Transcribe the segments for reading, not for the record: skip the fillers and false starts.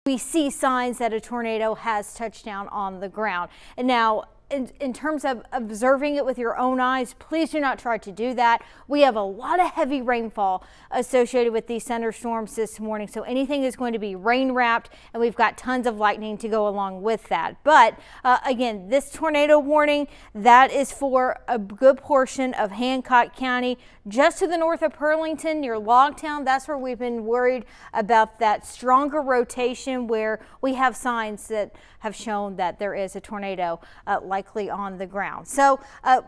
we see signs that a tornado has touched down on the ground. And now, in terms of observing it with your own eyes, please do not try to do that. We have a lot of heavy rainfall associated with these thunderstorms this morning, so anything is going to be rain wrapped, and we've got tons of lightning to go along with that. But again, this tornado warning, that is for a good portion of Hancock County, just to the north of Pearlington, near Logtown. That's where we've been worried about that stronger rotation, where we have signs that have shown that there is a tornado likely on the ground. So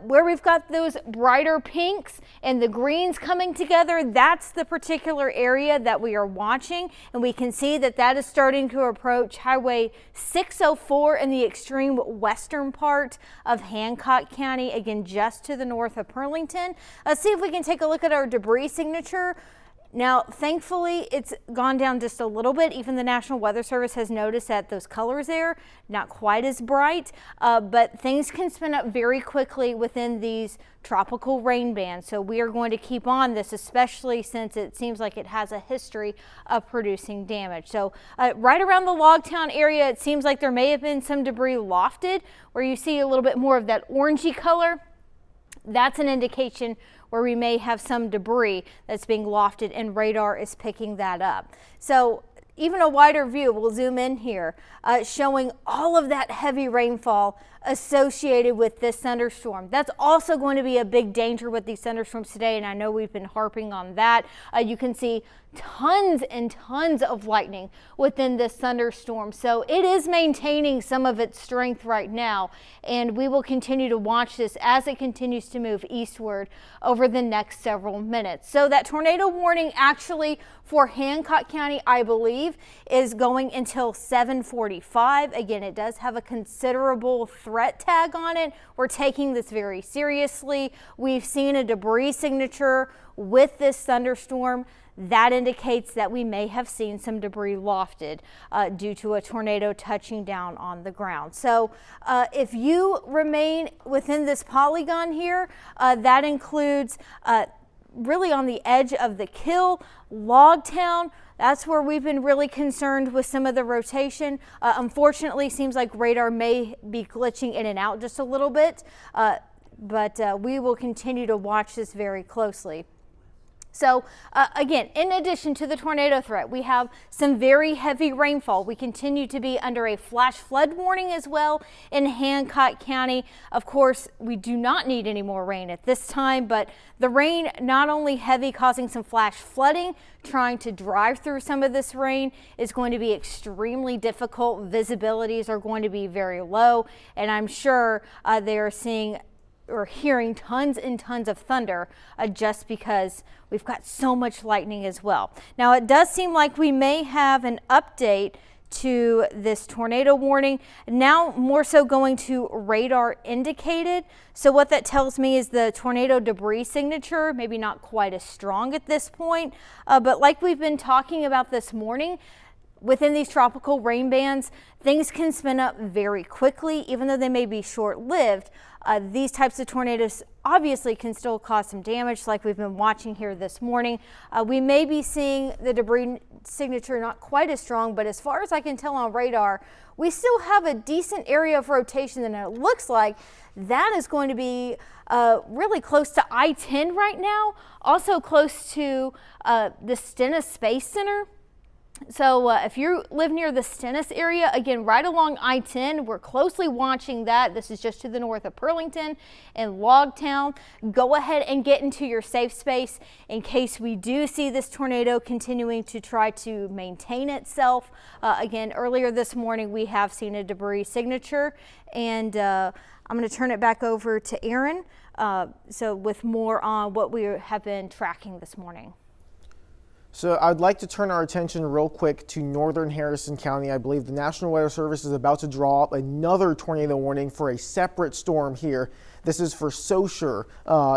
where we've got those brighter pinks and the greens coming together, that's the particular area that we are watching, and we can see that that is starting to approach Highway 604 in the extreme western part of Hancock County, again just to the north of Pearlington. Let's see if we can take a look at our debris signature. Now, thankfully, it's gone down just a little bit. Even the National Weather Service has noticed that those colors there, not quite as bright, but things can spin up very quickly within these tropical rain bands. So we are going to keep on this, especially since it seems like it has a history of producing damage. So right around the Logtown area, it seems like there may have been some debris lofted, where you see a little bit more of that orangey color. That's an indication where we may have some debris that's being lofted, and radar is picking that up. So even a wider view, we'll zoom in here, showing all of that heavy rainfall associated with this thunderstorm. That's also going to be a big danger with these thunderstorms today, and I know we've been harping on that. You can see tons and tons of lightning within this thunderstorm, so it is maintaining some of its strength right now, and we will continue to watch this as it continues to move eastward over the next several minutes. So that tornado warning actually for Hancock County, I believe, is going until 7:45. Again, it does have a considerable threat tag on it. We're taking this very seriously. We've seen a debris signature with this thunderstorm. That indicates that we may have seen some debris lofted due to a tornado touching down on the ground. So if you remain within this polygon here, that includes really on the edge of the Kill, Logtown. That's where we've been really concerned with some of the rotation. Unfortunately, seems like radar may be glitching in and out just a little bit, but we will continue to watch this very closely. So again, in addition to the tornado threat, we have some very heavy rainfall. We continue to be under a flash flood warning as well in Hancock County. Of course, we do not need any more rain at this time, but the rain not only heavy, causing some flash flooding, trying to drive through some of this rain is going to be extremely difficult. Visibilities are going to be very low, and I'm sure they are seeing or hearing tons and tons of thunder just because we've got so much lightning as well. Now, it does seem like we may have an update to this tornado warning, now more so going to radar indicated. So what that tells me is the tornado debris signature, maybe not quite as strong at this point, but like we've been talking about this morning, within these tropical rain bands, things can spin up very quickly, even though they may be short-lived. These types of tornadoes obviously can still cause some damage, like we've been watching here this morning. We may be seeing the debris signature not quite as strong, but as far as I can tell on radar, we still have a decent area of rotation, and it looks like that is going to be really close to I-10 right now, also close to the Stennis Space Center. So if you live near the Stennis area, again, right along I-10, we're closely watching that. This is just to the north of Pearlington and Logtown. Go ahead and get into your safe space in case we do see this tornado continuing to try to maintain itself. Again, earlier this morning, we have seen a debris signature, and I'm going to turn it back over to Aaron so with more on what we have been tracking this morning. So I'd like to turn our attention real quick to northern Harrison County. I believe the National Weather Service is about to draw up another tornado warning for a separate storm here. This is for Saussure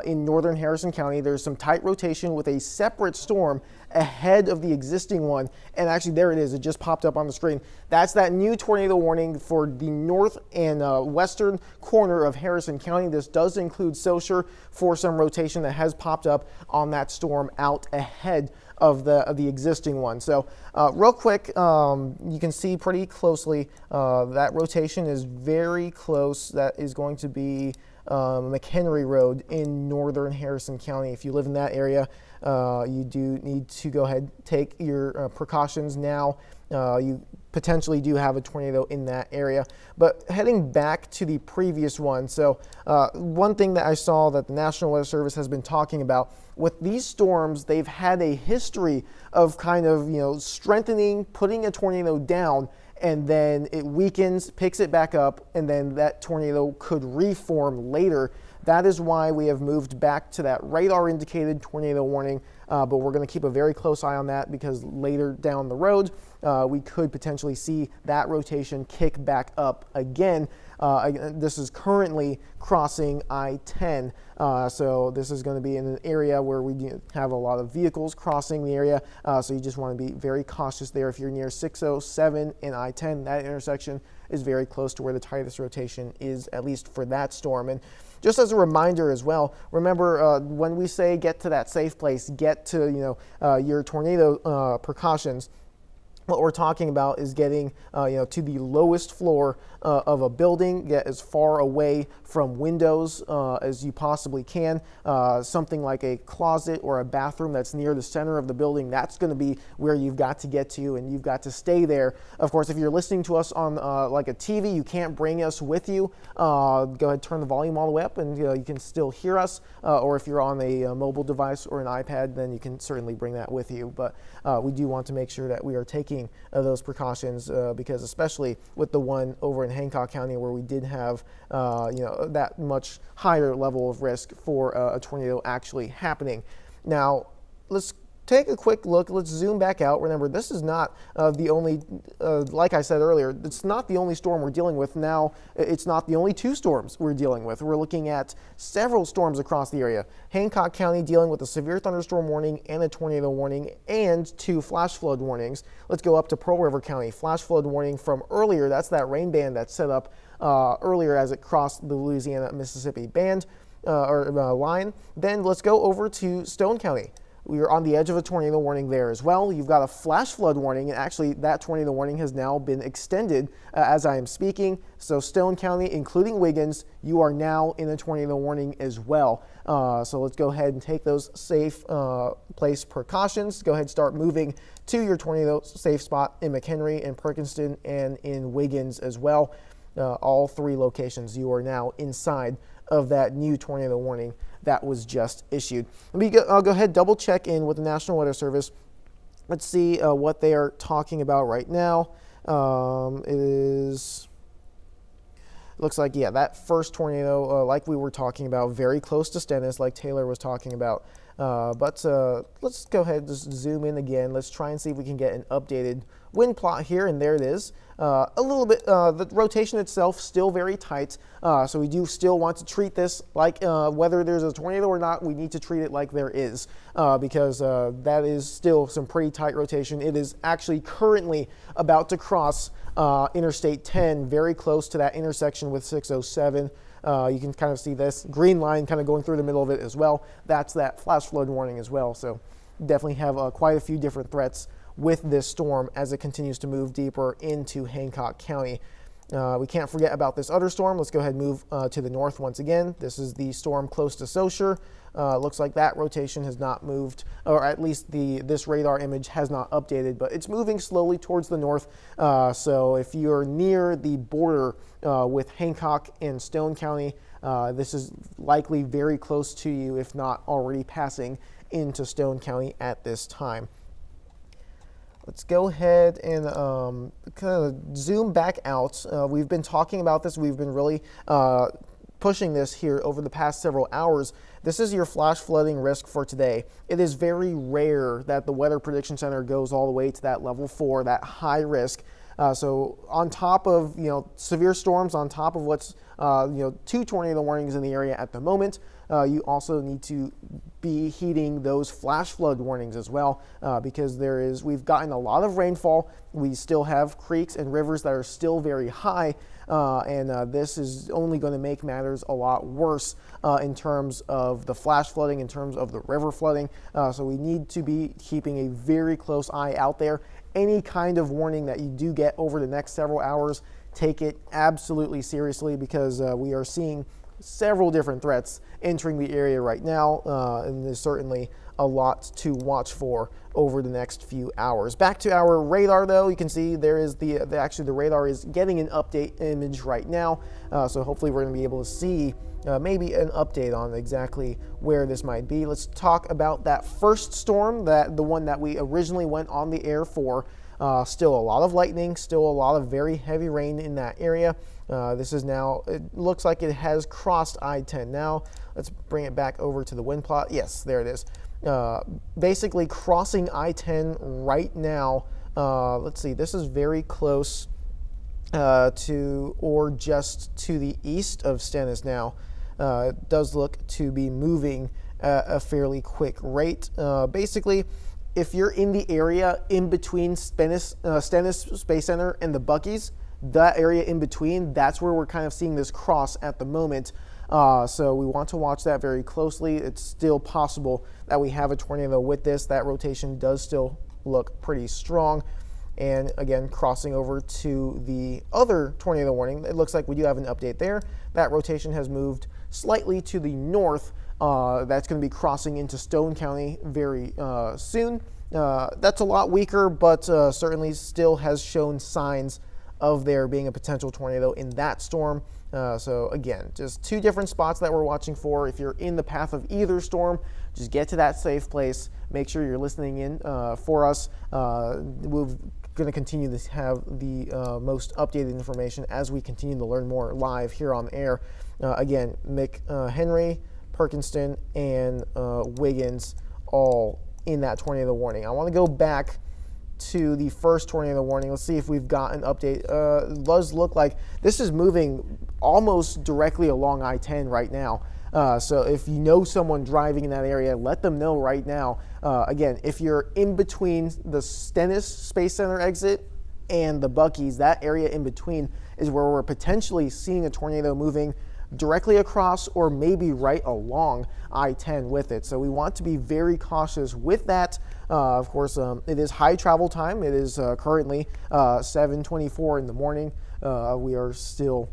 in northern Harrison County. There's some tight rotation with a separate storm ahead of the existing one. And actually, there it is. It just popped up on the screen. That's that new tornado warning for the north and western corner of Harrison County. This does include Saussure for some rotation that has popped up on that storm out ahead of the existing one. So real quick, you can see pretty closely that rotation is very close. That is going to be McHenry Road in northern Harrison County. If you live in that area, you do need to go ahead, take your precautions now. You potentially do have a tornado in that area. But heading back to the previous one, so one thing that I saw that the National Weather Service has been talking about, with these storms, they've had a history of kind of, strengthening, putting a tornado down, and then it weakens, picks it back up, and then that tornado could reform later. That is why we have moved back to that radar indicated tornado warning, but we're going to keep a very close eye on that, because later down the road, we could potentially see that rotation kick back up again. This is currently crossing I-10, so this is going to be in an area where we have a lot of vehicles crossing the area, so you just want to be very cautious there. If you're near 607 and I-10, that intersection is very close to where the tightest rotation is, at least for that storm. And just as a reminder as well, remember when we say get to that safe place, get to your tornado precautions, what we're talking about is getting to the lowest floor of a building, get as far away from windows as you possibly can. Something like a closet or a bathroom that's near the center of the building, that's going to be where you've got to get to, and you've got to stay there. Of course, if you're listening to us on like a TV, you can't bring us with you. Go ahead, turn the volume all the way up, and you can still hear us. Or if you're on a mobile device or an iPad, then you can certainly bring that with you. But we do want to make sure that we are taking those precautions, because especially with the one over in Hancock County, where we did have that much higher level of risk for a tornado actually happening. Now let's take a quick look. Let's zoom back out. Remember, this is not the only, like I said earlier, it's not the only storm we're dealing with. Now, it's not the only two storms we're dealing with. We're looking at several storms across the area. Hancock County dealing with a severe thunderstorm warning and a tornado warning and 2 flash flood warnings. Let's go up to Pearl River County. Flash flood warning from earlier. That's that rain band that's set up earlier as it crossed the Louisiana-Mississippi band or line. Then let's go over to Stone County. We are on the edge of a tornado warning there as well. You've got a flash flood warning, and actually that tornado warning has now been extended as I am speaking. So Stone County, including Wiggins, you are now in a tornado warning as well. So let's go ahead and take those safe place precautions. Go ahead and start moving to your tornado safe spot in McHenry and Perkinston and in Wiggins as well. All 3 locations, you are now inside of that new tornado warning that was just issued. I'll go ahead, double check in with the National Weather Service. Let's see what they are talking about right now. Looks like, yeah, that first tornado, like we were talking about, very close to Stennis, like Taylor was talking about. But let's go ahead and just zoom in again. Let's try and see if we can get an updated wind plot here, and there it is. A little bit, the rotation itself still very tight, so we do still want to treat this like whether there's a tornado or not, we need to treat it like there is, because that is still some pretty tight rotation. It is actually currently about to cross Interstate 10, very close to that intersection with 607. You can kind of see this green line kind of going through the middle of it as well. That's that flash flood warning as well. So definitely have quite a few different threats with this storm as it continues to move deeper into Hancock County. We can't forget about this other storm. Let's go ahead and move to the north once again. This is the storm close to Saussure. Looks like that rotation has not moved, or at least this radar image has not updated, but it's moving slowly towards the north. So if you're near the border with Hancock and Stone County, this is likely very close to you, if not already passing into Stone County at this time. Let's go ahead and kind of zoom back out. We've been talking about this. We've been really pushing this here over the past several hours. This is your flash flooding risk for today. It is very rare that the Weather Prediction Center goes all the way to that level 4, that high risk. So on top of severe storms, on top of what's 2 tornado warnings in the area at the moment, you also need to be heeding those flash flood warnings as well, because we've gotten a lot of rainfall. We still have creeks and rivers that are still very high, and this is only going to make matters a lot worse in terms of the flash flooding, in terms of the river flooding. So we need to be keeping a very close eye out there. Any kind of warning that you do get over the next several hours, take it absolutely seriously, because we are seeing several different threats entering the area right now, and there's certainly a lot to watch for over the next few hours. Back to our radar, though, you can see there is actually the radar is getting an update image right now, so hopefully we're going to be able to see maybe an update on exactly where this might be. Let's talk about that first storm, the one that we originally went on the air for. Still a lot of lightning, still a lot of very heavy rain in that area. This is now, it looks like it has crossed I-10 now. Let's bring it back over to the wind plot. Yes, there it is. Basically crossing I-10 right now. Let's see, this is very close to or just to the east of Stennis now. It does look to be moving at a fairly quick rate. Basically, if you're in the area in between Stennis Space Center and the Buc-ee's, that area in between, that's where we're kind of seeing this cross at the moment. So we want to watch that very closely. It's still possible that we have a tornado with this. That rotation does still look pretty strong. And again, crossing over to the other tornado warning, it looks like we do have an update there. That rotation has moved slightly to the north. That's going to be crossing into Stone County very soon. That's a lot weaker, but certainly still has shown signs of there being a potential tornado in that storm. So again, just two different spots that we're watching for. If you're in the path of either storm, just get to that safe place. Make sure you're listening in for us. We're going to continue to have the most updated information as we continue to learn more live here on the air. Again, McHenry, Perkinston, and Wiggins all in that tornado warning. I want to go back to the first tornado warning. Let's see if we've got an update. It does look like this is moving almost directly along I-10 right now. So if you know someone driving in that area, let them know right now. Again, if you're in between the Stennis Space Center exit and the Buc-ee's, that area in between is where we're potentially seeing a tornado moving directly across or maybe right along I-10 with it. So we want to be very cautious with that. Of course, it is high travel time. It is currently 7:24 in the morning. We are still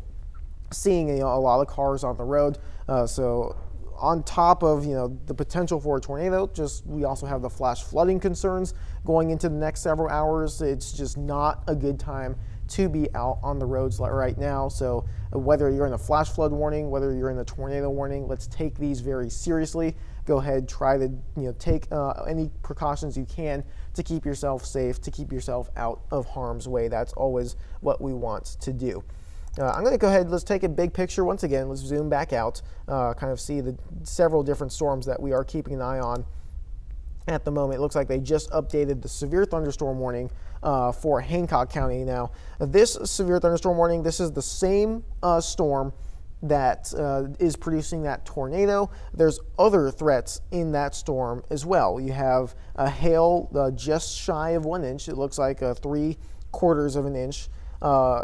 seeing a lot of cars on the road. So on top of the potential for a tornado, we also have the flash flooding concerns going into the next several hours. It's just not a good time to be out on the roads right now. So whether you're in a flash flood warning, whether you're in a tornado warning, let's take these very seriously. Go ahead, try to take any precautions you can to keep yourself safe, to keep yourself out of harm's way. That's always what we want to do. I'm going to go ahead, let's take a big picture once again. Let's zoom back out, kind of see the several different storms that we are keeping an eye on at the moment. It looks like they just updated the severe thunderstorm warning for Hancock County. Now, this severe thunderstorm warning, this is the same storm that is producing that tornado. There's other threats in that storm as well. You have a hail just shy of 1 inch. It looks like 3/4 of an inch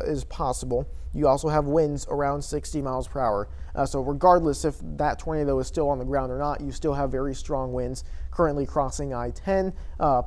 is possible. You also have winds around 60 miles per hour. So regardless if that tornado is still on the ground or not, you still have very strong winds currently crossing I-10,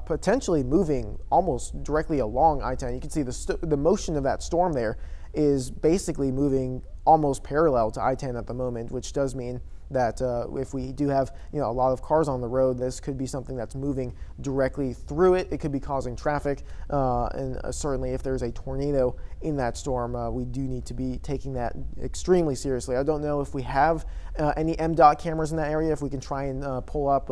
potentially moving almost directly along I-10. You can see the motion of that storm there is basically moving almost parallel to I-10 at the moment, which does mean that if we do have a lot of cars on the road, this could be something that's moving directly through it. It could be causing traffic, and certainly if there's a tornado in that storm, we do need to be taking that extremely seriously. I don't know if we have any MDOT cameras in that area, if we can try and pull up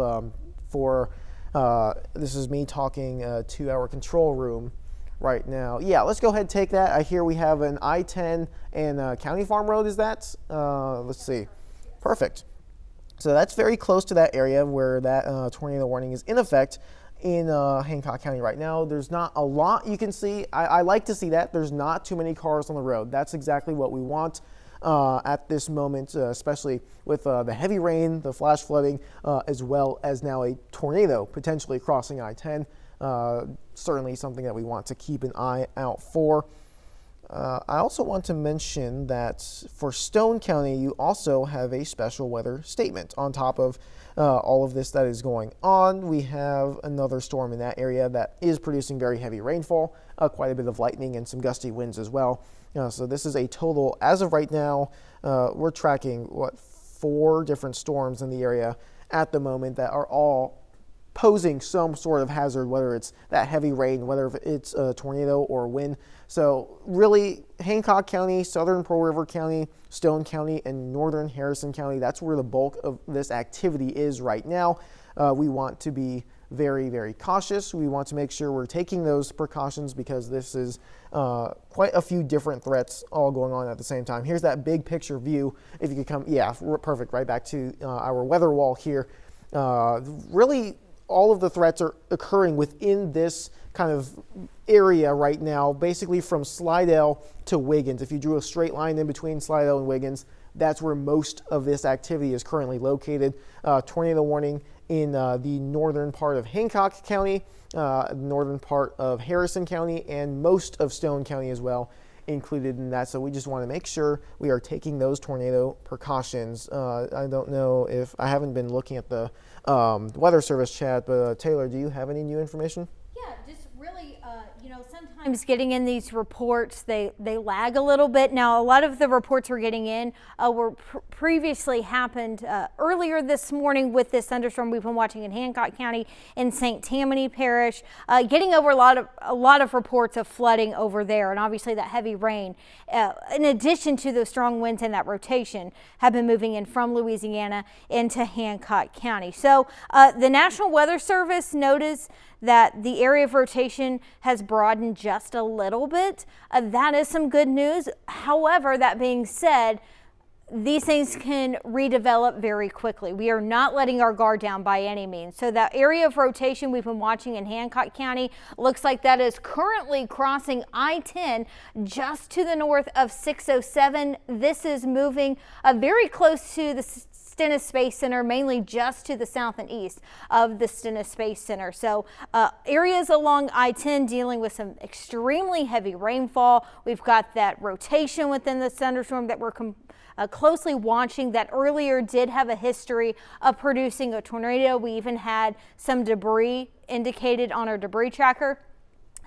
this is me talking to our control room right now. Yeah, let's go ahead and take that. I hear we have an I-10 and County Farm Road, is that? Let's see. Perfect. So that's very close to that area where that tornado warning is in effect in Hancock County right now. There's not a lot you can see. I like to see that. There's not too many cars on the road. That's exactly what we want. at this moment, especially with the heavy rain, the flash flooding, as well as now a tornado potentially crossing I-10. Certainly something that we want to keep an eye out for. I also want to mention that for Stone County, you also have a special weather statement on top of all of this that is going on. We have another storm in that area that is producing very heavy rainfall, quite a bit of lightning and some gusty winds as well. So this is a total, as of right now, we're tracking 4 different storms in the area at the moment that are all posing some sort of hazard, whether it's that heavy rain, whether it's a tornado or wind. So really, Hancock County, Southern Pearl River County, Stone County, and Northern Harrison County, that's where the bulk of this activity is right now. We want to be very, very cautious. We want to make sure we're taking those precautions because this is quite a few different threats all going on at the same time. Here's that big picture view. If you could come, yeah, perfect, right back to our weather wall here. Really, all of the threats are occurring within this kind of area right now, basically from Slidell to Wiggins. If you drew a straight line in between Slidell and Wiggins, that's where most of this activity is currently located. Tornado warning in the northern part of Hancock County, northern part of Harrison County, and most of Stone County as well included in that. So we just want to make sure we are taking those tornado precautions. I don't know if I haven't been looking at the Weather Service chat, but Taylor, do you have any new information? Yeah, just really, sometimes getting in these reports, they lag a little bit. Now, a lot of the reports we're getting in were previously happened earlier this morning with this thunderstorm we've been watching in Hancock County and St. Tammany Parish, getting over a lot of reports of flooding over there, and obviously that heavy rain, in addition to the strong winds and that rotation, have been moving in from Louisiana into Hancock County. So the National Weather Service noticed that the area of rotation has broadened just a little bit. That is some good news. However, that being said, these things can redevelop very quickly. We are not letting our guard down by any means. So that area of rotation we've been watching in Hancock County looks like that is currently crossing I-10 just to the north of 607. This is moving very close to the Stennis Space Center, mainly just to the south and east of the Stennis Space Center. So areas along I-10 dealing with some extremely heavy rainfall. We've got that rotation within the thunderstorm that we're closely watching that earlier did have a history of producing a tornado. We even had some debris indicated on our debris tracker.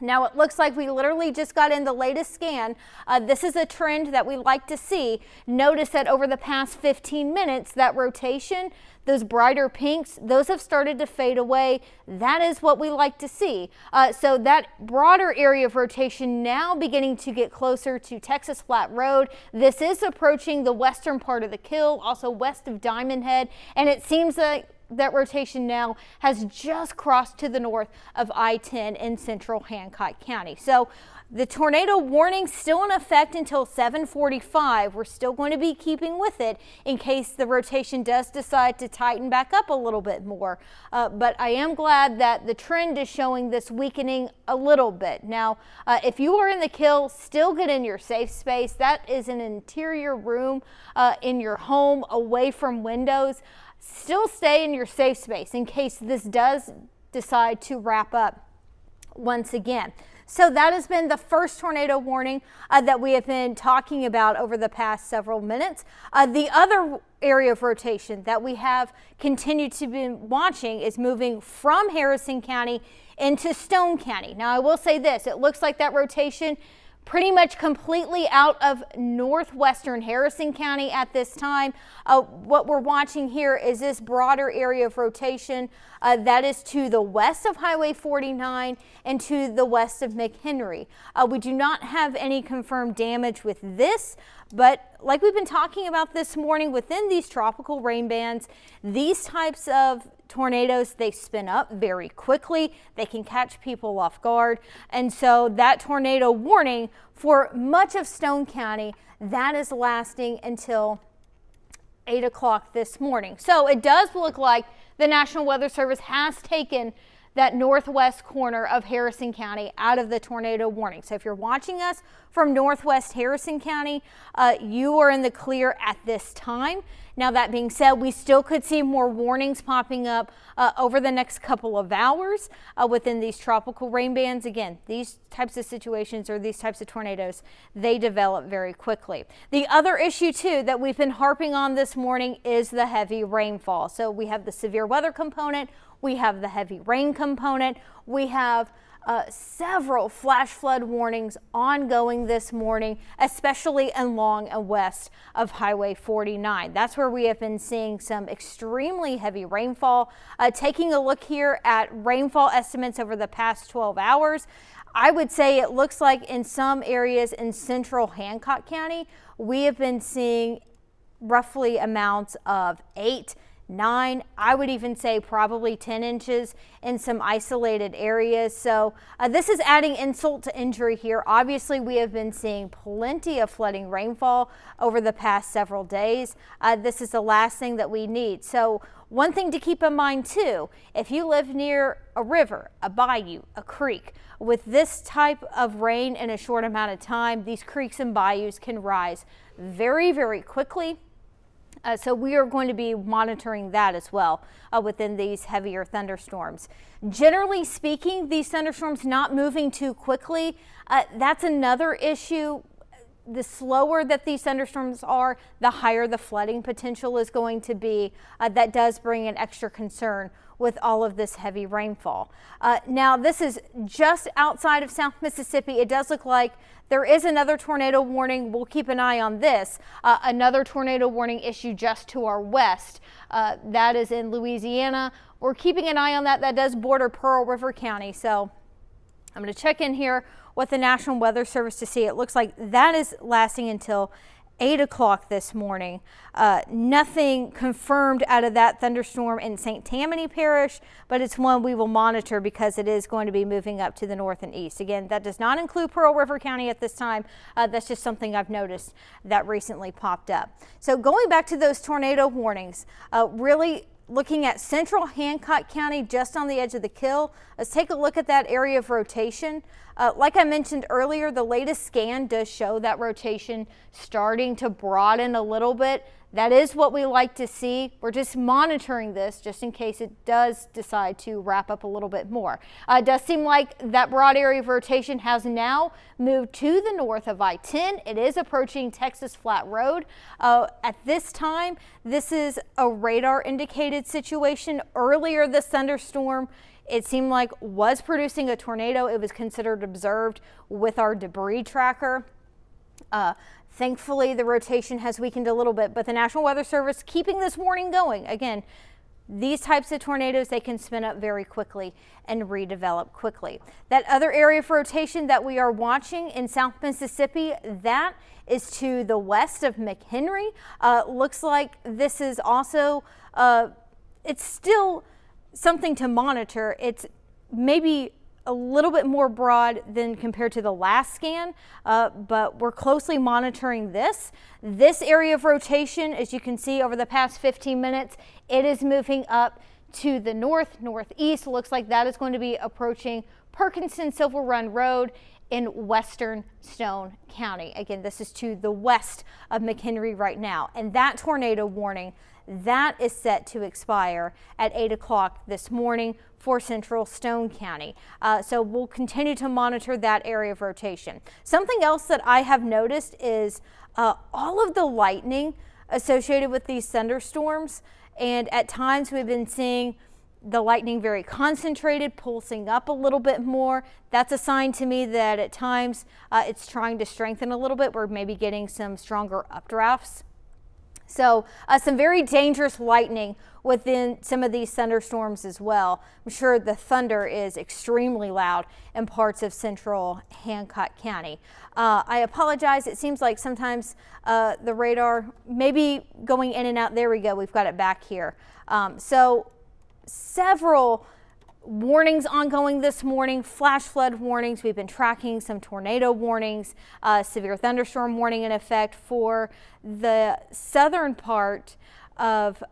Now it looks like we literally just got in the latest scan. This is a trend that we like to see. Notice that over the past 15 minutes, that rotation, those brighter pinks, those have started to fade away. That is what we like to see. So that broader area of rotation now beginning to get closer to Texas Flat Road. This is approaching the western part of the Kill, also west of Diamond Head, and it seems like that rotation now has just crossed to the north of I-10 in central Hancock County. So the tornado warning still in effect until 7:45. We're still going to be keeping with it in case the rotation does decide to tighten back up a little bit more. But I am glad that the trend is showing this weakening a little bit. Now, if you are in the Kill, still get in your safe space. That is an interior room in your home away from windows. Still stay in your safe space in case this does decide to wrap up once again. So that has been the first tornado warning that we have been talking about over the past several minutes. The other area of rotation that we have continued to be watching is moving from Harrison County into Stone County. Now I will say this, it looks like that rotation pretty much completely out of northwestern Harrison County at this time. What we're watching here is this broader area of rotation that is to the west of Highway 49 and to the west of McHenry. We do not have any confirmed damage with this, but like we've been talking about this morning, within these tropical rain bands, these types of tornadoes, they spin up very quickly. They can catch people off guard. And so that tornado warning for much of Stone County, that is lasting until 8 o'clock this morning. So it does look like the National Weather Service has taken that northwest corner of Harrison County out of the tornado warning. So if you're watching us from northwest Harrison County, you are in the clear at this time. Now, that being said, we still could see more warnings popping up over the next couple of hours within these tropical rain bands. Again, these types of situations or these types of tornadoes, they develop very quickly. The other issue too that we've been harping on this morning is the heavy rainfall. So we have the severe weather component, we have the heavy rain component, we have several flash flood warnings ongoing this morning, especially along and west of Highway 49. That's where we have been seeing some extremely heavy rainfall. Taking a look here at rainfall estimates over the past 12 hours, I would say it looks like in some areas in central Hancock County, we have been seeing roughly amounts of 8, 9, I would even say probably 10 inches in some isolated areas. So this is adding insult to injury here. Obviously, we have been seeing plenty of flooding rainfall over the past several days. This is the last thing that we need. So one thing to keep in mind too, if you live near a river, a bayou, a creek, with this type of rain in a short amount of time, these creeks and bayous can rise very, very quickly. So we are going to be monitoring that as well within these heavier thunderstorms. Generally speaking, these thunderstorms not moving too quickly, that's another issue. The slower that these thunderstorms are, the higher the flooding potential is going to be. That does bring an extra concern with all of this heavy rainfall. Now, this is just outside of South Mississippi. It does look like there is another tornado warning. We'll keep an eye on this. Another tornado warning issued just to our west. That is in Louisiana. We're keeping an eye on that. That does border Pearl River County. So I'm going to check in here with the National Weather Service to see. It looks like that is lasting until 8 o'clock this morning. Nothing confirmed out of that thunderstorm in St. Tammany Parish, but it's one we will monitor because it is going to be moving up to the north and east. Again, that does not include Pearl River County at this time. That's just something I've noticed that recently popped up. So going back to those tornado warnings, really looking at central Hancock County, just on the edge of the kill. Let's take a look at that area of rotation. Like I mentioned earlier, the latest scan does show that rotation starting to broaden a little bit. That is what we like to see. We're just monitoring this just in case it does decide to wrap up a little bit more. It does seem like that broad area of rotation has now moved to the north of I-10. It is approaching Texas Flat Road. At this time, this is a radar indicated situation. Earlier this thunderstorm, it seemed like was producing a tornado. It was considered observed with our debris tracker. Thankfully, the rotation has weakened a little bit, but the National Weather Service keeping this warning going. Again, these types of tornadoes, they can spin up very quickly and redevelop quickly. That other area of rotation that we are watching in South Mississippi, that is to the west of McHenry. Looks like this is also, it's still something to monitor. It's maybe a little bit more broad than compared to the last scan, but we're closely monitoring this. This area of rotation, as you can see over the past 15 minutes, it is moving up to the north, northeast. Looks like that is going to be approaching Perkinson Silver Run Road in western Stone County. Again, this is to the west of McHenry right now. And that tornado warning, that is set to expire at 8 o'clock this morning for central Stone County. So we'll continue to monitor that area of rotation. Something else that I have noticed is all of the lightning associated with these thunderstorms. And at times we've been seeing the lightning very concentrated, pulsing up a little bit more. That's a sign to me that at times it's trying to strengthen a little bit. We're maybe getting some stronger updrafts. So some very dangerous lightning within some of these thunderstorms as well. I'm sure the thunder is extremely loud in parts of central Hancock County. I apologize. It seems like sometimes the radar may be going in and out. There we go. We've got it back here. So several warnings ongoing this morning, flash flood warnings. We've been tracking some tornado warnings, severe thunderstorm warning in effect for the southern part of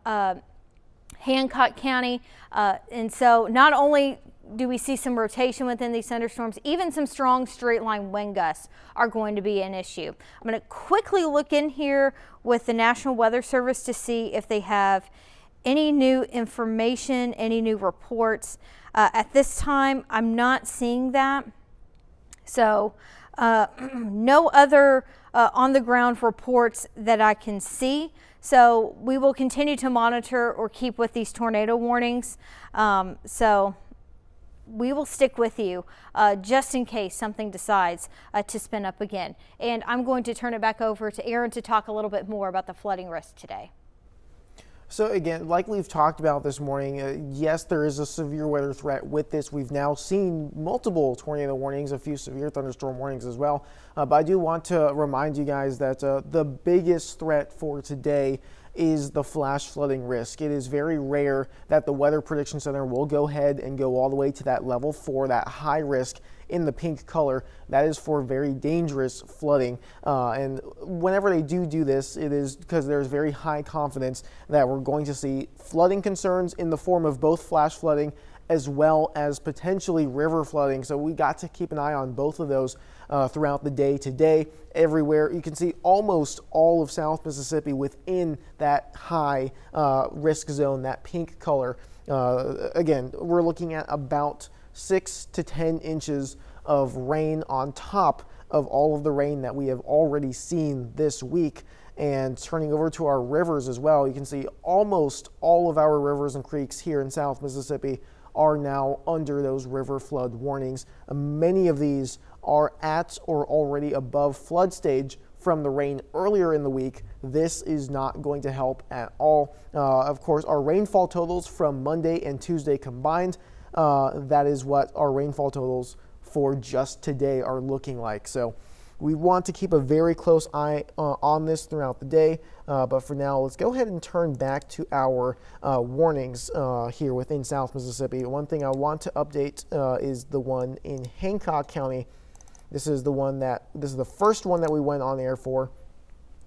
Hancock County. And so not only do we see some rotation within these thunderstorms? Even some strong straight line wind gusts are going to be an issue. I'm going to quickly look in here with the National Weather Service to see if they have any new information, any new reports. At this time, I'm not seeing that. So no other on the ground reports that I can see. So we will continue to monitor or keep with these tornado warnings. So we will stick with you just in case something decides to spin up again. And I'm going to turn it back over to Aaron to talk a little bit more about the flooding risk today. So again, like we've talked about this morning, yes, there is a severe weather threat with this. We've now seen multiple tornado warnings, a few severe thunderstorm warnings as well. But I do want to remind you guys that the biggest threat for today is the flash flooding risk. It is very rare that the Weather Prediction Center will go ahead and go all the way to that level 4, that high risk in the pink color. That is for very dangerous flooding. And whenever they do this, it is because there's very high confidence that we're going to see flooding concerns in the form of both flash flooding as well as potentially river flooding. So we got to keep an eye on both of those throughout the day today. Everywhere you can see almost all of South Mississippi within that high risk zone, that pink color. Again, we're looking at about 6 to 10 inches of rain on top of all of the rain that we have already seen this week. And turning over to our rivers as well, you can see almost all of our rivers and creeks here in South Mississippi are now under those river flood warnings. Many of these are at or already above flood stage from the rain earlier in the week. This is not going to help at all. Of course, our rainfall totals from Monday and Tuesday combined, that is what our rainfall totals for just today are looking like. So we want to keep a very close eye on this throughout the day, but for now, let's go ahead and turn back to our warnings here within South Mississippi. One thing I want to update is the one in Hancock County. This is the first one that we went on air for.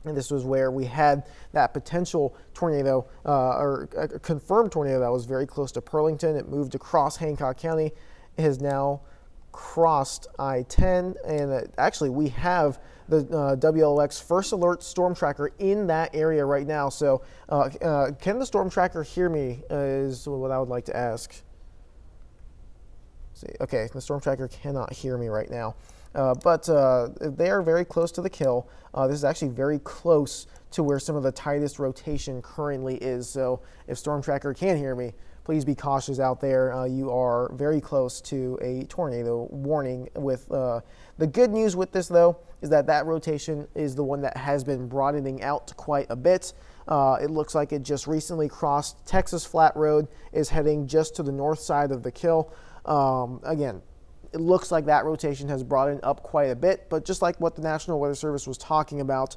And this was where we had that potential tornado, or a confirmed tornado that was very close to Pearlington. It moved across Hancock County. It has now crossed I-10, and actually we have the WLOX first alert storm tracker in that area right now. So can the storm tracker hear me is what I would like to ask. See, okay, the storm tracker cannot hear me right now. But they are very close to the kill. This is actually very close to where some of the tightest rotation currently is. So if Storm Tracker can hear me, please be cautious out there. You are very close to a tornado warning. With the good news with this, though, is that rotation is the one that has been broadening out quite a bit. It looks like it just recently crossed Texas Flat Road, is heading just to the north side of the kill. Again, it looks like that rotation has broadened up quite a bit, but just like what the National Weather Service was talking about,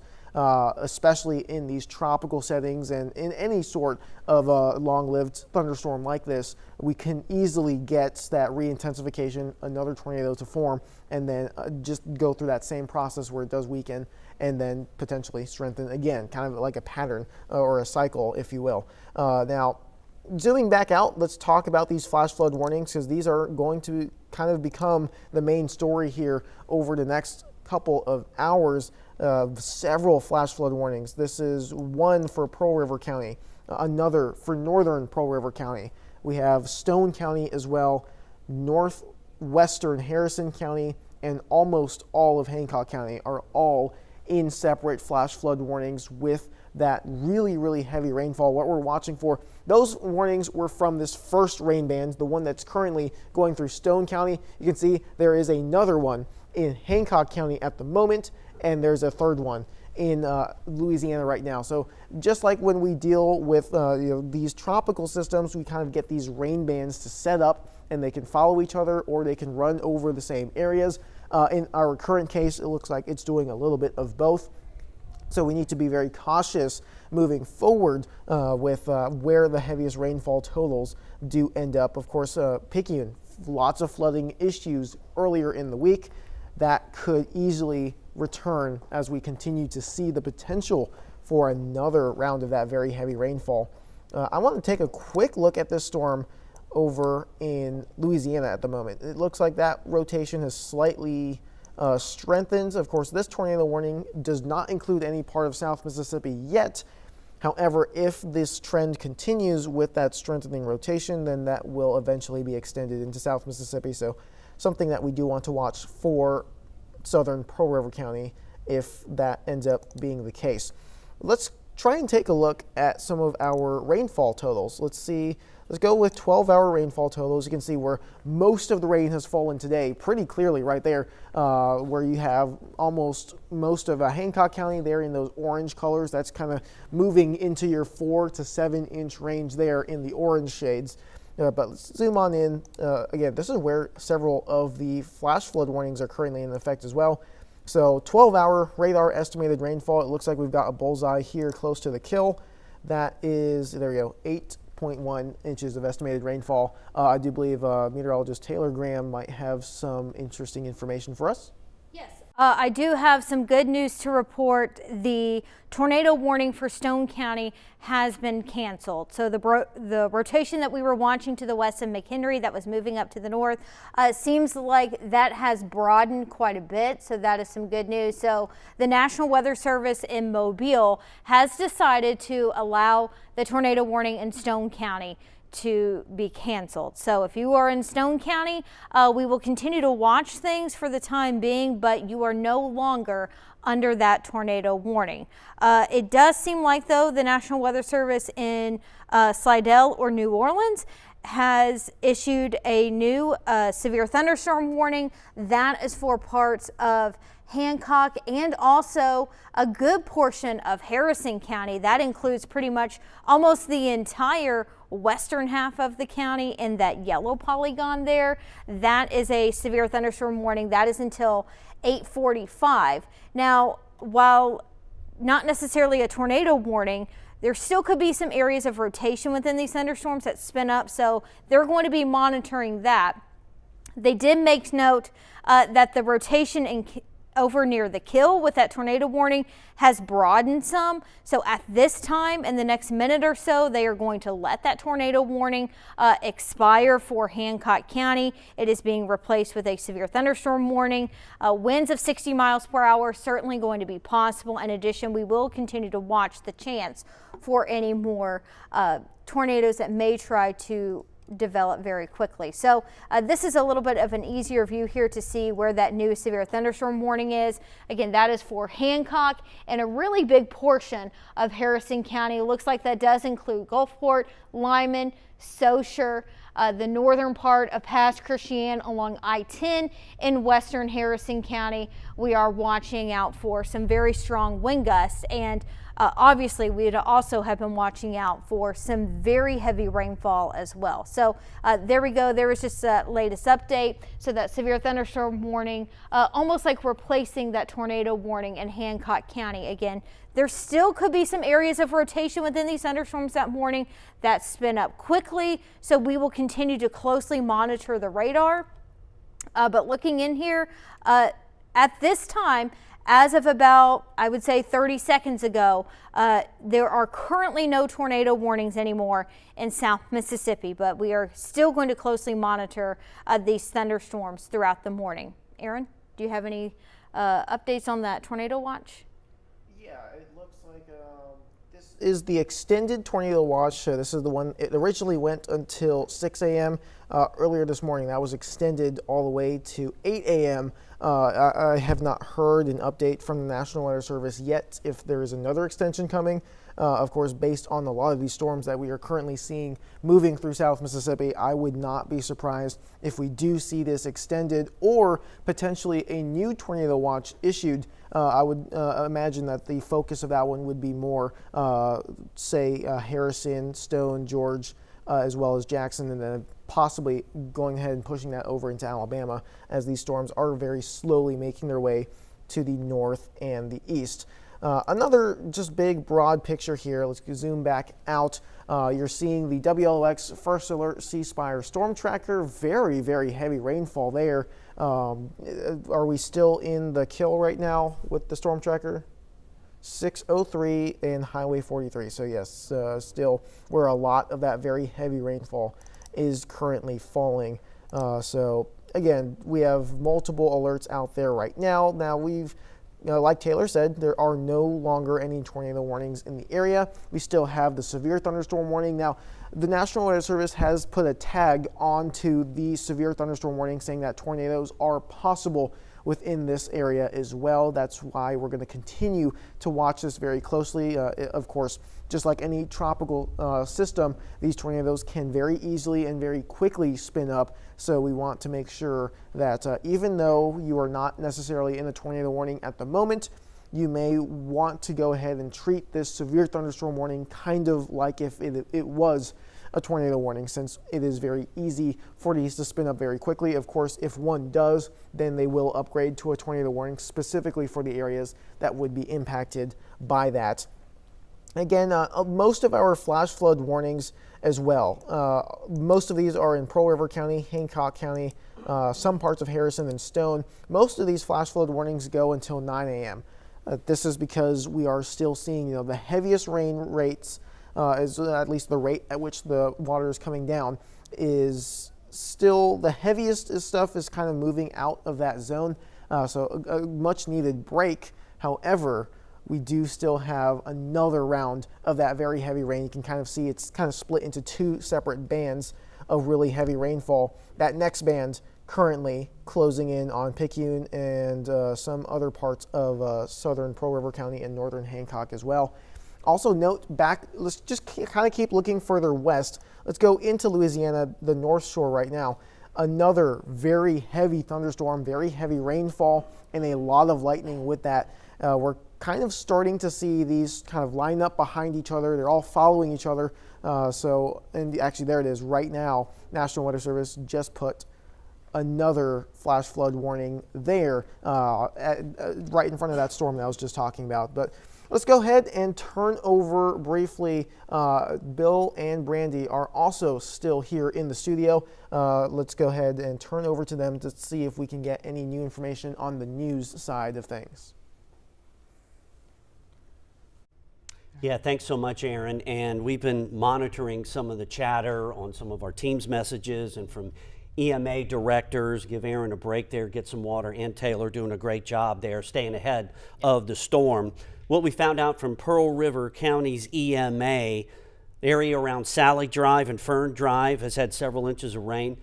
especially in these tropical settings and in any sort of a long-lived thunderstorm like this, we can easily get that re-intensification, another tornado to form, and then just go through that same process where it does weaken and then potentially strengthen again, kind of like a pattern or a cycle, if you will. Now, zooming back out, let's talk about these flash flood warnings, because these are going to kind of become the main story here over the next couple of hours. Several flash flood warnings. This is one for Pearl River County, another for northern Pearl River County. We have Stone County as well, northwestern Harrison County, and almost all of Hancock County are all in separate flash flood warnings with that really, really heavy rainfall. What we're watching for, those warnings were from this first rain band, the one that's currently going through Stone County. You can see there is another one in Hancock County at the moment, and there's a third one in Louisiana right now. So just like when we deal with these tropical systems, we kind of get these rain bands to set up, and they can follow each other or they can run over the same areas. In our current case, it looks like it's doing a little bit of both. So we need to be very cautious moving forward with where the heaviest rainfall totals do end up. Of course, Picayune, lots of flooding issues earlier in the week that could easily return as we continue to see the potential for another round of that very heavy rainfall. I want to take a quick look at this storm over in Louisiana at the moment. It looks like that rotation has slightly strengthened. Of course, this tornado warning does not include any part of South Mississippi yet. However, if this trend continues with that strengthening rotation, then that will eventually be extended into South Mississippi. So something that we do want to watch for southern Pearl River County if that ends up being the case. Let's try and take a look at some of our rainfall totals. Let's go with 12-hour rainfall totals. You can see where most of the rain has fallen today pretty clearly right there, where you have almost most of Hancock County there in those orange colors. That's kind of moving into your 4 to 7 inch range there in the orange shades. But let's zoom on in. Again, this is where several of the flash flood warnings are currently in effect as well. So 12-hour radar estimated rainfall, it looks like we've got a bullseye here close to the kill. That is, there we go, 8.1 inches of estimated rainfall. I do believe meteorologist Taylor Graham might have some interesting information for us. Yes, I do have some good news to report. The tornado warning for Stone County has been canceled. So the rotation that we were watching to the west of McHenry that was moving up to the north seems like that has broadened quite a bit. So that is some good news. So the National Weather Service in Mobile has decided to allow the tornado warning in Stone County to be canceled. So if you are in Stone County, we will continue to watch things for the time being, but you are no longer under that tornado warning. It does seem like, though, the National Weather Service in Slidell or New Orleans has issued a new severe thunderstorm warning. That is for parts of Hancock and also a good portion of Harrison County. That includes pretty much almost the entire western half of the county in that yellow polygon there. That is a severe thunderstorm warning. That is until 8:45. Now, while not necessarily a tornado warning, there still could be some areas of rotation within these thunderstorms that spin up, so they're going to be monitoring that. They did make note that the rotation over near the kill with that tornado warning has broadened some. So at this time, in the next minute or so, they are going to let that tornado warning expire for Hancock County. It is being replaced with a severe thunderstorm warning. Winds of 60 miles per hour certainly going to be possible. In addition, we will continue to watch the chance for any more tornadoes that may try to develop very quickly. So this is a little bit of an easier view here to see where that new severe thunderstorm warning is. Again, that is for Hancock and a really big portion of Harrison County. It looks like that does include Gulfport, Lyman, Saucier, the northern part of Pass Christian along I-10 in western Harrison County. We are watching out for some very strong wind gusts, and obviously we'd also have been watching out for some very heavy rainfall as well. So there we go. There was just that latest update. So that severe thunderstorm warning, almost like replacing that tornado warning in Hancock County. Again, there still could be some areas of rotation within these thunderstorms that morning that spin up quickly. So we will continue to closely monitor the radar. But looking in here, at this time, as of about, I would say 30 seconds ago, there are currently no tornado warnings anymore in South Mississippi, but we are still going to closely monitor these thunderstorms throughout the morning. Aaron, do you have any updates on that tornado watch? Yeah, it looks like this is the extended tornado watch. So this is the one, it originally went until 6 a.m. Earlier this morning. That was extended all the way to 8 a.m. I have not heard an update from the National Weather Service yet if there is another extension coming. Of course, based on a lot of these storms that we are currently seeing moving through South Mississippi, I would not be surprised if we do see this extended or potentially a new tornado watch issued. I would imagine that the focus of that one would be more, say, Harrison, Stone, George, as well as Jackson, and then possibly going ahead and pushing that over into Alabama as these storms are very slowly making their way to the north and the east. Another just big broad picture here. Let's zoom back out. You're seeing the WLOX First Alert C Spire Storm Tracker. Very, very heavy rainfall there. Are we still in the kill right now with the Storm Tracker? 603 and Highway 43. So yes, still where a lot of that very heavy rainfall is currently falling. So again, we have multiple alerts out there right now. Now like Taylor said, there are no longer any tornado warnings in the area. We still have the severe thunderstorm warning. Now, the National Weather Service has put a tag onto the severe thunderstorm warning saying that tornadoes are possible within this area as well. That's why we're going to continue to watch this very closely. Of course, just like any tropical system, these tornadoes can very easily and very quickly spin up. So we want to make sure that even though you are not necessarily in a tornado warning at the moment, you may want to go ahead and treat this severe thunderstorm warning kind of like if it was a tornado warning, since it is very easy for these to spin up very quickly. Of course, if one does, then they will upgrade to a tornado warning specifically for the areas that would be impacted by that. Again, most of our flash flood warnings as well. Most of these are in Pearl River County, Hancock County, some parts of Harrison and Stone. Most of these flash flood warnings go until 9 a.m. This is because we are still seeing the heaviest rain rates, is at least the rate at which the water is coming down is still the heaviest stuff is kind of moving out of that zone. So a much needed break. However, we do still have another round of that very heavy rain. You can kind of see it's kind of split into two separate bands of really heavy rainfall. That next band currently closing in on Picayune and some other parts of southern Pearl River County and northern Hancock as well. Also note back, let's just kind of keep looking further west. Let's go into Louisiana, the North Shore right now. Another very heavy thunderstorm, very heavy rainfall, and a lot of lightning with that. We're kind of starting to see these kind of line up behind each other. They're all following each other. And actually there it is right now. National Weather Service just put another flash flood warning there right in front of that storm that I was just talking about. But let's go ahead and turn over briefly. Bill and Brandy are also still here in the studio. Let's go ahead and turn over to them to see if we can get any new information on the news side of things. Yeah, thanks so much, Aaron. And we've been monitoring some of the chatter on some of our team's messages and from EMA directors. Give Aaron a break there, get some water, and Taylor doing a great job there, staying ahead of the storm. What we found out from Pearl River County's EMA, the area around Sally Drive and Fern Drive has had several inches of rain.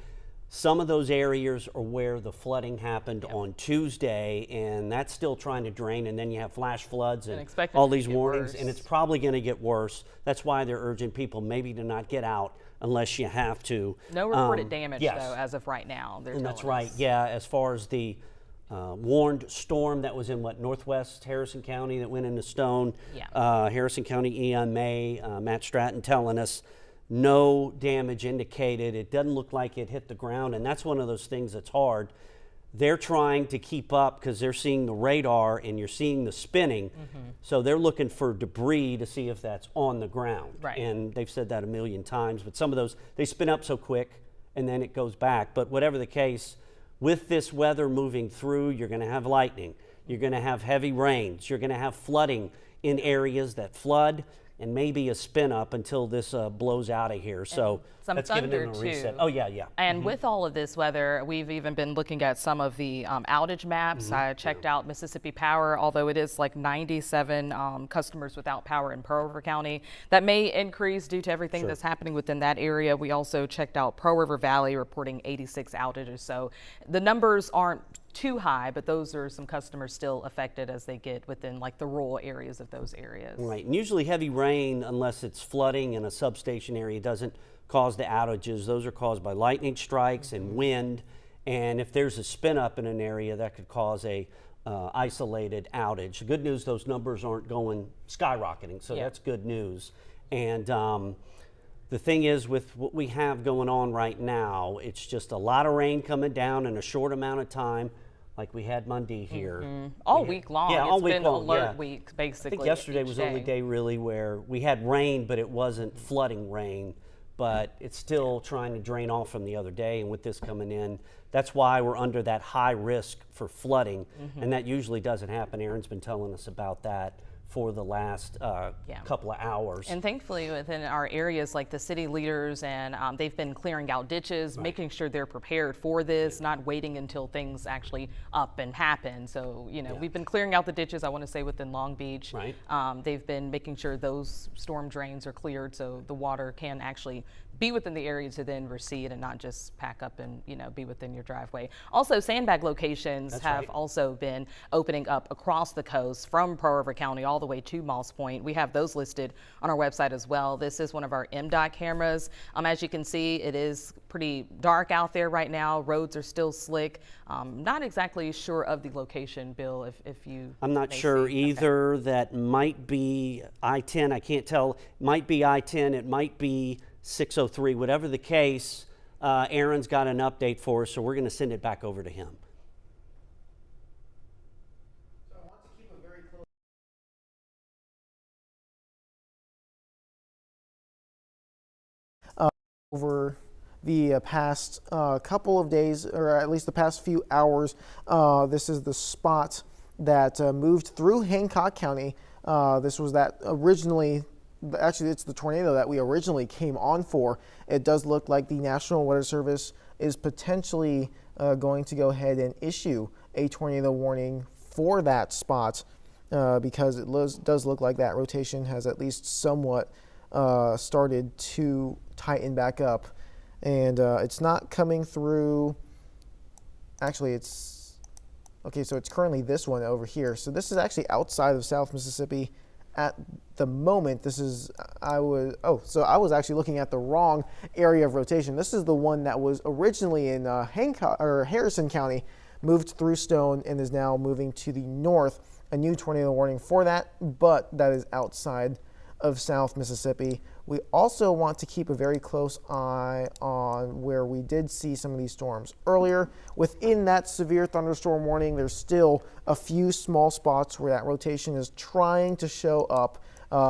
Some of those areas are where the flooding happened on Tuesday, and that's still trying to drain. And then you have flash floods and all these warnings, and it's probably going to get worse. That's why they're urging people maybe to not get out unless you have to. No reported damage, though, as of right now. And that's right. Yeah, as far as the warned storm that was in northwest Harrison County that went into Stone. Harrison County EMA, Matt Stratton telling us no damage indicated. It doesn't look like it hit the ground, and that's one of those things that's hard. They're trying to keep up because they're seeing the radar and you're seeing the spinning. So they're looking for debris to see if that's on the ground. And they've said that a million times, but some of those, they spin up so quick and then it goes back. But whatever the case, with this weather moving through, you're going to have lightning. You're going to have heavy rains. You're going to have flooding in areas that flood, and maybe a spin up until this blows out of here. So some that's thunder giving them a reset. Oh yeah. And with all of this weather, we've even been looking at some of the outage maps. I checked out Mississippi Power, although it is like 97 customers without power in Pearl River County. That may increase due to everything that's happening within that area. We also checked out Pearl River Valley reporting 86 outages. So the numbers aren't too high, but those are some customers still affected as they get within like the rural areas of those areas. Right, and usually heavy rain, unless it's flooding in a substation area, doesn't cause the outages. Those are caused by lightning strikes and wind, and if there's a spin up in an area, that could cause a isolated outage. The good news, those numbers aren't going skyrocketing, so that's good news. And the thing is, with what we have going on right now, it's just a lot of rain coming down in a short amount of time, like we had Monday here. All week long. Yeah, all week long. Alert week, basically. I think yesterday was the only day really where we had rain, but it wasn't flooding rain. But it's still trying to drain off from the other day, and with this coming in, that's why we're under that high risk for flooding, and that usually doesn't happen. Aaron's been telling us about that for the last couple of hours. And thankfully within our areas, like the city leaders, and they've been clearing out ditches, making sure they're prepared for this, not waiting until things actually up and happen. So, you know, we've been clearing out the ditches, I want to say within Long Beach. Right. They've been making sure those storm drains are cleared so the water can actually be within the area to then recede and not just pack up and, you know, be within your driveway. Also, sandbag locations have also been opening up across the coast from Pearl River County all the way to Moss Point. We have those listed on our website as well. This is one of our MDOT cameras. As you can see, it is pretty dark out there right now. Roads are still slick. Not exactly sure of the location, Bill, if you I'm not sure either. Okay. That might be I-10. I can't tell. Might be I-10. It might be 603. Whatever the case, Aaron's got an update for us, so we're going to send it back over to him. So I want to keep a very close over the past couple of days, or at least the past few hours. This is the spot that moved through Hancock County. This was that originally. Actually, it's the tornado that we originally came on for. It does look like the National Weather Service is potentially going to go ahead and issue a tornado warning for that spot because it does look like that rotation has at least somewhat started to tighten back up. And it's not coming through. Actually, it's okay. So it's currently this one over here. So this is actually outside of South Mississippi. At the moment, this is, I was actually looking at the wrong area of rotation. This is the one that was originally in Harrison County, moved through Stone, and is now moving to the north. A new tornado warning for that, but that is outside of South Mississippi. We also want to keep a very close eye on where we did see some of these storms earlier. Within that severe thunderstorm warning, there's still a few small spots where that rotation is trying to show up.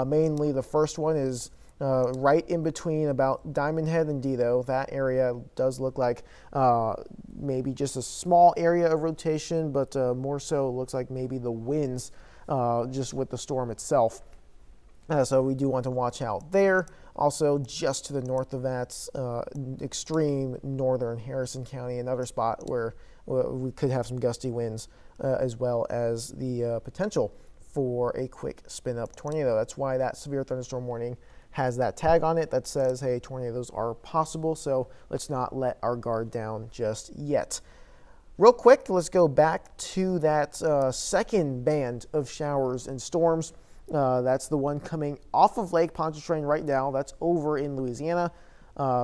Mainly the first one is right in between about Diamond Head and Dido. That area does look like maybe just a small area of rotation, but more so looks like maybe the winds just with the storm itself. So we do want to watch out there. Also, just to the north of that, extreme northern Harrison County, another spot where we could have some gusty winds, as well as the potential for a quick spin-up tornado. That's why that severe thunderstorm warning has that tag on it that says, hey, tornadoes are possible, so let's not let our guard down just yet. Real quick, let's go back to that second band of showers and storms. That's the one coming off of Lake Pontchartrain right now. That's over in Louisiana.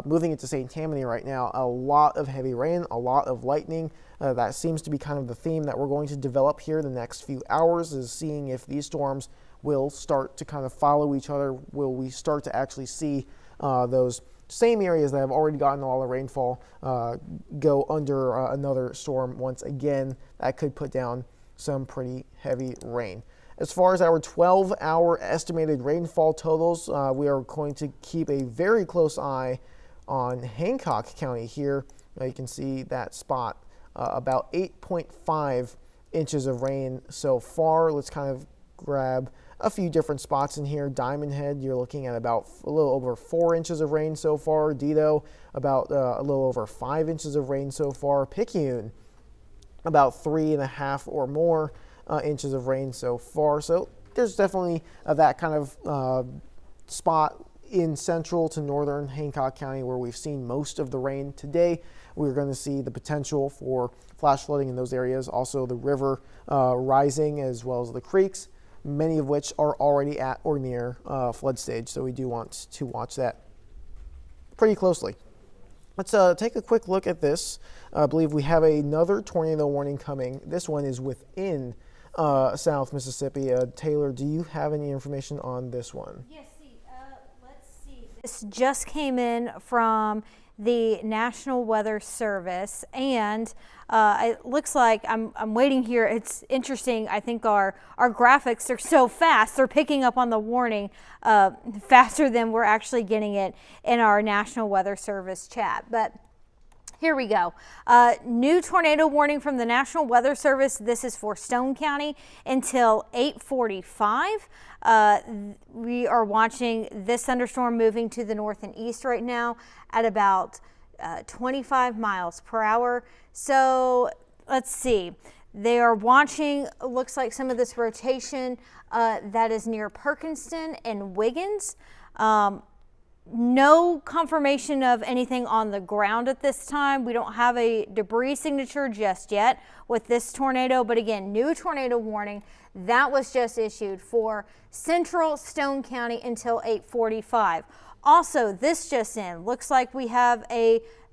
Moving into St. Tammany right now, a lot of heavy rain, a lot of lightning. That seems to be kind of the theme that we're going to develop here the next few hours, is seeing if these storms will start to kind of follow each other. Will we start to actually see those same areas that have already gotten all the rainfall go under another storm once again? That could put down some pretty heavy rain. As far as our 12-hour estimated rainfall totals, we are going to keep a very close eye on Hancock County here. You can see that spot, about 8.5 inches of rain so far. Let's kind of grab a few different spots in here. Diamond Head, you're looking at about a little over 4 inches of rain so far. Dido, about a little over 5 inches of rain so far. Picayune, about 3.5 or more inches of rain so far. So there's definitely that kind of spot in central to northern Hancock County where we've seen most of the rain today. We're going to see the potential for flash flooding in those areas. Also the river rising, as well as the creeks, many of which are already at or near flood stage. So we do want to watch that pretty closely. Let's take a quick look at this. I believe we have another tornado warning coming. This one is within South Mississippi. Taylor, do you have any information on this one? Yes, let's see. This just came in from the National Weather Service, and it looks like I'm waiting here. It's interesting. I think our graphics are so fast. They're picking up on the warning faster than we're actually getting it in our National Weather Service chat. But Here we go. New tornado warning from the National Weather Service. This is for Stone County until 8:45. We are watching this thunderstorm moving to the north and east right now at about 25 miles per hour. So let's see. They are watching, looks like some of this rotation that is near Perkinston and Wiggins. No confirmation of anything on the ground at this time. We don't have a debris signature just yet with this tornado, but again, new tornado warning that was just issued for central Stone County until 8:45. Also, this just in, looks like we have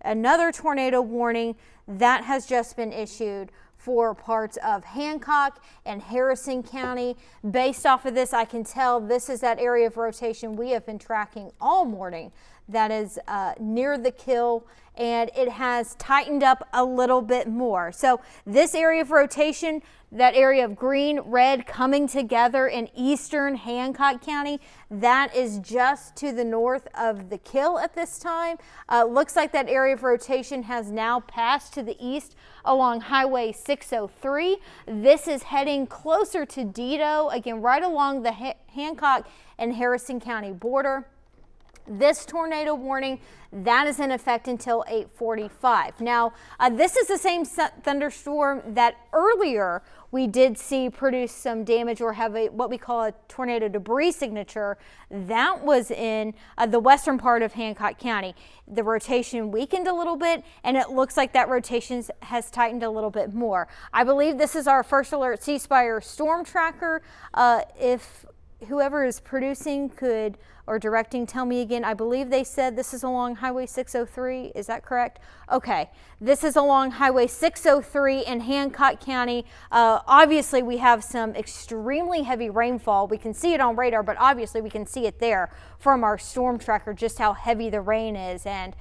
another tornado warning that has just been issued for parts of Hancock and Harrison County. Based off of this, I can tell this is that area of rotation we have been tracking all morning that is near the kill, and it has tightened up a little bit more. So this area of rotation, that area of green, red coming together in eastern Hancock County, that is just to the north of the kill at this time. Looks like that area of rotation has now passed to the east along Highway 603. This is heading closer to Dido, again, right along the Hancock and Harrison County border. This tornado warning, that is in effect until 8:45. Now, this is the same thunderstorm that earlier we did see produce some damage or have what we call a tornado debris signature. That was in the western part of Hancock County. The rotation weakened a little bit, and it looks like that rotation has tightened a little bit more. I believe this is our first alert C Spire storm tracker. If whoever is producing could or directing tell me again. I believe they said this is along Highway 603. Is that correct? Okay, this is along Highway 603 in Hancock County. Obviously we have some extremely heavy rainfall. We can see it on radar, but obviously we can see it there from our storm tracker just how heavy the rain is. And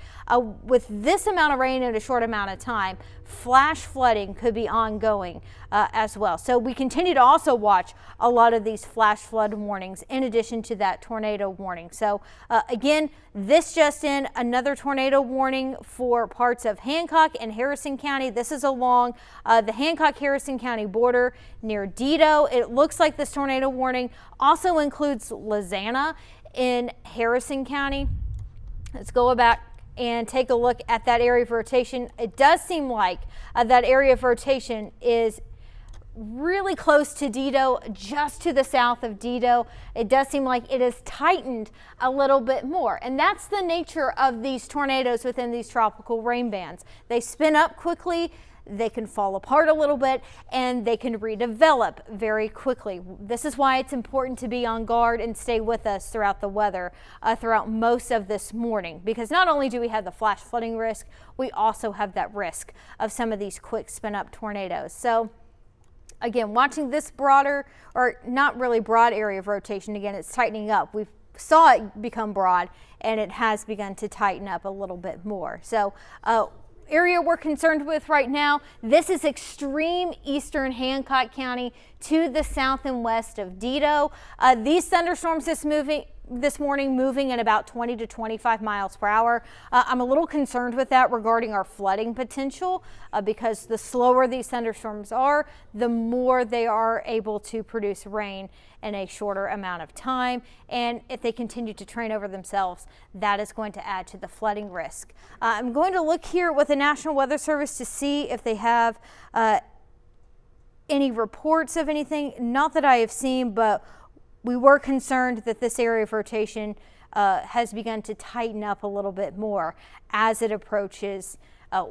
with this amount of rain in a short amount of time, flash flooding could be ongoing as well. So we continue to also watch a lot of these flash flood warnings in addition to that tornado warning. So again, this just in, another tornado warning for parts of Hancock and Harrison County. This is along the Hancock-Harrison County border near Dido. It looks like this tornado warning also includes Lizana in Harrison County. Let's go back and take a look at that area of rotation. It does seem like that area of rotation is really close to Dido, just to the south of Dido. It does seem like it has tightened a little bit more, and that's the nature of these tornadoes within these tropical rain bands. They spin up quickly, they can fall apart a little bit, and they can redevelop very quickly. This is why it's important to be on guard and stay with us throughout the weather throughout most of this morning, because not only do we have the flash flooding risk, we also have that risk of some of these quick spin up tornadoes. So again, watching this broader, or not really broad area of rotation, again, it's tightening up. We saw it become broad, and it has begun to tighten up a little bit more. So area we're concerned with right now, this is extreme eastern Hancock County to the south and west of Dido. These thunderstorms this morning moving at about 20 to 25 miles per hour. I'm a little concerned with that regarding our flooding potential because the slower these thunderstorms are, the more they are able to produce rain in a shorter amount of time. And if they continue to train over themselves, that is going to add to the flooding risk. I'm going to look here with the National Weather Service to see if they have any reports of anything. Not that I have seen, but we were concerned that this area of rotation has begun to tighten up a little bit more as it approaches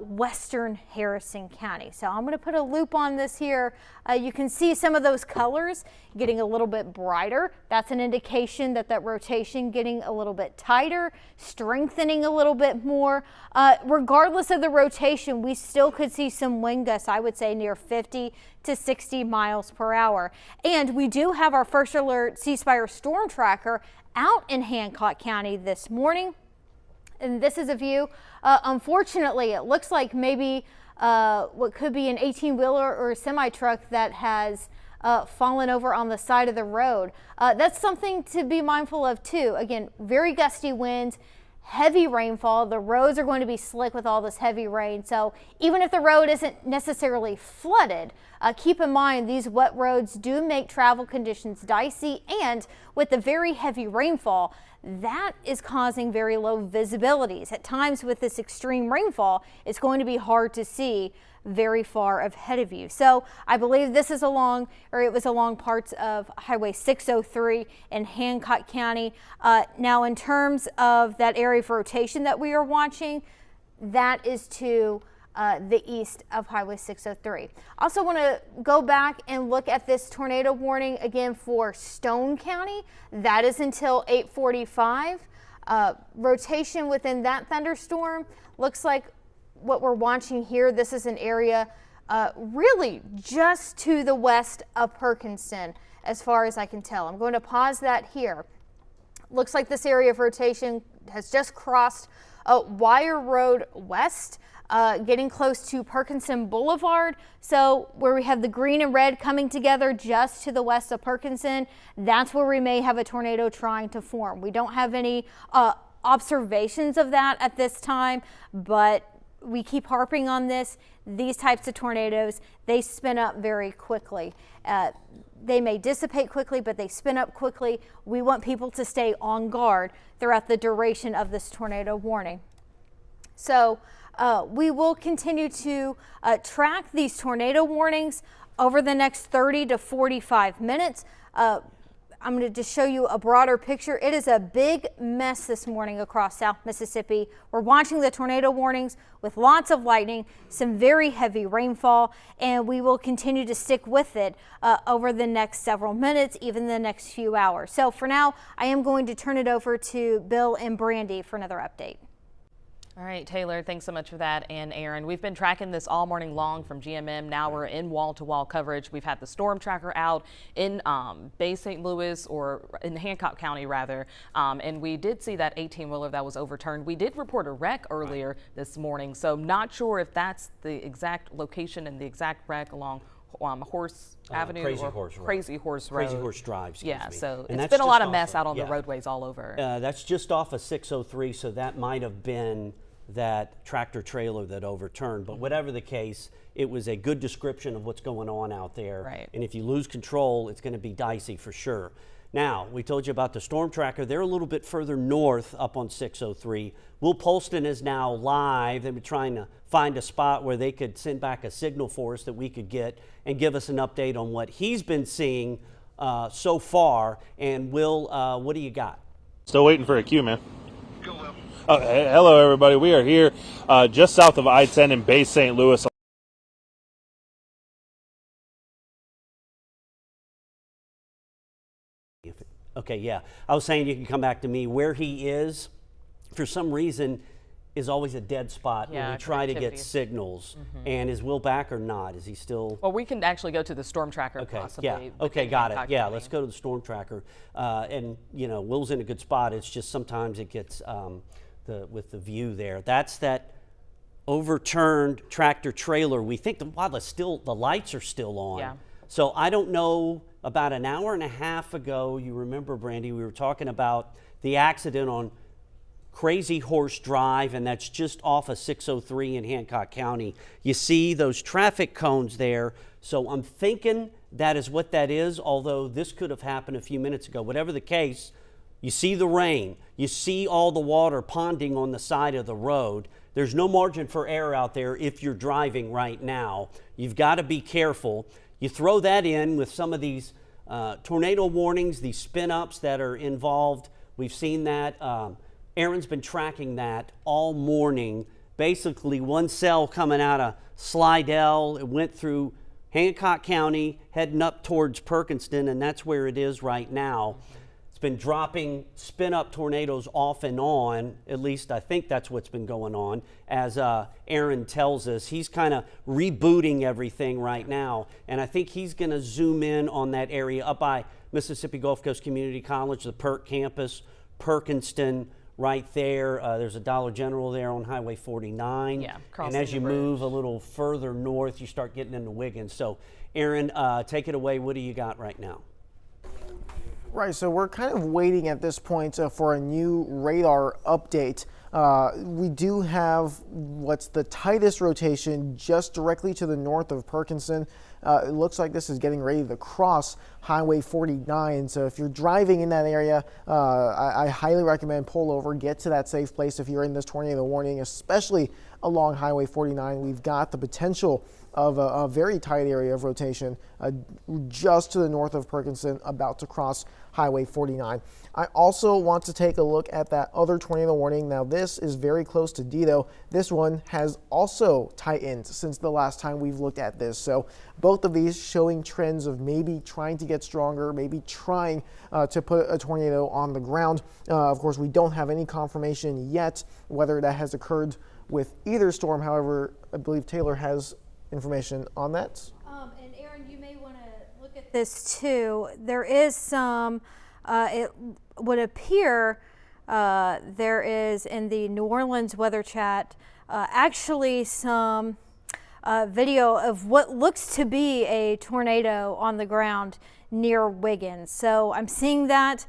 western Harrison County. So I'm going to put a loop on this here. You can see some of those colors getting a little bit brighter. That's an indication that that rotation getting a little bit tighter, strengthening a little bit more. Regardless of the rotation, we still could see some wind gusts, I would say near 50 to 60 miles per hour. And we do have our first alert C Spire storm tracker out in Hancock County this morning. And this is a view. Unfortunately, it looks like maybe what could be an 18-wheeler or a semi-truck that has fallen over on the side of the road. That's something to be mindful of too. Again, very gusty winds, heavy rainfall. The roads are going to be slick with all this heavy rain. So even if the road isn't necessarily flooded, keep in mind these wet roads do make travel conditions dicey, and with the very heavy rainfall, that is causing very low visibilities. At times with this extreme rainfall, it's going to be hard to see very far ahead of you. So I believe this is along, or it was along parts of Highway 603 in Hancock County. Now in terms of that area of rotation that we are watching, that is to the east of Highway 603. Also want to go back and look at this tornado warning again for Stone County. That is until 8:45. Rotation within that thunderstorm looks like what we're watching here. This is an area really just to the west of Perkinston, as far as I can tell. I'm going to pause that here. Looks like this area of rotation has just crossed Wire Road West, getting close to Perkinston Boulevard. So where we have the green and red coming together just to the west of Perkinston, that's where we may have a tornado trying to form. We don't have any observations of that at this time, but we keep harping on this. These types of tornadoes, they spin up very quickly. They may dissipate quickly, but they spin up quickly. We want people to stay on guard throughout the duration of this tornado warning. So we will continue to track these tornado warnings over the next 30 to 45 minutes. I'm going to just show you a broader picture. It is a big mess this morning across South Mississippi. We're watching the tornado warnings with lots of lightning, some very heavy rainfall, and we will continue to stick with it over the next several minutes, even the next few hours. So for now, I am going to turn it over to Bill and Brandy for another update. All right, Taylor, thanks so much for that. And Aaron, we've been tracking this all morning long from GMM. Now we're in wall-to-wall coverage. We've had the storm tracker out in Bay St. Louis, or in Hancock County rather. And we did see that 18-wheeler that was overturned. We did report a wreck earlier this morning, so not sure if that's the exact location and the exact wreck along Horse Avenue Crazy or Horse Road. Crazy Horse Road. Crazy Horse Drive, excuse me. So And it's that's been a lot just of mess off out on yeah. the roadways all over. That's just off of 603, so that might have been that tractor trailer that overturned. But whatever the case, it was a good description of what's going on out there. Right. And if you lose control, it's going to be dicey for sure. Now, we told you about the storm tracker. They're a little bit further north up on 603. Will Polston is now live. They've been trying to find a spot where they could send back a signal for us that we could get and give us an update on what he's been seeing so far. And Will, what do you got? Still waiting for a cue, man. Oh, hey, hello, everybody. We are here just south of I-10 in Bay St. Louis. Okay, yeah. I was saying you can come back to me. Where he is, for some reason, is always a dead spot when we try to get signals. And is Will back or not? Is he still? Well, we can actually go to the storm tracker Okay, possibly. yeah. Okay, got it. Yeah, let's go to the storm tracker. And, you know, Will's in a good spot. It's just sometimes it gets with the view there. That's that overturned tractor trailer. We think the lights are still on. Yeah. So I don't know, about an hour and a half ago, you remember, Brandy, we were talking about the accident on Crazy Horse Drive, and that's just off of 603 in Hancock County. You see those traffic cones there. So I'm thinking that is what that is, although this could have happened a few minutes ago. Whatever the case, you see the rain. You see all the water ponding on the side of the road. There's no margin for error out there if you're driving right now. You've got to be careful. You throw that in with some of these tornado warnings, these spin-ups that are involved. We've seen that. Aaron's been tracking that all morning. Basically, one cell coming out of Slidell. It went through Hancock County, heading up towards Perkinston, and that's where it is right now. It's been dropping spin-up tornadoes off and on. At least I think that's what's been going on. As Aaron tells us, he's kind of rebooting everything right now, and I think he's going to zoom in on that area up by Mississippi Gulf Coast Community College, the Perk campus, Perkinston, right there. There's a Dollar General there on Highway 49. Yeah, and as you move a little further north, you start getting into Wiggins. So, Aaron, take it away. What do you got right now? Right, so we're kind of waiting at this point for a new radar update. We do have what's the tightest rotation just directly to the north of Perkinson. It looks like this is getting ready to cross Highway 49. So if you're driving in that area, I highly recommend pull over, get to that safe place if you're in this tornado warning, especially along Highway 49. We've got the potential of a very tight area of rotation just to the north of Perkinson, about to cross Highway 49. I also want to take a look at that other tornado warning. Now this is very close to Dido. This one has also tightened since the last time we've looked at this. So both of these showing trends of maybe trying to get stronger, maybe trying to put a tornado on the ground. Of course, we don't have any confirmation yet whether that has occurred with either storm. However, I believe Taylor has information on that. And Aaron, you may want to look at this too. There is some, it would appear there is in the New Orleans weather chat actually some video of what looks to be a tornado on the ground near Wiggins. So I'm seeing that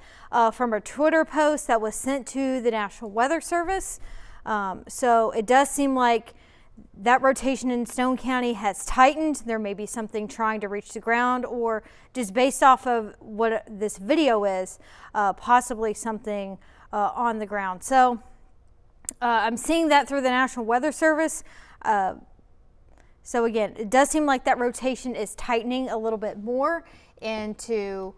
from a Twitter post that was sent to the National Weather Service. So it does seem like that rotation in Stone County has tightened. There may be something trying to reach the ground, or just based off of what this video is, possibly something on the ground. So I'm seeing that through the National Weather Service. So again, it does seem like that rotation is tightening a little bit more into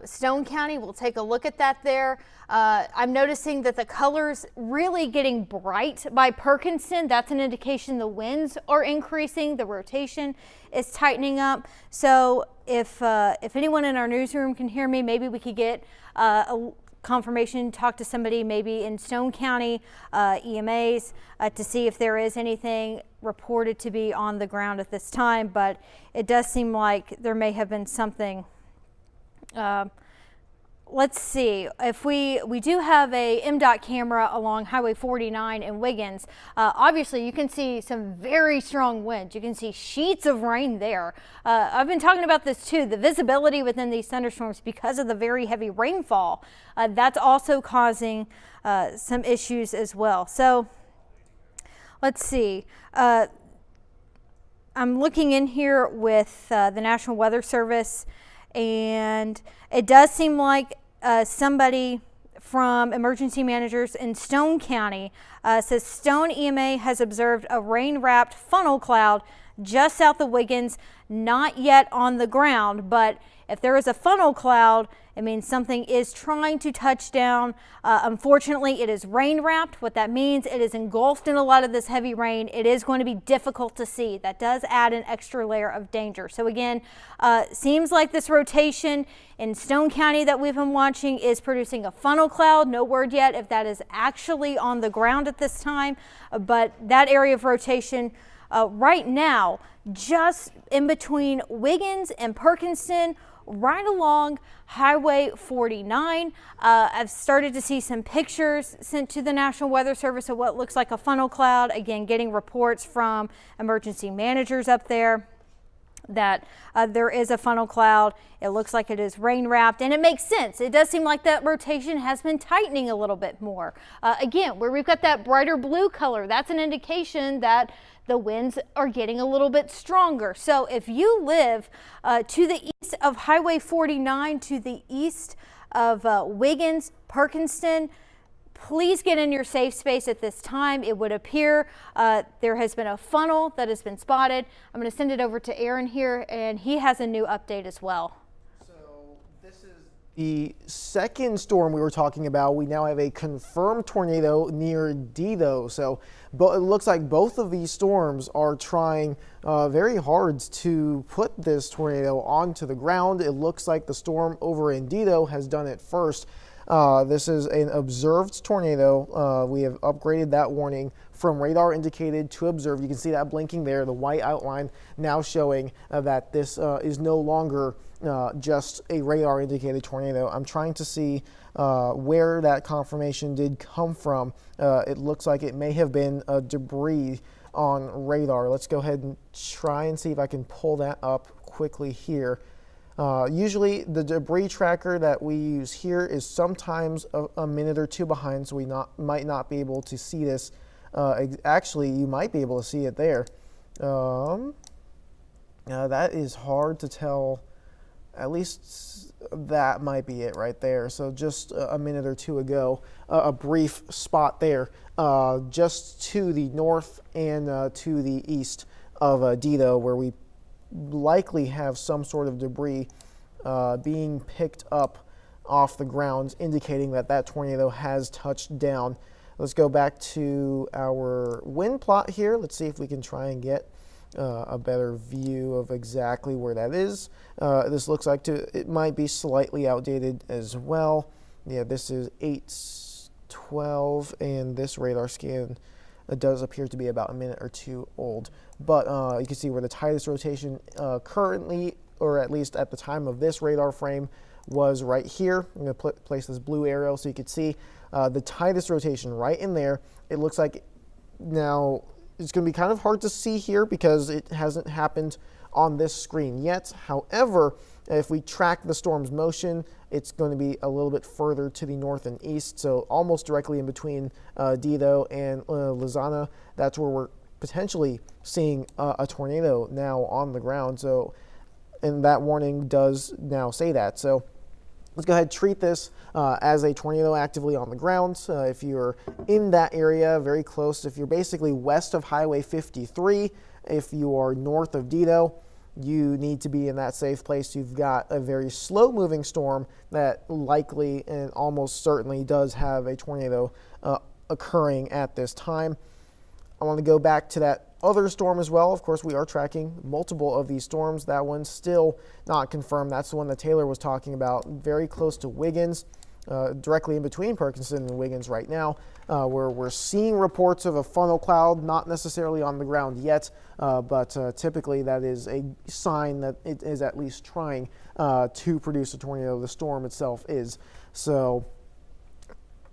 Stone County. We'll take a look at that there. I'm noticing that the colors really getting bright by Perkinson. That's an indication the winds are increasing, the rotation is tightening up. So if anyone in our newsroom can hear me, maybe we could get a confirmation, talk to somebody maybe in Stone County EMAs to see if there is anything reported to be on the ground at this time. But it does seem like there may have been something. Let's see, if we do have a MDOT camera along Highway 49 in Wiggins. Obviously you can see some very strong winds. You can see sheets of rain there. I've been talking about this too, the visibility within these thunderstorms because of the very heavy rainfall. That's also causing some issues as well. So let's see. I'm looking in here with the National Weather Service, and it does seem like somebody from emergency managers in Stone County says Stone EMA has observed a rain-wrapped funnel cloud just south of Wiggins, not yet on the ground, but if there is a funnel cloud, it means something is trying to touch down. Unfortunately, it is rain-wrapped. What that means, it is engulfed in a lot of this heavy rain. It is going to be difficult to see. That does add an extra layer of danger. So again, seems like this rotation in Stone County that we've been watching is producing a funnel cloud. No word yet if that is actually on the ground at this time, but that area of rotation right now, just in between Wiggins and Perkinson, right along Highway 49. I've started to see some pictures sent to the National Weather Service of what looks like a funnel cloud. Again, getting reports from emergency managers up there that there is a funnel cloud. It looks like it is rain wrapped, and it makes sense. It does seem like that rotation has been tightening a little bit more. Again, where we've got that brighter blue color, that's an indication that the winds are getting a little bit stronger. So if you live to the east of Highway 49, to the east of Wiggins, Perkinston, please get in your safe space at this time. It would appear there has been a funnel that has been spotted. I'm going to send it over to Aaron here, and he has a new update as well. So this is the second storm we were talking about. We now have a confirmed tornado near Dido. So it looks like both of these storms are trying very hard to put this tornado onto the ground. It looks like the storm over in Dido has done it first. This is an observed tornado. We have upgraded that warning from radar indicated to observed. You can see that blinking there, the white outline now showing that this is no longer just a radar indicated tornado. I'm trying to see where that confirmation did come from. It looks like it may have been debris on radar. Let's go ahead and try and see if I can pull that up quickly here. Usually the debris tracker that we use here is sometimes a minute or two behind, so we might not be able to see this. Actually, you might be able to see it there. That is hard to tell. At least that might be it right there. So just a minute or two ago, a brief spot there, just to the north and to the east of Dido, where we likely have some sort of debris being picked up off the ground, indicating that that tornado has touched down. Let's go back to our wind plot here. Let's see if we can try and get a better view of exactly where that is. This looks like it might be slightly outdated as well. Yeah, this is 8/12, and this radar scan does appear to be about a minute or two old. But you can see where the tightest rotation currently, or at least at the time of this radar frame, was right here. I'm going to place this blue arrow so you can see the tightest rotation right in there. It looks like now it's going to be kind of hard to see here because it hasn't happened on this screen yet. However, if we track the storm's motion, it's going to be a little bit further to the north and east, so almost directly in between Dido and Lizana. That's where we're potentially seeing a tornado now on the ground. So, and that warning does now say that. So let's go ahead and treat this as a tornado actively on the ground. If you're in that area, very close, if you're basically west of Highway 53, if you are north of Dido, you need to be in that safe place. You've got a very slow moving storm that likely and almost certainly does have a tornado occurring at this time. I want to go back to that other storm as well. Of course, we are tracking multiple of these storms. That one's still not confirmed. That's the one that Taylor was talking about, very close to Wiggins, directly in between Perkinson and Wiggins right now, where we're seeing reports of a funnel cloud, not necessarily on the ground yet, but typically that is a sign that it is at least trying to produce a tornado. The storm itself is. So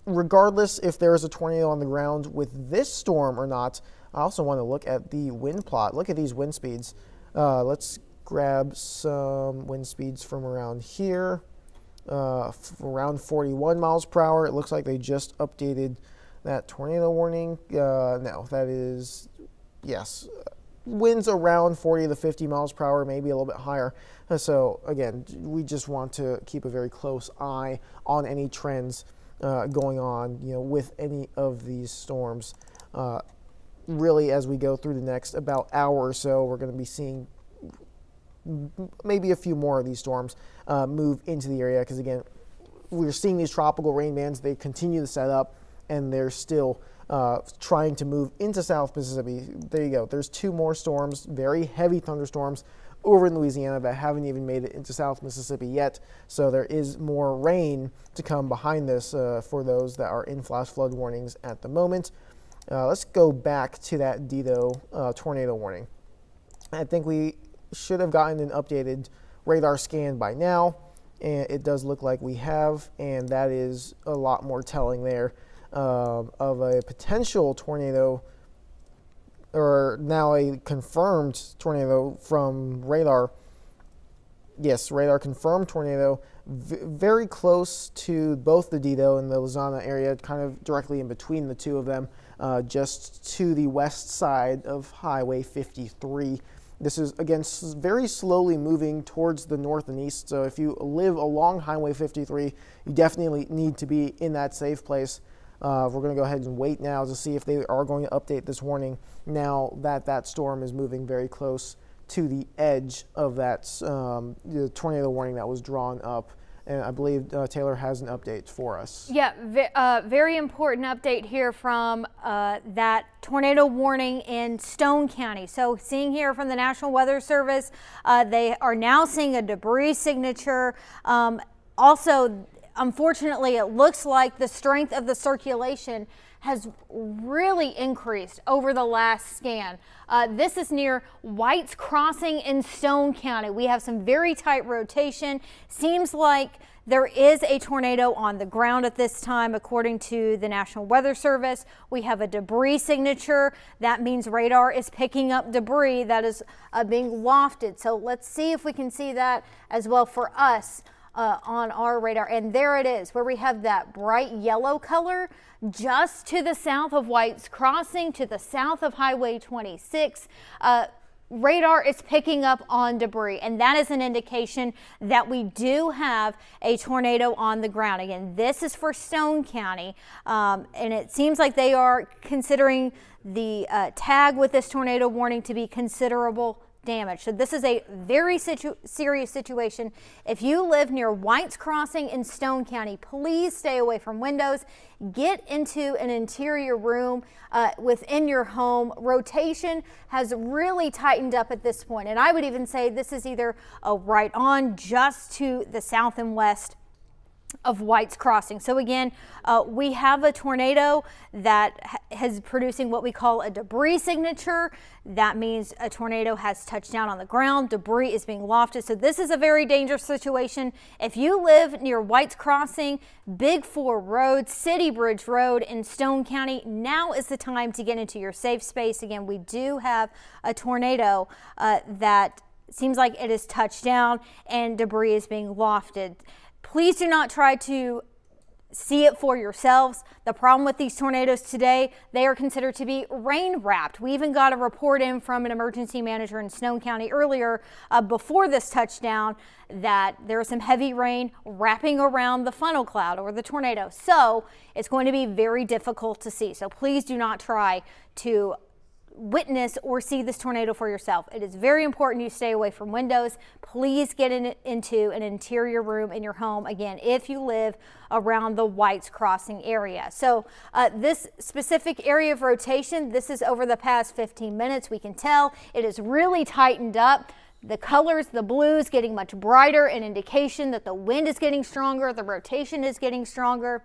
regardless if there is a tornado on the ground with this storm or not, I also want to look at the wind plot. Look at these wind speeds. Let's grab some wind speeds from around here. Around 41 miles per hour. It looks like they just updated that tornado warning. No, that is, yes, winds around 40 to 50 miles per hour, maybe a little bit higher. So again, we just want to keep a very close eye on any trends going on, with any of these storms. Really, as we go through the next about hour or so, we're going to be seeing maybe a few more of these storms move into the area, because again, we're seeing these tropical rain bands. They continue to set up, and they're still trying to move into South Mississippi. There you go. There's two more storms, very heavy thunderstorms over in Louisiana that haven't even made it into South Mississippi yet. So there is more rain to come behind this for those that are in flash flood warnings at the moment. Let's go back to that Dido tornado warning. I think we should have gotten an updated radar scan by now, and it does look like we have, and that is a lot more telling there of a potential tornado, or now a confirmed tornado from radar. Yes, radar confirmed tornado, very close to both the Dido and the Lizana area, kind of directly in between the two of them, just to the west side of Highway 53. This is, again, very slowly moving towards the north and east. So if you live along Highway 53, you definitely need to be in that safe place. We're going to go ahead and wait now to see if they are going to update this warning now that that storm is moving very close to the edge of that the tornado warning that was drawn up. And I believe Taylor has an update for us. Yeah, very important update here from that tornado warning in Stone County. So seeing here from the National Weather Service, they are now seeing a debris signature. Also, unfortunately, it looks like the strength of the circulation has really increased over the last scan. This is near White's Crossing in Stone County. We have some very tight rotation. Seems like there is a tornado on the ground at this time, according to the National Weather Service. We have a debris signature. That means radar is picking up debris that is being lofted. So let's see if we can see that as well for us on our radar. And there it is, where we have that bright yellow color just to the south of White's Crossing, to the south of Highway 26. Radar is picking up on debris, and that is an indication that we do have a tornado on the ground. Again, this is for Stone County, and it seems like they are considering the tag with this tornado warning to be considerable damage. So this is a very serious situation. If you live near White's Crossing in Stone County, please stay away from windows. Get into an interior room within your home. Rotation has really tightened up at this point, and I would even say this is either a right on just to the south and west of White's Crossing. So again, we have a tornado that is producing what we call a debris signature. That means a tornado has touched down on the ground. Debris is being lofted. So this is a very dangerous situation. If you live near White's Crossing, Big 4 Road, City Bridge Road in Stone County, now is the time to get into your safe space. Again, we do have a tornado that seems like it has touched down and debris is being lofted. Please do not try to see it for yourselves. The problem with these tornadoes today, they are considered to be rain wrapped. We even got a report in from an emergency manager in Stone County earlier before this touchdown that there is some heavy rain wrapping around the funnel cloud or the tornado. So it's going to be very difficult to see. So please do not try to witness or see this tornado for yourself. It is very important you stay away from windows. Please get into an interior room in your home, again, if you live around the White's Crossing area. So this specific area of rotation, this is over the past 15 minutes. We can tell it is really tightened up. The colors, the blues getting much brighter, an indication that the wind is getting stronger, the rotation is getting stronger.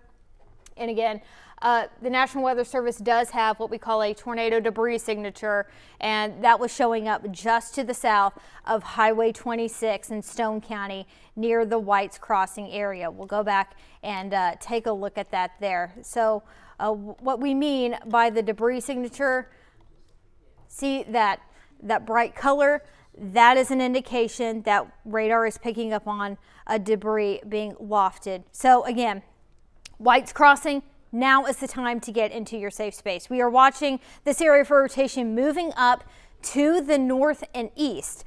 And again, the National Weather Service does have what we call a tornado debris signature, and that was showing up just to the south of Highway 26 in Stone County near the White's Crossing area. We'll go back and take a look at that there. So what we mean by the debris signature, see that bright color? That is an indication that radar is picking up on a debris being lofted. So again, White's Crossing, now is the time to get into your safe space. We are watching this area of rotation moving up to the north and east.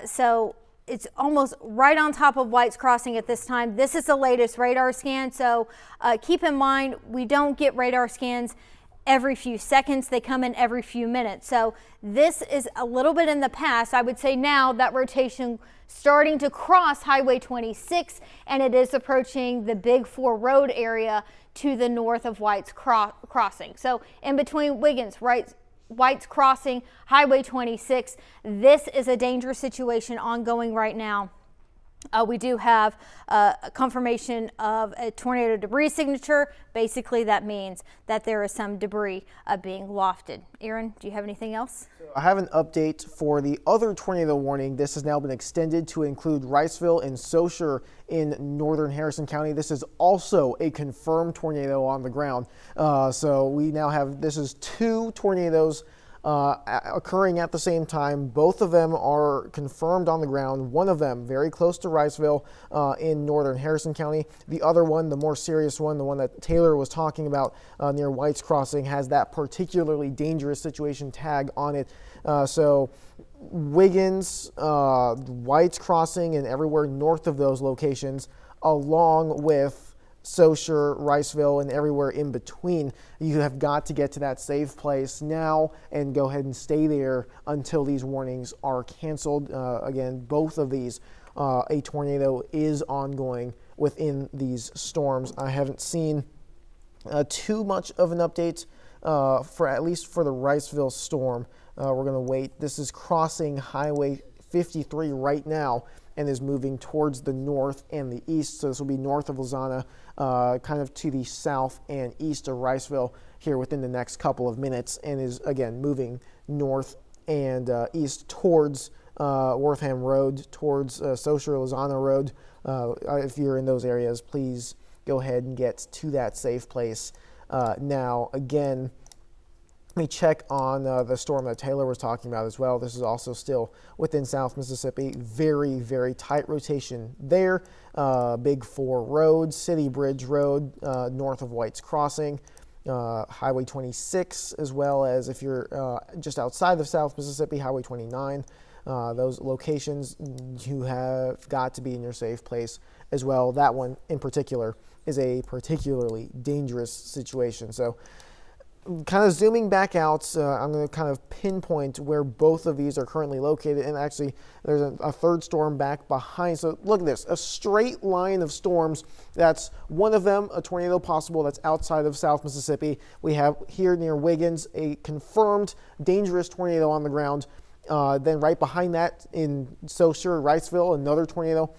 So it's almost right on top of White's Crossing at this time. This is the latest radar scan. So keep in mind, we don't get radar scans every few seconds. They come in every few minutes. So this is a little bit in the past. I would say now that rotation starting to cross Highway 26, and it is approaching the Big 4 Road area to the north of White's Crossing. So in between Wiggins, White's Crossing, Highway 26, this is a dangerous situation ongoing right now. We do have a confirmation of a tornado debris signature. Basically, that means that there is some debris being lofted. Aaron, do you have anything else? I have an update for the other tornado warning. This has now been extended to include Riceville and Saussure in northern Harrison County. This is also a confirmed tornado on the ground. So we now have, this is 2 tornadoes occurring at the same time. Both of them are confirmed on the ground. One of them very close to Riceville in northern Harrison County. The other one, the more serious one, the one that Taylor was talking about near White's Crossing, has that particularly dangerous situation tag on it. So Wiggins, White's Crossing, and everywhere north of those locations, along with Saussure, Riceville, and everywhere in between, you have got to get to that safe place now and go ahead and stay there until these warnings are canceled. Again, both of these, a tornado is ongoing within these storms. I haven't seen too much of an update for at least for the Riceville storm. We're going to wait. This is crossing Highway 53 right now, and is moving towards the north and the east. So this will be north of Lozana, kind of to the south and east of Riceville here within the next couple of minutes, and is again moving north and east towards Wortham Road, towards Saussure Lozana Road. If you're in those areas, please go ahead and get to that safe place. Now, again, let me check on the storm that Taylor was talking about as well. This is also still within South Mississippi. Very, very tight rotation there. Big 4 Road, City Bridge Road, north of White's Crossing, Highway 26, as well as if you're just outside of South Mississippi, Highway 29. Those locations, you have got to be in your safe place as well. That one in particular is a particularly dangerous situation. So kind of zooming back out, I'm going to kind of pinpoint where both of these are currently located. And actually, there's a third storm back behind. So look at this, a straight line of storms. That's one of them, a tornado possible that's outside of South Mississippi. We have here near Wiggins, a confirmed dangerous tornado on the ground. Then right behind that in Saussure, Riceville, another tornado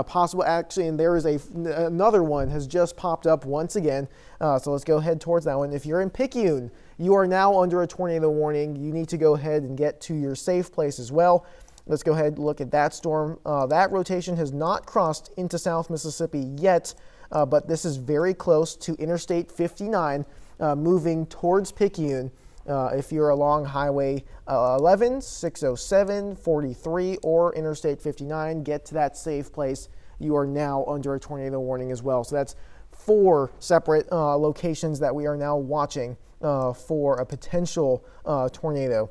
possible actually, and there is another one has just popped up once again. So let's go ahead towards that one. If you're in Picayune, you are now under a tornado warning. You need to go ahead and get to your safe place as well. Let's go ahead and look at that storm. That rotation has not crossed into South Mississippi yet, but this is very close to Interstate 59, moving towards Picayune. If you're along Highway 11, 607, 43, or Interstate 59, get to that safe place. You are now under a tornado warning as well. So that's 4 separate locations that we are now watching for a potential tornado.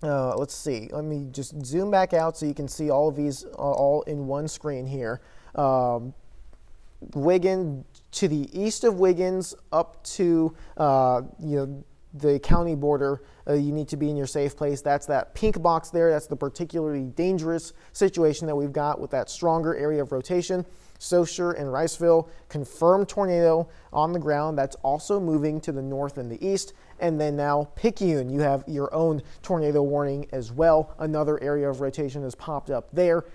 Let's see. Let me just zoom back out so you can see all of these all in one screen here. Wiggins, to the east of Wiggins, up to the county border, you need to be in your safe place. That's that pink box there. That's the particularly dangerous situation that we've got with that stronger area of rotation. Saussure and Riceville, confirmed tornado on the ground. That's also moving to the north and the east. And then now Picayune, you have your own tornado warning as well. Another area of rotation has popped up there.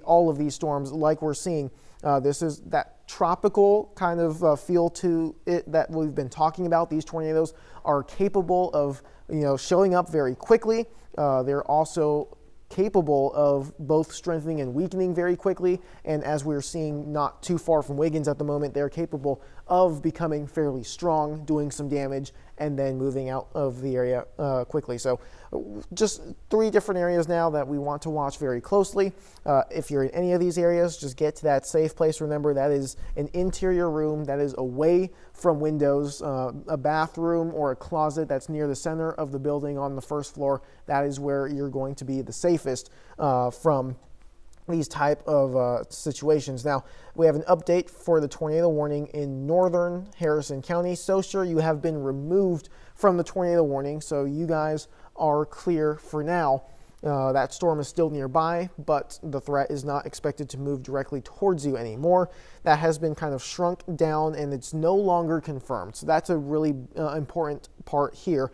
All of these storms, like we're seeing, this is that tropical kind of feel to it that we've been talking about. These tornadoes are capable of showing up very quickly. They're also capable of both strengthening and weakening very quickly. And as we're seeing not too far from Wiggins at the moment, they're capable of becoming fairly strong, doing some damage, and then moving out of the area quickly. So just 3 different areas now that we want to watch very closely. If you're in any of these areas, just get to that safe place. Remember, that is an interior room that is away from windows, a bathroom or a closet that's near the center of the building on the first floor. That is where you're going to be the safest from these type of situations. Now, we have an update for the tornado warning in northern Harrison County. Saussure, you have been removed from the tornado warning, so you guys are clear for now. That storm is still nearby, but the threat is not expected to move directly towards you anymore. That has been kind of shrunk down, and it's no longer confirmed. So that's a really important part here.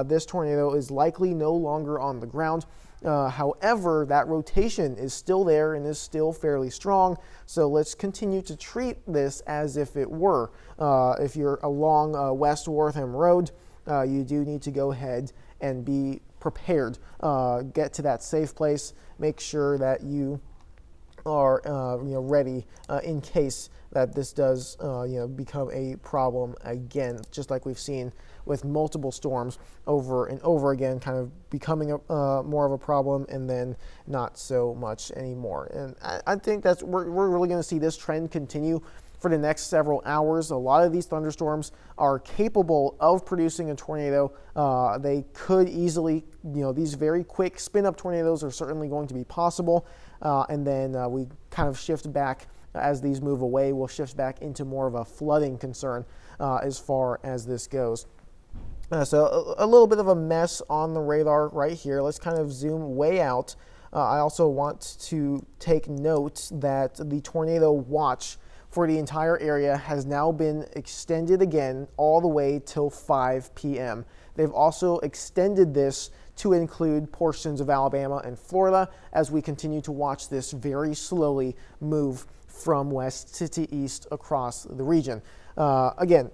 This tornado is likely no longer on the ground. However, that rotation is still there and is still fairly strong. So let's continue to treat this as if it were. If you're along West Wortham Road, you do need to go ahead and be prepared. Get to that safe place. Make sure that you are ready in case that this does become a problem again, just like we've seen with multiple storms over and over again, kind of becoming more of a problem and then not so much anymore. And I think that's we're really going to see this trend continue for the next several hours. A lot of these thunderstorms are capable of producing a tornado. They could easily, these very quick spin-up tornadoes are certainly going to be possible. And then we kind of shift back as these move away. We'll shift back into more of a flooding concern as far as this goes. So a little bit of a mess on the radar right here. Let's kind of zoom way out. I also want to take note that the tornado watch for the entire area has now been extended again all the way till 5 p.m. They've also extended this to include portions of Alabama and Florida as we continue to watch this very slowly move from west to east across the region. Again,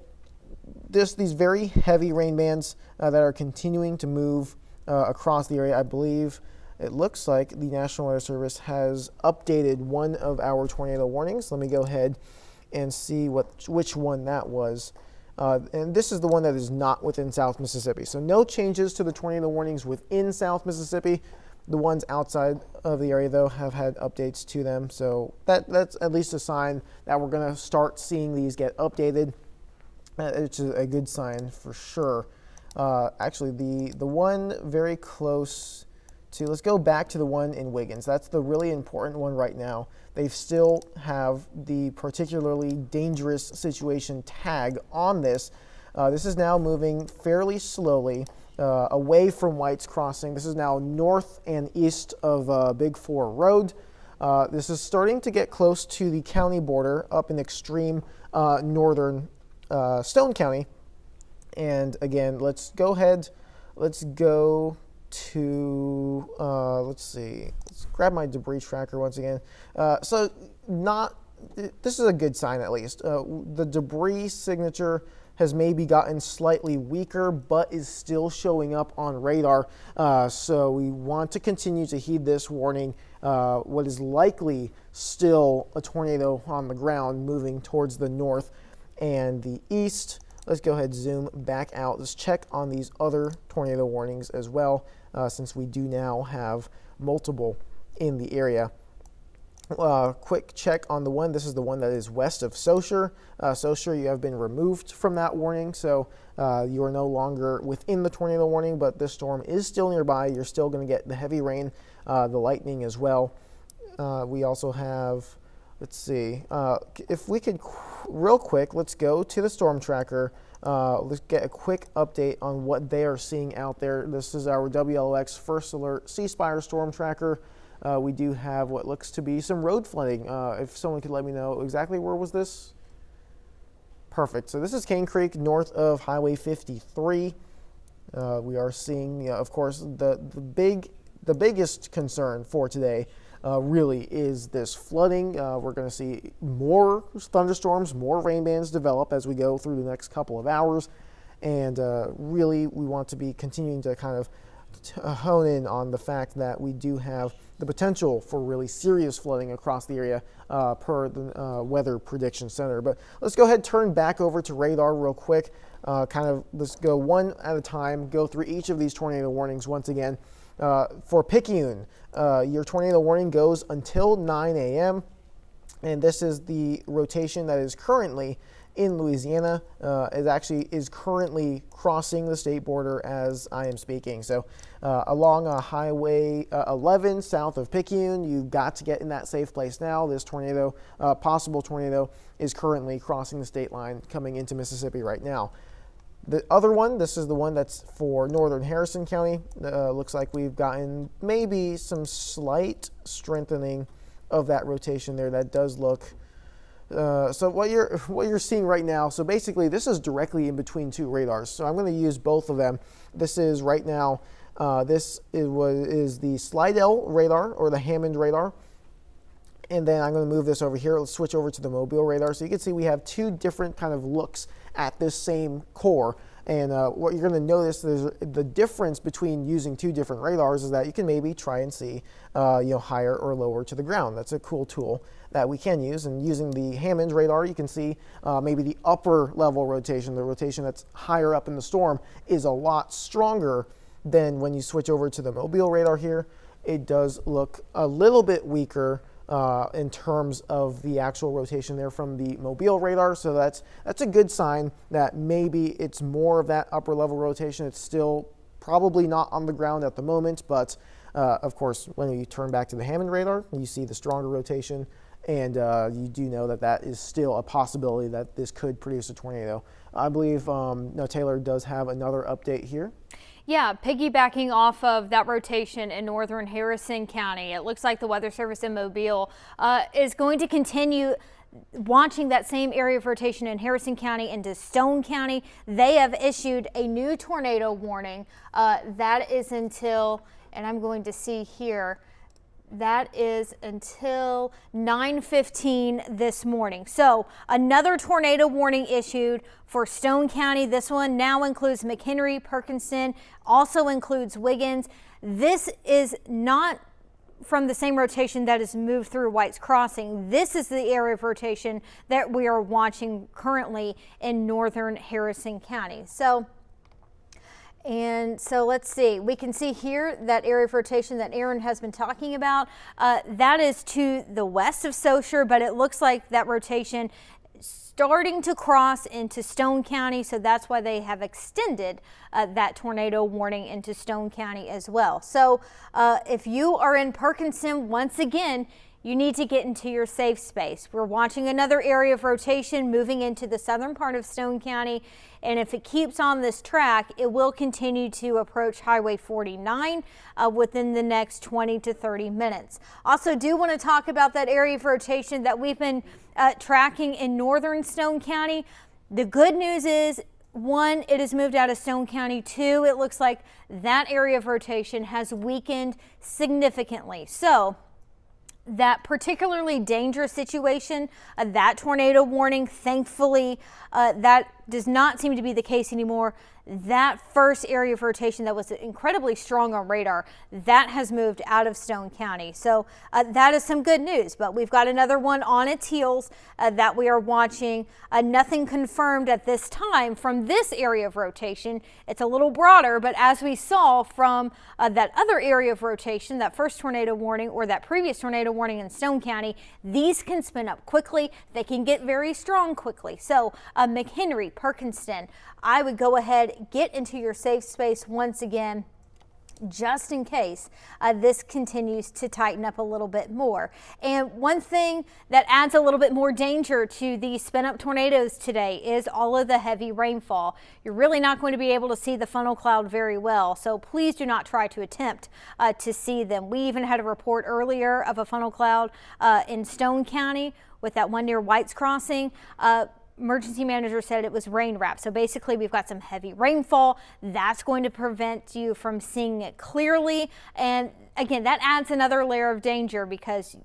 these very heavy rain bands that are continuing to move across the area. I believe it looks like the National Weather Service has updated one of our tornado warnings. Let me go ahead and see which one that was. And this is the one that is not within South Mississippi. So no changes to the tornado warnings within South Mississippi. The ones outside of the area, though, have had updates to them. So that's at least a sign that we're going to start seeing these get updated. Which is a good sign for sure. Actually, the one very close to, let's go back to the one in Wiggins. That's the really important one right now. They still have the particularly dangerous situation tag on this. This is now moving fairly slowly away from White's Crossing. This is now north and east of Big 4 Road. This is starting to get close to the county border up in extreme northern Stone County. And again, let's go ahead. Let's go to, let's see, let's grab my debris tracker once again. This is a good sign at least. The debris signature has maybe gotten slightly weaker, but is still showing up on radar. So we want to continue to heed this warning. What is likely still a tornado on the ground moving towards the north and the east. Let's go ahead and zoom back out. Let's check on these other tornado warnings as well, since we do now have multiple in the area. Quick check on the one. This is the one that is west of Saussure. Saussure, you have been removed from that warning, so you are no longer within the tornado warning, but this storm is still nearby. You're still going to get the heavy rain, the lightning as well. We also have, let's see, if we could real quick, let's go to the storm tracker. Let's get a quick update on what they are seeing out there. This is our WLOX First Alert C Spire storm tracker. We do have what looks to be some road flooding. If someone could let me know exactly where was this? Perfect. So this is Cane Creek north of Highway 53. We are seeing, of course, the biggest concern for today really is this flooding. We're going to see more thunderstorms, more rain bands develop as we go through the next couple of hours. And really, we want to be continuing to kind of hone in on the fact that we do have the potential for really serious flooding across the area per the Weather Prediction Center. But let's go ahead and turn back over to radar real quick. Let's go one at a time, go through each of these tornado warnings once again. For Picayune, your tornado warning goes until 9 a.m. And this is the rotation that is currently in Louisiana. It is currently crossing the state border as I am speaking. So along Highway 11 south of Picayune, you've got to get in that safe place now. This tornado, possible tornado, is currently crossing the state line coming into Mississippi right now. The other one, this is the one that's for northern Harrison County. Looks like we've gotten maybe some slight strengthening of that rotation there. That does look. So what you're seeing right now. So basically, this is directly in between two radars. So I'm going to use both of them. This is right now. This is the Slidell radar or the Hammond radar. And then I'm going to move this over here. Let's switch over to the Mobile radar. So you can see we have two different kind of looks at this same core. And what you're going to notice is the difference between using two different radars is that you can maybe try and see higher or lower to the ground. That's a cool tool that we can use. And using the Hammond radar, you can see maybe the upper level rotation, the rotation that's higher up in the storm, is a lot stronger than when you switch over to the Mobile radar here. It does look a little bit weaker in terms of the actual rotation there from the Mobile radar. So that's a good sign that maybe it's more of that upper level rotation. It's still probably not on the ground at the moment, but of course, when you turn back to the Hammond radar, you see the stronger rotation, and you do know that that is still a possibility that this could produce a tornado. I believe Taylor does have another update here. Yeah, piggybacking off of that rotation in northern Harrison County, it looks like the Weather Service in Mobile is going to continue watching that same area of rotation in Harrison County into Stone County. They have issued a new tornado warning. That is until, and I'm going to see here, that is until 9:15 this morning. So another tornado warning issued for Stone County. This one now includes McHenry, Perkinston, also includes Wiggins. This is not from the same rotation that has moved through White's Crossing. This is the area of rotation that we are watching currently in northern Harrison County. So let's see, we can see here that area of rotation that Aaron has been talking about. That is to the west of Saussure, but it looks like that rotation starting to cross into Stone County, so that's why they have extended that tornado warning into Stone County as well. So if you are in Perkinston, once again, you need to get into your safe space. We're watching another area of rotation moving into the southern part of Stone County, and if it keeps on this track, it will continue to approach Highway 49 within the next 20 to 30 minutes. Also do want to talk about that area of rotation that we've been tracking in northern Stone County. The good news is, one, it has moved out of Stone County. Two, it looks like that area of rotation has weakened significantly. So that particularly dangerous situation, that tornado warning, thankfully, that does not seem to be the case anymore. That first area of rotation that was incredibly strong on radar, that has moved out of Stone County. So that is some good news, but we've got another one on its heels that we are watching. Nothing confirmed at this time from this area of rotation. It's a little broader, but as we saw from that other area of rotation, that first tornado warning or that previous tornado warning in Stone County, these can spin up quickly. They can get very strong quickly. So McHenry, Perkinston, I would go ahead, get into your safe space once again, just in case this continues to tighten up a little bit more. And one thing that adds a little bit more danger to these spin-up tornadoes today is all of the heavy rainfall. You're really not going to be able to see the funnel cloud very well, so please do not try to attempt to see them. We even had a report earlier of a funnel cloud in Stone County with that one near White's Crossing. Emergency manager said it was rain wrap. So basically we've got some heavy rainfall that's going to prevent you from seeing it clearly. And again, that adds another layer of danger because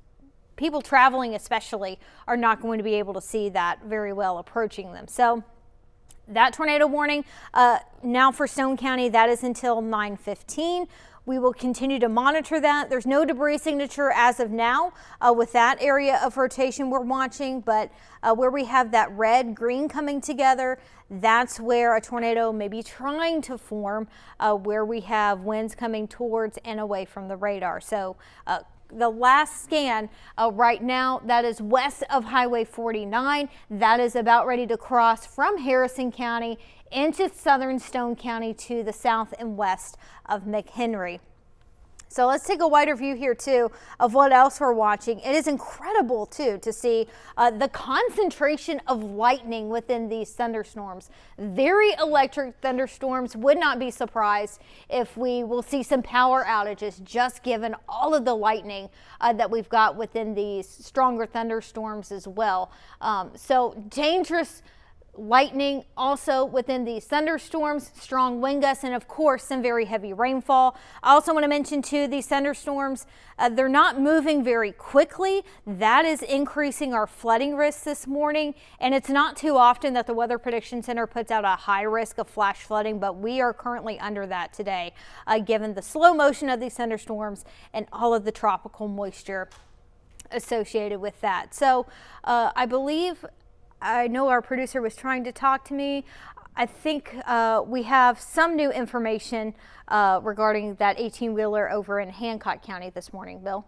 people traveling especially are not going to be able to see that very well approaching them. So that tornado warning now for Stone County, that is until 9:15. We will continue to monitor that. There's no debris signature as of now with that area of rotation we're watching, but where we have that red green coming together, that's where a tornado may be trying to form, where we have winds coming towards and away from the radar. So the last scan right now, that is west of Highway 49. That is about ready to cross from Harrison County into southern Stone County to the south and west of McHenry. So let's take a wider view here too of what else we're watching. It is incredible too to see the concentration of lightning within these thunderstorms. Very electric thunderstorms. Would not be surprised if we will see some power outages just given all of the lightning that we've got within these stronger thunderstorms as well. So dangerous lightning also within these thunderstorms, strong wind gusts, and of course some very heavy rainfall. I also want to mention too, these thunderstorms, they're not moving very quickly. That is increasing our flooding risk this morning, and it's not too often that the Weather Prediction Center puts out a high risk of flash flooding, but we are currently under that today given the slow motion of these thunderstorms and all of the tropical moisture associated with that. So I know our producer was trying to talk to me. I think we have some new information regarding that 18-wheeler over in Hancock County this morning, Bill.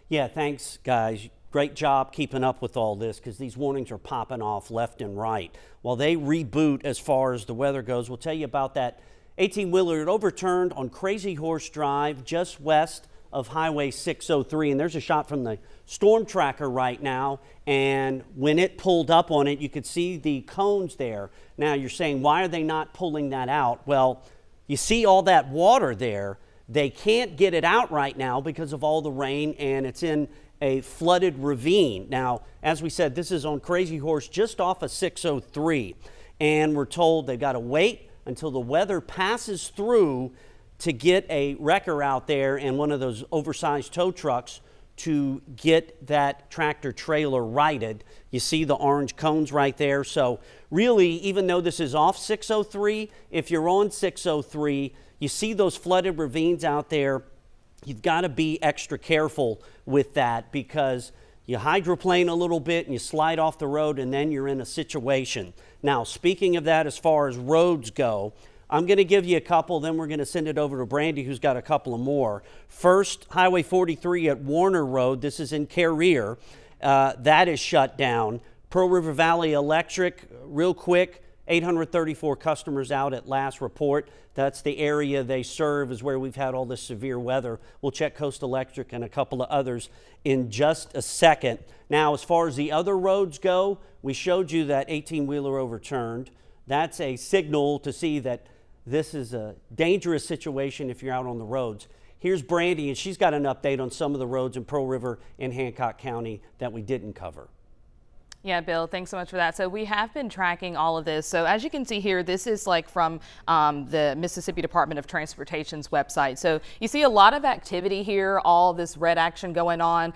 Yeah, thanks, guys. Great job keeping up with all this because these warnings are popping off left and right. While they reboot as far as the weather goes, we'll tell you about that 18-wheeler. It overturned on Crazy Horse Drive just west of Highway 603, and there's a shot from the storm tracker right now, and when it pulled up on it, you could see the cones there. Now you're saying, why are they not pulling that out? Well, you see all that water there. They can't get it out right now because of all the rain, and it's in a flooded ravine. Now, as we said, this is on Crazy Horse just off of 603, and we're told they've got to wait until the weather passes through to get a wrecker out there and one of those oversized tow trucks to get that tractor trailer righted. You see the orange cones right there. So really, even though this is off 603, if you're on 603, you see those flooded ravines out there, you've got to be extra careful with that, because you hydroplane a little bit and you slide off the road and then you're in a situation. Now, speaking of that, as far as roads go, I'm going to give you a couple, then we're going to send it over to Brandy, who's got a couple of more. First, Highway 43 at Warner Road. This is in Carrier. That is shut down. Pearl River Valley Electric, real quick, 834 customers out at last report. That's the area they serve, is where we've had all this severe weather. We'll check Coast Electric and a couple of others in just a second. Now, as far as the other roads go, we showed you that 18-wheeler overturned. That's a signal to see that this is a dangerous situation if you're out on the roads. Here's Brandy, and she's got an update on some of the roads in Pearl River and Hancock County that we didn't cover. Yeah, Bill, thanks so much for that. So we have been tracking all of this. So as you can see here, this is like from the Mississippi Department of Transportation's website. So you see a lot of activity here, all this red action going on.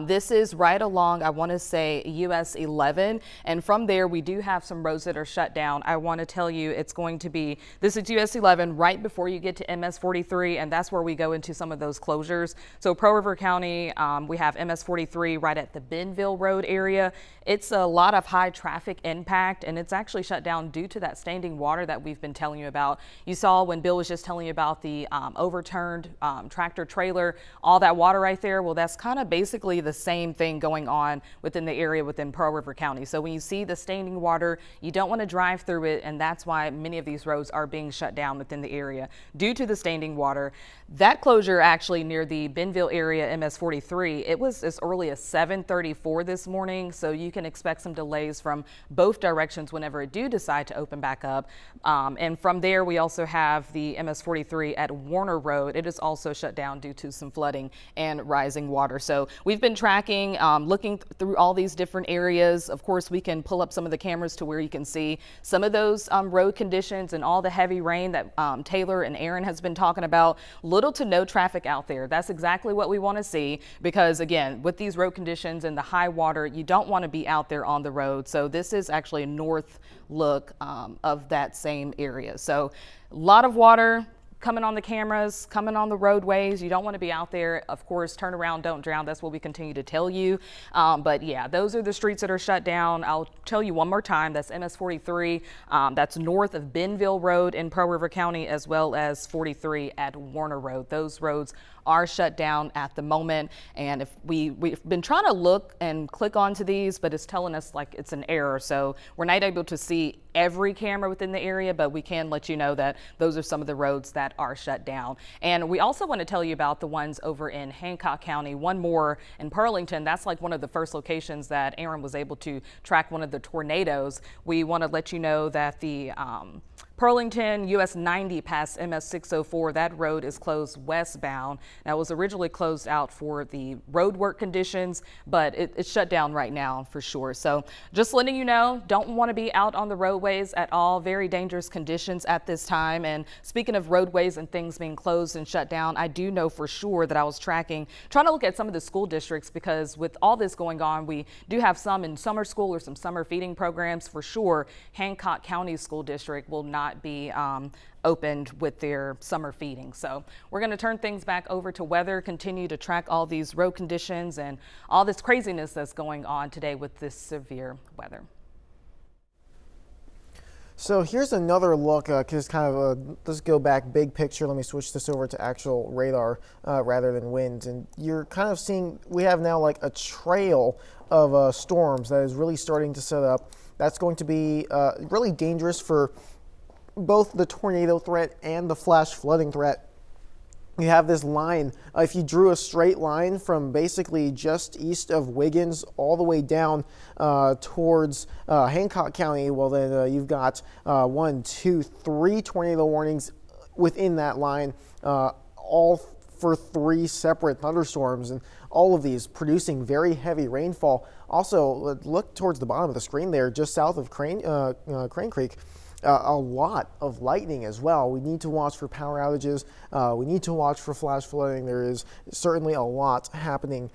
This is right along, I want to say, US 11. And from there, we do have some roads that are shut down. I want to tell you it's going to be, this is US 11 right before you get to MS 43. And that's where we go into some of those closures. So Pearl River County, we have MS 43 right at the Benville Road area. It's a lot of high traffic impact, and it's actually shut down due to that standing water that we've been telling you about. You saw when Bill was just telling you about the overturned tractor trailer, all that water right there. Well, that's kind of basically the same thing going on within the area within Pearl River County. So when you see the standing water, you don't want to drive through it, and that's why many of these roads are being shut down within the area due to the standing water. That closure actually near the Benville area, MS 43, it was as early as 7:34 this morning, so you can expect some delays from both directions whenever it do decide to open back up. And from there, we also have the MS 43 at Warner Road. It is also shut down due to some flooding and rising water. So we've been tracking, looking through all these different areas. Of course, we can pull up some of the cameras to where you can see some of those road conditions and all the heavy rain that Taylor and Aaron has been talking about. Little to no traffic out there. That's exactly what we want to see, because again, with these road conditions and the high water, you don't want to be out there on the road. So this is actually a north look of that same area. So a lot of water coming on the cameras, coming on the roadways. You don't want to be out there. Of course, turn around, don't drown. That's what we continue to tell you. But yeah, those are the streets that are shut down. I'll tell you one more time. That's MS 43. That's north of Benville Road in Pearl River County, as well as 43 at Warner Road. Those roads are shut down at the moment. And if we've been trying to look and click onto these, but it's telling us like it's an error. So we're not able to see every camera within the area, but we can let you know that those are some of the roads that are shut down. And we also want to tell you about the ones over in Hancock County, one more in Pearlington. That's like one of the first locations that Aaron was able to track one of the tornadoes. We want to let you know that the Pearlington US 90 past MS 604, that road is closed westbound. That was originally closed out for the road work conditions, but it's shut down right now for sure. So just letting you know, don't want to be out on the roadways at all. Very dangerous conditions at this time. And speaking of roadways and things being closed and shut down, I do know for sure that I was trying to look at some of the school districts, because with all this going on, we do have some in summer school or some summer feeding programs. For sure, Hancock County School District will not be opened with their summer feeding. So we're going to turn things back over to weather, continue to track all these road conditions and all this craziness that's going on today with this severe weather. So here's another look, because kind of let's go back big picture. Let me switch this over to actual radar rather than winds. And you're kind of seeing, we have now like a trail of storms that is really starting to set up. That's going to be really dangerous for both the tornado threat and the flash flooding threat. You have this line, if you drew a straight line from basically just east of Wiggins all the way down towards Hancock County, well then you've got 1, 2, 3 tornado warnings within that line, all for 3 separate thunderstorms, and all of these producing very heavy rainfall. Also, look towards the bottom of the screen there, just south of Crane Creek. A lot of lightning as well. We need to watch for power outages. We need to watch for flash flooding. There is certainly a lot happening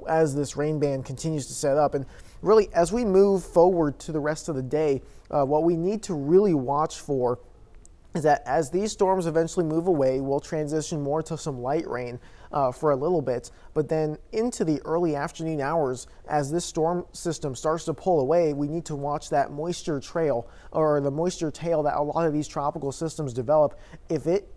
as this rain band continues to set up. And really, as we move forward to the rest of the day, what we need to really watch for is that as these storms eventually move away, we'll transition more to some light rain for a little bit. But then into the early afternoon hours, as this storm system starts to pull away, we need to watch that moisture trail, or the moisture tail that a lot of these tropical systems develop. If it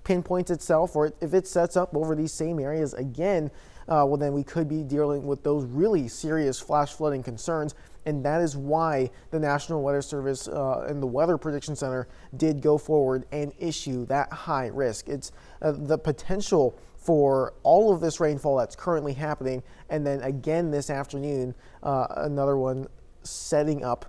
pinpoints itself, or if it sets up over these same areas again, well, then we could be dealing with those really serious flash flooding concerns. And that is why the National Weather Service and the Weather Prediction Center did go forward and issue that high risk. It's the potential for all of this rainfall that's currently happening, and then again this afternoon, another one setting up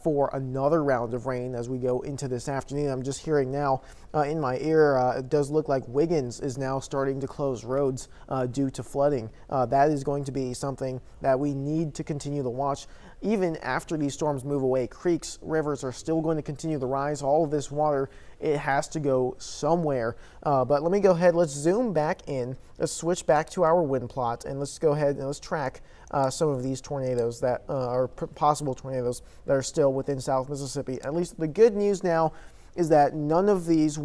for another round of rain as we go into this afternoon. I'm just hearing now in my ear, it does look like Wiggins is now starting to close roads due to flooding. That is going to be something that we need to continue to watch. Even after these storms move away, creeks, rivers are still going to continue to rise. All of this water, it has to go somewhere. But let me go ahead, let's zoom back in, let's switch back to our wind plot, and let's go ahead and let's track some of these tornadoes that are possible tornadoes that are still within South Mississippi. At least the good news now is that none of them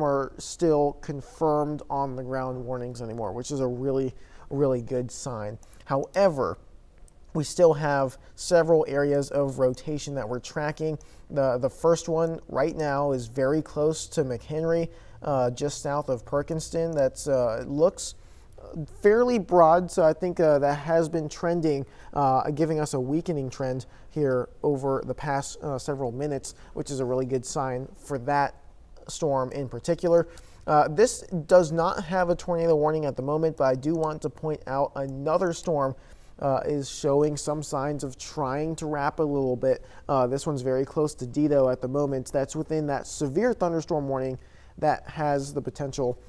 are still confirmed on the ground warnings anymore, which is a really, really good sign. However, we still have several areas of rotation that we're tracking. The first one right now is very close to McHenry, just south of Perkinston. That's looks fairly broad, so I think that has been trending, giving us a weakening trend here over the past several minutes, which is a really good sign for that storm in particular. This does not have a tornado warning at the moment, but I do want to point out another storm is showing some signs of trying to wrap a little bit. This one's very close to Dido at the moment. That's within that severe thunderstorm warning that has the potential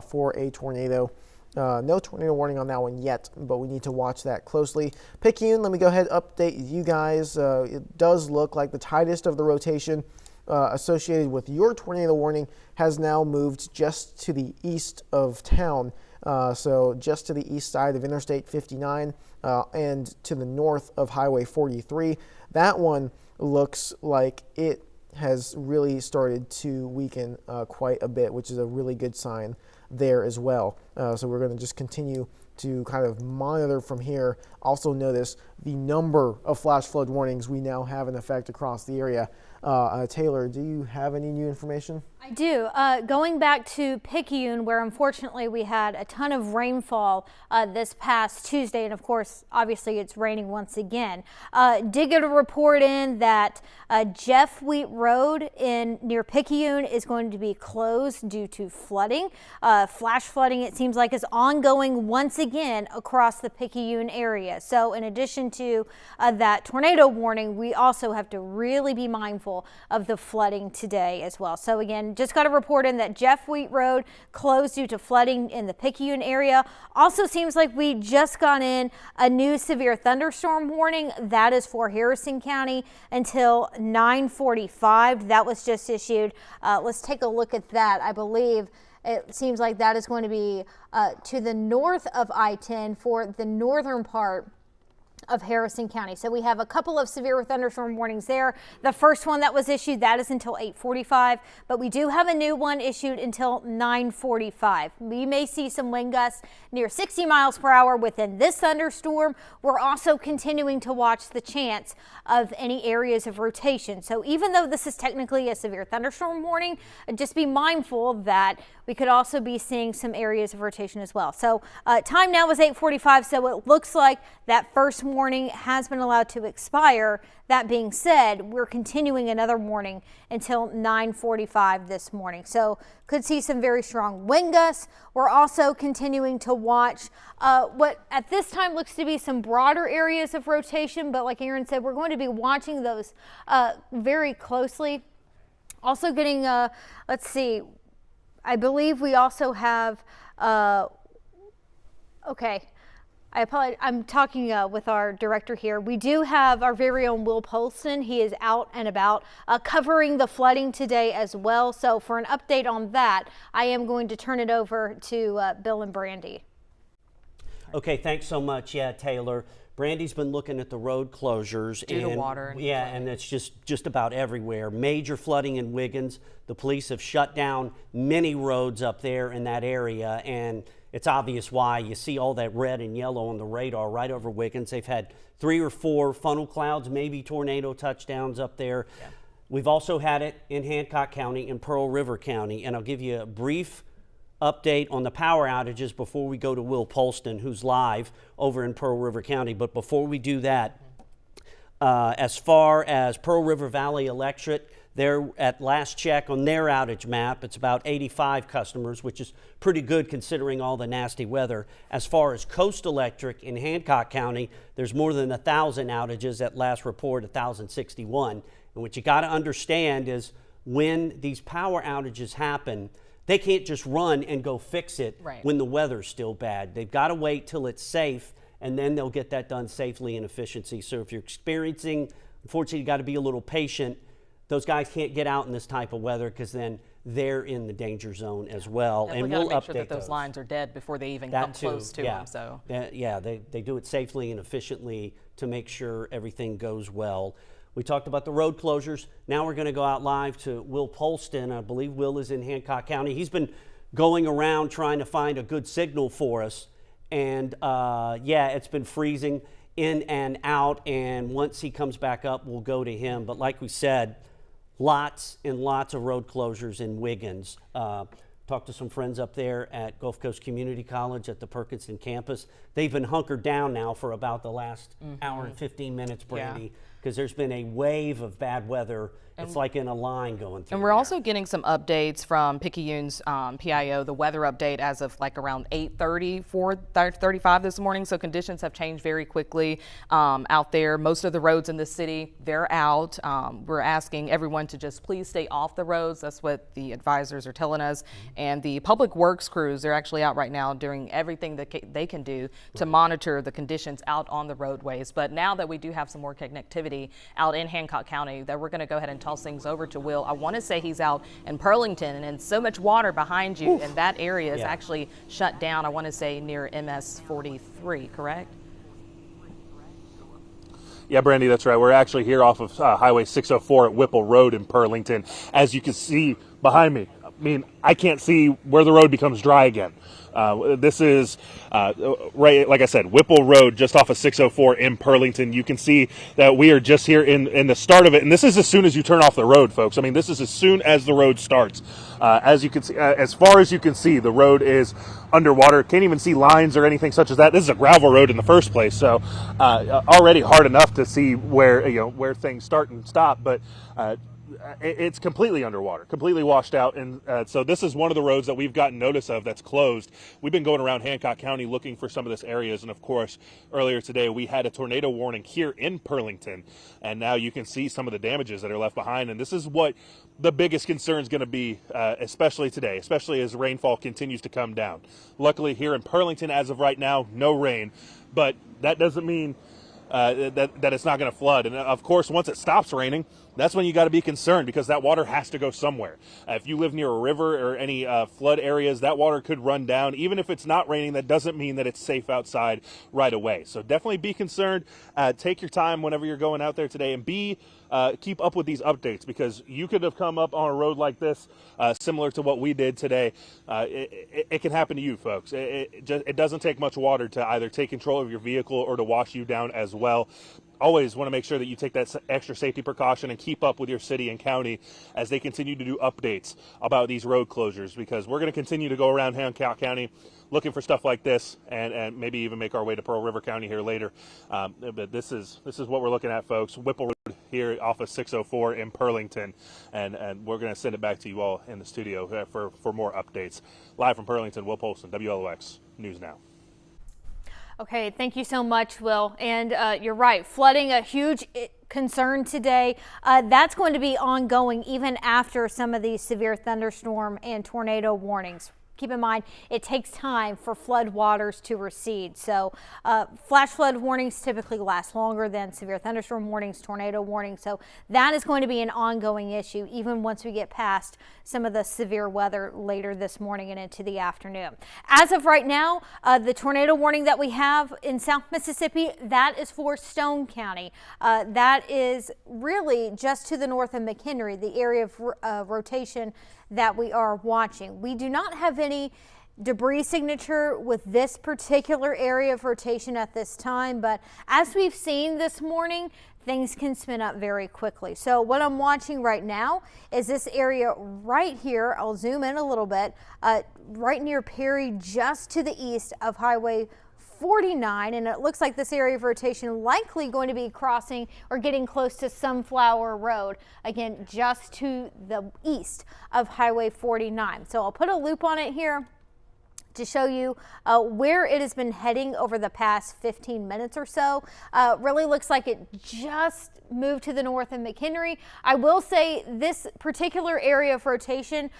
for a tornado. No tornado warning on that one yet, but we need to watch that closely. Picayune, let me go ahead and update you guys. It does look like the tightest of the rotation associated with your tornado warning has now moved just to the east of town. So just to the east side of Interstate 59 and to the north of Highway 43. That one looks like it has really started to weaken quite a bit, which is a really good sign there as well. So we're going to just continue to kind of monitor from here. Also notice the number of flash flood warnings we now have in effect across the area. Taylor, do you have any new information? I do. Going back to Picayune, where unfortunately we had a ton of rainfall this past Tuesday, and of course, obviously it's raining once again. Did get a report in that Jeff Wheat Road near Picayune is going to be closed due to flooding. Flash flooding, it seems like, is ongoing once again across the Picayune area. So in addition to that tornado warning, we also have to really be mindful of the flooding today as well. So again, just got a report in that Jeff Wheat Road closed due to flooding in the Picayune area. Also seems like we just got in a new severe thunderstorm warning. That is for Harrison County until 9:45. That was just issued. Let's take a look at that. I believe it seems like that is going to be to the north of I-10 for the northern part of Harrison County. So we have a couple of severe thunderstorm warnings there. The first one that was issued, that is until 8:45, but we do have a new one issued until 9:45. We may see some wind gusts near 60 miles per hour within this thunderstorm. We're also continuing to watch the chance of any areas of rotation. So even though this is technically a severe thunderstorm warning, just be mindful that we could also be seeing some areas of rotation as well. So time now is 8:45, so it looks like that first warning has been allowed to expire. That being said, we're continuing another warning until 9:45 this morning. So could see some very strong wind gusts. We're also continuing to watch what at this time looks to be some broader areas of rotation, but like Aaron said, we're going to be watching those very closely. Also getting, let's see, I believe we also have, okay, I apologize. I'm talking with our director here. We do have our very own Will Polston. He is out and about covering the flooding today as well. So for an update on that, I am going to turn it over to Bill and Brandy. Okay, thanks so much. Yeah, Taylor. Brandy's been looking at the road closures. Due to water. And it's just about everywhere. Major flooding in Wiggins. The police have shut down many roads up there in that area, and it's obvious why. You see all that red and yellow on the radar right over Wiggins. They've had 3 or 4 funnel clouds, maybe tornado touchdowns up there. Yeah. We've also had it in Hancock County and Pearl River County, and I'll give you a brief update on the power outages before we go to Will Polston, who's live over in Pearl River County. But before we do that, as far as Pearl River Valley Electric, they're at last check on their outage map. It's about 85 customers, which is pretty good considering all the nasty weather. As far as Coast Electric in Hancock County, there's more than 1,000 outages at last report, 1,061. And what you got to understand is when these power outages happen, they can't just run and go fix it when the weather's still bad. They've got to wait till it's safe, and then they'll get that done safely and efficiently. So if you're experiencing, unfortunately, you got to be a little patient. Those guys can't get out in this type of weather because then they're in the danger zone as well. And we'll make sure that those lines are dead before they even come close to them. So they do it safely and efficiently to make sure everything goes well. We talked about the road closures. Now we're going to go out live to Will Polston. I believe Will is in Hancock County. He's been going around trying to find a good signal for us. And it's been freezing in and out. And once he comes back up, we'll go to him. But like we said, lots and lots of road closures in Wiggins. Talked to some friends up there at Gulf Coast Community College at the Perkinston campus. They've been hunkered down now for about the last hour and 15 minutes, Brandy, because there's been a wave of bad weather. It's like in a line going through. And we're also getting some updates from Picayune's PIO, the weather update as of like around 8:30, 4:35 this morning. So conditions have changed very quickly out there. Most of the roads in the city, they're out. We're asking everyone to just please stay off the roads. That's what the advisors are telling us. And the public works crews, they're actually out right now doing everything that they can do to monitor the conditions out on the roadways. But now that we do have some more connectivity out in Hancock County, that we're going to go ahead and toss things over to Will. I want to say he's out in Pearlington, and so much water behind you, and that area is actually shut down. I want to say near MS 43, correct? Yeah, Brandy, that's right. We're actually here off of Highway 604 at Whipple Road in Pearlington. As you can see behind me, I mean, I can't see where the road becomes dry again. This is, right, like I said, Whipple Road, just off of 604 in Pearlington. You can see that we are just here in the start of it. And this is as soon as you turn off the road, folks. I mean, this is as soon as the road starts. As you can see, as far as you can see, the road is underwater. Can't even see lines or anything such as that. This is a gravel road in the first place. So already hard enough to see where things start and stop. But it's completely underwater, completely washed out. And so this is one of the roads that we've gotten notice of that's closed. We've been going around Hancock County looking for some of this areas. And of course, earlier today, we had a tornado warning here in Pearlington. And now you can see some of the damages that are left behind. And this is what the biggest concern is going to be, especially today, especially as rainfall continues to come down. Luckily here in Pearlington, as of right now, no rain, but that doesn't mean that it's not going to flood. And of course, once it stops raining, that's when you got to be concerned, because that water has to go somewhere. If you live near a river or any flood areas, that water could run down. Even if it's not raining, that doesn't mean that it's safe outside right away. So definitely be concerned. Take your time whenever you're going out there today, and keep up with these updates, because you could have come up on a road like this, similar to what we did today. It can happen to you, folks. It doesn't take much water to either take control of your vehicle or to wash you down as well. Always want to make sure that you take that extra safety precaution and keep up with your city and county as they continue to do updates about these road closures, because we're going to continue to go around Hancock County looking for stuff like this, and maybe even make our way to Pearl River County here later. But this is what we're looking at, folks. Whipple Road here off of 604 in Pearlington, and we're going to send it back to you all in the studio for more updates. Live from Pearlington, Will Polston, WLOX News Now. Okay, thank you so much, Will. And you're right, flooding, a huge concern today. That's going to be ongoing even after some of these severe thunderstorm and tornado warnings. Keep in mind, it takes time for flood waters to recede. So flash flood warnings typically last longer than severe thunderstorm warnings, tornado warnings. So that is going to be an ongoing issue even once we get past some of the severe weather later this morning and into the afternoon. As of right now, the tornado warning that we have in South Mississippi, that is for Stone County. That is really just to the north of McHenry, the area of rotation that we are watching. We do not have any debris signature with this particular area of rotation at this time, but as we've seen this morning, things can spin up very quickly. So what I'm watching right now is this area right here. I'll zoom in a little bit, right near Perry, just to the east of Highway 49, and it looks like this area of rotation likely going to be crossing or getting close to Sunflower Road, again just to the east of Highway 49. So I'll put a loop on it here to show you where it has been heading over the past 15 minutes or so. Really looks like it just moved to the north of McHenry. I will say this particular area of rotation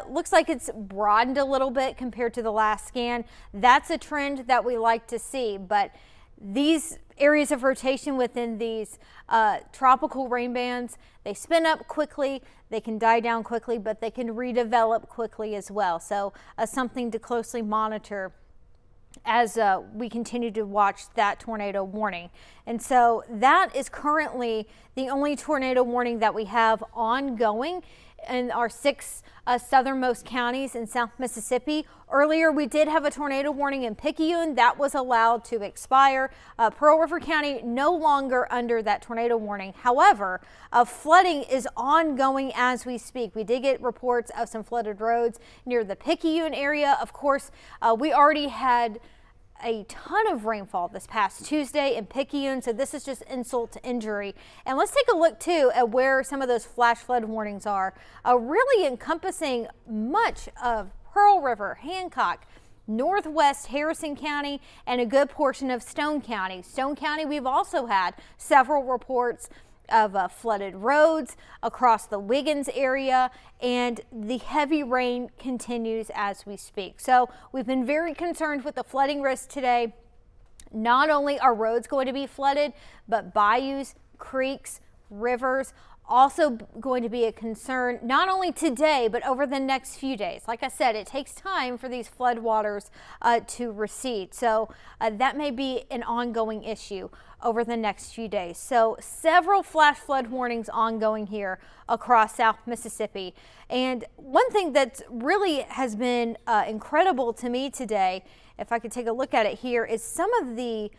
looks like it's broadened a little bit compared to the last scan. That's a trend that we like to see, but these areas of rotation within these tropical rain bands, they spin up quickly, they can die down quickly, but they can redevelop quickly as well. So something to closely monitor as we continue to watch that tornado warning. And so that is currently the only tornado warning that we have ongoing in our 6 southernmost counties in South Mississippi. Earlier, we did have a tornado warning in Picayune that was allowed to expire. Pearl River County no longer under that tornado warning. However, flooding is ongoing as we speak. We did get reports of some flooded roads near the Picayune area. Of course, we already had a ton of rainfall this past Tuesday in Picayune, so this is just insult to injury. And let's take a look too at where some of those flash flood warnings are, really encompassing much of Pearl River, Hancock, northwest Harrison County, and a good portion of Stone County. Stone County, we've also had several reports of flooded roads across the Wiggins area, and the heavy rain continues as we speak. So we've been very concerned with the flooding risk today. Not only are roads going to be flooded, but bayous, creeks, rivers, also going to be a concern not only today but over the next few days. Like I said, it takes time for these floodwaters to recede, so that may be an ongoing issue over the next few days. So several flash flood warnings ongoing here across South Mississippi. And one thing that really has been incredible to me today, if I could take a look at it here, is some of the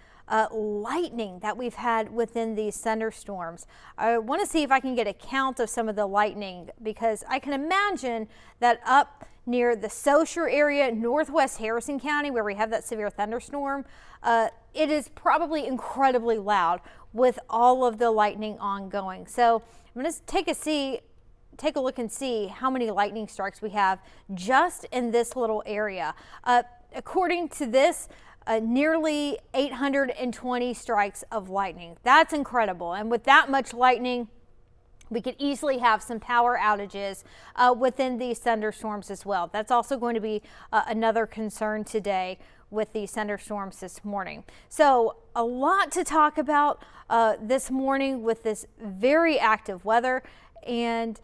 lightning that we've had within these thunderstorms. I want to see if I can get a count of some of the lightning, because I can imagine that up near the Saucier area, northwest Harrison County, where we have that severe thunderstorm, it is probably incredibly loud with all of the lightning ongoing. So I'm going to take a look and see how many lightning strikes we have just in this little area. According to this, nearly 820 strikes of lightning. That's incredible. And with that much lightning, we could easily have some power outages within these thunderstorms as well. That's also going to be another concern today with these thunderstorms this morning. So a lot to talk about this morning with this very active weather, and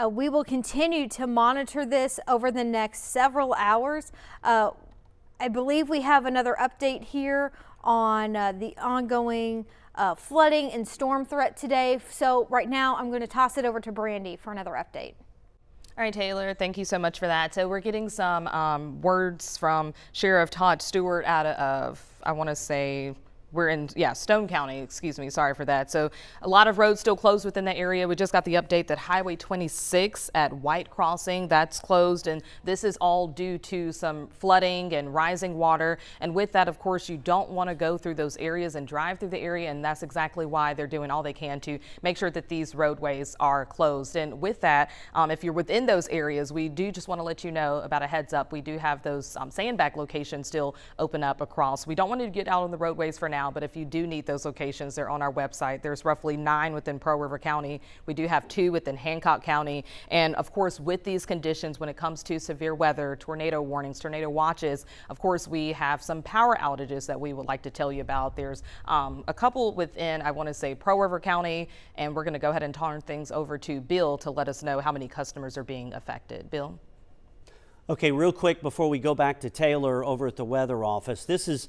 we will continue to monitor this over the next several hours. I believe we have another update here on the ongoing flooding and storm threat today. So right now I'm going to toss it over to Brandy for another update. All right, Taylor, thank you so much for that. So we're getting some words from Sheriff Todd Stewart out of, I want to say, we're in, Stone County, excuse me, sorry for that. So a lot of roads still closed within the area. We just got the update that Highway 26 at White Crossing, that's closed, and this is all due to some flooding and rising water. And with that, of course, you don't want to go through those areas and drive through the area, and that's exactly why they're doing all they can to make sure that these roadways are closed. And with that, if you're within those areas, we do just want to let you know about a heads up. We do have those sandbag locations still open up across. We don't want you to get out on the roadways for now. now, but if you do need those locations, they're on our website. There's roughly 9 within Pearl River County. We do have 2 within Hancock County. And of course, with these conditions, when it comes to severe weather, tornado warnings, tornado watches, of course, we have some power outages that we would like to tell you about. There's a couple within, I want to say, Pearl River County, and we're going to go ahead and turn things over to Bill to let us know how many customers are being affected. Bill? Okay, real quick before we go back to Taylor over at the weather office, this is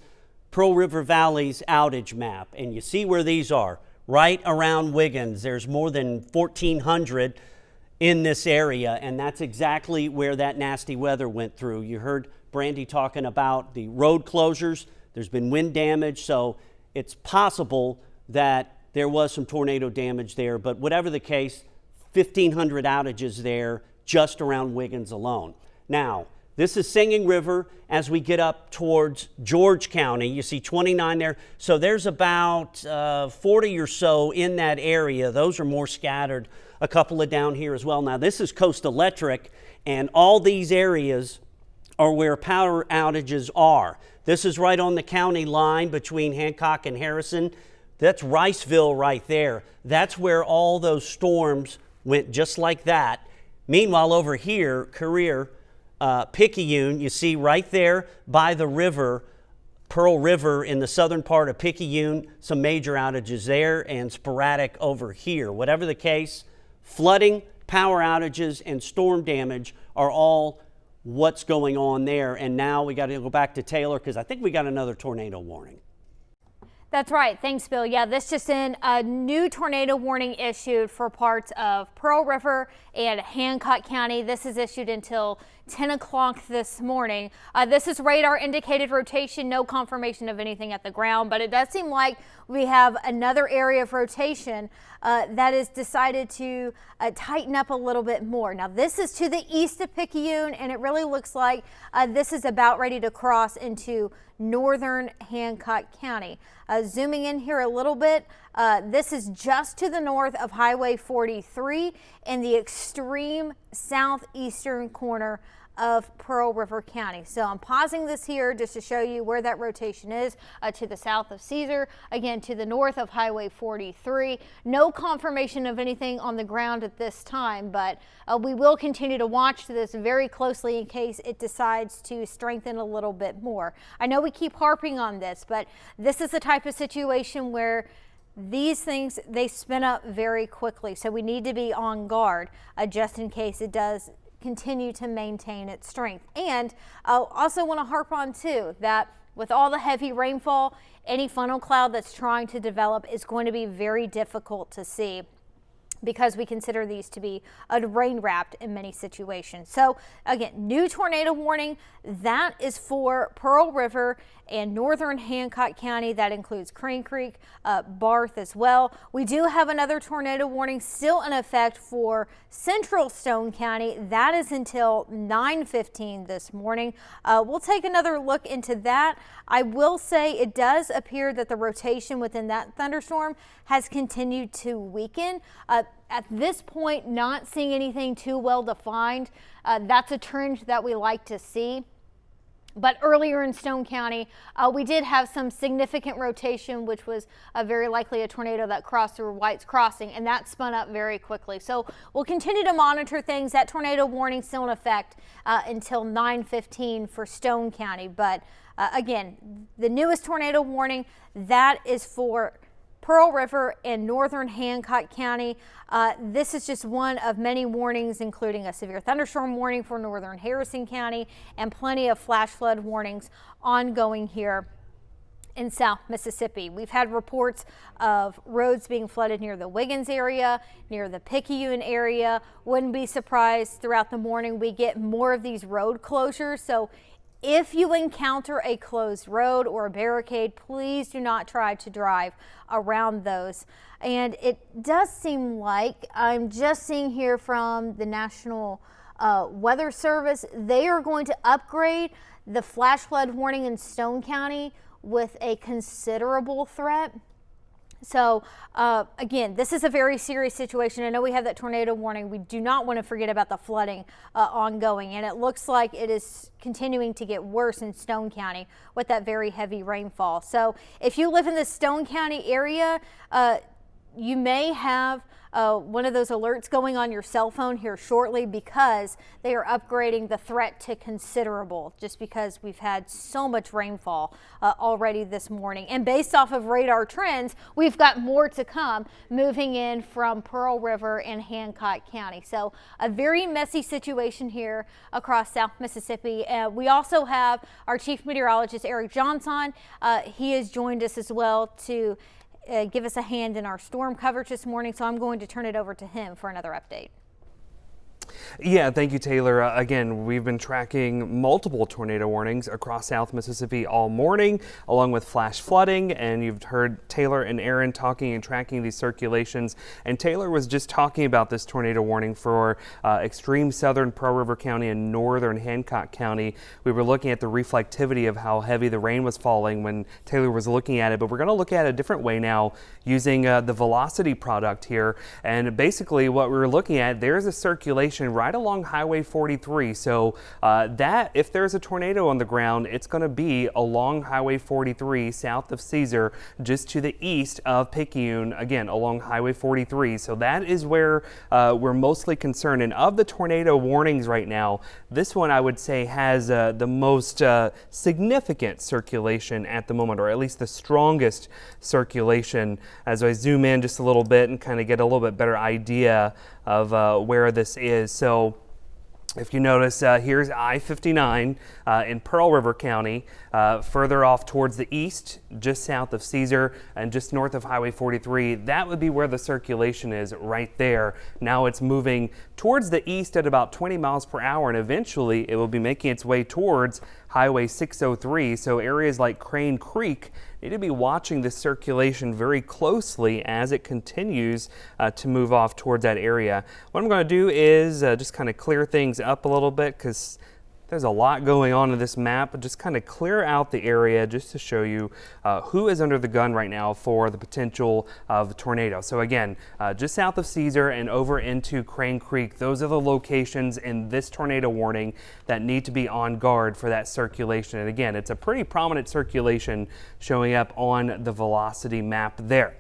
Pearl River Valley's outage map, and you see where these are, right around Wiggins. There's more than 1,400 in this area, and that's exactly where that nasty weather went through. You heard Brandy talking about the road closures. There's been wind damage, so it's possible that there was some tornado damage there, but whatever the case, 1,500 outages there just around Wiggins alone. Now, this is Singing River as we get up towards George County. You see 29 there. So there's about 40 or so in that area. Those are more scattered. A couple of down here as well. Now, this is Coast Electric, and all these areas are where power outages are. This is right on the county line between Hancock and Harrison. That's Riceville right there. That's where all those storms went, just like that. Meanwhile, over here, Picayune, you see right there by the river, Pearl River in the southern part of Picayune, some major outages there and sporadic over here. Whatever the case, flooding, power outages, and storm damage are all what's going on there. And now we got to go back to Taylor because I think we got another tornado warning. That's right. Thanks, Bill. Yeah, this just in, a new tornado warning issued for parts of Pearl River and Hancock County. This is issued until 10 o'clock this morning. This is radar indicated rotation, no confirmation of anything at the ground, but it does seem like we have another area of rotation that is decided to tighten up a little bit more. Now, this is to the east of Picayune, and it really looks like this is about ready to cross into northern Hancock County. Zooming in here a little bit, this is just to the north of Highway 43 in the extreme southeastern corner of Pearl River County. So I'm pausing this here just to show you where that rotation is, to the south of Caesar, again to the north of Highway 43. No confirmation of anything on the ground at this time, but we will continue to watch this very closely in case it decides to strengthen a little bit more. I know we keep harping on this, but this is the type of situation where these things, they spin up very quickly. So we need to be on guard just in case it does continue to maintain its strength. And I also want to harp on too that with all the heavy rainfall, any funnel cloud that's trying to develop is going to be very difficult to see, because we consider these to be rain wrapped in many situations. So again, new tornado warning, that is for Pearl River and northern Hancock County. That includes Crane Creek, Barth as well. We do have another tornado warning still in effect for central Stone County. That is until 9:15 this morning. We'll take another look into that. I will say it does appear that the rotation within that thunderstorm has continued to weaken. At this point, not seeing anything too well defined. That's a trend that we like to see. But earlier in Stone County, we did have some significant rotation, which was very likely a tornado that crossed through White's Crossing, and that spun up very quickly. So we'll continue to monitor things. That tornado warning still in effect until 9:15 for Stone County. But again, the newest tornado warning, that is for Pearl River and northern Hancock County. This is just one of many warnings, including a severe thunderstorm warning for northern Harrison County and plenty of flash flood warnings ongoing here in South Mississippi. We've had reports of roads being flooded near the Wiggins area, near the Picayune area. Wouldn't be surprised throughout the morning we get more of these road closures. So if you encounter a closed road or a barricade, please do not try to drive around those. And it does seem like, I'm just seeing here from the National Weather Service, they are going to upgrade the flash flood warning in Stone County with a considerable threat. So again, this is a very serious situation. I know we have that tornado warning. We do not want to forget about the flooding ongoing, and it looks like it is continuing to get worse in Stone County with that very heavy rainfall. So if you live in the Stone County area, you may have one of those alerts going on your cell phone here shortly, because they are upgrading the threat to considerable, just because we've had so much rainfall already this morning. And based off of radar trends, we've got more to come moving in from Pearl River and Hancock County. So a very messy situation here across South Mississippi. We also have our chief meteorologist, Eric Johnson. He has joined us as well to give us a hand in our storm coverage this morning, so I'm going to turn it over to him for another update. Yeah, thank you, Taylor. Again, we've been tracking multiple tornado warnings across South Mississippi all morning, along with flash flooding. And you've heard Taylor and Aaron talking and tracking these circulations. And Taylor was just talking about this tornado warning for extreme southern Pearl River County and northern Hancock County. We were looking at the reflectivity of how heavy the rain was falling when Taylor was looking at it. But we're going to look at it a different way now using the velocity product here. And basically what we were looking at, there's a circulation right along Highway 43. So that if there's a tornado on the ground, it's going to be along Highway 43 south of Caesar, just to the east of Picayune, again along Highway 43. So that is where we're mostly concerned. And of the tornado warnings right now, this one I would say has the most significant circulation at the moment, or at least the strongest circulation. As I zoom in just a little bit and kind of get a little bit better idea of where this is. So if you notice, here's I-59 in Pearl River County, further off towards the east, just south of Caesar and just north of Highway 43. That would be where the circulation is, right there. Now it's moving towards the east at about 20 miles per hour, and eventually it will be making its way towards Highway 603. So areas like Crane Creek need to be watching the circulation very closely as it continues to move off towards that area. What I'm going to do is just kind of clear things up a little bit, because there's a lot going on in this map, but just kind of clear out the area just to show you who is under the gun right now for the potential of a tornado. So again, just south of Caesar and over into Crane Creek, those are the locations in this tornado warning that need to be on guard for that circulation. And again, it's a pretty prominent circulation showing up on the velocity map there.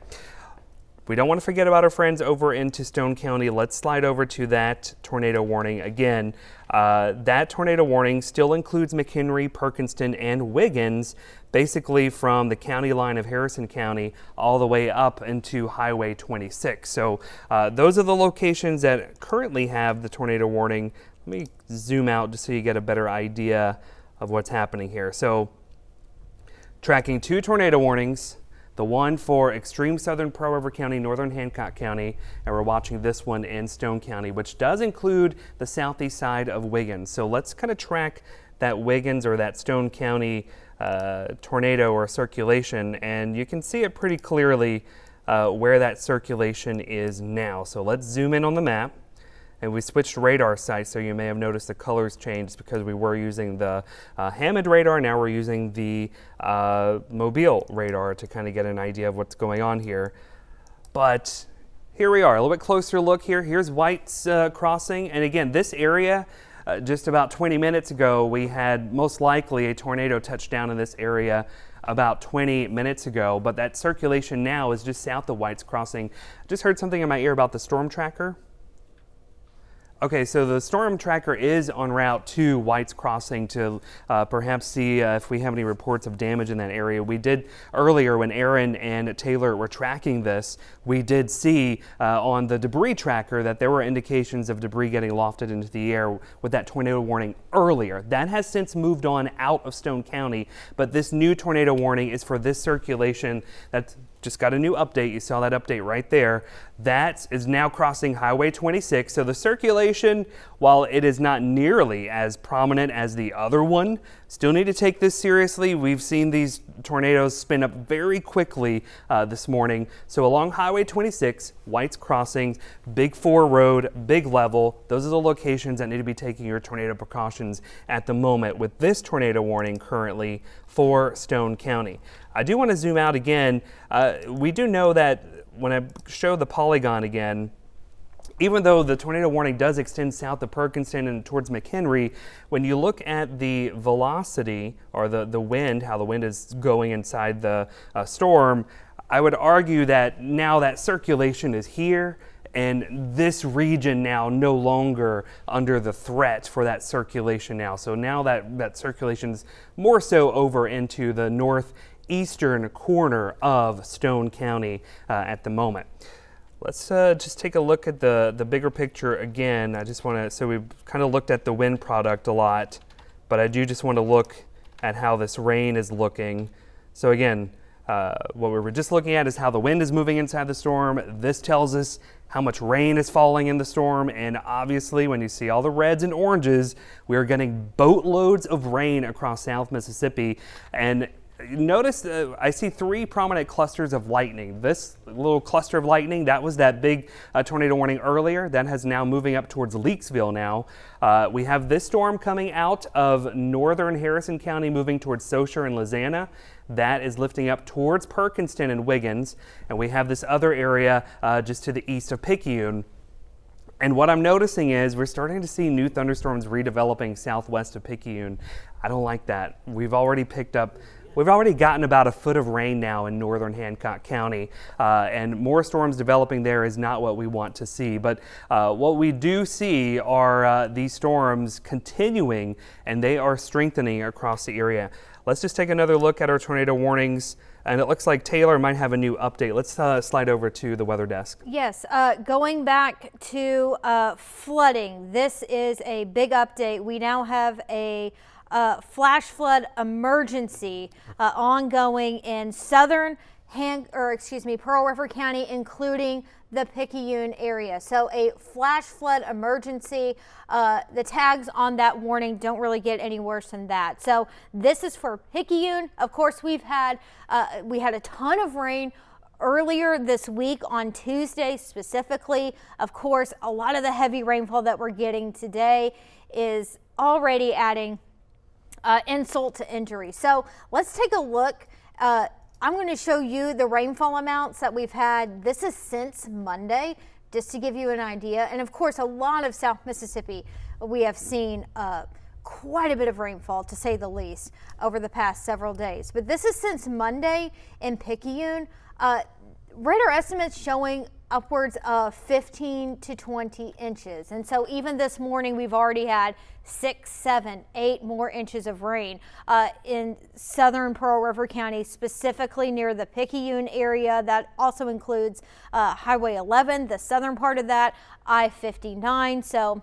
We don't want to forget about our friends over into Stone County. Let's slide over to that tornado warning. Again, that tornado warning still includes McHenry, Perkinston, and Wiggins, basically from the county line of Harrison County all the way up into Highway 26. So those are the locations that currently have the tornado warning. Let me zoom out just so you get a better idea of what's happening here. So tracking two tornado warnings. The one for extreme southern Pearl River County, northern Hancock County, and we're watching this one in Stone County, which does include the southeast side of Wiggins. So let's kind of track that Wiggins or that Stone County tornado or circulation, and you can see it pretty clearly where that circulation is now. So let's zoom in on the map. And we switched radar sites, so you may have noticed the colors changed because we were using the Hammond radar. Now we're using the Mobile radar to kind of get an idea of what's going on here. But here we are, a little bit closer look here. Here's White's Crossing. And again, this area, just about 20 minutes ago, we had most likely a tornado touch down in this area about 20 minutes ago. But that circulation now is just south of White's Crossing. I just heard something in my ear about the storm tracker. Okay, so the storm tracker is en route to White's Crossing to perhaps see if we have any reports of damage in that area. We did earlier when Aaron and Taylor were tracking this, we did see on the debris tracker that there were indications of debris getting lofted into the air with that tornado warning earlier. That has since moved on out of Stone County, but this new tornado warning is for this circulation that's just got a new update. You saw that update right there. That is now crossing Highway 26. So the circulation, while it is not nearly as prominent as the other one, still need to take this seriously. We've seen these tornadoes spin up very quickly this morning. So along Highway 26, White's Crossing, Big 4 Road, Big Level, those are the locations that need to be taking your tornado precautions at the moment with this tornado warning currently for Stone County. I do want to zoom out again. We do know that when I show the polygon again, even though the tornado warning does extend south of Perkinston and towards McHenry, when you look at the velocity or the wind, how the wind is going inside the storm, I would argue that now that circulation is here, and this region now no longer under the threat for that circulation now. So now that circulation is more so over into the northeastern corner of Stone County at the moment. Let's just take a look at the bigger picture again. I just want to, so we've kind of looked at the wind product a lot, but I do just want to look at how this rain is looking. So again, what we were just looking at is how the wind is moving inside the storm. This tells us how much rain is falling in the storm, and obviously when you see all the reds and oranges, we are getting boatloads of rain across South Mississippi. And notice I see 3 prominent clusters of lightning. This little cluster of lightning, that was that big tornado warning earlier. That has now moving up towards Leakesville now. We have this storm coming out of northern Harrison County moving towards Saucher and Lizana. That is lifting up towards Perkinston and Wiggins. And we have this other area just to the east of Picayune. And what I'm noticing is we're starting to see new thunderstorms redeveloping southwest of Picayune. I don't like that. We've already gotten about a foot of rain now in northern Hancock County, and more storms developing there is not what we want to see. But what we do see are these storms continuing, and they are strengthening across the area. Let's just take another look at our tornado warnings, and it looks like Taylor might have a new update. Let's slide over to the weather desk. Yes, going back to flooding, this is a big update. We now have a flash flood emergency ongoing in southern Pearl River County, including the Picayune area. So a flash flood emergency. The tags on that warning don't really get any worse than that. So this is for Picayune. Of course, we had a ton of rain earlier this week on Tuesday specifically. Of course, a lot of the heavy rainfall that we're getting today is already adding insult to injury. So let's take a look. I'm going to show you the rainfall amounts that we've had. This is since Monday, just to give you an idea. And of course, a lot of South Mississippi, we have seen quite a bit of rainfall, to say the least, over the past several days. But this is since Monday in Picayune. Radar estimates showing upwards of 15 to 20 inches. And so even this morning, we've already had 6, 7, 8 more inches of rain in southern Pearl River County, specifically near the Picayune area. That also includes Highway 11, the southern part of that, I-59. So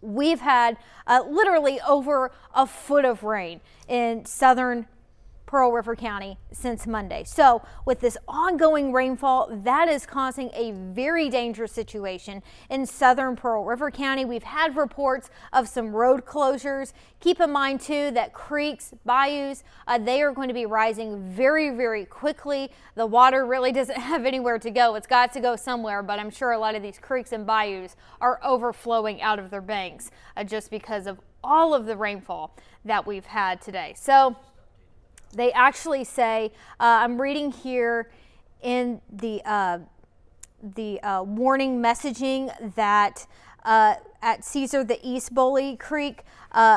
we've had literally over a foot of rain in southern Pearl River County since Monday. So with this ongoing rainfall, that is causing a very dangerous situation in southern Pearl River County. We've had reports of some road closures. Keep in mind too that creeks, bayous, they are going to be rising very, very quickly. The water really doesn't have anywhere to go. It's got to go somewhere, but I'm sure a lot of these creeks and bayous are overflowing out of their banks just because of all of the rainfall that we've had today. So they actually say, I'm reading here in the warning messaging that at Caesar, the East Bully Creek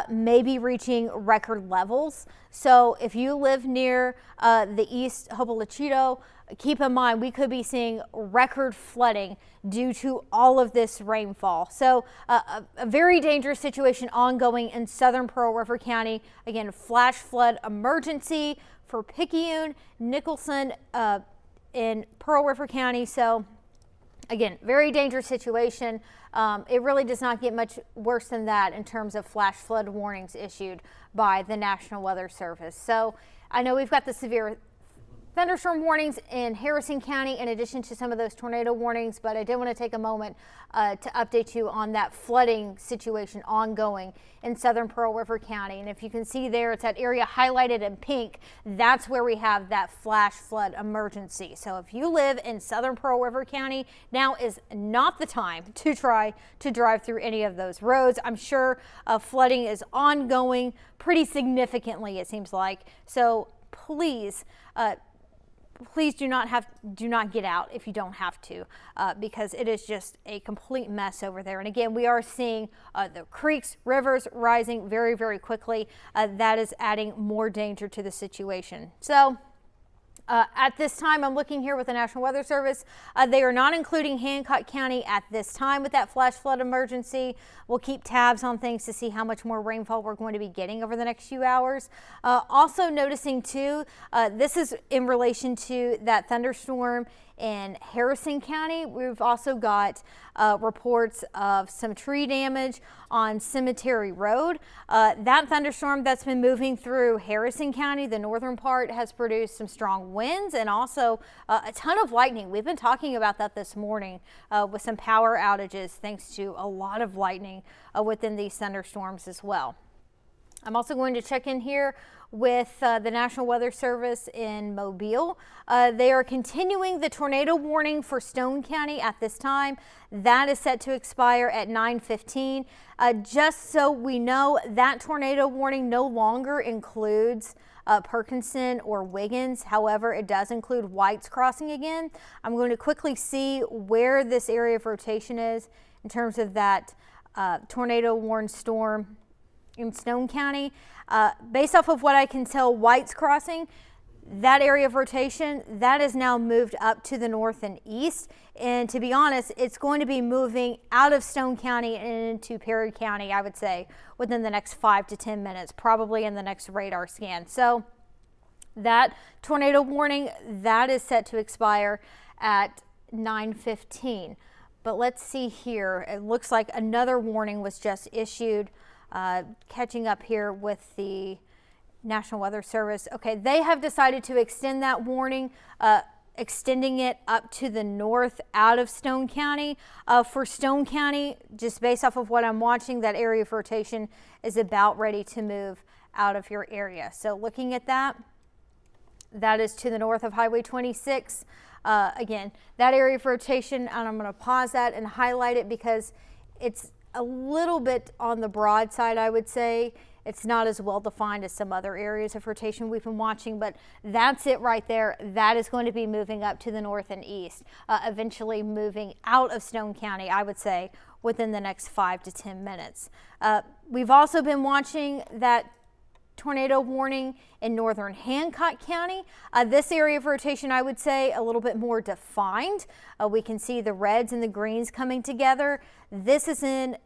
may be reaching record levels. So if you live near the East Hobolochito, keep in mind we could be seeing record flooding due to all of this rainfall. So a very dangerous situation ongoing in southern Pearl River County. Again, flash flood emergency for Picayune, Nicholson in Pearl River County. So again, very dangerous situation. It really does not get much worse than that in terms of flash flood warnings issued by the National Weather Service. So I know we've got the severe thunderstorm warnings in Harrison County in addition to some of those tornado warnings, but I did want to take a moment to update you on that flooding situation ongoing in southern Pearl River County. And if you can see there, it's that area highlighted in pink. That's where we have that flash flood emergency. So if you live in southern Pearl River County, now is not the time to try to drive through any of those roads. I'm sure flooding is ongoing pretty significantly, it seems like. So please do not get out if you don't have to, because it is just a complete mess over there. And again, we are seeing the creeks, rivers rising very, very quickly. That is adding more danger to the situation. So at this time, I'm looking here with the National Weather Service. They are not including Hancock County at this time with that flash flood emergency. We'll keep tabs on things to see how much more rainfall we're going to be getting over the next few hours. Also noticing too, this is in relation to that thunderstorm in Harrison County. We've also got reports of some tree damage on Cemetery Road. That thunderstorm that's been moving through Harrison County, the northern part, has produced some strong winds and also a ton of lightning. We've been talking about that this morning with some power outages thanks to a lot of lightning within these thunderstorms as well. I'm also going to check in here with the National Weather Service in Mobile. They are continuing the tornado warning for Stone County at this time. That is set to expire at 9:15. Just so we know, that tornado warning no longer includes Perkinson or Wiggins. However, it does include White's Crossing again. I'm going to quickly see where this area of rotation is in terms of that tornado warned storm in Stone County. Based off of what I can tell, White's Crossing, that area of rotation, that is now moved up to the north and east. And to be honest, it's going to be moving out of Stone County and into Perry County, I would say, within the next 5 to 10 minutes, probably in the next radar scan. So that tornado warning, that is set to expire at 9:15. But let's see here. It looks like another warning was just issued. Catching up here with the National Weather Service. Okay, they have decided to extend that warning, extending it up to the north out of Stone County. For Stone County, just based off of what I'm watching, that area of rotation is about ready to move out of your area. So looking at that, that is to the north of Highway 26. Again, that area of rotation, and I'm going to pause that and highlight it because it's a little bit on the broad side, I would say. It's not as well defined as some other areas of rotation we've been watching, but that's it right there. That is going to be moving up to the north and east, eventually moving out of Stone County, I would say, within the next 5 to 10 minutes. We've also been watching that tornado warning in northern Hancock County. This area of rotation, I would say, a little bit more defined. We can see the reds and the greens coming together. This is in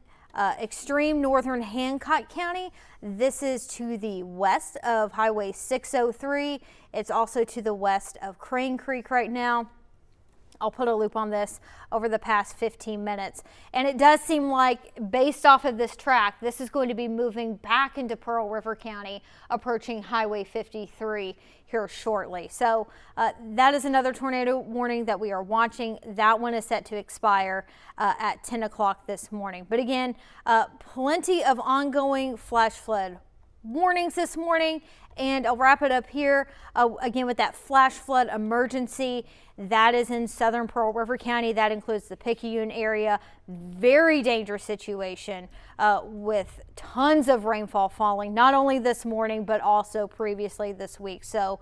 extreme northern Hancock County. This is to the west of Highway 603. It's also to the west of Crane Creek right now. I'll put a loop on this over the past 15 minutes. And it does seem like, based off of this track, this is going to be moving back into Pearl River County, approaching Highway 53 here shortly. So that is another tornado warning that we are watching. That one is set to expire at 10 o'clock this morning. But again, plenty of ongoing flash flood warnings this morning. And I'll wrap it up here again with that flash flood emergency. That is in southern Pearl River County. That includes the Picayune area. Very dangerous situation with tons of rainfall falling, not only this morning, but also previously this week. So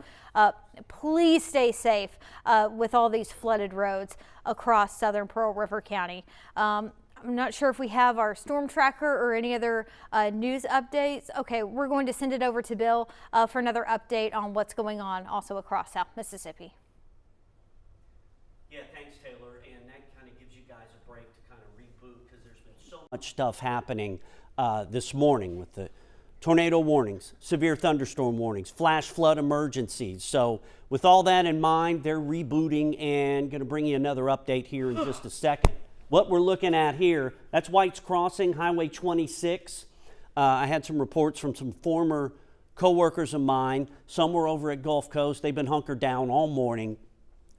please stay safe with all these flooded roads across southern Pearl River County. I'm not sure if we have our storm tracker or any other news updates. Okay, we're going to send it over to Bill for another update on what's going on also across South Mississippi. Yeah, thanks, Taylor. And that kind of gives you guys a break to kind of reboot because there's been so much stuff happening this morning with the tornado warnings, severe thunderstorm warnings, flash flood emergencies. So with all that in mind, they're rebooting and going to bring you another update here in just a second. What we're looking at here, that's White's Crossing, Highway 26. I had some reports from some former co-workers of mine. Some were over at Gulf Coast. They've been hunkered down all morning.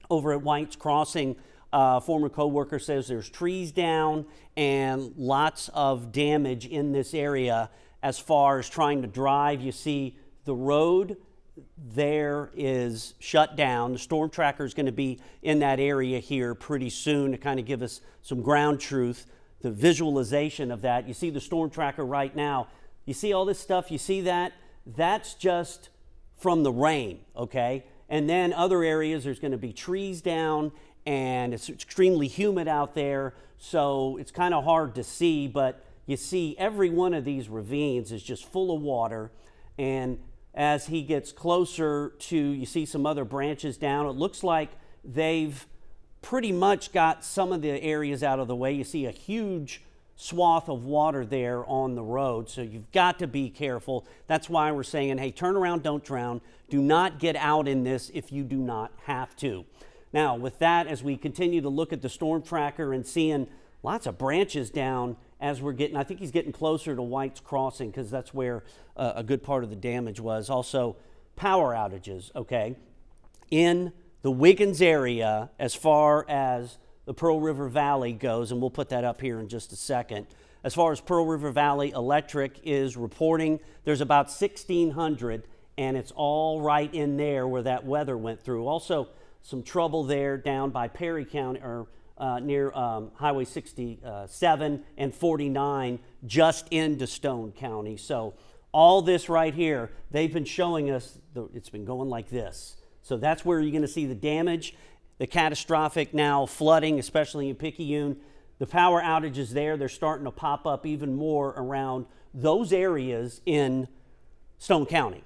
Over at White's Crossing, former co-worker says there's trees down and lots of damage in this area as far as trying to drive. You see the road there is shut down. The storm tracker is going to be in that area here pretty soon to kind of give us some ground truth, the visualization of that. You see the storm tracker right now. You see all this stuff? You see that? That's just from the rain, okay? And then other areas, there's going to be trees down, and it's extremely humid out there, so it's kind of hard to see, but you see every one of these ravines is just full of water. And as he gets closer to, you see some other branches down, it looks like they've pretty much got some of the areas out of the way. You see a huge swath of water there on the road, so you've got to be careful. That's why we're saying, hey, turn around, don't drown. Do not get out in this if you do not have to. Now, with that, as we continue to look at the storm tracker and seeing lots of branches down as we're getting, I think he's getting closer to White's Crossing because that's where a good part of the damage was. Also, power outages, okay? In the Wiggins area, as far as the Pearl River Valley goes, and we'll put that up here in just a second. As far as Pearl River Valley Electric is reporting, there's about 1,600, and it's all right in there where that weather went through. Also, some trouble there down by Perry County, or near Highway 67 and 49, just into Stone County. So all this right here, they've been showing us, it's been going like this. So that's where you're going to see the damage, the catastrophic now flooding, especially in Picayune. The power outages there, they're starting to pop up even more around those areas in Stone County.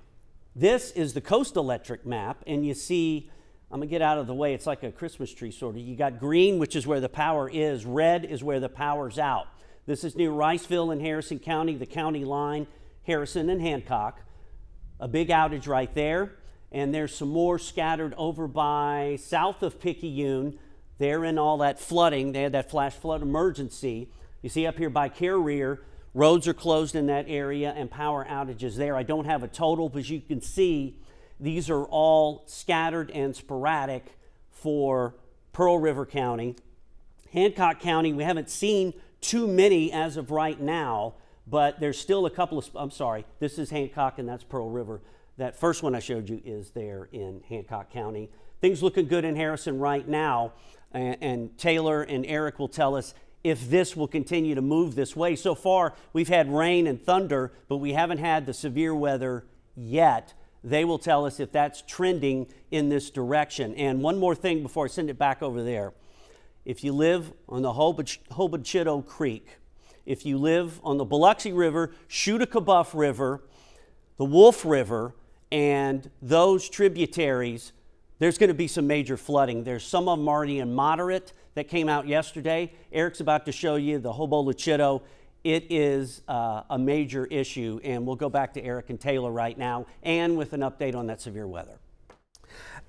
This is the Coast Electric map, and you see, I'm going to get out of the way, it's like a Christmas tree sort of. You got green, which is where the power is. Red is where the power's out. This is near Riceville in Harrison County, the county line, Harrison and Hancock. A big outage right there. And there's some more scattered over by south of Picayune. They're in all that flooding. They had that flash flood emergency. You see up here by Carrier, roads are closed in that area and power outages there. I don't have a total, but you can see these are all scattered and sporadic for Pearl River County. Hancock County, we haven't seen too many as of right now, but there's still a couple of, I'm sorry, this is Hancock and that's Pearl River. That first one I showed you is there in Hancock County. Things looking good in Harrison right now, and Taylor and Eric will tell us if this will continue to move this way. So far, we've had rain and thunder, but we haven't had the severe weather yet. They will tell us if that's trending in this direction. And one more thing before I send it back over there. If you live on the Hobochitto Creek, if you live on the Biloxi River, Schuylkill River, the Wolf River, and those tributaries, there's going to be some major flooding. There's some of them already in moderate that came out yesterday. Eric's about to show you the Hobochitto. It is a major issue, and we'll go back to Eric and Taylor right now, and with an update on that severe weather.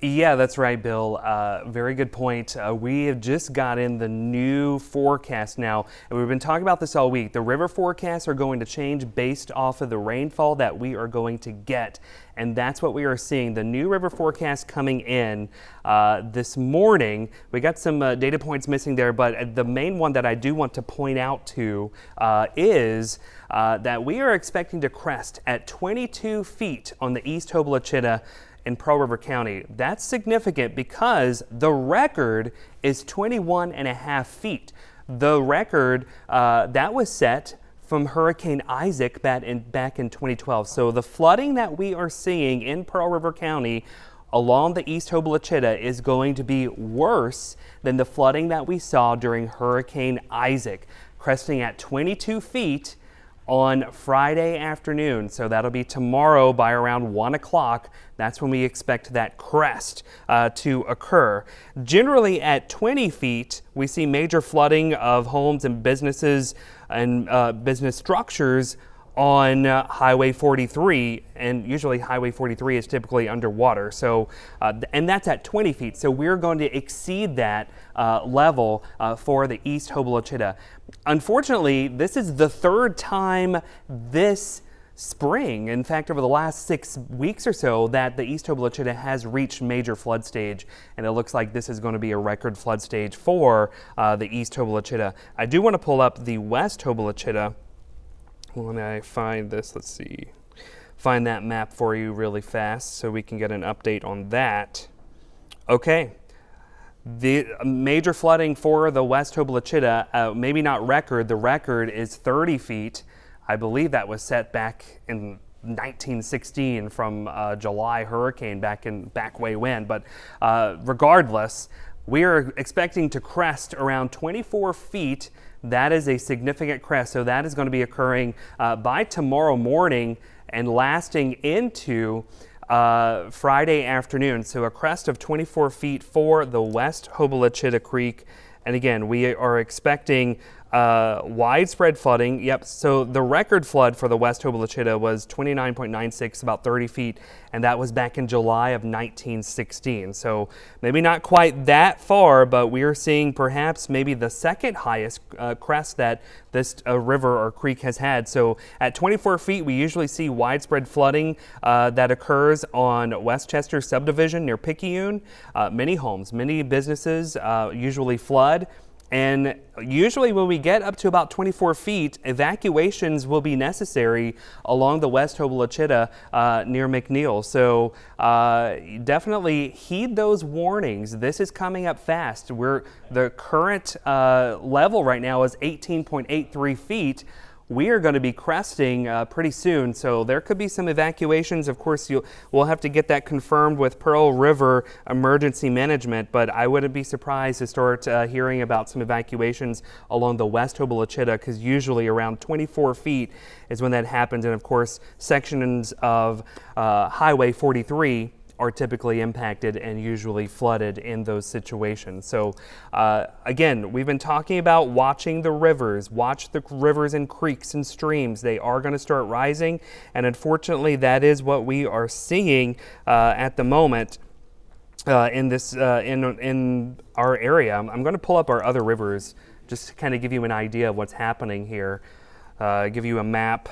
Yeah, that's right, Bill. Very good point. We have just got in the new forecast now, and we've been talking about this all week. The river forecasts are going to change based off of the rainfall that we are going to get, and that's what we are seeing. The new river forecast coming in this morning. We got some data points missing there, but the main one that I do want to point out to is that we are expecting to crest at 22 feet on the East Hobochitto in Pearl River County. That's significant because the record is 21.5 feet. The record that was set from Hurricane Isaac back in 2012. So the flooding that we are seeing in Pearl River County along the East Hobochitto is going to be worse than the flooding that we saw during Hurricane Isaac, cresting at 22 feet on Friday afternoon. So that'll be tomorrow by around 1 o'clock. That's when we expect that crest to occur. Generally at 20 feet, we see major flooding of homes and businesses and business structures on Highway 43, and usually Highway 43 is typically underwater. So, and that's at 20 feet. So we're going to exceed that level for the East Hobochitto. Unfortunately, this is the third time this spring, in fact, over the last 6 weeks or so, that the East Hobochitto has reached major flood stage, and it looks like this is going to be a record flood stage for the East Hobochitto. I do want to pull up the West Hobochitto. When I find this, let's see, find that map for you really fast so we can get an update on that. Okay, the major flooding for the West Hobochitto, maybe not record, the record is 30 feet. I believe that was set back in 1916 from July hurricane back way when. But regardless, we are expecting to crest around 24 feet. That is a significant crest. So that is going to be occurring by tomorrow morning and lasting into Friday afternoon. So a crest of 24 feet for the West Hobalachita Creek. And again, we are expecting widespread flooding. Yep, so the record flood for the West Hobalachita was 29.96, about 30 feet, and that was back in July of 1916. So maybe not quite that far, but we are seeing perhaps maybe the second highest crest that this river or creek has had. So at 24 feet, we usually see widespread flooding that occurs on Westchester subdivision near Picayune. Many homes, many businesses usually flood. And usually when we get up to about 24 feet, evacuations will be necessary along the West Hobalachita near McNeil. So definitely heed those warnings. This is coming up fast. The current level right now is 18.83 feet. We are going to be cresting pretty soon, so there could be some evacuations. Of course, we'll have to get that confirmed with Pearl River Emergency Management, but I wouldn't be surprised to start hearing about some evacuations along the West Hobalachita, because usually around 24 feet is when that happens. And of course, sections of Highway 43 are typically impacted and usually flooded in those situations. So again, we've been talking about watching the rivers. Watch the rivers and creeks and streams. They are going to start rising, and unfortunately that is what we are seeing at the moment in our area. I'm going to pull up our other rivers just to kind of give you an idea of what's happening here. Give you a map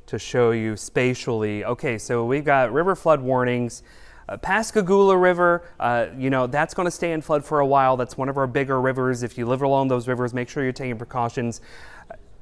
to show you spatially. Okay, so we've got river flood warnings. Pascagoula River, that's going to stay in flood for a while. That's one of our bigger rivers. If you live along those rivers, make sure you're taking precautions.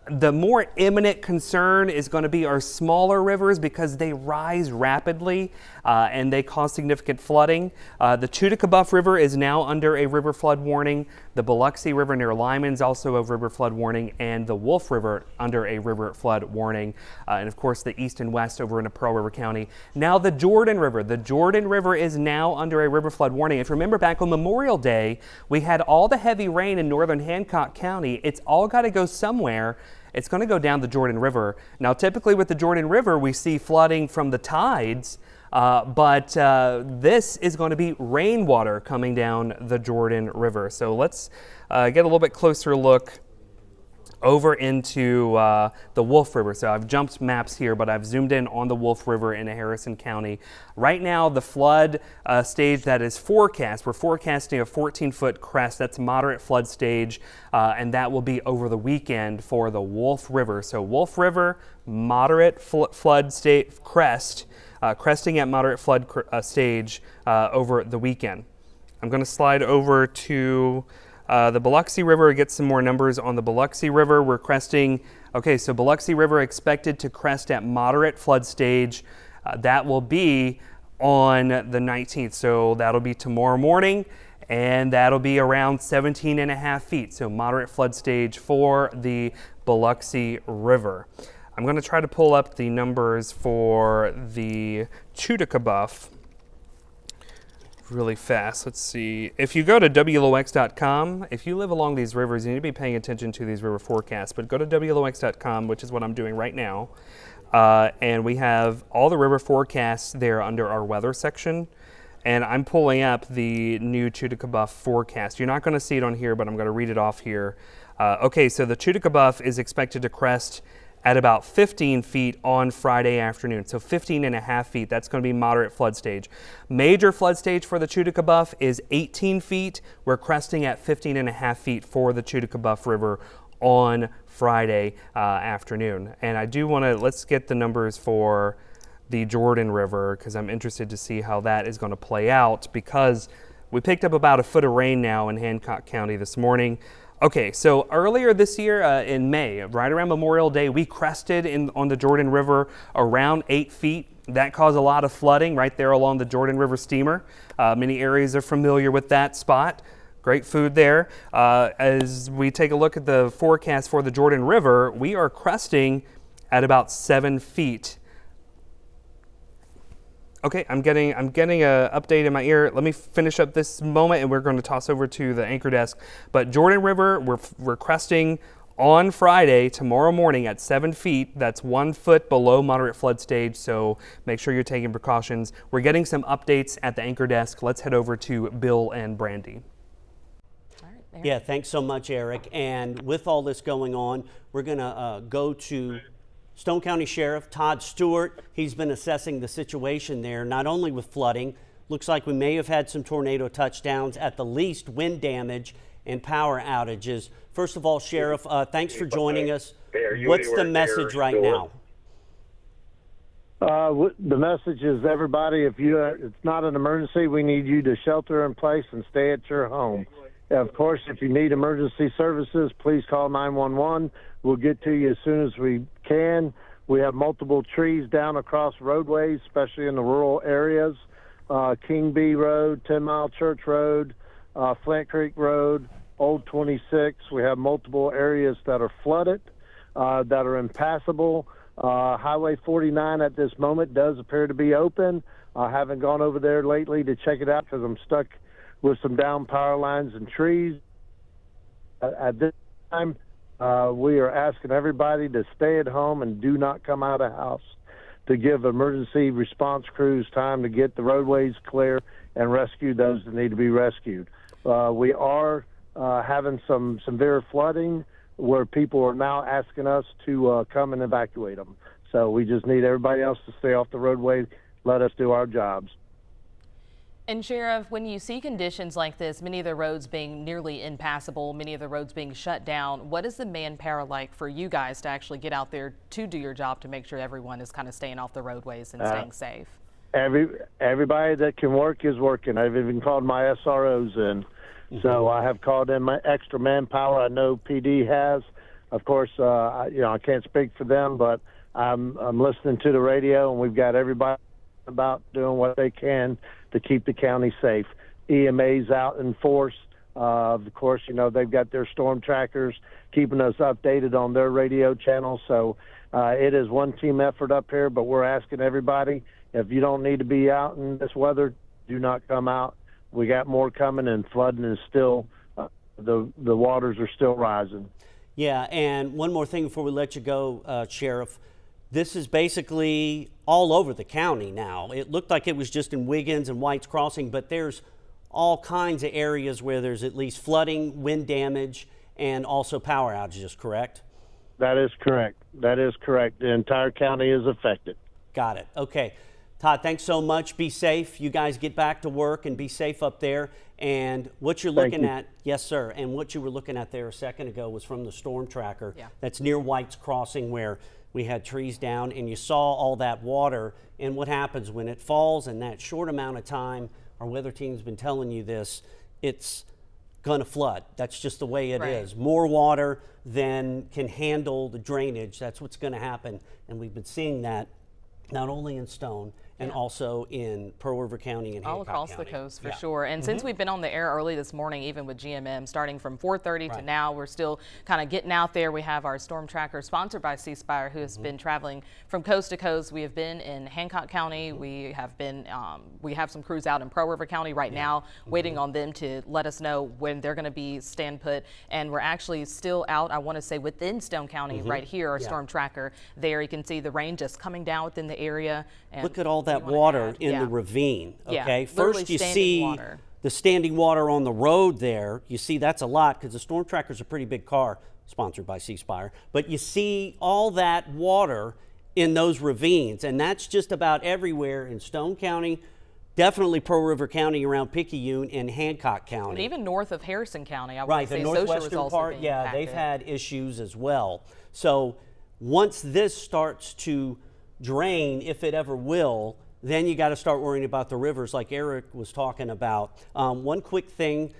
The more imminent concern is going to be our smaller rivers, because they rise rapidly and they cause significant flooding. The Chutacabuff River is now under a river flood warning. The Biloxi River near Lyman is also a river flood warning, and the Wolf River under a river flood warning. And of course, the east and west over in Pearl River County. Now the Jordan River. The Jordan River is now under a river flood warning. If you remember back on Memorial Day, we had all the heavy rain in northern Hancock County. It's all got to go somewhere. It's going to go down the Jordan River. Now, typically with the Jordan River, we see flooding from the tides, but this is going to be rainwater coming down the Jordan River. So let's get a little bit closer look over into the Wolf River. So I've jumped maps here, but I've zoomed in on the Wolf River in Harrison County. Right now, the flood stage that is forecast, we're forecasting a 14-foot crest. That's moderate flood stage, and that will be over the weekend for the Wolf River. So Wolf River, moderate flood crest, cresting at moderate flood stage over the weekend. I'm going to slide over to the Biloxi River, get some more numbers on the Biloxi River. We're cresting, okay, so Biloxi River expected to crest at moderate flood stage. That will be on the 19th, so that'll be tomorrow morning, and that'll be around 17.5 feet, so moderate flood stage for the Biloxi River. I'm going to try to pull up the numbers for the Chutacabuff really fast. Let's see. If you go to WLOX.com, if you live along these rivers, you need to be paying attention to these river forecasts. But go to WLOX.com, which is what I'm doing right now, and we have all the river forecasts there under our weather section. And I'm pulling up the new Chutacabuff forecast. You're not going to see it on here, but I'm going to read it off here. Okay, so the Chutacabuff is expected to crest at about 15 feet on Friday afternoon. So 15.5 feet, that's going to be moderate flood stage. Major flood stage for the Chutacabuff is 18 feet. We're cresting at 15.5 feet for the Chutacabuff River on Friday afternoon. And I do want to, let's get the numbers for the Jordan River, because I'm interested to see how that is going to play out, because we picked up about a foot of rain now in Hancock County this morning. Okay, so earlier this year in May, right around Memorial Day, we crested on the Jordan River around 8 feet. That caused a lot of flooding right there along the Jordan River steamer. Many areas are familiar with that spot. Great food there. As we take a look at the forecast for the Jordan River, we are cresting at about 7 feet Okay, I'm getting a update in my ear. Let me finish up this moment, and we're going to toss over to the anchor desk. But Jordan River, we're requesting on Friday, tomorrow morning at 7 feet. That's 1 foot below moderate flood stage, so make sure you're taking precautions. We're getting some updates at the anchor desk. Let's head over to Bill and Brandy. Yeah, thanks so much, Eric. And with all this going on, we're going to go to Stone County Sheriff Todd Stewart. He's been assessing the situation there, not only with flooding. Looks like we may have had some tornado touchdowns, at the least wind damage and power outages. First of all, Sheriff, thanks for joining us. What's the message right now? The message is, everybody, if it's not an emergency, we need you to shelter in place and stay at your home. Of course, if you need emergency services, please call 911. We'll get to you as soon as we can. We have multiple trees down across roadways, especially in the rural areas. King B Road, 10 Mile Church Road, Flint Creek Road, Old 26. We have multiple areas that are flooded, that are impassable. Highway 49 at this moment does appear to be open. I haven't gone over there lately to check it out because I'm stuck with some down power lines and trees. At this time, we are asking everybody to stay at home and do not come out of the house, to give emergency response crews time to get the roadways clear and rescue those that need to be rescued. We are having some severe flooding where people are now asking us to come and evacuate them. So we just need everybody else to stay off the roadway, let us do our jobs. And Sheriff, when you see conditions like this, many of the roads being nearly impassable, many of the roads being shut down, what is the manpower like for you guys to actually get out there to do your job to make sure everyone is kind of staying off the roadways and staying safe? Everybody that can work is working. I've even called my SROs in. So I have called in my extra manpower. I know PD has. Of course, I can't speak for them, but I'm listening to the radio, and we've got everybody about doing what they can to keep the county safe. EMA's out in force. Of course, they've got their storm trackers keeping us updated on their radio channel. So it is one team effort up here, but we're asking everybody, if you don't need to be out in this weather, do not come out. We got more coming, and flooding is still, the waters are still rising. Yeah, and one more thing before we let you go, Sheriff. This is basically all over the county now. It looked like it was just in Wiggins and White's Crossing, but there's all kinds of areas where there's at least flooding, wind damage, and also power outages, correct? That is correct. That is correct. The entire county is affected. Got it. Okay. Todd, thanks so much. Be safe. You guys get back to work and be safe up there. And what you're looking at, yes, sir, and what you were looking at there a second ago was from the storm tracker. Yeah. That's near White's Crossing, where we had trees down, and you saw all that water. And what happens when it falls in that short amount of time, our weather team's been telling you this, it's going to flood. That's just the way it is. More water than can handle the drainage. That's what's going to happen. And we've been seeing that not only in Stone, and also in Pearl River County and all Hancock across County. the coast for sure. And since we've been on the air early this morning, even with GMM, starting from 4:30 to now, we're still kind of getting out there. We have our storm tracker sponsored by C Spire, who has been traveling from coast to coast. We have been in Hancock County. We have been, we have some crews out in Pearl River County right now, waiting on them to let us know when they're going to be stand put. And we're actually still out, I want to say, within Stone County right here, our storm tracker there. You can see the rain just coming down within the area. And look at all that water in the ravine. Okay, first you see the standing water on the road there. You see that's a lot because the storm tracker's a pretty big car, sponsored by C Spire. But you see all that water in those ravines, and that's just about everywhere in Stone County, definitely Pearl River County around Picayune, and Hancock County. And even north of Harrison County, I would say the northwestern part, they've had issues as well. So once this starts to drain, if it ever will, then you got to start worrying about the rivers like Eric was talking about. One quick thing,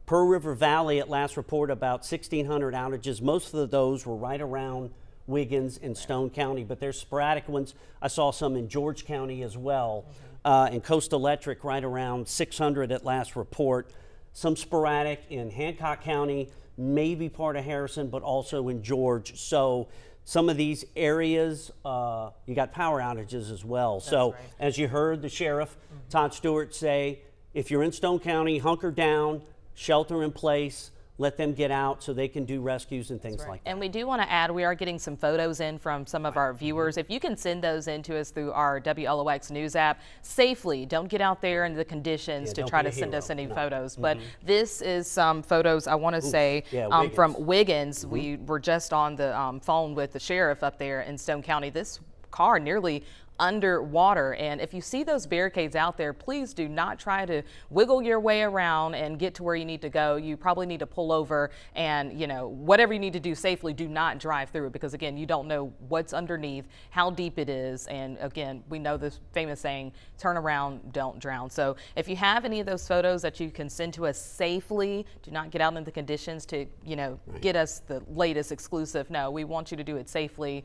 Pearl River Valley at last report about 1,600 outages. Most of those were right around Wiggins and Stone County, but there's sporadic ones. I saw some in George County as well, and Coast Electric right around 600 at last report. Some sporadic in Hancock County, maybe part of Harrison, but also in George. So some of these areas, you got power outages as well. So as you heard the sheriff, Todd Stewart, say, if you're in Stone County, hunker down, shelter in place, let them get out so they can do rescues and things like that. And we do want to add, we are getting some photos in from some of our viewers. If you can send those in to us through our WLOX news app safely, don't get out there in the conditions to try to send us any photos. But this is some photos, I want to say, from Wiggins. We were just on the phone with the sheriff up there in Stone County. This car nearly underwater, and if you see those barricades out there, please do not try to wiggle your way around and get to where you need to go. You probably need to pull over and, you know, whatever you need to do safely, do not drive through it, because again, you don't know what's underneath, how deep it is, and again, we know this famous saying, turn around, don't drown. So if you have any of those photos that you can send to us safely, do not get out in the conditions to, you know, get us the latest exclusive. No, we want you to do it safely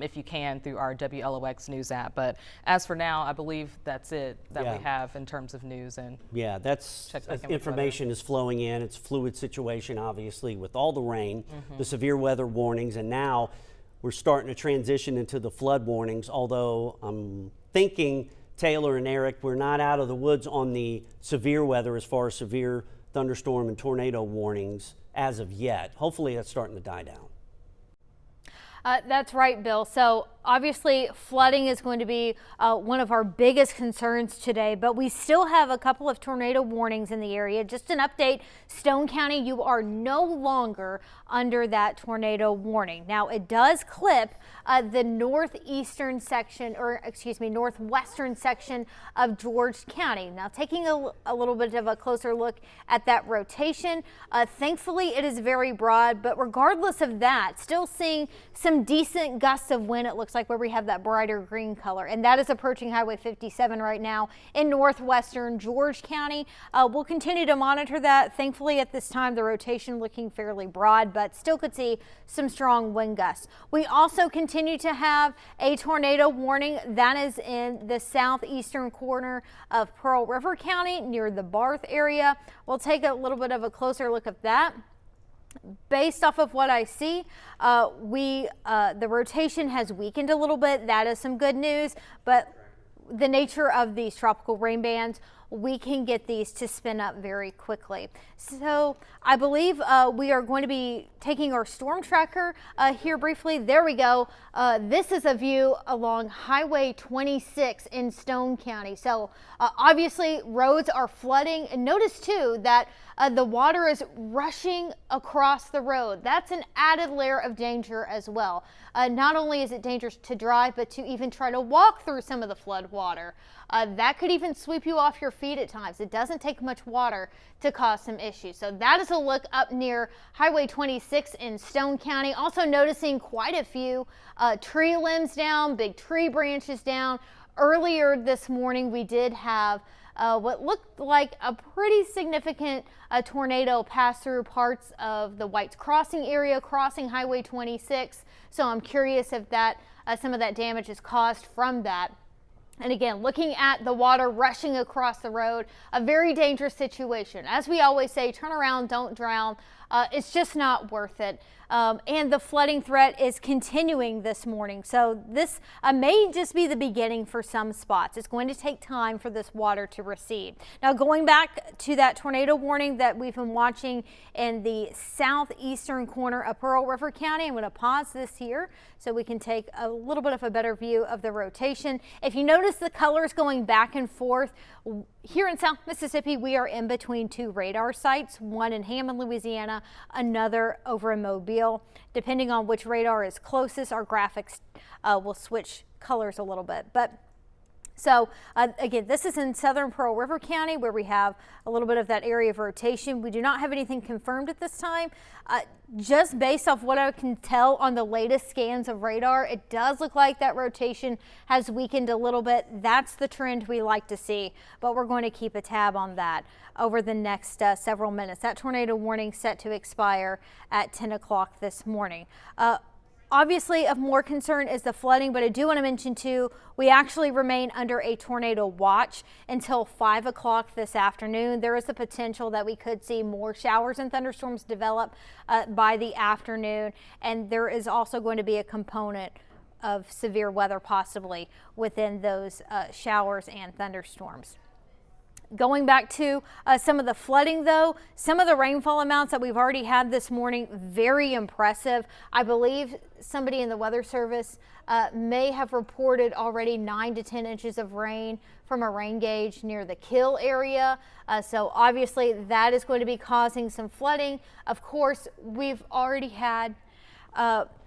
if you can through our WLOX news app. But as for now, I believe that's it that we have in terms of news. And that's information is flowing in. It's a fluid situation, obviously, with all the rain, the severe weather warnings, and now we're starting to transition into the flood warnings. Although I'm thinking, Taylor and Eric, we're not out of the woods on the severe weather as far as severe thunderstorm and tornado warnings as of yet. Hopefully that's starting to die down. That's right, Bill. So obviously flooding is going to be one of our biggest concerns today, but we still have a couple of tornado warnings in the area. Just an update, Stone County, you are no longer under that tornado warning. Now it does clip the northeastern section, or excuse me, northwestern section of George County. Now taking a little bit of a closer look at that rotation, thankfully it is very broad, but regardless of that, still seeing some decent gusts of wind, it looks like, where we have that brighter green color, and that is approaching Highway 57 right now in northwestern George County. We'll continue to monitor that. Thankfully at this time the rotation looking fairly broad, but still could see some strong wind gusts. We also continue to have a tornado warning that is in the southeastern corner of Pearl River County near the Barth area. We'll take a little bit of a closer look at that. Based off of what I see, the rotation has weakened a little bit. That is some good news, but the nature of these tropical rain bands, we can get these to spin up very quickly. So I believe we are going to be taking our storm tracker here briefly. There we go. This is a view along Highway 26 in Stone County. So obviously roads are flooding, and notice too that the water is rushing across the road. That's an added layer of danger as well. Not only is it dangerous to drive, but to even try to walk through some of the flood water. That could even sweep you off your feet at times. It doesn't take much water to cause some issues. So that is a look up near Highway 26 in Stone County. Also noticing quite a few tree limbs down, big tree branches down. Earlier this morning we did have what looked like a pretty significant tornado pass through parts of the White's Crossing area, crossing Highway 26. So I'm curious if that some of that damage is caused from that. And again, looking at the water rushing across the road, a very dangerous situation. As we always say, turn around, don't drown. It's just not worth it. And the flooding threat is continuing this morning. So this may just be the beginning for some spots. It's going to take time for this water to recede. Now going back to that tornado warning that we've been watching in the southeastern corner of Pearl River County, I'm going to pause this here so we can take a little bit of a better view of the rotation. If you notice the colors going back and forth, here in South Mississippi, we are in between two radar sites, one in Hammond, Louisiana, another over in Mobile. Depending on which radar is closest, our graphics will switch colors a little bit. So again, this is in southern Pearl River County where we have a little bit of that area of rotation. We do not have anything confirmed at this time. Just based off what I can tell on the latest scans of radar, it does look like that rotation has weakened a little bit. That's the trend we like to see, but we're going to keep a tab on that over the next several minutes. That tornado warning set to expire at 10 o'clock this morning. obviously of more concern is the flooding, but I do want to mention too, we actually remain under a tornado watch until 5 o'clock this afternoon. There is the potential that we could see more showers and thunderstorms develop by the afternoon, and there is also going to be a component of severe weather possibly within those showers and thunderstorms. Going back to some of the flooding though, some of the rainfall amounts that we've already had this morning, very impressive. I believe somebody in the Weather Service may have reported already 9 to 10 inches of rain from a rain gauge near the Kill area. So obviously that is going to be causing some flooding. Of course, we've already had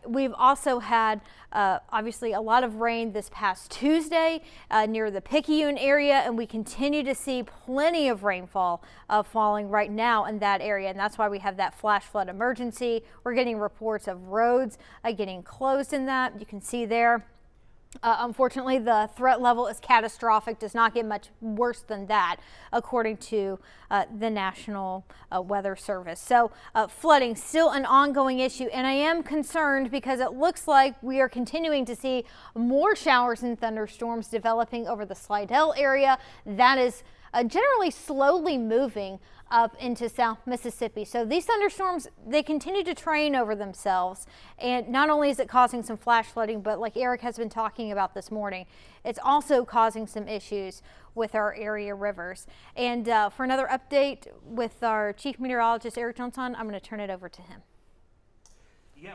we've also had obviously a lot of rain this past Tuesday near the Picayune area, and we continue to see plenty of rainfall falling right now in that area, and that's why we have that flash flood emergency. We're getting reports of roads getting closed in that. You can see there. Unfortunately, the threat level is catastrophic, does not get much worse than that, according to the National Weather Service. So flooding still an ongoing issue, and I am concerned because it looks like we are continuing to see more showers and thunderstorms developing over the Slidell area. That is generally slowly moving up into South Mississippi. So these thunderstorms, they continue to train over themselves, and not only is it causing some flash flooding, but like Eric has been talking about this morning, it's also causing some issues with our area rivers. And for another update with our Chief Meteorologist Eric Johnson, I'm going to turn it over to him. Yeah,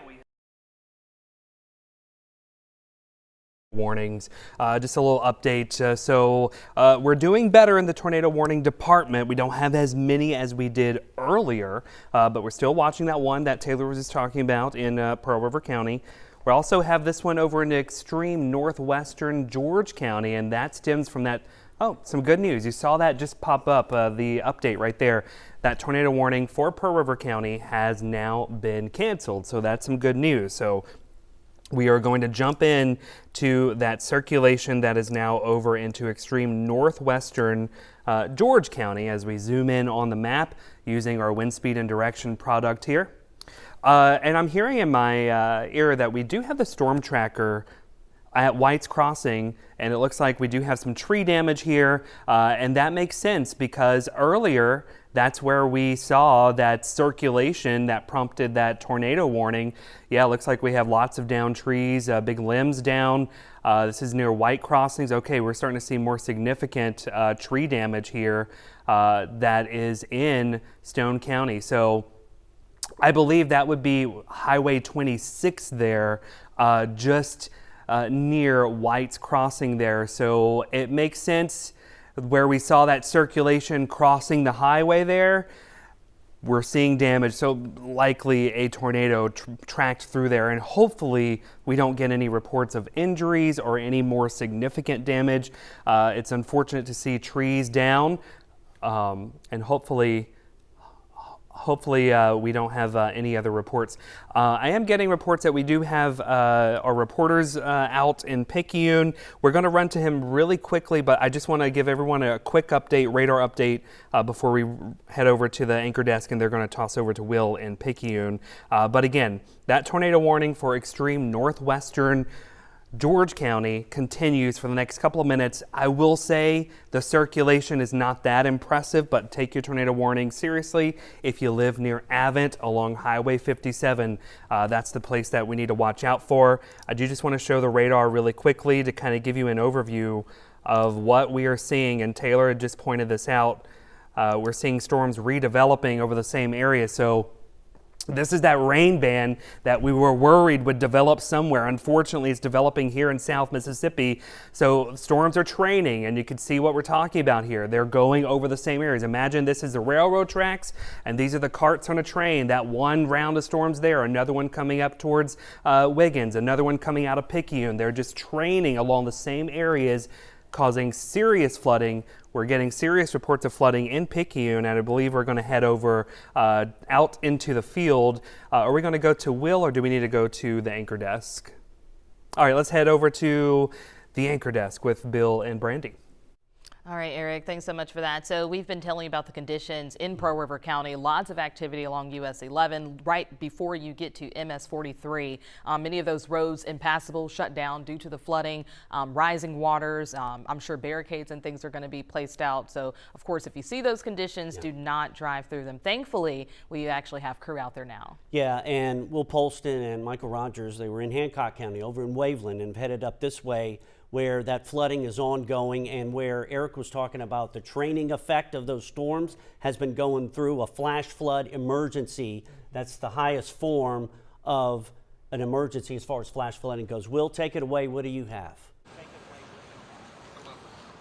warnings. Just a little update. So we're doing better in the tornado warning department. We don't have as many as we did earlier, but we're still watching that one that Taylor was just talking about in Pearl River County. We also have this one over in extreme northwestern George County, and that stems from that. Oh, some good news. You saw that just pop up, the update right there. That tornado warning for Pearl River County has now been canceled. So that's some good news. So we are going to jump in to that circulation that is now over into extreme northwestern George County as we zoom in on the map using our wind speed and direction product here. And I'm hearing in my ear that we do have the storm tracker at White's Crossing, and it looks like we do have some tree damage here, and that makes sense because earlier that's where we saw that circulation that prompted that tornado warning. Yeah, it looks like we have lots of downed trees, big limbs down. This is near White Crossings. Okay, we're starting to see more significant tree damage here that is in Stone County. So I believe that would be Highway 26 there, just near White's Crossing there. So it makes sense where we saw that circulation crossing the highway there. We're seeing damage, so likely a tornado tracked through there, and hopefully we don't get any reports of injuries or any more significant damage. It's unfortunate to see trees down, and hopefully we don't have any other reports. I am getting reports that we do have our reporters out in Picayune. We're going to run to him really quickly, but I just want to give everyone a quick update, radar update, before we head over to the anchor desk, and they're going to toss over to Will in Picayune. But again, that tornado warning for extreme northwestern George County continues for the next couple of minutes. I will say the circulation is not that impressive, but take your tornado warning seriously. If you live near Avent along Highway 57, that's the place that we need to watch out for. I do just want to show the radar really quickly to kind of give you an overview of what we are seeing, and Taylor had just pointed this out. We're seeing storms redeveloping over the same area. So this is that rain band that we were worried would develop somewhere. Unfortunately, it's developing here in South Mississippi. So storms are training, and you can see what we're talking about here. They're going over the same areas. Imagine this is the railroad tracks, and these are the carts on a train. That one round of storms there, another one coming up towards Wiggins, another one coming out of Picayune. They're just training along the same areas, causing serious flooding. We're getting serious reports of flooding in Picayune, and I believe we're going to head over out into the field. Are we going to go to Will, or do we need to go to the anchor desk? All right, let's head over to the anchor desk with Bill and Brandy. All right, Eric, thanks so much for that. So we've been telling you about the conditions in Pearl River County. Lots of activity along US 11 right before you get to MS 43. Many of those roads impassable, shut down due to the flooding, rising waters. I'm sure barricades and things are going to be placed out. So, of course, if you see those conditions, do not drive through them. Thankfully, we actually have crew out there now. Yeah, and Will Polston and Michael Rogers, they were in Hancock County over in Waveland and headed up this way where that flooding is ongoing and where Eric was talking about the training effect of those storms has been going through a flash flood emergency. That's the highest form of an emergency as far as flash flooding goes. Will, take it away. What do you have?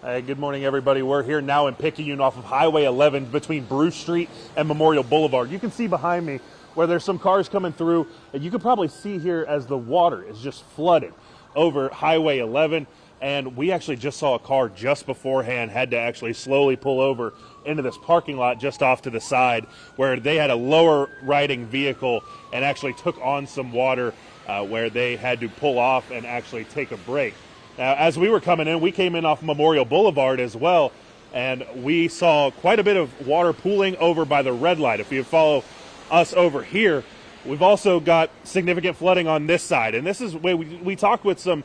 Hey, good morning, everybody. We're here now in Picayune off of Highway 11 between Bruce Street and Memorial Boulevard. You can see behind me where there's some cars coming through, and you can probably see here as the water is just flooded over Highway 11. And we actually just saw a car just beforehand had to actually slowly pull over into this parking lot just off to the side where they had a lower riding vehicle and actually took on some water where they had to pull off and actually take a break. Now, as we were coming in, we came in off Memorial Boulevard as well, and we saw quite a bit of water pooling over by the red light. If you follow us over here, we've also got significant flooding on this side. And this is where we talked with some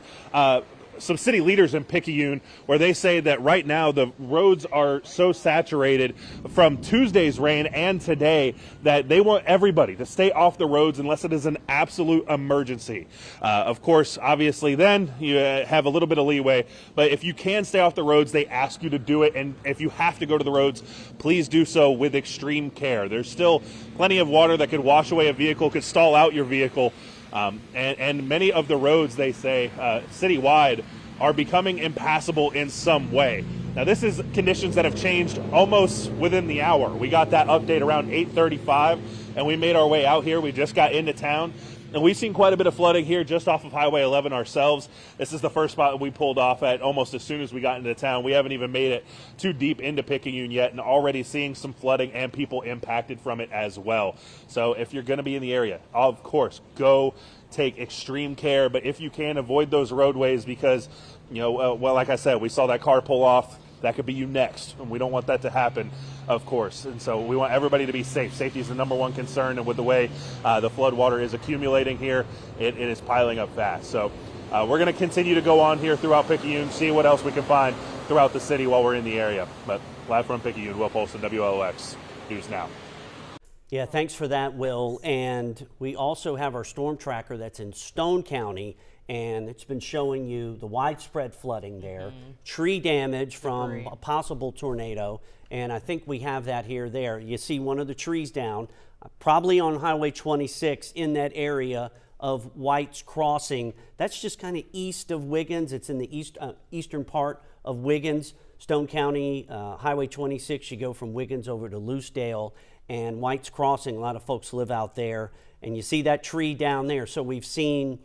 city leaders in Picayune where they say that right now the roads are so saturated from Tuesday's rain and today that they want everybody to stay off the roads unless it is an absolute emergency. Of course, obviously then you have a little bit of leeway, but if you can stay off the roads, they ask you to do it. And if you have to go to the roads, please do so with extreme care. There's still plenty of water that could wash away a vehicle, could stall out your vehicle. And many of the roads, they say, citywide are becoming impassable in some way. Now, this is conditions that have changed almost within the hour. We got that update around 8:35, and we made our way out here. We just got into town, and we've seen quite a bit of flooding here just off of Highway 11 ourselves. This is the first spot we pulled off at almost as soon as we got into town. We haven't even made it too deep into Picayune yet, and already seeing some flooding and people impacted from it as well. So if you're going to be in the area, of course, go take extreme care, but if you can, avoid those roadways because, well, like I said, we saw that car pull off. That could be you next, and we don't want that to happen, of course. And so we want everybody to be safe. Safety is the number one concern, and with the way the flood water is accumulating here, it is piling up fast. So we're going to continue to go on here throughout Picayune, see what else we can find throughout the city while we're in the area. But live from Picayune, Will Polston, WLOX News Now. Yeah, thanks for that, Will. And we also have our storm tracker that's in Stone County, and it's been showing you the widespread flooding there, tree damage from a possible tornado, and I think we have that here. There, you see one of the trees down, probably on Highway 26 in that area of White's Crossing. That's just kind of east of Wiggins. It's in the eastern part of Wiggins. Stone County, Highway 26, you go from Wiggins over to Loosedale, and White's Crossing, a lot of folks live out there, and you see that tree down there. So we've seen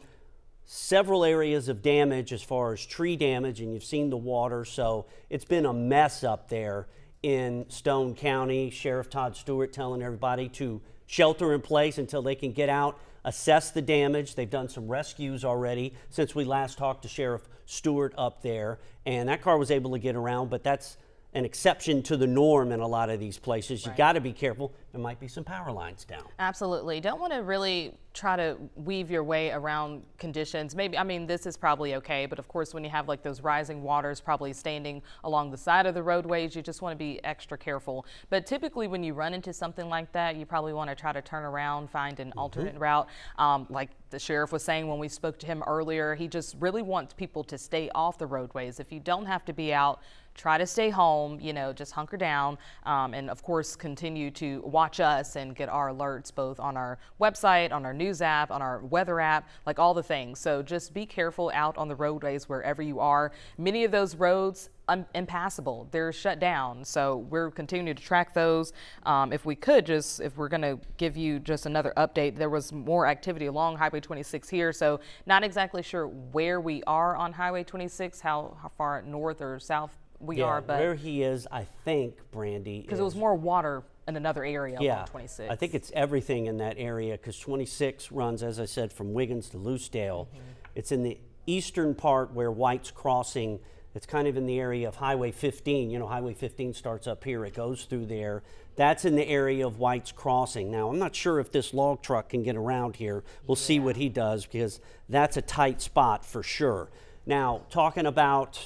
several areas of damage as far as tree damage, and you've seen the water. So it's been a mess up there in Stone County. Sheriff Todd Stewart telling everybody to shelter in place until they can get out, assess the damage. They've done some rescues already since we last talked to Sheriff Stewart up there, and that car was able to get around, but that's an exception to the norm in a lot of these places. You've got to be careful. There might be some power lines down. Absolutely. Don't want to really try to weave your way around conditions. Maybe, I mean, this is probably okay, but of course, when you have like those rising waters probably standing along the side of the roadways, you just want to be extra careful. But typically when you run into something like that, you probably want to try to turn around, find an alternate route. Like the sheriff was saying when we spoke to him earlier, he just really wants people to stay off the roadways. If you don't have to be out, try to stay home, just hunker down, and of course continue to watch us and get our alerts both on our website, on our news app, on our weather app, like all the things. So just be careful out on the roadways wherever you are. Many of those roads impassable, they're shut down, so we're continuing to track those. If we're going to give you just another update, there was more activity along Highway 26 here, so not exactly sure where we are on Highway 26, how far north or south we are, but where he is, I think, Brandy, because it was more water in another area along 26. I think it's everything in that area because 26 runs, as I said, from Wiggins to Loosedale. It's in the eastern part where White's Crossing It's kind of in the area of Highway 15. You know, Highway 15 starts up here, it goes through there. That's in the area of White's Crossing. Now, I'm not sure if this log truck can get around here. We'll see what he does, because that's a tight spot for sure. Now, talking about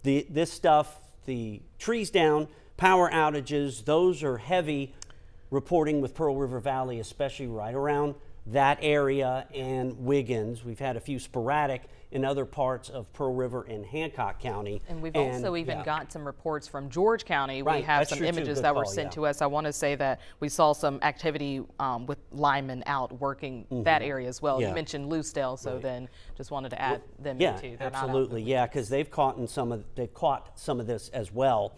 this stuff, the trees down, power outages, those are heavy reporting with Pearl River Valley, especially right around that area and Wiggins. We've had a few sporadic in other parts of Pearl River and Hancock County. And we've also even got some reports from George County. We have some images that were sent to us. I want to say that we saw some activity with linemen out working that area as well. You mentioned Loosedale, so then just wanted to add them in too. They're absolutely, because they've caught some of this as well.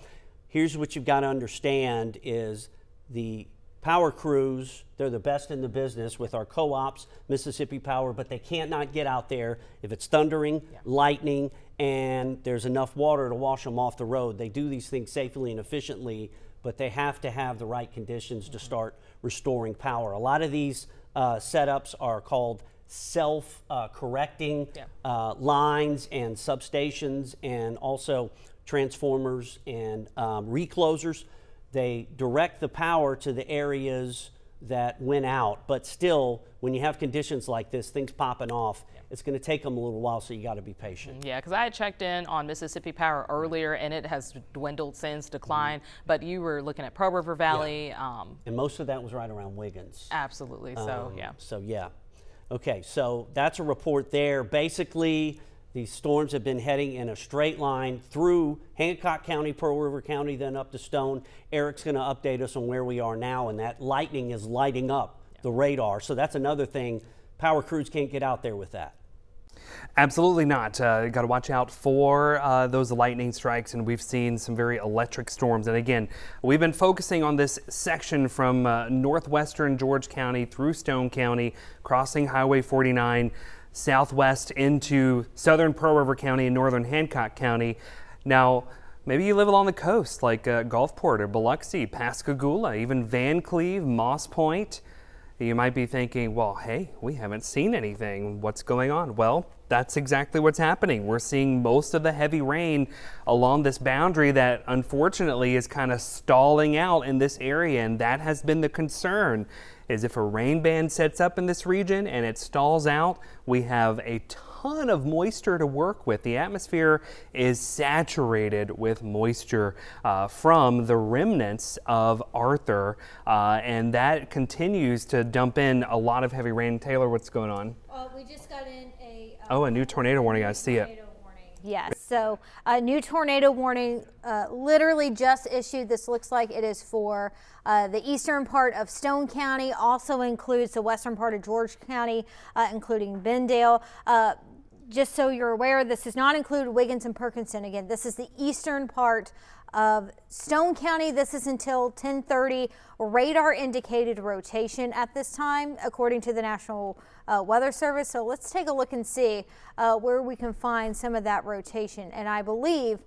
Here's what you've got to understand is the power crews, they're the best in the business with our co-ops, Mississippi Power, but they can't not get out there if it's thundering, lightning, and there's enough water to wash them off the road. They do these things safely and efficiently, but they have to have the right conditions to start restoring power. A lot of these setups are called self-correcting lines and substations, and also transformers and reclosers. They direct the power to the areas that went out, but still, when you have conditions like this, things popping off, it's going to take them a little while, so you got to be patient. Yeah, because I had checked in on Mississippi Power earlier, and it has dwindled since, declined, but you were looking at Pearl River Valley. And most of that was right around Wiggins. Absolutely, So yeah. Okay, so that's a report there. Basically, these storms have been heading in a straight line through Hancock County, Pearl River County, then up to Stone. Eric's going to update us on where we are now, and that lightning is lighting up the radar. So that's another thing. Power crews can't get out there with that. Absolutely not. Got to watch out for those lightning strikes, and we've seen some very electric storms. And again, we've been focusing on this section from northwestern George County through Stone County, crossing Highway 49, southwest into southern Pearl River County and northern Hancock County. Now, maybe you live along the coast like Gulfport or Biloxi, Pascagoula, even Van Cleve, Moss Point. You might be thinking, well, hey, we haven't seen anything. What's going on? Well, that's exactly what's happening. We're seeing most of the heavy rain along this boundary that unfortunately is kind of stalling out in this area, and that has been the concern. Is if a rain band sets up in this region and it stalls out, we have a ton of moisture to work with. The atmosphere is saturated with moisture from the remnants of Arthur, and that continues to dump in a lot of heavy rain. Taylor, what's going on? We just got in a new tornado warning. I see it. Yes, so a new tornado warning literally just issued. This looks like it is for the eastern part of Stone County, also includes the western part of George County, including Bendale. Just so you're aware, this does not include Wiggins and Perkinson. Again, this is the eastern part of Stone County. This is until 10:30. Radar indicated rotation at this time, according to the National Weather Service. So let's take a look and see where we can find some of that rotation. And I believe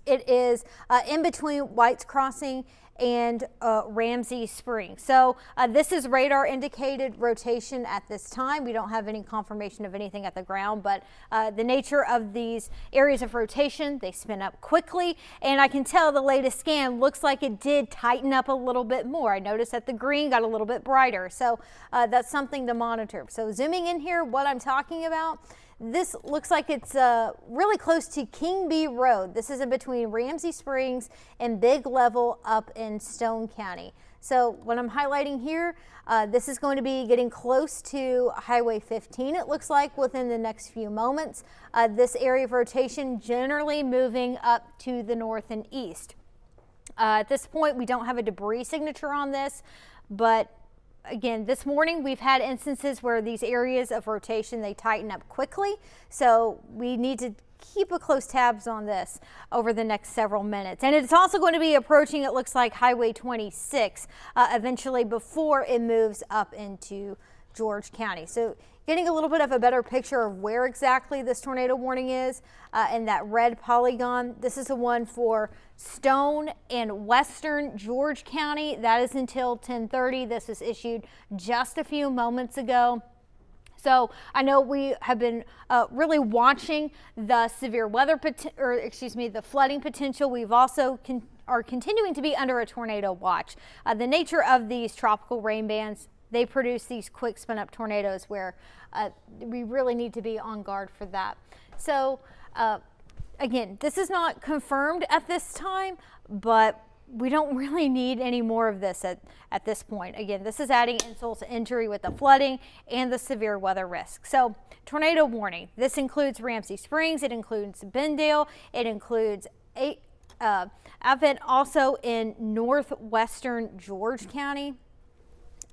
it is in between White's Crossing and Ramsey Springs. So this is radar indicated rotation at this time. We don't have any confirmation of anything at the ground, but the nature of these areas of rotation, they spin up quickly, and I can tell the latest scan looks like it did tighten up a little bit more. I noticed that the green got a little bit brighter, so that's something to monitor. So zooming in here, what I'm talking about, this looks like it's really close to King B Road. This is in between Ramsey Springs and Big Level up in Stone County. So what I'm highlighting here, this is going to be getting close to Highway 15, it looks like, within the next few moments. This area of rotation generally moving up to the north and east. At this point, we don't have a debris signature on this, but again, this morning we've had instances where these areas of rotation, they tighten up quickly. So we need to keep a close tabs on this over the next several minutes. And it's also going to be approaching, it looks like, Highway 26 eventually before it moves up into George County. So getting a little bit of a better picture of where exactly this tornado warning is in that red polygon. This is the one for Stone and western George County. That is until 10:30. This was issued just a few moments ago. So I know we have been really watching the severe weather, the flooding potential. We've also are continuing to be under a tornado watch. The nature of these tropical rain bands, they produce these quick spin up tornadoes where we really need to be on guard for that. So again, this is not confirmed at this time, but we don't really need any more of this at this point. Again, this is adding insult to injury with the flooding and the severe weather risk. So tornado warning. This includes Ramsey Springs. It includes Bendale. It includes Advent, also in northwestern George County.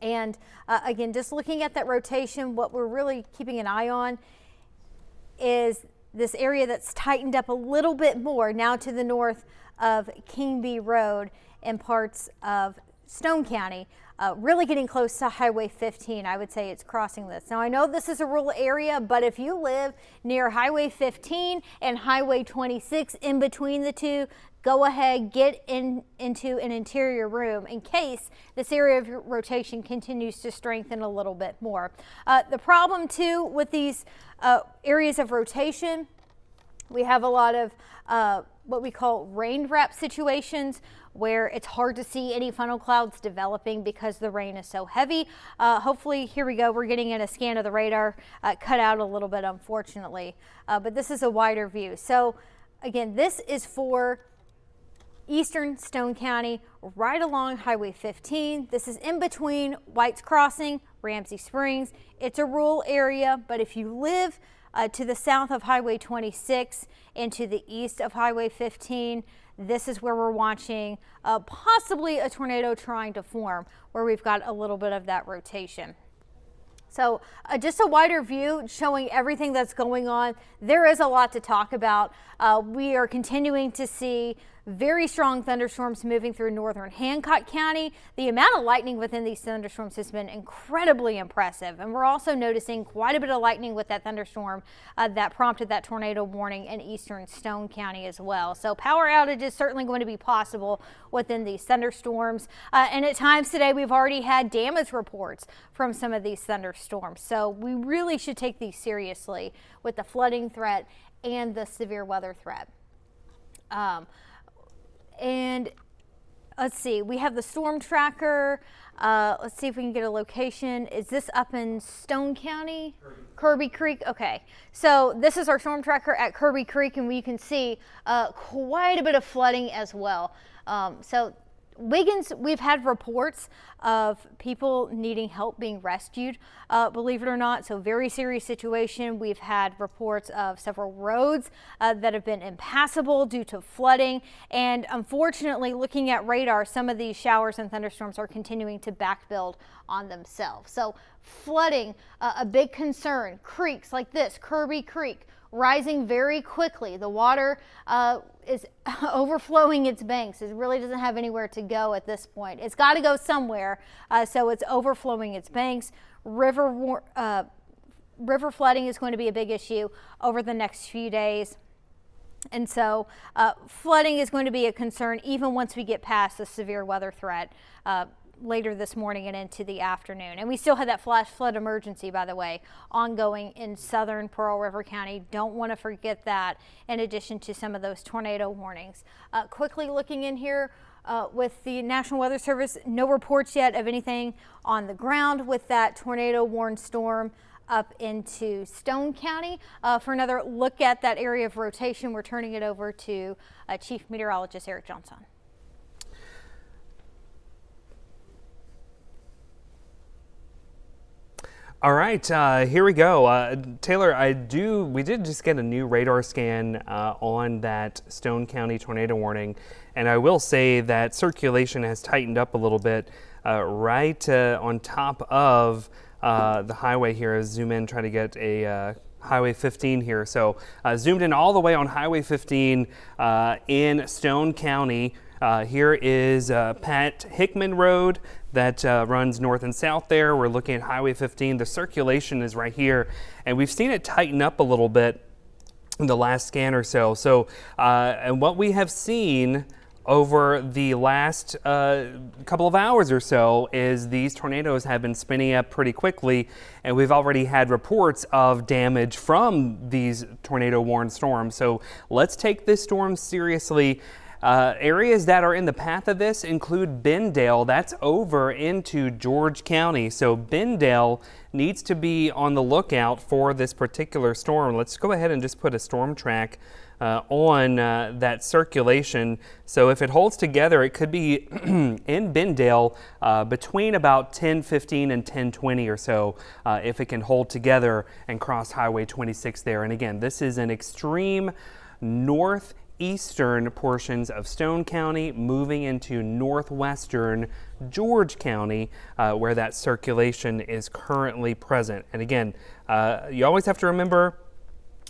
And again, just looking at that rotation, what we're really keeping an eye on is this area that's tightened up a little bit more now to the north of King B Road in parts of Stone County, really getting close to Highway 15. I would say it's crossing this. Now I know this is a rural area, but if you live near Highway 15 and Highway 26, in between the two, go ahead, get into an interior room in case this area of rotation continues to strengthen a little bit more. The problem too with these areas of rotation, we have a lot of what we call rain wrap situations where it's hard to see any funnel clouds developing because the rain is so heavy. Hopefully, here we go, we're getting in a scan of the radar, cut out a little bit unfortunately, but this is a wider view. So again, this is for eastern Stone County, right along Highway 15. This is in between White's Crossing, Ramsey Springs. It's a rural area, but if you live to the south of Highway 26 and to the east of Highway 15, this is where we're watching possibly a tornado trying to form, where we've got a little bit of that rotation. So just a wider view showing everything that's going on. There is a lot to talk about. We are continuing to see very strong thunderstorms moving through northern Hancock County. The amount of lightning within these thunderstorms has been incredibly impressive. And we're also noticing quite a bit of lightning with that thunderstorm that prompted that tornado warning in eastern Stone County as well. So power outage is certainly going to be possible within these thunderstorms. And at times today, we've already had damage reports from some of these thunderstorms. So we really should take these seriously with the flooding threat and the severe weather threat. And let's see, we have the storm tracker. Let's see if we can get a location. Is this up in Stone County? Kirby Creek. Okay, so this is our storm tracker at Kirby Creek, and we can see quite a bit of flooding as well. So Wiggins, we've had reports of people needing help being rescued, believe it or not. So very serious situation. We've had reports of several roads that have been impassable due to flooding. And unfortunately, looking at radar, some of these showers and thunderstorms are continuing to backbuild on themselves. So flooding, a big concern. Creeks like this, Kirby Creek, rising very quickly. The water is overflowing its banks. It really doesn't have anywhere to go at this point. It's got to go somewhere, so it's overflowing its banks. River flooding is going to be a big issue over the next few days. And so flooding is going to be a concern even once we get past the severe weather threat later this morning and into the afternoon. And we still had that flash flood emergency, by the way, ongoing in southern Pearl River County. Don't want to forget that, in addition to some of those tornado warnings. Quickly looking in here with the National Weather Service, no reports yet of anything on the ground with that tornado warned storm up into Stone County. For another look at that area of rotation, we're turning it over to Chief Meteorologist Eric Johnson. All right, here we go. Taylor, we did just get a new radar scan on that Stone County tornado warning, and I will say that circulation has tightened up a little bit right on top of the highway here. Zoom in, try to get a Highway 15 here. So zoomed in all the way on Highway 15 in Stone County. Here is Pat Hickman Road that runs north and south there. We're looking at Highway 15. The circulation is right here, and we've seen it tighten up a little bit in the last scan or so. So, and what we have seen over the last couple of hours or so is these tornadoes have been spinning up pretty quickly, and we've already had reports of damage from these tornado-warned storms. So let's take this storm seriously. Areas that are in the path of this include Bendale. That's over into George County. So Bendale needs to be on the lookout for this particular storm. Let's go ahead and just put a storm track on that circulation. So if it holds together, it could be in Bendale between about 10:15 and 10:20 or so, if it can hold together and cross Highway 26 there. And again, this is an extreme northeastern portions of Stone County moving into northwestern George County, where that circulation is currently present. And again, you always have to remember,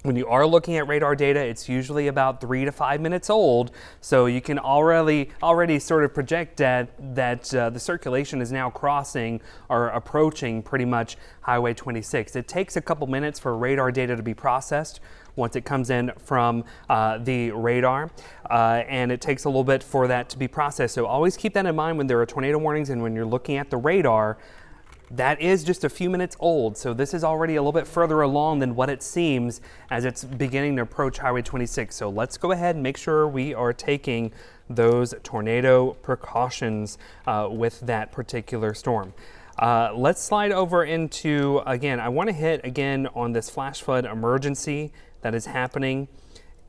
when you are looking at radar data, it's usually about 3 to 5 minutes old, so you can already sort of project that the circulation is now crossing or approaching pretty much Highway 26. It takes a couple minutes for radar data to be processed once it comes in from the radar, and it takes a little bit for that to be processed. So always keep that in mind when there are tornado warnings and when you're looking at the radar. That is just a few minutes old, so this is already a little bit further along than what it seems as it's beginning to approach Highway 26. So let's go ahead and make sure we are taking those tornado precautions with that particular storm. Let's slide over into, again, I want to hit again on this flash flood emergency that is happening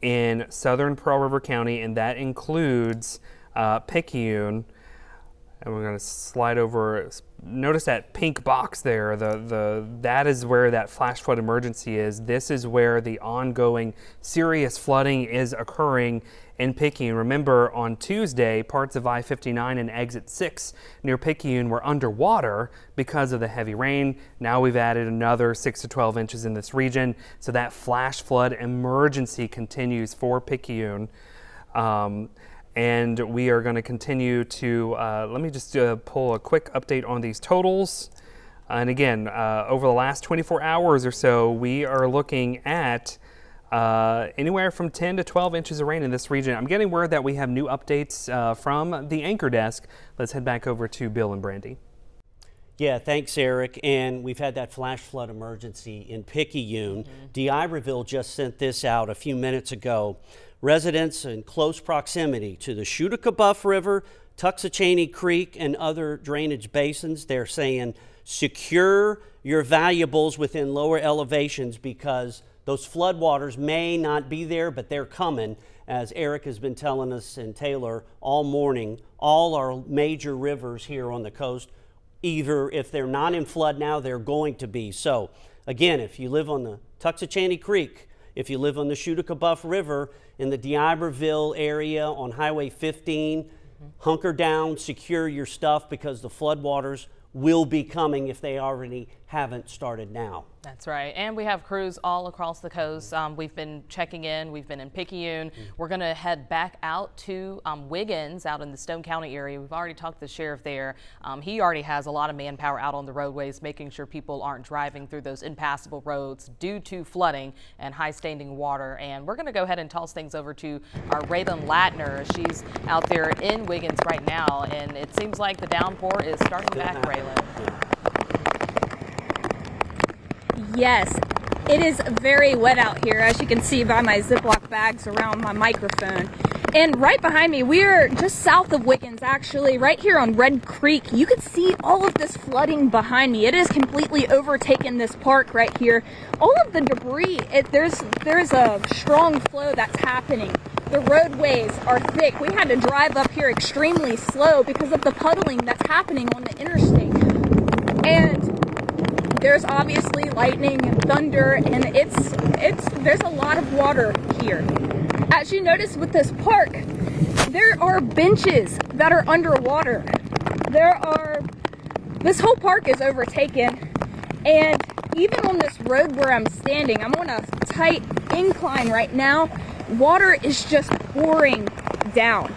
in southern Pearl River County, and that includes Picayune. And we're going to slide over. Notice that pink box there. That is where that flash flood emergency is. This is where the ongoing serious flooding is occurring in Picayune. Remember, on Tuesday, parts of I-59 and Exit 6 near Picayune were underwater because of the heavy rain. Now we've added another 6 to 12 inches in this region. So that flash flood emergency continues for Picayune. And we are going to continue to, let me just pull a quick update on these totals. And again, over the last 24 hours or so, we are looking at anywhere from 10 to 12 inches of rain in this region. I'm getting word that we have new updates from the anchor desk. Let's head back over to Bill and Brandy. Yeah, thanks, Eric. And we've had that flash flood emergency in Picayune. D'Iberville just sent this out a few minutes ago. Residents in close proximity to the Schuylkill River, Tuxachany Creek, and other drainage basins, they're saying secure your valuables within lower elevations because those floodwaters may not be there, but they're coming. As Eric has been telling us and Taylor all morning, all our major rivers here on the coast, either if they're not in flood now, they're going to be. So again, if you live on the Tuxachany Creek, if you live on the Schuylkill River, in the D'Iberville area on Highway 15, hunker down, secure your stuff because the floodwaters will be coming if they already haven't started now. That's right. And we have crews all across the coast. We've been checking in. We've been in Picayune. We're going to head back out to Wiggins out in the Stone County area. We've already talked to the sheriff there. He already has a lot of manpower out on the roadways, making sure people aren't driving through those impassable roads due to flooding and high standing water. And we're going to go ahead and toss things over to our Raylan Latner. She's out there in Wiggins right now, and it seems like the downpour is starting back, Raylan. Yes, it is very wet out here, as you can see by my Ziploc bags around my microphone. And right behind me, we are just south of Wiggins, actually, right here on Red Creek. You can see all of this flooding behind me. It has completely overtaken this park right here. All of the debris, there's a strong flow that's happening. The roadways are thick. We had to drive up here extremely slow because of the puddling that's happening on the interstate. And there's obviously lightning and thunder, and there's a lot of water here. As you notice with this park, there are benches that are underwater. This whole park is overtaken, and even on this road where I'm standing, I'm on a tight incline right now. Water is just pouring down.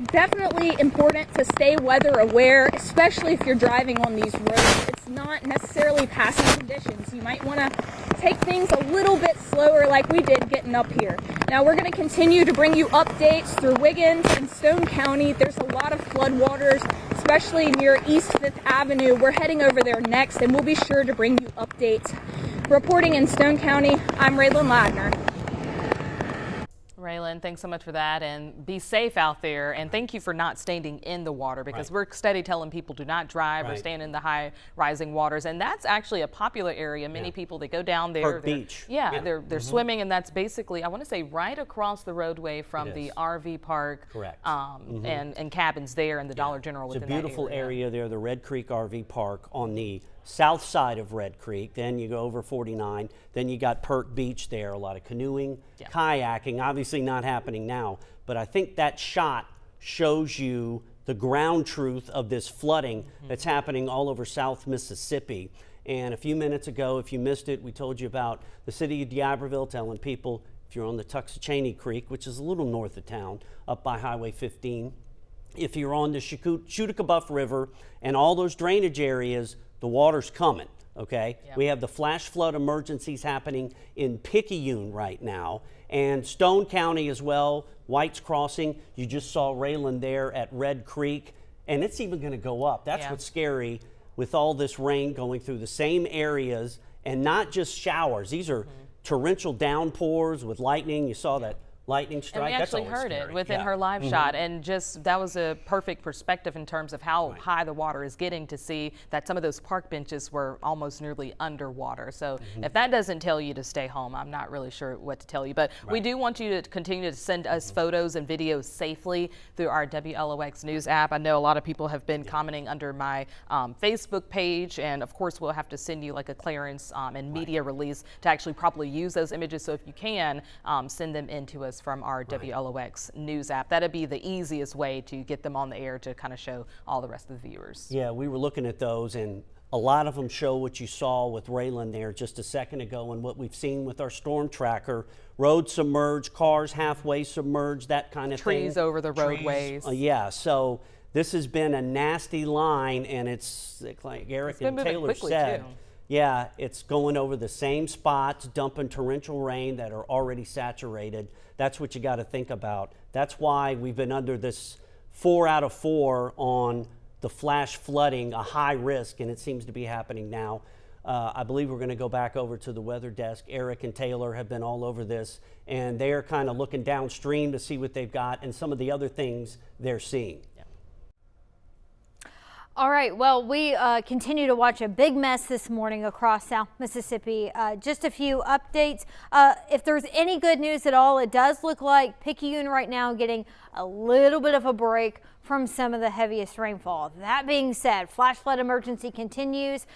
definitely important to stay weather aware, especially if you're driving on these roads. It's not necessarily passing conditions. You might want to take things a little bit slower like we did getting up here. Now we're going to continue to bring you updates through Wiggins and Stone County. There's a lot of floodwaters, especially near East 5th Avenue. We're heading over there next, and we'll be sure to bring you updates. Reporting in Stone County, I'm Raylan Ladner. Raylan, thanks so much for that, and be safe out there, and thank you for not standing in the water, because we're steady telling people do not drive or stand in the high rising waters, and that's actually a popular area. Many people, they go down there. Park Beach. They're swimming, and that's basically, I want to say, right across the roadway from the RV park. Correct. And cabins there in the Dollar General within It's a beautiful that area there, the Red Creek RV Park on the south side of Red Creek. Then you go over 49. Then you got Perk Beach there, a lot of canoeing, kayaking, obviously not happening now. But I think that shot shows you the ground truth of this flooding that's happening all over South Mississippi. And a few minutes ago, if you missed it, we told you about the city of D'Iberville telling people if you're on the Tuxachany Creek, which is a little north of town, up by Highway 15, if you're on the Chuticabuff River and all those drainage areas, the water's coming, okay? We have the flash flood emergencies happening in Picayune right now, and Stone County as well, White's Crossing. You just saw Raylan there at Red Creek, and it's even going to go up. That's what's scary with all this rain going through the same areas, and not just showers. These are torrential downpours with lightning. You saw that lightning strike. And we actually heard it within her live shot, and just that was a perfect perspective in terms of how high the water is getting, to see that some of those park benches were almost nearly underwater. So if that doesn't tell you to stay home, I'm not really sure what to tell you. But we do want you to continue to send us photos and videos safely through our WLOX News app. I know a lot of people have been commenting under my Facebook page, and of course we'll have to send you like a clearance and media release to actually properly use those images. So if you can, send them in to us from our WLOX News app. That'd be the easiest way to get them on the air to kind of show all the rest of the viewers. Yeah, we were looking at those, and a lot of them show what you saw with Raylan there just a second ago, and what we've seen with our storm tracker. Roads submerged, cars halfway submerged, that kind of thing. Trees over the roadways. Yeah, so this has been a nasty line, and it's like Eric and Taylor said. Yeah, it's going over the same spots, dumping torrential rain that are already saturated. That's what you got to think about. That's why we've been under this 4 out of 4 on the flash flooding, a high risk, and it seems to be happening now. I believe we're going to go back over to the weather desk. Eric and Taylor have been all over this, and they're kind of looking downstream to see what they've got and some of the other things they're seeing. All right, well, we continue to watch a big mess this morning across South Mississippi. Just a few updates. If there's any good news at all, it does look like Picayune right now getting a little bit of a break from some of the heaviest rainfall. That being said, flash flood emergency continues.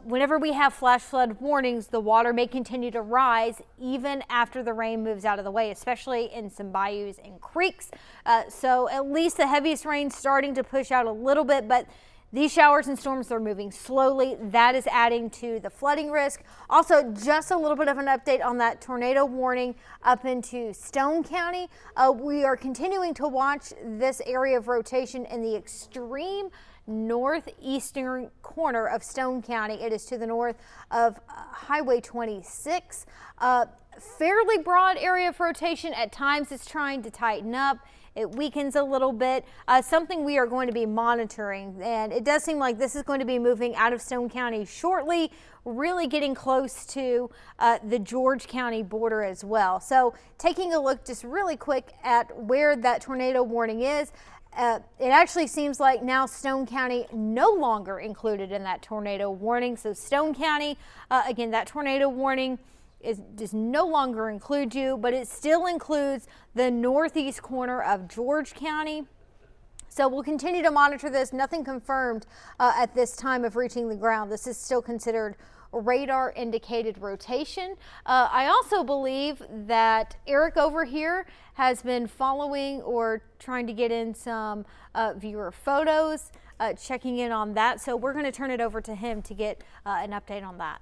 Whenever we have flash flood warnings, the water may continue to rise even after the rain moves out of the way, especially in some bayous and creeks. So at least the heaviest rain starting to push out a little bit, but these showers and storms are moving slowly. That is adding to the flooding risk. Also, just a little bit of an update on that tornado warning up into Stone County. We are continuing to watch this area of rotation in the extreme northeastern corner of Stone County. It is to the north of Highway 26. Fairly broad area of rotation. At times it's trying to tighten up. It weakens a little bit, something we are going to be monitoring, and it does seem like this is going to be moving out of Stone County shortly, really getting close to the George County border as well. So taking a look just really quick at where that tornado warning is, it actually seems like now Stone County no longer included in that tornado warning. So Stone County, again, that tornado warning does no longer include you, but it still includes the northeast corner of George County. So we'll continue to monitor this. Nothing confirmed at this time of reaching the ground. This is still considered radar indicated rotation. I also believe that Eric over here has been following or trying to get in some viewer photos, checking in on that. So we're going to turn it over to him to get an update on that.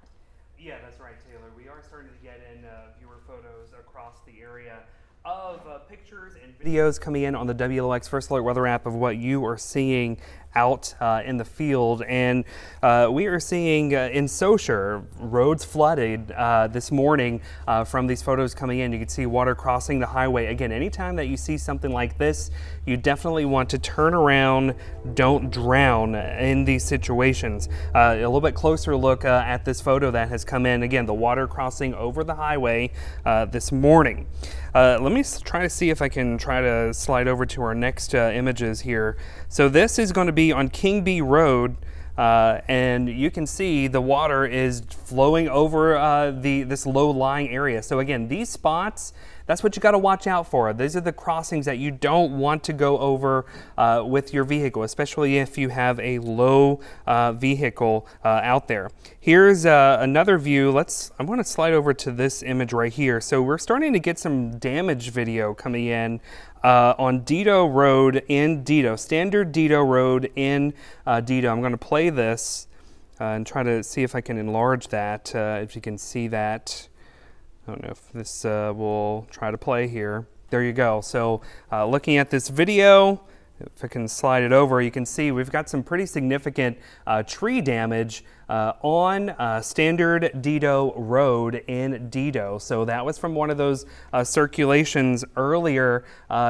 Yeah, that's right, Taylor. We are starting to get in viewer photos across the area. of pictures and videos coming in on the WLOX First Alert Weather app of what you are seeing out in the field, and we are seeing in Saussure roads flooded this morning from these photos coming in. You can see water crossing the highway. Again, anytime that you see something like this, you definitely want to turn around, don't drown in these situations. A little bit closer look at this photo that has come in. Again, the water crossing over the highway this morning. Let me try to see if I can try to slide over to our next images here. So this is going to be on King B Road, and you can see the water is flowing over this low-lying area. So again, these spots, that's what you got to watch out for. These are the crossings that you don't want to go over with your vehicle, especially if you have a low vehicle out there. Here's another view. I want to slide over to this image right here. So we're starting to get some damage video coming in on Dido Road in Dido, Standard Dido Road in Dido. I'm going to play this and try to see if I can enlarge that, if you can see that. I don't know if this will try to play here. There you go. So looking at this video, if I can slide it over, you can see we've got some pretty significant tree damage on Standard Dido Road in Dido. So that was from one of those circulations earlier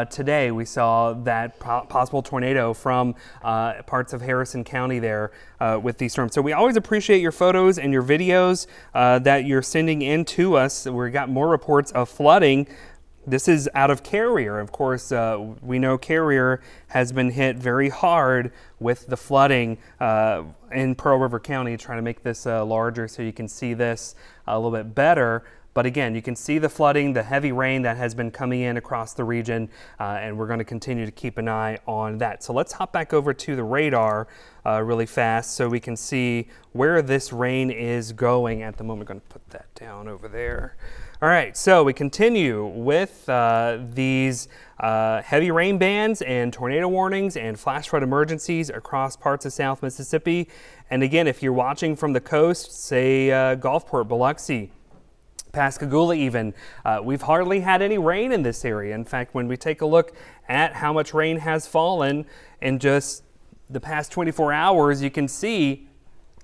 today. We saw that possible tornado from parts of Harrison County there with these storms. So we always appreciate your photos and your videos that you're sending in to us. We've got more reports of flooding. This is out of Carrier. Of course, we know Carrier has been hit very hard with the flooding in Pearl River County. Trying to make this larger so you can see this a little bit better. But again, you can see the flooding, the heavy rain that has been coming in across the region, and we're going to continue to keep an eye on that. So let's hop back over to the radar really fast so we can see where this rain is going at the moment. We're going to put that down over there. All right, so we continue with these heavy rain bands and tornado warnings and flash flood emergencies across parts of South Mississippi. And again, if you're watching from the coast, say Gulfport, Biloxi, Pascagoula even, we've hardly had any rain in this area. In fact, when we take a look at how much rain has fallen in just the past 24 hours, you can see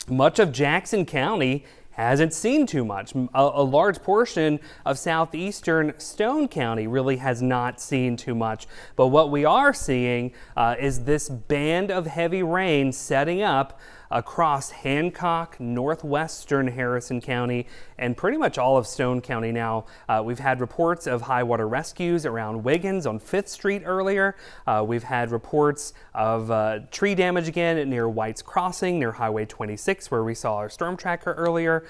much of Jackson County hasn't seen too much. A large portion of southeastern Stone County really has not seen too much. But what we are seeing is this band of heavy rain setting up across Hancock, northwestern Harrison County, and pretty much all of Stone County now. We've had reports of high water rescues around Wiggins on 5th Street earlier. We've had reports of tree damage again near White's Crossing, near Highway 26, where we saw our storm tracker earlier.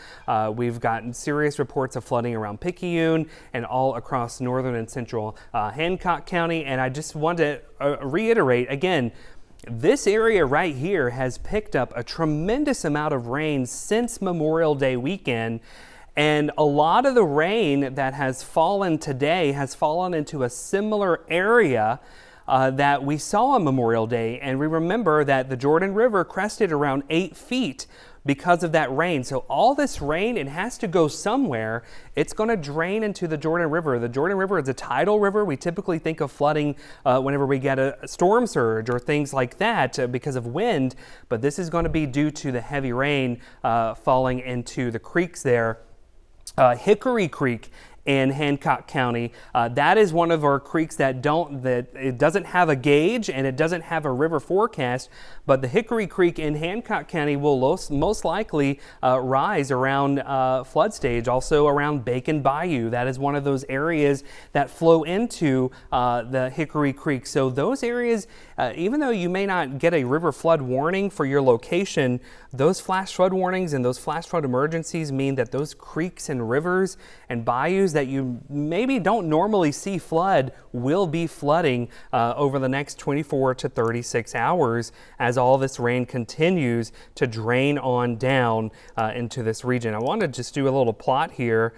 We've gotten serious reports of flooding around Picayune and all across northern and central Hancock County. And I just want to reiterate again, this area right here has picked up a tremendous amount of rain since Memorial Day weekend, and a lot of the rain that has fallen today has fallen into a similar area that we saw on Memorial Day. And we remember that the Jordan River crested around 8 feet because of that rain. So all this rain, it has to go somewhere. It's going to drain into the Jordan River. The Jordan River is a tidal river. We typically think of flooding whenever we get a storm surge or things like that because of wind, but this is going to be due to the heavy rain falling into the creeks there. Hickory Creek in Hancock County. That is one of our creeks that it doesn't have a gauge and it doesn't have a river forecast, but the Hickory Creek in Hancock County will most likely rise around flood stage, also around Bacon Bayou. That is one of those areas that flow into the Hickory Creek. So those areas, even though you may not get a river flood warning for your location, those flash flood warnings and those flash flood emergencies mean that those creeks and rivers and bayous that you maybe don't normally see flood will be flooding over the next 24 to 36 hours as all this rain continues to drain on down into this region. I want to just do a little plot here.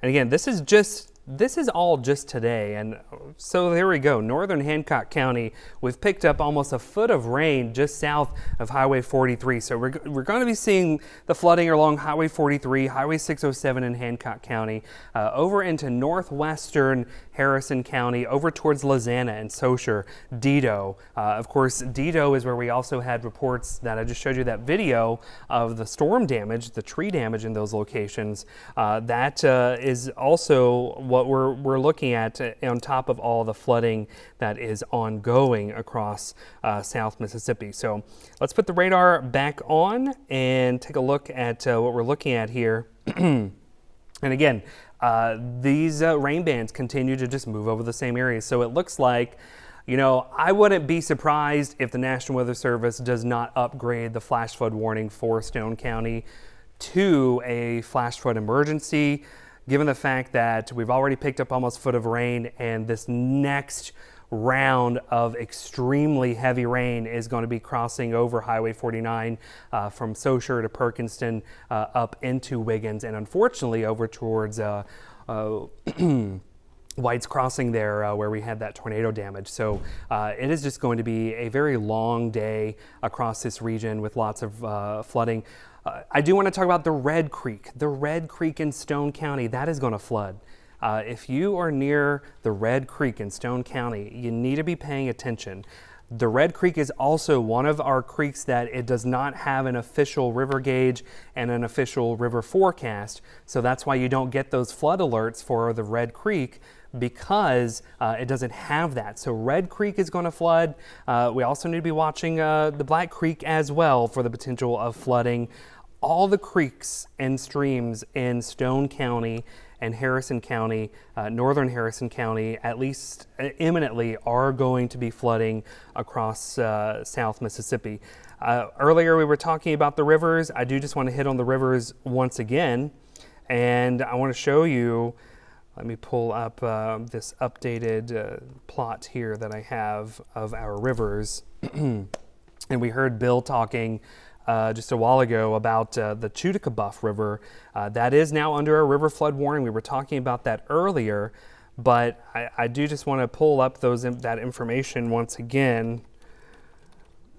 And again, this is just this is all just today, and so there we go. Northern Hancock County, we've picked up almost a foot of rain just south of Highway 43. So we're going to be seeing the flooding along Highway 43, Highway 607 in Hancock County, over into northwestern Harrison County, over towards Lizana and Saucher, Dido. Of course, Dido is where we also had reports that I just showed you that video of the storm damage, the tree damage in those locations. That is also what we're looking at on top of all the flooding that is ongoing across South Mississippi. So let's put the radar back on and take a look at what we're looking at here. And again, these rain bands continue to just move over the same areas. So it looks like, you know, I wouldn't be surprised if the National Weather Service does not upgrade the flash flood warning for Stone County to a flash flood emergency, given the fact that we've already picked up almost a foot of rain, and this next round of extremely heavy rain is going to be crossing over Highway 49 from Saucher to Perkinston up into Wiggins, and unfortunately over towards White's Crossing there where we had that tornado damage. So it is just going to be a very long day across this region with lots of flooding. I do want to talk about the Red Creek. The Red Creek in Stone County, that is going to flood. If you are near the Red Creek in Stone County, you need to be paying attention. The Red Creek is also one of our creeks that it does not have an official river gauge and an official river forecast. So that's why you don't get those flood alerts for the Red Creek, because it doesn't have that. So Red Creek is going to flood. We also need to be watching the Black Creek as well for the potential of flooding. All the creeks and streams in Stone County and Harrison County, northern Harrison County, at least imminently, are going to be flooding across South Mississippi. Earlier we were talking about the rivers. I do just want to hit on the rivers once again, and I want to show you. Let me pull up this updated plot here that I have of our rivers. And we heard Bill talking just a while ago about the Chudacabuff River. That is now under a river flood warning. We were talking about that earlier, but I do just want to pull up that information once again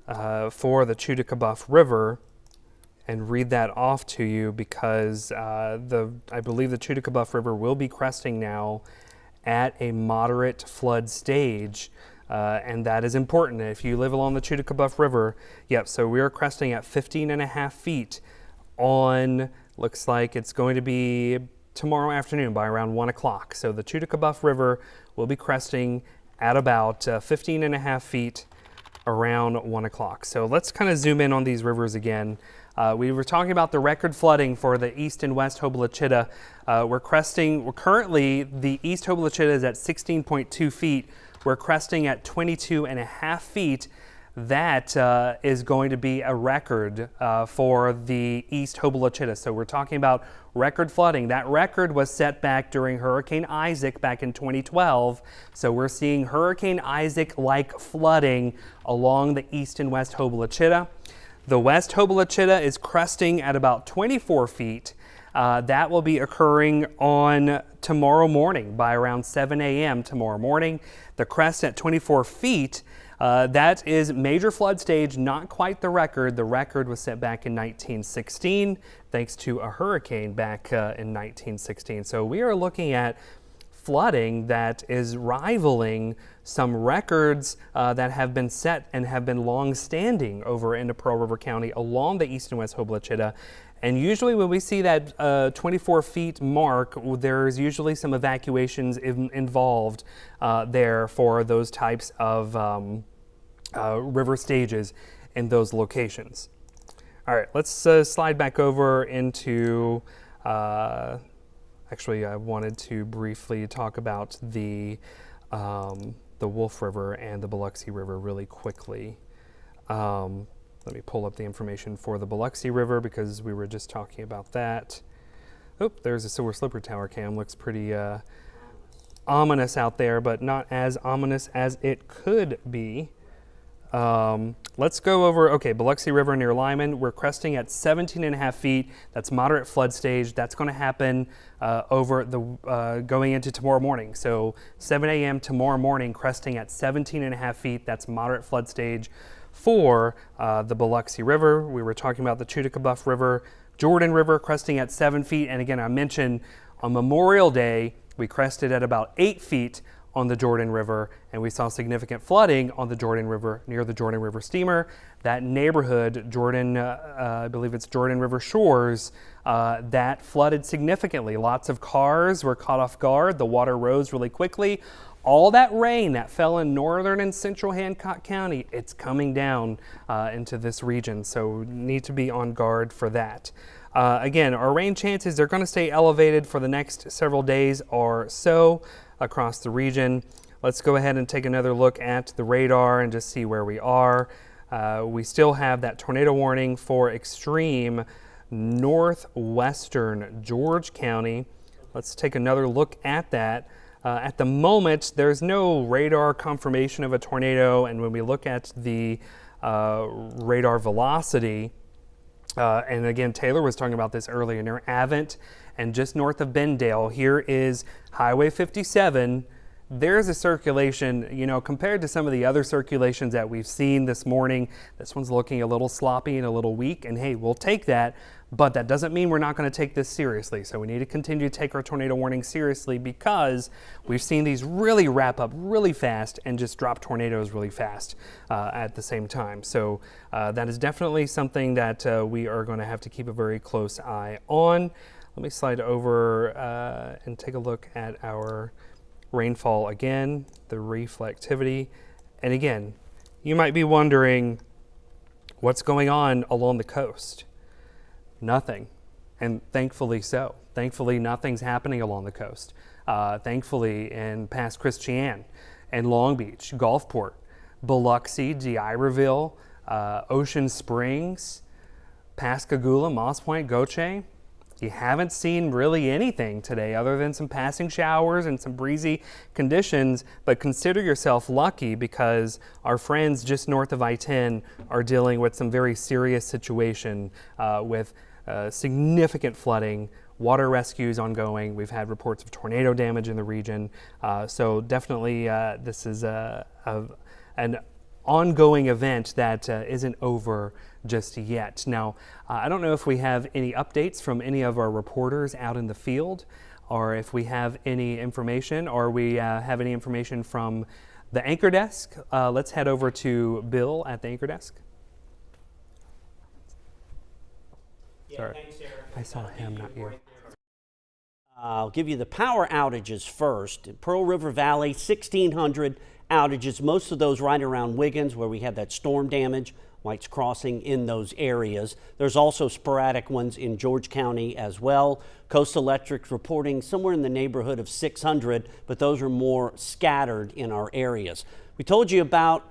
for the Chudacabuff River and read that off to you, because I believe the Chudacabuff River will be cresting now at a moderate flood stage. And that is important. If you live along the Chudacabuff River, yep, so we are cresting at 15.5 feet on, looks like it's going to be tomorrow afternoon by around 1 o'clock. So the Chudacabuff River will be cresting at about 15.5 feet around 1 o'clock. So let's kind of zoom in on these rivers again. We were talking about the record flooding for the East and West Hobalachita. Currently the East Hobalachita is at 16.2 feet. We're cresting at 22.5 feet. That is going to be a record for the East Hobalachita. So we're talking about record flooding. That record was set back during Hurricane Isaac back in 2012. So we're seeing Hurricane Isaac-like flooding along the East and West Hobalachita. The West Hobalachita is cresting at about 24 feet. That will be occurring on tomorrow morning by around 7 a.m. tomorrow morning. The crest at 24 feet, that is major flood stage, not quite the record. The record was set back in 1916 thanks to a hurricane back in 1916. So we are looking at flooding that is rivaling some records that have been set and have been long-standing over into Pearl River County along the East and West Hobalachita. And usually when we see that 24 feet mark, there's usually some evacuations involved there for those types of river stages in those locations. All right, let's slide back over into, actually I wanted to briefly talk about the Wolf River and the Biloxi River really quickly. Let me pull up the information for the Biloxi River because we were just talking about that. Oh, there's a Silver Slipper Tower cam. Looks pretty ominous out there, but not as ominous as it could be. Let's go over, okay, Biloxi River near Lyman. We're cresting at 17.5 feet. That's moderate flood stage. That's going to happen going into tomorrow morning. So 7 a.m. tomorrow morning, cresting at 17.5 feet. That's moderate flood stage for the Biloxi River. We were talking about the Chutacabuff River, Jordan River cresting at 7 feet. And again, I mentioned on Memorial Day, we crested at about 8 feet on the Jordan River, and we saw significant flooding on the Jordan River near the Jordan River steamer. That neighborhood, Jordan, I believe it's Jordan River Shores, that flooded significantly. Lots of cars were caught off guard. The water rose really quickly. All that rain that fell in northern and central Hancock County, it's coming down into this region, so we need to be on guard for that. Again, our rain chances are going to stay elevated for the next several days or so across the region. Let's go ahead and take another look at the radar and just see where we are. We still have that tornado warning for extreme northwestern George County. Let's take another look at that. At the moment, there's no radar confirmation of a tornado, and when we look at the radar velocity, and again, Taylor was talking about this earlier, near Avent and just north of Bendale, here is Highway 57. There's a circulation, you know, compared to some of the other circulations that we've seen this morning, this one's looking a little sloppy and a little weak, and hey, we'll take that, but that doesn't mean we're not going to take this seriously. So we need to continue to take our tornado warning seriously, because we've seen these really wrap up really fast and just drop tornadoes really fast at the same time. So that is definitely something that we are going to have to keep a very close eye on. Let me slide over and take a look at our rainfall again, the reflectivity. And again, you might be wondering what's going on along the coast. Nothing, and thankfully so. Thankfully, nothing's happening along the coast. Thankfully, in past Christian and Long Beach, Gulfport, Biloxi, D'Iberville, Ocean Springs, Pascagoula, Moss Point, Goche, you haven't seen really anything today other than some passing showers and some breezy conditions, but consider yourself lucky, because our friends just north of I-10 are dealing with some very serious situation with significant flooding, water rescues ongoing. We've had reports of tornado damage in the region. So definitely this is an ongoing event that isn't over just yet. Now, I don't know if we have any updates from any of our reporters out in the field, or if we have any information, or we have any information from the anchor desk. Let's head over to Bill at the anchor desk. Sorry, thanks, Eric. I saw him, not you. I'll give you the power outages first. In Pearl River Valley, 1,600 outages, most of those right around Wiggins, where we had that storm damage, White's Crossing, in those areas. There's also sporadic ones in George County as well. Coast Electric's reporting somewhere in the neighborhood of 600, but those are more scattered in our areas. We told you about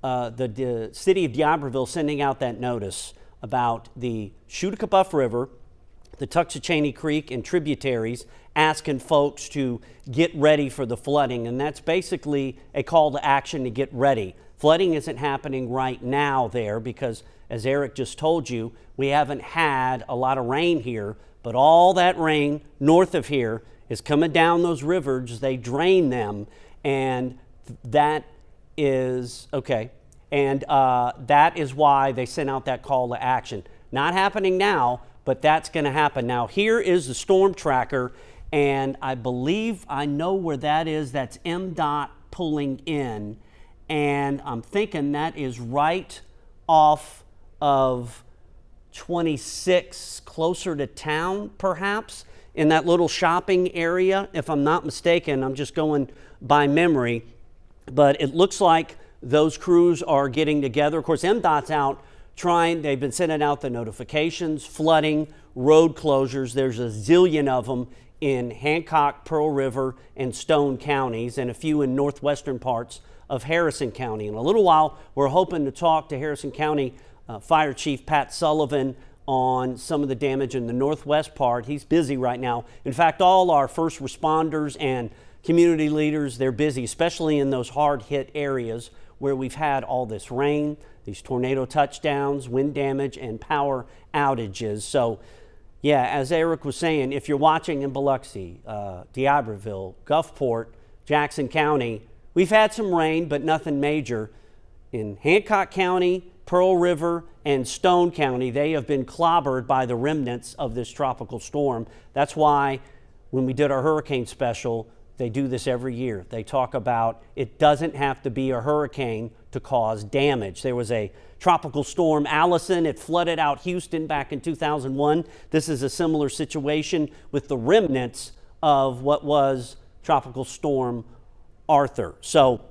the city of D'Iberville sending out that notice about the Chutacabuff River, the Tuxachanie Creek and tributaries, asking folks to get ready for the flooding. And that's basically a call to action to get ready. Flooding isn't happening right now there because, as Eric just told you, we haven't had a lot of rain here, but all that rain north of here is coming down those rivers. They drain them, and that is okay. And that is why they sent out that call to action. Not happening now, but that's going to happen. Now, here is the storm tracker, and I believe I know where that is. That's MDOT pulling in, and I'm thinking that is right off of 26, closer to town, perhaps, in that little shopping area, if I'm not mistaken. I'm just going by memory, but it looks like those crews are getting together. Of course, MDOT's out trying, they've been sending out the notifications, flooding, road closures. There's a zillion of them in Hancock, Pearl River, and Stone counties, and a few in northwestern parts of Harrison County. In a little while, we're hoping to talk to Harrison County Fire Chief Pat Sullivan on some of the damage in the northwest part. He's busy right now. In fact, all our first responders and community leaders, they're busy, especially in those hard-hit areas where we've had all this rain, these tornado touchdowns, wind damage, and power outages. So, yeah, as Eric was saying, if you're watching in Biloxi, D'Iberville, Gulfport, Jackson County, we've had some rain, but nothing major. In Hancock County, Pearl River, and Stone County, they have been clobbered by the remnants of this tropical storm. That's why when we did our hurricane special, they do this every year. They talk about it doesn't have to be a hurricane to cause damage. There was a tropical storm, Allison. It flooded out Houston back in 2001. This is a similar situation with the remnants of what was Tropical Storm Arthur. So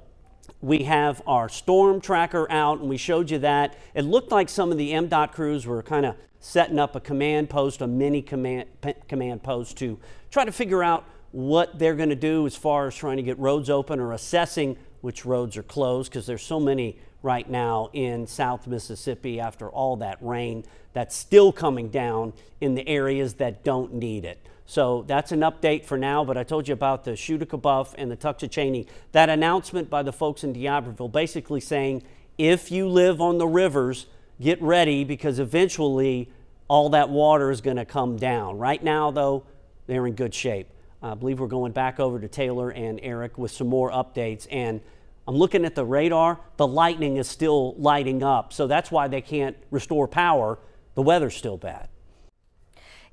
we have our storm tracker out, and we showed you that. It looked like some of the MDOT crews were kind of setting up a command post, a mini command post, to try to figure out what they're going to do as far as trying to get roads open or assessing which roads are closed, because there's so many right now in South Mississippi after all that rain that's still coming down in the areas that don't need it. So that's an update for now, but I told you about the Shuta-Kabuff and the Tuckson-Cheney. That announcement by the folks in D'Iberville basically saying, if you live on the rivers, get ready, because eventually all that water is going to come down. Right now, though, they're in good shape. I believe we're going back over to Taylor and Eric with some more updates. And I'm looking at the radar. The lightning is still lighting up. So that's why they can't restore power. The weather's still bad.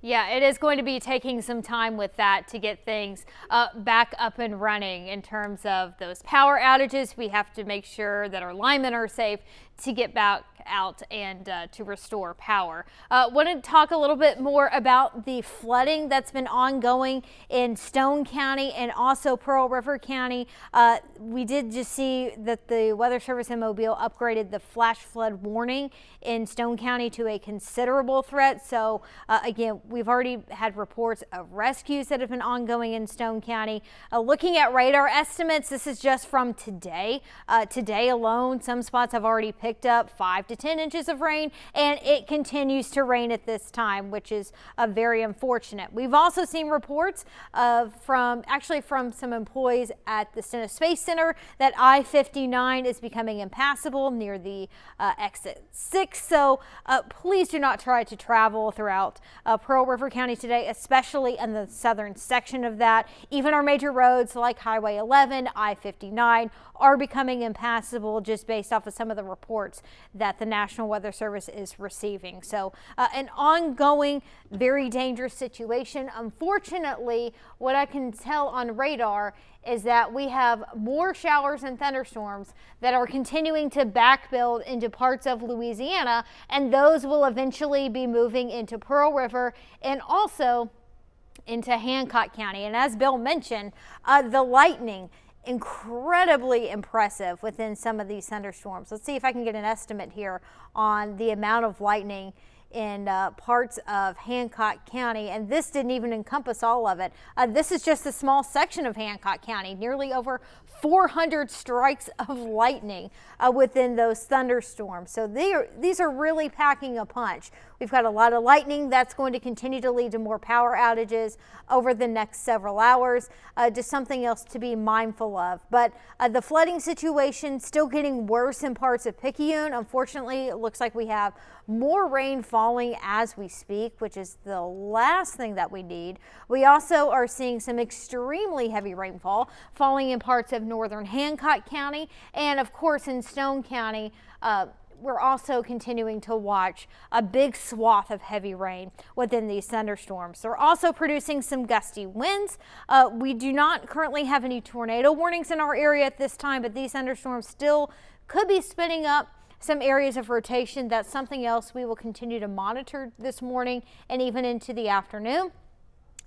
Yeah, it is going to be taking some time with that to get things back up and running in terms of those power outages. We have to make sure that our linemen are safe to get back out and to restore power. Want to talk a little bit more about the flooding that's been ongoing in Stone County and also Pearl River County. We did just see that the Weather Service in Mobile upgraded the flash flood warning in Stone County to a considerable threat. So again, we've already had reports of rescues that have been ongoing in Stone County. Looking at radar estimates, this is just from today. Today alone, some spots have already picked up 5 to 10 inches of rain, and it continues to rain at this time, which is very unfortunate. We've also seen reports from some employees at the Stennis Space Center that I-59 is becoming impassable near the exit 6. So please do not try to travel throughout Pearl River County today, especially in the southern section of that. Even our major roads like Highway 11, I-59 are becoming impassable just based off of some of the reports that the National Weather Service is receiving. So an ongoing, very dangerous situation. Unfortunately, what I can tell on radar is that we have more showers and thunderstorms that are continuing to backbuild into parts of Louisiana, and those will eventually be moving into Pearl River and also into Hancock County. And as Bill mentioned, the lightning, incredibly impressive within some of these thunderstorms. Let's see if I can get an estimate here on the amount of lightning in parts of Hancock County, and this didn't even encompass all of it. This is just a small section of Hancock County, nearly over 400 strikes of lightning within those thunderstorms. So these are really packing a punch. We've got a lot of lightning that's going to continue to lead to more power outages over the next several hours. Just something else to be mindful of. But the flooding situation still getting worse in parts of Picayune. Unfortunately, it looks like we have more rain falling as we speak, which is the last thing that we need. We also are seeing some extremely heavy rainfall falling in parts of northern Hancock County, and of course in Stone County. We're also continuing to watch a big swath of heavy rain within these thunderstorms. They're also producing some gusty winds. We do not currently have any tornado warnings in our area at this time, but these thunderstorms still could be spinning up some areas of rotation. That's something else we will continue to monitor this morning and even into the afternoon.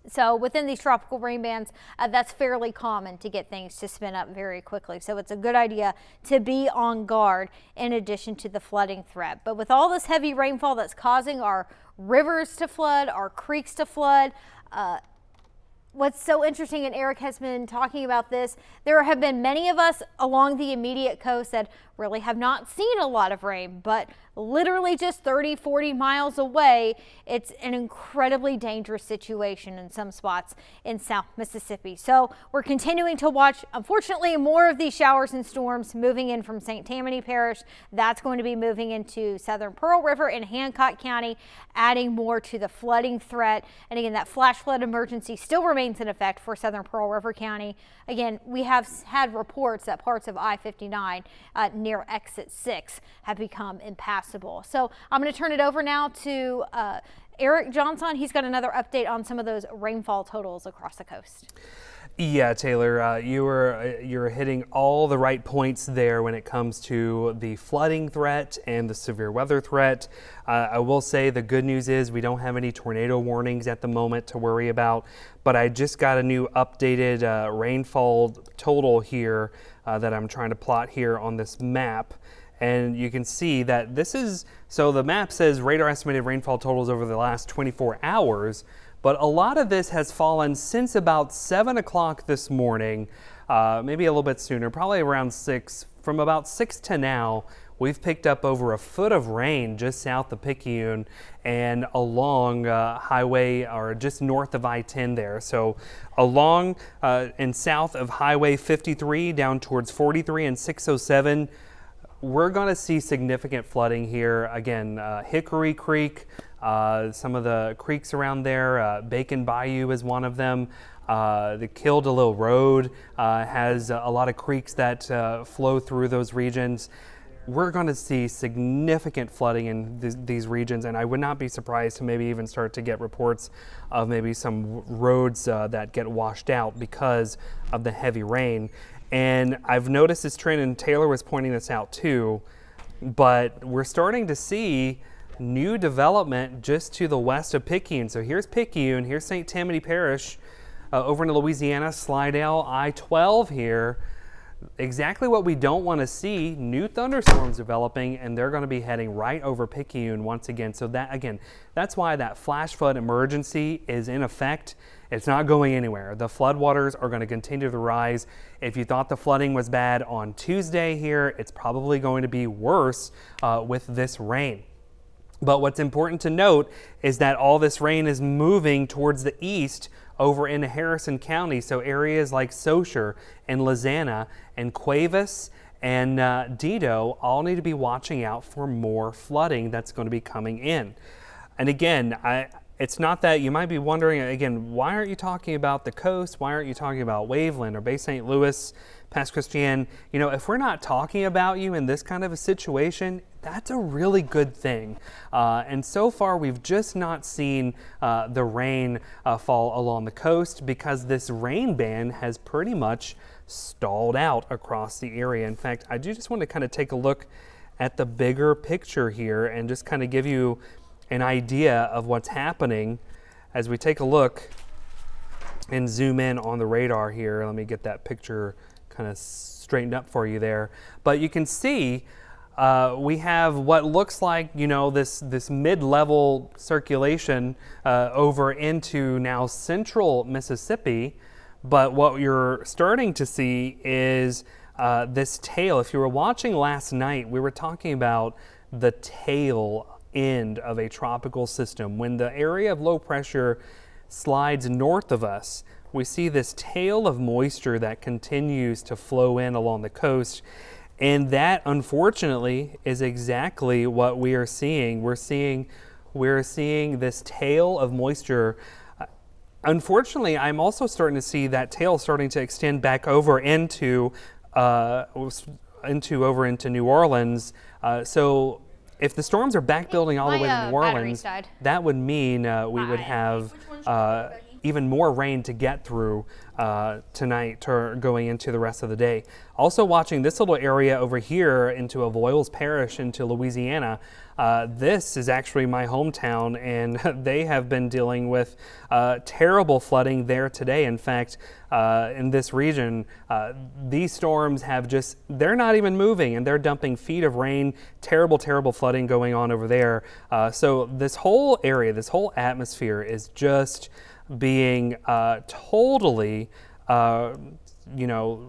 So within these tropical rain bands, that's fairly common to get things to spin up very quickly. So it's a good idea to be on guard in addition to the flooding threat. But with all this heavy rainfall that's causing our rivers to flood, our creeks to flood, what's so interesting, and Eric has been talking about this, there have been many of us along the immediate coast that really have not seen a lot of rain, but literally just 30, 40 miles away. It's an incredibly dangerous situation in some spots in South Mississippi. So we're continuing to watch, unfortunately, more of these showers and storms moving in from St. Tammany Parish. That's going to be moving into southern Pearl River and Hancock County, adding more to the flooding threat. And again, that flash flood emergency still remains in effect for southern Pearl River County. Again, we have had reports that parts of I-59 near exit 6 have become impassable. So I'm going to turn it over now to Eric Johnson. He's got another update on some of those rainfall totals across the coast. Yeah, Taylor, you're hitting all the right points there when it comes to the flooding threat and the severe weather threat. I will say the good news is we don't have any tornado warnings at the moment to worry about, but I just got a new updated rainfall total here that I'm trying to plot here on this map. And you can see that this is, so the map says radar estimated rainfall totals over the last 24 hours. But a lot of this has fallen since about 7 o'clock this morning, maybe a little bit sooner, probably around 6. From about 6 to now, we've picked up over a foot of rain just south of Picayune and along highway, or just north of I-10 there. So along and south of Highway 53 down towards 43 and 607, we're going to see significant flooding here. Again, Hickory Creek, some of the creeks around there, Bacon Bayou is one of them. The Kildalil Road has a lot of creeks that flow through those regions. We're going to see significant flooding in these regions, and I would not be surprised to maybe even start to get reports of maybe some roads that get washed out because of the heavy rain. And I've noticed this trend, and Taylor was pointing this out too, but we're starting to see new development just to the west of Picayune. So here's Picayune, here's St. Tammany Parish, over into Louisiana, Slidell, I-12 here. Exactly what we don't want to see, new thunderstorms developing, and they're going to be heading right over Picayune once again. So that, again, that's why that flash flood emergency is in effect. It's not going anywhere. The floodwaters are going to continue to rise. If you thought the flooding was bad on Tuesday here, it's probably going to be worse with this rain. But what's important to note is that all this rain is moving towards the east over into Harrison County. So areas like Saucier and Lizana and Cuevas and Dido all need to be watching out for more flooding that's going to be coming in. And again, it's not that you might be wondering, again, why aren't you talking about the coast? Why aren't you talking about Waveland or Bay St. Louis, Pass Christian? You know, if we're not talking about you in this kind of a situation, that's a really good thing. And so far, we've just not seen the rain fall along the coast because this rain band has pretty much stalled out across the area. In fact, I do just want to kind of take a look at the bigger picture here and just kind of give you an idea of what's happening as we take a look and zoom in on the radar here. Let me get that picture kind of straightened up for you there. But you can see we have what looks like, you know, this mid-level circulation over into now central Mississippi. But what you're starting to see is this tail. If you were watching last night, we were talking about the tail end of a tropical system. When the area of low pressure slides north of us, we see this tail of moisture that continues to flow in along the coast. And that, unfortunately, is exactly what we are seeing. We're seeing this tail of moisture. Unfortunately, I'm also starting to see that tail starting to extend back over into New Orleans. So if the storms are back building all the way to New Orleans, that would mean we would have even more rain to get through tonight or going into the rest of the day. Also watching this little area over here into Avoyelles Parish into Louisiana. This is actually my hometown, and they have been dealing with terrible flooding there today. In fact, in this region, these storms have they're not even moving, and they're dumping feet of rain. Terrible, terrible flooding going on over there. So this whole area, this whole atmosphere is just being totally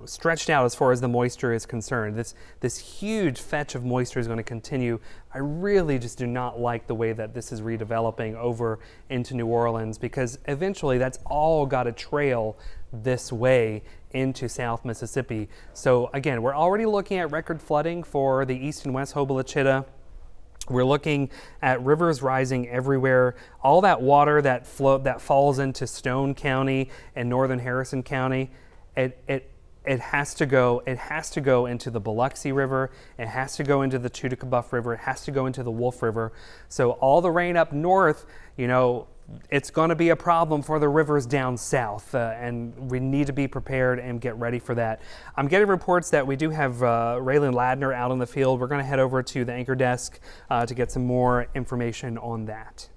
stretched out as far as the moisture is concerned. This huge fetch of moisture is going to continue. I really just do not like the way that this is redeveloping over into New Orleans, because eventually that's all got to trail this way into South Mississippi. So again, we're already looking at record flooding for the east and west Hobola-Chitto. We're looking at rivers rising everywhere. All that water that falls into Stone County and northern Harrison County, it has to go. It has to go into the Biloxi River. It has to go into the Tutica-Buff River. It has to go into the Wolf River. So all the rain up north, it's going to be a problem for the rivers down south, and we need to be prepared and get ready for that. I'm getting reports that we do have Raylan Ladner out in the field. We're going to head over to the anchor desk to get some more information on that.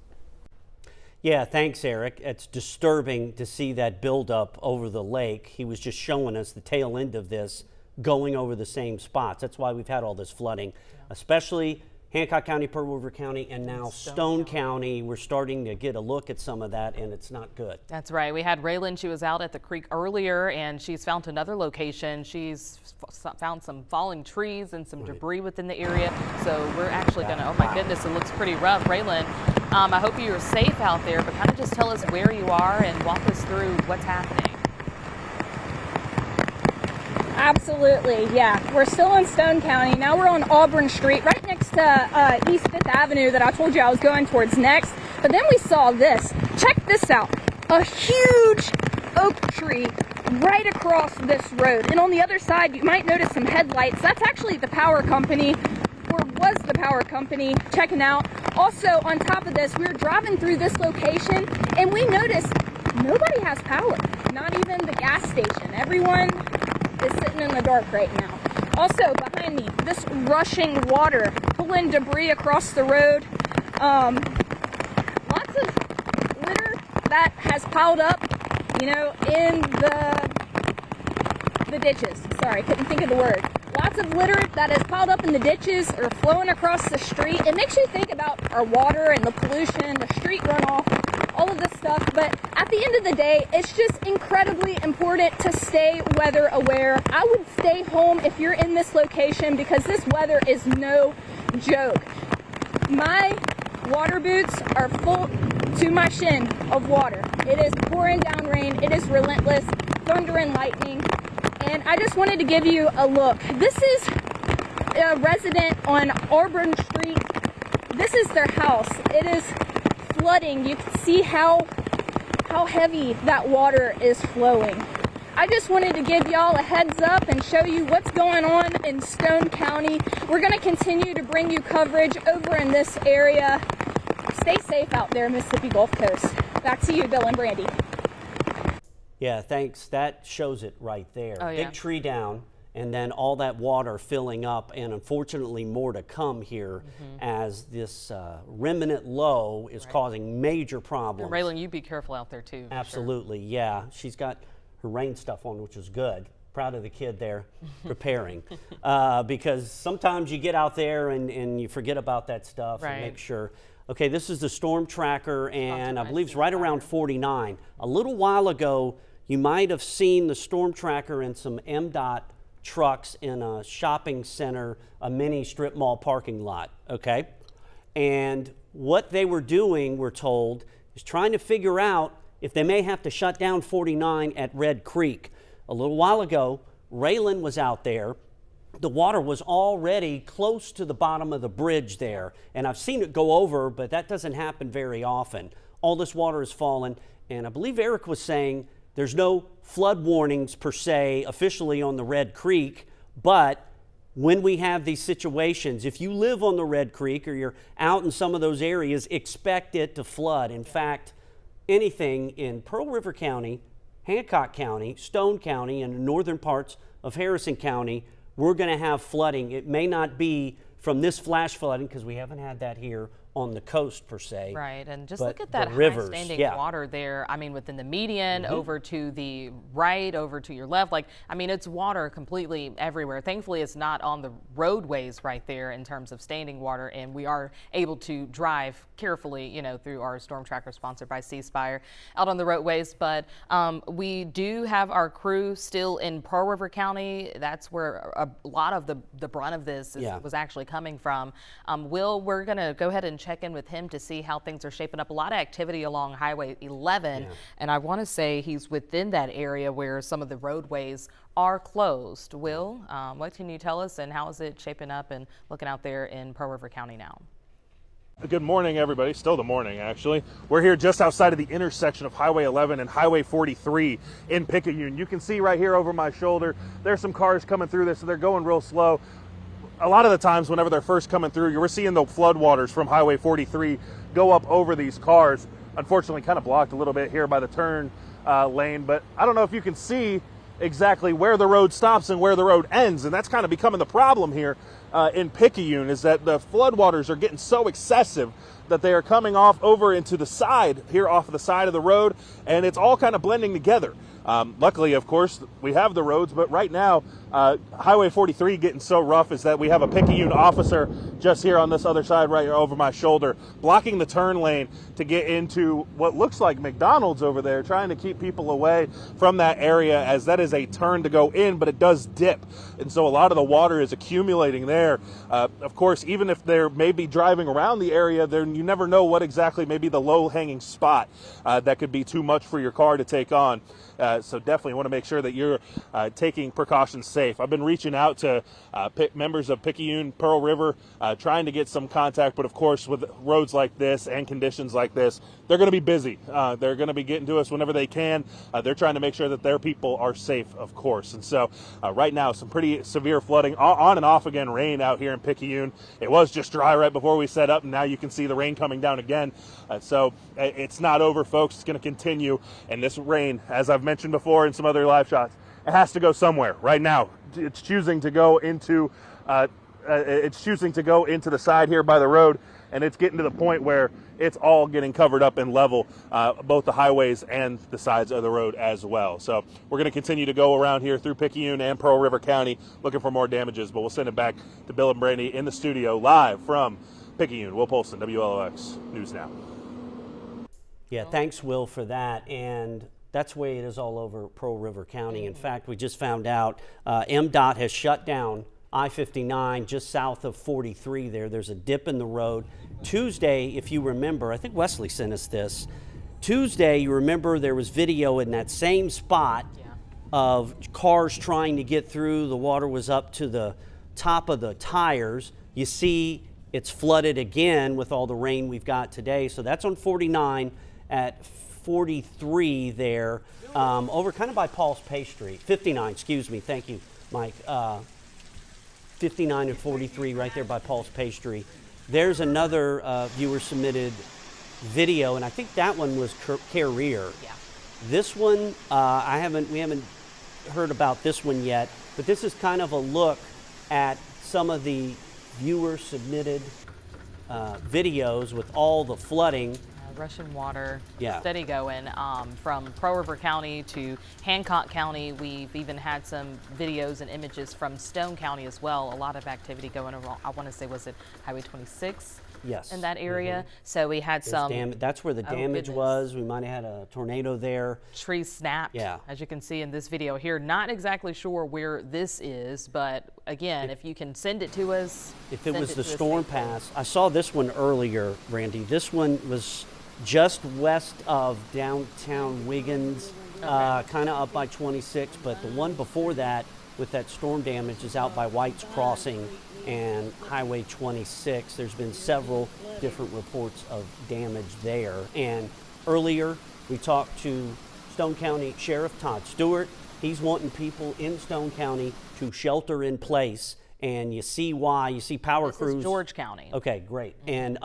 Yeah, thanks, Eric. It's disturbing to see that buildup over the lake. He was just showing us the tail end of this going over the same spots. That's why we've had all this flooding, especially Hancock County, Pearl River County, and now Stone County. We're starting to get a look at some of that, and it's not good. That's right. We had Raylan. She was out at the creek earlier, and she's found another location. She's found some falling trees and some debris within the area. So we're actually going to, oh my goodness, it looks pretty rough. Raylan, I hope you're safe out there, but kind of just tell us where you are and walk us through what's happening. Absolutely, yeah. We're still in Stone County. Now we're on Auburn Street, right next to East 5th Avenue that I told you I was going towards next. But then we saw this. Check this out. A huge oak tree right across this road. And on the other side, you might notice some headlights. That's actually the power company, or was the power company, checking out. Also, on top of this, we were driving through this location, and we noticed nobody has power. Not even the gas station. Everyone is sitting in the dark right now. Also, behind me, this rushing water pulling debris across the road. Lots of litter that has piled up, in the ditches. Sorry, couldn't think of the word. Lots of litter that is piled up in the ditches or flowing across the street. It makes you think about our water and the pollution, the street runoff, all of this stuff. But at the end of the day, it's just incredibly important to stay weather aware. I would stay home if you're in this location, because this weather is no joke. My water boots are full to my shin of water. It is pouring down rain. It is relentless, thunder and lightning. And I just wanted to give you a look. This is a resident on Auburn Street. This is their house. It is flooding. You can see how heavy that water is flowing. I just wanted to give y'all a heads up and show you what's going on in Stone County. We're going to continue to bring you coverage over in this area. Stay safe out there, Mississippi Gulf Coast. Back to you, Bill and Brandy. Yeah, thanks. That shows it right there. Oh, yeah. Big tree down, and then all that water filling up, and unfortunately more to come here as this remnant low is causing major problems. And Raylan, you be careful out there too. Absolutely, yeah. She's got her rain stuff on, which is good. Proud of the kid there preparing. Because sometimes you get out there and you forget about that stuff and make sure. Okay, this is the storm tracker, and I believe it's right around 49. A little while ago, you might have seen the storm tracker and some MDOT trucks in a shopping center, a mini strip mall parking lot, okay? And what they were doing, we're told, is trying to figure out if they may have to shut down 49 at Red Creek. A little while ago, Raylan was out there. The water was already close to the bottom of the bridge there, and I've seen it go over, but that doesn't happen very often. All this water has fallen, and I believe Eric was saying there's no flood warnings per se officially on the Red Creek, but when we have these situations, if you live on the Red Creek or you're out in some of those areas, expect it to flood. In fact, anything in Pearl River County, Hancock County, Stone County, and the northern parts of Harrison County, we're going to have flooding. It may not be from this flash flooding, because we haven't had that here on the coast per se. Right, and just but look at that the rivers, high standing yeah. water there. I mean, within the median, over to the right, over to your left. Like, I mean, it's water completely everywhere. Thankfully, it's not on the roadways right there in terms of standing water, and we are able to drive carefully, you know, through our storm tracker sponsored by C Spire out on the roadways. But we do have our crew still in Pearl River County. That's where a lot of the brunt of this was actually coming from. Will, we're going to go ahead and check in with him to see how things are shaping up. A lot of activity along Highway 11, and I want to say he's within that area where some of the roadways are closed. Will, what can you tell us, and how is it shaping up and looking out there in Pearl River County now? Good morning, everybody. Still the morning, actually. We're here just outside of the intersection of Highway 11 and Highway 43 in Picayune. You can see right here over my shoulder, there's some cars coming through this, so they're going real slow. A lot of the times whenever they're first coming through, we're seeing the floodwaters from Highway 43 go up over these cars. Unfortunately, kind of blocked a little bit here by the turn lane, but I don't know if you can see exactly where the road stops and where the road ends, and that's kind of becoming the problem here in Picayune, is that the floodwaters are getting so excessive that they are coming off over into the side here off of the side of the road, and it's all kind of blending together. Luckily, of course, we have the roads, but right now, Highway 43 getting so rough is that we have a Picayune officer just here on this other side right here over my shoulder, blocking the turn lane to get into what looks like McDonald's over there, trying to keep people away from that area, as that is a turn to go in, but it does dip. And so a lot of the water is accumulating there. Of course, even if they're maybe driving around the area, then you never know what exactly may be the low-hanging spot that could be too much for your car to take on. So definitely want to make sure that you're taking precautions safe. I've been reaching out to members of Picayune, Pearl River, trying to get some contact, but of course with roads like this and conditions like this, they're going to be busy. They're going to be getting to us whenever they can. They're trying to make sure that their people are safe, of course. And so right now, some pretty severe flooding, on and off again, rain out here in Picayune. It was just dry right before we set up, and now you can see the rain coming down again. So it's not over, folks. It's going to continue, and this rain, as I've mentioned before in some other live shots, it has to go somewhere. Right now, it's choosing to go into the side here by the road, and it's getting to the point where it's all getting covered up and level, both the highways and the sides of the road as well. So we're going to continue to go around here through Picayune and Pearl River County looking for more damages, but we'll send it back to Bill and Brandy in the studio live from Picayune. Will Polson, WLOX News Now. Yeah, thanks, Will, for that. And that's the way it is all over Pearl River County. In fact, we just found out MDOT has shut down I-59 just south of 43 there. There's a dip in the road. Tuesday, if you remember, I think Wesley sent us this. Tuesday, you remember there was video in that same spot of cars trying to get through. The water was up to the top of the tires. You see it's flooded again with all the rain we've got today. So that's on 49 at 43 there, over kind of by Paul's Pastry. 59, excuse me, thank you, Mike. 59 and 43 right there by Paul's Pastry. There's another viewer submitted video, and I think that one was Carrier. Yeah. This one, we haven't heard about this one yet, but this is kind of a look at some of the viewer submitted videos with all the flooding. Russian water, steady going from Pearl River County to Hancock County. We've even had some videos and images from Stone County as well. A lot of activity going around. I want to say, was it Highway 26? Yes. In that area. So we had that's where the damage was. We might have had a tornado there. Trees snapped, as you can see in this video here. Not exactly sure where this is, but again, if you can send it to us. If it was the storm pass, I saw this one earlier, Randy. This one was just west of downtown Wiggins, kind of up by 26, but the one before that with that storm damage is out by White's Crossing and Highway 26. There's been several different reports of damage there. And earlier we talked to Stone County Sheriff Todd Stewart. He's wanting people in Stone County to shelter in place, and you see why. You see power crews. This is George County. Okay, great. And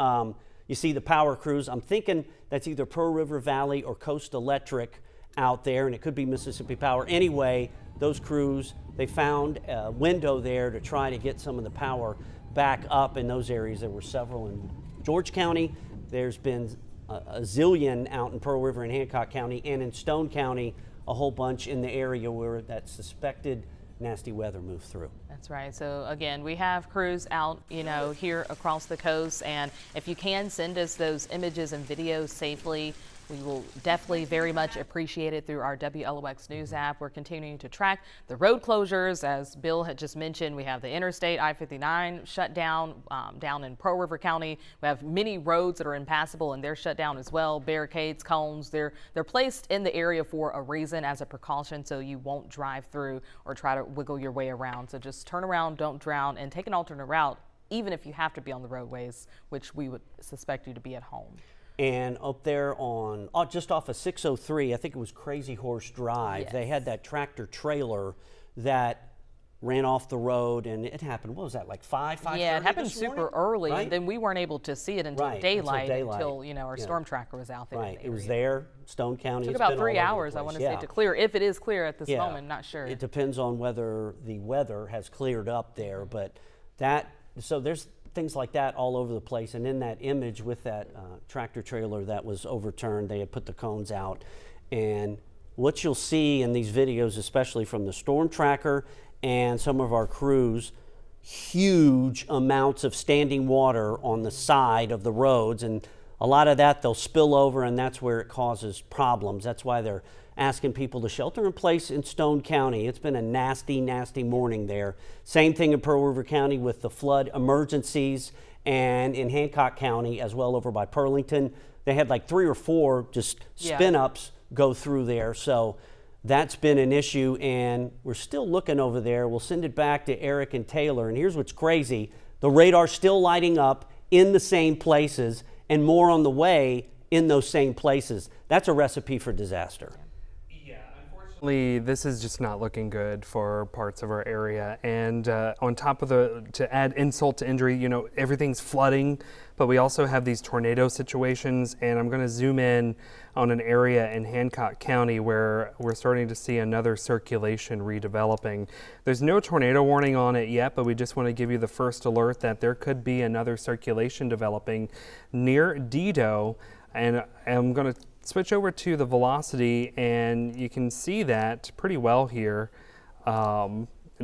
you see the power crews. I'm thinking that's either Pearl River Valley or Coast Electric out there, and it could be Mississippi Power. Anyway, those crews, they found a window there to try to get some of the power back up in those areas. There were several in George County. There's been a zillion out in Pearl River and Hancock County, and in Stone County, a whole bunch in the area where that suspected nasty weather moved through. That's right. So again, we have crews out, here across the coast, and if you can send us those images and videos safely, we will definitely very much appreciate it through our WLOX News app. We're continuing to track the road closures. As Bill had just mentioned, we have the interstate I-59 shut down down in Pearl River County. We have many roads that are impassable, and they're shut down as well. Barricades, cones, they're placed in the area for a reason, as a precaution, so you won't drive through or try to wiggle your way around. So just turn around, don't drown, and take an alternate route, even if you have to be on the roadways, which we would suspect you to be at home. And up there on, just off of 603, I think it was Crazy Horse Drive, Yes. they had that tractor trailer that ran off the road, and it happened, what was that, like 5:30 Yeah, it happened this super morning? early, Right? and then we weren't able to see it until Right, daylight, until our Yeah. storm tracker was out there. in Right, the it was area. there, Stone County. Took It's about been 3 all over the hours, I place. want to Yeah. say, to clear, if it is clear at this Yeah. moment, not sure. It depends on whether the weather has cleared up there, but so there's things like that all over the place. And in that image with that tractor trailer that was overturned, they had put the cones out. And what you'll see in these videos, especially from the storm tracker and some of our crews, huge amounts of standing water on the side of the roads, and a lot of that they'll spill over, and that's where it causes problems. That's why they're asking people to shelter in place in Stone County. It's been a nasty, nasty morning there. Same thing in Pearl River County with the flood emergencies, and in Hancock County as well over by Pearlington. They had like 3 or 4 just spin-ups go through there. So that's been an issue, and we're still looking over there. We'll send it back to Eric and Taylor, and here's what's crazy. The radar's still lighting up in the same places, and more on the way in those same places. That's a recipe for disaster. Unfortunately, this is just not looking good for parts of our area. And on top of to add insult to injury, everything's flooding, but we also have these tornado situations. And I'm going to zoom in on an area in Hancock County where we're starting to see another circulation redeveloping. There's no tornado warning on it yet, but we just want to give you the first alert that there could be another circulation developing near Dido. And I'm going to switch over to the velocity, and you can see that pretty well here.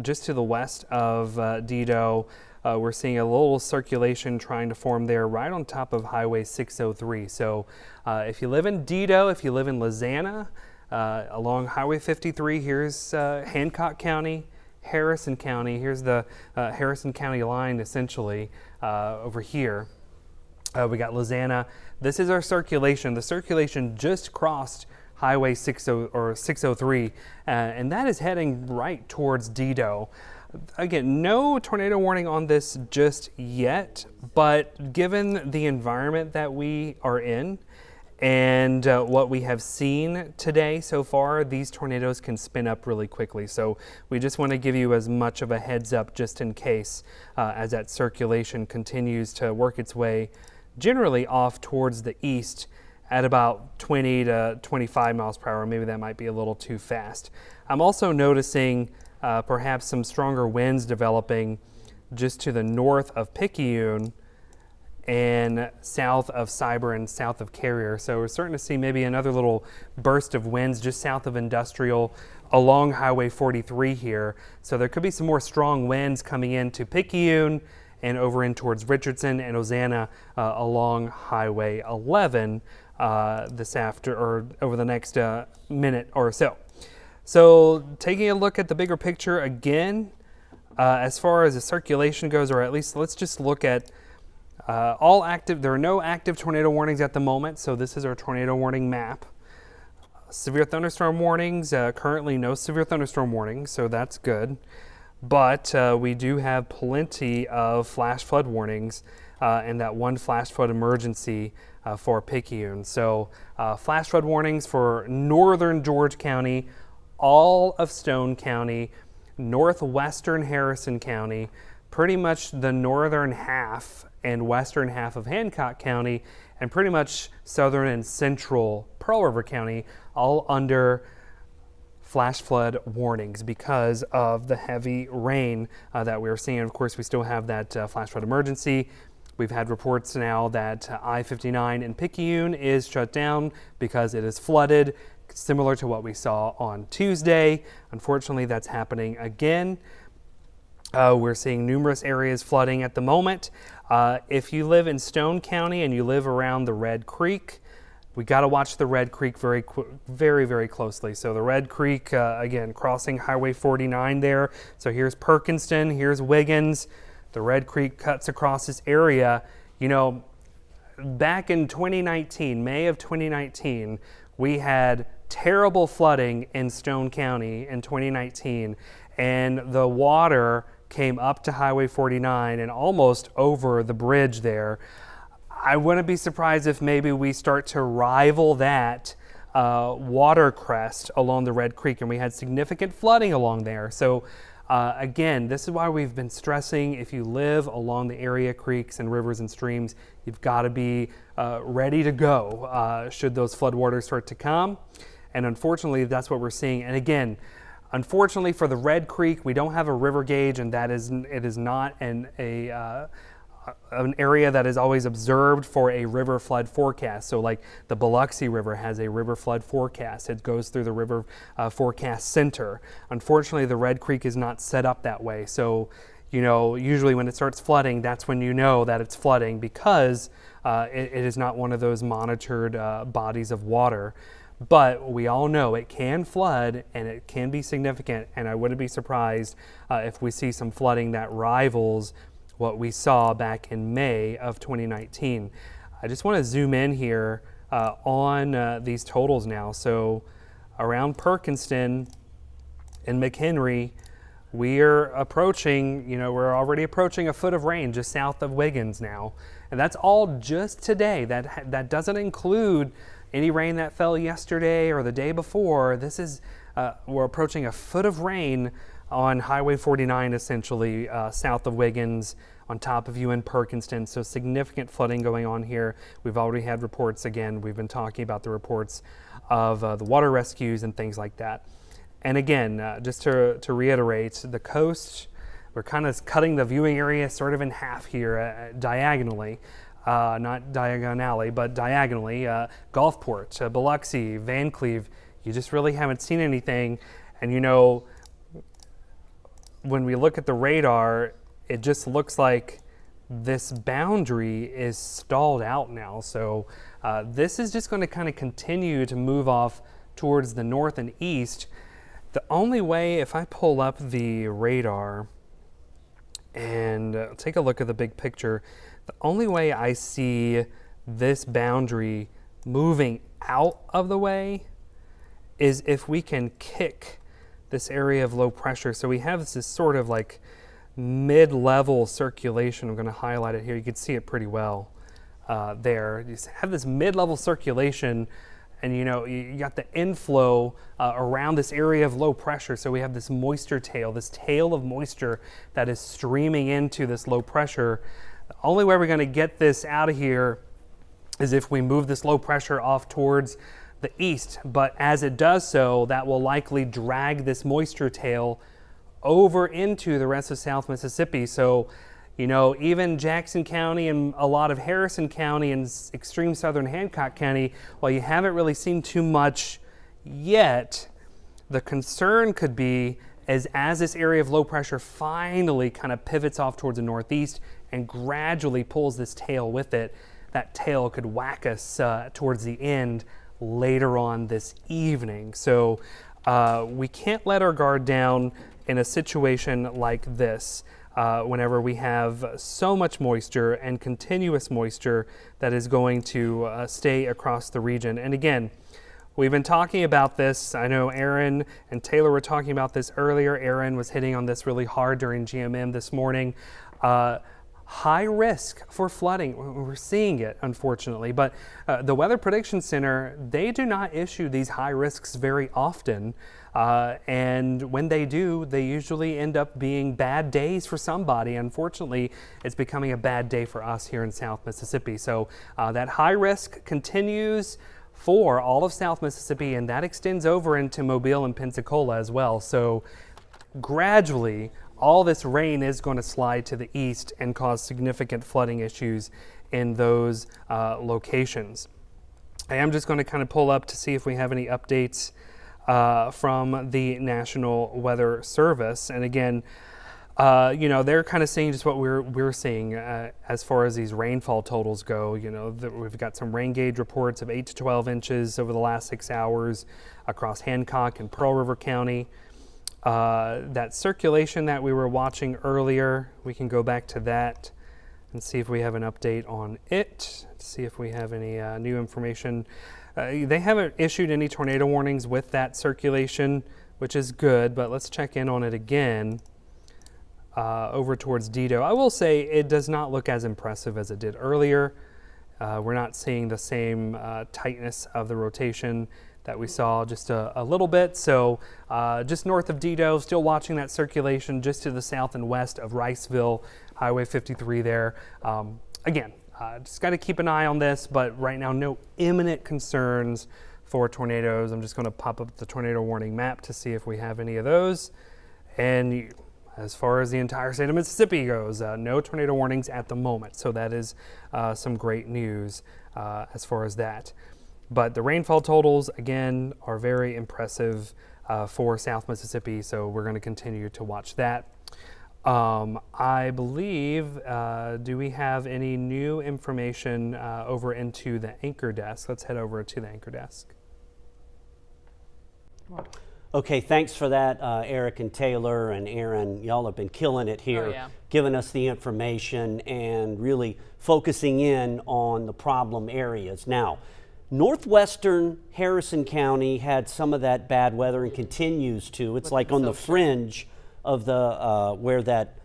Just to the west of Dido, we're seeing a little circulation trying to form there right on top of Highway 603. So if you live in Dido, if you live in Lizana, along Highway 53, here's Hancock County, Harrison County. Here's the Harrison County line, essentially, over here. We got Lizana. This is our circulation. The circulation just crossed Highway 603, and that is heading right towards Dido. Again, no tornado warning on this just yet, but given the environment that we are in and what we have seen today so far, these tornadoes can spin up really quickly. So we just want to give you as much of a heads up just in case as that circulation continues to work its way generally off towards the east at about 20 to 25 miles per hour. Maybe that might be a little too fast. I'm also noticing perhaps some stronger winds developing just to the north of Picayune and south of Cyber and south of Carrier. So we're starting to see maybe another little burst of winds just south of Industrial along Highway 43 here. So there could be some more strong winds coming into Picayune and over in towards Richardson and Ozana along Highway 11 over the next minute or so. So taking a look at the bigger picture again, as far as the circulation goes, or at least let's just look at all active. There are no active tornado warnings at the moment, so this is our tornado warning map. Severe thunderstorm warnings, currently no severe thunderstorm warnings, so that's good. But we do have plenty of flash flood warnings and that one flash flood emergency for Picayune. So flash flood warnings for northern George County, all of Stone County, northwestern Harrison County, pretty much the northern half and western half of Hancock County, and pretty much southern and central Pearl River County, all under flash flood warnings because of the heavy rain that we're seeing. Of course, we still have that flash flood emergency We've had reports now that I-59 in Picayune is shut down because it is flooded, similar to what we saw on Tuesday. Unfortunately, that's happening again. We're seeing numerous areas flooding at the moment. If you live in Stone County and you live around the Red Creek, we got to watch the Red Creek very, very closely. So the Red Creek, again, crossing Highway 49 there. So here's Perkinston, here's Wiggins. The Red Creek cuts across this area. You know, back in 2019, May of 2019, we had terrible flooding in Stone County in 2019, and the water came up to Highway 49 and almost over the bridge there. I wouldn't be surprised if maybe we start to rival that water crest along the Red Creek, and we had significant flooding along there. So again, this is why we've been stressing, if you live along the area creeks and rivers and streams, you've got to be ready to go should those floodwaters start to come. And unfortunately, that's what we're seeing. And again, unfortunately for the Red Creek, we don't have a river gauge, and it is not an area that is always observed for a river flood forecast. So like the Biloxi River has a river flood forecast. It goes through the river forecast center. Unfortunately, the Red Creek is not set up that way. So, you know, usually when it starts flooding, that's when you know that it's flooding, because it is not one of those monitored bodies of water. But we all know it can flood, and it can be significant, and I wouldn't be surprised if we see some flooding that rivals what we saw back in May of 2019. I just want to zoom in here on these totals now. So around Perkinston and McHenry, we're approaching, you know, we're already approaching a foot of rain just south of Wiggins now. And that's all just today. That doesn't include any rain that fell yesterday or the day before. This is, we're approaching a foot of rain on Highway 49, essentially south of Wiggins, on top of you in Perkinston. So significant flooding going on here. We've already had reports, again, we've been talking about the reports of the water rescues and things like that. And again, just to reiterate, the coast, we're kind of cutting the viewing area sort of in half here diagonally. Not diagonally, but diagonally. Gulfport, Biloxi, Van Cleve, you just really haven't seen anything. And you know, when we look at the radar, it just looks like this boundary is stalled out now. So this is just going to kind of continue to move off towards the north and east. The only way, if I pull up the radar and take a look at the big picture, the only way I see this boundary moving out of the way is if we can kick this area of low pressure. So we have this sort of like mid-level circulation. I'm going to highlight it here. You can see it pretty well there. You have this mid-level circulation, and you know, you got the inflow around this area of low pressure. So we have this moisture tail, this tail of moisture that is streaming into this low pressure. The only way we're going to get this out of here is if we move this low pressure off towards the east. But as it does so, that will likely drag this moisture tail over into the rest of South Mississippi. So, you know, even Jackson County and a lot of Harrison County and extreme southern Hancock County, while you haven't really seen too much yet, the concern could be as this area of low pressure finally kind of pivots off towards the northeast and gradually pulls this tail with it, that tail could whack us towards the end later on this evening. So we can't let our guard down in a situation like this whenever we have so much moisture and continuous moisture that is going to stay across the region. And again, we've been talking about this. I know Aaron and Taylor were talking about this earlier. Aaron was hitting on this really hard during GMM this morning. High risk for flooding. We're seeing it, unfortunately, but the Weather Prediction Center, they do not issue these high risks very often. And when they do, they usually end up being bad days for somebody. Unfortunately, it's becoming a bad day for us here in South Mississippi. So that high risk continues for all of South Mississippi, and that extends over into Mobile and Pensacola as well. So gradually, all this rain is going to slide to the east and cause significant flooding issues in those locations. I am just going to kind of pull up to see if we have any updates from the National Weather Service. And again, you know, they're kind of seeing just what we're seeing as far as these rainfall totals go. You know, we've got some rain gauge reports of 8 to 12 inches over the last 6 hours across Hancock and Pearl River County. That circulation that we were watching earlier, we can go back to that and see if we have an update on it, see if we have any new information. They haven't issued any tornado warnings with that circulation, which is good, but let's check in on it again. Over towards Dido. I will say it does not look as impressive as it did earlier. We're not seeing the same tightness of the rotation that we saw just a little bit. So just north of Dido, still watching that circulation just to the south and west of Riceville, Highway 53 there. Again, just got to keep an eye on this, but right now no imminent concerns for tornadoes. I'm just going to pop up the tornado warning map to see if we have any of those. And as far as the entire state of Mississippi goes, no tornado warnings at the moment. So that is some great news as far as that. But the rainfall totals, again, are very impressive for South Mississippi. So we're going to continue to watch that. I believe, do we have any new information over into the anchor desk? Let's head over to the anchor desk. Okay, thanks for that, Eric and Taylor and Aaron. Y'all have been killing it here, giving us the information and really focusing in on the problem areas. Now, northwestern Harrison County had some of that bad weather and continues to. It's like on the fringe of the where that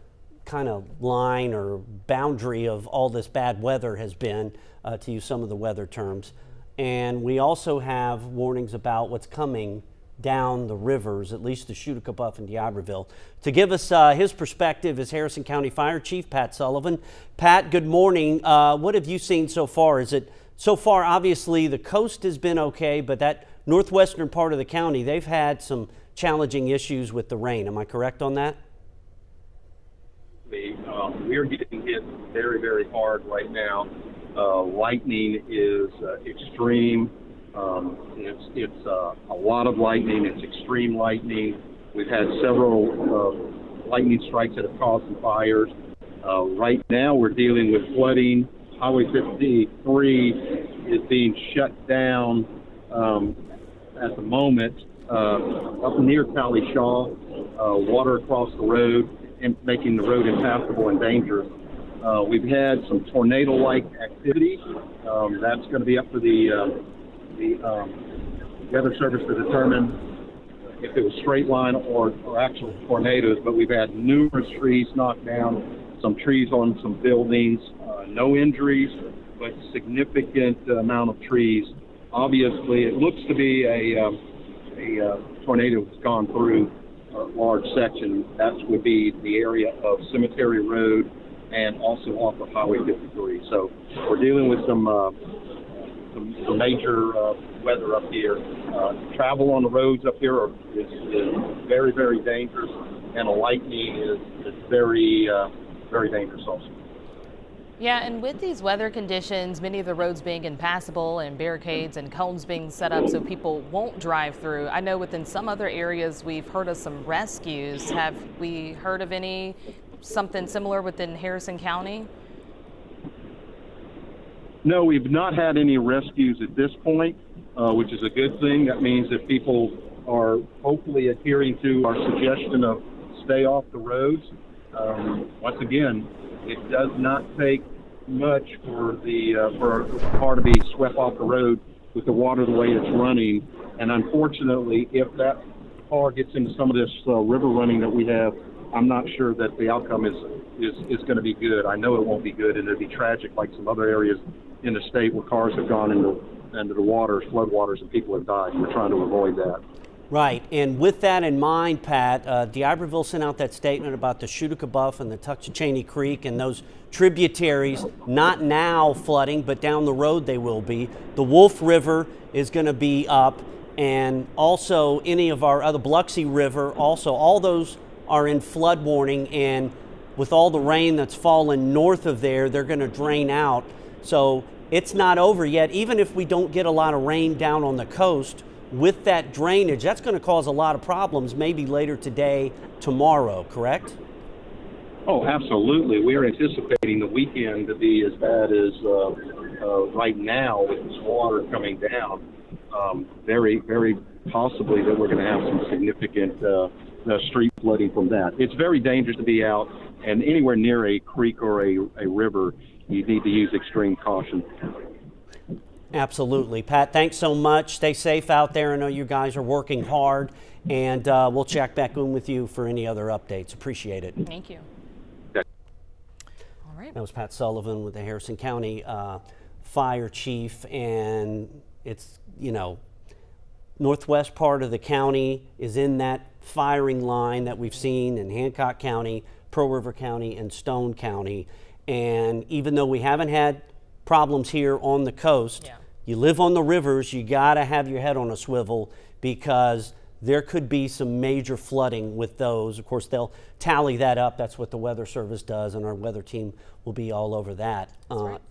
kind of line or boundary of all this bad weather has been, to use some of the weather terms. And we also have warnings about what's coming down the rivers, at least the Schuylkill and D'Iberville. To give us his perspective is Harrison County Fire Chief Pat Sullivan. Pat, good morning. What have you seen so far? Is it so far, obviously the coast has been okay, but that northwestern part of the county, they've had some challenging issues with the rain. Am I correct on that? We're getting hit very, very hard right now. Lightning is extreme. It's a lot of lightning. It's extreme lightning. We've had several lightning strikes that have caused some fires. Right now we're dealing with flooding. Highway 53 is being shut down at the moment up near Tally Shaw. Water across the road and making the road impassable and dangerous. We've had some tornado-like activity. That's going to be up to the Weather Service to determine if it was straight line or actual tornadoes, but we've had numerous trees knocked down, some trees on some buildings, no injuries, but significant amount of trees. Obviously, it looks to be a tornado that's gone through a large section. That would be the area of Cemetery Road and also off of Highway 53. So we're dealing with some major weather up here. Travel on the roads up here is very, very dangerous, and the lightning is very, very dangerous also. Yeah, and with these weather conditions, many of the roads being impassable and barricades and cones being set up so people won't drive through. I know within some other areas we've heard of some rescues. Have we heard of something similar within Harrison County? No, we've not had any rescues at this point, which is a good thing. That means that people are hopefully adhering to our suggestion of stay off the roads. Once again, it does not take much for a car to be swept off the road with the water the way it's running. And unfortunately, if that car gets into some of this river running that we have, I'm not sure that the outcome is going to be good. I know it won't be good, and it'll be tragic like some other areas in the state where cars have gone into the waters, flood waters, and people have died. We're trying to avoid that. Right, and with that in mind, Pat, D'Iberville sent out that statement about the Schuylkill and the Tuckatawny Creek and those tributaries, not now flooding, but down the road they will be. The Wolf River is going to be up, and also any of our other Biloxi River, also all those are in flood warning, and with all the rain that's fallen north of there, they're going to drain out. So it's not over yet. Even if we don't get a lot of rain down on the coast, with that drainage, that's going to cause a lot of problems maybe later today, tomorrow, correct? Oh, absolutely. We're anticipating the weekend to be as bad as right now with this water coming down. Very, very possibly that we're going to have some significant street flooding from that. It's very dangerous to be out, and anywhere near a creek or a river, you need to use extreme caution. Absolutely. Pat, thanks so much. Stay safe out there. I know you guys are working hard, and we'll check back in with you for any other updates. Appreciate it. Thank you. All right. That was Pat Sullivan with the Harrison County Fire Chief, and it's, you know, northwest part of the county is in that firing line that we've seen in Hancock County, Pearl River County, and Stone County. And even though we haven't had problems here on the coast, you live on the rivers, you got to have your head on a swivel, because there could be some major flooding with those. Of course, they'll tally that up. That's what the Weather Service does, and our weather team will be all over that.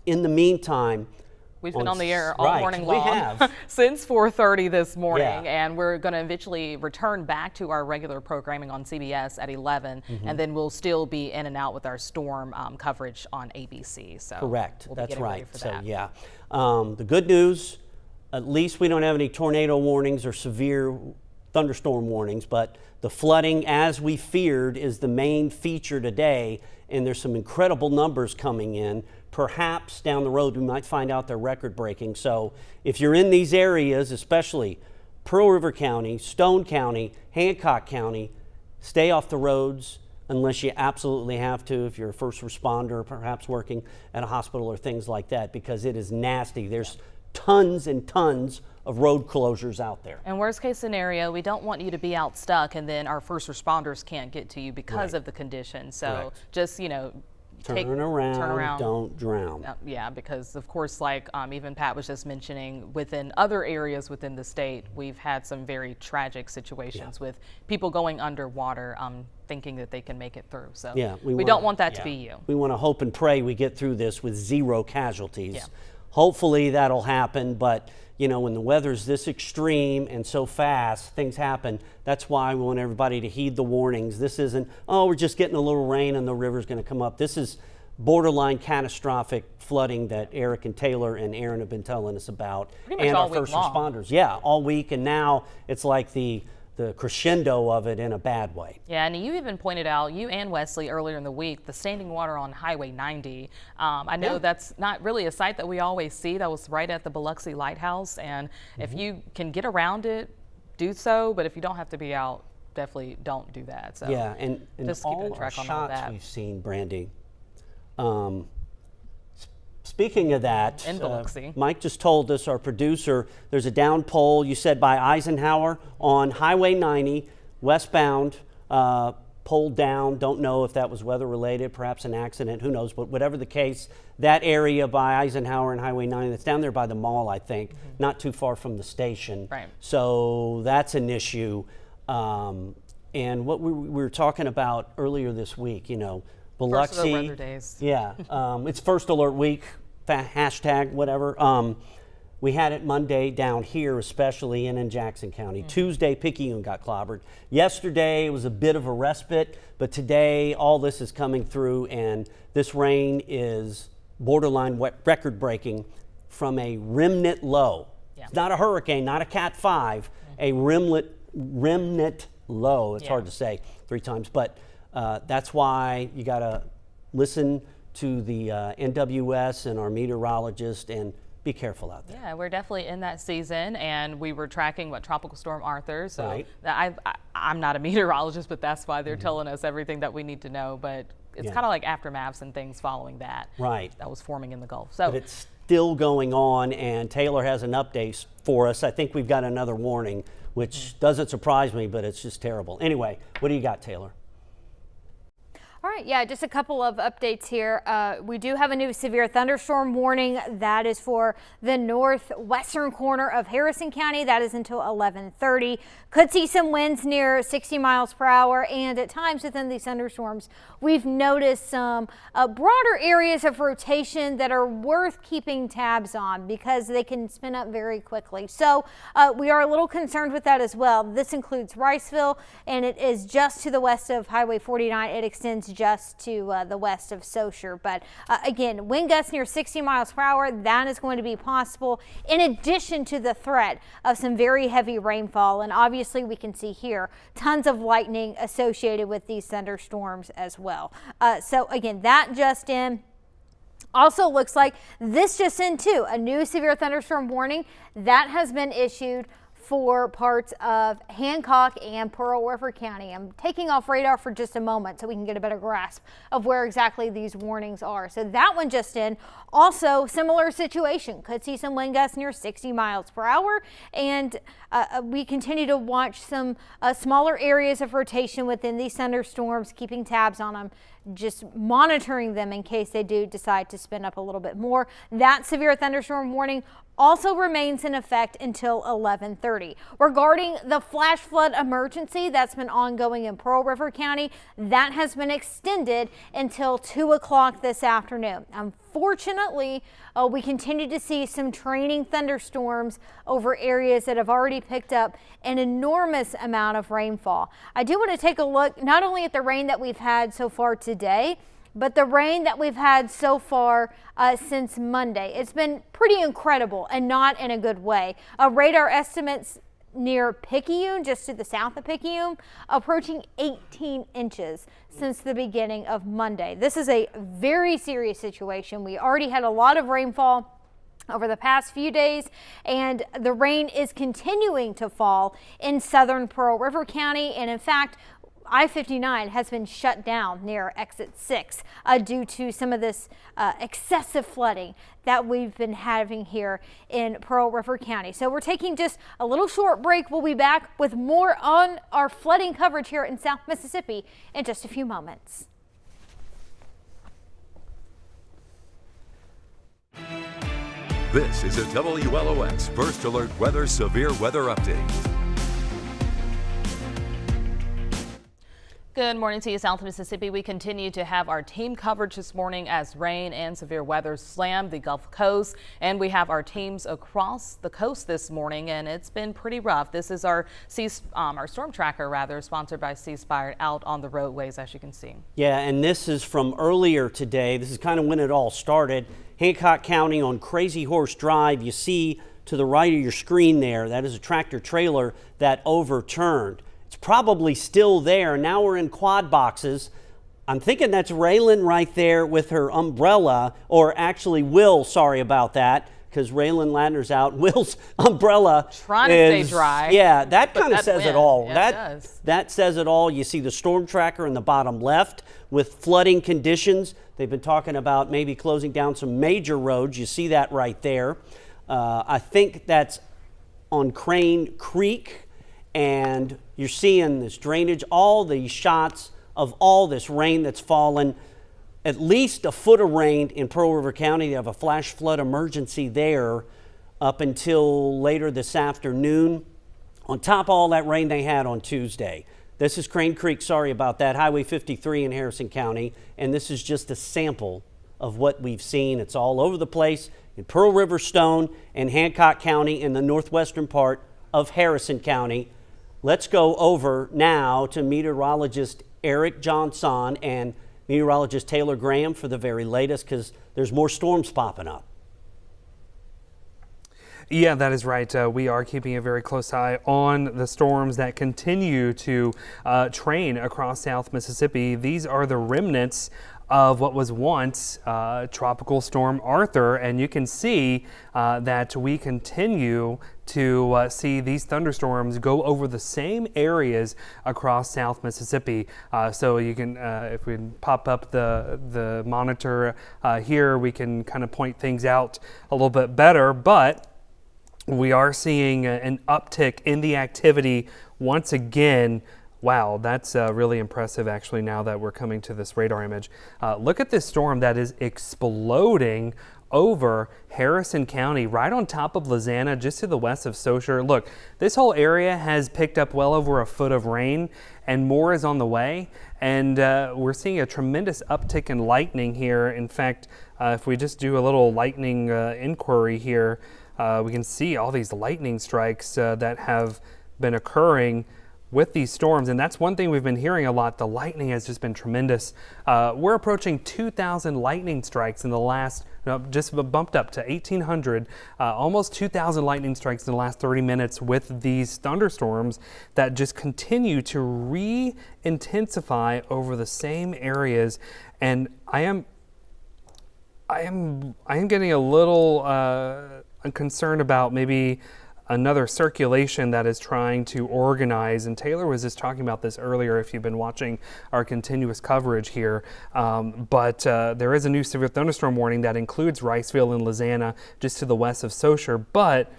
In the meantime, we've been on the air all morning long. We have. Since 4:30 this morning, Yeah. and we're going to eventually return back to our regular programming on CBS at 11, and then we'll still be in and out with our storm coverage on ABC. So correct. We'll be That's getting ready right. for So that. yeah, the good news, at least we don't have any tornado warnings or severe thunderstorm warnings, but the flooding, as we feared, is the main feature today, and there's some incredible numbers coming in. Perhaps down the road we might find out they're record breaking. So if you're in these areas, especially Pearl River County, Stone County, Hancock County, stay off the roads unless you absolutely have to, if you're a first responder, perhaps working at a hospital or things like that, because it is nasty. There's tons and tons of road closures out there. And worst case scenario, we don't want you to be out stuck and then our first responders can't get to you because of the condition. So Correct. just, you know, Turn around, don't drown. Yeah, because of course, like even Pat was just mentioning, within other areas within the state, we've had some very tragic situations with people going underwater, thinking that they can make it through. So we don't want that to be you. We want to hope and pray we get through this with 0 casualties. Hopefully that'll happen, but you know, when the weather's this extreme and so fast, things happen. That's why we want everybody to heed the warnings. This isn't, oh, we're just getting a little rain and the river's going to come up. This is borderline catastrophic flooding that Eric and Taylor and Aaron have been telling us about. Pretty much all week long. And our first responders. Yeah, all week, and now it's like the crescendo of it in a bad way. Yeah, and you even pointed out, you and Wesley earlier in the week, the standing water on Highway 90. I know that's not really a sight that we always see. That was right at the Biloxi Lighthouse, and if you can get around it, do so, but if you don't have to be out, definitely don't do that. So yeah, and just all keeping track our on all shots that. we've seen, Brandy. Speaking of that, In Biloxi. Mike just told us, our producer, there's a down pole, you said by Eisenhower on Highway 90, westbound, pole down. Don't know if that was weather related, perhaps an accident, who knows, but whatever the case, that area by Eisenhower and Highway 90, that's down there by the mall, I think, not too far from the station. Right. So that's an issue. And what we were talking about earlier this week, you know, Biloxi. First of the weather days. Yeah, it's First Alert Week, hashtag whatever. We had it Monday down here, especially in Jackson County. Tuesday, Picayune got clobbered. Yesterday, it was a bit of a respite, but today, all this is coming through, and this rain is borderline record-breaking from a remnant low. Yeah. It's not a hurricane, not a Cat 5, a remnant low. It's hard to say 3 times, but that's why you got to listen to the NWS and our meteorologist and be careful out there. Yeah, we're definitely in that season, and we were tracking Tropical Storm Arthur. So Right. I'm not a meteorologist, but that's why they're telling us everything that we need to know. But it's Yeah. kind of like aftermaths and things following that. Right. That was forming in the Gulf. So But it's still going on, and Taylor has an update for us. I think we've got another warning, which doesn't surprise me, but it's just terrible. Anyway, what do you got, Taylor? All right, yeah, just a couple of updates here. We do have a new severe thunderstorm warning that is for the northwestern corner of Harrison County. That is until 11:30. Could see some winds near 60 miles per hour, and at times within these thunderstorms, we've noticed some broader areas of rotation that are worth keeping tabs on because they can spin up very quickly. So we are a little concerned with that as well. This includes Riceville, and it is just to the west of Highway 49. It extends just to the west of Saussure. But again, wind gusts near 60 miles per hour, that is going to be possible in addition to the threat of some very heavy rainfall. And obviously we can see here tons of lightning associated with these thunderstorms as well. So again, that just in. Also looks like this just in too, a new severe thunderstorm warning that has been issued for parts of Hancock and Pearl River County. I'm taking off radar for just a moment so we can get a better grasp of where exactly these warnings are. So that one just in. Also, similar situation. Could see some wind gusts near 60 miles per hour. And we continue to watch some smaller areas of rotation within these thunderstorms, keeping tabs on them, just monitoring them in case they do decide to spin up a little bit more. That severe thunderstorm warning also remains in effect until 11:30. Regarding the flash flood emergency that's been ongoing in Pearl River County, that has been extended until 2 o'clock this afternoon. Unfortunately, we continue to see some training thunderstorms over areas that have already picked up an enormous amount of rainfall. I do want to take a look not only at the rain that we've had so far today, but the rain that we've had so far since Monday. It's been pretty incredible and not in a good way. Radar estimates near Picayune, just to the south of Picayune, approaching 18 inches since the beginning of Monday. This is a very serious situation. We already had a lot of rainfall over the past few days, and the rain is continuing to fall in southern Pearl River County. And in fact, I-59 has been shut down near exit 6 due to some of this excessive flooding that we've been having here in Pearl River County. So we're taking just a little short break. We'll be back with more on our flooding coverage here in South Mississippi in just a few moments. This is a WLOX First Alert Weather Severe Weather Update. Good morning to you, South Mississippi. We continue to have our team coverage this morning as rain and severe weather slam the Gulf Coast, and we have our teams across the coast this morning, and it's been pretty rough. This is our storm tracker, rather, sponsored by C Spire, out on the roadways, as you can see. Yeah, and this is from earlier today. This is kind of when it all started. Hancock County on Crazy Horse Drive. You see to the right of your screen there, that is a tractor trailer that overturned. It's probably still there. Now we're in quad boxes. I'm thinking that's Raylan right there with her umbrella, or actually Will, sorry about that, because Raylan Ladner's out. Will's umbrella trying to stay dry. Yeah, that kind of says it all. Yeah, it does. That says it all. You see the storm tracker in the bottom left with flooding conditions. They've been talking about maybe closing down some major roads. You see that right there. I think that's on Crane Creek. And you're seeing this drainage, all these shots of all this rain that's fallen. At least a foot of rain in Pearl River County. They have a flash flood emergency there up until later this afternoon. On top of all that rain they had on Tuesday. This is Crane Creek, sorry about that, Highway 53 in Harrison County. And this is just a sample of what we've seen. It's all over the place in Pearl River, Stone, and Hancock County in the northwestern part of Harrison County. Let's go over now to meteorologist Eric Johnson and meteorologist Taylor Graham for the very latest, because there's more storms popping up. Yeah, that is right. We are keeping a very close eye on the storms that continue to train across South Mississippi. These are the remnants of what was once Tropical Storm Arthur, and you can see that we continue to see these thunderstorms go over the same areas across South Mississippi. So you can, if we pop up the monitor here, we can kind of point things out a little bit better, but we are seeing an uptick in the activity once again Wow, that's really impressive actually now that we're coming to this radar image. Look at this storm that is exploding over Harrison County, right on top of Lizana, just to the west of Saussure. Look, this whole area has picked up well over a foot of rain, and more is on the way. And we're seeing a tremendous uptick in lightning here. In fact, if we just do a little lightning inquiry here, we can see all these lightning strikes that have been occurring with these storms, and that's one thing we've been hearing a lot. The lightning has just been tremendous. We're approaching 2,000 lightning strikes in the last, just bumped up to 1,800, almost 2,000 lightning strikes in the last 30 minutes with these thunderstorms that just continue to re-intensify over the same areas. And I am getting a little concerned about maybe another circulation that is trying to organize, and Taylor was just talking about this earlier if you've been watching our continuous coverage here, but there is a new severe thunderstorm warning that includes Riceville and Lizana just to the west of Saussure, but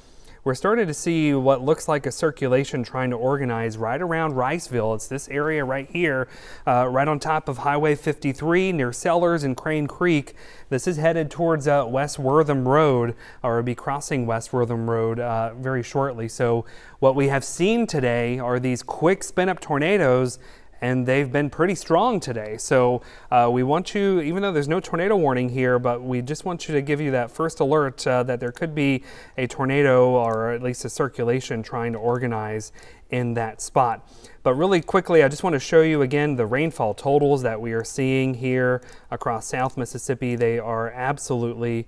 we're starting to see what looks like a circulation trying to organize right around Riceville. It's this area right here, right on top of Highway 53 near Sellers and Crane Creek. This is headed towards West Wortham Road, or be crossing West Wortham Road very shortly. So what we have seen today are these quick spin-up tornadoes, and they've been pretty strong today. So we want you, even though there's no tornado warning here, but we just want you to give you that first alert that there could be a tornado or at least a circulation trying to organize in that spot. But really quickly, I just want to show you again the rainfall totals that we are seeing here across South Mississippi. They are absolutely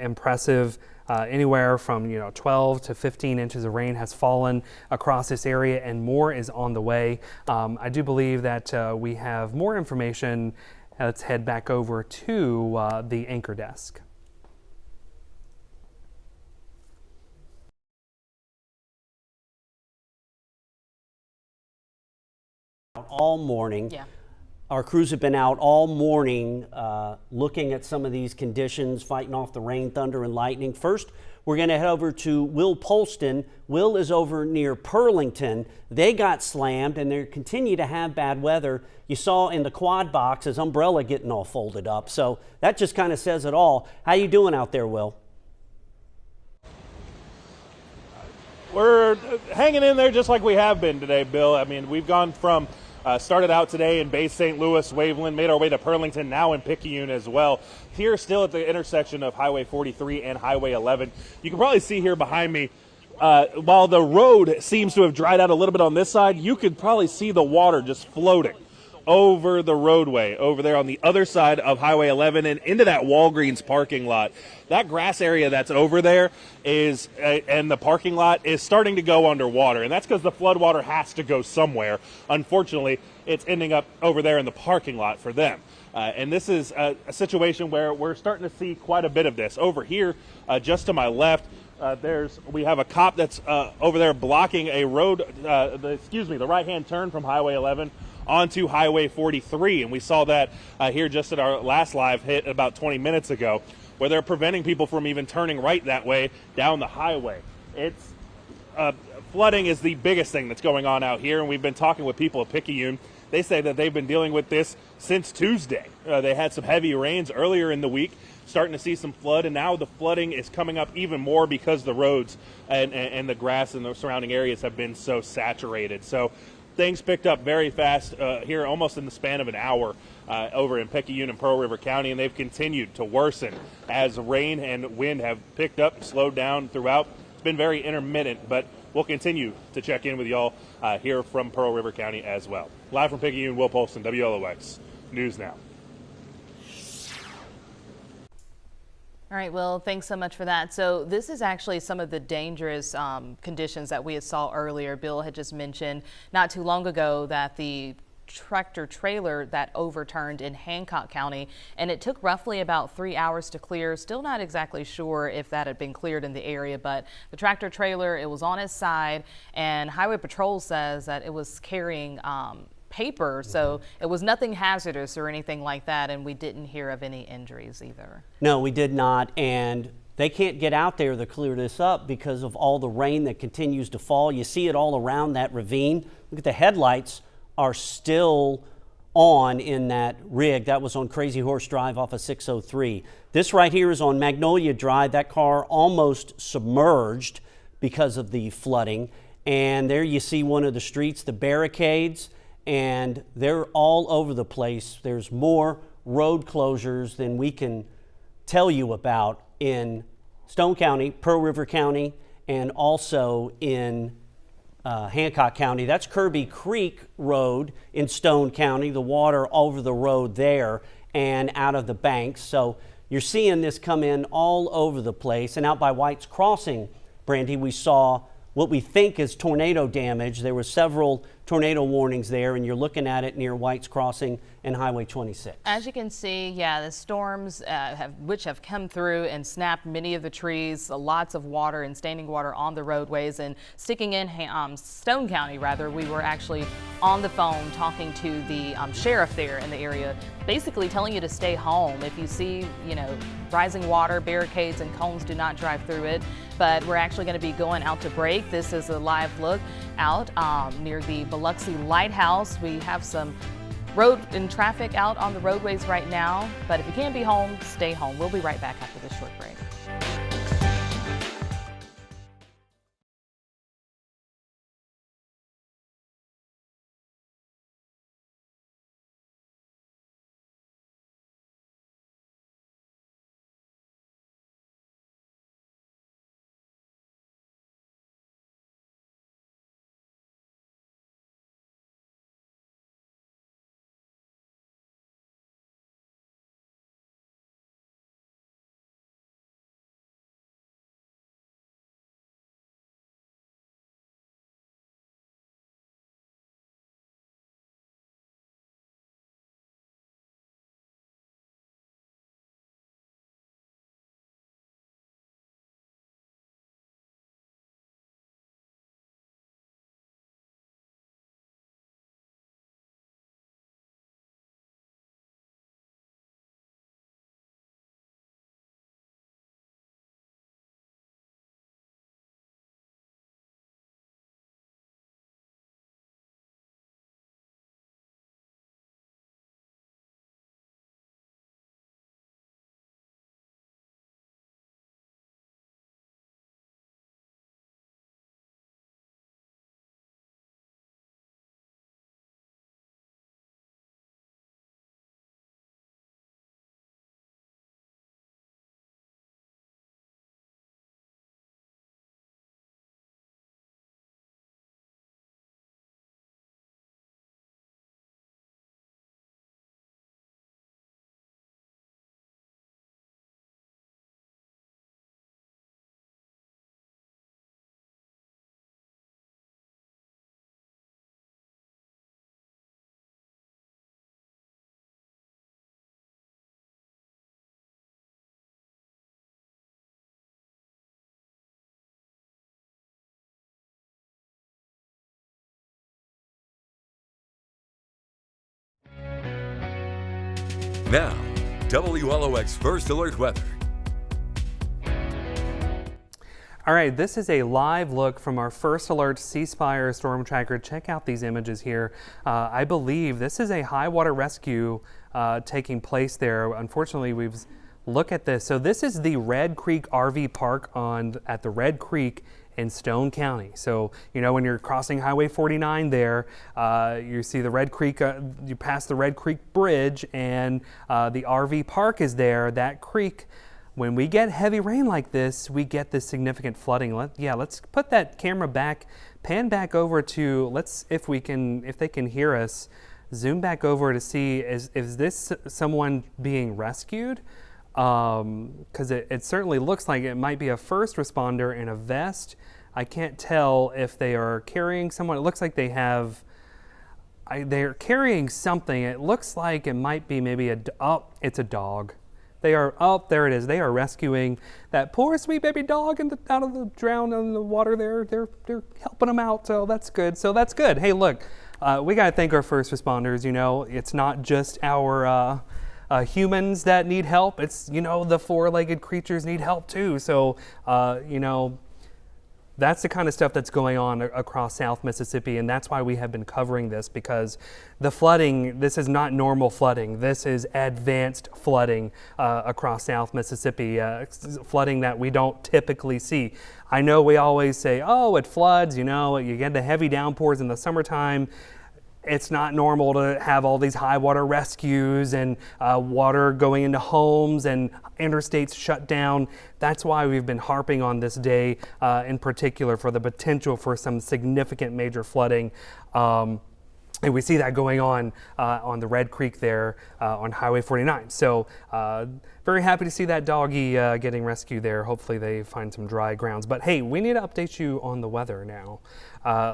impressive. Anywhere from 12 to 15 inches of rain has fallen across this area, and more is on the way. I do believe that we have more information. Let's head back over to the anchor desk. All morning. Yeah. Our crews have been out all morning looking at some of these conditions, fighting off the rain, thunder, and lightning. First, we're going to head over to Will Polston. Will is over near Pearlington. They got slammed, and they continue to have bad weather. You saw in the quad box his umbrella getting all folded up. So that just kind of says it all. How you doing out there, Will? We're hanging in there just like we have been today, Bill. I mean, we've gone from started out today in Bay St. Louis, Waveland, made our way to Pearlington, now in Picayune as well. Here, still at the intersection of Highway 43 and Highway 11. You can probably see here behind me, while the road seems to have dried out a little bit on this side, you could probably see the water just floating over the roadway over there on the other side of Highway 11 and into that Walgreens parking lot. That grass area that's over there is, and the parking lot is starting to go underwater, and that's because the floodwater has to go somewhere. Unfortunately, it's ending up over there in the parking lot for them. And this is a situation where we're starting to see quite a bit of this. Over here, just to my left, we have a cop that's over there blocking a road, the right-hand turn from Highway 11 onto Highway 43, and we saw that here just at our last live hit about 20 minutes ago, where they're preventing people from even turning right that way down the highway. It's flooding is the biggest thing that's going on out here, and we've been talking with people at Picayune. They say that they've been dealing with this since Tuesday. They had some heavy rains earlier in the week, starting to see some flood, and now the flooding is coming up even more because the roads and the grass in the surrounding areas have been so saturated. So things picked up very fast here, almost in the span of an hour over in Picayune and Pearl River County, and they've continued to worsen as rain and wind have picked up, slowed down throughout. It's been very intermittent, but we'll continue to check in with y'all here from Pearl River County as well. Live from Picayune, Will Polston, WLOX News Now. All right, Will, thanks so much for that. So this is actually some of the dangerous conditions that we had saw earlier. Bill had just mentioned not too long ago that the tractor trailer that overturned in Hancock County, and it took roughly about 3 hours to clear. Still not exactly sure if that had been cleared in the area, but the tractor trailer, it was on its side, and Highway Patrol says that it was carrying paper, so it was nothing hazardous or anything like that, and we didn't hear of any injuries either. No, we did not, and they can't get out there to clear this up because of all the rain that continues to fall. You see it all around that ravine. Look at the headlights are still on in that rig. That was on Crazy Horse Drive off of 603. This right here is on Magnolia Drive. That car almost submerged because of the flooding. And there you see one of the streets, the barricades, and they're all over the place. There's more road closures than we can tell you about in Stone County, Pearl River County, and also in Hancock County. That's Kirby Creek Road in Stone County, the water over the road there and out of the banks. So you're seeing this come in all over the place. And out by White's Crossing, Brandy, we saw what we think is tornado damage. There were several tornado warnings there, and you're looking at it near White's Crossing and Highway 26. As you can see, yeah, the storms which have come through and snapped many of the trees, lots of water and standing water on the roadways. And sticking in Stone County, rather, we were actually on the phone talking to the sheriff there in the area, basically telling you to stay home. If you see, you know, rising water, barricades and cones, do not drive through it. But we're actually going to be going out to break. This is a live look out near the Biloxi Lighthouse. We have some road and traffic out on the roadways right now, but if you can't be home, stay home. We'll be right back after this short break. Now, WLOX First Alert Weather. All right, this is a live look from our First Alert C Spire storm tracker. Check out these images here. I believe this is a high water rescue taking place there. Unfortunately, we've look at this. So this is the Red Creek RV Park at the Red Creek in Stone County. So, you know, when you're crossing Highway 49 there, you see the Red Creek, you pass the Red Creek Bridge, and the RV Park is there. That creek, when we get heavy rain like this, we get this significant flooding. Let's put that camera back, pan back over to, if they can hear us, zoom back over to see, is this someone being rescued? Because it certainly looks like it might be a first responder in a vest. I can't tell if they are carrying someone. It looks like they're carrying something. It looks like it might be maybe it's a dog. There it is. They are rescuing that poor sweet baby dog out of the drown in the water there. They're helping them out, so that's good. Hey, look, we got to thank our first responders. You know, it's not just our humans that need help. It's, you know, the four-legged creatures need help too. So, you know, That's the kind of stuff that's going on across South Mississippi, and that's why we have been covering this, because the flooding, this is not normal flooding. This is advanced flooding across South Mississippi, flooding that we don't typically see. I know we always say, oh, it floods, you know, you get the heavy downpours in the summertime. It's not normal to have all these high water rescues and water going into homes and interstates shut down. That's why we've been harping on this day in particular, for the potential for some significant major flooding. And we see that going on the Red Creek there on Highway 49. So very happy to see that doggy getting rescued there. Hopefully they find some dry grounds. But hey, we need to update you on the weather now.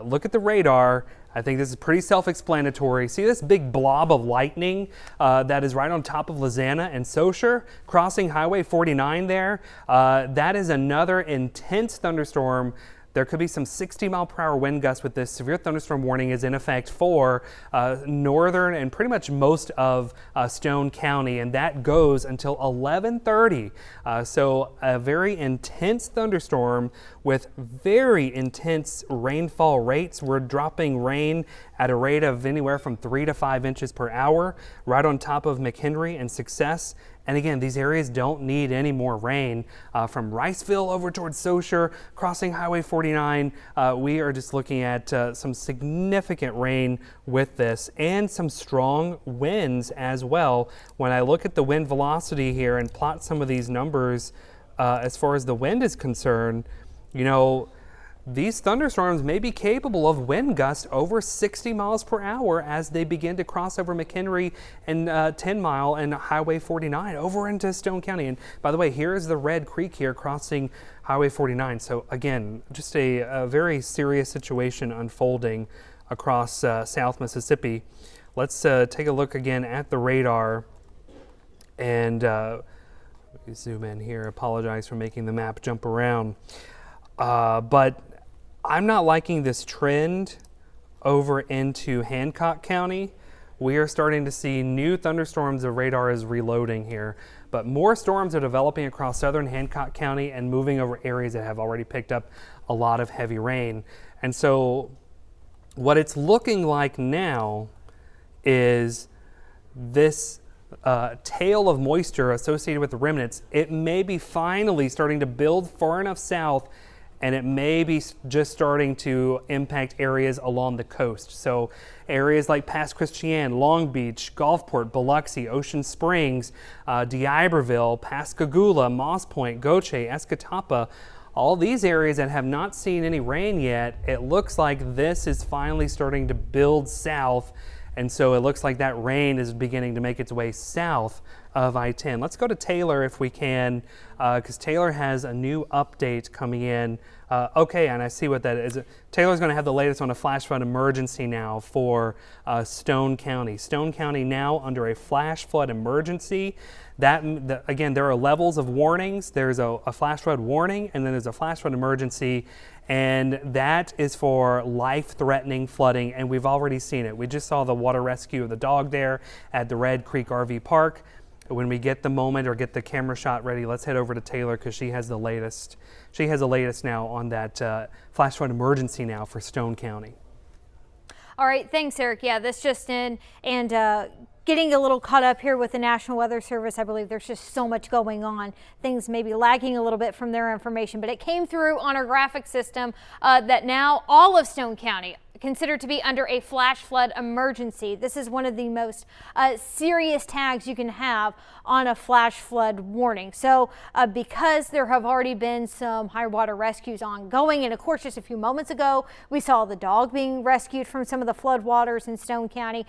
Look at the radar. I think this is pretty self-explanatory. See this big blob of lightning that is right on top of Lizana and Saucher, crossing Highway 49 there? That is another intense thunderstorm. There could be some 60-mile-per-hour wind gusts with this. Severe thunderstorm warning is in effect for northern and pretty much most of Stone County, and that goes until 11:30. So a very intense thunderstorm with very intense rainfall rates. We're dropping rain at a rate of anywhere from 3 to 5 inches per hour, right on top of McHenry and Success. And again, these areas don't need any more rain. From Riceville over towards Saucher, crossing Highway 49, we are just looking at some significant rain with this, and some strong winds as well. When I look at the wind velocity here and plot some of these numbers as far as the wind is concerned, you know, these thunderstorms may be capable of wind gusts over 60 miles per hour as they begin to cross over McHenry and 10 Mile and Highway 49 over into Stone County. And by the way, here is the Red Creek here crossing Highway 49. So again, just a very serious situation unfolding across South Mississippi. Let's take a look again at the radar and zoom in here. Apologize for making the map jump around. But I'm not liking this trend over into Hancock County. We are starting to see new thunderstorms. The radar is reloading here, but more storms are developing across southern Hancock County and moving over areas that have already picked up a lot of heavy rain. And so what it's looking like now is this tail of moisture associated with the remnants. It may be finally starting to build far enough south, and it may be just starting to impact areas along the coast. So areas like Pass Christian, Long Beach, Gulfport, Biloxi, Ocean Springs, D'Iberville, Pascagoula, Moss Point, Goche, Escatawpa, all these areas that have not seen any rain yet, it looks like this is finally starting to build south. And so it looks like that rain is beginning to make its way south of I-10. Let's go to Taylor if we can, because Taylor has a new update coming in. Okay, and I see what that is. Taylor's going to have the latest on a flash flood emergency now for Stone County. Stone County now under a flash flood emergency. Again, there are levels of warnings. There's a flash flood warning, and then there's a flash flood emergency. And that is for life-threatening flooding, and we've already seen it. We just saw the water rescue of the dog there at the Red Creek RV Park. When we get the moment or get the camera shot ready, let's head over to Taylor because she has the latest. She has the latest now on that flash flood emergency now for Stone County. All right, thanks, Eric. Yeah, this just in, and getting a little caught up here with the National Weather Service. I believe there's just so much going on. Things may be lagging a little bit from their information, but it came through on our graphic system that now all of Stone County considered to be under a flash flood emergency. This is one of the most serious tags you can have on a flash flood warning. So because there have already been some high water rescues ongoing, and of course just a few moments ago we saw the dog being rescued from some of the flood waters in Stone County,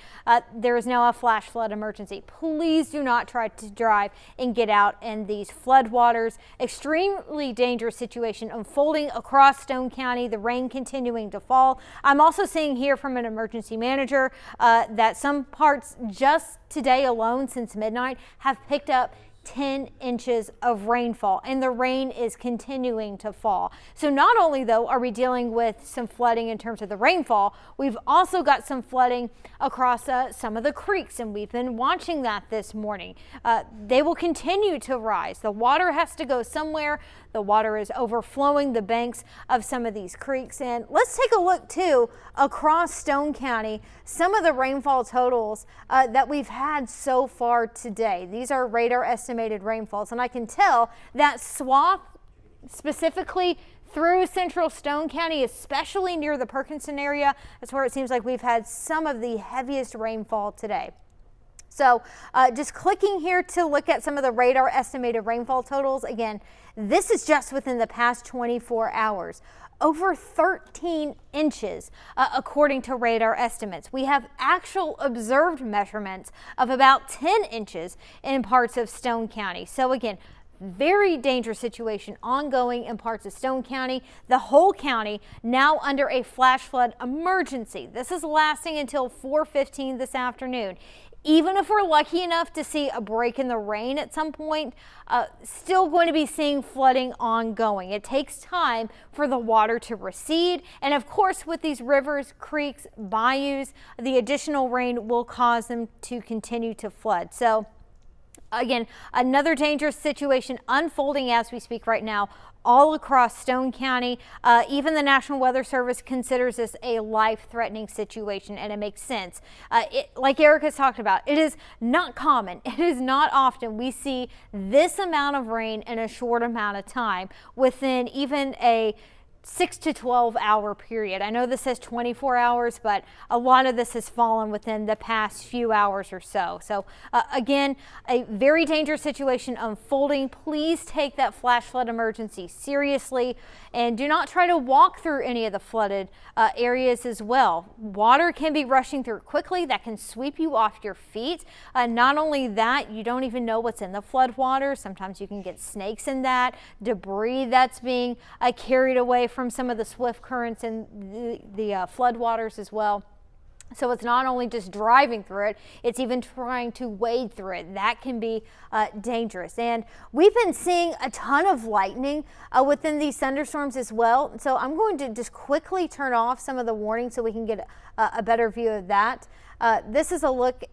there is now a flash flood emergency. Please do not try to drive and get out in these flood waters. Extremely dangerous situation unfolding across Stone County, the rain continuing to fall. I'm also seeing here from an emergency manager that some parts just today alone since midnight have picked up 10 inches of rainfall, and the rain is continuing to fall. So not only though are we dealing with some flooding in terms of the rainfall, we've also got some flooding across some of the creeks, and we've been watching that this morning. They will continue to rise. The water has to go somewhere. The water is overflowing the banks of some of these creeks. And let's take a look too across Stone County, some of the rainfall totals that we've had so far today. These are radar estimated rainfalls, and I can tell that swath specifically through central Stone County, especially near the Perkinson area, that's where it seems like we've had some of the heaviest rainfall today. So just clicking here to look at some of the radar estimated rainfall totals. Again, this is just within the past 24 hours. Over 13 inches, according to radar estimates. We have actual observed measurements of about 10 inches in parts of Stone County. So again, very dangerous situation ongoing in parts of Stone County. The whole county now under a flash flood emergency. This is lasting until 4:15 this afternoon. Even if we're lucky enough to see a break in the rain at some point, still going to be seeing flooding ongoing. It takes time for the water to recede. And of course, with these rivers, creeks, bayous, the additional rain will cause them to continue to flood. So again, another dangerous situation unfolding as we speak right now all across Stone County. Even the National Weather Service considers this a life-threatening situation, and it makes sense. Like Erica's talked about, it is not common. It is not often we see this amount of rain in a short amount of time within even a 6 to 12 hour period. I know this says 24 hours, but a lot of this has fallen within the past few hours or so. So again, a very dangerous situation unfolding. Please take that flash flood emergency seriously and do not try to walk through any of the flooded areas as well. Water can be rushing through quickly. That can sweep you off your feet. Not only that, you don't even know what's in the flood water. Sometimes you can get snakes in that, debris that's being carried away from some of the swift currents in the flood waters as well. So it's not only just driving through it, it's even trying to wade through it. That can be dangerous. And we've been seeing a ton of lightning within these thunderstorms as well. So I'm going to just quickly turn off some of the warnings so we can get a better view of that. This is a look.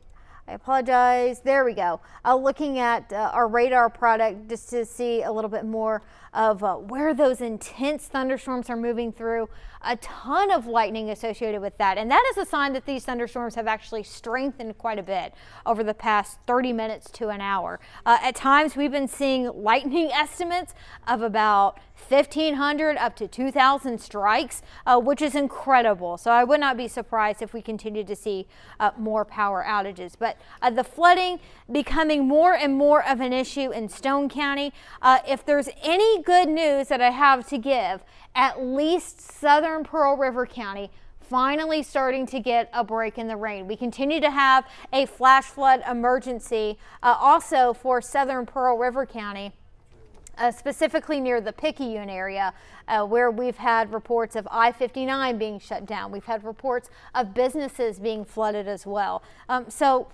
I apologize. There we go. Looking at our radar product just to see a little bit more of where those intense thunderstorms are moving through. A ton of lightning associated with that. And that is a sign that these thunderstorms have actually strengthened quite a bit over the past 30 minutes to an hour. At times we've been seeing lightning estimates of about 1,500 up to 2,000 strikes, which is incredible. So I would not be surprised if we continue to see more power outages. But the flooding becoming more and more of an issue in Stone County. If there's any good news that I have to give, at least southern Pearl River County finally starting to get a break in the rain. We continue to have a flash flood emergency also for southern Pearl River County. Specifically near the Picayune area, where we've had reports of I-59 being shut down. We've had reports of businesses being flooded as well. So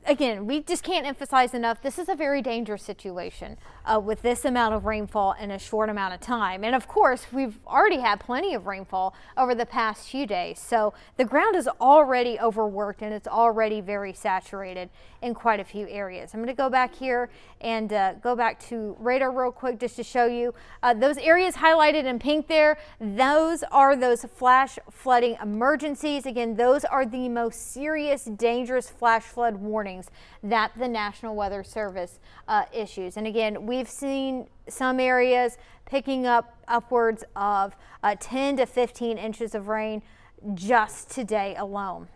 again, we just can't emphasize enough, this is a very dangerous situation with this amount of rainfall in a short amount of time. And of course, we've already had plenty of rainfall over the past few days. So the ground is already overworked and it's already very saturated in quite a few areas. I'm going to go back here and go back to radar real quick just to show you those areas highlighted in pink there. Those are those flash flooding emergencies. Again, those are the most serious, dangerous flash flood warnings that the National Weather Service issues. And again, we've seen some areas picking up upwards of 10 to 15 inches of rain just today alone.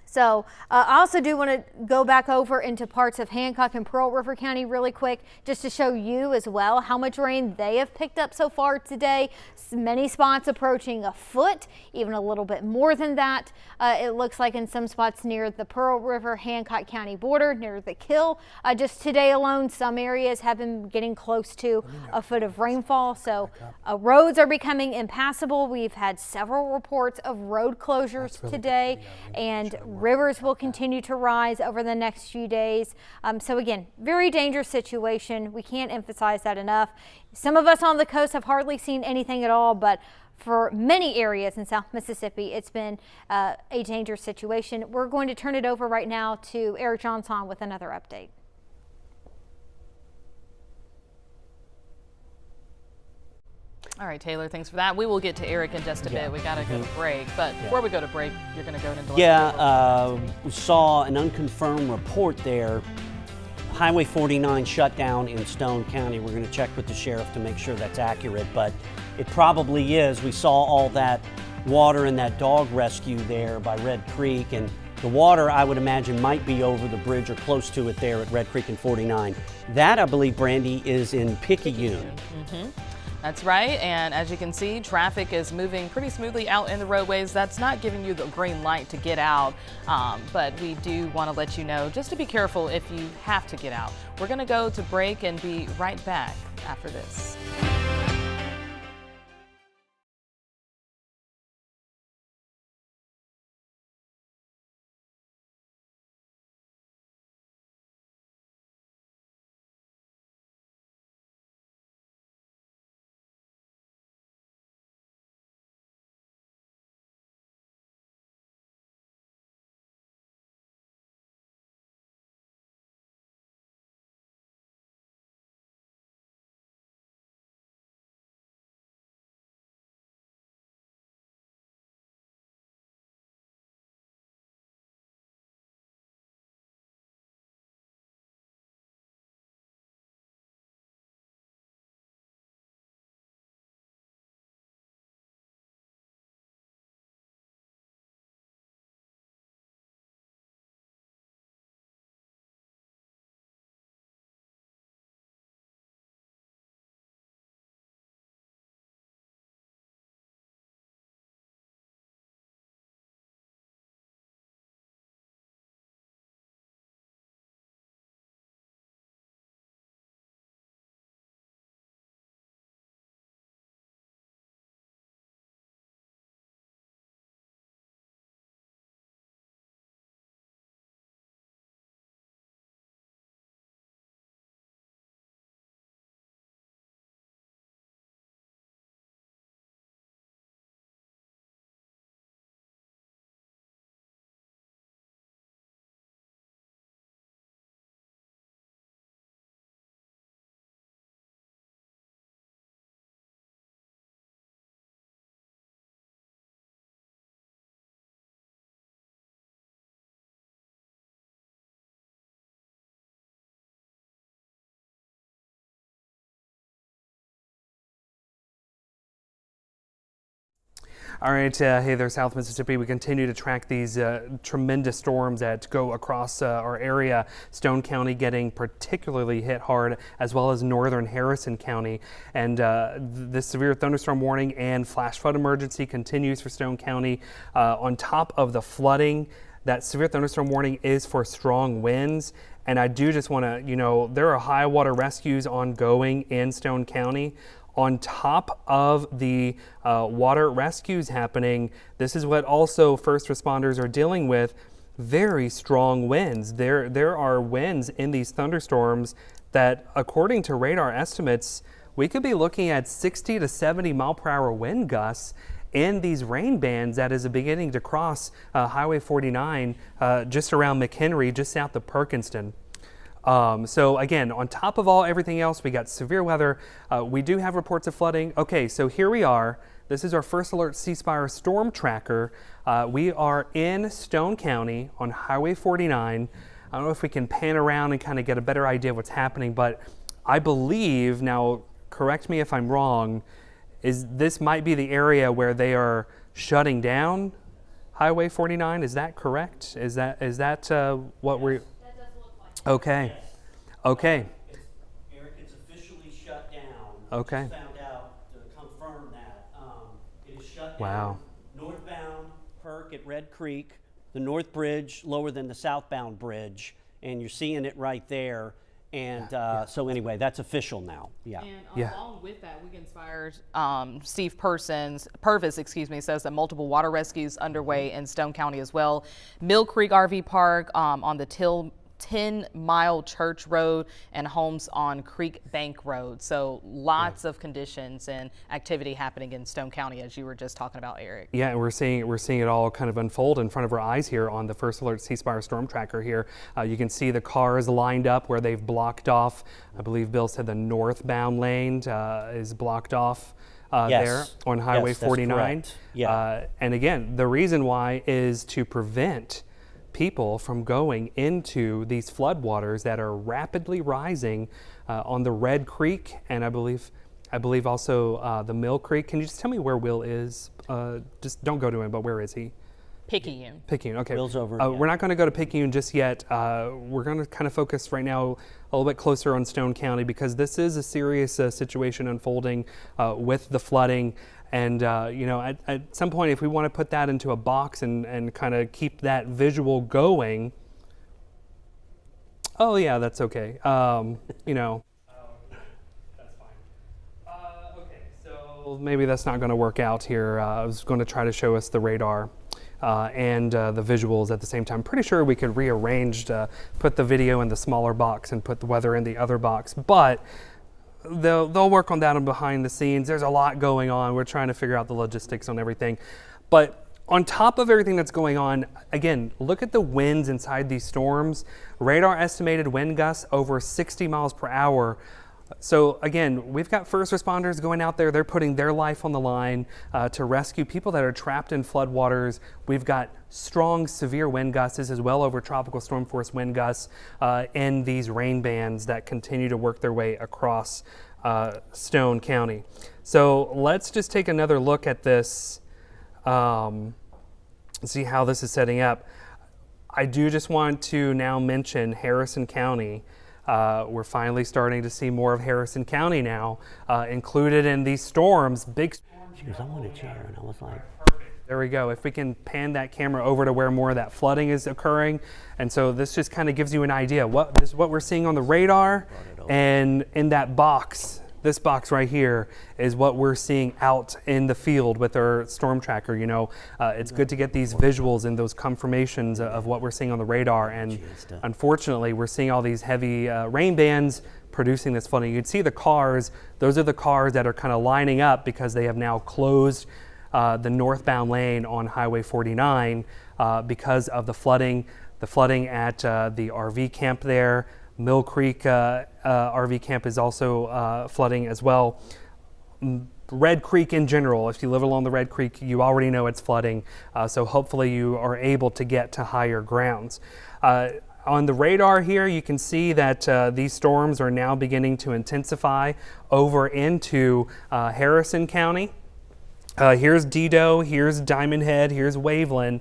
So I also do want to go back over into parts of Hancock and Pearl River County really quick just to show you as well how much rain they have picked up so far today. Many spots approaching a foot, even a little bit more than that. It looks like in some spots near the Pearl River Hancock County border, near the Kill. Just today alone, some areas have been getting close to a foot of rainfall. So roads are becoming impassable. We've had several reports of road closures today and Rivers will continue to rise over the next few days. So again, very dangerous situation. We can't emphasize that enough. Some of us on the coast have hardly seen anything at all, but for many areas in South Mississippi, it's been a dangerous situation. We're going to turn it over right now to Eric Johnson with another update. All right, Taylor, thanks for that. We will get to Eric in just a bit. We got to go to break. But before we go to break, you're going to go into we saw an unconfirmed report there. Highway 49 shut down in Stone County. We're going to check with the sheriff to make sure that's accurate, but it probably is. We saw all that water in that dog rescue there by Red Creek, and the water, I would imagine, might be over the bridge or close to it there at Red Creek and 49. That, I believe, Brandy, is in Picayune. That's right, and as you can see, traffic is moving pretty smoothly out in the roadways. That's not giving you the green light to get out, but we do want to let you know just to be careful if you have to get out. We're going to go to break and be right back after this. All right, hey there, South Mississippi. We continue to track these tremendous storms that go across our area. Stone County getting particularly hit hard, as well as northern Harrison County. And this severe thunderstorm warning and flash flood emergency continues for Stone County. On top of the flooding, that severe thunderstorm warning is for strong winds. And I do just want to, there are high water rescues ongoing in Stone County. On top of the water rescues happening, this is what also first responders are dealing with, very strong winds. There are winds in these thunderstorms that, according to radar estimates, we could be looking at 60 to 70 mile per hour wind gusts in these rain bands that is beginning to cross Highway 49 just around McHenry, just south of Perkinston. So again, on top of everything else, we got severe weather. We do have reports of flooding. Okay, so here we are. This is our First Alert C Spire storm tracker. We are in Stone County on Highway 49. I don't know if we can pan around and kind of get a better idea of what's happening, but I believe, now correct me if I'm wrong, this might be the area where they are shutting down Highway 49. Is that correct? Is that what we're... Okay. Yes. Okay. Eric, it's officially shut down. Okay. Just found out to confirm that. It is shut down. Wow. Northbound Perk at Red Creek, the north bridge lower than the southbound bridge, and you're seeing it right there. And so anyway, that's official now. Yeah. And along with that, Wiggins Fire's Steve Purvis, says that multiple water rescues underway in Stone County as well. Mill Creek RV Park on the 10-mile Church Road and homes on Creek Bank Road. So lots of conditions and activity happening in Stone County, as you were just talking about, Eric. Yeah, and we're seeing it all kind of unfold in front of our eyes here on the First Alert C Spire Storm Tracker here. You can see the cars lined up where they've blocked off. I believe Bill said the northbound lane is blocked off. There on Highway 49. Yeah. And again, the reason why is to prevent people from going into these floodwaters that are rapidly rising on the Red Creek, and I believe also the Mill Creek. Can you just tell me where Will is? Just don't go to him, but where is he? Picayune. Picayune, okay. Will's over. We're not going to go to Picayune just yet. We're going to kind of focus right now a little bit closer on Stone County, because this is a serious situation unfolding with the flooding. And, at some point, if we want to put that into a box and kind of keep that visual going, oh, yeah, that's okay. That's fine. Okay, so maybe that's not going to work out here. I was going to try to show us the radar and the visuals at the same time. Pretty sure we could rearrange to put the video in the smaller box and put the weather in the other box, but they'll work on that behind the scenes. There's a lot going on. We're trying to figure out the logistics on everything. But on top of everything that's going on, again, look at the winds inside these storms. Radar estimated wind gusts over 60 miles per hour. So again, we've got first responders going out there. They're putting their life on the line to rescue people that are trapped in floodwaters. We've got strong, severe wind gusts as well over tropical storm force wind gusts in these rain bands that continue to work their way across Stone County. So let's just take another look at this, see how this is setting up. I do just want to now mention Harrison County. We're finally starting to see more of Harrison County now included in these storms. Big storms. She goes, I want a chair, and I was like, perfect. There we go. If we can pan that camera over to where more of that flooding is occurring. And so this just kind of gives you an idea. This is what we're seeing on the radar, and in that box. This box right here is what we're seeing out in the field with our storm tracker. It's good to get these visuals and those confirmations of what we're seeing on the radar. And unfortunately, we're seeing all these heavy rain bands producing this flooding. You can see the cars. Those are the cars that are kind of lining up because they have now closed the northbound lane on Highway 49 because of the flooding. The flooding at the RV camp there. Mill Creek RV camp is also flooding as well. Red Creek in general, if you live along the Red Creek, you already know it's flooding. So hopefully you are able to get to higher grounds. On the radar here, you can see that these storms are now beginning to intensify over into Harrison County. Here's Dido, here's Diamond Head, here's Waveland.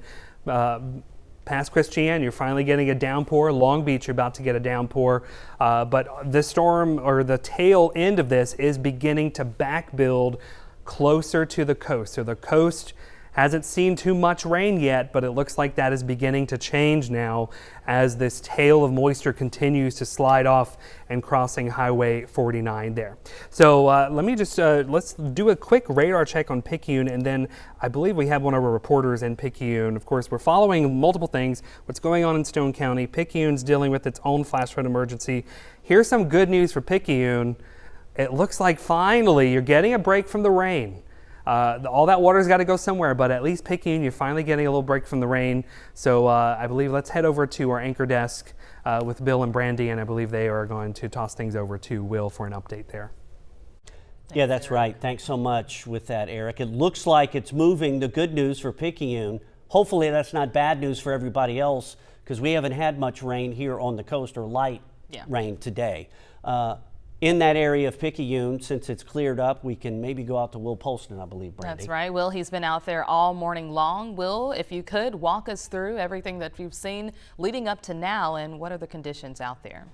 Past Christiane, you're finally getting a downpour. Long Beach, you're about to get a downpour. But the storm, or the tail end of this, is beginning to back build closer to the coast. So the coast hasn't seen too much rain yet, but it looks like that is beginning to change now as this tail of moisture continues to slide off and crossing Highway 49 there. So let me just, let's do a quick radar check on Picayune, and then I believe we have one of our reporters in Picayune. Of course, we're following multiple things. What's going on in Stone County. Picayune's dealing with its own flash flood emergency. Here's some good news for Picayune. It looks like finally you're getting a break from the rain. All that water's got to go somewhere, but at least Picayune, you're finally getting a little break from the rain. So I believe let's head over to our anchor desk with Bill and Brandy, and I believe they are going to toss things over to Will for an update there. Yeah, that's right. Thanks so much with that, Eric. It looks like it's moving. The good news for Picayune. Hopefully that's not bad news for everybody else, because we haven't had much rain here on the coast, or light rain today. In that area of Picayune, since it's cleared up, we can maybe go out to Will Polston, I believe, Brandy. That's right. Will, he's been out there all morning long. Will, if you could, walk us through everything that you've seen leading up to now, and what are the conditions out there?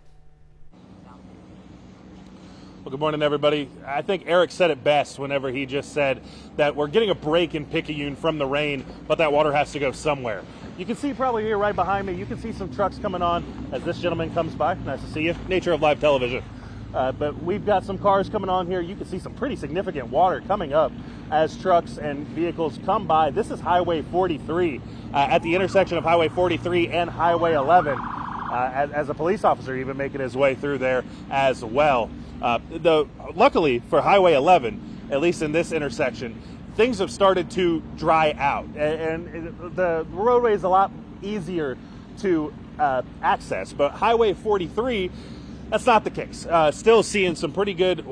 Well, good morning, everybody. I think Eric said it best whenever he just said that we're getting a break in Picayune from the rain, but that water has to go somewhere. You can see probably here right behind me, you can see some trucks coming on as this gentleman comes by. Nice to see you. Nature of live television. But we've got some cars coming on here. You can see some pretty significant water coming up as trucks and vehicles come by. This is Highway 43 at the intersection of Highway 43 and Highway 11. As a police officer even making his way through there as well. Luckily for Highway 11, at least in this intersection, things have started to dry out, and the roadway is a lot easier to access. But Highway 43, that's not the case. Still seeing some pretty good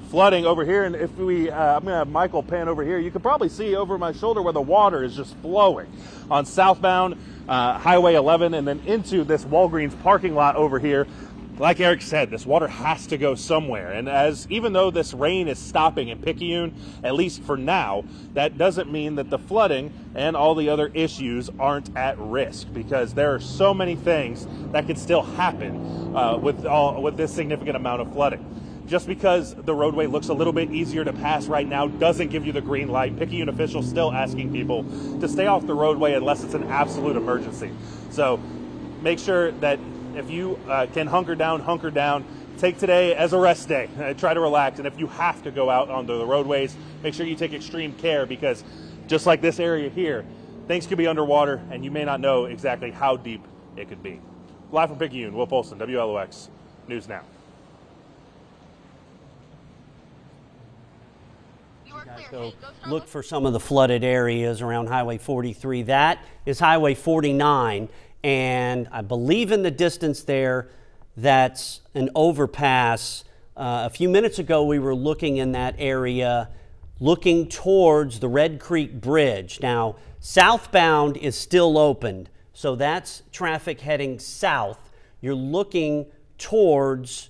flooding over here, and if we, I'm going to have Michael pan over here, you can probably see over my shoulder where the water is just flowing on southbound Highway 11 and then into this Walgreens parking lot over here. Like Eric said, this water has to go somewhere, and even though this rain is stopping in Picayune, at least for now, that doesn't mean that the flooding and all the other issues aren't at risk, because there are so many things that could still happen with this significant amount of flooding. Just because the roadway looks a little bit easier to pass right now doesn't give you the green light. Picayune officials still asking people to stay off the roadway unless it's an absolute emergency. So make sure that if you can hunker down, take today as a rest day. Try to relax, and if you have to go out onto the roadways, make sure you take extreme care, because just like this area here, things could be underwater, and you may not know exactly how deep it could be. Live from Picayune, Will Polson, WLOX News Now. Go look for some of the flooded areas around Highway 43. That is Highway 49. And I believe in the distance there, that's an overpass. A few minutes ago, we were looking in that area, looking towards the Red Creek Bridge. Now, southbound is still opened, so that's traffic heading south. You're looking towards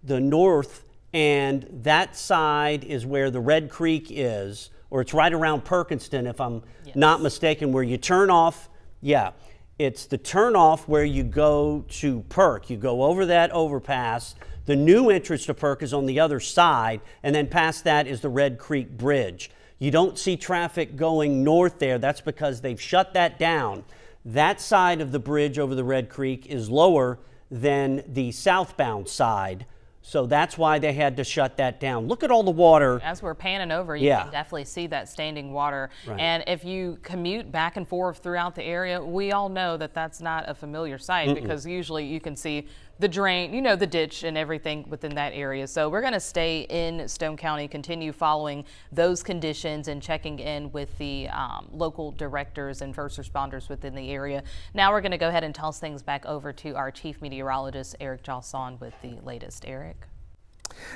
the north, and that side is where the Red Creek is, or it's right around Perkinston, if I'm not mistaken, where you turn off. Yeah. It's the turnoff where you go to Perk. You go over that overpass. The new entrance to Perk is on the other side, and then past that is the Red Creek Bridge. You don't see traffic going north there. That's because they've shut that down. That side of the bridge over the Red Creek is lower than the southbound side. So that's why they had to shut that down. Look at all the water. As we're panning over, you can definitely see that standing water. Right. And if you commute back and forth throughout the area, we all know that that's not a familiar sight, because usually you can see the drain, you know, the ditch and everything within that area. So we're going to stay in Stone County, continue following those conditions and checking in with the local directors and first responders within the area. Now we're going to go ahead and toss things back over to our chief meteorologist, Eric Jalson, with the latest. Eric?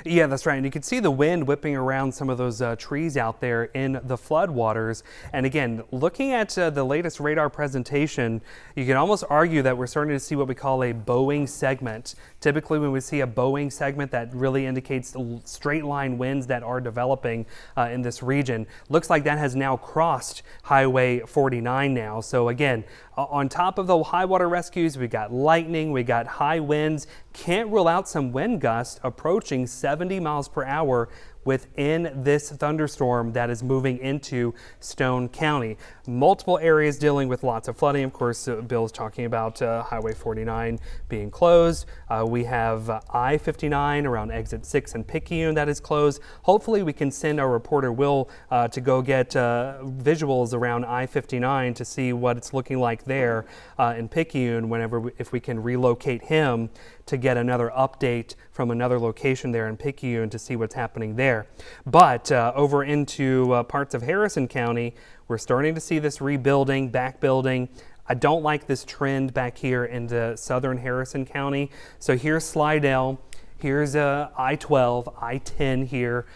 Yeah, that's right. And you can see the wind whipping around some of those trees out there in the floodwaters. And again, looking at the latest radar presentation, you can almost argue that we're starting to see what we call a bowing segment. Typically, when we see a bowing segment, that really indicates the straight line winds that are developing in this region. Looks like that has now crossed Highway 49 now. So again, on top of the high water rescues, we got lightning, we got high winds. Can't rule out some wind gusts approaching 70 miles per hour within this thunderstorm that is moving into Stone County. Multiple areas dealing with lots of flooding. Of course, Bill's talking about Highway 49 being closed. We have I-59 around exit 6 in Picayune that is closed. Hopefully we can send our reporter Will to go get visuals around I-59 to see what it's looking like there in Picayune if we can relocate him to get another update from another location there in Picayune to see what's happening there. But over into parts of Harrison County, we're starting to see this rebuilding, back building. I don't like this trend back here into southern Harrison County. So here's Slidell, here's I-12, I-10 here,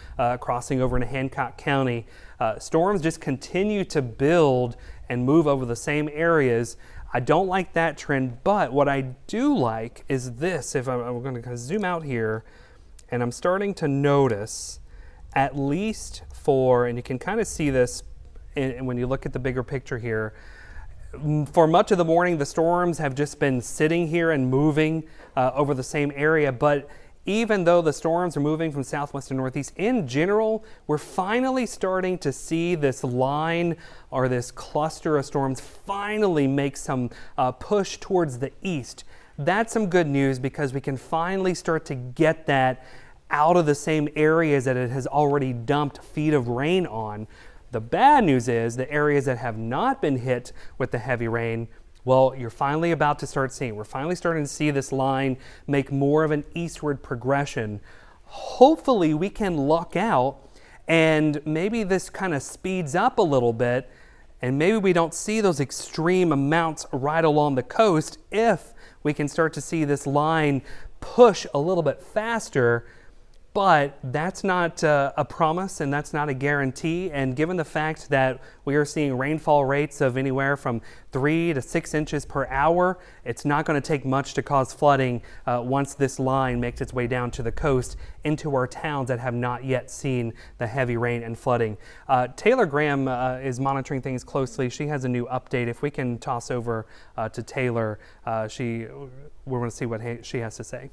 crossing over into Hancock County. Storms just continue to build and move over the same areas. I don't like that trend, but what I do like is this. If I'm going to zoom out here, and I'm starting to notice, at least and you can kind of see this when you look at the bigger picture here, for much of the morning, the storms have just been sitting here and moving over the same area, but even though the storms are moving from southwest to northeast, in general, we're finally starting to see this line or this cluster of storms finally make some push towards the east. That's some good news because we can finally start to get that out of the same areas that it has already dumped feet of rain on. The bad news is the areas that have not been hit with the heavy rain, well, you're finally about to start seeing. We're finally starting to see this line make more of an eastward progression. Hopefully we can luck out and maybe this kind of speeds up a little bit and maybe we don't see those extreme amounts right along the coast if we can start to see this line push a little bit faster. But that's not a promise and that's not a guarantee. And given the fact that we are seeing rainfall rates of anywhere from 3 to 6 inches per hour, it's not going to take much to cause flooding once this line makes its way down to the coast into our towns that have not yet seen the heavy rain and flooding. Taylor Graham is monitoring things closely. She has a new update. If we can toss over to Taylor, we're going to see what she has to say.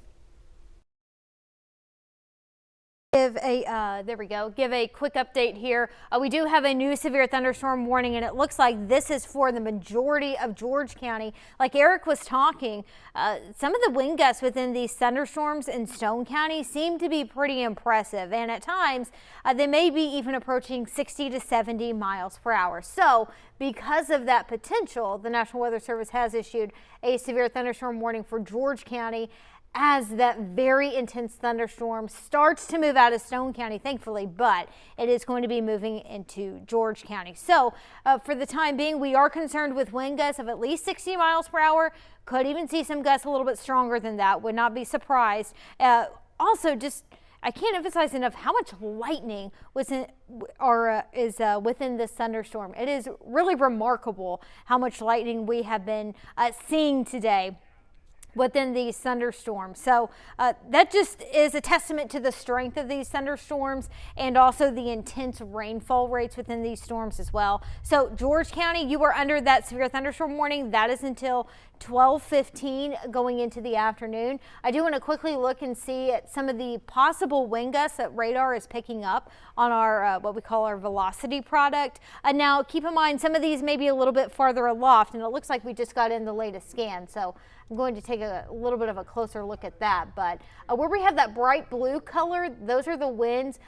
Give a quick update here. We do have a new severe thunderstorm warning, and it looks like this is for the majority of George County. Like Eric was talking, some of the wind gusts within these thunderstorms in Stone County seem to be pretty impressive, and at times they may be even approaching 60 to 70 miles per hour. So because of that potential, the National Weather Service has issued a severe thunderstorm warning for George County as that very intense thunderstorm starts to move out of Stone County, thankfully, but it is going to be moving into George County. So for the time being, we are concerned with wind gusts of at least 60 miles per hour. Could even see some gusts a little bit stronger than that. Would not be surprised. Also, I can't emphasize enough how much lightning is within this thunderstorm. It is really remarkable how much lightning we have been seeing today within these thunderstorms. So that just is a testament to the strength of these thunderstorms and also the intense rainfall rates within these storms as well. So George County, you are under that severe thunderstorm warning. That is until 12:15 going into the afternoon. I do want to quickly look and see at some of the possible wind gusts that radar is picking up on our what we call our velocity product. Now keep in mind some of these may be a little bit farther aloft, and it looks like we just got in the latest scan. So I'm going to take a little bit of a closer look at that. But where we have that bright blue color, those are the winds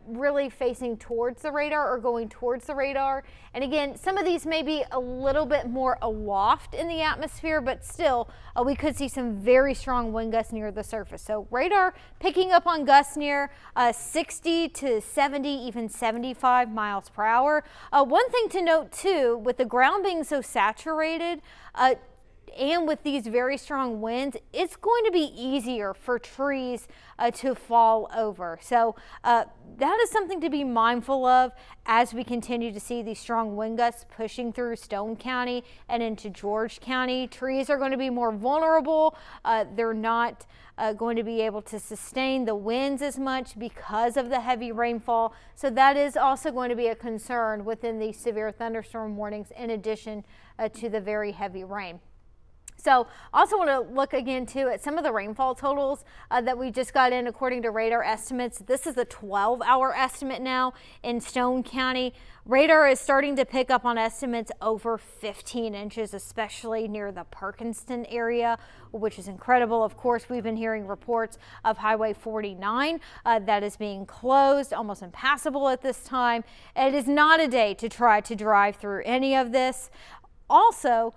really facing towards the radar or going towards the radar. And again, some of these may be a little bit more aloft in the atmosphere, but still we could see some very strong wind gusts near the surface. So radar picking up on gusts near 60 to 70, even 75 miles per hour. One thing to note too, with the ground being so saturated, and with these very strong winds, it's going to be easier for trees to fall over. So that is something to be mindful of as we continue to see these strong wind gusts pushing through Stone County and into George County. Trees are going to be more vulnerable. They're not going to be able to sustain the winds as much because of the heavy rainfall. So that is also going to be a concern within these severe thunderstorm warnings in addition to the very heavy rain. So also want to look again too at some of the rainfall totals that we just got in according to radar estimates. This is a 12-hour estimate now in Stone County. Radar is starting to pick up on estimates over 15 inches, especially near the Perkinston area, which is incredible. Of course, we've been hearing reports of Highway 49 that is being closed, almost impassable at this time. It is not a day to try to drive through any of this. Also,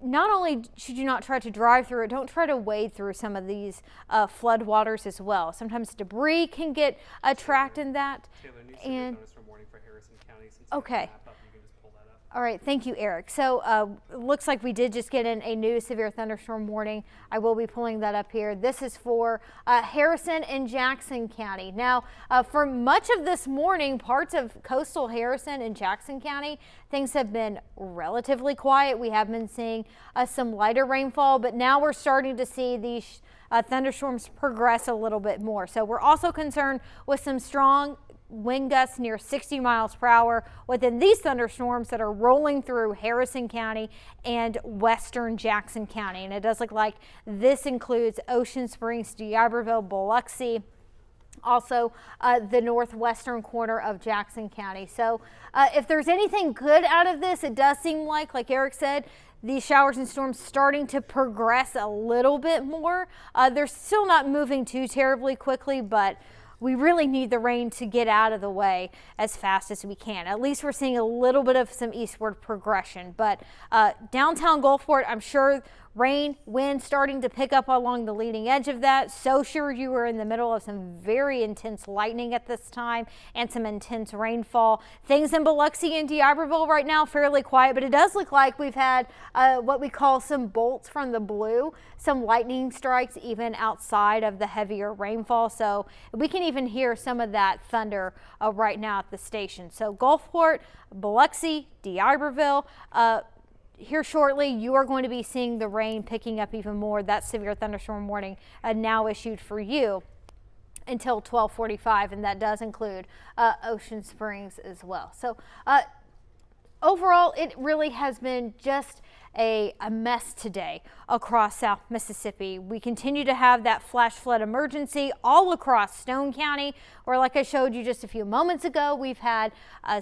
not only should you not try to drive through it, don't try to wade through some of these flood waters as well. Sometimes debris can get trapped in that. Taylor, new severe thunderstorm warning for Harrison County. Since okay. You can just pull that up. All right, thank you, Eric. So it looks like we did just get in a new severe thunderstorm warning. I will be pulling that up here. This is for Harrison and Jackson County. Now, for much of this morning, parts of coastal Harrison and Jackson County, things have been relatively quiet. We have been seeing some lighter rainfall, but now we're starting to see these thunderstorms progress a little bit more. So we're also concerned with some strong wind gusts near 60 miles per hour within these thunderstorms that are rolling through Harrison County and western Jackson County. And it does look like this includes Ocean Springs, D'Iberville, Biloxi, also the northwestern corner of Jackson County. So if there's anything good out of this, it does seem like Eric said, these showers and storms starting to progress a little bit more. They're still not moving too terribly quickly, but we really need the rain to get out of the way as fast as we can. At least we're seeing a little bit of some eastward progression. But downtown Gulfport, I'm sure rain, wind starting to pick up along the leading edge of that. So sure you were in the middle of some very intense lightning at this time and some intense rainfall. Things in Biloxi and D'Iberville right now fairly quiet, but it does look like we've had what we call some bolts from the blue, some lightning strikes even outside of the heavier rainfall. So we can even hear some of that thunder right now at the station. So Gulfport, Biloxi, D'Iberville, here shortly, you are going to be seeing the rain picking up even more. That severe thunderstorm warning now issued for you until 12:45, and that does include Ocean Springs as well. So overall, it really has been just a mess today across South Mississippi. We continue to have that flash flood emergency all across Stone County, where, like I showed you just a few moments ago, we've had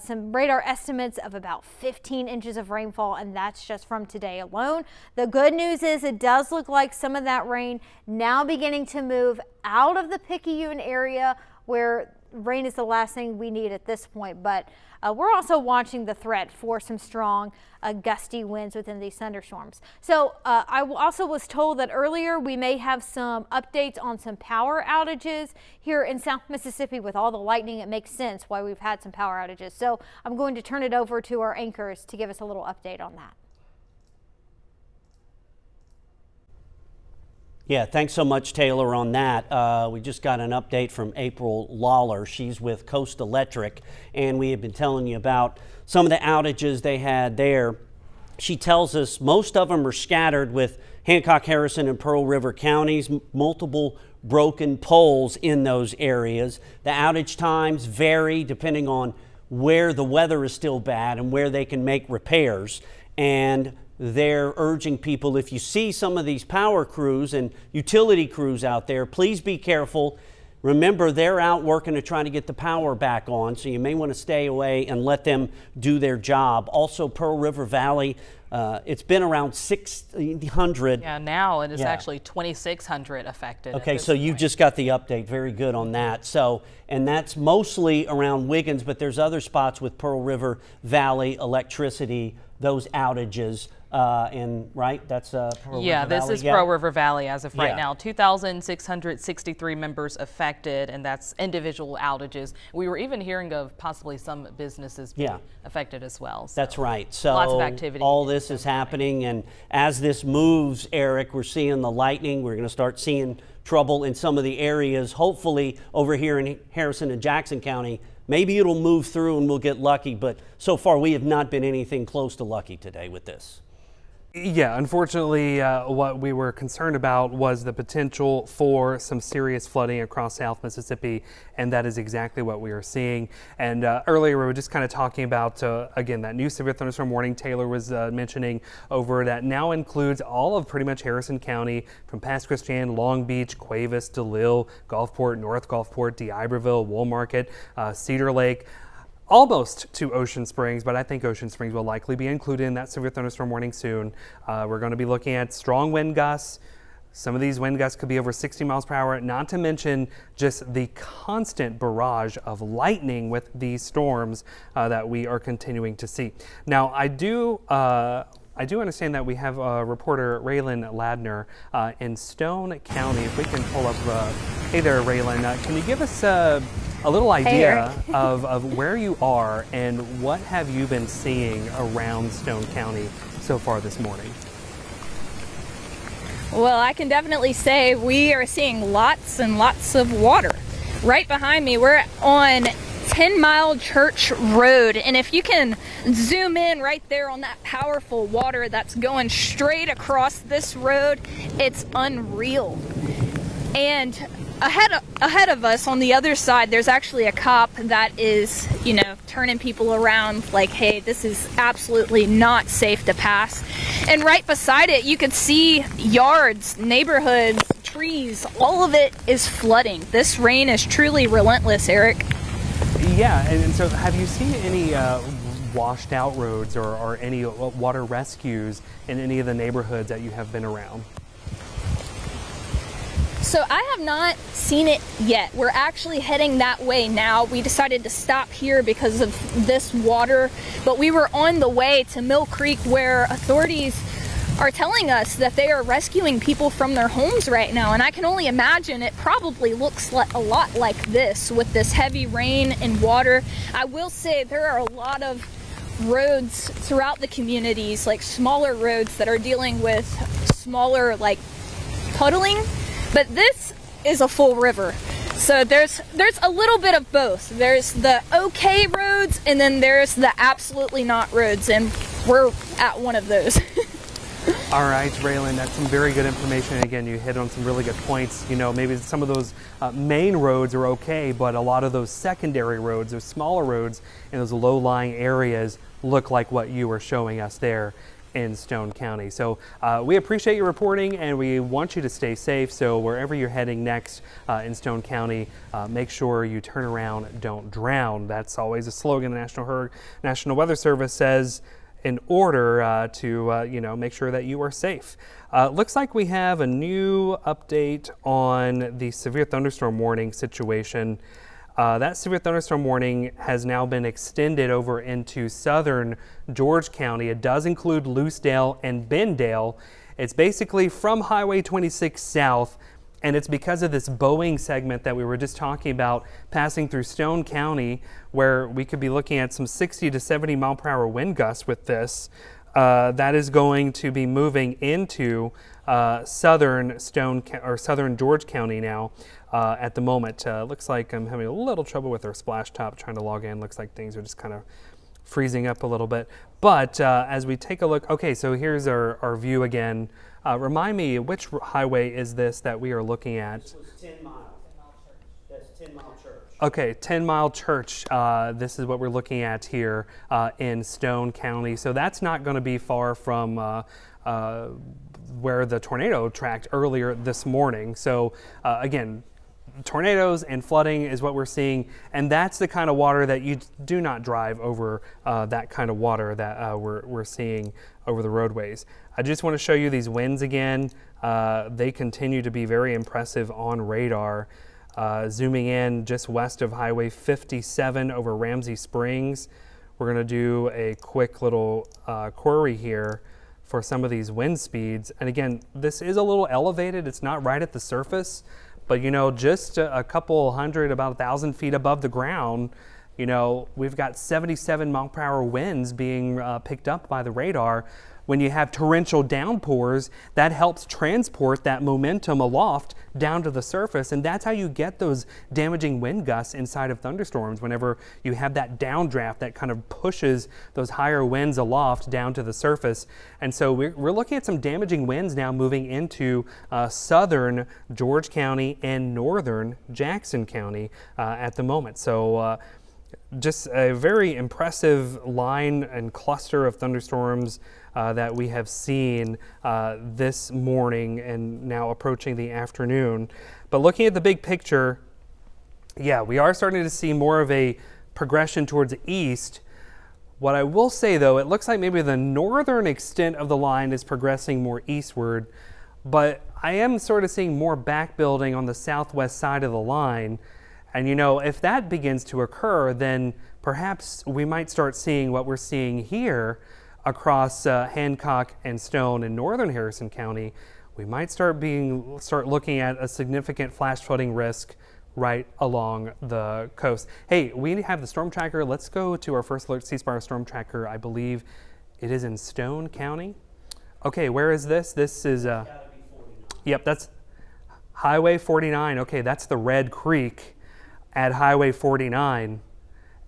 some radar estimates of about 15 inches of rainfall, and that's just from today alone. The good news is it does look like some of that rain now beginning to move out of the Picayune area, where rain is the last thing we need at this point. But we're also watching the threat for some strong gusty winds within these thunderstorms. So I also was told that earlier we may have some updates on some power outages here in South Mississippi. With all the lightning, it makes sense why we've had some power outages. So I'm going to turn it over to our anchors to give us a little update on that. Yeah, thanks so much, Taylor, on that. We just got an update from April Lawler. She's with Coast Electric, and we have been telling you about some of the outages they had there. She tells us most of them are scattered with Hancock, Harrison, and Pearl River counties, multiple broken poles in those areas. The outage times vary depending on where the weather is still bad and where they can make repairs. And they're urging people, if you see some of these power crews and utility crews out there, please be careful. Remember, they're out working to try to get the power back on, so you may want to stay away and let them do their job. Also, Pearl River Valley, it's been around 600. Yeah, now it is actually 2,600 affected. Okay, so you just got the update. Very good on that. So, and that's mostly around Wiggins, but there's other spots with Pearl River Valley electricity, those outages. And right, that's Pearl River this Valley. is Pearl River Valley as of right now. 2,663 members affected, and that's individual outages. We were even hearing of possibly some businesses being affected as well. So that's right. So lots of activity. All this is happening, and as this moves, Eric, we're seeing the lightning. We're going to start seeing trouble in some of the areas, hopefully over here in Harrison and Jackson County. Maybe it'll move through and we'll get lucky, but so far we have not been anything close to lucky today with this. Yeah, unfortunately, what we were concerned about was the potential for some serious flooding across South Mississippi, and that is exactly what we are seeing. And earlier we were just kind of talking about, again, that new severe thunderstorm warning Taylor was mentioning over that now includes all of pretty much Harrison County, from Pass Christian, Long Beach, Cuevas, DeLille, Gulfport, North Gulfport, D'Iberville, Woolmarket, Cedar Lake, almost to Ocean Springs, but I think Ocean Springs will likely be included in that severe thunderstorm warning soon. We're going to be looking at strong wind gusts. Some of these wind gusts could be over 60 miles per hour, not to mention just the constant barrage of lightning with these storms that we are continuing to see. Now, I do understand that we have reporter Raylan Ladner in Stone County. If we can pull up, hey there, Raylan. Can you give us a little idea of where you are and what have you been seeing around Stone County so far this morning? Well, I can definitely say we are seeing lots and lots of water. Right behind me, we're on 10 Mile Church Road, and if you can zoom in right there on that powerful water that's going straight across this road, it's unreal. And ahead of us on the other side, there's actually a cop that is, turning people around like, hey, this is absolutely not safe to pass. And right beside it, you could see yards, neighborhoods, trees, all of it is flooding. This rain is truly relentless, Eric. Yeah, and so have you seen any washed out roads or any water rescues in any of the neighborhoods that you have been around? So I have not seen it yet. We're actually heading that way now. We decided to stop here because of this water, but we were on the way to Mill Creek, where authorities are telling us that they are rescuing people from their homes right now. And I can only imagine it probably looks a lot like this with this heavy rain and water. I will say there are a lot of roads throughout the communities, like smaller roads that are dealing with smaller like puddling. But this is a full river. So there's a little bit of both. There's the okay roads, and then there's the absolutely not roads, and we're at one of those. All right, Raylan, that's some very good information. Again, you hit on some really good points. Maybe some of those main roads are okay, but a lot of those secondary roads, those smaller roads in those low-lying areas look like what you were showing us there in Stone County. So we appreciate your reporting, and we want you to stay safe. So wherever you're heading next in Stone County, make sure you turn around, don't drown. That's always a slogan the National Weather Service says in order to make sure that you are safe. Looks like we have a new update on the severe thunderstorm warning situation. That severe thunderstorm warning has now been extended over into southern George County. It does include Loosedale and Bendale. It's basically from Highway 26 south, and it's because of this Boeing segment that we were just talking about passing through Stone County, where we could be looking at some 60 to 70 mile per hour wind gusts with this. That is going to be moving into southern George County now. At the moment, looks like I'm having a little trouble with our splash top trying to log in. Looks like things are just kind of freezing up a little bit. But as we take a look, okay, so here's our view again. Remind me, which highway is this that we are looking at? This was 10 Mile. That's 10 Mile Church. Okay, 10 Mile Church. This is what we're looking at here in Stone County. So that's not going to be far from where the tornado tracked earlier this morning. So again, tornadoes and flooding is what we're seeing, and that's the kind of water that you do not drive over. That kind of water that we're seeing over the roadways. I just want to show you these winds again. They continue to be very impressive on radar. Zooming in just west of Highway 57 over Ramsey Springs. We're going to do a quick little query here for some of these wind speeds. And again, this is a little elevated. It's not right at the surface, but just a couple hundred, about 1,000 feet above the ground, we've got 77 mile per hour winds being picked up by the radar. When you have torrential downpours, that helps transport that momentum aloft down to the surface, and that's how you get those damaging wind gusts inside of thunderstorms, whenever you have that downdraft that kind of pushes those higher winds aloft down to the surface. And so we're looking at some damaging winds now moving into southern George County and northern Jackson County at the moment. So just a very impressive line and cluster of thunderstorms that we have seen this morning and now approaching the afternoon. But looking at the big picture, yeah, we are starting to see more of a progression towards the east. What I will say, though, it looks like maybe the northern extent of the line is progressing more eastward, but I am sort of seeing more backbuilding on the southwest side of the line. And if that begins to occur, then perhaps we might start seeing what we're seeing here across Hancock and Stone in northern Harrison County. We might start looking at a significant flash flooding risk right along the coast. Hey, we have the storm tracker. Let's go to our first alert ceasefire storm tracker. I believe it is in Stone County. Okay, where is this? This is yep, that's Highway 49. Okay, that's the Red Creek at Highway 49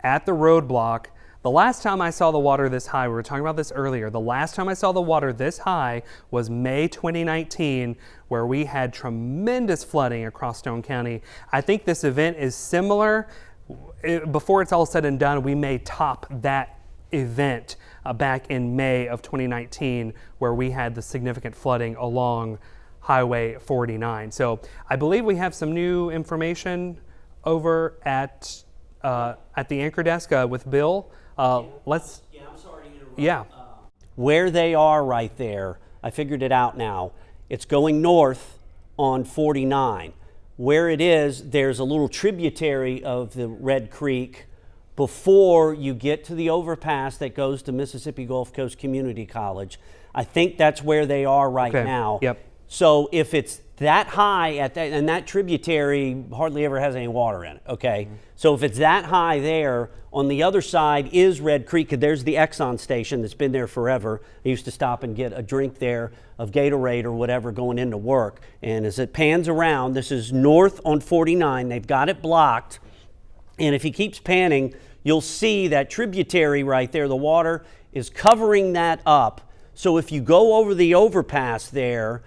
at the roadblock. The last time I saw the water this high, we were talking about this earlier, the last time I saw the water this high was May 2019, where we had tremendous flooding across Stone County. I think this event is similar. Before it's all said and done, we may top that event back in May of 2019, where we had the significant flooding along Highway 49. So I believe we have some new information over at the anchor desk with Bill. Let's. Yeah, I'm sorry to interrupt. Yeah. Where they are right there, I figured it out now. It's going north on 49. Where it is, there's a little tributary of the Red Creek before you get to the overpass that goes to Mississippi Gulf Coast Community College. I think that's where they are right now. Yep. So if it's that high at that, and that tributary hardly ever has any water in it, okay? Mm-hmm. So if it's that high there, on the other side is Red Creek. There's the Exxon station that's been there forever. I used to stop and get a drink there of Gatorade or whatever going into work. And as it pans around, this is north on 49. They've got it blocked. And if he keeps panning, you'll see that tributary right there. The water is covering that up. So if you go over the overpass there,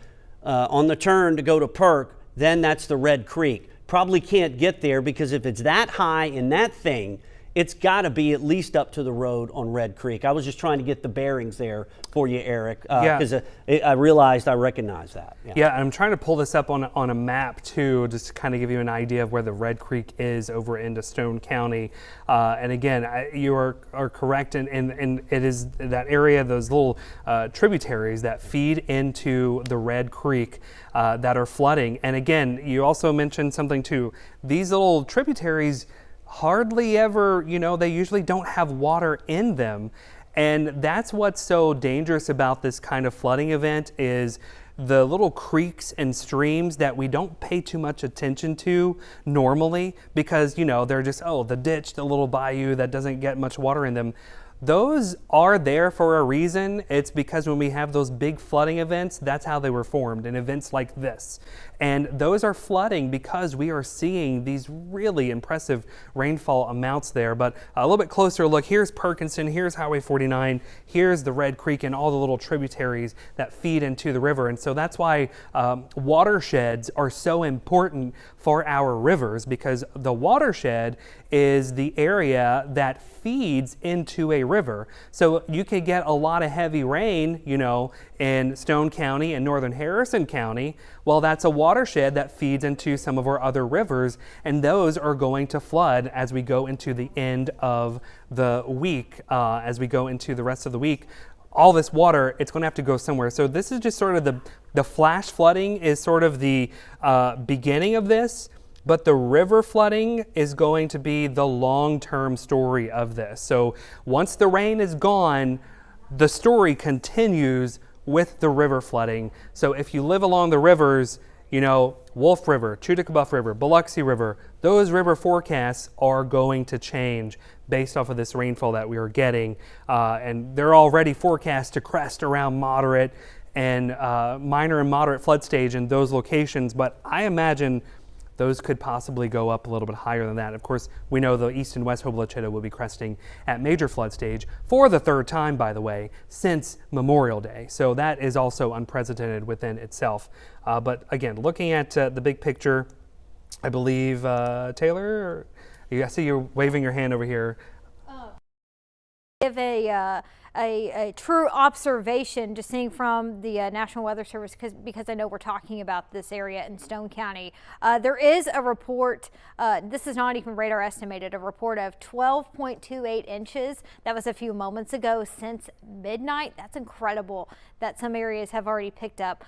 on the turn to go to Perk, then that's the Red Creek. Probably can't get there because if it's that high in that thing, it's got to be at least up to the road on Red Creek. I was just trying to get the bearings there for you, Eric, because I realized I recognized that. Yeah, I'm trying to pull this up on a map too, just to kind of give you an idea of where the Red Creek is over into Stone County. And again, you are correct, and it is that area, those little tributaries that feed into the Red Creek that are flooding. And again, you also mentioned something too. These little tributaries hardly ever, they usually don't have water in them. And that's what's so dangerous about this kind of flooding event is the little creeks and streams that we don't pay too much attention to normally because, they're just, the ditch, the little bayou that doesn't get much water in them. Those are there for a reason. It's because when we have those big flooding events, that's how they were formed, in events like this. And those are flooding because we are seeing these really impressive rainfall amounts there. But a little bit closer look, here's Perkinson, here's Highway 49, here's the Red Creek and all the little tributaries that feed into the river. And so that's why watersheds are so important for our rivers, because the watershed is the area that feeds into a river. So you could get a lot of heavy rain, in Stone County and northern Harrison County. Well, that's a watershed that feeds into some of our other rivers, and those are going to flood as we go into the end of the week, as we go into the rest of the week. All this water, it's going to have to go somewhere. So this is just sort of the flash flooding is sort of the beginning of this. But the river flooding is going to be the long-term story of this. So once the rain is gone, the story continues with the river flooding. So if you live along the rivers, Wolf River, Chuticabuff River, Biloxi River, those river forecasts are going to change based off of this rainfall that we are getting. And they're already forecast to crest around moderate and minor and moderate flood stage in those locations. But I imagine those could possibly go up a little bit higher than that. Of course, we know the east and west Hobola-Chitto will be cresting at major flood stage for the third time, by the way, since Memorial Day. So that is also unprecedented within itself. But again, looking at the big picture, I believe, Taylor, I see you're waving your hand over here. Give a true observation, just seeing from the National Weather Service, because I know we're talking about this area in Stone County. There is a report, this is not even radar estimated, a report of 12.28 inches. That was a few moments ago since midnight. That's incredible that some areas have already picked up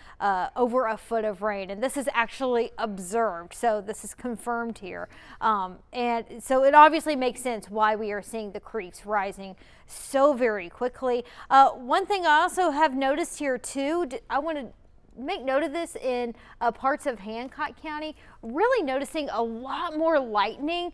over a foot of rain. And this is actually observed, so this is confirmed here. And so it obviously makes sense why we are seeing the creeks rising so very quickly. One thing I also have noticed here too, I want to make note of this in parts of Hancock County, really noticing a lot more lightning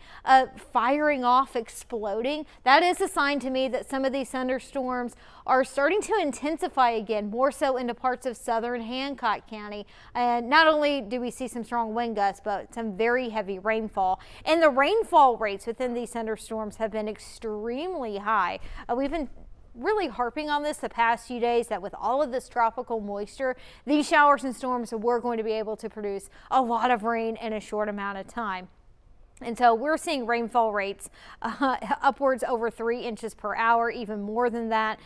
firing off, exploding. That is a sign to me that some of these thunderstorms are starting to intensify again, more so into parts of southern Hancock County. And not only do we see some strong wind gusts, but some very heavy rainfall. And the rainfall rates within these thunderstorms have been extremely high. We've been really harping on this the past few days, that with all of this tropical moisture, these showers and storms were going to be able to produce a lot of rain in a short amount of time. And so we're seeing rainfall rates upwards over 3 inches per hour, even more than that.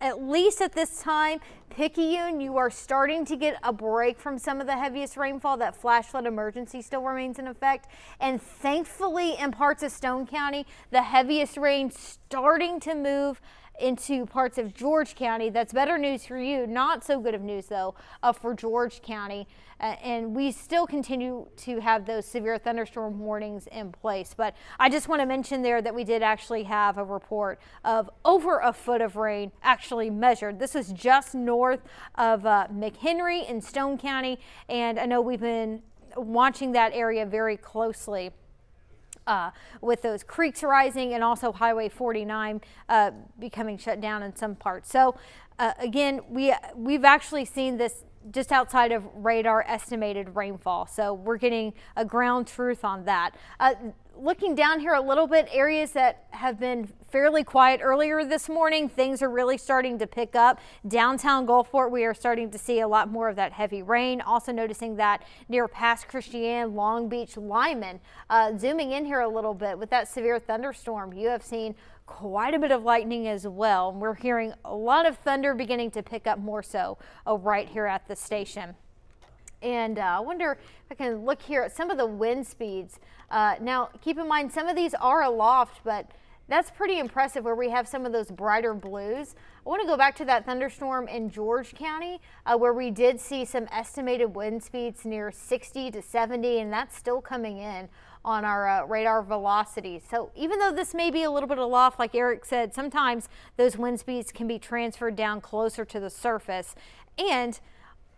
At least at this time, Picayune, you are starting to get a break from some of the heaviest rainfall. That flash flood emergency still remains in effect. And thankfully, in parts of Stone County, the heaviest rain starting to move into parts of George County. That's better news for you. Not so good of news, though, for George County. And we still continue to have those severe thunderstorm warnings in place. But I just want to mention there that we did actually have a report of over a foot of rain actually measured. This is just north of McHenry in Stone County. And I know we've been watching that area very closely. With those creeks rising and also Highway 49 becoming shut down in some parts. So again, we've actually seen this just outside of radar estimated rainfall. So we're getting a ground truth on that. Looking down here a little bit, areas that have been fairly quiet earlier this morning, things are really starting to pick up. Downtown Gulfport, we are starting to see a lot more of that heavy rain. Also noticing that near Pass Christian, Long Beach, Lyman. Zooming in here a little bit with that severe thunderstorm, you have seen quite a bit of lightning as well. We're hearing a lot of thunder beginning to pick up more so right here at the station. And I wonder if I can look here at some of the wind speeds. Now, keep in mind, some of these are aloft, but that's pretty impressive where we have some of those brighter blues. I want to go back to that thunderstorm in George County where we did see some estimated wind speeds near 60 to 70, and that's still coming in on our radar velocity. So even though this may be a little bit aloft, like Eric said, sometimes those wind speeds can be transferred down closer to the surface. And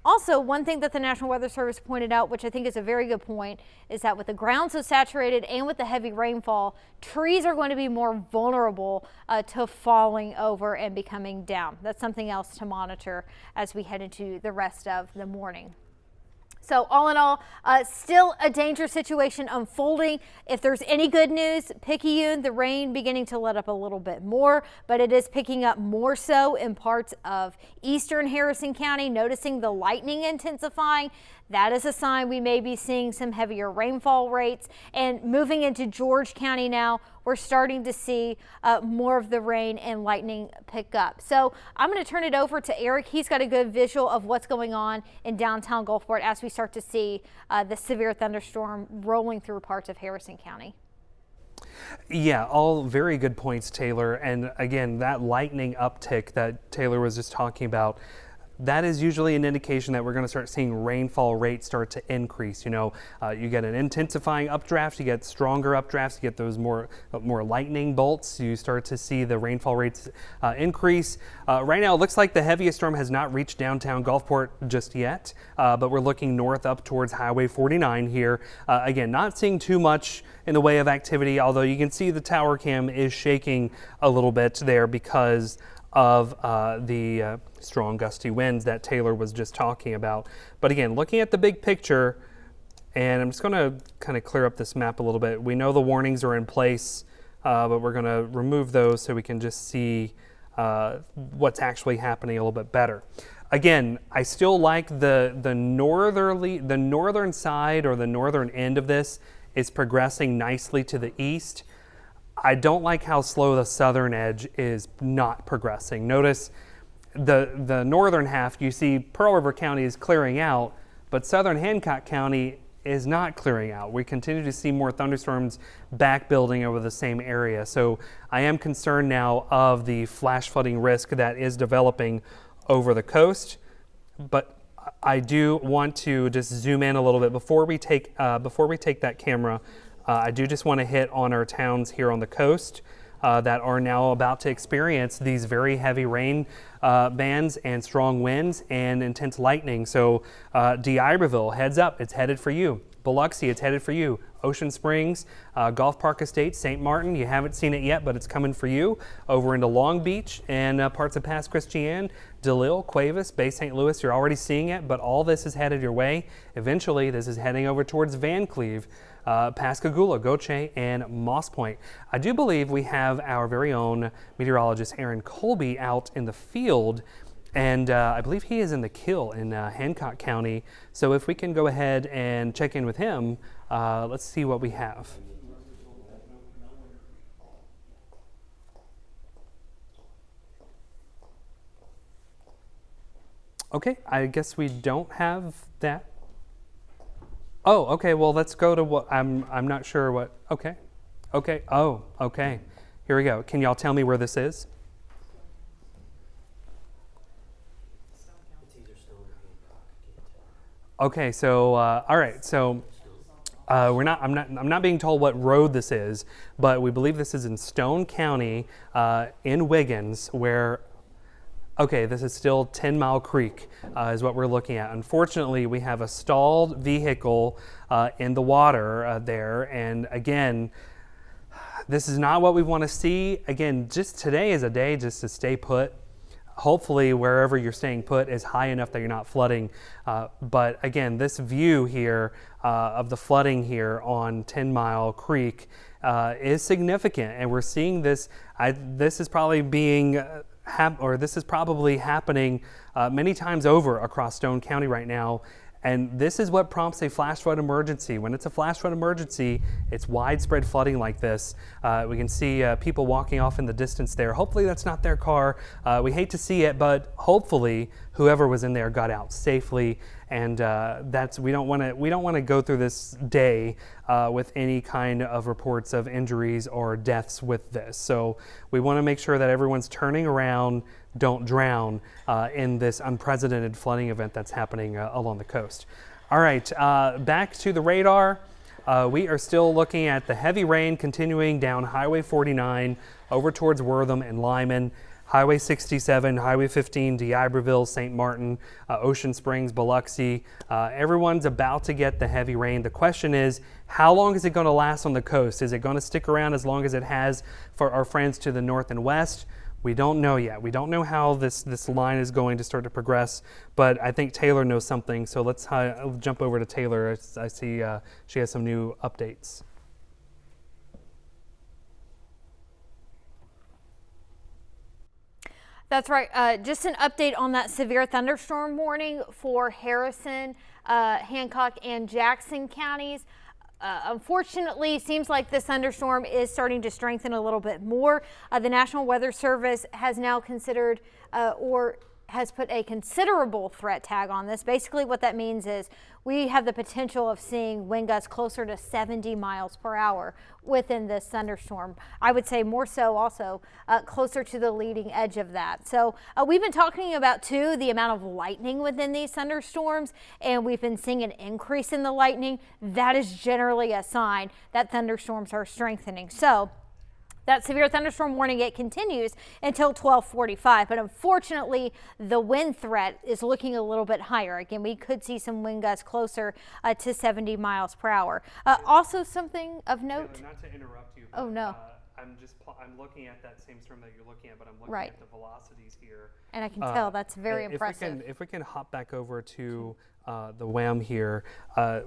also, one thing that the National Weather Service pointed out, which I think is a very good point, is that with the ground so saturated and with the heavy rainfall, trees are going to be more vulnerable to falling over and becoming down. That's something else to monitor as we head into the rest of the morning. So all in all, still a dangerous situation unfolding. If there's any good news, Picayune, the rain beginning to let up a little bit more, but it is picking up more so in parts of eastern Harrison County, noticing the lightning intensifying. That is a sign we may be seeing some heavier rainfall rates. And moving into George County now, we're starting to see more of the rain and lightning pick up. So I'm going to turn it over to Eric. He's got a good visual of what's going on in downtown Gulfport as we start to see the severe thunderstorm rolling through parts of Harrison County. Yeah, all very good points, Taylor. And again, that lightning uptick that Taylor was just talking about, that is usually an indication that we're going to start seeing rainfall rates start to increase. You know, you get an intensifying updraft, you get stronger updrafts, you get those more lightning bolts. You start to see the rainfall rates increase. Right now, it looks like the heaviest storm has not reached downtown Gulfport just yet, but we're looking north up towards Highway 49 here. Again, not seeing too much in the way of activity, although you can see the tower cam is shaking a little bit there because of the strong gusty winds that Taylor was just talking about. But again, looking at the big picture, and I'm just going to kind of clear up this map a little bit. We know the warnings are in place, but we're going to remove those so we can just see what's actually happening a little bit better. Again, I still like the northern side or the northern end of this is progressing nicely to the east. I don't like how slow the southern edge is not progressing. Notice the northern half, you see Pearl River County is clearing out, but southern Hancock County is not clearing out. We continue to see more thunderstorms back building over the same area. So I am concerned now of the flash flooding risk that is developing over the coast, but I do want to just zoom in a little bit before we take that camera. I do just want to hit on our towns here on the coast. that are now about to experience these very heavy rain bands and strong winds and intense lightning. So D'Iberville, heads up, it's headed for you. Biloxi, it's headed for you. Ocean Springs, Golf Park Estates, St. Martin, you haven't seen it yet, but it's coming for you. Over into Long Beach and parts of Pass Christian, DeLille, Cuevas, Bay St. Louis, you're already seeing it, but all this is headed your way. Eventually, this is heading over towards Van Cleve, Pascagoula, Goche, and Moss Point. I do believe we have our very own meteorologist, Aaron Colby, out in the field. And I believe he is in the Kill in Hancock County. So if we can go ahead and check in with him, let's see what we have. Okay, I guess we don't have that. Oh, okay, well, let's go to what, I'm not sure what, okay. Oh, okay, here we go. Can y'all tell me where this is? Okay, so all right, so I'm not being told what road this is, but we believe this is in Stone County, in Wiggins, where. Okay, this is still 10 Mile Creek is what we're looking at. Unfortunately, we have a stalled vehicle in the water there, and again, this is not what we want to see. Again, just today is a day just to stay put. Hopefully wherever you're staying put is high enough that you're not flooding. But again, this view here of the flooding here on 10 Mile Creek is significant, and we're seeing this. This is probably being this is probably happening many times over across Stone County right now. And this is what prompts a flash flood emergency. When it's a flash flood emergency, it's widespread flooding like this. We can see people walking off in the distance there. Hopefully that's not their car. We hate to see it, but hopefully whoever was in there got out safely. And we don't want to go through this day with any kind of reports of injuries or deaths with this. So we want to make sure that everyone's turning around, don't drown in this unprecedented flooding event that's happening along the coast. All right, back to the radar. We are still looking at the heavy rain continuing down Highway 49 over towards Wortham and Lyman. Highway 67, Highway 15, D'Iberville, St. Martin, Ocean Springs, Biloxi. Everyone's about to get the heavy rain. The question is, how long is it going to last on the coast? Is it going to stick around as long as it has for our friends to the north and west? We don't know yet. We don't know how this line is going to start to progress, but I think Taylor knows something. So let's jump over to Taylor. I see she has some new updates. That's right. Just an update on that severe thunderstorm warning for Harrison, Hancock, and Jackson counties. Unfortunately, seems like this thunderstorm is starting to strengthen a little bit more. The National Weather Service has now considered or has put a considerable threat tag on this. Basically what that means is we have the potential of seeing wind gusts closer to 70 miles per hour within this thunderstorm. I would say more so also closer to the leading edge of that. So we've been talking about too the amount of lightning within these thunderstorms, and we've been seeing an increase in the lightning. That is generally a sign that thunderstorms are strengthening. So that severe thunderstorm warning, it continues until 12:45, but unfortunately the wind threat is looking a little bit higher. Again, we could see some wind gusts closer to 70 miles per hour. Also something of note. Taylor, not to interrupt you. Oh no. I'm looking at that same storm that you're looking at, but I'm looking right at the velocities here. And I can tell that's very impressive. If we can hop back over to the WAM here,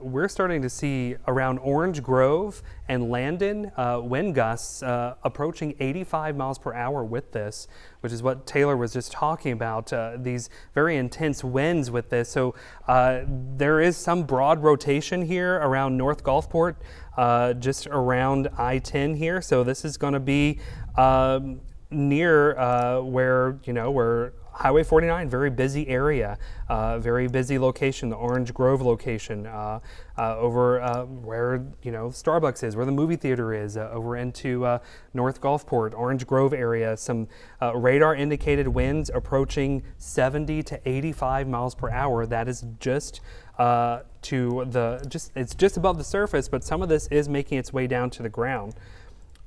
we're starting to see around Orange Grove and Landon wind gusts approaching 85 miles per hour with this, which is what Taylor was just talking about, these very intense winds with this. So there is some broad rotation here around North Gulfport, just around I-10 here. So this is going to be near where Highway 49, very busy area, very busy location, the Orange Grove location, over where Starbucks is, where the movie theater is, over into North Gulfport, Orange Grove area. Some radar indicated winds approaching 70 to 85 miles per hour. That is just it's just above the surface, but some of this is making its way down to the ground.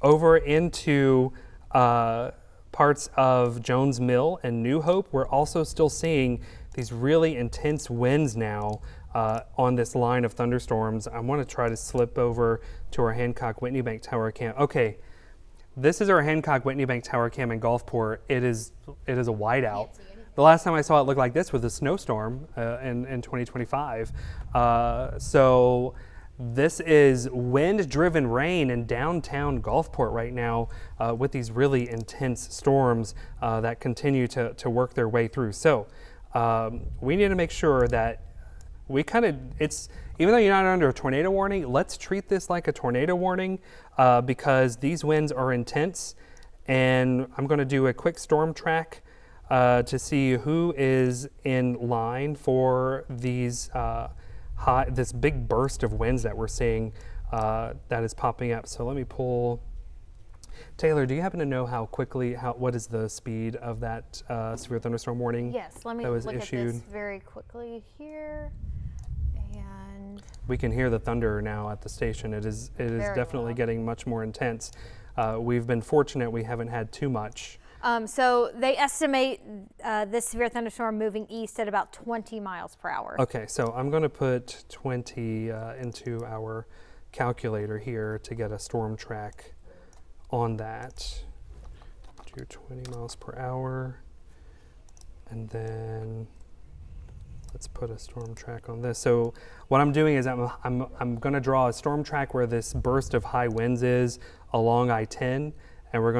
Over into parts of Jones Mill and New Hope, we're also still seeing these really intense winds now on this line of thunderstorms. I want to try to slip over to our Hancock Whitney Bank Tower cam. Okay, this is our Hancock Whitney Bank Tower cam in Gulfport. It is a whiteout. The last time I saw it look like this was a snowstorm in 2025. So this is wind-driven rain in downtown Gulfport right now with these really intense storms that continue to work their way through. So we need to make sure that we even though you're not under a tornado warning, let's treat this like a tornado warning because these winds are intense. And I'm going to do a quick storm track to see who is in line for these this big burst of winds that we're seeing that is popping up. So let me pull. Taylor, do you happen to know what is the speed of that severe thunderstorm warning? Yes, let me look issued? At this very quickly here. And we can hear the thunder now at the station. It is definitely getting much more intense. We've been fortunate we haven't had too much. So they estimate this severe thunderstorm moving east at about 20 miles per hour. Okay, so I'm going to put 20 into our calculator here to get a storm track on that. Do 20 miles per hour, and then let's put a storm track on this. So what I'm doing is I'm going to draw a storm track where this burst of high winds is along I-10, and we're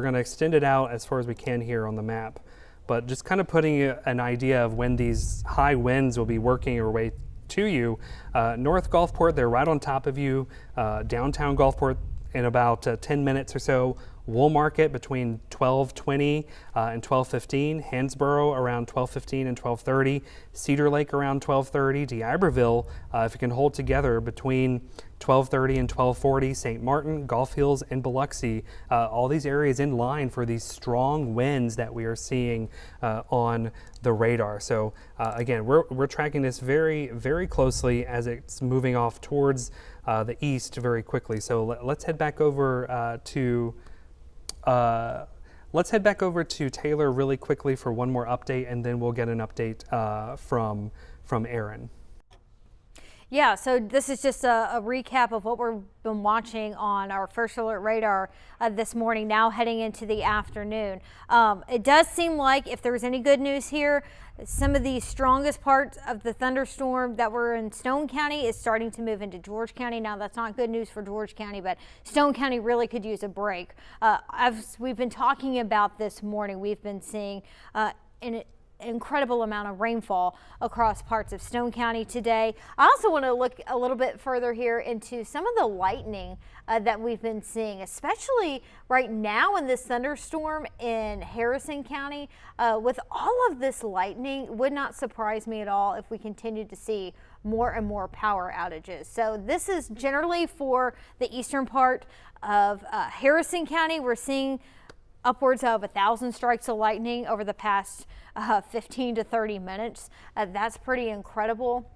gonna extend it out as far as we can here on the map. But just kind of putting an idea of when these high winds will be working their way to you. North Gulfport, they're right on top of you. Downtown Gulfport in about 10 minutes or so. Wool Market between 12:20 and 12:15. Hansborough around 12:15 and 12:30. Cedar Lake around 12:30. D'Iberville, if it can hold together, between 12:30 and 12:40. St. Martin, Gulf Hills, and Biloxi. All these areas in line for these strong winds that we are seeing on the radar. So again, we're tracking this very, very closely as it's moving off towards the east very quickly. So let's head back over to Taylor really quickly for one more update, and then we'll get an update from Aaron. Yeah, so this is just a recap of what we've been watching on our first alert radar this morning, now heading into the afternoon. It does seem like, if there's any good news here, some of the strongest parts of the thunderstorm that were in Stone County is starting to move into George County. Now, that's not good news for George County, but Stone County really could use a break. As we've been talking about this morning, we've been seeing an incredible amount of rainfall across parts of Stone County today. I also want to look a little bit further here into some of the lightning that we've been seeing, especially right now in this thunderstorm in Harrison County. With all of this lightning, would not surprise me at all if we continue to see more and more power outages. So this is generally for the eastern part of Harrison County. We're seeing upwards of 1,000 strikes of lightning over the past 15 to 30 minutes. That's pretty incredible.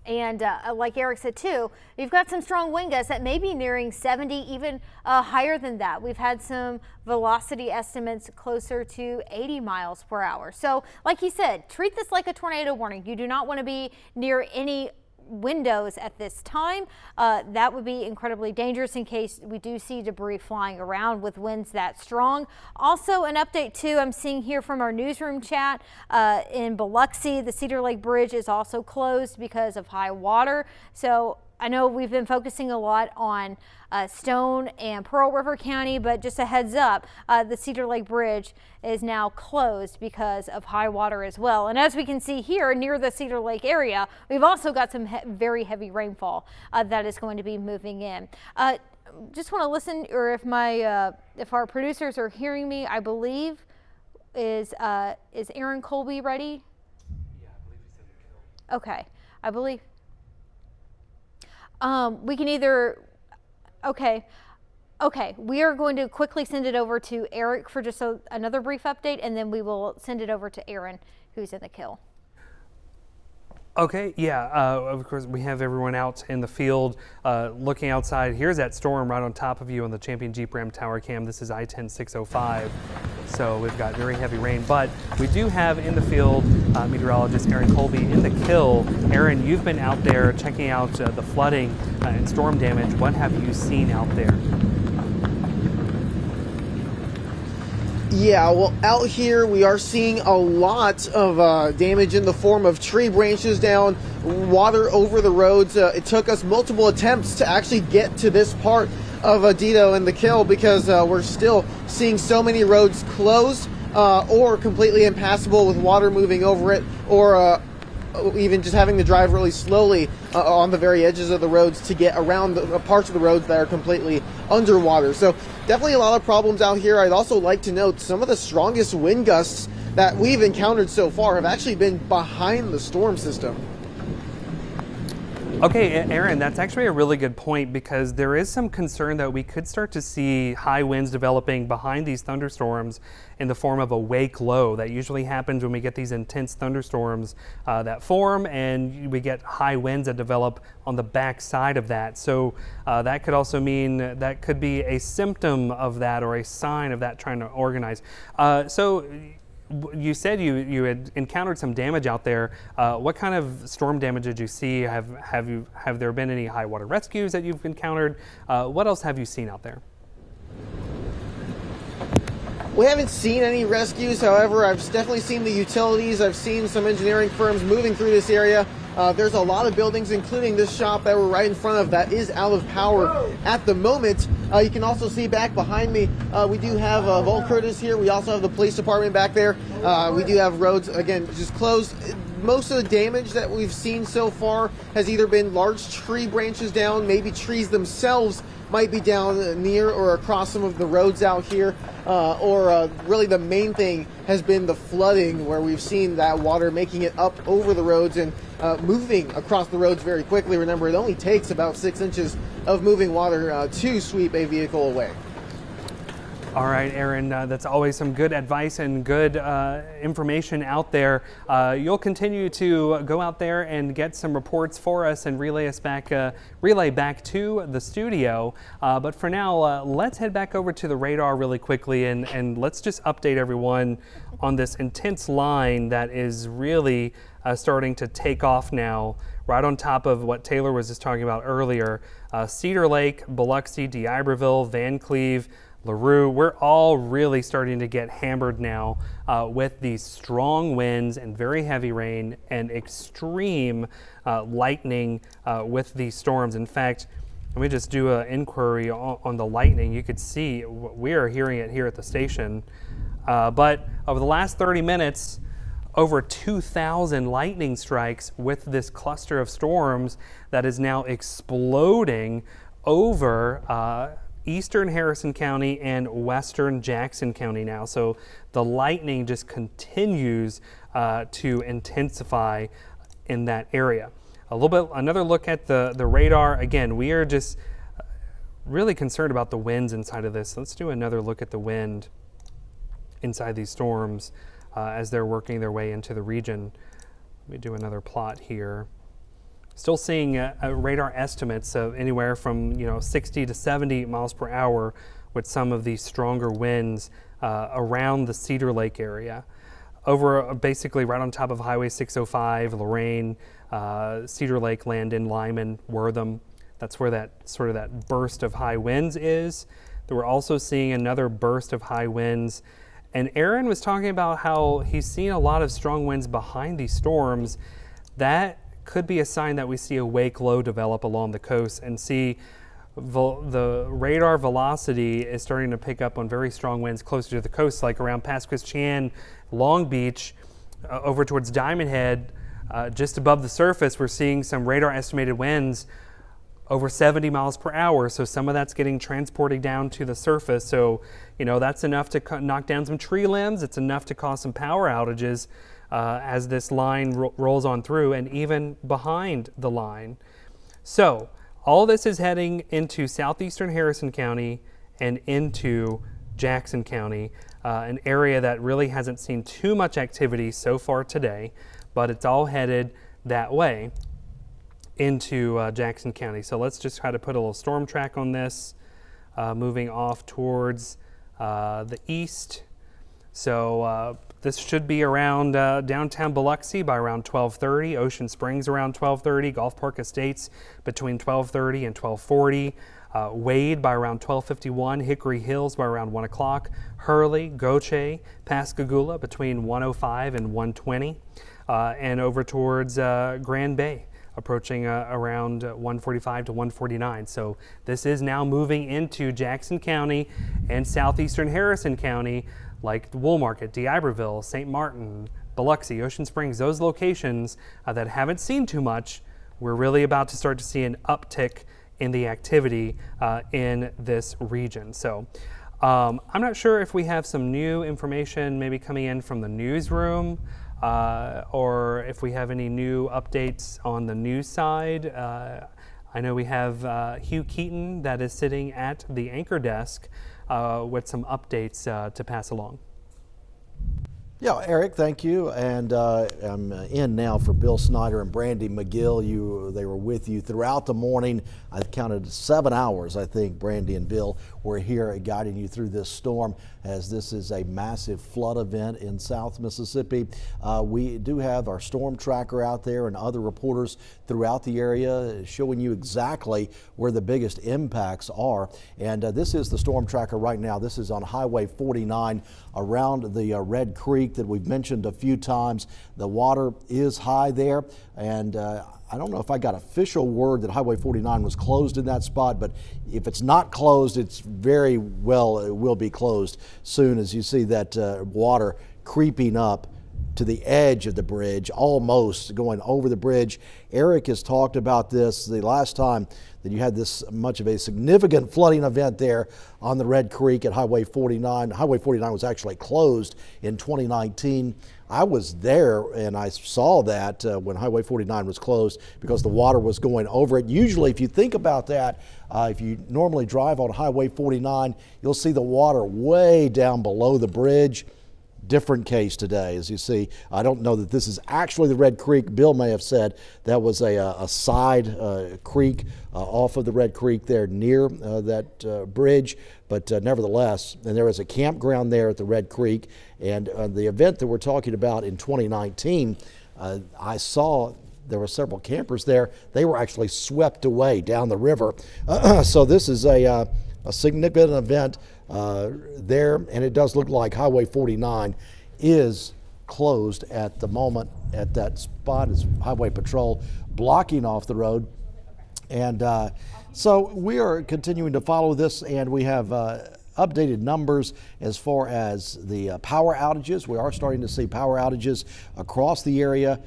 And like Eric said too, you've got some strong wind gusts that may be nearing 70, even higher than that. We've had some velocity estimates closer to 80 miles per hour. So like he said, treat this like a tornado warning. You do not want to be near any windows at this time. That would be incredibly dangerous in case we do see debris flying around with winds that strong. Also, an update too, I'm seeing here from our newsroom chat in Biloxi, the Cedar Lake Bridge is also closed because of high water. So I know we've been focusing a lot on Stone and Pearl River County, but just a heads up, the Cedar Lake Bridge is now closed because of high water as well. And as we can see here near the Cedar Lake area, we've also got some very heavy rainfall that is going to be moving in. Just want to listen, or if our producers are hearing me, I believe is Aaron Colby ready? Yeah, I believe he's in the kill. Okay, I believe. We can either, okay, we are going to quickly send it over to Eric for just another brief update, and then we will send it over to Aaron, who's in the kill. Okay, yeah, of course we have everyone out in the field looking outside. Here's that storm right on top of you on the Champion Jeep Ram Tower Cam. This is I-10 605, so we've got very heavy rain, but we do have in the field meteorologist Aaron Colby in the Kill. Aaron, you've been out there checking out the flooding and storm damage. What have you seen out there? Yeah, well, out here we are seeing a lot of damage in the form of tree branches down, water over the roads. It took us multiple attempts to actually get to this part of Adito and the Kill because we're still seeing so many roads closed or completely impassable with water moving over it, or even just having to drive really slowly on the very edges of the roads to get around the parts of the roads that are completely underwater. So definitely a lot of problems out here. I'd also like to note some of the strongest wind gusts that we've encountered so far have actually been behind the storm system. Okay, Aaron, that's actually a really good point because there is some concern that we could start to see high winds developing behind these thunderstorms in the form of a wake low. That usually happens when we get these intense thunderstorms that form, and we get high winds that develop on the back side of that. So that could also mean that could be a symptom of that or a sign of that trying to organize. So you said you had encountered some damage out there. What kind of storm damage did you see? Have there been any high water rescues that you've encountered? What else have you seen out there? We haven't seen any rescues. However, I've definitely seen the utilities. I've seen some engineering firms moving through this area. There's a lot of buildings, including this shop that we're right in front of, that is out of power at the moment. You can also see back behind me, we do have Volcrotus here. We also have the police department back there. We do have roads, again, just closed. Most of the damage that we've seen so far has either been large tree branches down, maybe trees themselves might be down near or across some of the roads out here, or really the main thing has been the flooding, where we've seen that water making it up over the roads and moving across the roads very quickly. Remember, it only takes about 6 inches of moving water to sweep a vehicle away. All right, Aaron, that's always some good advice and good information out there. You'll continue to go out there and get some reports for us and relay back to the studio. But for now, let's head back over to the radar really quickly and let's just update everyone on this intense line that is really starting to take off now, right on top of what Taylor was just talking about earlier. Cedar Lake, Biloxi, D'Iberville, Van Cleve, LaRue, we're all really starting to get hammered now with these strong winds and very heavy rain and extreme lightning with these storms. In fact, let me just do an inquiry on the lightning. You could see we are hearing it here at the station. But over the last 30 minutes, over 2,000 lightning strikes with this cluster of storms that is now exploding over eastern Harrison County and western Jackson County now. So the lightning just continues to intensify in that area. Another look at the radar. Again, we are just really concerned about the winds inside of this. Let's do another look at the wind inside these storms as they're working their way into the region. Let me do another plot here. Still seeing radar estimates of anywhere from 60 to 70 miles per hour with some of these stronger winds around the Cedar Lake area. Over basically right on top of Highway 605, Lorain, Cedar Lake, Landon, Lyman, Wortham. That's where that burst of high winds is. We're also seeing another burst of high winds. And Aaron was talking about how he's seen a lot of strong winds behind these storms. That could be a sign that we see a wake low develop along the coast and see the radar velocity is starting to pick up on very strong winds closer to the coast, like around Pass Christian, Long Beach, over towards Diamond Head. Just above the surface, we're seeing some radar estimated winds over 70 miles per hour. So some of that's getting transported down to the surface. So, that's enough to knock down some tree limbs. It's enough to cause some power outages as this line rolls on through and even behind the line. So all this is heading into southeastern Harrison County and into Jackson County, an area that really hasn't seen too much activity so far today, but it's all headed that way into Jackson County. So let's just try to put a little storm track on this, moving off towards the east. So this should be around downtown Biloxi by around 12:30, Ocean Springs around 12:30, Gulf Park Estates between 12:30 and 12:40, Wade by around 12:51, Hickory Hills by around 1 o'clock, Hurley, Goche, Pascagoula between 1:05 and 1:20, and over towards Grand Bay approaching around 1:45 to 1:49. So this is now moving into Jackson County and southeastern Harrison County, like Woolmarket, D'Iberville, St. Martin, Biloxi, Ocean Springs, those locations that haven't seen too much. We're really about to start to see an uptick in the activity in this region. So I'm not sure if we have some new information maybe coming in from the newsroom, or if we have any new updates on the news side. I know we have Hugh Keaton that is sitting at the anchor desk with some updates to pass along. Yeah, Eric, thank you. And I'm in now for Bill Snyder and Brandy McGill. They were with you throughout the morning. I counted 7 hours, I think, Brandy and Bill were here guiding you through this storm, as this is a massive flood event in South Mississippi. We do have our storm tracker out there and other reporters throughout the area showing you exactly where the biggest impacts are. And this is the storm tracker right now. This is on Highway 49 around the Red Creek that we've mentioned a few times. The water is high there, and I don't know if I got official word that Highway 49 was closed in that spot, but if it's not closed, it's very well, it will be closed soon, as you see that water creeping up to the edge of the bridge, almost going over the bridge. Eric has talked about this the last time that you had this much of a significant flooding event there on the Red Creek at Highway 49. Highway 49 was actually closed in 2019. I was there and I saw that when Highway 49 was closed because the water was going over it. Usually, if you think about that, if you normally drive on Highway 49, you'll see the water way down below the bridge. Different case today, as you see. I don't know that this is actually the Red Creek. Bill may have said that was a side creek off of the Red Creek there near that bridge, but nevertheless, and there is a campground there at the Red Creek, and the event that we're talking about in 2019, I saw there were several campers there. They were actually swept away down the river. So this is a significant event there, and it does look like Highway 49 is closed at the moment at that spot. It's Highway Patrol blocking off the road. And so we are continuing to follow this, and we have updated numbers as far as the power outages. We are starting to see power outages across the area.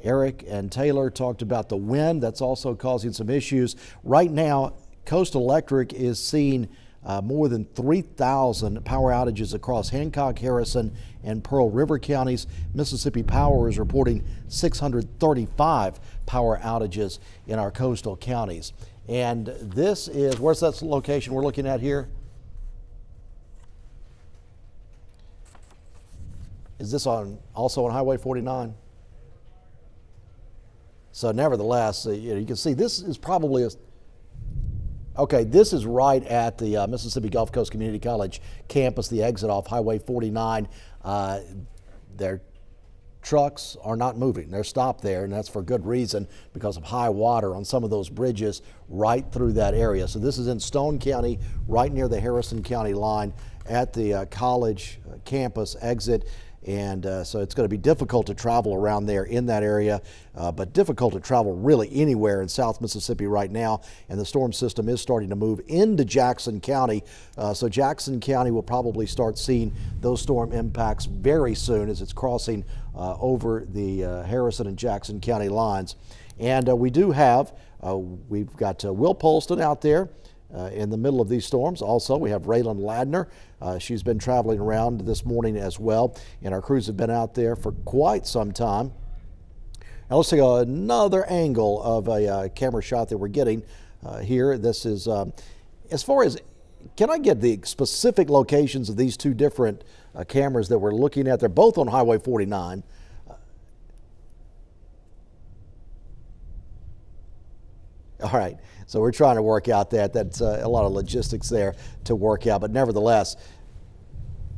Eric and Taylor talked about the wind. That's also causing some issues. Right now, Coastal Electric is seeing more than 3,000 power outages across Hancock, Harrison, and Pearl River counties. Mississippi Power is reporting 635 power outages in our coastal counties. And this is, where's that location we're looking at here? Is this also on Highway 49? So nevertheless, you can see this is probably okay, this is right at the Mississippi Gulf Coast Community College campus, the exit off Highway 49. Their trucks are not moving. They're stopped there, and that's for good reason because of high water on some of those bridges right through that area. So this is in Stone County, right near the Harrison County line at the college campus exit. And so it's going to be difficult to travel around there in that area, but difficult to travel really anywhere in South Mississippi right now. And the storm system is starting to move into Jackson County. So Jackson County will probably start seeing those storm impacts very soon as it's crossing over the Harrison and Jackson County lines. And we do have, we've got Will Polston out there in the middle of these storms. Also, we have Raylan Ladner. She's been traveling around this morning as well, and our crews have been out there for quite some time. Now let's take another angle of a camera shot that we're getting here. This is, as far as, can I get the specific locations of these two different cameras that we're looking at? They're both on Highway 49. All right, so we're trying to work out that. That's a lot of logistics there to work out, but nevertheless,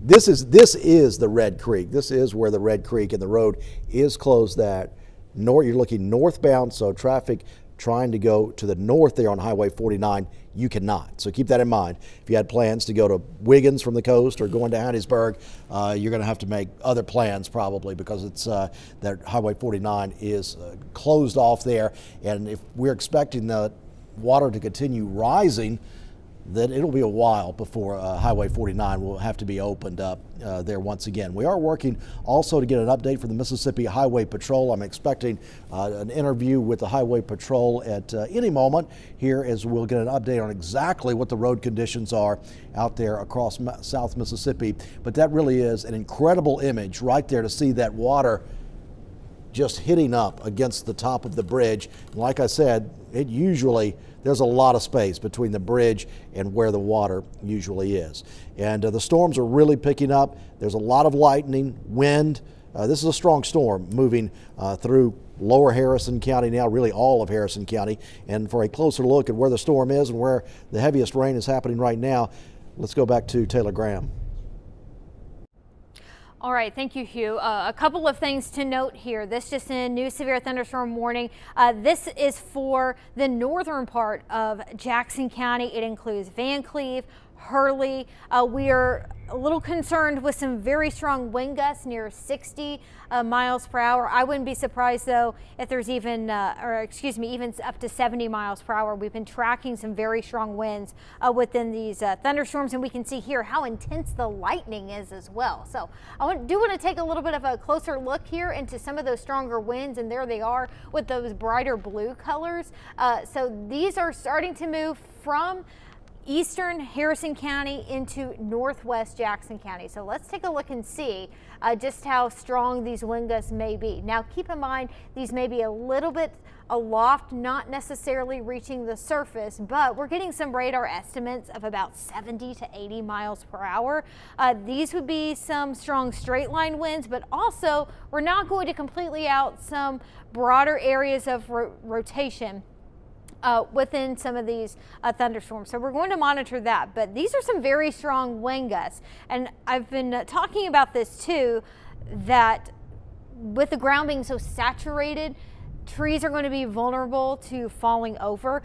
this is the Red Creek. This is where the Red Creek, and the road is closed. You're looking northbound, so traffic trying to go to the north there on Highway 49, you cannot. So keep that in mind. If you had plans to go to Wiggins from the coast or going to Hattiesburg, you're going to have to make other plans probably, because it's that Highway 49 is closed off there. And if we're expecting the water to continue rising, that it'll be a while before Highway 49 will have to be opened up there once again. We are working also to get an update from the Mississippi Highway Patrol. I'm expecting an interview with the Highway Patrol at any moment here, as we'll get an update on exactly what the road conditions are out there across South Mississippi. But that really is an incredible image right there to see that water just hitting up against the top of the bridge. And like I said, there's a lot of space between the bridge and where the water usually is. And the storms are really picking up. There's a lot of lightning, wind. This is a strong storm moving through lower Harrison County now, really all of Harrison County. And for a closer look at where the storm is and where the heaviest rain is happening right now, let's go back to Taylor Graham. All right, thank you, Hugh. A couple of things to note here. This just in, new severe thunderstorm warning. This is for the northern part of Jackson County. It includes Van Cleve, Hurley. We are a little concerned with some very strong wind gusts near 60 miles per hour. I wouldn't be surprised though if there's even up to 70 miles per hour. We've been tracking some very strong winds within these thunderstorms, and we can see here how intense the lightning is as well. So I do want to take a little bit of a closer look here into some of those stronger winds, and there they are with those brighter blue colors. So these are starting to move from eastern Harrison County into northwest Jackson County. So let's take a look and see just how strong these wind gusts may be. Now keep in mind, these may be a little bit aloft, not necessarily reaching the surface, but we're getting some radar estimates of about 70 to 80 miles per hour. These would be some strong straight line winds, but also we're not going to completely out some broader areas of rotation within some of these thunderstorms. So we're going to monitor that, but these are some very strong wind gusts. And I've been talking about this too, that with the ground being so saturated, trees are going to be vulnerable to falling over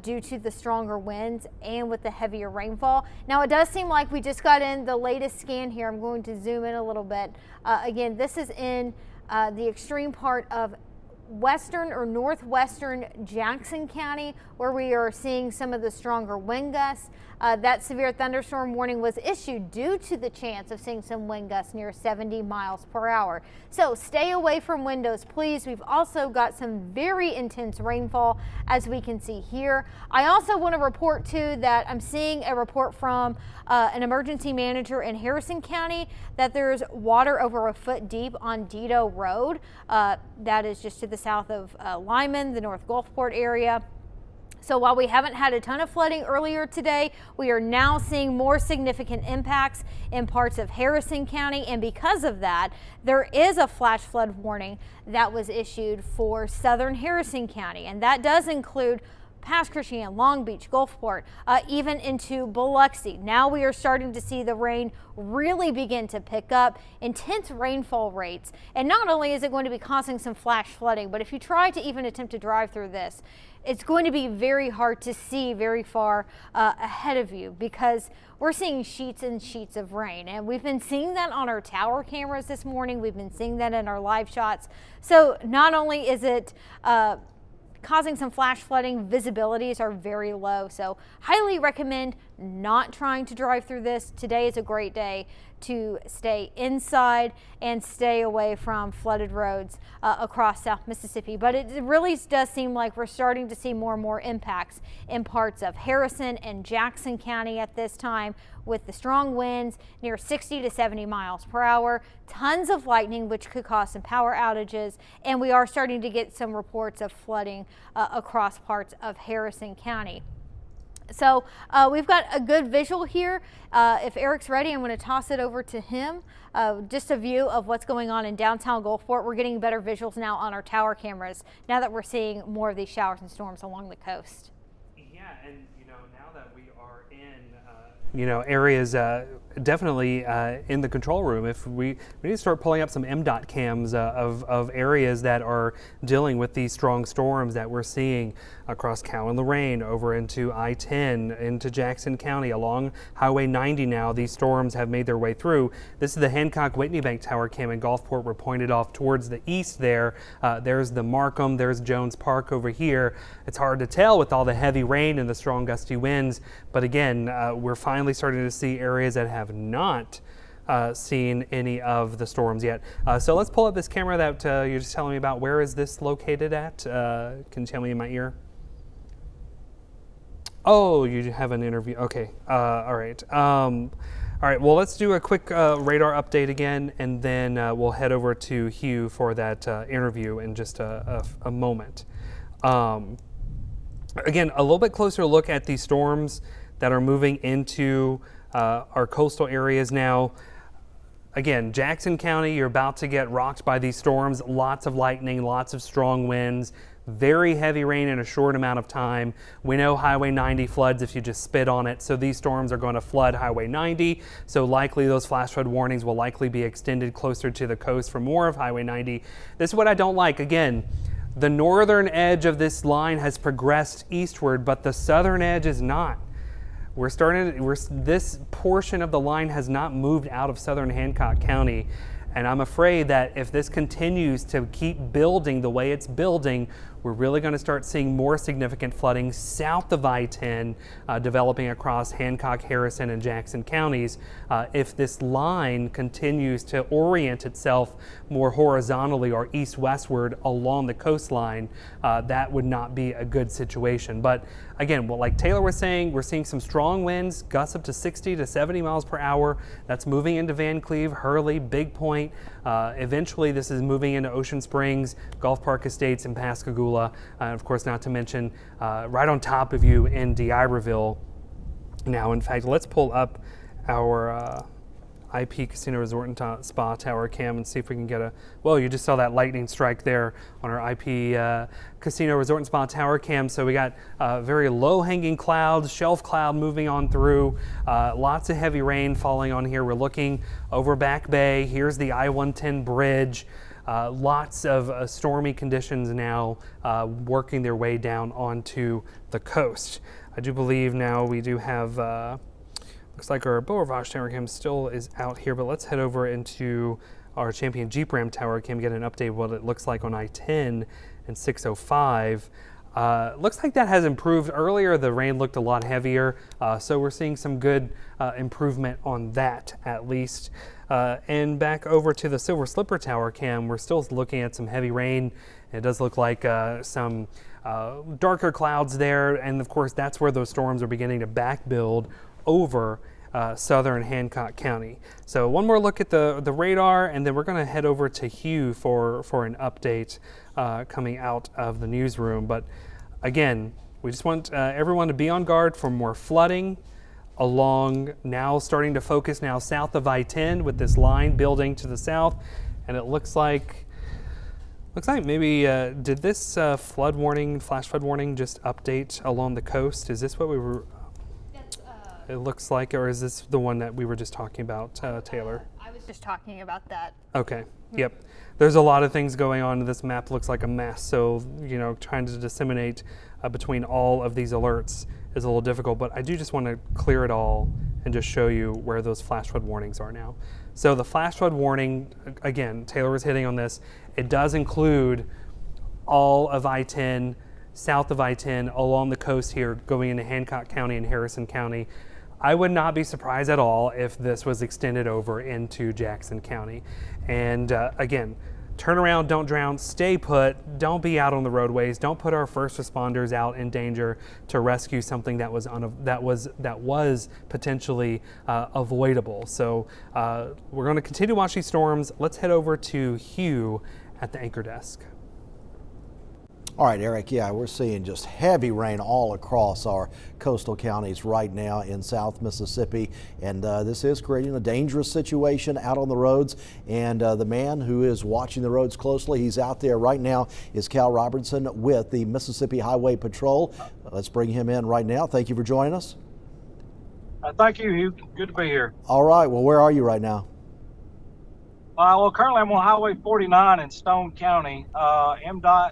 due to the stronger winds and with the heavier rainfall. Now it does seem like we just got in the latest scan here. I'm going to zoom in a little bit. Again, this is in the extreme part of western or northwestern Jackson County, where we are seeing some of the stronger wind gusts. That severe thunderstorm warning was issued due to the chance of seeing some wind gusts near 70 miles per hour. So stay away from windows, please. We've also got some very intense rainfall, as we can see here. I also want to report too that I'm seeing a report from an emergency manager in Harrison County that there's water over a foot deep on Dido Road. That is just to the south of Lyman, the North Gulfport area. So while we haven't had a ton of flooding earlier today, we are now seeing more significant impacts in parts of Harrison County. And because of that, there is a flash flood warning that was issued for southern Harrison County. And that does include past Christian, Long Beach, Gulfport, even into Biloxi. Now we are starting to see the rain really begin to pick up, intense rainfall rates. And not only is it going to be causing some flash flooding, but if you try to even attempt to drive through this, it's going to be very hard to see very far ahead of you, because we're seeing sheets and sheets of rain. And we've been seeing that on our tower cameras this morning. We've been seeing that in our live shots. So not only is it causing some flash flooding, visibilities are very low. So highly recommend not trying to drive through this. Today is a great day to stay inside and stay away from flooded roads across South Mississippi. But it really does seem like we're starting to see more and more impacts in parts of Harrison and Jackson County at this time, with the strong winds near 60 to 70 miles per hour, tons of lightning, which could cause some power outages, and we are starting to get some reports of flooding across parts of Harrison County. So we've got a good visual here. If Eric's ready, I'm going to toss it over to him. Just a view of what's going on in downtown Gulfport. We're getting better visuals now on our tower cameras now that we're seeing more of these showers and storms along the coast. Yeah, and now that we are in areas definitely in the control room, if we need to start pulling up some MDOT cams of areas that are dealing with these strong storms that we're seeing across Cow and Lorain, over into I-10, into Jackson County, along Highway 90 now. These storms have made their way through. This is the Hancock-Whitney Bank Tower cam in Gulfport. We're pointed off towards the east there. There's the Markham, there's Jones Park over here. It's hard to tell with all the heavy rain and the strong gusty winds, but again, we're finally starting to see areas that have not seen any of the storms yet. So let's pull up this camera that you're just telling me about. Where is this located at? Can you tell me in my ear? Oh, you have an interview. Okay. All right. All right. Well, let's do a quick radar update again, and then we'll head over to Hugh for that interview in just a moment. Again, a little bit closer look at these storms that are moving into our coastal areas now. Again, Jackson County, you're about to get rocked by these storms. Lots of lightning, lots of strong winds, very heavy rain in a short amount of time. We know Highway 90 floods if you just spit on it, so these storms are going to flood Highway 90. So likely those flash flood warnings will likely be extended closer to the coast for more of Highway 90. This is what I don't like. Again, the northern edge of this line has progressed eastward, but the southern edge is not. This portion of the line has not moved out of southern Hancock County. And I'm afraid that if this continues to keep building the way it's building, we're really going to start seeing more significant flooding south of I-10, developing across Hancock, Harrison, and Jackson counties. If this line continues to orient itself more horizontally or east-westward along the coastline, that would not be a good situation. But again, well, like Taylor was saying, we're seeing some strong winds, gusts up to 60 to 70 miles per hour. That's moving into Van Cleve, Hurley, Big Point. Eventually, this is moving into Ocean Springs, Gulf Park Estates, and Pascagoula. Of course, not to mention right on top of you in D'Iberville. Now, in fact, let's pull up our IP Casino Resort and Spa Tower cam and see if we can get a, well, you just saw that lightning strike there on our IP Casino Resort and Spa Tower cam. So we got very low hanging clouds, shelf cloud moving on through, lots of heavy rain falling on here. We're looking over Back Bay. Here's the I-110 bridge. Lots of stormy conditions now working their way down onto the coast. I do believe now we do have looks like our Beau Rivage Tower cam still is out here, but let's head over into our Champion Jeep Ram Tower cam, get an update of what it looks like on I-10 and 605. Looks like that has improved. Earlier, the rain looked a lot heavier, so we're seeing some good improvement on that at least. And back over to the Silver Slipper Tower cam, we're still looking at some heavy rain. It does look like some darker clouds there, and of course that's where those storms are beginning to back build over southern Hancock County. So one more look at the radar, and then we're going to head over to Hugh for an update coming out of the newsroom. But again, we just want everyone to be on guard for more flooding along, now starting to focus now south of I-10 with this line building to the south, and it looks like maybe did this flash flood warning just update along the coast? Is this what we were? It looks like, or is this the one that we were just talking about, Taylor? I was just talking about that. Okay, yep. There's a lot of things going on. This map looks like a mess, so, trying to disseminate between all of these alerts is a little difficult, but I do just want to clear it all and just show you where those flash flood warnings are now. So the flash flood warning, again, Taylor was hitting on this, it does include all of I-10, south of I-10, along the coast here, going into Hancock County and Harrison County. I would not be surprised at all if this was extended over into Jackson County. And again, turn around, don't drown, stay put, don't be out on the roadways, don't put our first responders out in danger to rescue something that was potentially avoidable. So we're going to continue to watch these storms. Let's head over to Hugh at the anchor desk. All right, Eric, yeah, we're seeing just heavy rain all across our coastal counties right now in South Mississippi, and this is creating a dangerous situation out on the roads. And the man who is watching the roads closely, he's out there right now, is Cal Robertson with the Mississippi Highway Patrol. Let's bring him in right now. Thank you for joining us. Thank you, Hugh. Good to be here. All right, well, where are you right now? Well, currently I'm on Highway 49 in Stone County. MDOT,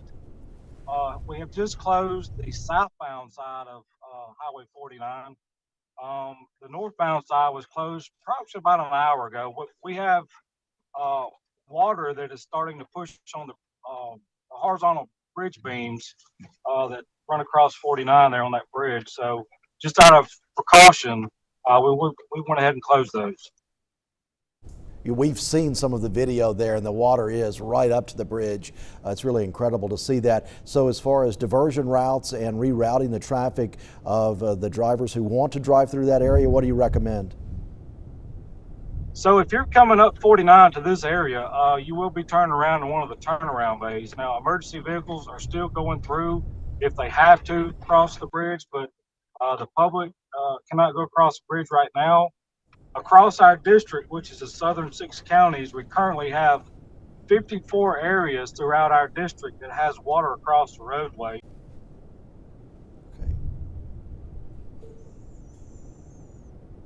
we have just closed the southbound side of Highway 49. The northbound side was closed probably about an hour ago. We have water that is starting to push on the horizontal bridge beams that run across 49 there on that bridge. So just out of precaution, we went ahead and closed those. We've seen some of the video there, and the water is right up to the bridge. It's really incredible to see that. So as far as diversion routes and rerouting the traffic of the drivers who want to drive through that area, what do you recommend? So if you're coming up 49 to this area, you will be turning around in one of the turnaround bays. Now, emergency vehicles are still going through if they have to cross the bridge, but the public cannot go across the bridge right now. Across our district, which is the southern 6 counties, we currently have 54 areas throughout our district that has water across the roadway.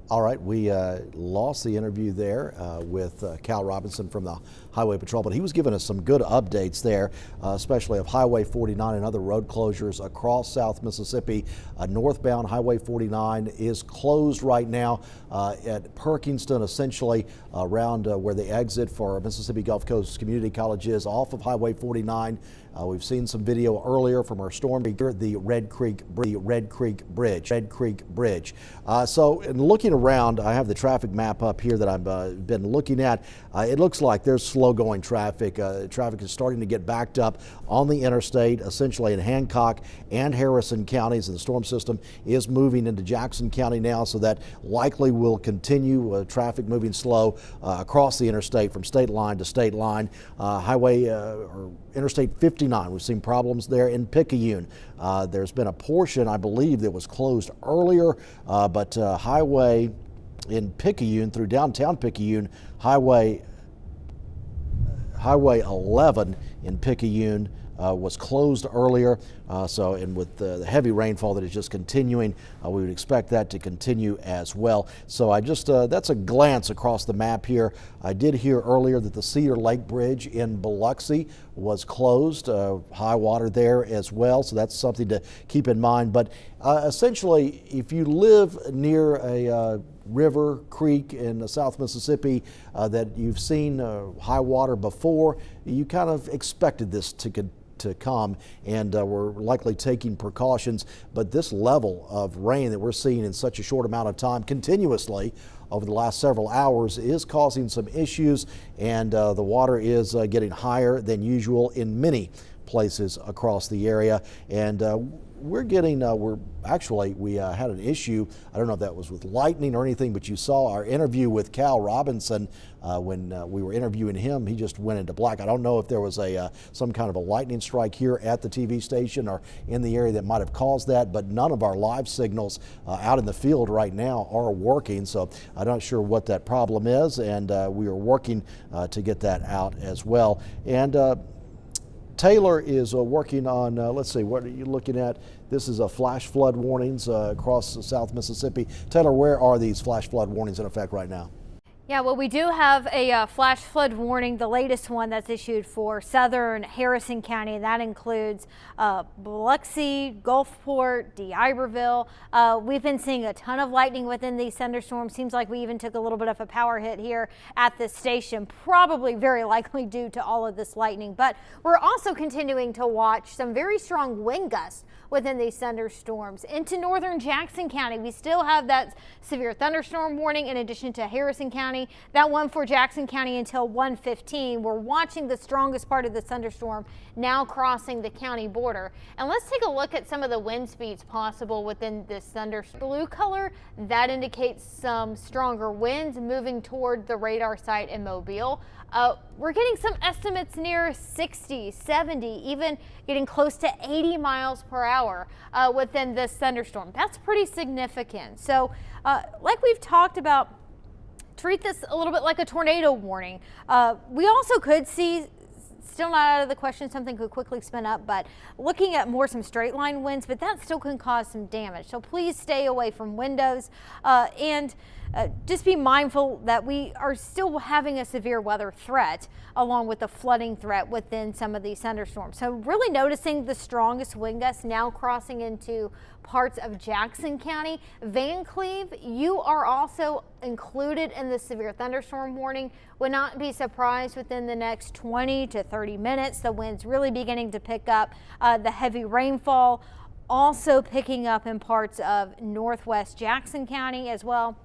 All right, we lost the interview there with Cal Robinson from the Highway Patrol, but he was giving us some good updates there, especially of Highway 49 and other road closures across South Mississippi. Northbound Highway 49 is closed right now at Perkinston, essentially around where the exit for Mississippi Gulf Coast Community College is off of Highway 49. We've seen some video earlier from our storm here at the Red Creek Bridge. So in looking around, I have the traffic map up here that I've been looking at. It looks like there's slow going traffic. Traffic is starting to get backed up on the interstate, essentially in Hancock and Harrison counties, and the storm system is moving into Jackson County now, so that likely will continue traffic moving slow across the interstate from state line to state line. Highway or Interstate 59, we've seen problems there in Picayune. There's been a portion, I believe, that was closed earlier, but highway in Picayune through downtown Picayune, Highway 11 in Picayune was closed earlier. And with the heavy rainfall that is just continuing, we would expect that to continue as well. So I just, that's a glance across the map here. I did hear earlier that the Cedar Lake Bridge in Biloxi was closed, high water there as well. So that's something to keep in mind. But essentially, if you live near a river, creek in South Mississippi that you've seen high water before, you kind of expected this to come, and we're likely taking precautions. But this level of rain that we're seeing in such a short amount of time continuously over the last several hours is causing some issues, and the water is getting higher than usual in many places across the area. And we're getting, we had an issue. I don't know if that was with lightning or anything, but you saw our interview with Cal Robinson. When we were interviewing him, he just went into black. I don't know if there was some kind of a lightning strike here at the TV station or in the area that might have caused that, but none of our live signals out in the field right now are working. So I'm not sure what that problem is, and we are working to get that out as well. And Taylor is working on, let's see, what are you looking at? This is a flash flood warnings across South Mississippi. Taylor, where are these flash flood warnings in effect right now? Yeah, well, we do have a flash flood warning, the latest one that's issued for southern Harrison County, and that includes Biloxi, Gulfport, D'Iberville. We've been seeing a ton of lightning within these thunderstorms. Seems like we even took a little bit of a power hit here at this station, probably very likely due to all of this lightning. But we're also continuing to watch some very strong wind gusts within these thunderstorms. Into northern Jackson County, we still have that severe thunderstorm warning in addition to Harrison County County, that one for Jackson County until 1:15. We're watching the strongest part of the thunderstorm now crossing the county border. And let's take a look at some of the wind speeds possible within this thunderstorm. Blue color, that indicates some stronger winds moving toward the radar site in Mobile. We're getting some estimates near 60, 70, even getting close to 80 miles per hour within this thunderstorm. That's pretty significant. So like we've talked about, treat this a little bit like a tornado warning. We also could see, still not out of the question, something could quickly spin up, but looking at more some straight line winds, but that still can cause some damage. So please stay away from windows and just be mindful that we are still having a severe weather threat along with the flooding threat within some of these thunderstorms. So really noticing the strongest wind gusts now crossing into parts of Jackson County. Van Cleve, you are also included in the severe thunderstorm warning. Would not be surprised within the next 20 to 30 minutes. The winds really beginning to pick up. The heavy rainfall also picking up in parts of northwest Jackson County as well.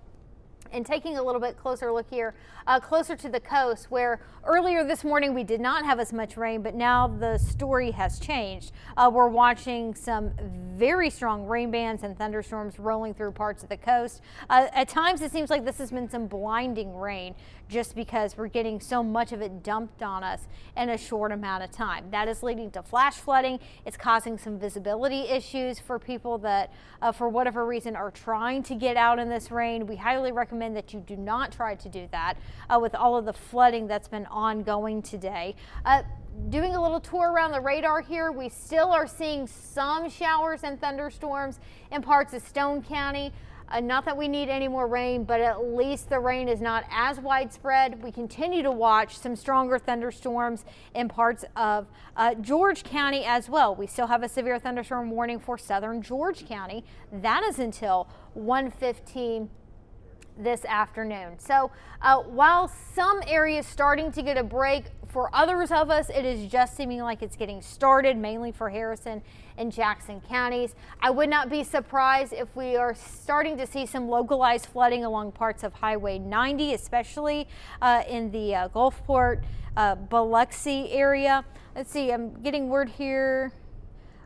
And taking a little bit closer look here, closer to the coast, where earlier this morning we did not have as much rain, but now the story has changed. We're watching some very strong rain bands and thunderstorms rolling through parts of the coast. At times it seems like this has been some blinding rain just because we're getting so much of it dumped on us in a short amount of time. That is leading to flash flooding. It's causing some visibility issues for people that for whatever reason are trying to get out in this rain. We highly recommend that you do not try to do that with all of the flooding that's been ongoing today. Doing a little tour around the radar here, we still are seeing some showers and thunderstorms in parts of Stone County. Not that we need any more rain, but at least the rain is not as widespread. We continue to watch some stronger thunderstorms in parts of George County as well. We still have a severe thunderstorm warning for southern George County. That is until 1:15 this afternoon. So while some areas starting to get a break, for others of us, it is just seeming like it's getting started, mainly for Harrison and Jackson counties. I would not be surprised if we are starting to see some localized flooding along parts of Highway 90, especially in the Gulfport, Biloxi area. Let's see, I'm getting word here.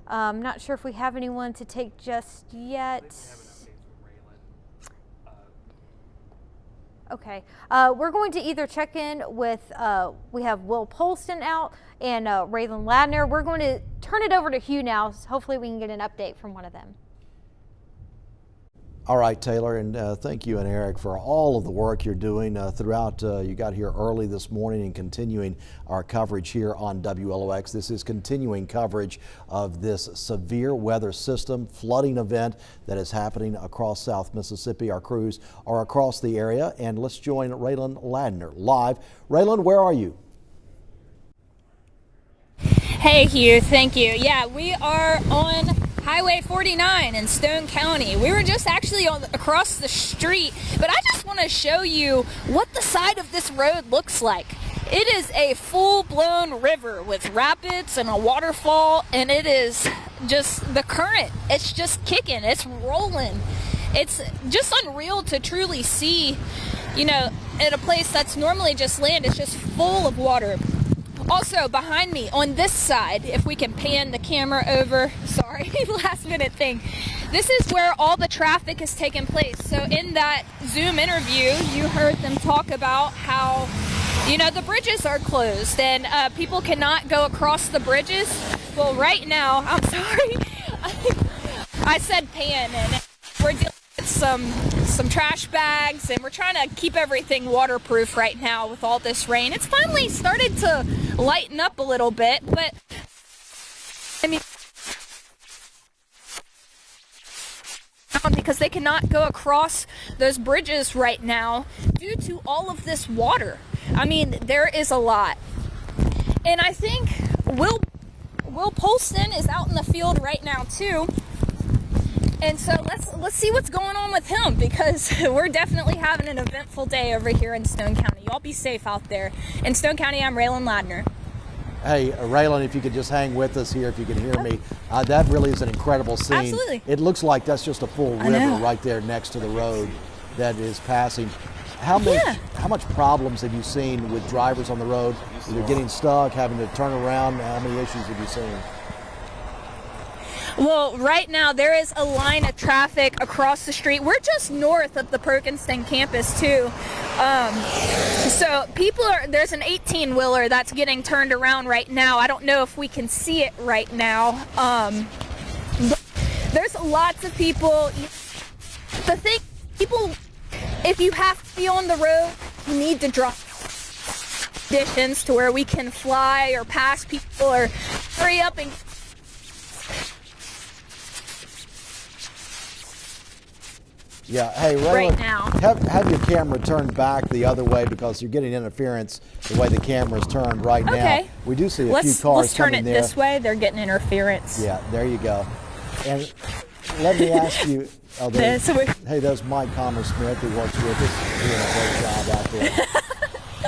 I'm not sure if we have anyone to take just yet. Okay, we're going to either check in with, we have Will Polston out and Raylan Ladner. We're going to turn it over to Hugh now. So hopefully we can get an update from one of them. All right, Taylor, and thank you and Eric for all of the work you're doing throughout. You got here early this morning and continuing our coverage here on WLOX. This is continuing coverage of this severe weather system flooding event that is happening across South Mississippi. Our crews are across the area, and let's join Raylan Ladner live. Raylan, where are you? Hey, Hugh, thank you. Yeah, we are on Highway 49 in Stone County. We were just actually across the street, but I just want to show you what the side of this road looks like. It is a full-blown river with rapids and a waterfall, and it is just the current. It's just kicking. It's rolling. It's just unreal to truly see, you know, at a place that's normally just land. It's just full of water. Also, behind me on this side, if we can pan the camera over, sorry, last minute thing. This is where all the traffic is taking place. So in that Zoom interview, you heard them talk about how, you know, the bridges are closed and people cannot go across the bridges. Well, right now, I'm sorry, I said pan, and we're dealing with some trash bags, and we're trying to keep everything waterproof right now with all this rain. It's finally started to lighten up a little bit, but I mean, because they cannot go across those bridges right now due to all of this water. I mean, there is a lot. And I think Will Polston is out in the field right now too. And so let's see what's going on with him, because we're definitely having an eventful day over here in Stone County. Y'all be safe out there. In Stone County, I'm Raylan Ladner. Hey, Raylan, if you could just hang with us here, if you can hear me. That really is an incredible scene. Absolutely. It looks like that's just a full river right there next to the road that is passing. How much problems have you seen with drivers on the road, either getting stuck, having to turn around? How many issues have you seen? Well, right now there is a line of traffic across the street. We're just north of the Perkinston campus too. So there's an 18-wheeler that's getting turned around right now. I don't know if we can see it right now. But there's lots of people. If you have to be on the road, you need to drop conditions to where we can fly or pass people or hurry up and. Yeah, hey, Raylan, right now. Have your camera turned back the other way because you're getting interference the way the camera's turned right now. Okay. We do see a few cars let's turn coming it there. this way. They're getting interference. Yeah, there you go. And let me ask you, hey, there's Mike Commer-Smith who works with us, doing a great job out there.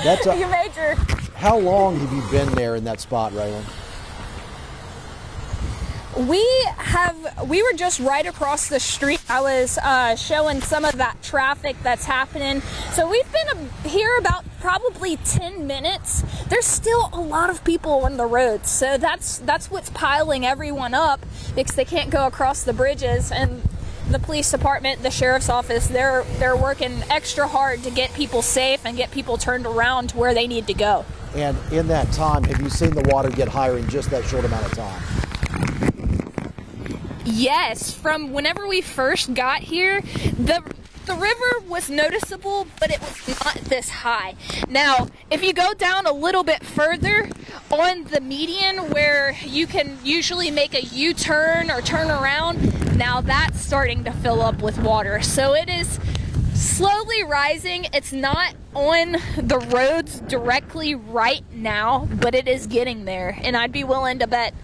That's you major. How long have you been there in that spot, Raylan? We were just right across the street. I was showing some of that traffic that's happening. So we've been here about probably 10 minutes. There's still a lot of people on the road. So that's what's piling everyone up because they can't go across the bridges. And the police department, the sheriff's office, they're working extra hard to get people safe and get people turned around to where they need to go. And in that time, have you seen the water get higher in just that short amount of time? Yes, from whenever we first got here, the river was noticeable, but it was not this high. Now, if you go down a little bit further on the median where you can usually make a U-turn or turn around, now that's starting to fill up with water. So it is slowly rising. It's not on the roads directly right now, but it is getting there, and I'd be willing to bet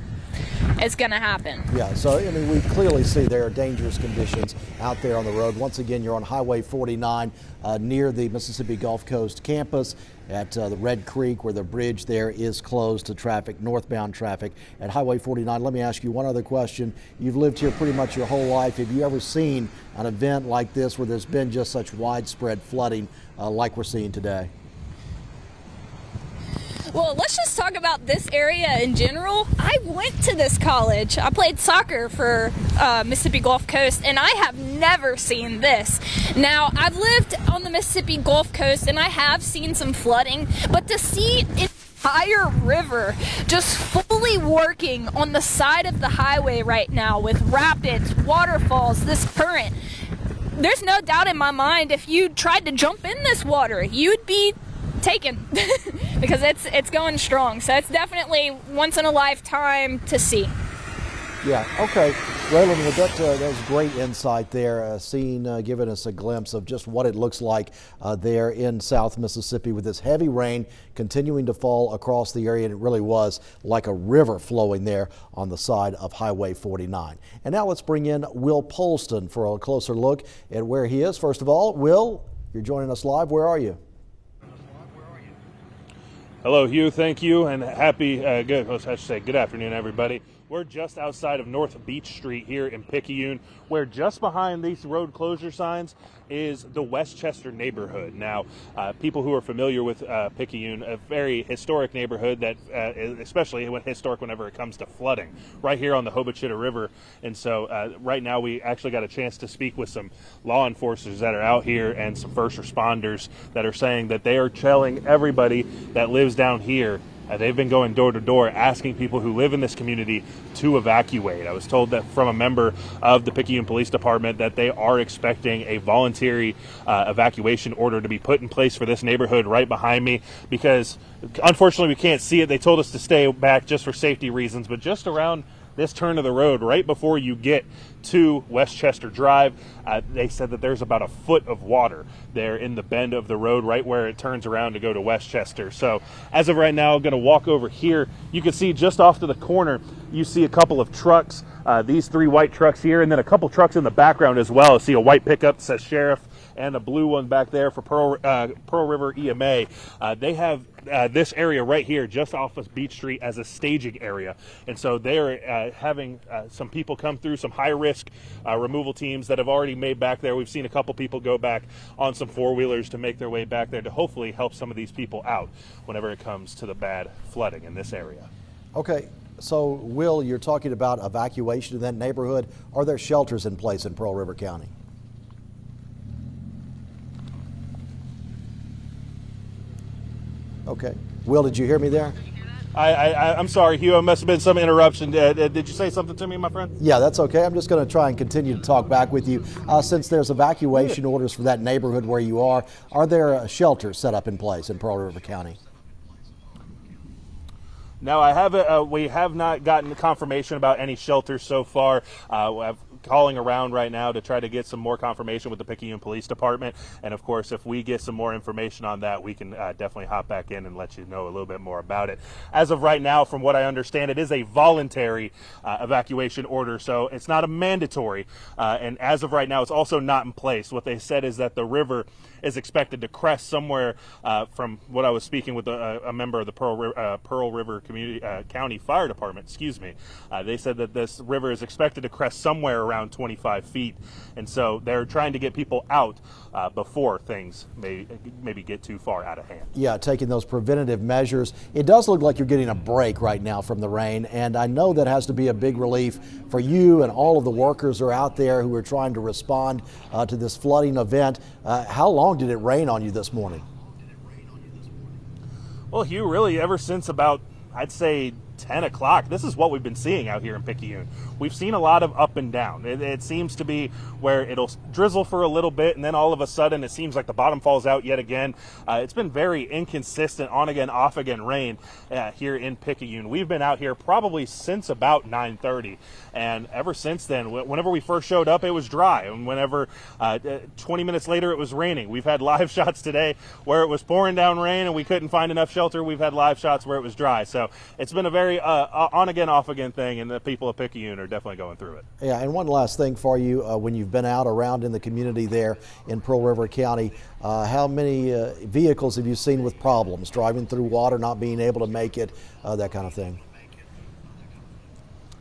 it's going to happen. Yeah, so I mean, we clearly see there are dangerous conditions out there on the road. Once again, you're on Highway 49 near the Mississippi Gulf Coast campus at the Red Creek, where the bridge there is closed to traffic, northbound traffic at Highway 49. Let me ask you one other question. You've lived here pretty much your whole life. Have you ever seen an event like this where there's been just such widespread flooding like we're seeing today? Well, let's just talk about this area in general. I went to this college. I played soccer for Mississippi Gulf Coast, and I have never seen this. Now, I've lived on the Mississippi Gulf Coast, and I have seen some flooding, but to see an entire river just fully working on the side of the highway right now with rapids, waterfalls, this current, there's no doubt in my mind if you tried to jump in this water, you'd be taken because it's going strong. So it's definitely once in a lifetime to see. Yeah, okay. Raylan, well, that was great insight there, giving us a glimpse of just what it looks like there in South Mississippi with this heavy rain continuing to fall across the area, and it really was like a river flowing there on the side of Highway 49. And now let's bring in Will Polston for a closer look at where he is. First of all, Will, you're joining us live. Where are you? Hello, Hugh. Thank you, and good afternoon, everybody. We're just outside of North Beach Street here in Picayune, where just behind these road closure signs is the Westchester neighborhood. Now, people who are familiar with Picayune, a very historic neighborhood that, especially historic whenever it comes to flooding, right here on the Hobochitto River. And so right now we actually got a chance to speak with some law enforcers that are out here and some first responders that are saying that they are telling everybody that lives down here. They've been going door to door asking people who live in this community to evacuate. I was told that from a member of the Picayune Police Department that they are expecting a voluntary evacuation order to be put in place for this neighborhood right behind me, because unfortunately we can't see it. They told us to stay back just for safety reasons, but just around this turn of the road right before you get to Westchester Drive, they said that there's about a foot of water there in the bend of the road right where it turns around to go to Westchester. So as of right now, I'm going to walk over here. You can see just off to the corner, you see a couple of trucks, these three white trucks here, and then a couple trucks in the background as well. I see a white pickup that says sheriff, and a blue one back there for Pearl River EMA. They have this area right here just off of Beach Street as a staging area, and so they're having some people come through, some high-risk removal teams that have already made back there. We've seen a couple people go back on some four-wheelers to make their way back there to hopefully help some of these people out whenever it comes to the bad flooding in this area. Okay, so Will, you're talking about evacuation in that neighborhood. Are there shelters in place in Pearl River County? Okay. Will, did you hear me there? I'm sorry, Hugh. It must have been some interruption. Did you say something to me, my friend? Yeah, that's okay. I'm just going to try and continue to talk back with you. Since there's evacuation orders for that neighborhood where you are there shelters set up in place in Pearl River County? No, we have not gotten confirmation about any shelters so far. I'm calling around right now to try to get some more confirmation with the Picayune Police Department. And of course, if we get some more information on that, we can definitely hop back in and let you know a little bit more about it. As of right now, from what I understand, it is a voluntary evacuation order, so it's not a mandatory. And as of right now, it's also not in place. What they said is that the river is expected to crest somewhere, from what I was speaking with a member of the Pearl River County Fire Department, excuse me. They said that this river is expected to crest somewhere around 25 feet. And so they're trying to get people out before things maybe get too far out of hand. Yeah, taking those preventative measures. It does look like you're getting a break right now from the rain, and I know that has to be a big relief for you and all of the workers who are out there who are trying to respond to this flooding event. How long did it rain on you this morning? Well, Hugh, really ever since about, I'd say, 10 o'clock. This is what we've been seeing out here in Picayune. We've seen a lot of up and down. It seems to be where it'll drizzle for a little bit, and then all of a sudden it seems like the bottom falls out yet again. It's been very inconsistent on again, off again rain here in Picayune. We've been out here probably since about 9:30, and ever since then, whenever we first showed up, it was dry, and whenever 20 minutes later it was raining. We've had live shots today where it was pouring down rain and we couldn't find enough shelter. We've had live shots where it was dry. So it's been a very on again, off again thing, and the people of Picayune are definitely going through it. Yeah, and one last thing for you, when you've been out around in the community there in Pearl River County, how many vehicles have you seen with problems, driving through water, not being able to make it, that kind of thing?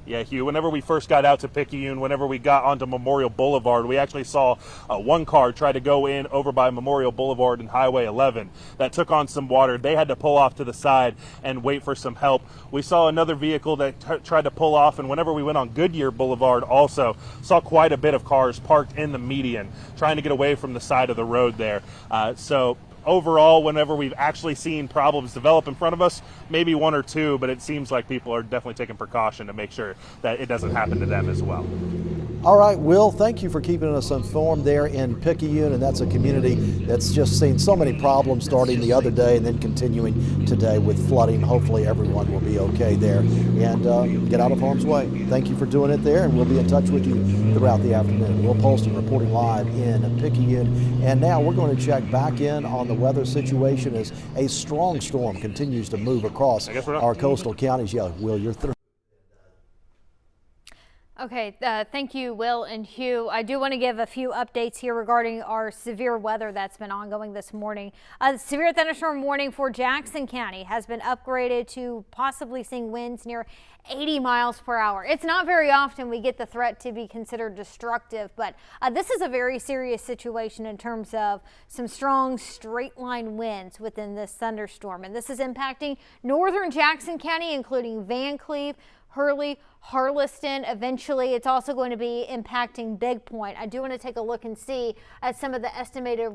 Yeah, Hugh, whenever we first got out to Picayune, whenever we got onto Memorial Boulevard, we actually saw one car try to go in over by Memorial Boulevard and Highway 11 that took on some water. They had to pull off to the side and wait for some help. We saw another vehicle that tried to pull off, and whenever we went on Goodyear Boulevard also saw quite a bit of cars parked in the median trying to get away from the side of the road there. So overall, whenever we've actually seen problems develop in front of us, maybe one or two, but it seems like people are definitely taking precaution to make sure that it doesn't happen to them as well. All right, Will, thank you for keeping us informed there in Picayune, and that's a community that's just seen so many problems starting the other day and then continuing today with flooding. Hopefully everyone will be okay there and get out of harm's way. Thank you for doing it there, and we'll be in touch with you throughout the afternoon. Will Polston reporting live in Picayune, and now we're going to check back in on the weather situation as a strong storm continues to move across our coastal counties. Yeah, Will, you're through. Okay, thank you, Will and Hugh. I do want to give a few updates here regarding our severe weather that's been ongoing this morning. The severe thunderstorm warning for Jackson County has been upgraded to possibly seeing winds near 80 miles per hour. It's not very often we get the threat to be considered destructive, but this is a very serious situation in terms of some strong straight line winds within this thunderstorm. And this is impacting northern Jackson County, including Van Cleve, Hurley, Harleston. Eventually, it's also going to be impacting Big Point. I do want to take a look and see at some of the estimated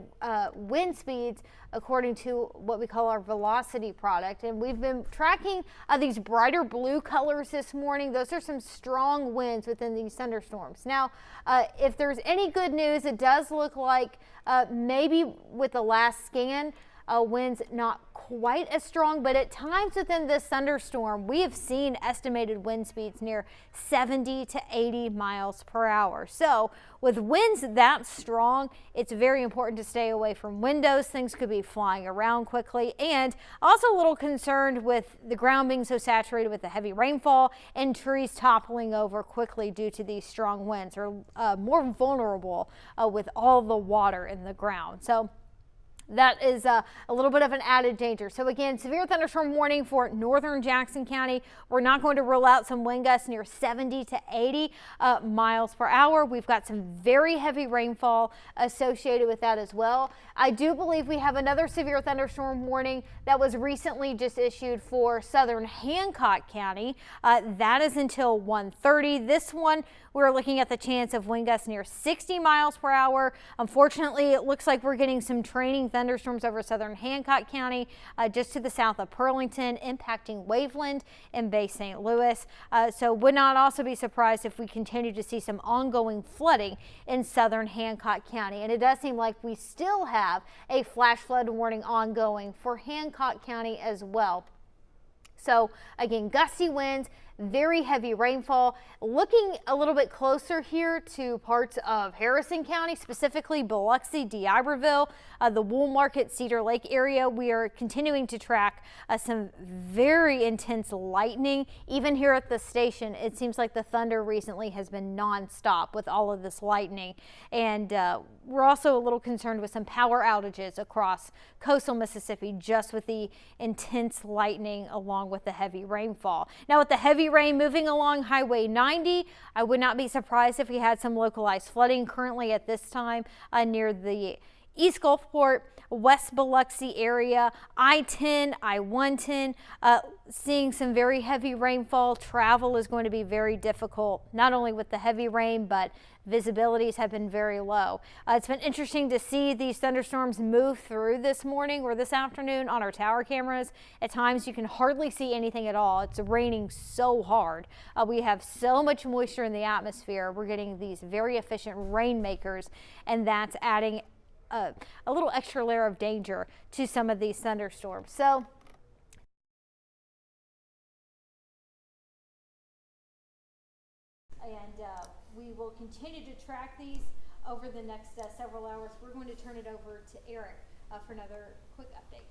wind speeds according to what we call our velocity product. And we've been tracking these brighter blue colors this morning. Those are some strong winds within these thunderstorms. Now, if there's any good news, it does look like maybe with the last scan, winds not quite as strong, but at times within this thunderstorm, we have seen estimated wind speeds near 70 to 80 miles per hour. So with winds that strong, it's very important to stay away from windows. Things could be flying around quickly, and also a little concerned with the ground being so saturated with the heavy rainfall and trees toppling over quickly due to these strong winds. Are more vulnerable with all the water in the ground. So that is a little bit of an added danger. So again, severe thunderstorm warning for northern Jackson County. We're not going to rule out some wind gusts near 70 to 80 miles per hour. We've got some very heavy rainfall associated with that as well. I do believe we have another severe thunderstorm warning that was recently just issued for southern Hancock County. That is until 1:30. This one, we're looking at the chance of wind gusts near 60 miles per hour. Unfortunately, it looks like we're getting some training thunderstorms over southern Hancock County, just to the south of Pearlington, impacting Waveland and Bay St. Louis. So would not also be surprised if we continue to see some ongoing flooding in southern Hancock County. And it does seem like we still have a flash flood warning ongoing for Hancock County as well. So again, gusty winds, very heavy rainfall. Looking a little bit closer here to parts of Harrison County, specifically Biloxi, D'Iberville, the Wool Market, Cedar Lake area, we are continuing to track some very intense lightning. Even here at the station, it seems like the thunder recently has been nonstop with all of this lightning. And we're also a little concerned with some power outages across coastal Mississippi, just with the intense lightning along with the heavy rainfall. Now with the heavy rain moving along Highway 90, I would not be surprised if we had some localized flooding currently at this time near the East Gulfport, West Biloxi area, I-10, I-110, seeing some very heavy rainfall. Travel is going to be very difficult, not only with the heavy rain, but visibilities have been very low. It's been interesting to see these thunderstorms move through this morning or this afternoon on our tower cameras. At times you can hardly see anything at all. It's raining so hard. We have so much moisture in the atmosphere. We're getting these very efficient rainmakers, and that's adding a little extra layer of danger to some of these thunderstorms. So we will continue to track these over the next several hours. We're going to turn it over to Eric for another quick update.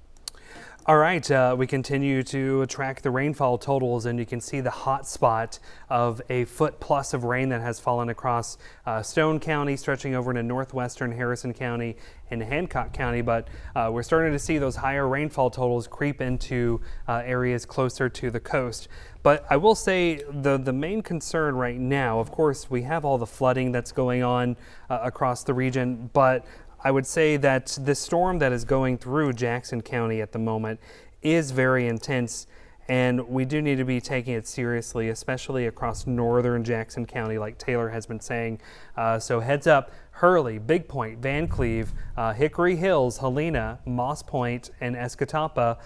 All right, we continue to track the rainfall totals, and you can see the hot spot of a foot plus of rain that has fallen across Stone County, stretching over into northwestern Harrison County and Hancock County. But we're starting to see those higher rainfall totals creep into areas closer to the coast. But I will say the main concern right now, of course, we have all the flooding that's going on across the region, but I would say that the storm that is going through Jackson County at the moment is very intense, and we do need to be taking it seriously, especially across northern Jackson County, like Taylor has been saying. So heads up, Hurley, Big Point, Van Cleve, Hickory Hills, Helena, Moss Point, and Escatawpa.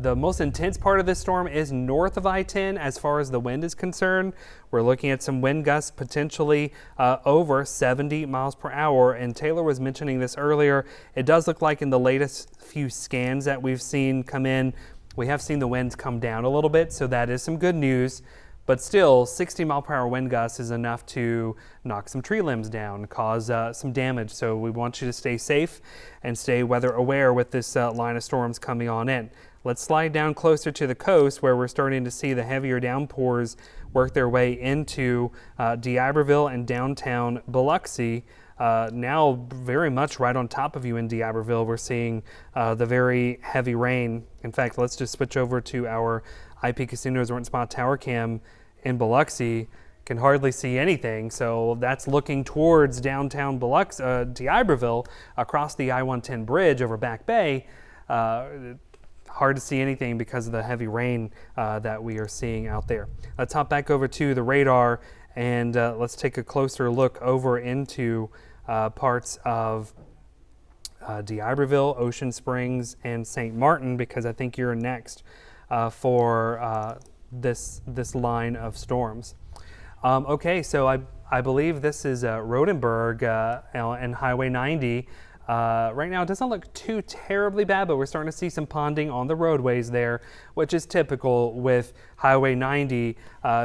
The most intense part of this storm is north of I-10 as far as the wind is concerned. We're looking at some wind gusts potentially over 70 miles per hour. And Taylor was mentioning this earlier. It does look like in the latest few scans that we've seen come in, we have seen the winds come down a little bit. So that is some good news. But still, 60 mile per hour wind gusts is enough to knock some tree limbs down, cause some damage. So we want you to stay safe and stay weather aware with this line of storms coming on in. Let's slide down closer to the coast, where we're starting to see the heavier downpours work their way into D'Iberville and downtown Biloxi. Now very much right on top of you in D'Iberville, we're seeing the very heavy rain. In fact, let's just switch over to our IP Casino Resort and Spa Tower Cam in Biloxi. Can hardly see anything, so that's looking towards downtown Biloxi, D'Iberville, across the I-110 bridge over Back Bay. Hard to see anything because of the heavy rain that we are seeing out there. Let's hop back over to the radar, and let's take a closer look over into parts of D'Iberville, Ocean Springs, and St. Martin, because I think you're next for this line of storms. Okay, so I believe this is Rodenberg and Highway 90. Right now it doesn't look too terribly bad, but we're starting to see some ponding on the roadways there, which is typical with Highway 90.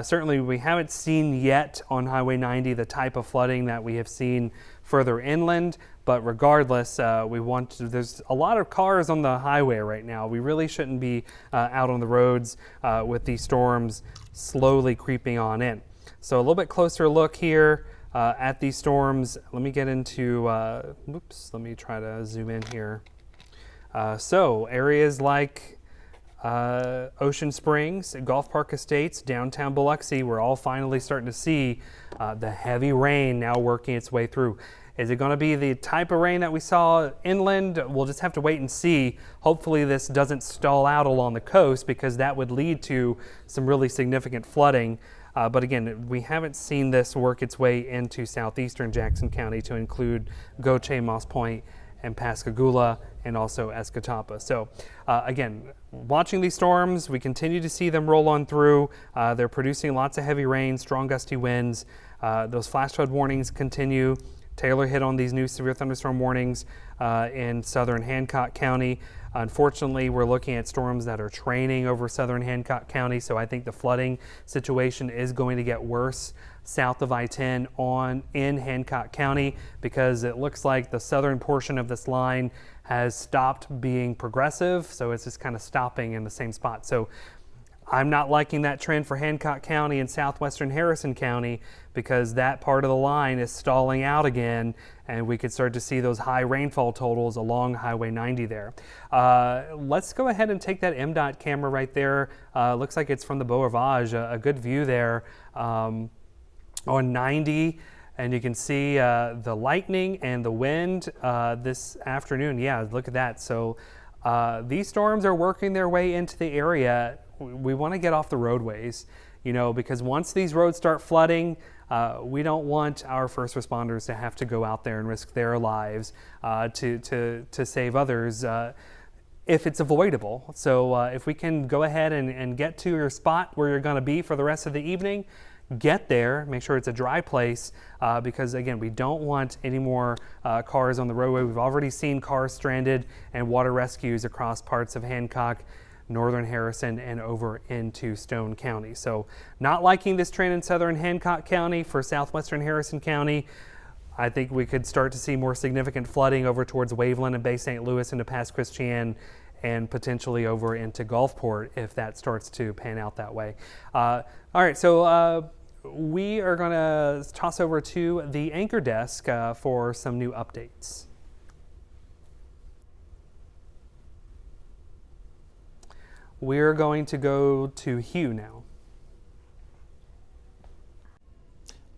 Certainly we haven't seen yet on Highway 90 the type of flooding that we have seen further inland, but regardless, there's a lot of cars on the highway right now. We really shouldn't be out on the roads with these storms slowly creeping on in. So a little bit closer look here at these storms. Let me get into, let me try to zoom in here. So areas like Ocean Springs, Gulf Park Estates, downtown Biloxi, we're all finally starting to see the heavy rain now working its way through. Is it going to be the type of rain that we saw inland? We'll just have to wait and see. Hopefully this doesn't stall out along the coast, because that would lead to some really significant flooding. But again, we haven't seen this work its way into southeastern Jackson County to include Goche, Moss Point, and Pascagoula, and also Escatawpa. So again, watching these storms, we continue to see them roll on through. They're producing lots of heavy rain, strong gusty winds. Those flash flood warnings continue. Taylor hit on these new severe thunderstorm warnings in southern Hancock County. Unfortunately, we're looking at storms that are training over southern Hancock County, so I think the flooding situation is going to get worse south of I-10 in Hancock County, because it looks like the southern portion of this line has stopped being progressive, so it's just kind of stopping in the same spot. So I'm not liking that trend for Hancock County and southwestern Harrison County, because that part of the line is stalling out again, and we could start to see those high rainfall totals along Highway 90 there. Let's go ahead and take that MDOT camera right there. Looks like it's from the Beau Rivage, a good view there on 90. And you can see the lightning and the wind this afternoon. Yeah, look at that. So these storms are working their way into the area. We want to get off the roadways, because once these roads start flooding, we don't want our first responders to have to go out there and risk their lives to save others if it's avoidable. So if we can go ahead and get to your spot where you're going to be for the rest of the evening, get there, make sure it's a dry place, because again, we don't want any more cars on the roadway. We've already seen cars stranded and water rescues across parts of Hancock, northern Harrison, and over into Stone County. So not liking this trend in southern Hancock County. For southwestern Harrison County, I think we could start to see more significant flooding over towards Waveland and Bay St. Louis into Pass Christian, and potentially over into Gulfport if that starts to pan out that way. All right, so we are going to toss over to the anchor desk for some new updates. We're going to go to Hugh now.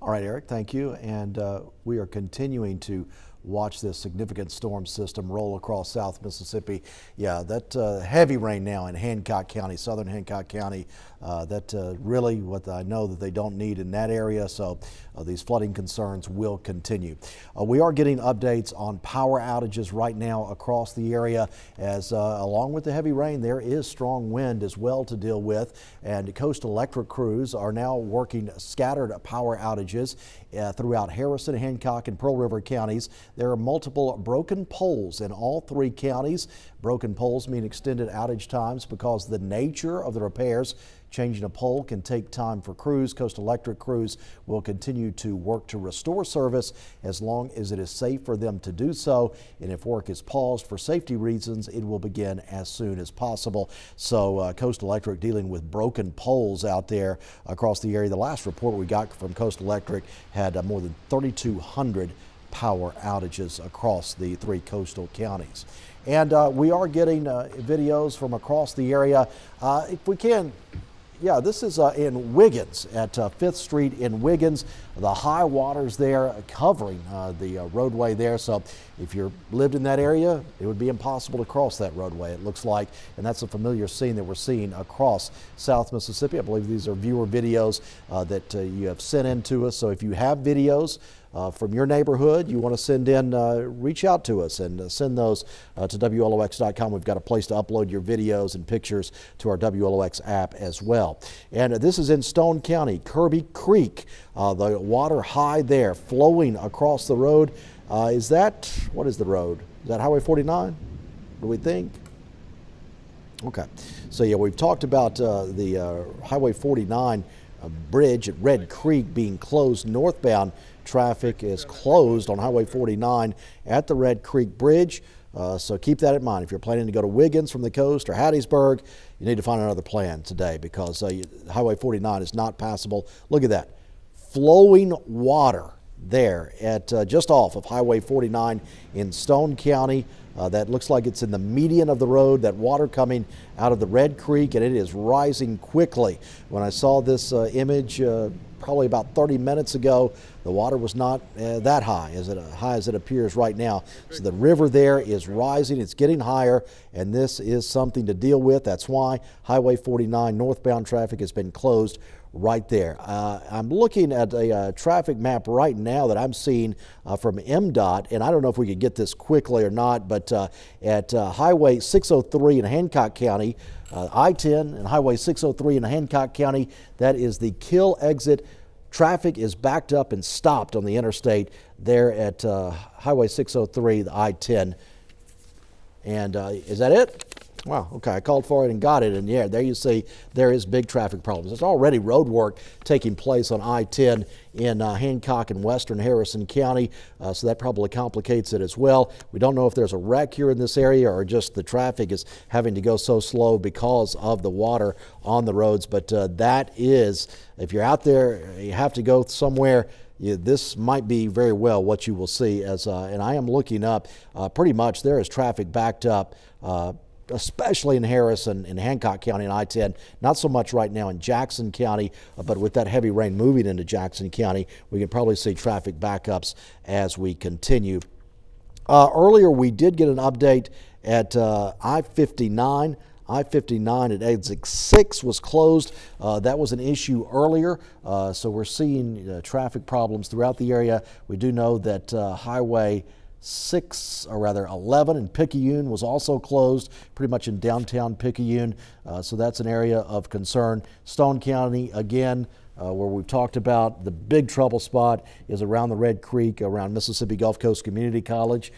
All right, Eric, thank you. And we are continuing to watch this significant storm system roll across South Mississippi. Yeah, that heavy rain now in Hancock County, southern Hancock County, that really what I know that they don't need in that area. So these flooding concerns will continue. We are getting updates on power outages right now across the area, as along with the heavy rain, there is strong wind as well to deal with. And Coast Electric crews are now working scattered power outages throughout Harrison, Hancock, and Pearl River counties. There are multiple broken poles in all three counties. Broken poles mean extended outage times because the nature of the repairs. Changing a pole can take time for crews. Coast Electric crews will continue to work to restore service as long as it is safe for them to do so. And if work is paused for safety reasons, it will begin as soon as possible. So Coast Electric dealing with broken poles out there across the area. The last report we got from Coast Electric had more than 3,200 power outages across the three coastal counties. And we are getting videos from across the area. If we can, yeah, this is in Wiggins at 5th Street in Wiggins. The high waters there covering the roadway there. So if you lived in that area, it would be impossible to cross that roadway, it looks like. And that's a familiar scene that we're seeing across South Mississippi. I believe these are viewer videos that you have sent in to us. So if you have videos from your neighborhood, you want to send in, reach out to us and send those to WLOX.com. We've got a place to upload your videos and pictures to our WLOX app as well. And this is in Stone County, Kirby Creek, the water high there flowing across the road. What is the road? Is that Highway 49? Do we think? Okay. So yeah, we've talked about the Highway 49 bridge at Red Creek being closed. Northbound traffic is closed on Highway 49 at the Red Creek Bridge. So keep that in mind. If you're planning to go to Wiggins from the coast or Hattiesburg, you need to find another plan today because Highway 49 is not passable. Look at that. Flowing water there at just off of Highway 49 in Stone County. That looks like it's in the median of the road, that water coming out of the Red Creek, and it is rising quickly. When I saw this image probably about 30 minutes ago, the water was not that high as it appears right now. So the river there is rising, it's getting higher, and this is something to deal with. That's why Highway 49 northbound traffic has been closed right there. I'm looking at a traffic map right now that I'm seeing from MDOT, and I don't know if we could get this quickly or not, but at Highway 603 in Hancock County, I-10 and Highway 603 in Hancock County, that is the Kill exit. Traffic is backed up and stopped on the interstate there at Highway 603, the I-10. And is that it? Wow, okay, I called for it and got it, and yeah, there you see there is big traffic problems. There's already road work taking place on I-10 in Hancock and western Harrison County, so that probably complicates it as well. We don't know if there's a wreck here in this area or just the traffic is having to go so slow because of the water on the roads, but that is, if you're out there, you have to go somewhere, this might be very well what you will see as, and I am looking up, pretty much there is traffic backed up, especially in Harrison and Hancock County and I-10, not so much right now in Jackson County, but with that heavy rain moving into Jackson County, we can probably see traffic backups as we continue. Earlier, we did get an update at I-59. I-59 at exit 6 was closed. That was an issue earlier, so we're seeing traffic problems throughout the area. We do know that Highway 11 in Picayune was also closed, pretty much in downtown Picayune, so that's an area of concern. Stone County, again, where we've talked about the big trouble spot is around the Red Creek, around Mississippi Gulf Coast Community College,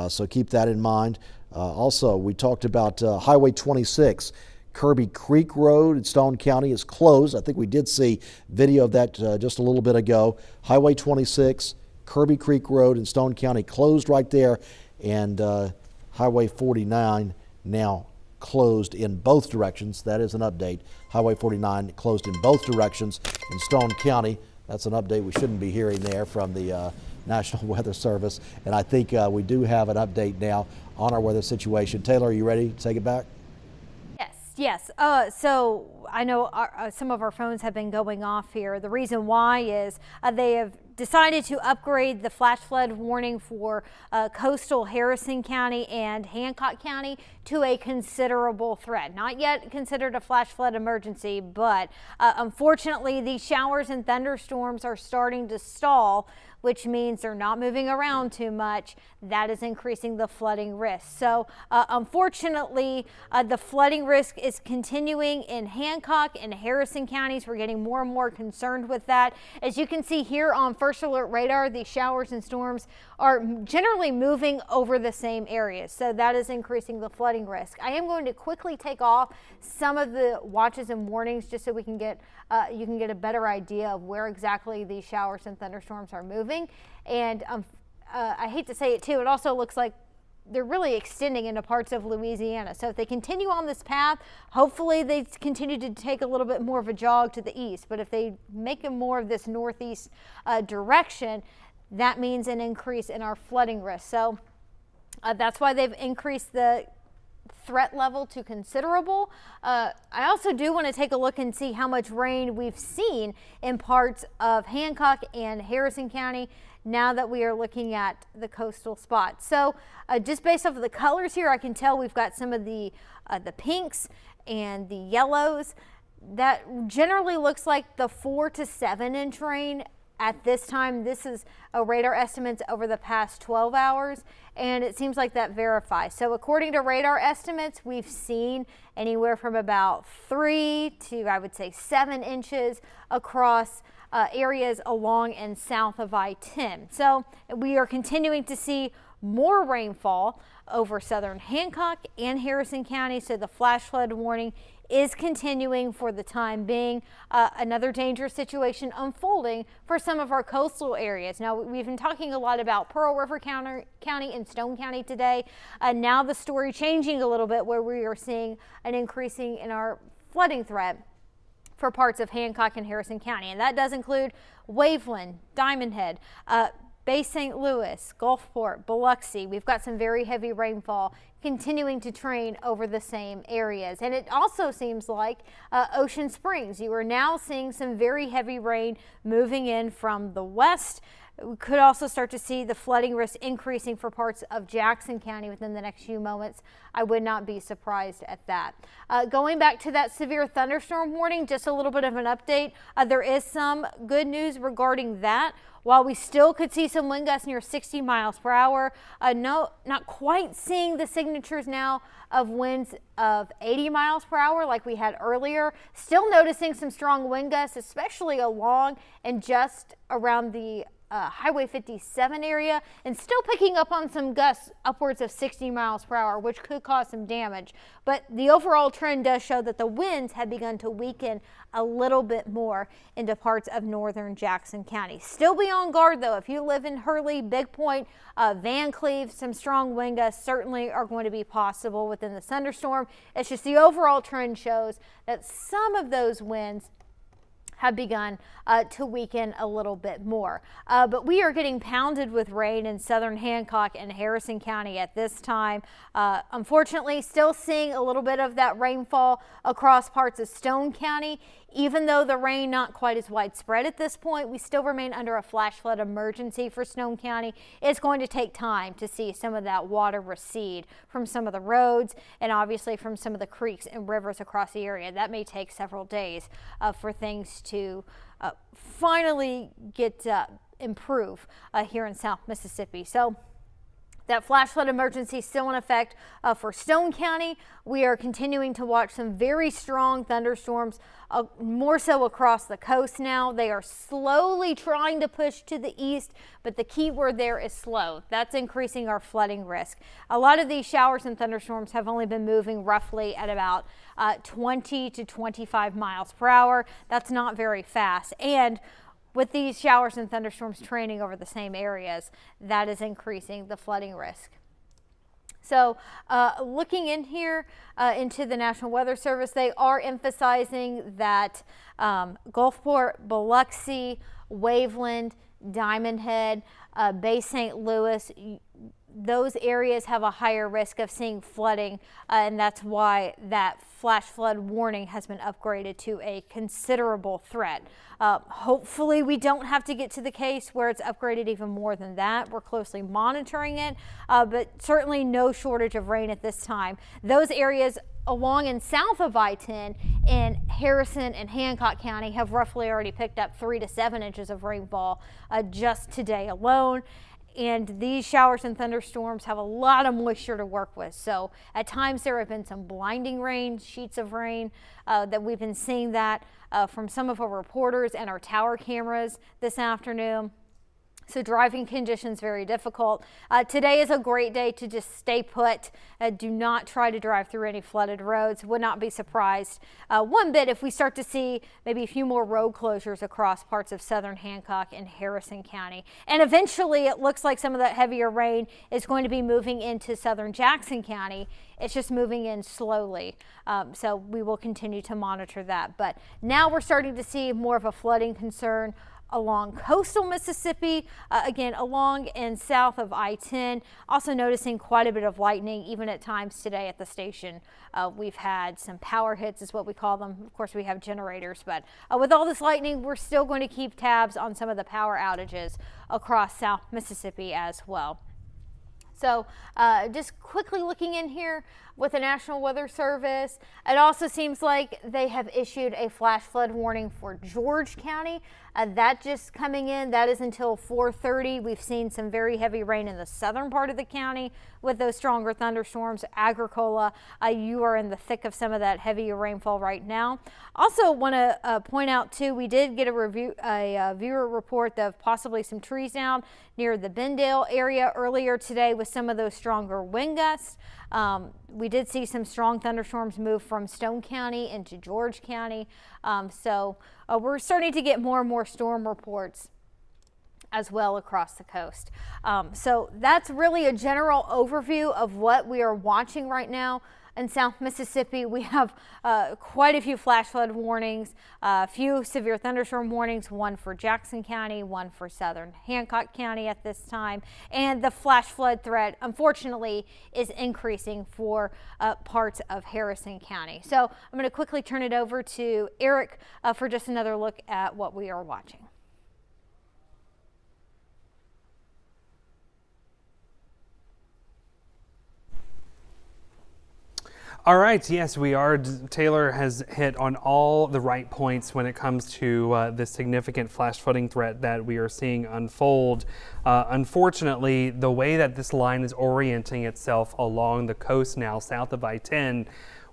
so keep that in mind. Also, we talked about Highway 26. Kirby Creek Road in Stone County is closed. I think we did see video of that just a little bit ago. Highway 26, Kirby Creek Road in Stone County closed right there, and Highway 49 now closed in both directions. That is an update. Highway 49 closed in both directions in Stone County. That's an update we shouldn't be hearing there from the National Weather Service. And I think we do have an update now on our weather situation. Taylor, are you ready to take it back? Yes. So I know some of our phones have been going off here. The reason why is they have decided to upgrade the flash flood warning for coastal Harrison County and Hancock County to a considerable threat. Not yet considered a flash flood emergency, but unfortunately these showers and thunderstorms are starting to stall, which means they're not moving around too much. That is increasing the flooding risk. So unfortunately, the flooding risk is continuing in Hancock and Harrison counties. We're getting more and more concerned with that. As you can see here on First Alert Radar, these showers and storms are generally moving over the same areas. So that is increasing the flooding risk. I am going to quickly take off some of the watches and warnings just so we can get you can get a better idea of where exactly these showers and thunderstorms are moving. And I hate to say it too, it also looks like they're really extending into parts of Louisiana. So if they continue on this path, hopefully they continue to take a little bit more of a jog to the east. But if they make a more of this northeast direction, that means an increase in our flooding risk. So that's why they've increased the threat level to considerable. I also do want to take a look and see how much rain we've seen in parts of Hancock and Harrison County now that we are looking at the coastal spots. So just based off of the colors here, I can tell we've got some of the pinks and the yellows. That generally looks like the 4 to 7 inch rain at this time. This is a radar estimates over the past 12 hours, and it seems like that verifies. So according to radar estimates, we've seen anywhere from about 3 to, I would say, 7 inches across areas along and south of I-10. So we are continuing to see more rainfall over southern Hancock and Harrison County. So the flash flood warning is continuing for the time being. Another dangerous situation unfolding for some of our coastal areas. Now, we've been talking a lot about Pearl River County and Stone County today. Now the story changing a little bit, where we are seeing an increasing in our flooding threat for parts of Hancock and Harrison County. And that does include Waveland, Diamond Head, Bay St. Louis, Gulfport, Biloxi. We've got some very heavy rainfall continuing to train over the same areas. And it also seems like Ocean Springs. You are now seeing some very heavy rain moving in from the west. We could also start to see the flooding risk increasing for parts of Jackson County within the next few moments. I would not be surprised at that. Going back to that severe thunderstorm warning, just a little bit of an update. There is some good news regarding that. While we still could see some wind gusts near 60 miles per hour, no, not quite seeing the signatures now of winds of 80 miles per hour like we had earlier. Still noticing some strong wind gusts, especially along and just around the Highway 57 area, and still picking up on some gusts upwards of 60 miles per hour, which could cause some damage. But the overall trend does show that the winds have begun to weaken a little bit more into parts of northern Jackson County. Still be on guard though. If you live in Hurley, Big Point, Van Cleve, some strong wind gusts certainly are going to be possible within the thunderstorm. It's just the overall trend shows that some of those winds have begun to weaken a little bit more. But we are getting pounded with rain in southern Hancock and Harrison County at this time. Unfortunately, still seeing a little bit of that rainfall across parts of Stone County. Even though the rain not quite as widespread at this point, we still remain under a flash flood emergency for Stone County. It's going to take time to see some of that water recede from some of the roads and obviously from some of the creeks and rivers across the area. That may take several days for things to finally get improve here in South Mississippi. So that flash flood emergency still in effect for Stone County. We are continuing to watch some very strong thunderstorms, more so across the coast now. They are slowly trying to push to the east, but the key word there is slow. That's increasing our flooding risk. A lot of these showers and thunderstorms have only been moving roughly at about 20 to 25 miles per hour. That's not very fast. And with these showers and thunderstorms training over the same areas, that is increasing the flooding risk. So looking in here into the National Weather Service, they are emphasizing that Gulfport, Biloxi, Waveland, Diamond Head, Bay St. Louis, those areas have a higher risk of seeing flooding, and that's why that flash flood warning has been upgraded to a considerable threat. Hopefully we don't have to get to the case where it's upgraded even more than that. We're closely monitoring it, but certainly no shortage of rain at this time. Those areas along and south of I-10 in Harrison and Hancock County have roughly already picked up 3 to 7 inches of rainfall just today alone. And these showers and thunderstorms have a lot of moisture to work with. So at times there have been some blinding rain, sheets of rain that we've been seeing that from some of our reporters and our tower cameras this afternoon. So driving conditions very difficult. Today is a great day to just stay put. Do not try to drive through any flooded roads. Would not be surprised one bit if we start to see maybe a few more road closures across parts of southern Hancock and Harrison County. And eventually it looks like some of that heavier rain is going to be moving into southern Jackson County. It's just moving in slowly. So we will continue to monitor that. But now we're starting to see more of a flooding concern along coastal Mississippi, again along and south of I-10. Also noticing quite a bit of lightning even at times today at the station. We've had some power hits is what we call them. Of course we have generators, but with all this lightning we're still going to keep tabs on some of the power outages across South Mississippi as well. So just quickly looking in here with the National Weather Service, it also seems like they have issued a flash flood warning for George County. That just coming in, that is until 4:30. We've seen some very heavy rain in the southern part of the county with those stronger thunderstorms. Agricola, you are in the thick of some of that heavy rainfall right now. Also want to point out too, we did get a viewer report of possibly some trees down near the Bendale area earlier today with some of those stronger wind gusts. We did see some strong thunderstorms move from Stone County into George County. So we're starting to get more and more storm reports as well across the coast. So that's really a general overview of what we are watching right now. In South Mississippi, we have quite a few flash flood warnings, a few severe thunderstorm warnings, one for Jackson County, one for southern Hancock County at this time. And the flash flood threat, unfortunately, is increasing for parts of Harrison County. So I'm going to quickly turn it over to Eric for just another look at what we are watching. All right, yes, we are. Taylor has hit on all the right points when it comes to the significant flash flooding threat that we are seeing unfold. Unfortunately, the way that this line is orienting itself along the coast now, south of I-10,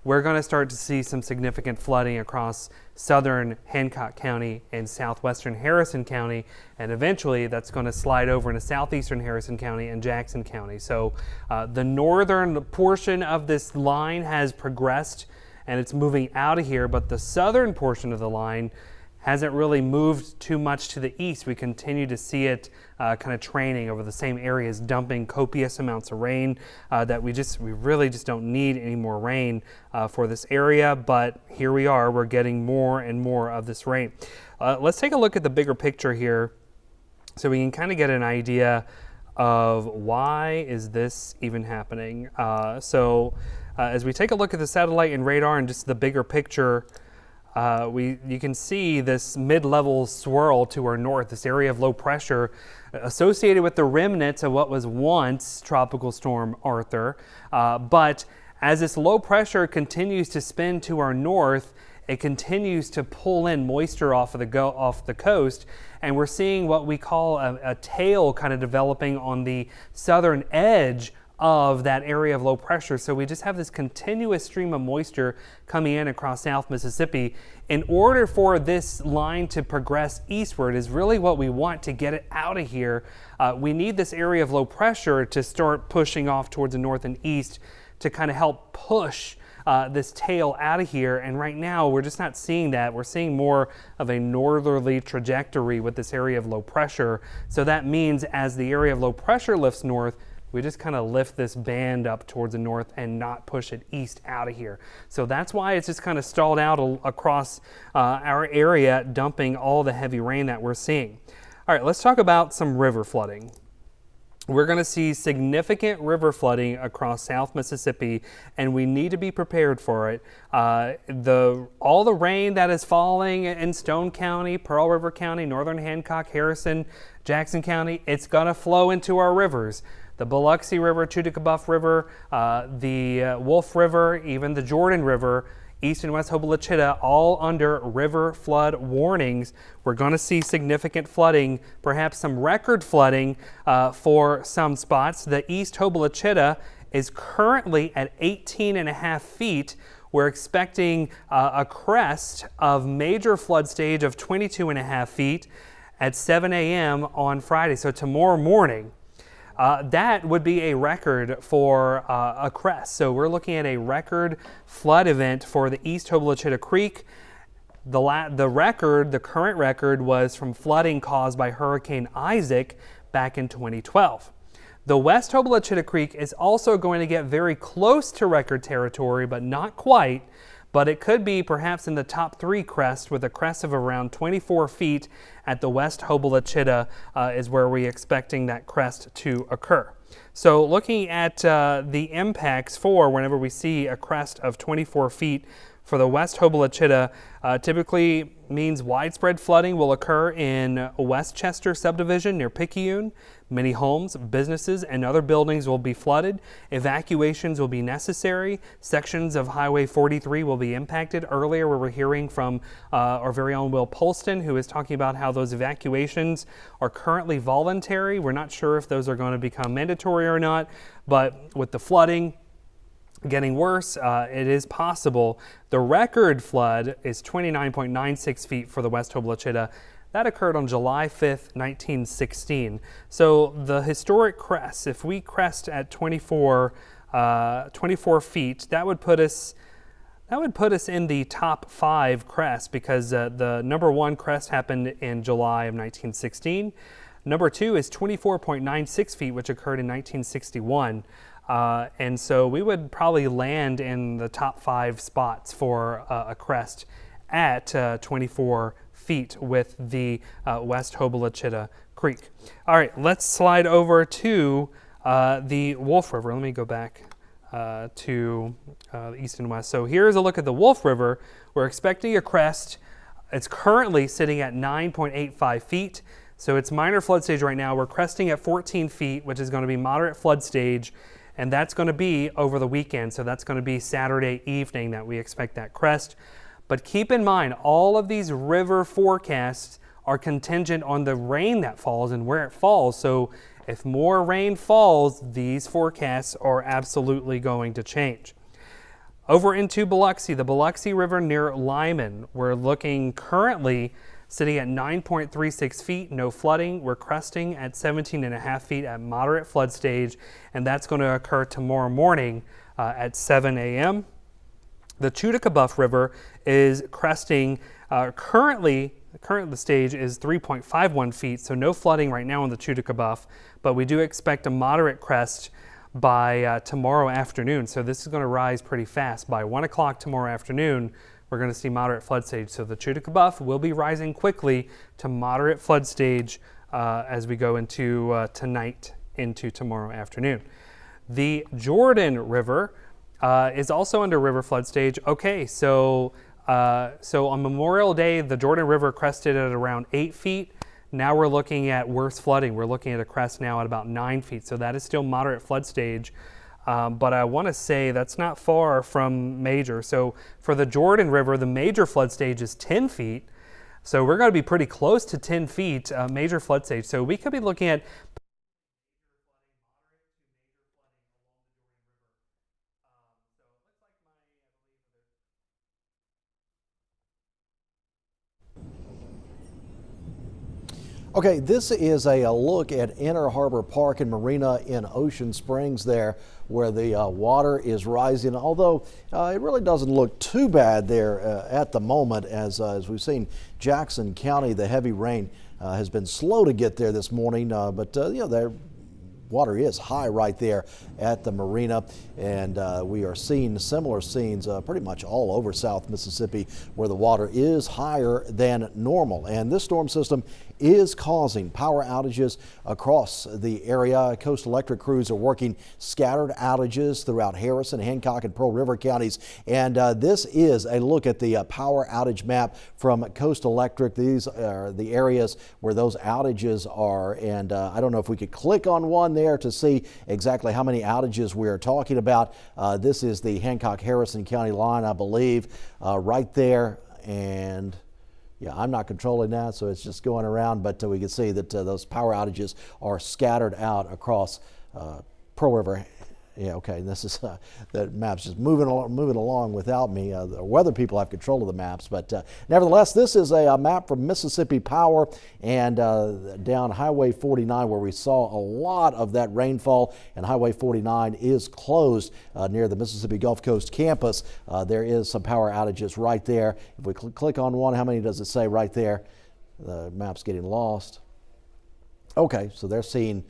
we're going to start to see some significant flooding across southern Hancock County and southwestern Harrison County, and eventually that's going to slide over into southeastern Harrison County and Jackson County. So the northern portion of this line has progressed and it's moving out of here, but the southern portion of the line hasn't really moved too much to the east. We continue to see it kind of training over the same areas, dumping copious amounts of rain that we really just don't need any more rain for this area. But here we are, we're getting more and more of this rain. Let's take a look at the bigger picture here so we can kind of get an idea of why is this even happening. As we take a look at the satellite and radar and just the bigger picture, you can see this mid-level swirl to our north, this area of low pressure associated with the remnants of what was once Tropical Storm Arthur. But as this low pressure continues to spin to our north, it continues to pull in moisture off the coast, and we're seeing what we call a tail kind of developing on the southern edge of that area of low pressure. So we just have this continuous stream of moisture coming in across South Mississippi. In order for this line to progress eastward is really what we want to get it out of here. We need this area of low pressure to start pushing off towards the north and east to kind of help push this tail out of here. And right now we're just not seeing that. We're seeing more of a northerly trajectory with this area of low pressure. So that means as the area of low pressure lifts north, we just kind of lift this band up towards the north and not push it east out of here. So that's why it's just kind of stalled out across our area, dumping all the heavy rain that we're seeing. All right, let's talk about some river flooding. We're going to see significant river flooding across South Mississippi, and we need to be prepared for it. All the rain that is falling in Stone County, Pearl River County, northern Hancock, Harrison, Jackson County, it's going to flow into our rivers. The Biloxi River, Tudicabuff River, the Wolf River, even the Jordan River, East and West Hobola-Chitta, all under river flood warnings. We're going to see significant flooding, perhaps some record flooding for some spots. The East Hobola-Chitta is currently at 18.5 feet. We're expecting a crest of major flood stage of 22.5 feet at 7 a.m. on Friday, so tomorrow morning. That would be a record for a crest. So we're looking at a record flood event for the East Hobola-Chitta Creek. The current record was from flooding caused by Hurricane Isaac back in 2012. The West Hobola-Chitta Creek is also going to get very close to record territory, but not quite. But it could be perhaps in the top 3 crest, with a crest of around 24 feet at the West Hobola-Chitta is where we're expecting that crest to occur. So looking at the impacts for whenever we see a crest of 24 feet for the West Hobola-Chitta, typically means widespread flooding will occur in Westchester subdivision near Picayune. Many homes, businesses, and other buildings will be flooded. Evacuations will be necessary. Sections of Highway 43 will be impacted. Earlier, we were hearing from our very own Will Polston, who is talking about how those evacuations are currently voluntary. We're not sure if those are going to become mandatory or not, but with the flooding getting worse, it is possible. The record flood is 29.96 feet for the West Hoblachita. That occurred on July 5th, 1916. So the historic crest, if we crest at 24 feet, that would put us in the top 5 crests, because the number 1 crest happened in July of 1916. Number 2 is 24.96 feet, which occurred in 1961. And so we would probably land in the top 5 spots for a crest at 24 feet with the West Hoblachita Creek. All right, let's slide over to the Wolf River. Let me go back to the east and west. So here's a look at the Wolf River. We're expecting a crest. It's currently sitting at 9.85 feet. So it's minor flood stage right now. We're cresting at 14 feet, which is going to be moderate flood stage. And that's going to be over the weekend. So that's going to be Saturday evening that we expect that crest. But keep in mind, all of these river forecasts are contingent on the rain that falls and where it falls. So if more rain falls, these forecasts are absolutely going to change. Over into Biloxi, the Biloxi River near Lyman, we're looking currently sitting at 9.36 feet, no flooding. We're cresting at 17.5 feet at moderate flood stage, and that's going to occur tomorrow morning at 7 a.m. The Chudacabuff River is cresting. Currently the stage is 3.51 feet, so no flooding right now on the Chudacabuff, but we do expect a moderate crest by tomorrow afternoon. So this is going to rise pretty fast. By 1 o'clock tomorrow afternoon, we're going to see moderate flood stage. So the Chudacabuff will be rising quickly to moderate flood stage as we go into tonight into tomorrow afternoon. The Jordan River is also under river flood stage. Okay, so on Memorial Day, the Jordan River crested at around 8 feet. Now we're looking at worse flooding. We're looking at a crest now at about 9 feet. So that is still moderate flood stage. But I want to say that's not far from major. So for the Jordan River, the major flood stage is 10 feet. So we're going to be pretty close to 10 feet major flood stage. So we could be looking at Okay, this is a look at Inner Harbor Park and Marina in Ocean Springs there, where the water is rising, although it really doesn't look too bad there at the moment. As we've seen, Jackson County, the heavy rain has been slow to get there this morning, but you know, the water is high right there at the marina, and we are seeing similar scenes pretty much all over South Mississippi, where the water is higher than normal. And this storm system is causing power outages across the area. Coast Electric crews are working scattered outages throughout Harrison, Hancock, and Pearl River counties. And this is a look at the power outage map from Coast Electric. These are the areas where those outages are. And I don't know if we could click on one there to see exactly how many outages we're talking about. This is the Hancock-Harrison County line, I believe, right there. And yeah, I'm not controlling that, so it's just going around, but we can see that those power outages are scattered out across Pearl River. Yeah, okay, this is the map's just moving along without me. The weather people have control of the maps, but nevertheless, this is a map from Mississippi Power and down Highway 49, where we saw a lot of that rainfall, and Highway 49 is closed near the Mississippi Gulf Coast campus. There is some power outages right there. If we click on one, how many does it say right there? The map's getting lost. Okay, so they're seeing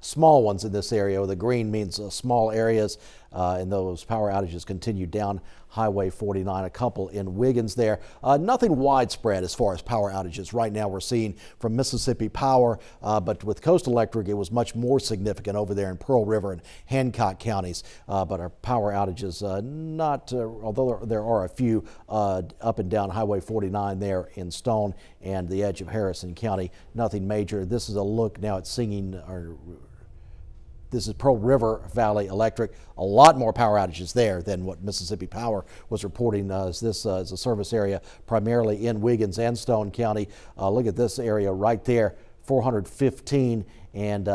small ones in this area. The green means small areas. and those power outages continue down Highway 49, a couple in Wiggins there. Nothing widespread as far as power outages right now we're seeing from Mississippi Power, but with Coast Electric it was much more significant over there in Pearl River and Hancock counties. But our power outages although there are a few up and down Highway 49 there in Stone and the edge of Harrison County, nothing major. This is a look now at this is Pearl River Valley Electric. A lot more power outages there than what Mississippi Power was reporting. This is a service area primarily in Wiggins and Stone County. Look at this area right there, 415. And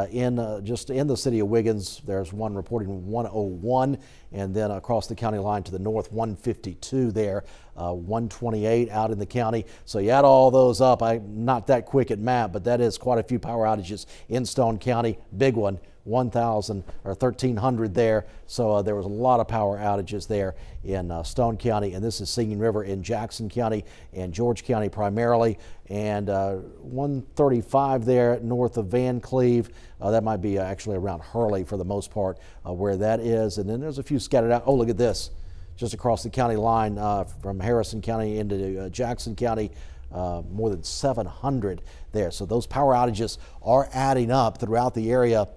just in the city of Wiggins, there's one reporting 101, and then across the county line to the north, 152 there, 128 out in the county. So you add all those up. I'm not that quick at math, but that is quite a few power outages in Stone County. Big one, 1,000 or 1,300 there. So there was a lot of power outages there in Stone County, and this is Singing River in Jackson County and George County primarily, and 135 there north of Van Cleve. That might be actually around Hurley for the most part where that is, and then there's a few scattered out. Oh, look at this, just across the county line from Harrison County into Jackson County. More than 700 there. So those power outages are adding up throughout the area.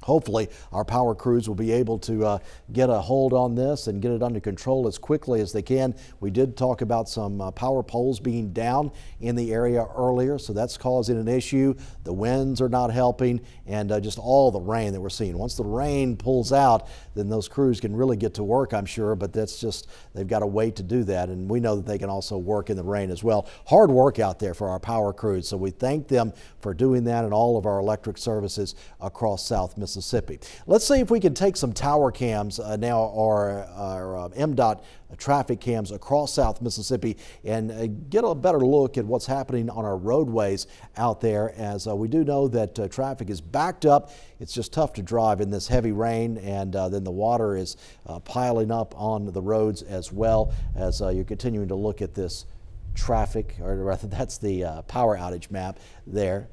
Hopefully our power crews will be able to get a hold on this and get it under control as quickly as they can. We did talk about some power poles being down in the area earlier, so that's causing an issue. The winds are not helping, and just all the rain that we're seeing. Once the rain pulls out, then those crews can really get to work, I'm sure, but that's just, they've got to wait to do that, and we know that they can also work in the rain as well. Hard work out there for our power crews, so we thank them for doing that and all of our electric services across South Mississippi. Let's see if we can take some tower cams now, or MDOT traffic cams across South Mississippi, and get a better look at what's happening on our roadways out there, as we do know that traffic is backed up. It's just tough to drive in this heavy rain, and then the water is piling up on the roads as well, as you're continuing to look at this traffic, or rather that's the power outage map there.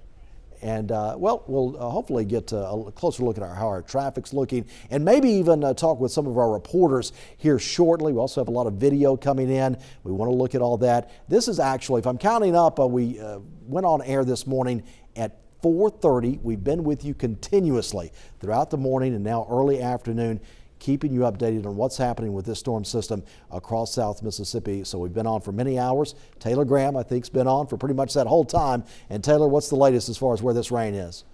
And well, we'll hopefully get a closer look at how our traffic's looking, and maybe even talk with some of our reporters here shortly. We also have a lot of video coming in. We want to look at all that. This is actually, if I'm counting up, we went on air this morning at 4:30. We've been with you continuously throughout the morning and now early afternoon, keeping you updated on what's happening with this storm system across South Mississippi. So we've been on for many hours. Taylor Graham, I think, has been on for pretty much that whole time. And Taylor, what's the latest as far as where this rain is?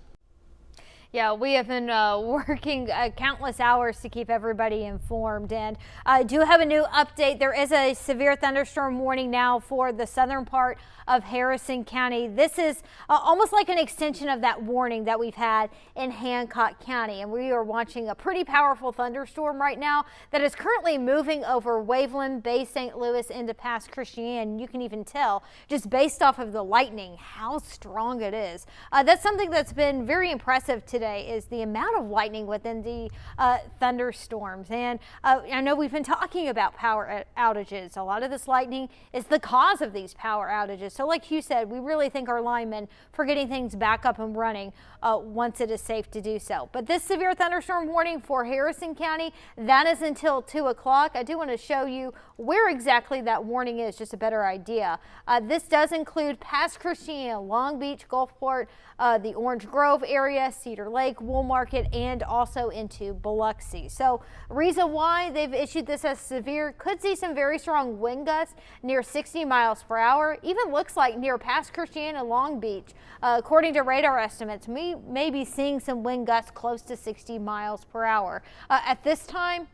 Yeah, we have been working countless hours to keep everybody informed, and I do have a new update. There is a severe thunderstorm warning now for the southern part of Harrison County. This is almost like an extension of that warning that we've had in Hancock County, and we are watching a pretty powerful thunderstorm right now that is currently moving over Waveland, Bay St. Louis into Pass Christian. You can even tell just based off of the lightning how strong it is. That's something that's been very impressive today, is the amount of lightning within the thunderstorms. And I know we've been talking about power outages. A lot of this lightning is the cause of these power outages. So like you said, we really thank our linemen for getting things back up and running once it is safe to do so. But this severe thunderstorm warning for Harrison County, that is until 2 o'clock. I do want to show you where exactly that warning is, just a better idea. This does include Pass Christian, Long Beach, Gulfport, the Orange Grove area, Cedar Lake, Wool Market, and also into Biloxi. So reason why they've issued this as severe, could see some very strong wind gusts near 60 miles per hour. Even looks like near Pass Christian and Long Beach. According to radar estimates, we may be seeing some wind gusts close to 60 miles per hour. At this time,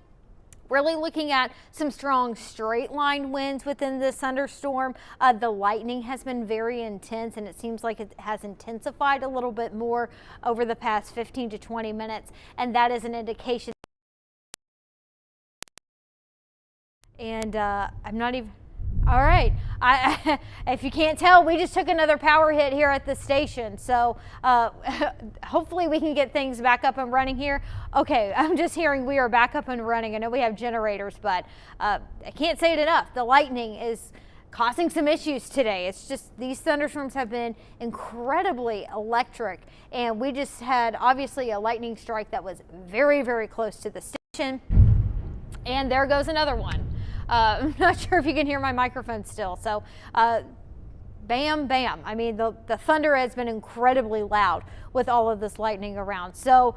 really looking at some strong straight line winds within this thunderstorm. The lightning has been very intense, and it seems like it has intensified a little bit more over the past 15 to 20 minutes, and that is an indication. And I'm not even... All right, if you can't tell, we just took another power hit here at the station. So hopefully we can get things back up and running here. Okay, I'm just hearing we are back up and running. I know we have generators, but I can't say it enough. The lightning is causing some issues today. It's just these thunderstorms have been incredibly electric, and we just had obviously a lightning strike that was very, very close to the station. And there goes another one. I'm not sure if you can hear my microphone still. So bam, bam. I mean, the thunder has been incredibly loud with all of this lightning around. So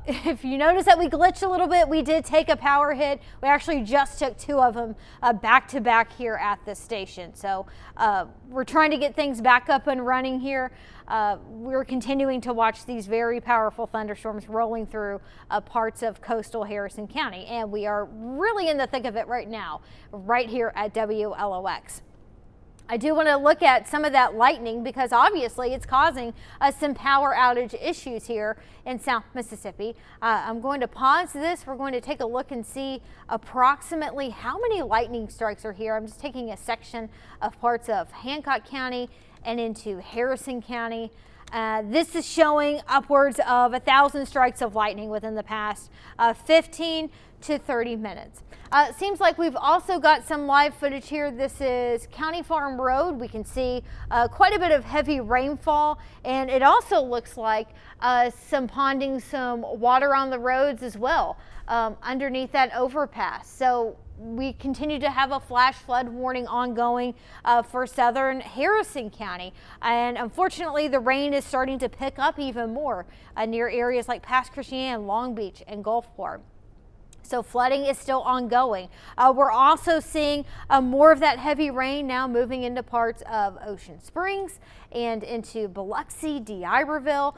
if you notice that we glitched a little bit, we did take a power hit. We actually just took 2 of them back to back here at the station. So we're trying to get things back up and running here. We're continuing to watch these very powerful thunderstorms rolling through parts of coastal Harrison County. And we are really in the thick of it right now, right here at WLOX. I do want to look at some of that lightning because obviously it's causing some power outage issues here in South Mississippi. I'm going to pause this. We're going to take a look and see approximately how many lightning strikes are here. I'm just taking a section of parts of Hancock County and into Harrison County. This is showing upwards of 1,000 strikes of lightning within the past 15 to 30 minutes. Seems like we've also got some live footage here. This is County Farm Road. We can see quite a bit of heavy rainfall, and it also looks like some ponding some water on the roads as well underneath that overpass. So we continue to have a flash flood warning ongoing for southern Harrison County. And unfortunately, the rain is starting to pick up even more near areas like Pass Christian, Long Beach, and Gulfport. So flooding is still ongoing. We're also seeing more of that heavy rain now moving into parts of Ocean Springs and into Biloxi, D'Iberville.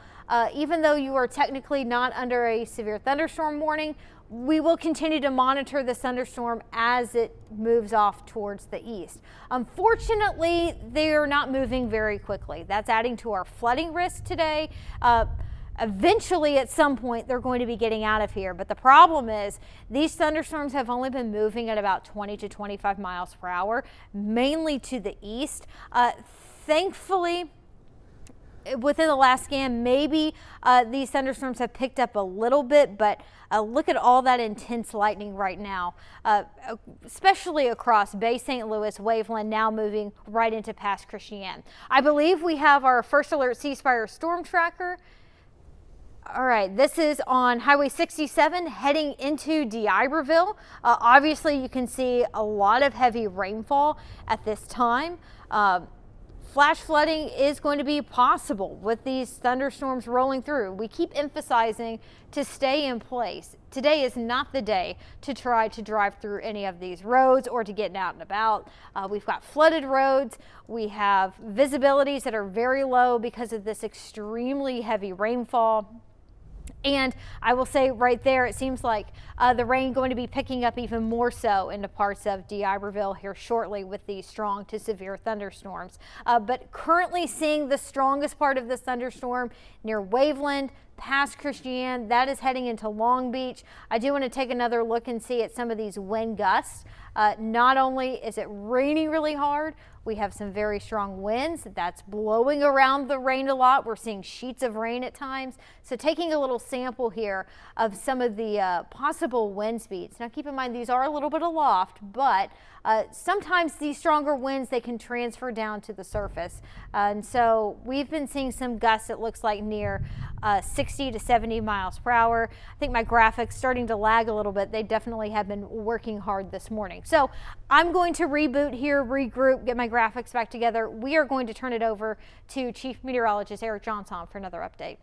Even though you are technically not under a severe thunderstorm warning, we will continue to monitor the thunderstorm as it moves off towards the east. Unfortunately, they are not moving very quickly. That's adding to our flooding risk today. Eventually, at some point, they're going to be getting out of here. But the problem is these thunderstorms have only been moving at about 20 to 25 miles per hour, mainly to the east. Thankfully, within the last scan, maybe these thunderstorms have picked up a little bit, but look at all that intense lightning right now, especially across Bay St. Louis, Waveland, now moving right into Pass Christian. I believe we have our first alert ceasefire storm tracker. All right, this is on Highway 67 heading into D'Iberville. Obviously, you can see a lot of heavy rainfall at this time. Flash flooding is going to be possible with these thunderstorms rolling through. We keep emphasizing to stay in place. Today is not the day to try to drive through any of these roads or to get out and about. We've got flooded roads. We have visibilities that are very low because of this extremely heavy rainfall. And I will say right there, it seems like the rain going to be picking up even more so into parts of D'Iberville here shortly with these strong to severe thunderstorms. But currently seeing the strongest part of this thunderstorm near Waveland, Pass Christian, that is heading into Long Beach. I do want to take another look and see at some of these wind gusts. Not only is it raining really hard, we have some very strong winds that's blowing around the rain a lot. We're seeing sheets of rain at times. So taking a little sample here of some of the possible wind speeds. Now keep in mind these are a little bit aloft, but sometimes these stronger winds, they can transfer down to the surface. And so we've been seeing some gusts, it looks like near 60 to 70 miles per hour. I think my graphics starting to lag a little bit. They definitely have been working hard this morning. So I'm going to reboot here, regroup, get my graphics back together. We are going to turn it over to Chief Meteorologist Eric Johnson for another update.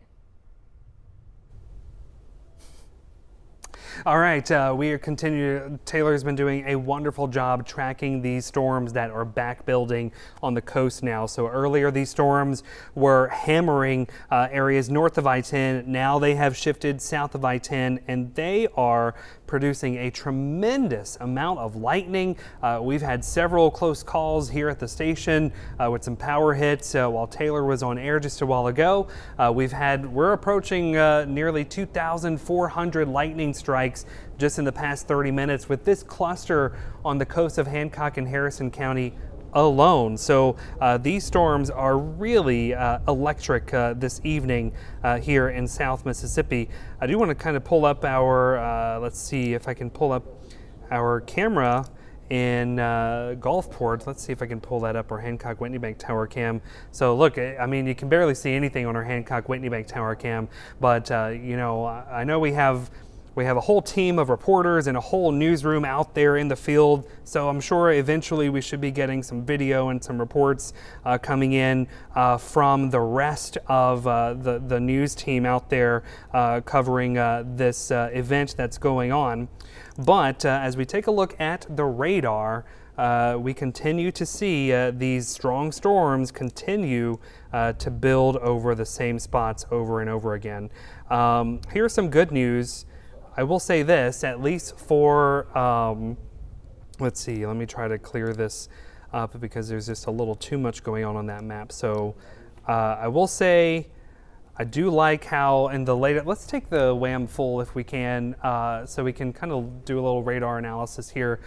All right, we are continuing. Taylor's been doing a wonderful job tracking these storms that are back building on the coast now. So earlier these storms were hammering areas north of I-10. Now they have shifted south of I-10 and they are producing a tremendous amount of lightning. We've had several close calls here at the station with some power hits while Taylor was on air just a while ago. We're approaching nearly 2,400 lightning strikes just in the past 30 minutes with this cluster on the coast of Hancock and Harrison County alone. So these storms are really electric this evening here in South Mississippi. I do want to kind of pull up our, let's see if I can pull up our camera in Gulfport. Let's see if I can pull that up, our Hancock Whitney Bank Tower cam. So look, I mean, you can barely see anything on our Hancock Whitney Bank Tower cam, but you know, I know we have We have a whole team of reporters and a whole newsroom out there in the field. So I'm sure eventually we should be getting some video and some reports coming in from the rest of the news team out there covering this event that's going on. But as we take a look at the radar, we continue to see these strong storms continue to build over the same spots over and over again. Here's some good news. I will say this, at least for, let's see, let me try to clear this up because there's just a little too much going on that map. So I will say, I do like how in the later, let's take the WAM full if we can, so we can kind of do a little radar analysis here.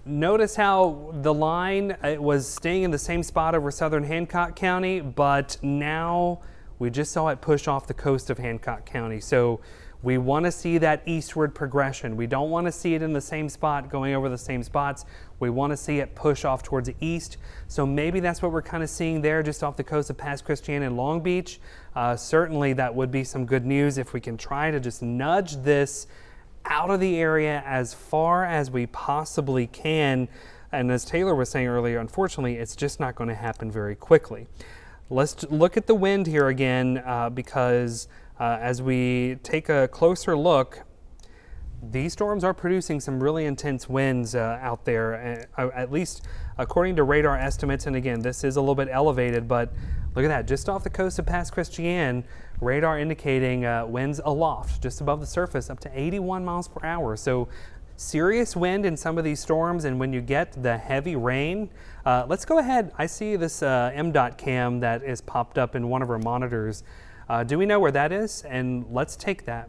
Notice how the line, it was staying in the same spot over southern Hancock County, but now we just saw it push off the coast of Hancock County. So we want to see that eastward progression. We don't want to see it in the same spot going over the same spots. We want to see it push off towards the east. So maybe that's what we're kind of seeing there just off the coast of Pass Christian and Long Beach. Certainly that would be some good news if we can try to just nudge this out of the area as far as we possibly can. And as Taylor was saying earlier, unfortunately, it's just not going to happen very quickly. Let's look at the wind here again because as we take a closer look, these storms are producing some really intense winds out there, at least according to radar estimates. And again, this is a little bit elevated, but look at that, just off the coast of Pass Christian, radar indicating winds aloft, just above the surface, up to 81 miles per hour. So serious wind in some of these storms, and when you get the heavy rain, let's go ahead. I see this MDOT cam that is popped up in one of our monitors. Do we know where that is? And let's take that.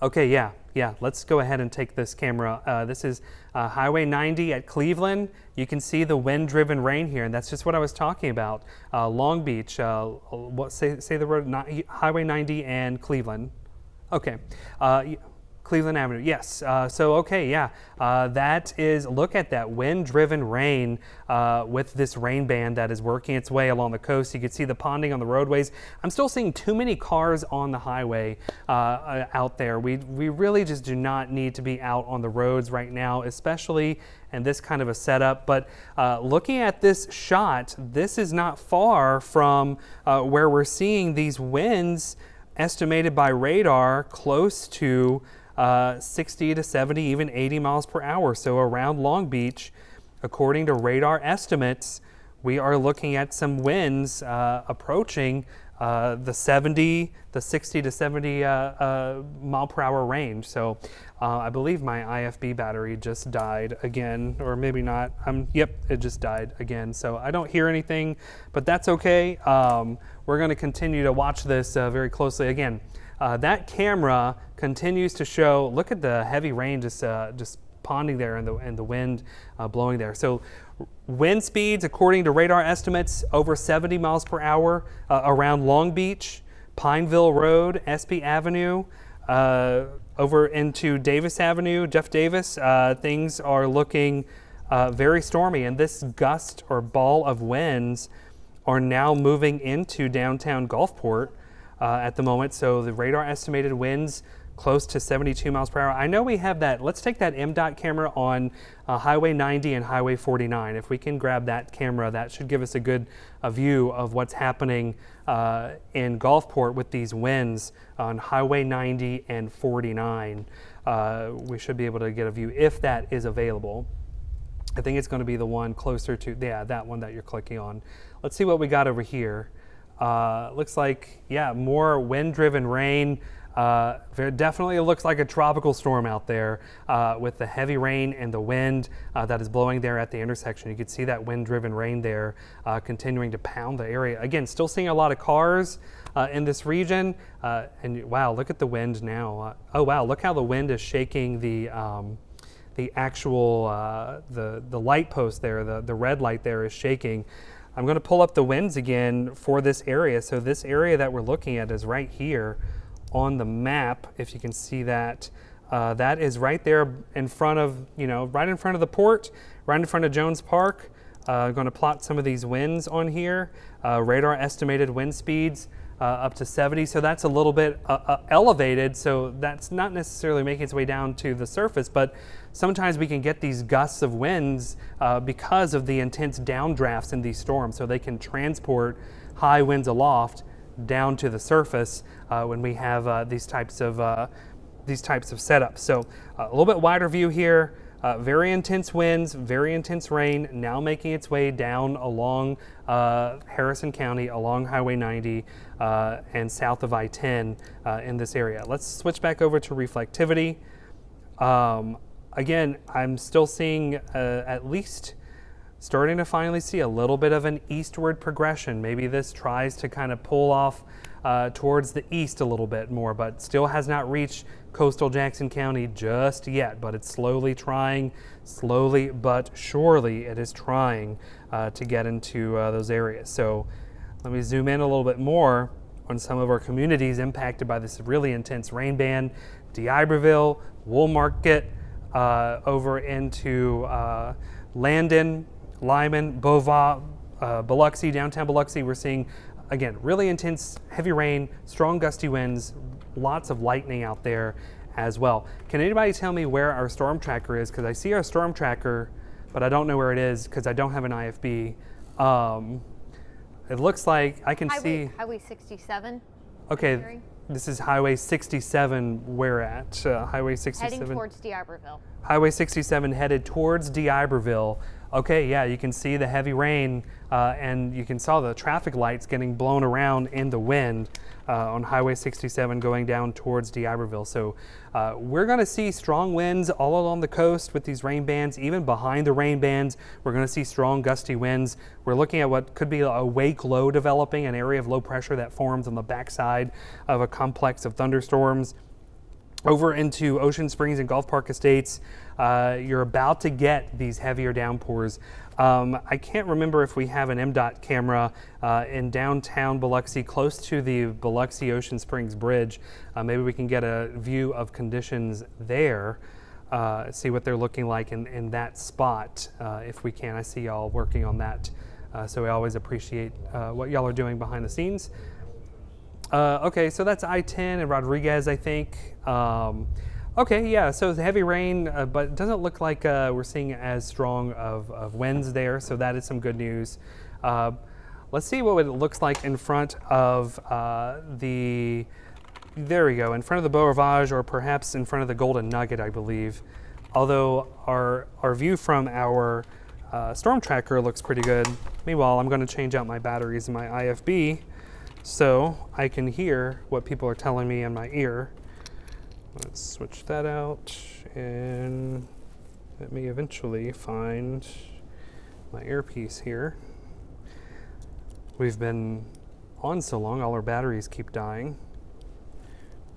Okay, yeah, let's go ahead and take this camera. This is Highway 90 at Cleveland. You can see the wind-driven rain here, and that's just what I was talking about. Long Beach, say the road, Highway 90 and Cleveland. Okay. Cleveland Avenue, yes. That is, look at that wind-driven rain with this rain band that is working its way along the coast. You can see the ponding on the roadways. I'm still seeing too many cars on the highway out there. We really just do not need to be out on the roads right now, especially in this kind of a setup. But looking at this shot, this is not far from where we're seeing these winds estimated by radar close to 60 to 70, even 80 miles per hour. So around Long Beach, according to radar estimates, we are looking at some winds approaching the 60 to 70 mile per hour range. So I believe my IFB battery just died again, or maybe not. Yep, it just died again. So I don't hear anything, but that's okay. We're going to continue to watch this very closely. Again, that camera continues to show, look at the heavy rain just ponding there and the wind blowing there. So wind speeds, according to radar estimates, over 70 miles per hour around Long Beach, Pineville Road, SB Avenue, over into Davis Avenue, Jeff Davis. Things are looking very stormy, and this gust or ball of winds are now moving into downtown Gulfport at the moment. So the radar estimated winds close to 72 miles per hour. I know we have that. Let's take that MDOT camera on Highway 90 and Highway 49. If we can grab that camera, that should give us a good view of what's happening in Gulfport with these winds on Highway 90 and 49. We should be able to get a view if that is available. I think it's going to be the one closer to, that one that you're clicking on. Let's see what we got over here. Looks like, more wind-driven rain. Definitely looks like a tropical storm out there with the heavy rain and the wind that is blowing there at the intersection. You can see that wind-driven rain there continuing to pound the area. Again, still seeing a lot of cars in this region. And wow, look at the wind now. Oh wow, look how the wind is shaking the actual the light post there. The red light there is shaking. I'm going to pull up the winds again for this area. So this area that we're looking at is right here on the map. If you can see that, that is right there in front of, right in front of the port, right in front of Jones Park. Going to plot some of these winds on here. Radar estimated wind speeds up to 70. So that's a little bit elevated. So that's not necessarily making its way down to the surface, but sometimes we can get these gusts of winds because of the intense downdrafts in these storms. So they can transport high winds aloft down to the surface when we have these types of setups. So a little bit wider view here. Very intense winds, very intense rain, now making its way down along Harrison County, along Highway 90 and south of I-10 in this area. Let's switch back over to reflectivity. Again, I'm still seeing at least starting to finally see a little bit of an eastward progression. Maybe this tries to kind of pull off towards the east a little bit more, but still has not reached coastal Jackson County just yet, but it's slowly trying, slowly but surely it is trying to get into those areas. So let me zoom in a little bit more on some of our communities impacted by this really intense rain band. D'Iberville, Woolmarket, over into Landon, Lyman, Beauvoir, Biloxi, downtown Biloxi. We're seeing, again, really intense heavy rain, strong gusty winds, lots of lightning out there as well. Can anybody tell me where our storm tracker is? Because I see our storm tracker, but I don't know where it is because I don't have an IFB. It looks like I can see Highway 67. Okay, this is Highway 67. Where at? Highway 67. Heading towards D'Iberville. Highway 67 headed towards D'Iberville. Okay, yeah, you can see the heavy rain and you can saw the traffic lights getting blown around in the wind on Highway 67 going down towards D'Iberville. So we're going to see strong winds all along the coast with these rain bands. Even behind the rain bands, we're going to see strong gusty winds. We're looking at what could be a wake low developing, an area of low pressure that forms on the backside of a complex of thunderstorms. Over into Ocean Springs and Gulf Park Estates, you're about to get these heavier downpours. I can't remember if we have an MDOT camera in downtown Biloxi, close to the Biloxi Ocean Springs Bridge. Maybe we can get a view of conditions there, see what they're looking like in that spot, if we can. I see y'all working on that, so we always appreciate what y'all are doing behind the scenes. Okay, so that's I-10 and Rodriguez, I think. Okay, yeah, so the heavy rain, but it doesn't look like we're seeing as strong of winds there, so that is some good news. Let's see what it looks like in front of there we go, in front of the Beau Rivage, or perhaps in front of the Golden Nugget, I believe. Although our view from our storm tracker looks pretty good. Meanwhile, I'm going to change out my batteries in my IFB so I can hear what people are telling me in my ear. Let's switch that out, and let me eventually find my earpiece here. We've been on so long, all our batteries keep dying.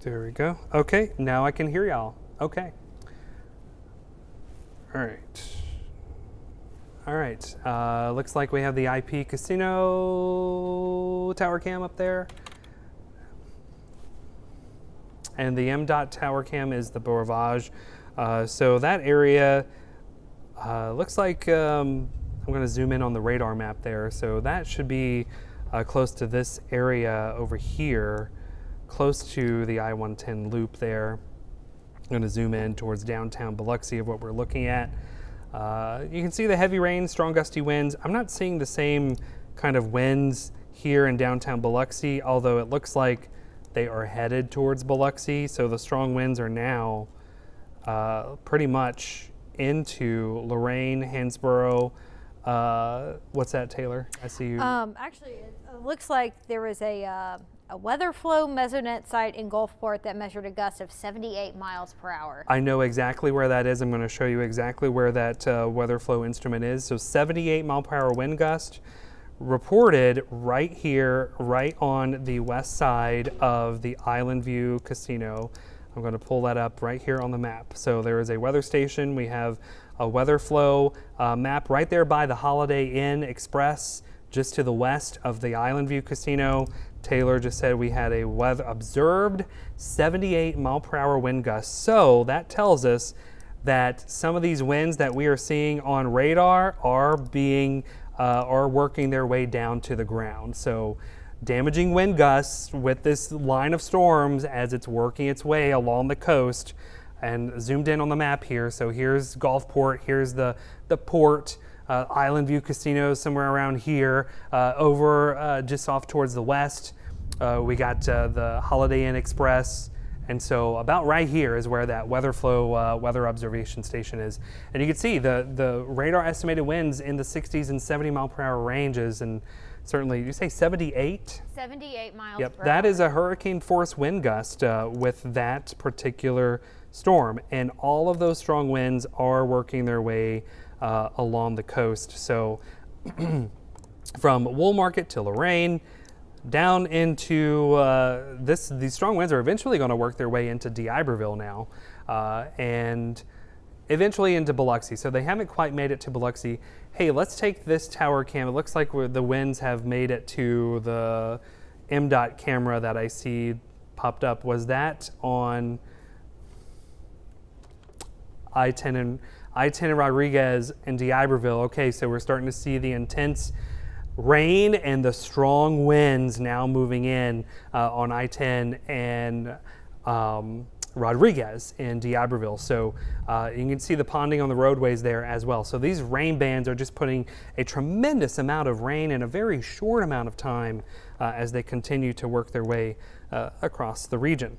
There we go. Okay, now I can hear y'all. Okay. All right. All right, looks like we have the IP Casino tower cam up there. And the MDOT tower cam is the Beau Rivage. So that area looks like, I'm gonna zoom in on the radar map there. So that should be close to this area over here, close to the I-110 loop there. I'm gonna zoom in towards downtown Biloxi of what we're looking at. You can see the heavy rain, strong gusty winds. I'm not seeing the same kind of winds here in downtown Biloxi, although it looks like they are headed towards Biloxi. So the strong winds are now pretty much into Lorain, Hansborough. What's that, Taylor? I see you. Actually, it looks like there was a weather flow mesonet site in Gulfport that measured a gust of 78 miles per hour. I know exactly where that is. I'm going to show you exactly where that weather flow instrument is. So 78 mile per hour wind gust reported right here, right on the west side of the Island View Casino. I'm going to pull that up right here on the map. So there is a weather station. We have a weather flow map right there by the Holiday Inn Express, just to the west of the Island View Casino. Taylor just said we had a observed 78 mile per hour wind gust. So that tells us that some of these winds that we are seeing on radar are working their way down to the ground. So damaging wind gusts with this line of storms as it's working its way along the coast. And zoomed in on the map here. So here's Gulfport, here's the port, Island View Casino somewhere around here. Over just off towards the west, we got the Holiday Inn Express. And so about right here is where that weather flow weather observation station is. And you can see the radar estimated winds in the 60s and 70 mile per hour ranges. And certainly, you say 78? 78 miles Yep, per that hour. is a hurricane force wind gust with that particular storm. And all of those strong winds are working their way along the coast. So from Woolmarket to Lorain, down into these strong winds are eventually going to work their way into D'Iberville now, and eventually into Biloxi. So they haven't quite made it to Biloxi. Hey, let's take this tower cam. It looks like the winds have made it to the MDOT camera that I see popped up. Was that on I-10 and Rodriguez and D'Iberville? Okay, so we're starting to see the intense rain and the strong winds now moving in on I-10 and Rodriguez in D'Iberville. So you can see the ponding on the roadways there as well. So these rain bands are just putting a tremendous amount of rain in a very short amount of time as they continue to work their way across the region.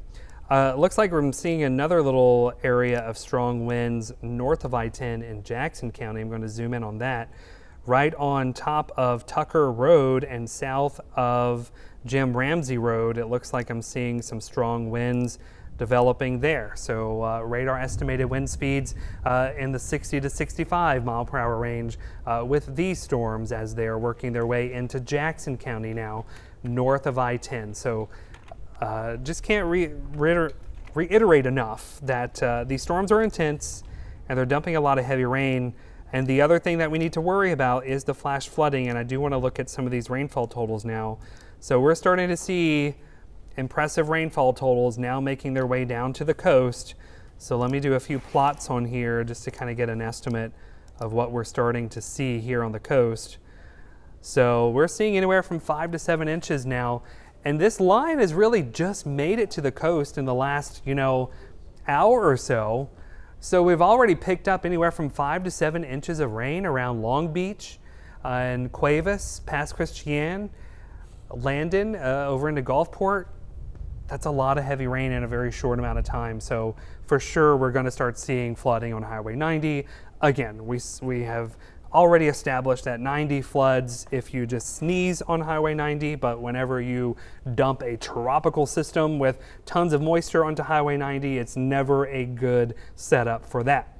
Looks like we're seeing another little area of strong winds north of I-10 in Jackson County. I'm going to zoom in on that. Right on top of Tucker Road and south of Jim Ramsey Road, it looks like I'm seeing some strong winds developing there. So radar estimated wind speeds in the 60 to 65 mile per hour range with these storms as they are working their way into Jackson County now, north of I-10. So just can't reiterate enough that these storms are intense and they're dumping a lot of heavy rain. And the other thing that we need to worry about is the flash flooding, and I do want to look at some of these rainfall totals now. So we're starting to see impressive rainfall totals now making their way down to the coast. So let me do a few plots on here just to kind of get an estimate of what we're starting to see here on the coast. So we're seeing anywhere from 5 to 7 inches now, and this line has really just made it to the coast in the last, hour or so. So we've already picked up anywhere from 5 to 7 inches of rain around Long Beach and Cuevas, Pass Christian, Landon, over into Gulfport. That's a lot of heavy rain in a very short amount of time. So for sure, we're going to start seeing flooding on Highway 90. Again, we have already established that 90 floods if you just sneeze on Highway 90, but whenever you dump a tropical system with tons of moisture onto Highway 90, it's never a good setup for that.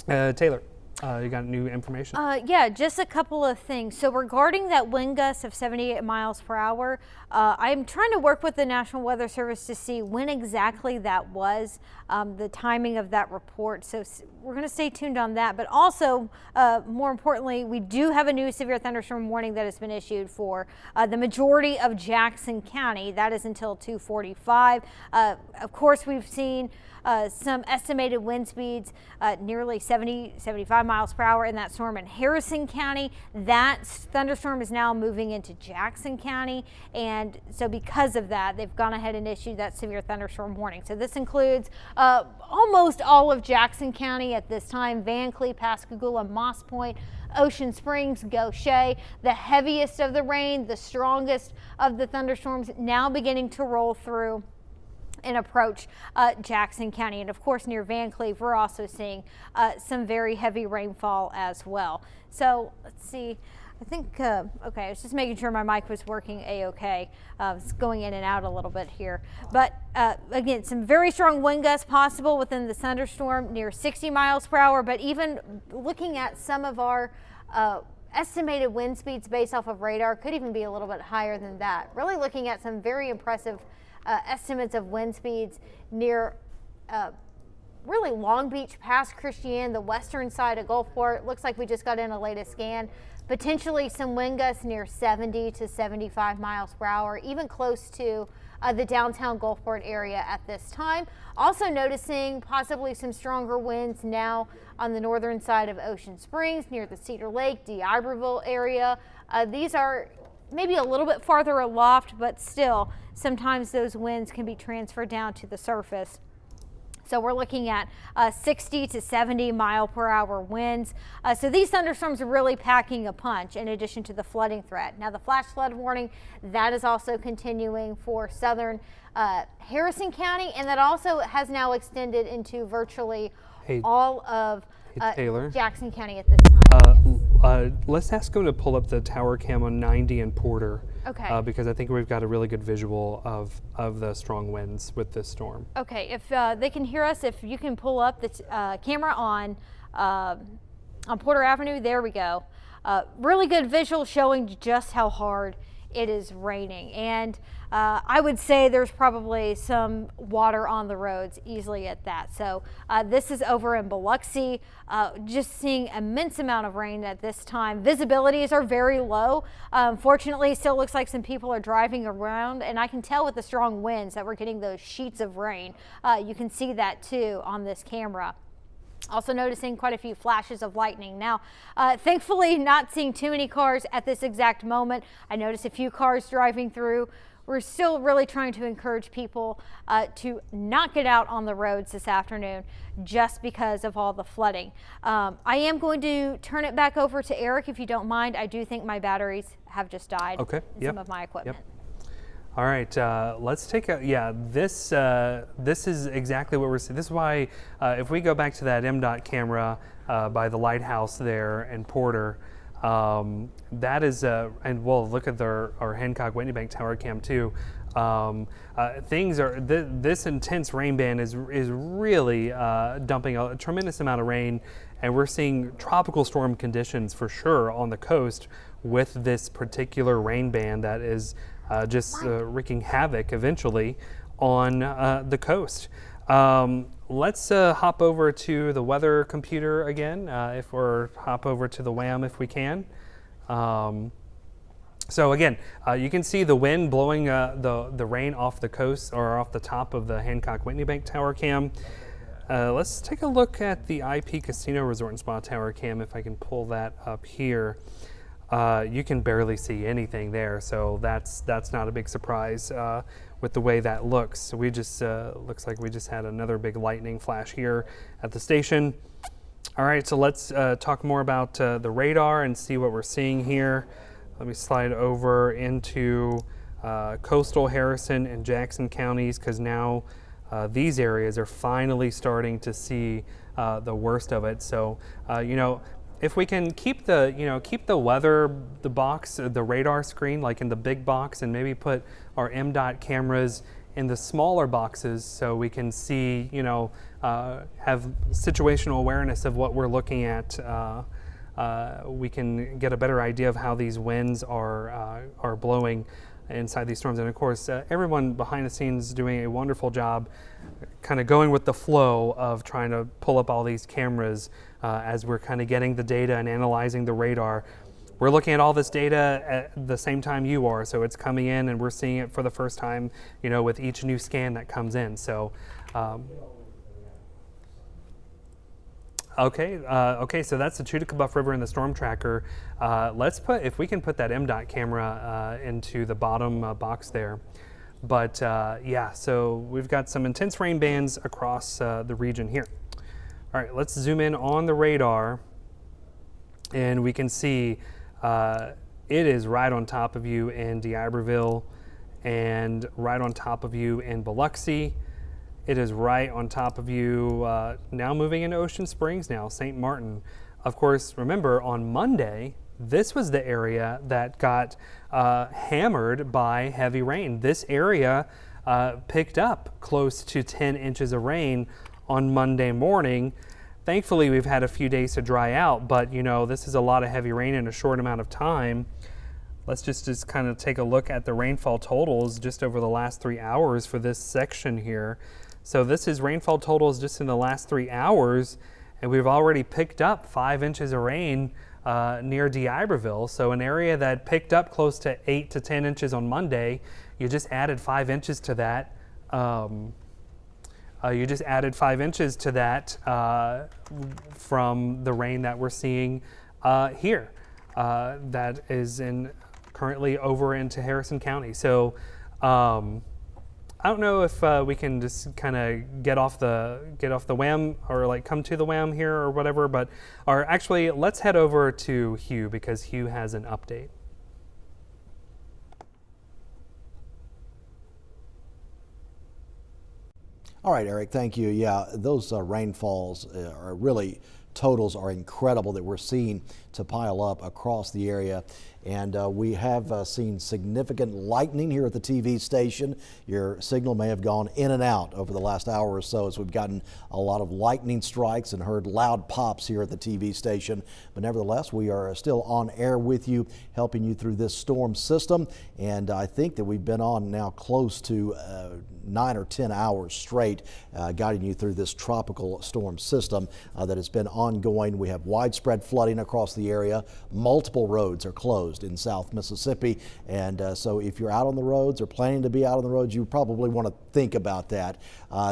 Taylor, you got new information? Yeah, just a couple of things. So regarding that wind gust of 78 miles per hour, I'm trying to work with the National Weather Service to see when exactly that was, the timing of that report. So we're going to stay tuned on that. But also, more importantly, we do have a new severe thunderstorm warning that has been issued for the majority of Jackson County. That is until 2:45. Of course, we've seen some estimated wind speeds nearly 75 miles per hour in that storm in Harrison County. That thunderstorm is now moving into Jackson County, and so because of that, they've gone ahead and issued that severe thunderstorm warning. So this includes almost all of Jackson County at this time: Van Cleve, Pascagoula, Moss Point, Ocean Springs, Gaucher. The heaviest of the rain, the strongest of the thunderstorms now beginning to roll through and approach Jackson County. And of course, near Van Cleve, we're also seeing some very heavy rainfall as well. So let's see. I think, okay, I was just making sure my mic was working a-okay. It's going in and out a little bit here. But again, some very strong wind gusts possible within the thunderstorm, near 60 miles per hour. But even looking at some of our estimated wind speeds based off of radar, could even be a little bit higher than that. Really looking at some very impressive estimates of wind speeds near really Long Beach, past Christian, the western side of Gulfport. Looks like we just got in a latest scan. Potentially some wind gusts near 70 to 75 miles per hour, even close to the downtown Gulfport area at this time. Also noticing possibly some stronger winds now on the northern side of Ocean Springs, near the Cedar Lake, D'Iberville area. These are maybe a little bit farther aloft, but still, sometimes those winds can be transferred down to the surface. So we're looking at 60 to 70 mile per hour winds. So these thunderstorms are really packing a punch in addition to the flooding threat. Now the flash flood warning, that is also continuing for southern Harrison County, and that also has now extended into virtually all of Taylor. Jackson County at this time. Let's ask them to pull up the tower cam on 90 and Porter. Okay. Because I think we've got a really good visual of the strong winds with this storm. Okay, if they can hear us, if you can pull up the camera on Porter Avenue, there we go. Really good visual showing just how hard it is raining. And I would say there's probably some water on the roads easily at that. So this is over in Biloxi, just seeing immense amount of rain at this time. Visibilities are very low. Fortunately, still looks like some people are driving around, and I can tell with the strong winds that we're getting those sheets of rain. You can see that too on this camera. Also noticing quite a few flashes of lightning. Now, thankfully not seeing too many cars at this exact moment. I noticed a few cars driving through. We're still really trying to encourage people to not get out on the roads this afternoon just because of all the flooding. I am going to turn it back over to Eric if you don't mind. I do think my batteries have just died in some of my equipment. All right, let's take a, this is exactly what we're seeing. This is why, if we go back to that MDOT camera by the lighthouse there in Porter, that is, and we'll look at our Hancock Whitney Bank tower cam too. Things are, this intense rain band is really dumping a tremendous amount of rain, and we're seeing tropical storm conditions for sure on the coast with this particular rain band that is just wreaking havoc eventually on the coast. Let's hop over to the weather computer again, hop over to the WAM if we can. So again, you can see the wind blowing the rain off the coast or off the top of the Hancock Whitney Bank tower cam. Let's take a look at the IP Casino Resort and Spa tower cam if I can pull that up here. You can barely see anything there, so that's not a big surprise with the way that looks. We just looks like we just had another big lightning flash here at the station. All right, so let's talk more about the radar and see what we're seeing here. Let me slide over into coastal Harrison and Jackson counties, because now these areas are finally starting to see the worst of it. So if we can keep the weather, the box, the radar screen, like in the big box, and maybe put our MDOT cameras in the smaller boxes so we can see, have situational awareness of what we're looking at. We can get a better idea of how these winds are blowing inside these storms. And of course, everyone behind the scenes doing a wonderful job kind of going with the flow of trying to pull up all these cameras as we're kind of getting the data and analyzing the radar. We're looking at all this data at the same time you are, so it's coming in and we're seeing it for the first time, with each new scan that comes in. So, okay, so that's the Chutacabuff River and the storm tracker. If we can put that MDOT camera into the bottom box there. But so we've got some intense rain bands across the region here. All right, let's zoom in on the radar, and we can see it is right on top of you in D'Iberville and right on top of you in Biloxi. It is right on top of you now moving into Ocean Springs now, St. Martin. Of course, remember on Monday, this was the area that got hammered by heavy rain. This area picked up close to 10 inches of rain on Monday morning. Thankfully, we've had a few days to dry out, but this is a lot of heavy rain in a short amount of time. Let's just kind of take a look at the rainfall totals just over the last 3 hours for this section here. So this is rainfall totals just in the last 3 hours, and we've already picked up 5 inches of rain near D'Iberville. So an area that picked up close to 8 to 10 inches on Monday, you just added 5 inches to that. From the rain that we're seeing here. That is currently over into Harrison County. So I don't know if we can just kind of get off the WAM or like come to the WAM here or whatever, but actually let's head over to Hugh because Hugh has an update. All right, Eric, thank you. Yeah, those rainfalls are really, totals are incredible that we're seeing to pile up across the area. And we have seen significant lightning here at the TV station. Your signal may have gone in and out over the last hour or so as we've gotten a lot of lightning strikes and heard loud pops here at the TV station. But nevertheless, we are still on air with you, helping you through this storm system. And I think that we've been on now close to 9 or 10 hours straight, guiding you through this tropical storm system that has been ongoing. We have widespread flooding across the area. Multiple roads are closed in South Mississippi, and so if you're out on the roads or planning to be out on the roads, you probably want to think about that.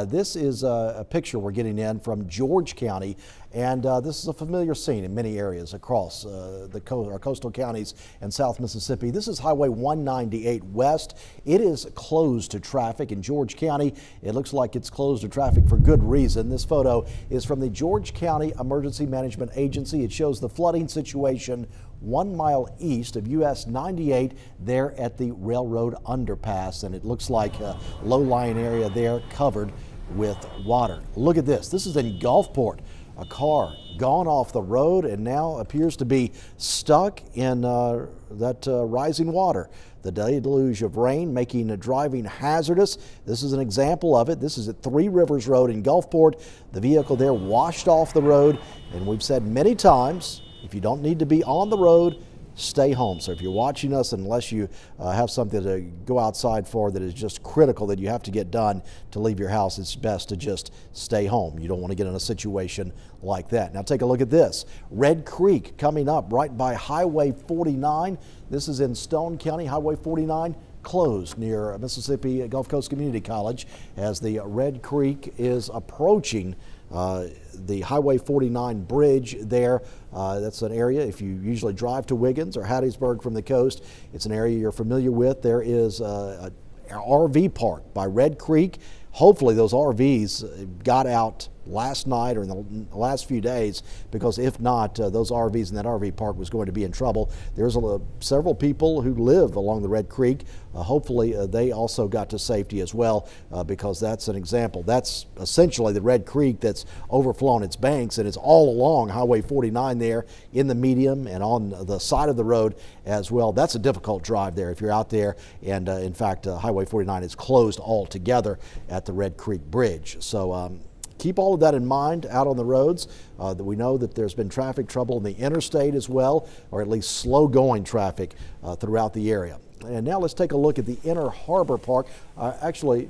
This is a picture we're getting in from George County, and this is a familiar scene in many areas across our coastal counties and South Mississippi. This is Highway 198 West. It is closed to traffic in George County. It looks like it's closed to traffic for good reason. This photo is from the George County Emergency Management Agency. It shows the flooding situation 1 mile east of US 98 there at the railroad underpass, and it looks like a low-lying area there covered with water. Look at this. This is in Gulfport. A car gone off the road and now appears to be stuck in that rising water. The deluge of rain making driving hazardous. This is an example of it. This is at 3 Rivers Road in Gulfport. The vehicle there washed off the road, and we've said many times, if you don't need to be on the road, stay home. So if you're watching us, unless you have something to go outside for that is just critical that you have to get done to leave your house, it's best to just stay home. You don't want to get in a situation like that. Now take a look at this. Red Creek coming up right by Highway 49. This is in Stone County. Highway 49 closed near Mississippi Gulf Coast Community College as the Red Creek is approaching the Highway 49 bridge there. That's an area, if you usually drive to Wiggins or Hattiesburg from the coast, it's an area you're familiar with. There is an RV park by Red Creek. Hopefully those RVs got out last night or in the last few days, because if not, those RVs in that RV park was going to be in trouble. There's several people who live along the Red Creek. Hopefully they also got to safety as well, because that's an example. That's essentially the Red Creek that's overflown its banks, and it's all along Highway 49 there in the medium and on the side of the road as well. That's a difficult drive there if you're out there, and in fact Highway 49 is closed altogether at the Red Creek Bridge. So keep all of that in mind out on the roads. That we know that there's been traffic trouble in the interstate as well, or at least slow going traffic throughout the area. And now let's take a look at the Inner Harbor Park. Actually,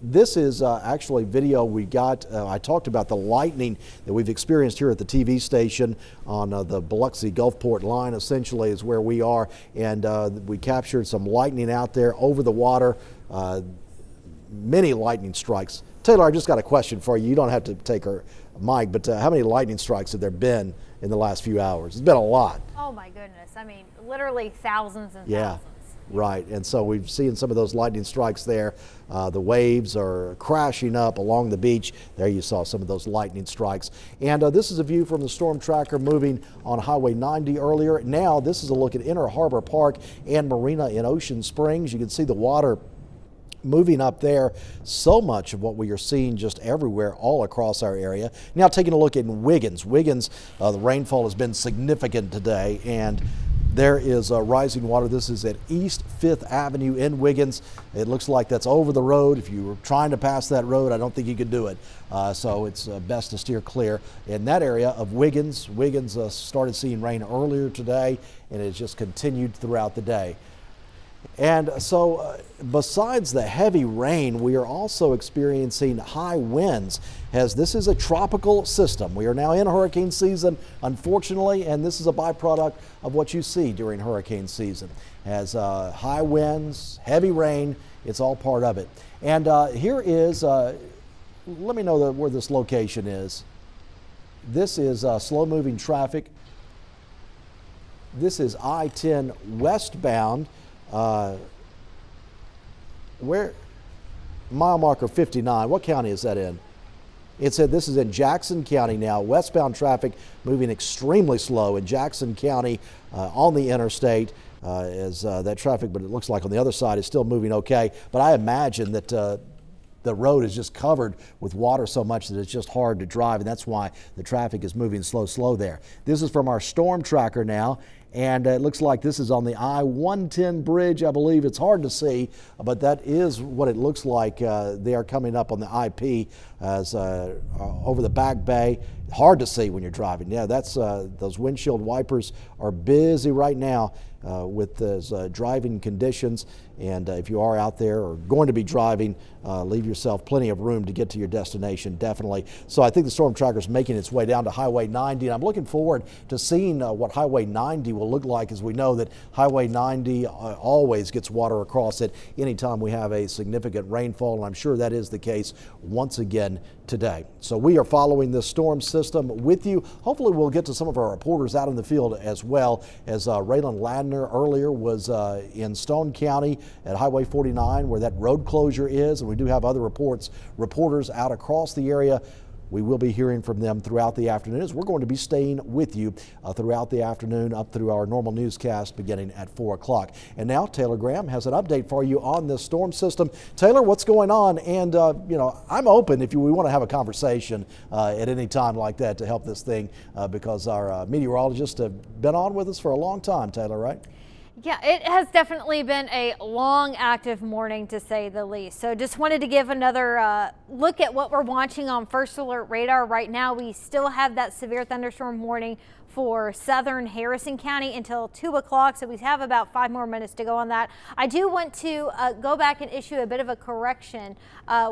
this is actually video we got. I talked about the lightning that we've experienced here at the TV station on the Biloxi Gulfport line, essentially is where we are. And we captured some lightning out there over the water, many lightning strikes. Taylor, I just got a question for you. You don't have to take her mic, but how many lightning strikes have there been in the last few hours? It's been a lot. Oh my goodness. I mean, literally thousands and yeah. thousands. Right, and so we've seen some of those lightning strikes there. The waves are crashing up along the beach. There you saw some of those lightning strikes. And this is a view from the storm tracker moving on Highway 90 earlier. Now this is a look at Inner Harbor Park and Marina in Ocean Springs. You can see the water moving up there. So much of what we are seeing just everywhere all across our area. Now taking a look at Wiggins. Wiggins, the rainfall has been significant today, and there is rising water. This is at East 5th Avenue in Wiggins. It looks like that's over the road. If you were trying to pass that road, I don't think you could do it. So it's best to steer clear. In that area of Wiggins, started seeing rain earlier today, and it's just continued throughout the day. And so besides the heavy rain, we are also experiencing high winds, as this is a tropical system. We are now in hurricane season, unfortunately, and this is a byproduct of what you see during hurricane season. As high winds, heavy rain, it's all part of it. And here is, let me know where this location is. This is slow moving traffic. This is I-10 westbound. Where? Mile marker 59. What county is that in? It said this is in Jackson County now. Westbound traffic moving extremely slow in Jackson County on the interstate. As that traffic, but it looks like on the other side is still moving okay. But I imagine that the road is just covered with water so much that it's just hard to drive, and that's why the traffic is moving slow there. This is from our storm tracker now, and it looks like this is on the I-110 bridge. I believe it's hard to see, but that is what it looks like. They are coming up on the IP as over the Back Bay. Hard to see when you're driving. Yeah, that's those windshield wipers are busy right now with those driving conditions. And if you are out there or going to be driving, leave yourself plenty of room to get to your destination, definitely. So I think the storm tracker is making its way down to Highway 90, and I'm looking forward to seeing what Highway 90 will look like, as we know that Highway 90 always gets water across it anytime we have a significant rainfall, and I'm sure that is the case once again today. So we are following this storm system with you. Hopefully we'll get to some of our reporters out in the field as well, as Raylan Ladner earlier was in Stone County at Highway 49 where that road closure is, and we do have other reporters out across the area. We will be hearing from them throughout the afternoon, as we're going to be staying with you throughout the afternoon up through our normal newscast beginning at 4 o'clock. And now Taylor Graham has an update for you on this storm system. Taylor, what's going on? And, you know, I'm open if we want to have a conversation at any time like that to help this thing because our meteorologists have been on with us for a long time, Taylor, right? Yeah, it has definitely been a long, active morning, to say the least. So just wanted to give another look at what we're watching on First Alert Radar. Right now, we still have that severe thunderstorm warning for southern Harrison County until 2 o'clock. So we have about 5 more minutes to go on that. I do want to go back and issue a bit of a correction.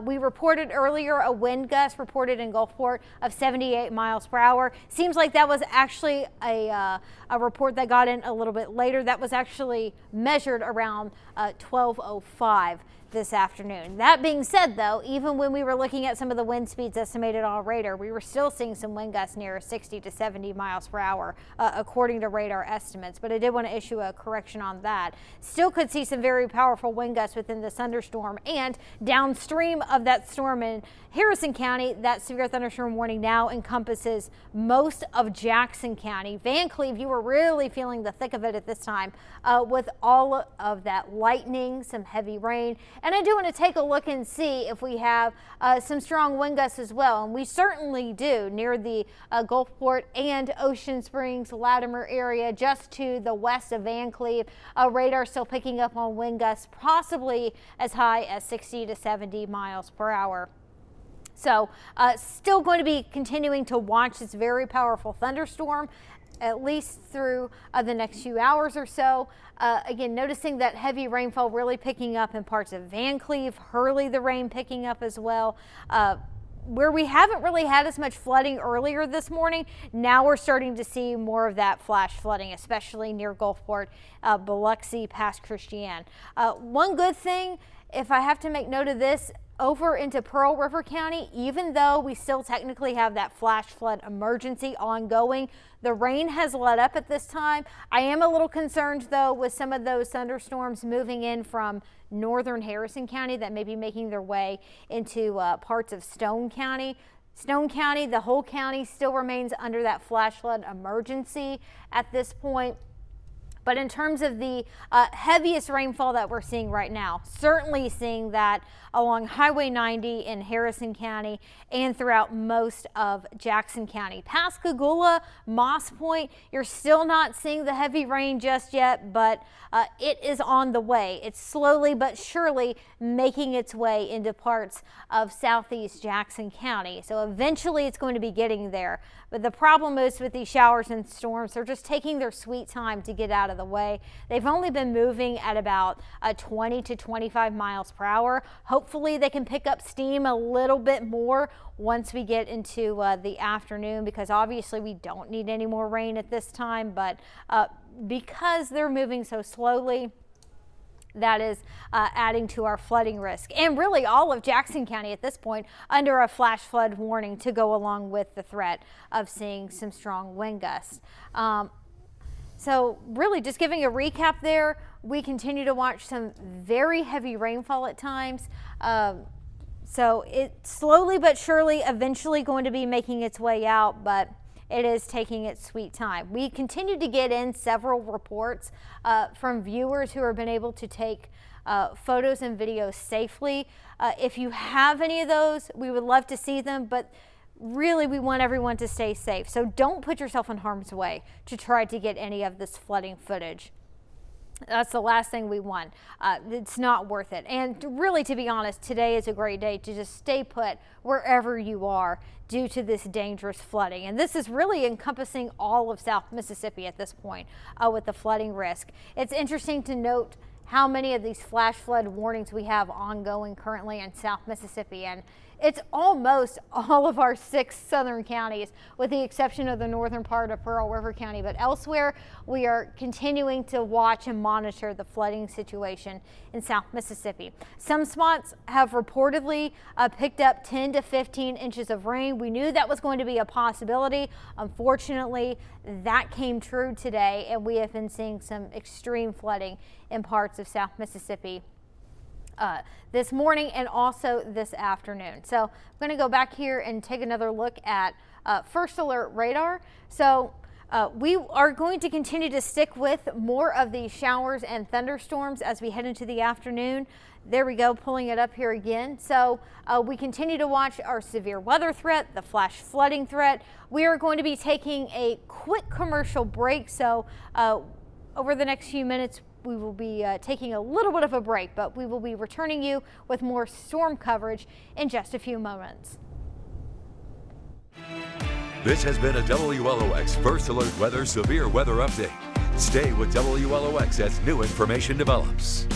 We reported earlier a wind gust reported in Gulfport of 78 miles per hour. Seems like that was actually a report that got in a little bit later. That was actually measured around 12:05 this afternoon. That being said, though, even when we were looking at some of the wind speeds estimated on radar, we were still seeing some wind gusts near 60 to 70 miles per hour, according to radar estimates. But I did want to issue a correction on that. Still could see some very powerful wind gusts within the thunderstorm, and downstream of that storm in Harrison County, that severe thunderstorm warning now encompasses most of Jackson County. Van Cleve, you were really feeling the thick of it at this time with all of that lightning, some heavy rain. And I do want to take a look and see if we have some strong wind gusts as well. And we certainly do near the Gulfport and Ocean Springs, Latimer area, just to the west of Van Cleve. Radar still picking up on wind gusts, possibly as high as 60 to 70 miles per hour. So still going to be continuing to watch this very powerful thunderstorm, at least through the next few hours or so. Again, noticing that heavy rainfall really picking up in parts of Van Cleve, Hurley, the rain picking up as well. Where we haven't really had as much flooding earlier this morning, now we're starting to see more of that flash flooding, especially near Gulfport, Biloxi, past Christian. One good thing, if I have to make note of this, over into Pearl River County, even though we still technically have that flash flood emergency ongoing, the rain has let up at this time. I am a little concerned, though, with some of those thunderstorms moving in from northern Harrison County that may be making their way into parts of Stone County. Stone County, the whole county still remains under that flash flood emergency at this point. But in terms of the heaviest rainfall that we're seeing right now, certainly seeing that along Highway 90 in Harrison County and throughout most of Jackson County. Pascagoula, Moss Point, you're still not seeing the heavy rain just yet, but it is on the way. It's slowly but surely making its way into parts of southeast Jackson County. So eventually it's going to be getting there. But the problem is with these showers and storms, they're just taking their sweet time to get out of the way. They've only been moving at about 20 to 25 miles per hour. Hopefully they can pick up steam a little bit more once we get into the afternoon, because obviously we don't need any more rain at this time, but because they're moving so slowly, that is adding to our flooding risk. And really all of Jackson County at this point under a flash flood warning to go along with the threat of seeing some strong wind gusts. So really just giving a recap there, we continue to watch some very heavy rainfall at times. So it's slowly but surely eventually going to be making its way out, but it is taking its sweet time. We continue to get in several reports from viewers who have been able to take photos and videos safely. If you have any of those, we would love to see them, but really we want everyone to stay safe. So don't put yourself in harm's way to try to get any of this flooding footage. That's the last thing we want. It's not worth it. And really, to be honest, today is a great day to just stay put wherever you are due to this dangerous flooding. And this is really encompassing all of South Mississippi at this point with the flooding risk. It's interesting to note how many of these flash flood warnings we have ongoing currently in South Mississippi. And it's almost all of our 6 southern counties, with the exception of the northern part of Pearl River County. But elsewhere, we are continuing to watch and monitor the flooding situation in South Mississippi. Some spots have reportedly picked up 10 to 15 inches of rain. We knew that was going to be a possibility. Unfortunately, that came true today, and we have been seeing some extreme flooding in parts of South Mississippi this morning and also this afternoon. So I'm going to go back here and take another look at first alert radar. So we are going to continue to stick with more of these showers and thunderstorms as we head into the afternoon. There we go, pulling it up here again. So we continue to watch our severe weather threat, the flash flooding threat. We are going to be taking a quick commercial break. So over the next few minutes, we will be taking a little bit of a break, but we will be returning you with more storm coverage in just a few moments. This has been a WLOX First Alert Weather Severe Weather Update. Stay with WLOX as new information develops.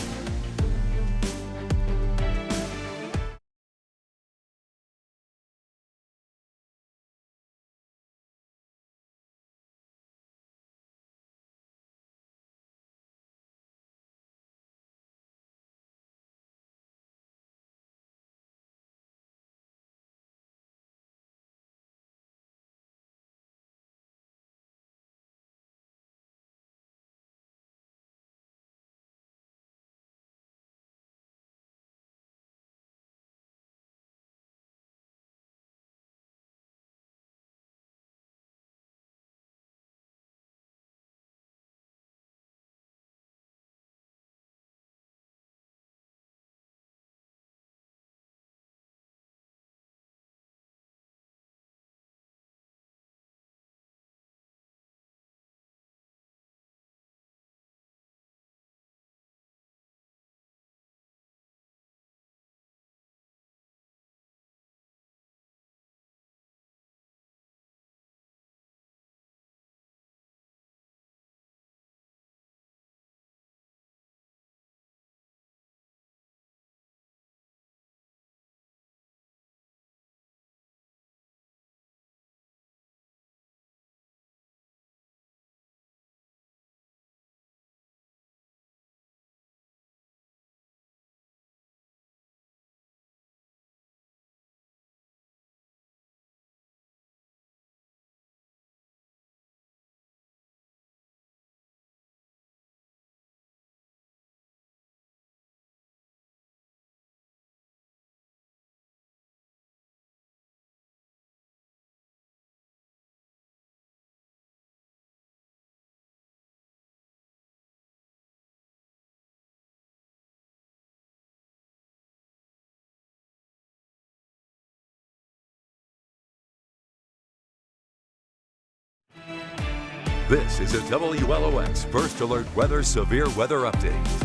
This is a WLOX First Alert Weather Severe Weather Update.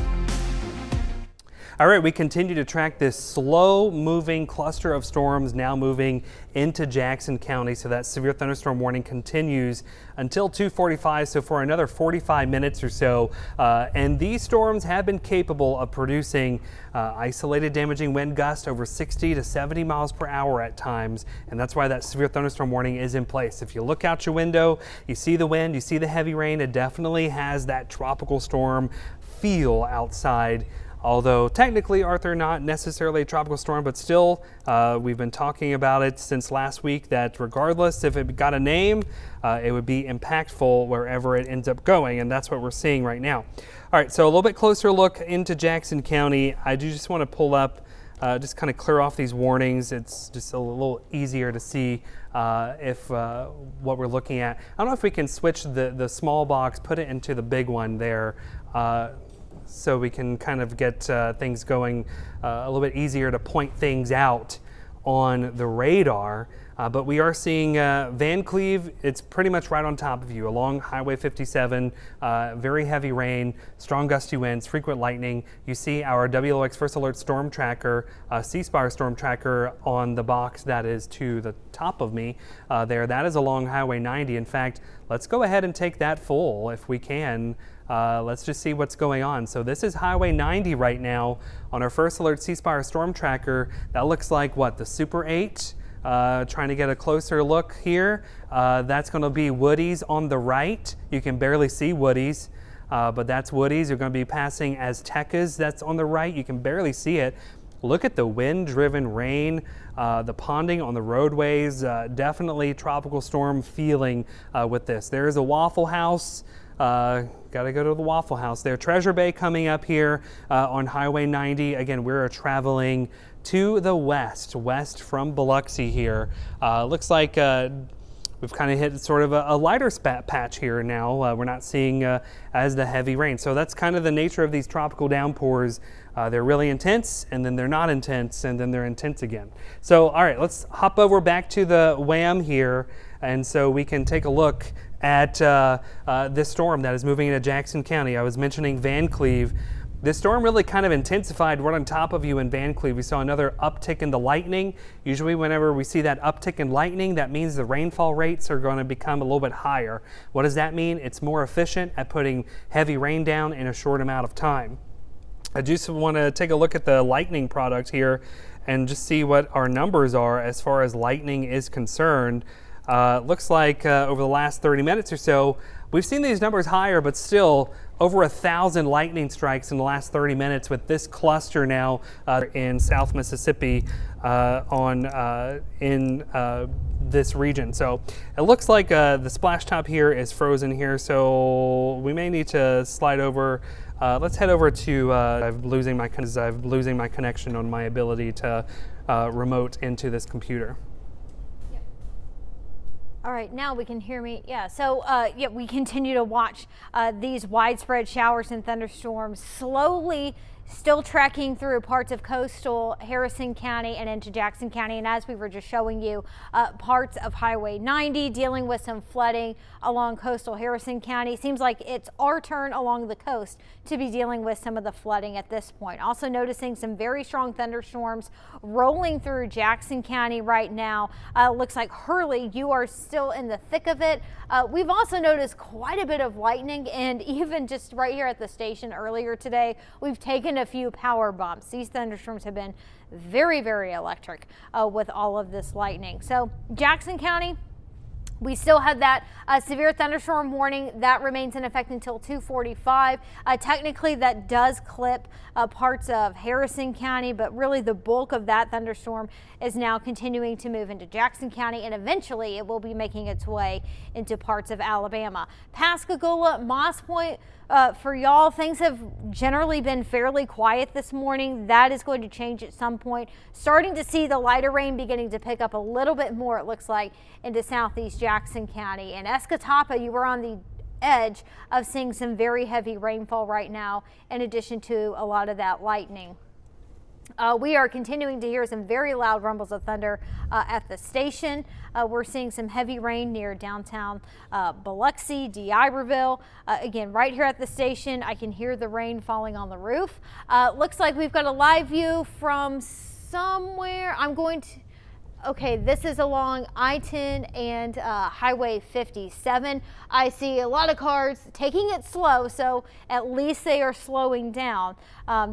All right, we continue to track this slow-moving cluster of storms now moving into Jackson County. So that severe thunderstorm warning continues until 2:45, so for another 45 minutes or so. And these storms have been capable of producing isolated damaging wind gusts over 60 to 70 miles per hour at times. And that's why that severe thunderstorm warning is in place. If you look out your window, you see the wind, you see the heavy rain. It definitely has that tropical storm feel outside Although technically, Arthur, not necessarily a tropical storm, but still, we've been talking about it since last week that regardless if it got a name, it would be impactful wherever it ends up going, and that's what we're seeing right now. All right, so a little bit closer look into Jackson County. I do just want to pull up, just kind of clear off these warnings. It's just a little easier to see if what we're looking at. I don't know if we can switch the small box, put it into the big one there, so we can kind of get things going a little bit easier to point things out on the radar. But we are seeing Van Cleve. It's pretty much right on top of you along Highway 57. Very heavy rain, strong gusty winds, frequent lightning. You see our WLOX First Alert Storm Tracker, C-Spire Storm Tracker on the box that is to the top of me there. That is along Highway 90. In fact, let's go ahead and take that full if we can. Let's just see what's going on. So this is Highway 90 right now on our First Alert C-Spire Storm Tracker. That looks like what, the Super 8? Trying to get a closer look here. That's going to be Woody's on the right. You can barely see Woody's, but that's Woody's. You're going to be passing Aztecas. That's on the right. You can barely see it. Look at the wind-driven rain, the ponding on the roadways. Definitely tropical storm feeling with this. There is a Waffle House. Got to go to the Waffle House there. Treasure Bay coming up here on Highway 90. Again, we're traveling to the west from Biloxi here. Looks like we've kind of hit sort of a lighter patch here now. We're not seeing as the heavy rain. So that's kind of the nature of these tropical downpours. They're really intense, and then they're not intense, and then they're intense again. So, all right, let's hop over back to the WAM here, and so we can take a look at this storm that is moving into Jackson County. I was mentioning Van Cleve. This storm really kind of intensified right on top of you in Van Cleve. We saw another uptick in the lightning. Usually whenever we see that uptick in lightning, that means the rainfall rates are going to become a little bit higher. What does that mean? It's more efficient at putting heavy rain down in a short amount of time. I just want to take a look at the lightning product here and just see what our numbers are as far as lightning is concerned. Looks like over the last 30 minutes or so, we've seen these numbers higher, but still over 1,000 lightning strikes in the last 30 minutes with this cluster now in South Mississippi in this region. So it looks like the splash top here is frozen here, so we may need to slide over. Let's head over to, I'm losing my connection on my ability to remote into this computer. All right, now we can hear me. Yeah, so yeah, we continue to watch these widespread showers and thunderstorms slowly still trekking through parts of coastal Harrison County and into Jackson County. And as we were just showing you, parts of Highway 90 dealing with some flooding along coastal Harrison County. Seems like it's our turn along the coast to be dealing with some of the flooding at this point. Also noticing some very strong thunderstorms rolling through Jackson County right now. Looks like Hurley, you are still in the thick of it. We've also noticed quite a bit of lightning, and even just right here at the station earlier today, we've taken a few power bumps. These thunderstorms have been very, very electric with all of this lightning. So Jackson County, we still have that severe thunderstorm warning that remains in effect until 2:45. Technically, that does clip parts of Harrison County, but really the bulk of that thunderstorm is now continuing to move into Jackson County, and eventually it will be making its way into parts of Alabama. Pascagoula, Moss Point, for y'all, things have generally been fairly quiet this morning. That is going to change at some point. Starting to see the lighter rain beginning to pick up a little bit more, it looks like, into southeast Jackson County. And Escatawpa, you were on the edge of seeing some very heavy rainfall right now, in addition to a lot of that lightning. We are continuing to hear some very loud rumbles of thunder at the station. We're seeing some heavy rain near downtown Biloxi, D'Iberville. Again, right here at the station, I can hear the rain falling on the roof. Looks like we've got a live view from somewhere. Okay, this is along I-10 and Highway 57. I see a lot of cars taking it slow, so at least they are slowing down.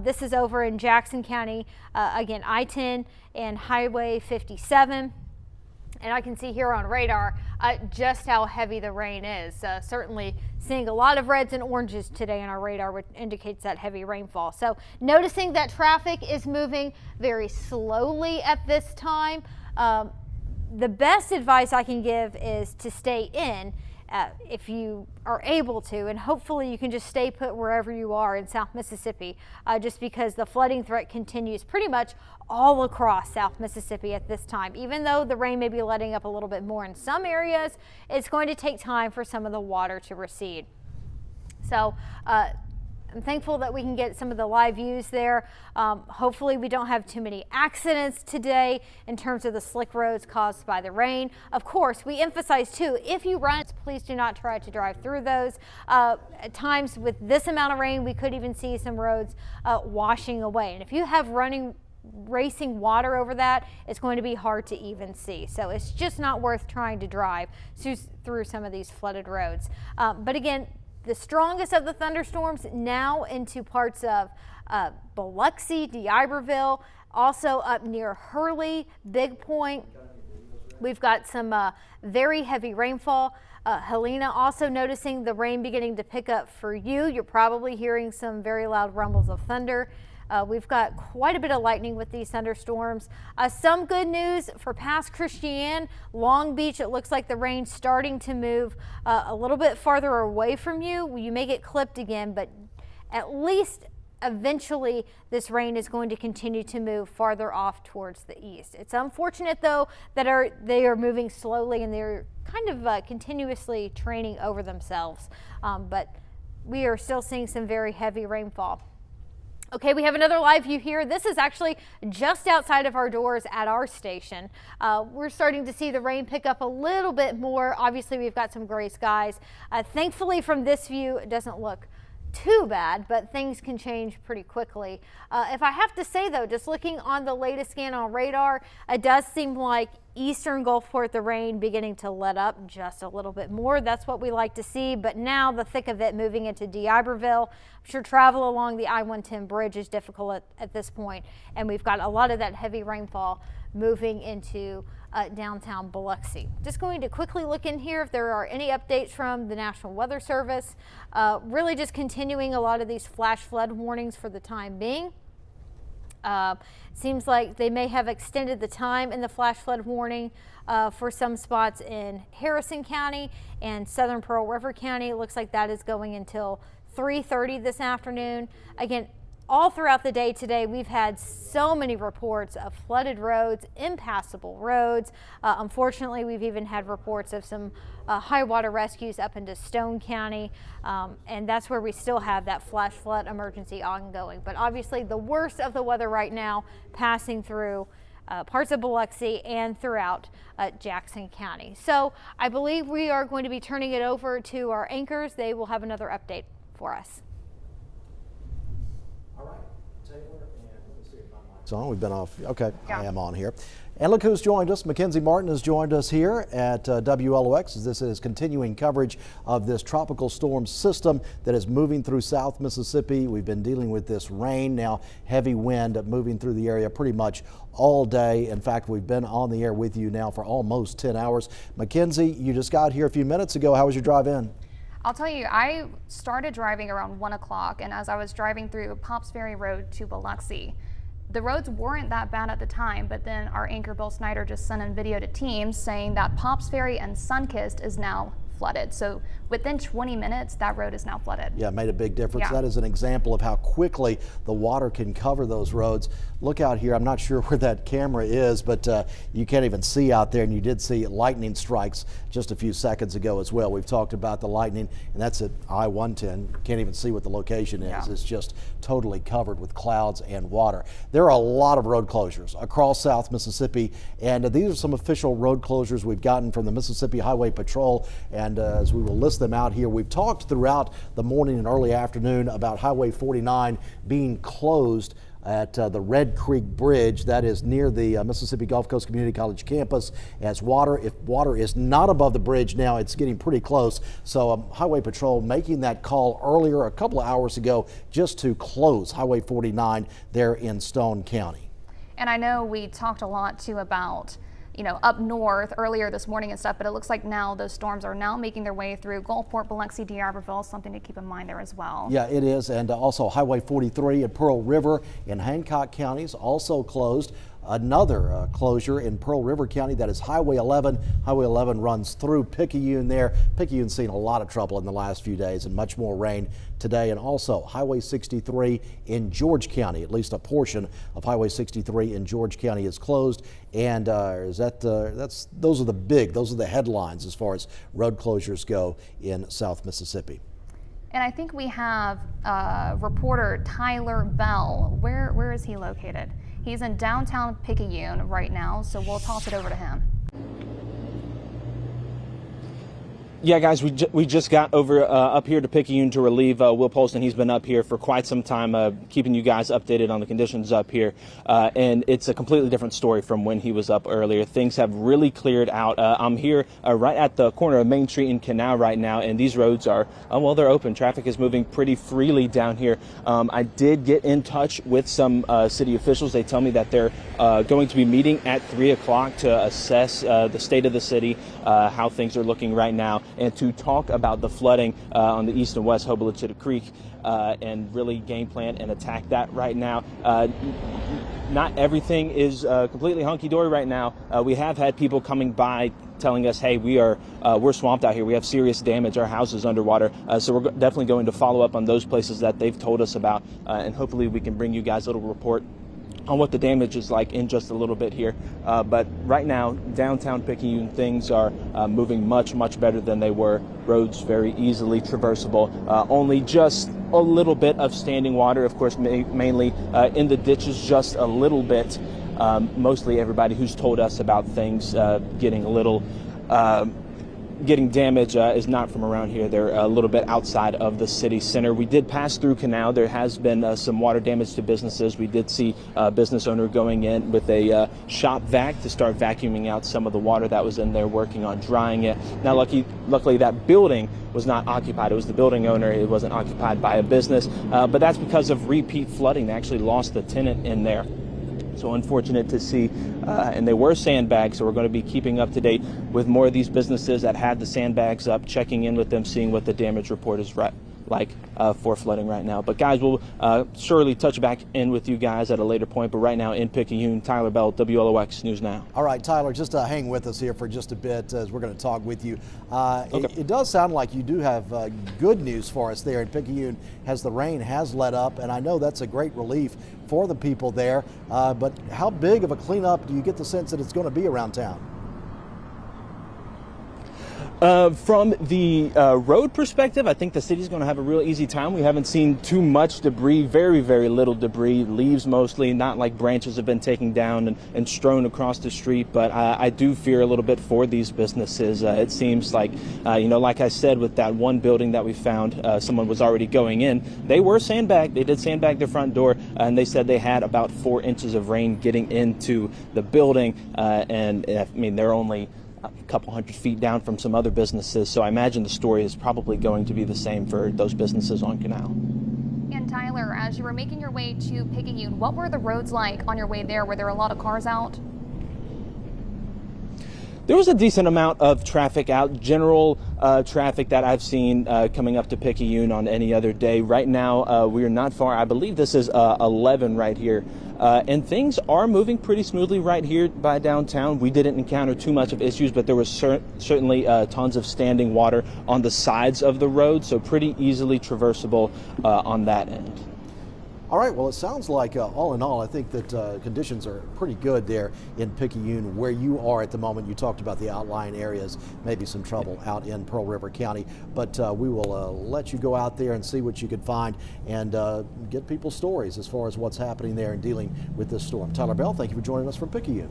This is over in Jackson County, again, I-10 and Highway 57. And I can see here on radar just how heavy the rain is. Certainly seeing a lot of reds and oranges today on our radar, which indicates that heavy rainfall. So noticing that traffic is moving very slowly at this time. The best advice I can give is to stay in if you are able to, and hopefully you can just stay put wherever you are in South Mississippi, just because the flooding threat continues pretty much all across South Mississippi at this time. Even though the rain may be letting up a little bit more in some areas, it's going to take time for some of the water to recede. So I'm thankful that we can get some of the live views there. Hopefully we don't have too many accidents today in terms of the slick roads caused by the rain. Of course, we emphasize too, if you run, please do not try to drive through those. At times with this amount of rain, we could even see some roads washing away. And if you have racing water over that, it's going to be hard to even see. So it's just not worth trying to drive through some of these flooded roads. But again, the strongest of the thunderstorms now into parts of Biloxi, D'Iberville, also up near Hurley, Big Point. We've got some very heavy rainfall. Helena, also noticing the rain beginning to pick up for you. You're probably hearing some very loud rumbles of thunder. We've got quite a bit of lightning with these thunderstorms. Some good news for past Christian, Long Beach. It looks like the rain's starting to move a little bit farther away from you. You may get clipped again, but at least eventually this rain is going to continue to move farther off towards the east. It's unfortunate though that they are moving slowly and they're kind of continuously training over themselves, but we are still seeing some very heavy rainfall. Okay, we have another live view here. This is actually just outside of our doors at our station. We're starting to see the rain pick up a little bit more. Obviously, we've got some gray skies. Thankfully, from this view, it doesn't look too bad, but things can change pretty quickly. If I have to say though, just looking on the latest scan on radar, it does seem like eastern Gulfport, the rain beginning to let up just a little bit more. That's what we like to see, but now the thick of it moving into D'Iberville. I'm sure travel along the I-110 bridge is difficult at this point, and we've got a lot of that heavy rainfall moving into downtown Biloxi. Just going to quickly look in here if there are any updates from the National Weather Service. Really just continuing a lot of these flash flood warnings for the time being. Seems like they may have extended the time in the flash flood warning for some spots in Harrison County and southern Pearl River County. It looks like that is going until 3:30 this afternoon. Again, all throughout the day today, we've had so many reports of flooded roads, impassable roads. Unfortunately, we've even had reports of some high water rescues up into Stone County, and that's where we still have that flash flood emergency ongoing. But obviously, the worst of the weather right now passing through parts of Biloxi and throughout Jackson County. So I believe we are going to be turning it over to our anchors. They will have another update for us. All right, Taylor, and let me see if my mic's on. We've been off. Okay, yeah. I am on here. And look who's joined us. Mackenzie Martin has joined us here at WLOX as this is continuing coverage of this tropical storm system that is moving through South Mississippi. We've been dealing with this rain, now heavy wind moving through the area pretty much all day. In fact, we've been on the air with you now for almost 10 hours. Mackenzie, you just got here a few minutes ago. How was your drive in? I'll tell you, I started driving around 1 o'clock, and as I was driving through Pops Ferry Road to Biloxi, the roads weren't that bad at the time, but then our anchor Bill Snyder just sent in video to Teams saying that Pops Ferry and Sunkist is now flooded. So within 20 minutes, that road is now flooded. Yeah, made a big difference. Yeah. That is an example of how quickly the water can cover those roads. Look out here. I'm not sure where that camera is, but you can't even see out there, and you did see lightning strikes just a few seconds ago as well. We've talked about the lightning, and that's at I-110. Can't even see what the location is. Yeah. It's just totally covered with clouds and water. There are a lot of road closures across South Mississippi, and these are some official road closures we've gotten from the Mississippi Highway Patrol, and as we will list them out here, we've talked throughout the morning and early afternoon about Highway 49 being closed at the Red Creek Bridge. That is near the Mississippi Gulf Coast Community College campus. If water is not above the bridge now, it's getting pretty close. So Highway Patrol making that call earlier, a couple of hours ago, just to close Highway 49 there in Stone County. And I know we talked a lot too about you know, up north earlier this morning and stuff, but it looks like now those storms are now making their way through Gulfport, Biloxi, D'Iberville, something to keep in mind there as well. Yeah, it is. And also Highway 43 at Pearl River in Hancock counties also closed. Another closure in Pearl River County, that is Highway 11. Highway 11 runs through Picayune there. Picayune's seen a lot of trouble in the last few days and much more rain today. And also Highway 63 in George County, at least a portion of Highway 63 in George County is closed. And those are the headlines as far as road closures go in South Mississippi. And I think we have reporter Tyler Bell. Where is he located? He's in downtown Picayune right now, so we'll toss it over to him. Yeah, guys, we just got over up here to Picayune to relieve Will Polston. He's been up here for quite some time, keeping you guys updated on the conditions up here. And it's a completely different story from when he was up earlier. Things have really cleared out. I'm here right at the corner of Main Street and Canal right now, and these roads are, well, they're open. Traffic is moving pretty freely down here. I did get in touch with some city officials. They tell me that they're going to be meeting at 3 o'clock to assess the state of the city, how things are looking right now, and to talk about the flooding on the east and west Hobelichita Creek and really game plan and attack that right now. Not everything is completely hunky-dory right now. We have had people coming by telling us, hey, we're swamped out here. We have serious damage. Our house is underwater. So we're definitely going to follow up on those places that they've told us about, and hopefully we can bring you guys a little report on what the damage is like in just a little bit here. But right now, downtown Picayune, things are moving much, much better than they were. Roads very easily traversable. Only just a little bit of standing water, of course, mainly in the ditches, just a little bit. Mostly everybody who's told us about things getting a little getting damage is not from around here. They're a little bit outside of the city center. We did pass through Canal. There has been some water damage to businesses. We did see a business owner going in with a shop vac to start vacuuming out some of the water that was in there, working on drying it. Now, luckily that building was not occupied. It was the building owner. It wasn't occupied by a business, but that's because of repeat flooding. They actually lost the tenant in there. So unfortunate to see, and they were sandbags, so we're going to be keeping up to date with more of these businesses that had the sandbags up, checking in with them, seeing what the damage report is like for flooding right now. But guys, we'll surely touch back in with you guys at a later point. But right now in Picayune, Tyler Bell, WLOX News Now. All right, Tyler, just hang with us here for just a bit as we're going to talk with you. Okay. It does sound like you do have good news for us there in Picayune as the rain has let up, and I know that's a great relief for the people there. But how big of a cleanup do you get the sense that it's going to be around town? From the road perspective, I think the city's going to have a real easy time. We haven't seen too much debris, very, very little debris, leaves mostly, not like branches have been taken down and strewn across the street. But I do fear a little bit for these businesses. It seems like, like I said, with that one building that we found, someone was already going in. They were sandbagged. They did sandbag their front door, and they said they had about 4 inches of rain getting into the building. And I mean, they're only a couple hundred feet down from some other businesses, so I imagine the story is probably going to be the same for those businesses on Canal. And Tyler, as you were making your way to Picayune, what were the roads like on your way there? Were there a lot of cars out? There was a decent amount of traffic out, general traffic that I've seen coming up to Picayune on any other day. Right now, we are not far. I believe this is 11 right here. And things are moving pretty smoothly right here by downtown. We didn't encounter too much of issues, but there was certainly tons of standing water on the sides of the road, so pretty easily traversable on that end. All right, well, it sounds like all in all, I think that conditions are pretty good there in Picayune where you are at the moment. You talked about the outlying areas, maybe some trouble out in Pearl River County, but we will let you go out there and see what you can find and get people's stories as far as what's happening there and dealing with this storm. Tyler Bell, thank you for joining us from Picayune.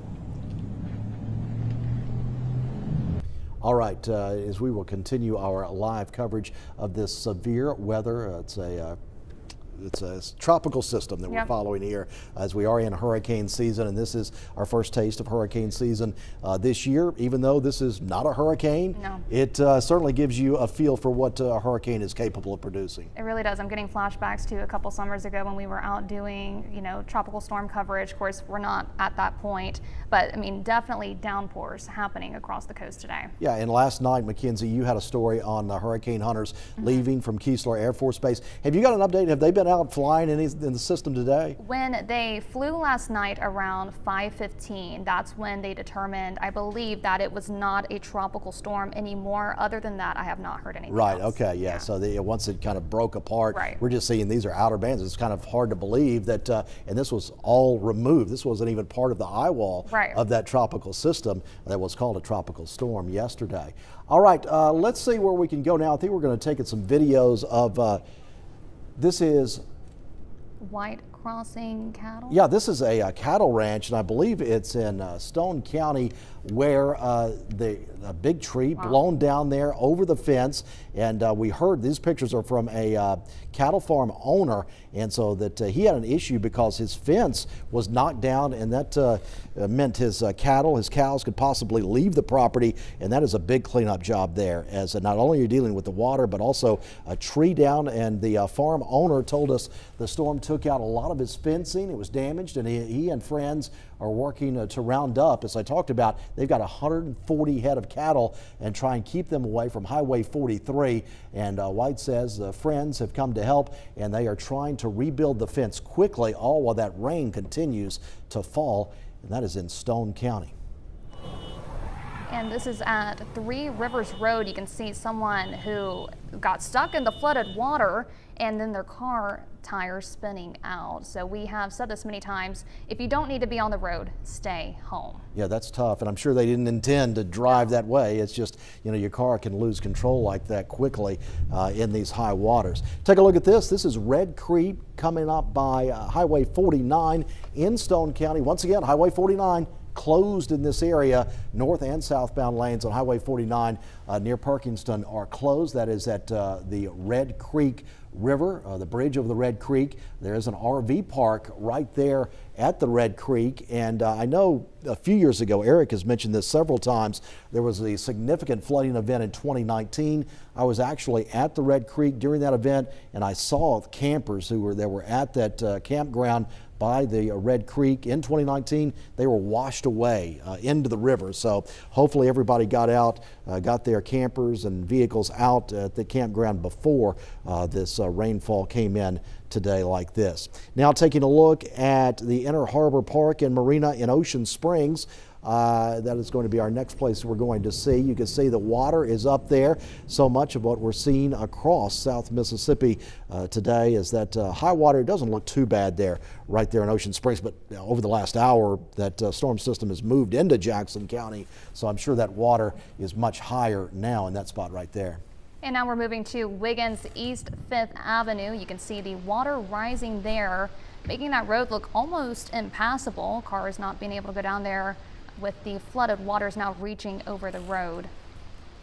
All right, as we will continue our live coverage of this severe weather, it's a it's a tropical system that we're following here as we are in hurricane season, and this is our first taste of hurricane season this year. Even though this is not a hurricane, it certainly gives you a feel for what a hurricane is capable of producing. It really does. I'm getting flashbacks to a couple summers ago when we were out doing, you know, tropical storm coverage. Of course, we're not at that point, but I mean, definitely downpours happening across the coast today. Yeah, and last night, Mackenzie, you had a story on the hurricane hunters leaving from Keesler Air Force Base. Have you got an update? Have they been out flying in the system today? When they flew last night around 5:15, that's when they determined, I believe, that it was not a tropical storm anymore. Other than that, I have not heard anything Right, else. okay, yeah. So once it kind of broke apart, Right. we're just seeing these are outer bands. It's kind of hard to believe that, and this was all removed. This wasn't even part of the eye wall of that tropical system that was called a tropical storm yesterday. All right, let's see where we can go now. I think we're going to take some videos of, this is White Crossing cattle? Yeah, this is a cattle ranch, and I believe it's in Stone County, where a big tree blown down there over the fence, and we heard these pictures are from a cattle farm owner, and so that he had an issue because his fence was knocked down, and that meant his cattle, his cows could possibly leave the property, and that is a big cleanup job there, as not only are you dealing with the water, but also a tree down, and the farm owner told us the storm took out a lot of his fencing. It was damaged, and he and friends are working to round up, as I talked about. They've got 140 head of cattle and try and keep them away from Highway 43. And White says the friends have come to help, and they are trying to rebuild the fence quickly, all while that rain continues to fall, and that is in Stone County. And this is at 3 Rivers Road. You can see someone who got stuck in the flooded water and then their car tires spinning out. So we have said this many times, if you don't need to be on the road, stay home. Yeah, that's tough, and I'm sure they didn't intend to drive that way. It's just, you know, your car can lose control like that quickly in these high waters. Take a look at this. This is Red Creek coming up by Highway 49 in Stone County. Once again, Highway 49 closed in this area. North and southbound lanes on Highway 49 near Perkinston are closed. That is at the Red Creek River, the bridge over the Red Creek. There is an RV park right there at the Red Creek, and I know a few years ago, Eric has mentioned this several times, there was a significant flooding event in 2019. I was actually at the Red Creek during that event, and I saw campers who were at that campground by the Red Creek in 2019. They were washed away into the river. So hopefully everybody got out, got their campers and vehicles out at the campground before this rainfall came in today like this. Now taking a look at the Inner Harbor Park and Marina in Ocean Springs. That is going to be our next place we're going to see. You can see the water is up there. So much of what we're seeing across South Mississippi today is that high water doesn't look too bad there, right there in Ocean Springs, but over the last hour that storm system has moved into Jackson County, so I'm sure that water is much higher now in that spot right there. And now we're moving to Wiggins East 5th Avenue. You can see the water rising there, making that road look almost impassable. Cars not being able to go down there with the flooded waters now reaching over the road.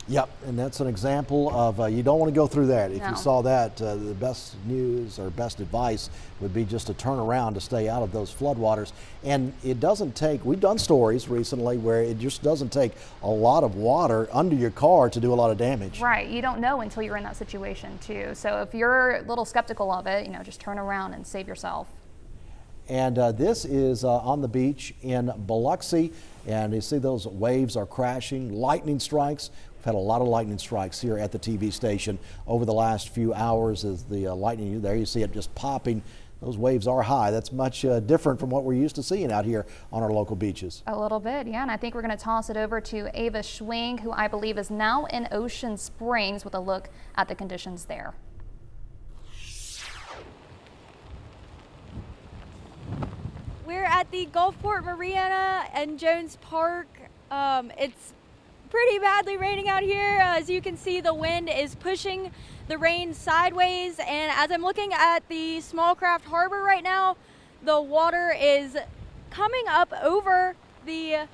Yep, and that's an example of you don't want to go through that. If No. you saw that, the best news or best advice would be just to turn around to stay out of those floodwaters. And it doesn't take, we've done stories recently where it just doesn't take a lot of water under your car to do a lot of damage. Right, you don't know until you're in that situation too. So if you're a little skeptical of it, you know, just turn around and save yourself. And this is on the beach in Biloxi, and you see those waves are crashing, lightning strikes. We've had a lot of lightning strikes here at the TV station over the last few hours as the lightning, there you see it just popping. Those waves are high. That's much different from what we're used to seeing out here on our local beaches. A little bit, yeah, and I think we're going to toss it over to Ava Schwing, who I believe is now in Ocean Springs with a look at the conditions there. We're at the Gulfport Marina and Jones Park. It's pretty badly raining out here. As you can see, the wind is pushing the rain sideways, and as I'm looking at the Smallcraft Harbor right now, the water is coming up over the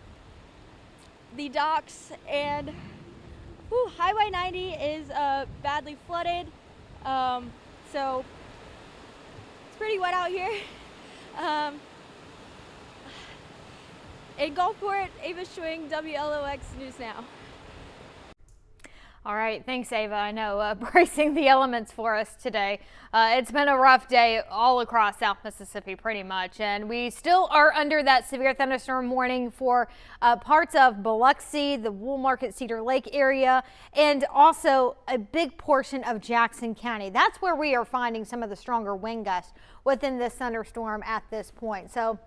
docks, and Highway 90 is badly flooded. So pretty wet out here. In Gulfport, Ava Schwing, WLOX News Now. All right, thanks, Ava. I know, bracing the elements for us today. It's been a rough day all across South Mississippi pretty much, and we still are under that severe thunderstorm warning for parts of Biloxi, the Wool Market Cedar Lake area, and also a big portion of Jackson County. That's where we are finding some of the stronger wind gusts within this thunderstorm at this point. So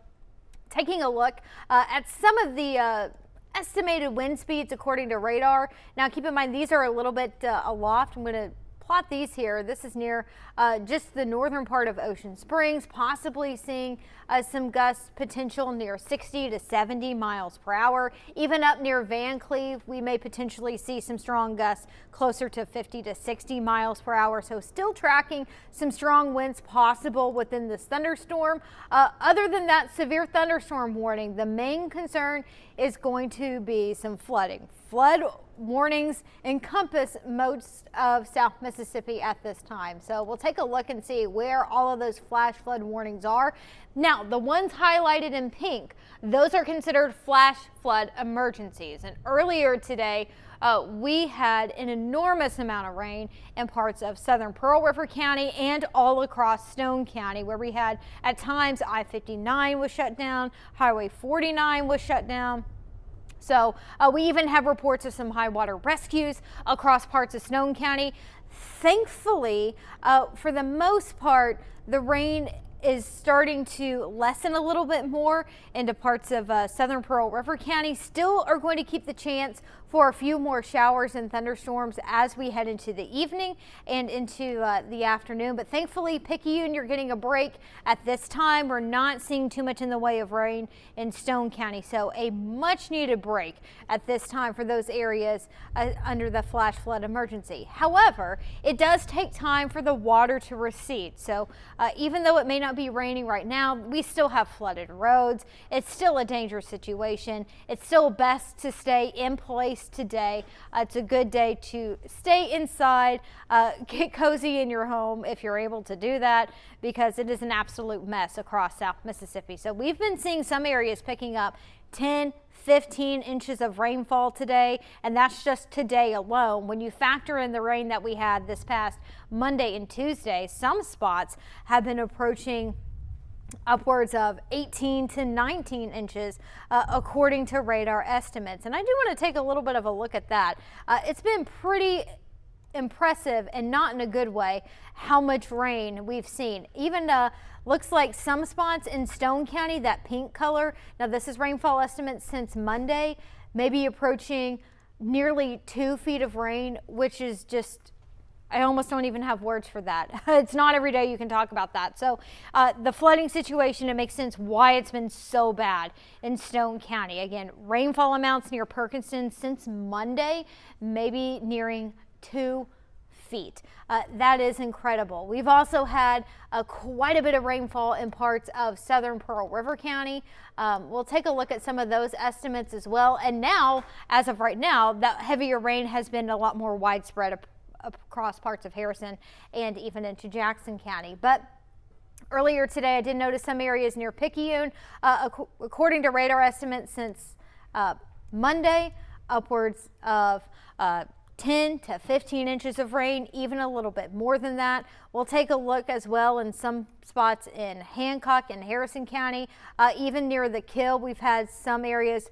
taking a look at some of the estimated wind speeds according to radar. Now keep in mind these are a little bit aloft. I'm going to plot these here. This is near just the northern part of Ocean Springs, possibly seeing some gusts potential near 60 to 70 miles per hour. Even up near Van Cleve, we may potentially see some strong gusts closer to 50 to 60 miles per hour. So still tracking some strong winds possible within this thunderstorm. Other than that severe thunderstorm warning, the main concern is going to be some flooding. Flood warnings encompass most of South Mississippi at this time. So we'll take a look and see where all of those flash flood warnings are. Now, the ones highlighted in pink, those are considered flash flood emergencies. And earlier today, we had an enormous amount of rain in parts of southern Pearl River County and all across Stone County, where we had at times I-59 was shut down, Highway 49 was shut down. So we even have reports of some high water rescues across parts of Stone County. Thankfully, for the most part, the rain is starting to lessen a little bit more into parts of southern Pearl River County. Still are going to keep the chance for a few more showers and thunderstorms as we head into the evening and into the afternoon. But thankfully, Picayune, you're getting a break at this time. We're not seeing too much in the way of rain in Stone County. So a much needed break at this time for those areas under the flash flood emergency. However, it does take time for the water to recede. So even though it may not be raining right now, we still have flooded roads. It's still a dangerous situation. It's still best to stay in place today. It's a good day to stay inside, get cozy in your home if you're able to do that, because it is an absolute mess across South Mississippi. So we've been seeing some areas picking up 10, 15 inches of rainfall today, and that's just today alone. When you factor in the rain that we had this past Monday and Tuesday, some spots have been approaching upwards of 18 to 19 inches according to radar estimates. And I do want to take a little bit of a look at that. It's been pretty impressive, and not in a good way, how much rain we've seen. Even looks like some spots in Stone County, that pink color. Now this is rainfall estimates since Monday, maybe approaching nearly 2 feet of rain, which is just, I almost don't even have words for that. It's not every day you can talk about that. So the flooding situation, it makes sense why it's been so bad in Stone County. Again, rainfall amounts near Perkinston since Monday, maybe nearing 2 feet. That is incredible. We've also had quite a bit of rainfall in parts of southern Pearl River County. We'll take a look at some of those estimates as well. And now, as of right now, that heavier rain has been a lot more widespread across parts of Harrison and even into Jackson County. But earlier today, I did notice some areas near Picayune, according to radar estimates since Monday, upwards of 10 to 15 inches of rain, even a little bit more than that. We'll take a look as well in some spots in Hancock and Harrison County, even near the Kill. We've had some areas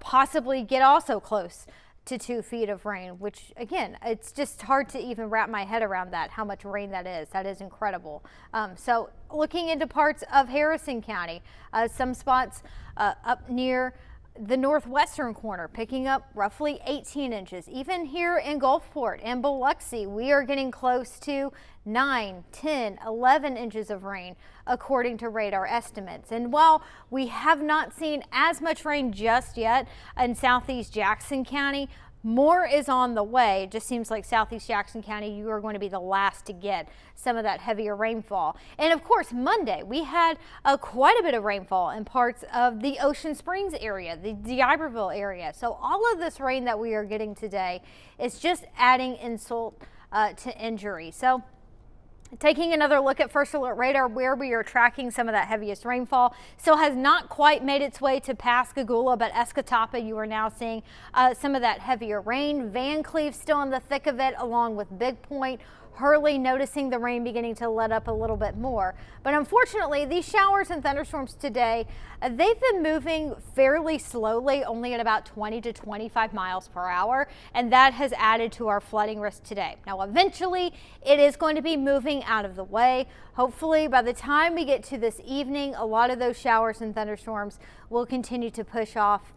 possibly get also close to 2 feet of rain, which again, it's just hard to even wrap my head around that, how much rain that is. That is incredible. So looking into parts of Harrison County, some spots up near the northwestern corner picking up roughly 18 inches. Even here in Gulfport and Biloxi, we are getting close to 9, 10, 11 inches of rain according to radar estimates. And while we have not seen as much rain just yet in southeast Jackson County, more is on the way. It just seems like southeast Jackson County, you are going to be the last to get some of that heavier rainfall. And of course, Monday, we had quite a bit of rainfall in parts of the Ocean Springs area, the D'Iberville area. So all of this rain that we are getting today is just adding insult to injury. So Taking another look at First Alert Radar, where we are tracking some of that heaviest rainfall, still has not quite made its way to Pascagoula, but Escatawpa, you are now seeing some of that heavier rain. Van Cleve still in the thick of it, along with Big Point. Hurley noticing the rain beginning to let up a little bit more. But unfortunately, these showers and thunderstorms today, they've been moving fairly slowly, only at about 20 to 25 miles per hour, and that has added to our flooding risk today. Now, eventually, it is going to be moving out of the way. Hopefully, by the time we get to this evening, a lot of those showers and thunderstorms will continue to push off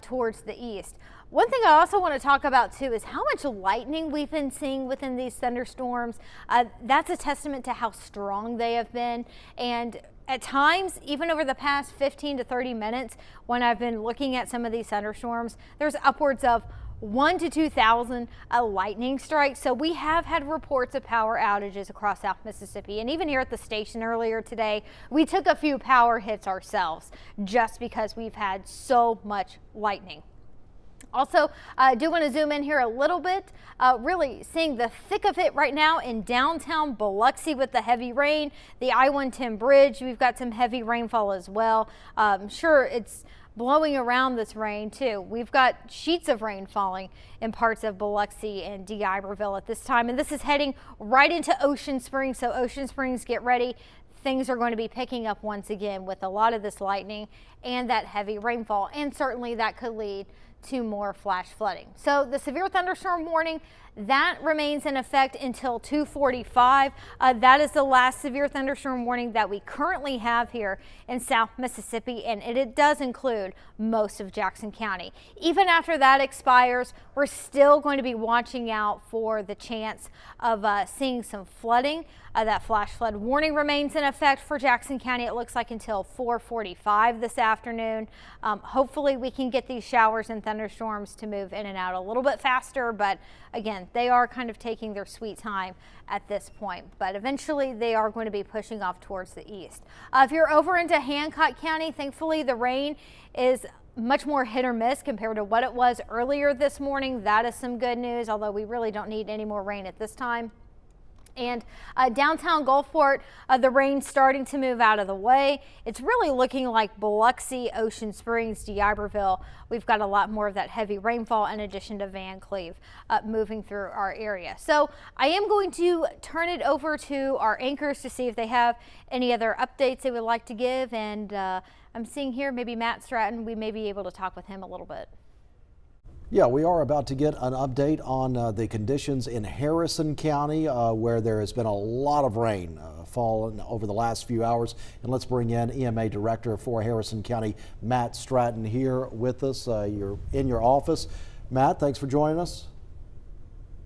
towards the east. One thing I also want to talk about too is how much lightning we've been seeing within these thunderstorms. That's a testament to how strong they have been. And at times, even over the past 15 to 30 minutes, when I've been looking at some of these thunderstorms, there's upwards of 1 to 2,000 lightning strikes. So we have had reports of power outages across South Mississippi. And even here at the station earlier today, we took a few power hits ourselves just because we've had so much lightning. Also, I do want to zoom in here a little bit, really seeing the thick of it right now in downtown Biloxi with the heavy rain. The I-110 bridge, we've got some heavy rainfall as well. I'm sure it's blowing around this rain too. We've got sheets of rain falling in parts of Biloxi and D'Iberville at this time, and this is heading right into Ocean Springs. So Ocean Springs, get ready. Things are going to be picking up once again with a lot of this lightning and that heavy rainfall, and certainly that could lead to more flash flooding. So the severe thunderstorm warning, that remains in effect until 2:45. That is the last severe thunderstorm warning that we currently have here in South Mississippi, and it does include most of Jackson County. Even after that expires, we're still going to be watching out for the chance of seeing some flooding. That flash flood warning remains in effect for Jackson County, it looks like, until 4:45 this afternoon. Hopefully we can get these showers and thunderstorms to move in and out a little bit faster, but again, they are kind of taking their sweet time at this point, but eventually they are going to be pushing off towards the east. If you're over into Hancock County, thankfully the rain is much more hit or miss compared to what it was earlier this morning. That is some good news, although we really don't need any more rain at this time. And downtown Gulfport, the rain's starting to move out of the way. It's really looking like Biloxi, Ocean Springs, D'Iberville. We've got a lot more of that heavy rainfall in addition to Van Cleve moving through our area. So I am going to turn it over to our anchors to see if they have any other updates they would like to give. And I'm seeing here maybe Matt Stratton, we may be able to talk with him a little bit. Yeah, we are about to get an update on the conditions in Harrison County, where there has been a lot of rain fallen over the last few hours. And let's bring in EMA Director for Harrison County, Matt Stratton, here with us. You're in your office. Matt, thanks for joining us.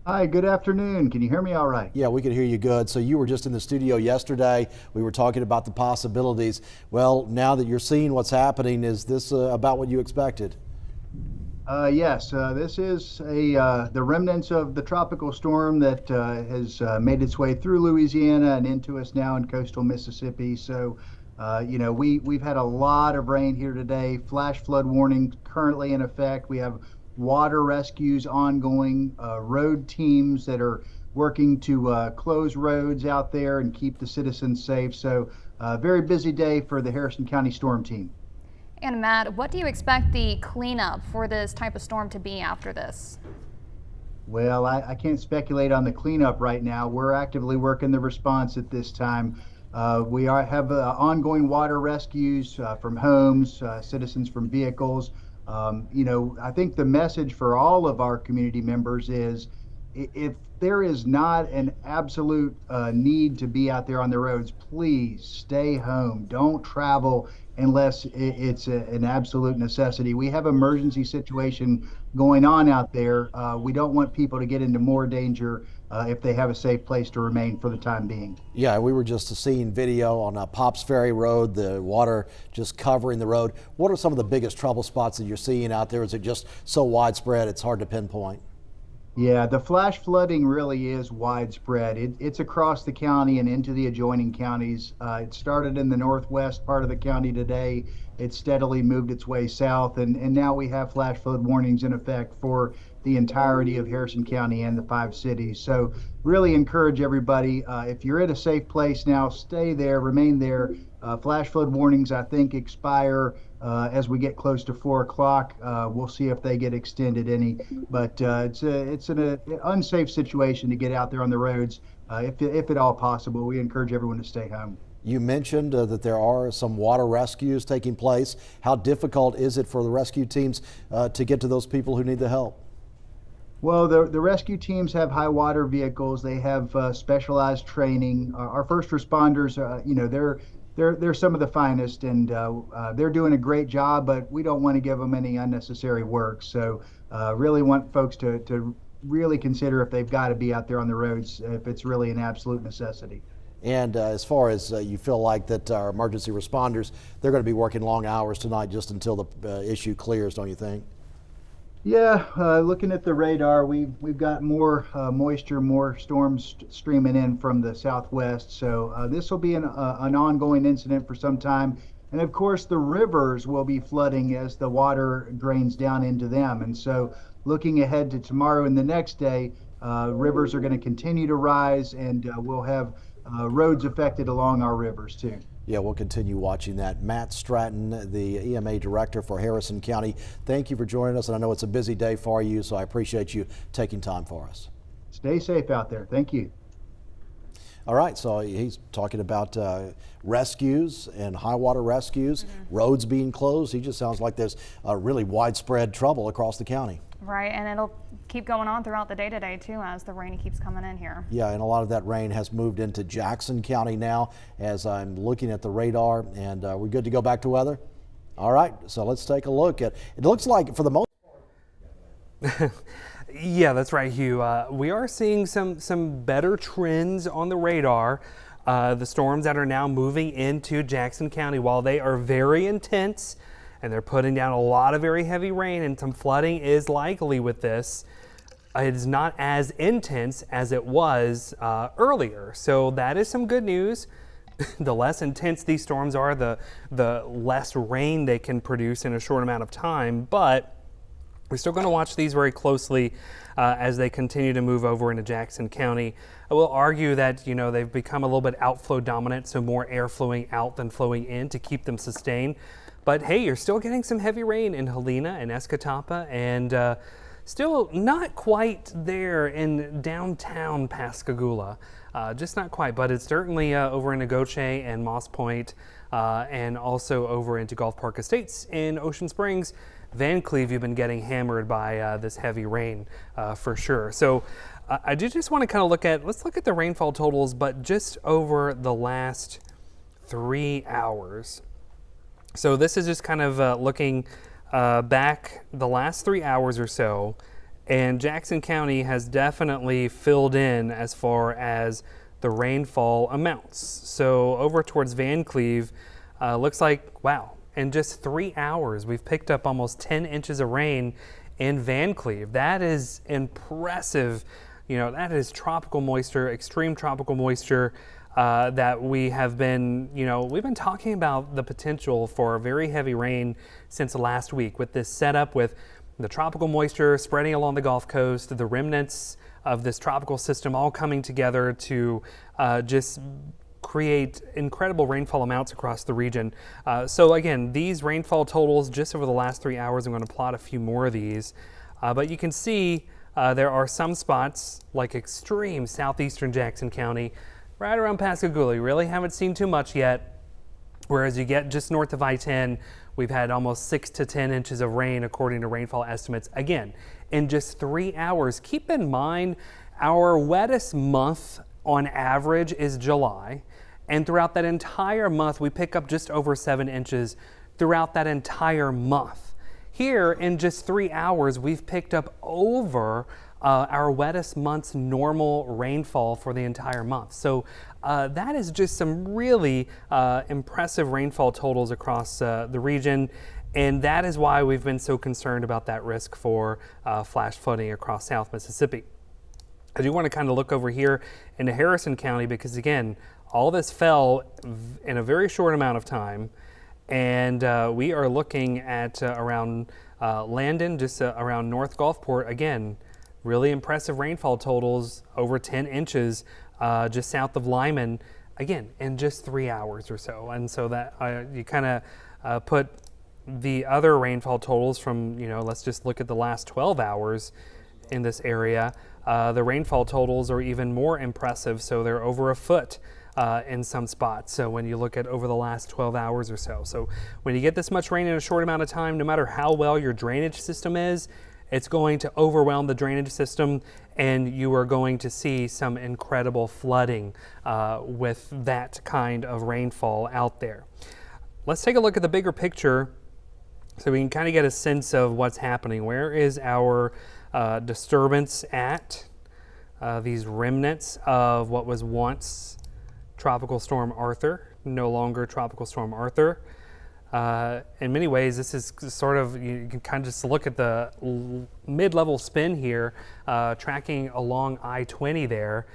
Hi, good afternoon. Can you hear me all right? Yeah, we can hear you good. So you were just in the studio yesterday. We were talking about the possibilities. Well, now that you're seeing what's happening, is this about what you expected? Yes, this is the remnants of the tropical storm that has made its way through Louisiana and into us now in coastal Mississippi. So, you know, we've had a lot of rain here today. Flash flood warning currently in effect. We have water rescues ongoing, road teams that are working to close roads out there and keep the citizens safe. So, very busy day for the Harrison County Storm Team. And Matt, what do you expect the cleanup for this type of storm to be after this? Well, I can't speculate on the cleanup right now. We're actively working the response at this time. We have ongoing water rescues from homes, citizens from vehicles. You know, I think the message for all of our community members is if there is not an absolute need to be out there on the roads, please stay home. Don't travel unless it's an absolute necessity. We have emergency situation going on out there. We don't want people to get into more danger if they have a safe place to remain for the time being. Yeah, we were just seeing video on Pops Ferry Road, the water just covering the road. What are some of the biggest trouble spots that you're seeing out there? Is it just so widespread it's hard to pinpoint? Yeah, the flash flooding really is widespread. It's across the county and into the adjoining counties. It started in the northwest part of the county today. It steadily moved its way south, and now we have flash flood warnings in effect for the entirety of Harrison County and the 5 cities. So really encourage everybody, if you're at a safe place now, stay there, remain there. Flash flood warnings, I think, expire as we get close to 4 o'clock. We'll see if they get extended any, but it's an unsafe situation to get out there on the roads. If at all possible, we encourage everyone to stay home. You mentioned that there are some water rescues taking place. How difficult is it for the rescue teams to get to those people who need the help? Well, the rescue teams have high water vehicles. They have specialized training. Our first responders, they're some of the finest, and they're doing a great job, but we don't want to give them any unnecessary work. So really want folks to really consider if they've got to be out there on the roads, if it's really an absolute necessity. And as far as you feel like that our emergency responders, they're going to be working long hours tonight just until the issue clears, don't you think? Yeah, looking at the radar, we've got more moisture, more storms streaming in from the southwest. So this will be an ongoing incident for some time. And of course, the rivers will be flooding as the water drains down into them. And so looking ahead to tomorrow and the next day, rivers are going to continue to rise, and we'll have roads affected along our rivers too. Yeah, we'll continue watching that. Matt Stratton, the EMA director for Harrison County, thank you for joining us. And I know it's a busy day for you, so I appreciate you taking time for us. Stay safe out there. Thank you. All right, so he's talking about rescues and high water rescues, roads being closed. He just sounds like there's really widespread trouble across the county. Right, and it'll keep going on throughout the day today too as the rain keeps coming in here. Yeah, and a lot of that rain has moved into Jackson County now as I'm looking at the radar, and we're good to go back to weather? All right, so let's take a look at, it looks like for the most part. Yeah, that's right, Hugh. We are seeing some better trends on the radar. The storms that are now moving into Jackson County, while they are very intense, and they're putting down a lot of very heavy rain, and some flooding is likely with this. It is not as intense as it was earlier, so that is some good news. The less intense these storms are, the less rain they can produce in a short amount of time, but we're still going to watch these very closely as they continue to move over into Jackson County. I will argue that, they've become a little bit outflow dominant, so more air flowing out than flowing in to keep them sustained. But hey, you're still getting some heavy rain in Helena and Escatawpa, and still not quite there in downtown Pascagoula. Just not quite, but it's certainly over in Negotiate and Moss Point, and also over into Gulf Park Estates in Ocean Springs. Van Cleve, you've been getting hammered by this heavy rain for sure. So I do just want to kind of let's look at the rainfall totals, but just over the last 3 hours. So this is just kind of looking back the last 3 hours or so, and Jackson County has definitely filled in as far as the rainfall amounts. So over towards Van Cleve, looks like, wow, in just 3 hours, we've picked up almost 10 inches of rain in Van Cleve. That is impressive. That is tropical moisture, extreme tropical moisture. That we have been, we've been talking about the potential for very heavy rain since last week with this setup with the tropical moisture spreading along the Gulf Coast, the remnants of this tropical system all coming together to just create incredible rainfall amounts across the region. So again, these rainfall totals just over the last 3 hours, I'm going to plot a few more of these, but you can see there are some spots like extreme southeastern Jackson County, right around Pascagoula. You really haven't seen too much yet. Whereas you get just north of I-10, we've had almost 6 to 10 inches of rain according to rainfall estimates. Again, in just 3 hours. Keep in mind, our wettest month on average is July. And throughout that entire month, we pick up just over 7 inches throughout that entire month. Here, in just 3 hours, we've picked up over our wettest month's normal rainfall for the entire month. So that is just some really impressive rainfall totals across the region. And that is why we've been so concerned about that risk for flash flooding across South Mississippi. I do want to kind of look over here into Harrison County because, again, all this fell in a very short amount of time. And we are looking at around Landon, just around North Gulfport. Again, really impressive rainfall totals, over 10 inches just south of Lyman, again, in just 3 hours or so. And so that you kind of put the other rainfall totals from, let's just look at the last 12 hours in this area. The rainfall totals are even more impressive, so they're over a foot in some spots. So when you look at over the last 12 hours or so. So when you get this much rain in a short amount of time, no matter how well your drainage system is, it's going to overwhelm the drainage system, and you are going to see some incredible flooding with that kind of rainfall out there. Let's take a look at the bigger picture so we can kind of get a sense of what's happening. Where is our disturbance at? These remnants of what was once Tropical Storm Arthur, no longer Tropical Storm Arthur. In many ways, this is sort of, you can kind of just look at the mid-level spin here, tracking along I-20 there.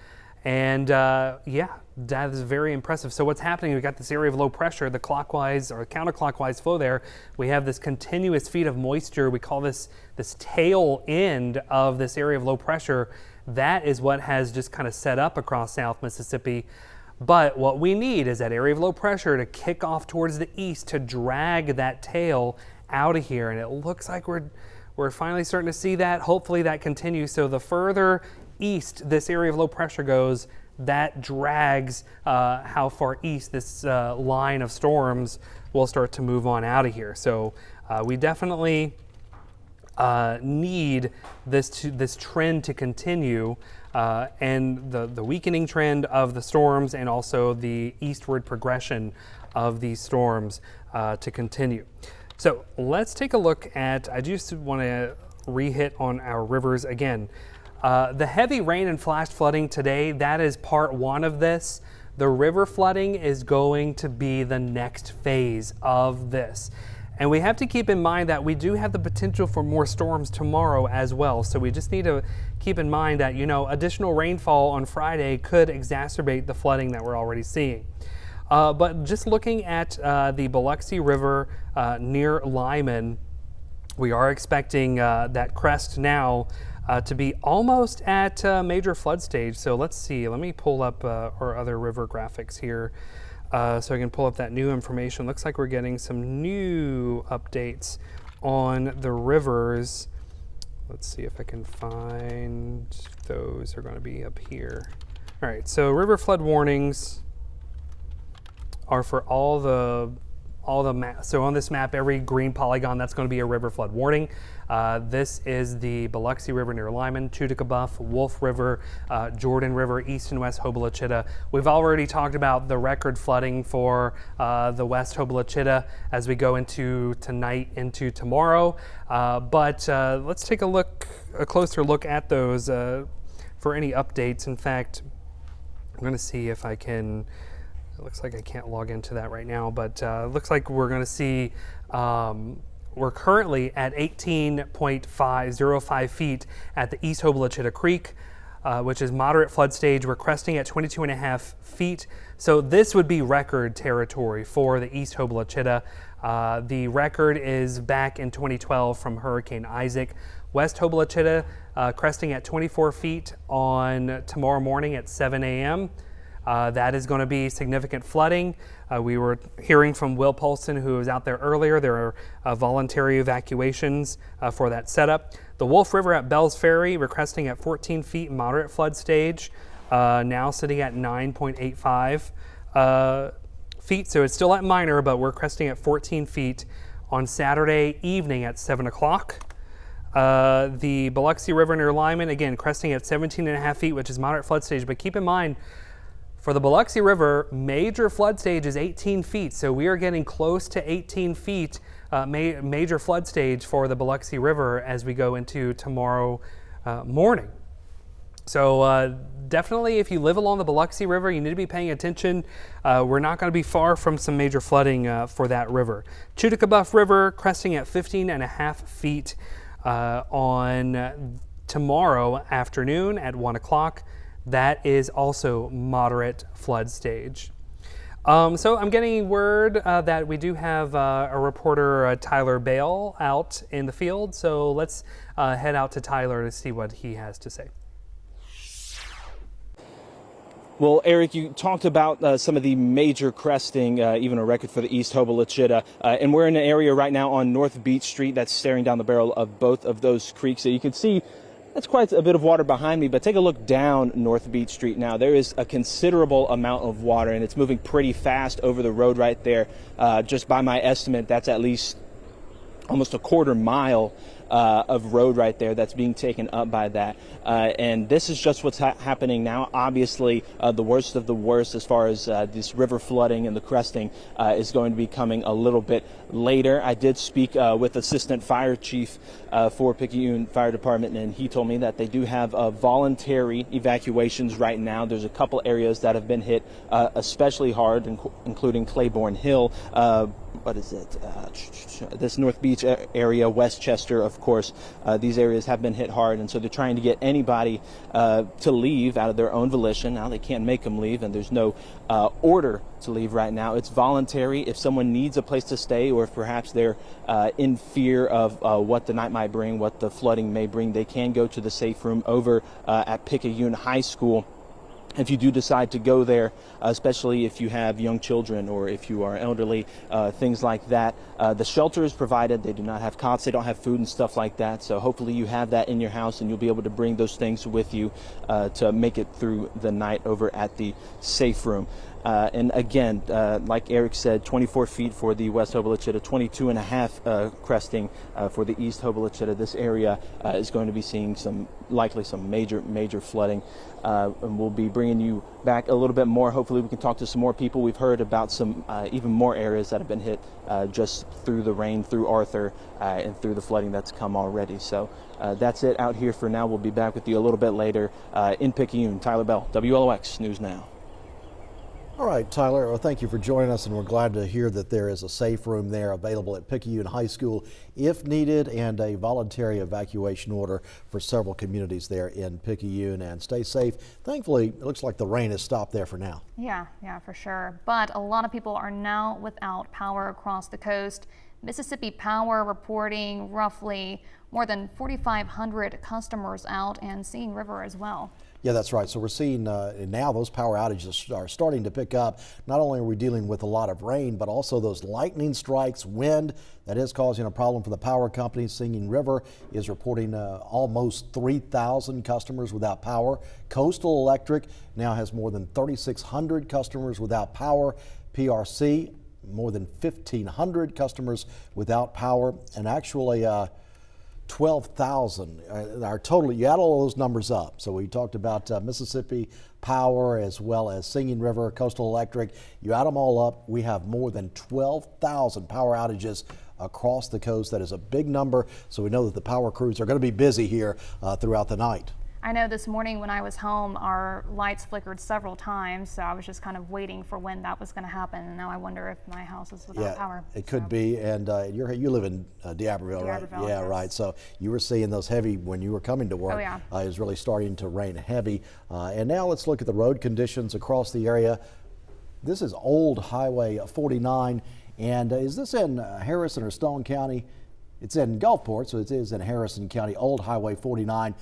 And yeah, that is very impressive. So what's happening, we've got this area of low pressure, the clockwise or counterclockwise flow there. We have this continuous feed of moisture. We call this tail end of this area of low pressure. That is what has just kind of set up across South Mississippi. But what we need is that area of low pressure to kick off towards the east to drag that tail out of here. And it looks like we're finally starting to see that. Hopefully that continues. So the further east this area of low pressure goes, that drags how far east this line of storms will start to move on out of here. So we definitely need this trend to continue, and the weakening trend of the storms and also the eastward progression of these storms to continue. So let's take a look at, I just want to re-hit on our rivers again. The heavy rain and flash flooding today, that is part one of this. The river flooding is going to be the next phase of this. And we have to keep in mind that we do have the potential for more storms tomorrow as well. So we just need to keep in mind that, additional rainfall on Friday could exacerbate the flooding that we're already seeing. But just looking at the Biloxi River near Lyman, we are expecting that crest now to be almost at major flood stage. So let's see, let me pull up our other river graphics here so I can pull up that new information. Looks like we're getting some new updates on the rivers. Let's see if I can find those. Are going to be up here. All right, so river flood warnings are for all the maps. So on this map, every green polygon, that's going to be a river flood warning. This is the Biloxi River near Lyman, Tutica Buff, Wolf River, Jordan River, East and West Hobola-Chitto. We've already talked about the record flooding for the West Hobola-Chitto as we go into tonight, into tomorrow. But let's take a closer look at those for any updates. In fact, I'm going to see if I can. It looks like I can't log into that right now, but it looks like we're going to see, we're currently at 18.05 feet at the East Hobola-Chitto Creek, which is moderate flood stage. We're cresting at 22.5 feet. So this would be record territory for the East Hobola-Chitto. The record is back in 2012 from Hurricane Isaac. West Hobola-Chitto cresting at 24 feet on tomorrow morning at 7 a.m. That is going to be significant flooding. We were hearing from Will Polson, who was out there earlier. There are voluntary evacuations for that setup. The Wolf River at Bells Ferry, we're cresting at 14 feet, moderate flood stage, now sitting at 9.85 feet. So it's still at minor, but we're cresting at 14 feet on Saturday evening at 7 o'clock. The Biloxi River near Lyman, again, cresting at 17.5 feet, which is moderate flood stage. But keep in mind, for the Biloxi River, major flood stage is 18 feet. So we are getting close to 18 feet major flood stage for the Biloxi River as we go into tomorrow morning. So definitely, if you live along the Biloxi River, you need to be paying attention. We're not going to be far from some major flooding for that river. Chuticabuff River cresting at 15.5 feet on tomorrow afternoon at 1 o'clock. That is also moderate flood stage. So I'm getting word that we do have a reporter, Tyler Bale, out in the field. So let's head out to Tyler to see what he has to say. Well, Eric, you talked about some of the major cresting, even a record for the East Hobelichita, and we're in an area right now on North Beach Street that's staring down the barrel of both of those creeks. So you can see that's quite a bit of water behind me, but take a look down North Beach Street now. There is a considerable amount of water, and it's moving pretty fast over the road right there. Just by my estimate, that's at least almost a quarter mile of road right there that's being taken up by that. And this is just what's happening now. Obviously, the worst of the worst as far as this river flooding and the cresting is going to be coming a little bit later. I did speak with Assistant Fire Chief for Picayune Fire Department, and he told me that they do have voluntary evacuations right now. There's a couple areas that have been hit especially hard, including Claiborne Hill. What is it? This North Beach area, Westchester, of course. These areas have been hit hard, and so they're trying to get anybody to leave out of their own volition. Now they can't make them leave, and there's no order to leave right now. It's voluntary. If someone needs a place to stay, or if perhaps they're in fear of what the night might bring, what the flooding may bring, they can go to the safe room over at Picayune High School. If you do decide to go there, especially if you have young children or if you are elderly, things like that, the shelter is provided. They do not have cots. They don't have food and stuff like that. So hopefully you have that in your house and you'll be able to bring those things with you to make it through the night over at the safe room. And again, like Eric said, 24 feet for the West Hobelichita, 22.5 cresting for the East Hobelichita. This area is going to be seeing likely some major flooding. And we'll be bringing you back a little bit more. Hopefully we can talk to some more people. We've heard about some even more areas that have been hit just through the rain, through Arthur, and through the flooding that's come already. So that's it out here for now. We'll be back with you a little bit later in Picayune. Tyler Bell, WLOX News Now. All right, Tyler, well, thank you for joining us, and we're glad to hear that there is a safe room there available at Picayune High School if needed, and a voluntary evacuation order for several communities there in Picayune. And stay safe. Thankfully, it looks like the rain has stopped there for now. Yeah, for sure. But a lot of people are now without power across the coast. Mississippi Power reporting roughly more than 4,500 customers out, and Singing River as well. Yeah, that's right. So we're seeing now those power outages are starting to pick up. Not only are we dealing with a lot of rain, but also those lightning strikes, wind that is causing a problem for the power companies. Singing River is reporting almost 3,000 customers without power. Coastal Electric now has more than 3,600 customers without power. PRC, more than 1,500 customers without power, and actually 12,000. Our total, you add all those numbers up. So we talked about Mississippi Power as well as Singing River, Coastal Electric. You add them all up, we have more than 12,000 power outages across the coast. That is a big number. So we know that the power crews are going to be busy here throughout the night. I know this morning when I was home, our lights flickered several times, so I was just kind of waiting for when that was going to happen. And now I wonder if my house is without power. It could be. And you live in D'Iberville, right? Yeah, yes. Right. So you were seeing those heavy when you were coming to work. Oh, yeah. It was really starting to rain heavy. And now let's look at the road conditions across the area. This is Old Highway 49. And is this in Harrison or Stone County? It's in Gulfport, so it is in Harrison County, Old Highway 49.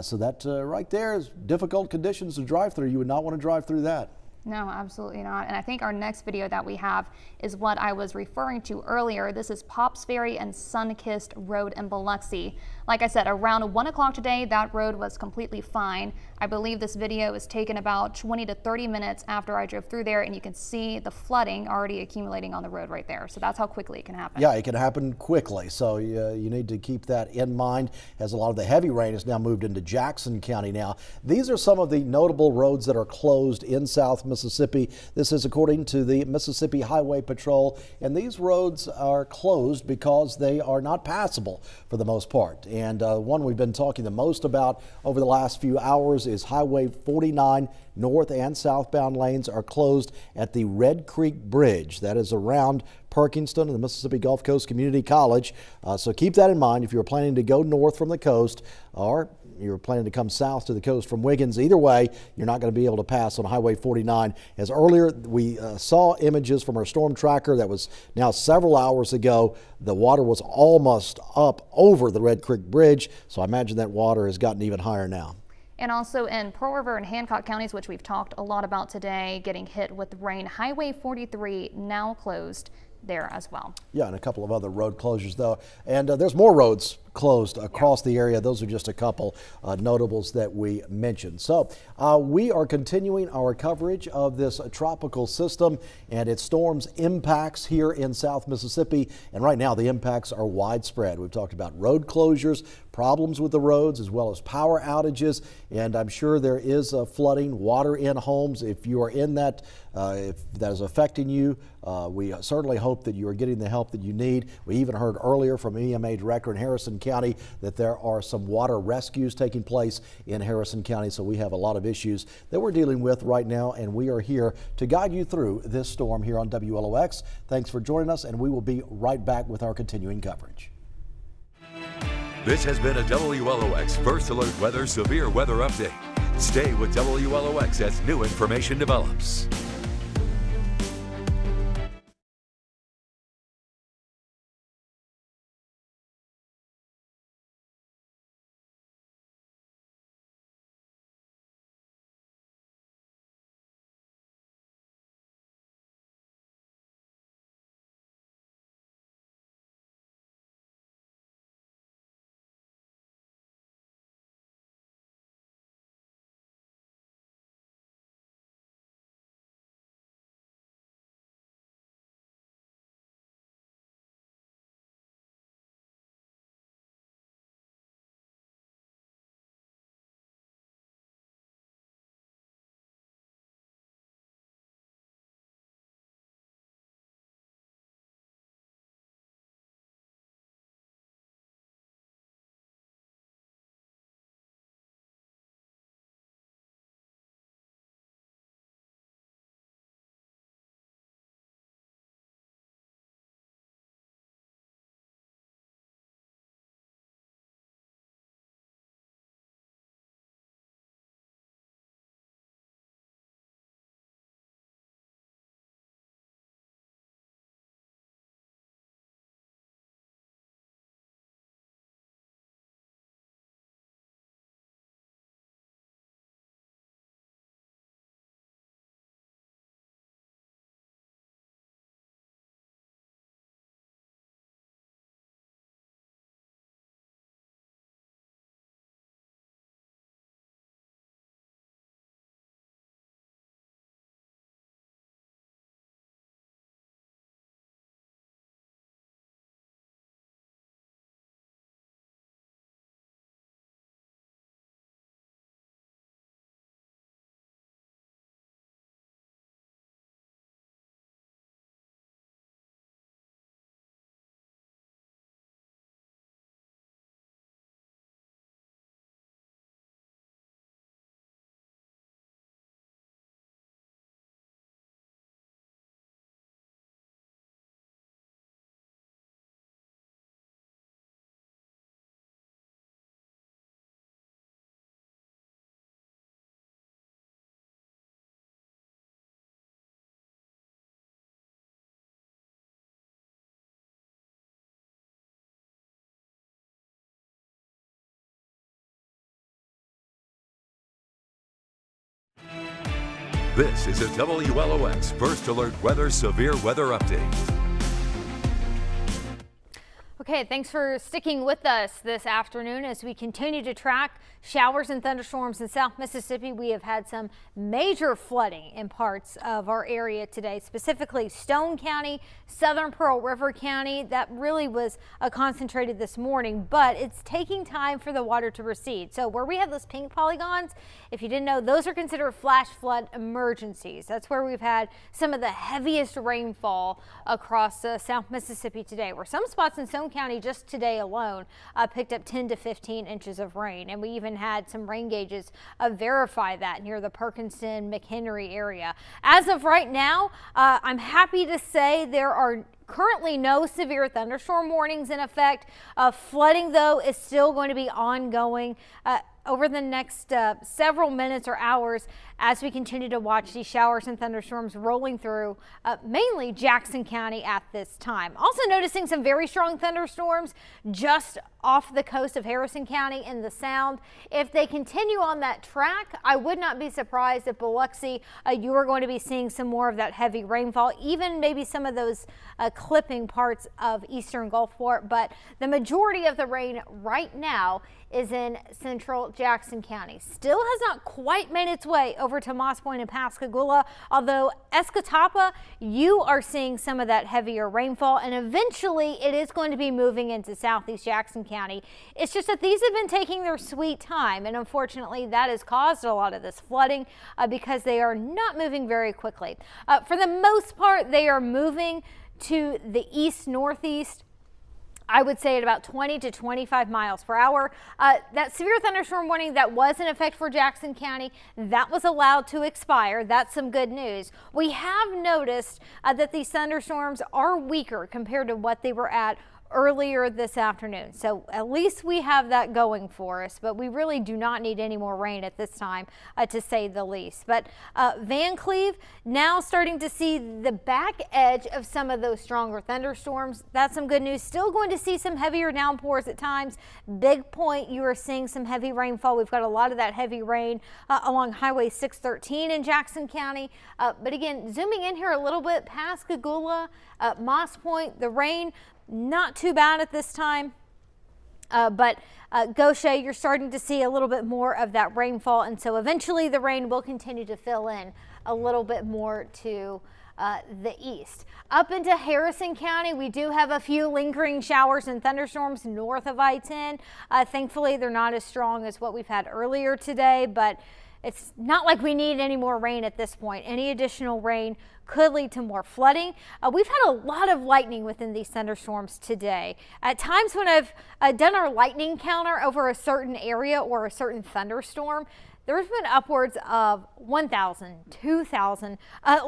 So that right there is difficult conditions to drive through. You would not want to drive through that. No, absolutely not. And I think our next video that we have is what I was referring to earlier. This is Pops Ferry and Sunkissed Road in Biloxi. Like I said, around 1 o'clock today, that road was completely fine. I believe this video was taken about 20 to 30 minutes after I drove through there, and you can see the flooding already accumulating on the road right there. So that's how quickly it can happen. Yeah, it can happen quickly. So you need to keep that in mind, as a lot of the heavy rain has now moved into Jackson County now. These are some of the notable roads that are closed in South Mississippi. Mississippi. This is according to the Mississippi Highway Patrol, and these roads are closed because they are not passable for the most part. And one we've been talking the most about over the last few hours is Highway 49. North and southbound lanes are closed at the Red Creek Bridge. That is around Perkinston and the Mississippi Gulf Coast Community College. So keep that in mind if you're planning to go north from the coast or you're planning to come south to the coast from Wiggins. Either way, you're not going to be able to pass on Highway 49. As earlier we saw images from our storm tracker that was now several hours ago, the water was almost up over the Red Creek Bridge. So I imagine that water has gotten even higher now. And also in Pearl River and Hancock counties, which we've talked a lot about today, getting hit with rain. Highway 43 now closed there as well. Yeah, and a couple of other road closures though. And there's more roads closed across the area. Those are just a couple notables that we mentioned. So we are continuing our coverage of this tropical system and its storms impacts here in South Mississippi. And right now the impacts are widespread. We've talked about road closures, problems with the roads, as well as power outages. And I'm sure there is flooding, water in homes. If you are in that, if that is affecting you, we certainly hope that you are getting the help that you need. We even heard earlier from EMA Director in Harrison County that there are some water rescues taking place in Harrison County. So we have a lot of issues that we're dealing with right now, and we are here to guide you through this storm here on WLOX. Thanks for joining us, and we will be right back with our continuing coverage. This has been a WLOX First Alert Weather Severe Weather Update. Stay with WLOX as new information develops. This is a WLOX First Alert Weather Severe Weather Update. Okay, thanks for sticking with us this afternoon as we continue to track showers and thunderstorms in South Mississippi. We have had some major flooding in parts of our area today, specifically Stone County, southern Pearl River County. That really was concentrated this morning, but it's taking time for the water to recede. So where we have those pink polygons, if you didn't know, those are considered flash flood emergencies. That's where we've had some of the heaviest rainfall across South Mississippi today, where some spots in Stone County just today alone picked up 10 to 15 inches of rain. And we even had some rain gauges verify that near the Perkinston, McHenry area. As of right now, I'm happy to say there are currently no severe thunderstorm warnings in effect. Flooding, though, is still going to be ongoing over the next several minutes or hours as we continue to watch these showers and thunderstorms rolling through mainly Jackson County at this time. Also noticing some very strong thunderstorms just off the coast of Harrison County in the Sound. If they continue on that track, I would not be surprised if Biloxi, you are going to be seeing some more of that heavy rainfall, even maybe some of those clipping parts of eastern Gulfport. But the majority of the rain right now is in central Jackson County. Still has not quite made its way over to Moss Point and Pascagoula, although Escatawpa, you are seeing some of that heavier rainfall, and eventually it is going to be moving into southeast Jackson County. It's just that these have been taking their sweet time, and unfortunately that has caused a lot of this flooding because they are not moving very quickly. For the most part, they are moving to the east-northeast, I would say at about 20 to 25 miles per hour. That severe thunderstorm warning that was in effect for Jackson County, that was allowed to expire. That's some good news. We have noticed that these thunderstorms are weaker compared to what they were at earlier this afternoon. So at least we have that going for us, but we really do not need any more rain at this time, to say the least. But Van Cleve now starting to see the back edge of some of those stronger thunderstorms. That's some good news. Still going to see some heavier downpours at times. Big Point, you are seeing some heavy rainfall. We've got a lot of that heavy rain along Highway 613 in Jackson County. But again, zooming in here a little bit, Pascagoula, Moss Point, the rain not too bad at this time, but Gosha, you're starting to see a little bit more of that rainfall, and so eventually the rain will continue to fill in a little bit more to the east. Up into Harrison County, we do have a few lingering showers and thunderstorms north of I-10. Thankfully, they're not as strong as what we've had earlier today, but it's not like we need any more rain at this point. Any additional rain could lead to more flooding. We've had a lot of lightning within these thunderstorms today. At times when I've done our lightning counter over a certain area or a certain thunderstorm, there's been upwards of 1,000, 2,000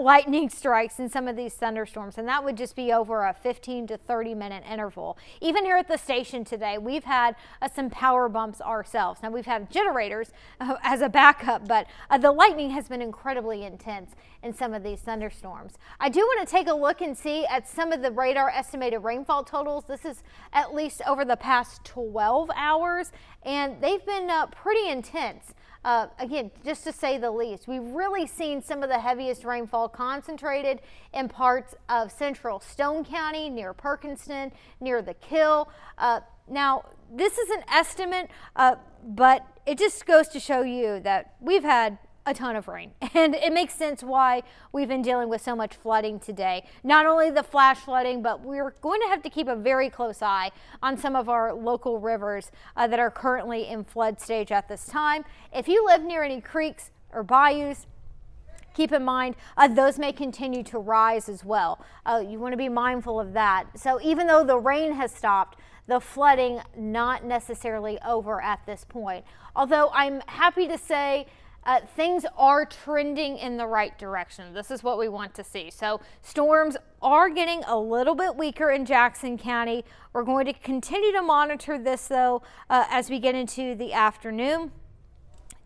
lightning strikes in some of these thunderstorms, and that would just be over a 15 to 30 minute interval. Even here at the station today, we've had some power bumps ourselves. Now we've had generators as a backup, but the lightning has been incredibly intense in some of these thunderstorms. I do want to take a look and see at some of the radar estimated rainfall totals. This is at least over the past 12 hours, and they've been pretty intense. Again, just to say the least, we've really seen some of the heaviest rainfall concentrated in parts of central Stone County, near Perkinston, near the Kill. Now, this is an estimate, but it just goes to show you that we've had a ton of rain, and it makes sense why we've been dealing with so much flooding today. Not only the flash flooding, but we're going to have to keep a very close eye on some of our local rivers that are currently in flood stage at this time. If you live near any creeks or bayous, keep in mind those may continue to rise as well. You want to be mindful of that. So even though the rain has stopped, the flooding not necessarily over at this point. Although I'm happy to say things are trending in the right direction. This is what we want to see. So storms are getting a little bit weaker in Jackson County. We're going to continue to monitor this though as we get into the afternoon,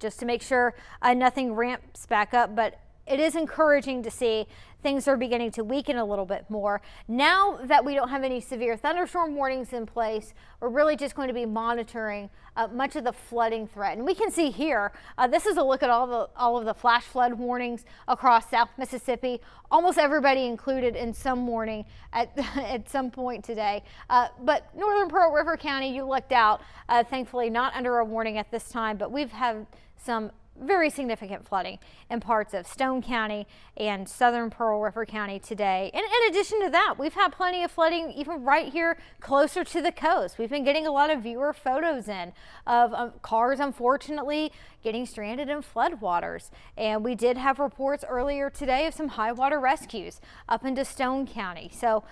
just to make sure nothing ramps back up. But it is encouraging to see things are beginning to weaken a little bit more. Now that we don't have any severe thunderstorm warnings in place, we're really just going to be monitoring much of the flooding threat. And we can see here, this is a look at all of the flash flood warnings across South Mississippi. Almost everybody included in some warning at some point today. But northern Pearl River County, you lucked out. Thankfully not under a warning at this time, but we've had some very significant flooding in parts of Stone County and southern Pearl River County today. And in addition to that, we've had plenty of flooding even right here closer to the coast. We've been getting a lot of viewer photos in of cars, unfortunately, getting stranded in floodwaters. And we did have reports earlier today of some high water rescues up into Stone County. So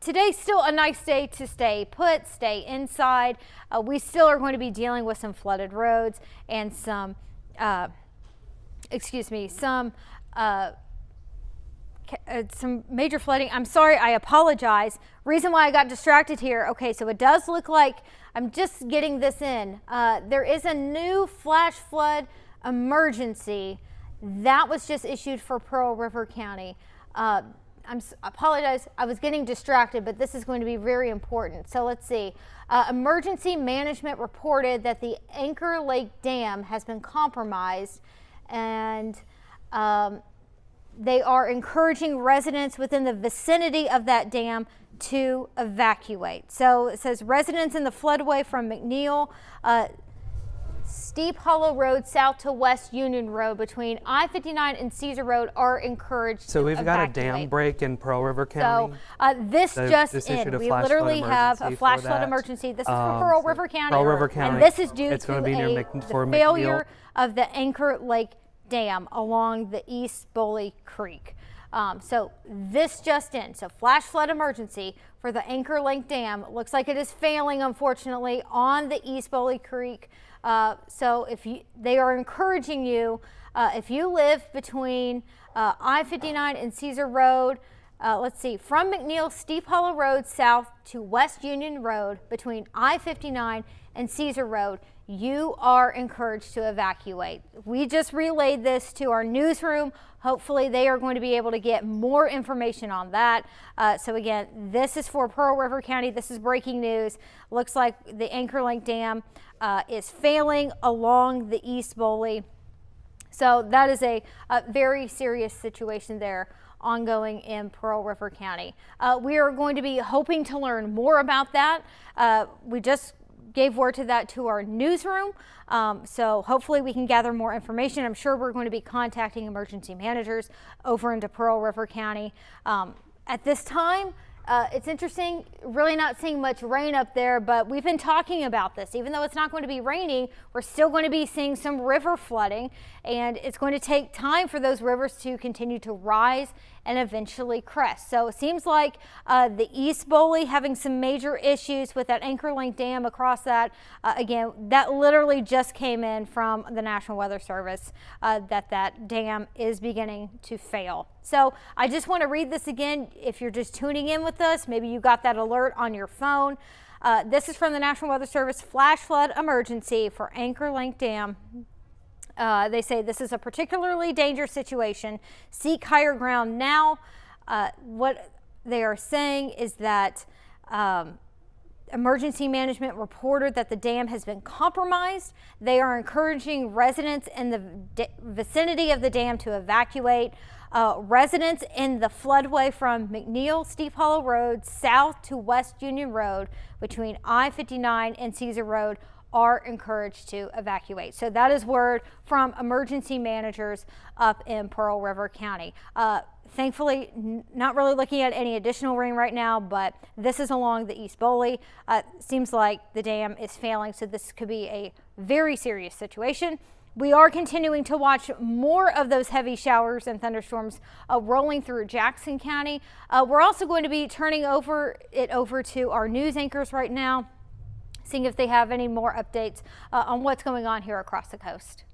today's still a nice day to stay put, stay inside. We still are going to be dealing with some flooded roads and some some major flooding. I'm sorry, I apologize. Reason why I got distracted here. Okay, so it does look like I'm just getting this in. There is a new flash flood emergency that was just issued for Pearl River County. I apologize, I was getting distracted, but this is going to be very important. So let's see. Emergency management reported that the Anchor Lake Dam has been compromised, and they are encouraging residents within the vicinity of that dam to evacuate. So it says residents in the floodway from McNeil, Steep Hollow Road south to West Union Road between I-59 and Caesar Road are encouraged So we've to got evacuate. a dam break in Pearl River County. So this just issued a in. We flash literally flood have a emergency flash for flood that. emergency. This is for Pearl River County. Pearl River County. And this is due It's to going to be near the for failure McNeil. of the Anchor Lake Dam along the East Bully Creek. So this just in. So flash flood emergency for the Anchor Lake Dam. Looks like it is failing, unfortunately, on the East Bully Creek. So they are encouraging you, if you live between I-59 and Caesar Road, let's see, from McNeil Steep Hollow Road south to West Union Road between I-59 and Caesar Road, you are encouraged to evacuate. We just relayed this to our newsroom. Hopefully they are going to be able to get more information on that. So again, this is for Pearl River County. This is breaking news. Looks like the Anchor Lake Dam is failing along the East Bully. So that is a very serious situation there ongoing in Pearl River County. We are going to be hoping to learn more about that. We just gave word to that to our newsroom. So hopefully we can gather more information. I'm sure we're going to be contacting emergency managers over into Pearl River County. At this time, it's interesting, really not seeing much rain up there, but we've been talking about this. Even though it's not going to be raining, we're still going to be seeing some river flooding, and it's going to take time for those rivers to continue to rise and eventually crest. So it seems like the East Bully having some major issues with that Anchor Lake Dam across that. Again, that literally just came in from the National Weather Service that dam is beginning to fail. So I just want to read this again. If you're just tuning in with us, maybe you got that alert on your phone. This is from the National Weather Service flash flood emergency for Anchor Lake Dam. They say this is a particularly dangerous situation. Seek higher ground now. What they are saying is that emergency management reported that the dam has been compromised. They are encouraging residents in the vicinity of the dam to evacuate. Residents in the floodway from McNeil Steep Hollow Road south to West Union Road between I-59 and Caesar Road are encouraged to evacuate. So that is word from emergency managers up in Pearl River County. Thankfully, not really looking at any additional rain right now, but this is along the East Bully. Seems like the dam is failing, so this could be a very serious situation. We are continuing to watch more of those heavy showers and thunderstorms rolling through Jackson County. We're also going to be turning it over to our news anchors right now, seeing if they have any more updates on what's going on here across the coast.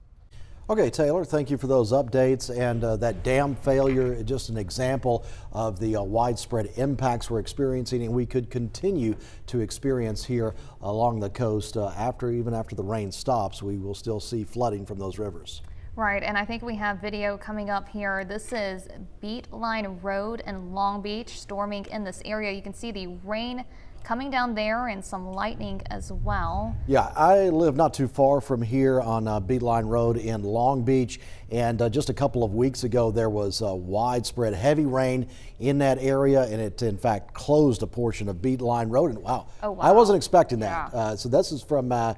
Okay, Taylor, thank you for those updates. And that dam failure, just an example of the widespread impacts we're experiencing and we could continue to experience here along the coast even after the rain stops. We will still see flooding from those rivers. Right, and I think we have video coming up here. This is Beatline Road in Long Beach, storming in this area. You can see the rain coming down there and some lightning as well. Yeah, I live not too far from here on Beatline Road in Long Beach, and just a couple of weeks ago there was widespread heavy rain in that area, and it in fact closed a portion of Beatline Road. And wow, oh, wow. I wasn't expecting that. Yeah. So this is from a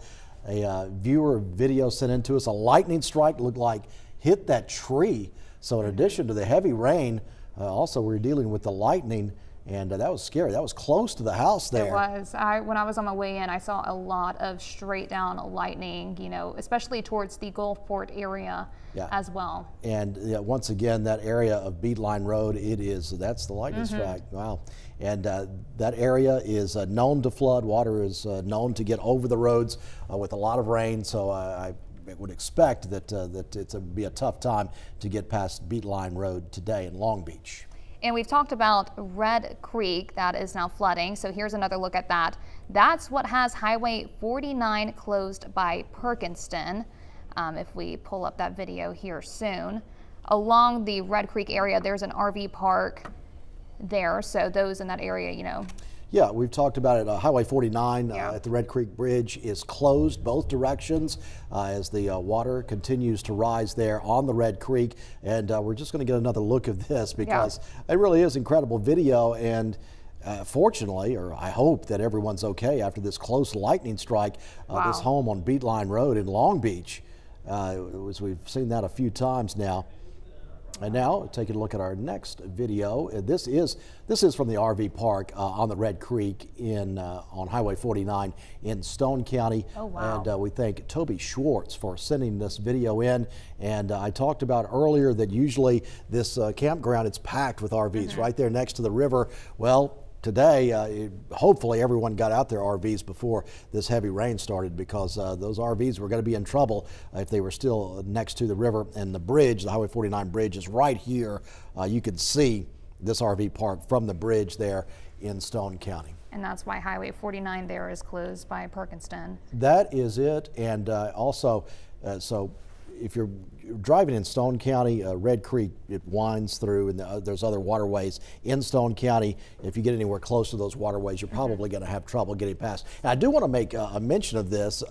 viewer video sent in to us. A lightning strike looked like hit that tree. So in addition to the heavy rain, also we're dealing with the lightning. And that was scary. That was close to the house there. It was. When I was on my way in, I saw a lot of straight down lightning, you know, especially towards the Gulfport area as well. And once again, that area of Beatline Road, that's the lightning strike. Wow. And that area is known to flood. Water is known to get over the roads with a lot of rain. So I would expect that it's be a tough time to get past Beatline Road today in Long Beach. And we've talked about Red Creek that is now flooding. So here's another look at that. That's what has Highway 49 closed by Perkinston. If we pull up that video here soon. Along the Red Creek area, there's an RV park there. So those in that area, you know. Yeah, we've talked about it. Highway 49 at the Red Creek Bridge is closed both directions as the water continues to rise there on the Red Creek. And we're just going to get another look at this because it really is incredible video. And fortunately, or I hope that everyone's okay after this close lightning strike. This home on Beatline Road in Long Beach, we've seen that a few times now. And now, taking a look at our next video. This is from the RV park on the Red Creek on Highway 49 in Stone County. Oh, wow. And we thank Toby Schwartz for sending this video in. And I talked about earlier that usually this campground, it's packed with RVs right there next to the river. Well, today, hopefully everyone got out their RVs before this heavy rain started because those RVs were going to be in trouble if they were still next to the river. And the bridge, the Highway 49 bridge, is right here. You can see this RV park from the bridge there in Stone County. And that's why Highway 49 there is closed by Perkinston. That is it. And also, so if you're driving in Stone County, Red Creek, it winds through, and there's other waterways in Stone County. If you get anywhere close to those waterways, you're probably going to have trouble getting past. And I do want to make a mention of this.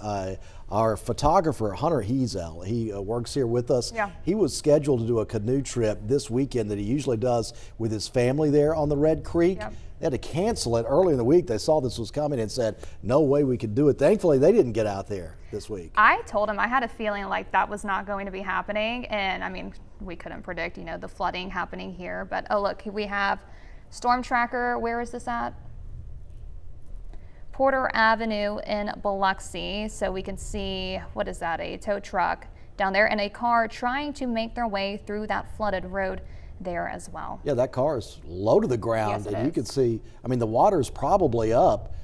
Our photographer, Hunter Hezel, he works here with us. Yeah. He was scheduled to do a canoe trip this weekend that he usually does with his family there on the Red Creek. Yep. They had to cancel it early in the week. They saw this was coming and said, no way we could do it. Thankfully, they didn't get out there this week. I told him I had a feeling like that was not going to be happening. And I mean, we couldn't predict, you know, the flooding happening here. But oh, look, we have Storm Tracker. Where is this at? Porter Avenue in Biloxi. So we can see, what is that, a tow truck down there and a car trying to make their way through that flooded road there as well. Yeah, that car is low to the ground, Yes, and you can see, I mean, the water's probably up,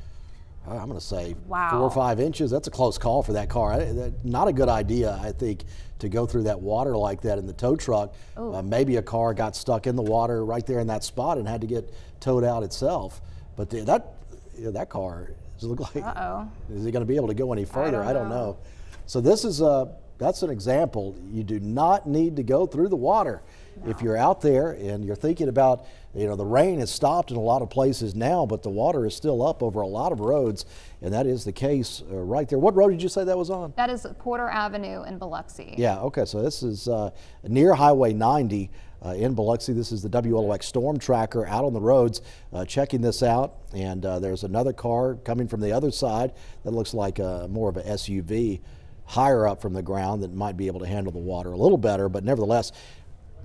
I'm going to say 4 or 5 inches. That's a close call for that car. Not a good idea, I think, to go through that water like that in the tow truck. Maybe a car got stuck in the water right there in that spot and had to get towed out itself. But that car does look like, is it going to be able to go any further? I don't know. So this is that's an example. You do not need to go through the water. No. If you're out there and you're thinking about, you know, the rain has stopped in a lot of places now, but the water is still up over a lot of roads, and that is the case right there. What road did you say that was on? That is Porter Avenue in Biloxi. Yeah, okay, so this is near Highway 90 in Biloxi. This is the WLOX Storm Tracker out on the roads checking this out, and there's another car coming from the other side that looks like more of an SUV higher up from the ground that might be able to handle the water a little better, but nevertheless,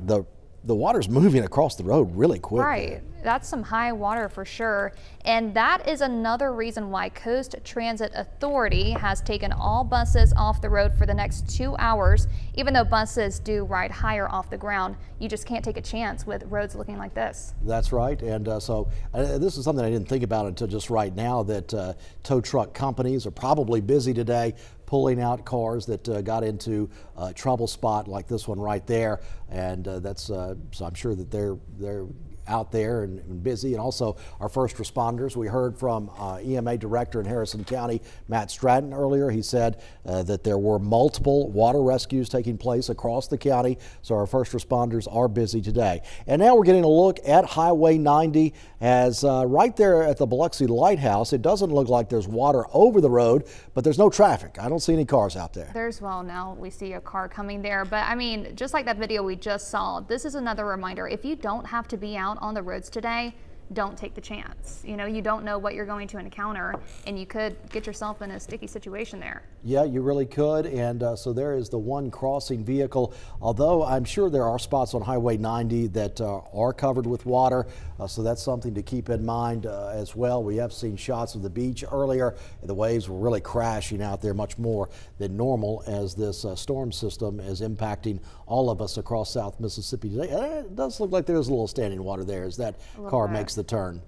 the water's moving across the road really quick. Right, that's some high water for sure. And that is another reason why Coast Transit Authority has taken all buses off the road for the next 2 hours. Even though buses do ride higher off the ground, you just can't take a chance with roads looking like this. That's right, and so this is something I didn't think about until just right now, that tow truck companies are probably busy today pulling out cars that got into a trouble spot like this one right there, and that's so I'm sure that they're out there and busy, and also our first responders. We heard from EMA Director in Harrison County, Matt Stratton, earlier. He said that there were multiple water rescues taking place across the county, so our first responders are busy today. And now we're getting a look at Highway 90 as right there at the Biloxi Lighthouse, it doesn't look like there's water over the road, but there's no traffic. I don't see any cars out there. There's, well, now we see a car coming there, but I mean, just like that video we just saw, this is another reminder. If you don't have to be out on the roads today, don't take the chance. You know, you don't know what you're going to encounter, and you could get yourself in a sticky situation there. Yeah, you really could. And so there is the one crossing vehicle, although I'm sure there are spots on Highway 90 that are covered with water. So that's something to keep in mind as well. We have seen shots of the beach earlier. The waves were really crashing out there much more than normal as this storm system is impacting all of us across South Mississippi today. It does look like there's a little standing water there as that car makes the turn.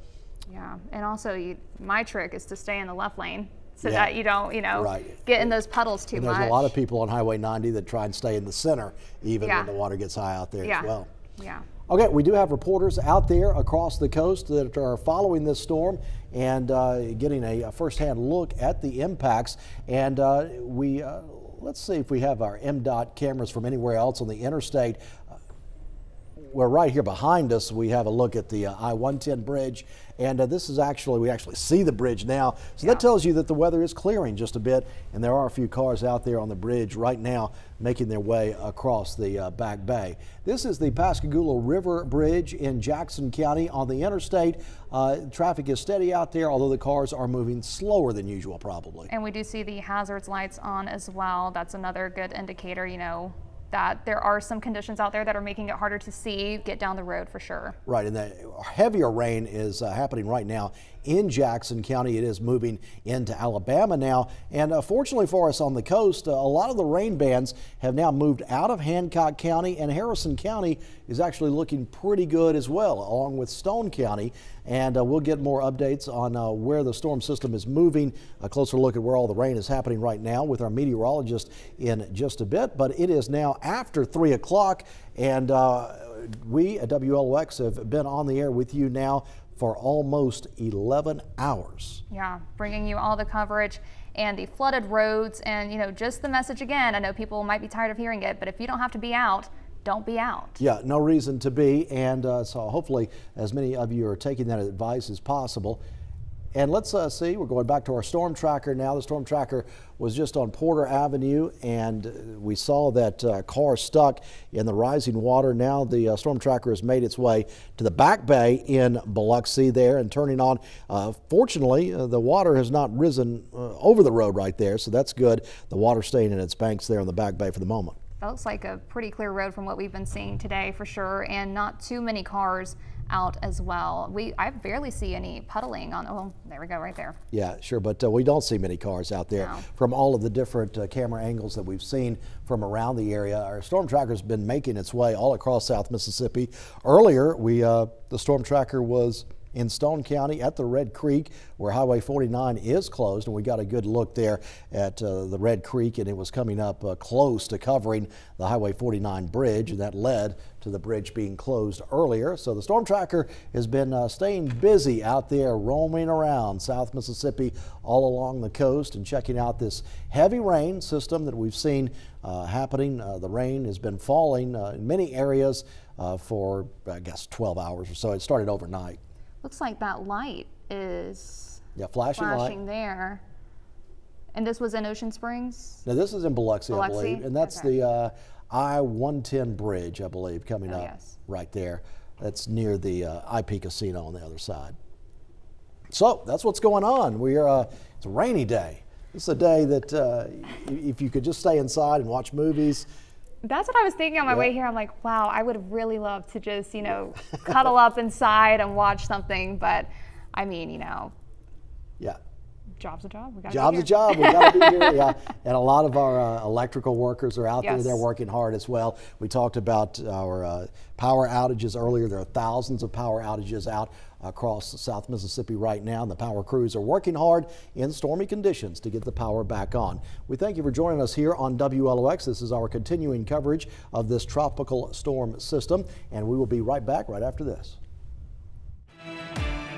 Yeah, and also my trick is to stay in the left lane so that you don't, get in those puddles too much. There's a lot of people on Highway 90 that try and stay in the center even when the water gets high out there as well. Yeah. Okay, we do have reporters out there across the coast that are following this storm and getting a firsthand look at the impacts. And let's see if we have our MDOT cameras from anywhere else on the interstate. We're right here behind us. We have a look at the I-110 bridge, and this is we actually see the bridge now. So that tells you that the weather is clearing just a bit, and there are a few cars out there on the bridge right now making their way across the Back Bay. This is the Pascagoula River Bridge in Jackson County on the interstate. Traffic is steady out there, although the cars are moving slower than usual probably. And we do see the hazards lights on as well. That's another good indicator, that there are some conditions out there that are making it harder to see, get down the road for sure. Right, and the heavier rain is happening right now in Jackson County. It is moving into Alabama now, and fortunately for us on the coast, a lot of the rain bands have now moved out of Hancock County, and Harrison County is actually looking pretty good as well, along with Stone County. And we'll get more updates on where the storm system is moving, a closer look at where all the rain is happening right now with our meteorologist in just a bit. But it is now after 3 o'clock, and we at WLOX have been on the air with you now for almost 11 hours. Yeah, bringing you all the coverage and the flooded roads, and just the message again. I know people might be tired of hearing it, but if you don't have to be out, don't be out. Yeah, no reason to be, and so hopefully as many of you are taking that advice as possible. And let's see, we're going back to our storm tracker now. The storm tracker was just on Porter Avenue, and we saw that car stuck in the rising water. Now the storm tracker has made its way to the Back Bay in Biloxi there and turning on. Fortunately, the water has not risen over the road right there, so that's good. The water staying in its banks there in the Back Bay for the moment. That looks like a pretty clear road from what we've been seeing today for sure, and not too many cars out as well. I barely see any puddling on, oh, there we go right there. Yeah, sure, but we don't see many cars out there. No. From all of the different camera angles that we've seen from around the area, our storm tracker's been making its way all across South Mississippi. Earlier, the storm tracker was in Stone County at the Red Creek where Highway 49 is closed, and we got a good look there at the Red Creek, and it was coming up close to covering the Highway 49 bridge, and that led to the bridge being closed earlier. So the storm tracker has been staying busy out there roaming around South Mississippi all along the coast and checking out this heavy rain system that we've seen happening. The rain has been falling in many areas for I guess 12 hours or so. It started overnight. Looks like that light is flashing there. And this was in Ocean Springs? No, this is in Biloxi, I believe. And that's the I-110 bridge, I believe, coming up right there. That's near the IP Casino on the other side. So that's what's going on. It's a rainy day. It's a day that if you could just stay inside and watch movies. That's what I was thinking on my way here. I'm like, wow, I would really love to just, cuddle up inside and watch something. But I mean, yeah. Job's a job. We Job's a job. We got to be here. Yeah. And a lot of our electrical workers are out there. They're working hard as well. We talked about our power outages earlier. There are thousands of power outages out across South Mississippi right now, and the power crews are working hard in stormy conditions to get the power back on. We thank you for joining us here on WLOX. This is our continuing coverage of this tropical storm system, and we will be right back right after this.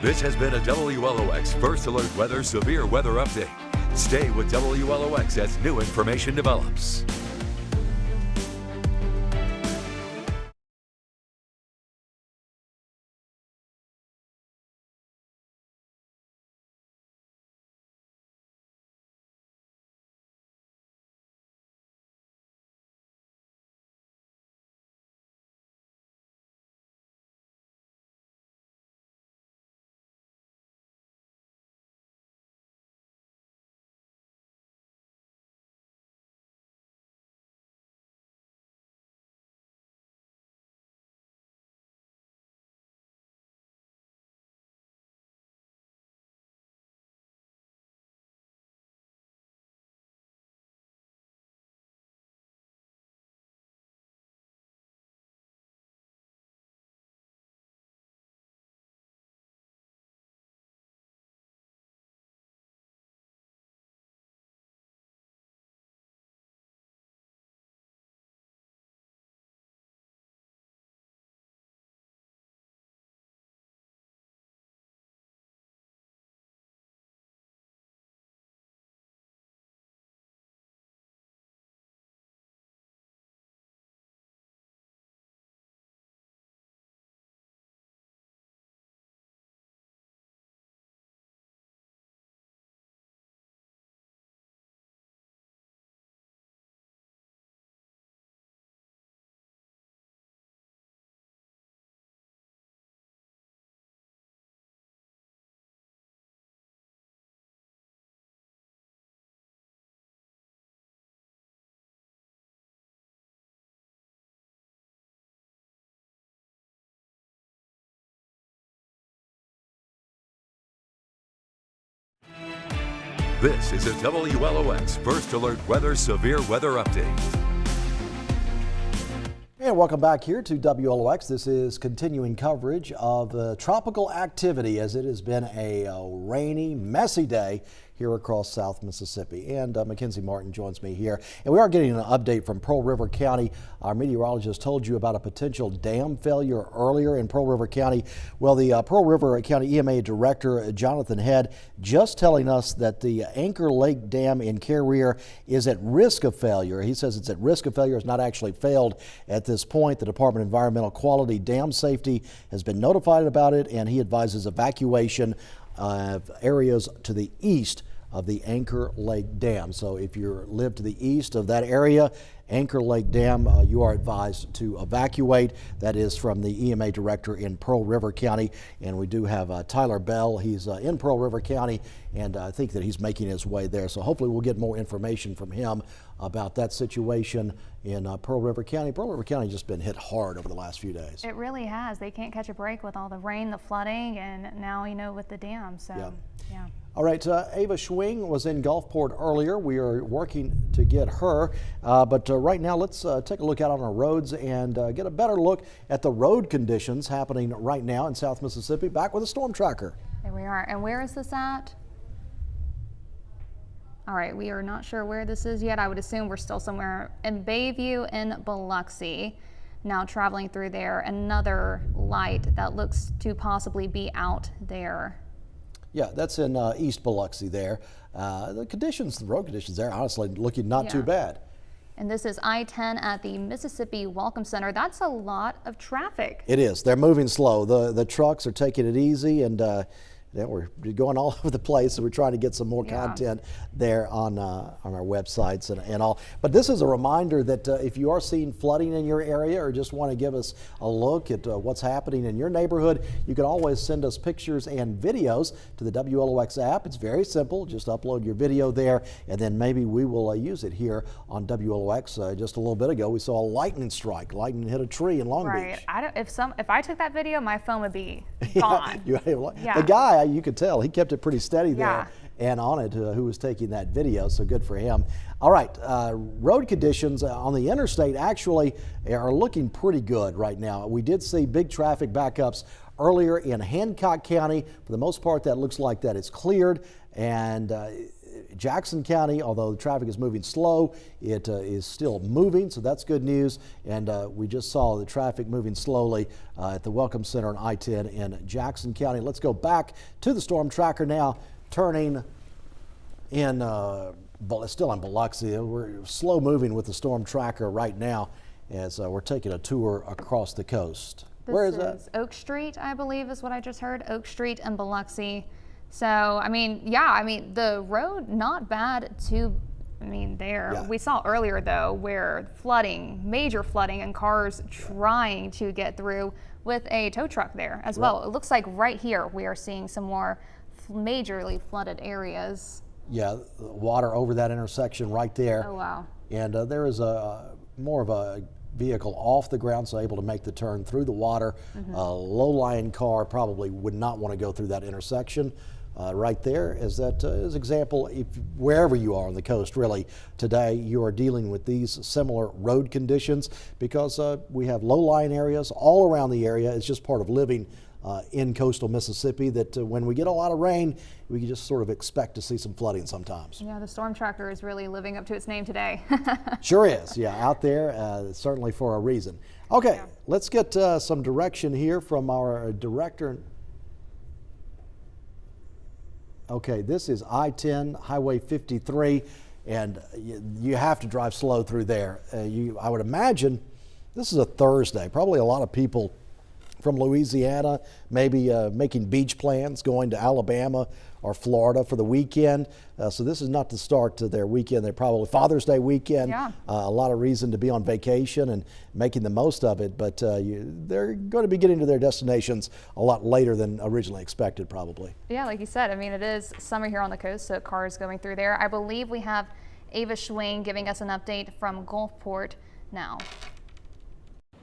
This has been a WLOX First Alert Weather Severe Weather Update. Stay with WLOX as new information develops. This is a WLOX First Alert Weather Severe Weather Update. And welcome back here to WLOX. This is continuing coverage of tropical activity as it has been a rainy, messy day here across South Mississippi. And Mackenzie Martin joins me here. And we are getting an update from Pearl River County. Our meteorologist told you about a potential dam failure earlier in Pearl River County. Well, the Pearl River County EMA Director Jonathan Head just telling us that the Anchor Lake Dam in Carriere is at risk of failure. He says it's at risk of failure. It's not actually failed at this point. The Department of Environmental Quality Dam Safety has been notified about it, and he advises evacuation of areas to the east of the Anchor Lake Dam. So if you live to the east of that area, Anchor Lake Dam, you are advised to evacuate. That is from the EMA director in Pearl River County. And we do have Tyler Bell. He's in Pearl River County, and I think that he's making his way there. So hopefully we'll get more information from him about that situation in Pearl River County. Pearl River County has just been hit hard over the last few days. It really has. They can't catch a break with all the rain, the flooding, and now, you know, with the dam. So, yeah. All right, Ava Schwing was in Gulfport earlier. We are working to get her, but right now let's take a look out on our roads and get a better look at the road conditions happening right now in South Mississippi. Back with a storm tracker. There we are. And where is this at? All right, we are not sure where this is yet. I would assume we're still somewhere in Bayview in Biloxi. Now traveling through there, another light that looks to possibly be out there. Yeah, that's in East Biloxi there. The road conditions there, honestly, looking not too bad. And this is I-10 at the Mississippi Welcome Center. That's a lot of traffic. It is. They're moving slow. The trucks are taking it easy, and we're going all over the place, so we're trying to get some more content there on our websites and all. But this is a reminder that if you are seeing flooding in your area or just want to give us a look at what's happening in your neighborhood, you can always send us pictures and videos to the WLOX app. It's very simple. Just upload your video there, and then maybe we will use it here on WLOX. Just a little bit ago, we saw a lightning strike. Lightning hit a tree in Long Beach. If I took that video, my phone would be gone. The guy, you could tell, he kept it pretty steady there and on it, who was taking that video, so good for him. All right, road conditions on the interstate actually are looking pretty good right now. We did see big traffic backups earlier in Hancock County. For the most part, that looks like that it's cleared, and Jackson County, although the traffic is moving slow, it is still moving, so that's good news. And we just saw the traffic moving slowly at the Welcome Center on I-10 in Jackson County. Let's go back to the storm tracker now, turning in, still in Biloxi. We're slow moving with the storm tracker right now as we're taking a tour across the coast. Where is that? Oak Street, I believe is what I just heard. Oak Street and Biloxi. So, I mean, yeah, I mean, the road, not bad there. Yeah. We saw earlier, though, where flooding, major flooding, and cars trying to get through with a tow truck there as well. It looks like right here we are seeing some more majorly flooded areas. Yeah, water over that intersection right there. Oh, wow. And there is more of a vehicle off the ground, so able to make the turn through the water. A low-lying car probably would not want to go through that intersection. Right there is that is example. If wherever you are on the coast, really today you are dealing with these similar road conditions because we have low-lying areas all around the area. It's just part of living in coastal Mississippi that when we get a lot of rain, we can just sort of expect to see some flooding sometimes. Yeah, the storm tracker is really living up to its name today. Sure is, yeah, out there, certainly for a reason. Okay, let's get some direction here from our director. Okay, this is I-10, Highway 53, and you have to drive slow through there. I would imagine this is a Thursday. Probably a lot of people from Louisiana, maybe making beach plans, going to Alabama or Florida for the weekend. So this is not the start to their weekend. They're probably Father's Day weekend. Yeah. A lot of reason to be on vacation and making the most of it, but they're going to be getting to their destinations a lot later than originally expected, probably. Yeah, like you said, I mean, it is summer here on the coast, so cars going through there. I believe we have Ava Schwing giving us an update from Gulfport now.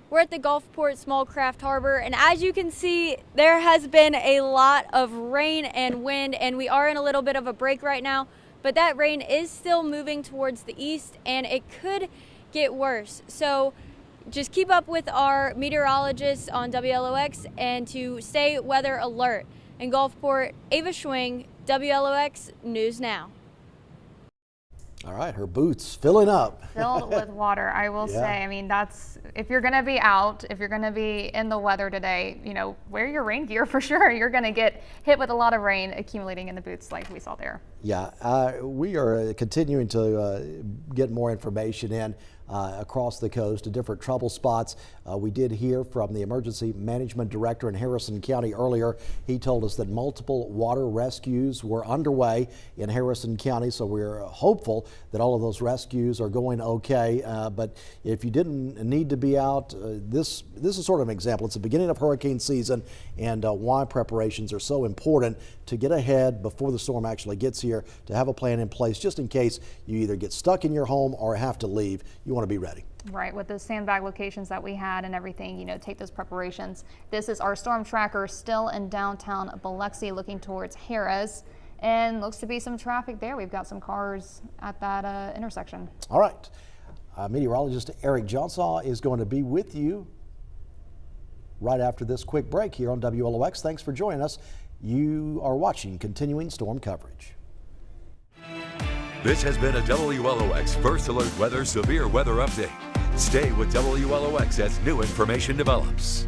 We're at the Gulfport Small Craft Harbor, and as you can see, there has been a lot of rain and wind, and we are in a little bit of a break right now, but that rain is still moving towards the east, and it could get worse. So just keep up with our meteorologists on WLOX and to stay weather alert. In Gulfport, Ava Schwing, WLOX News Now. All right, her boots filling up. Filled with water, I will say. I mean, that's, if you're going to be out, if you're going to be in the weather today, you know, wear your rain gear for sure. You're going to get hit with a lot of rain accumulating in the boots like we saw there. Yeah, we are continuing to get more information in across the coast to different trouble spots. We did hear from the Emergency Management Director in Harrison County earlier. He told us that multiple water rescues were underway in Harrison County, so we're hopeful that all of those rescues are going okay. But if you didn't need to be out, this is sort of an example. It's the beginning of hurricane season, and why preparations are so important to get ahead before the storm actually gets here, to have a plan in place just in case you either get stuck in your home or have to leave. You want to be ready. Right, with the sandbag locations that we had and everything, you know, take those preparations. This is our storm tracker still in downtown Biloxi looking towards Harris, and looks to be some traffic there. We've got some cars at that intersection. All right. Meteorologist Eric Johnsaw is going to be with you right after this quick break here on WLOX. Thanks for joining us. You are watching continuing storm coverage. This has been a WLOX First Alert Weather Severe Weather Update. Stay with WLOX as new information develops.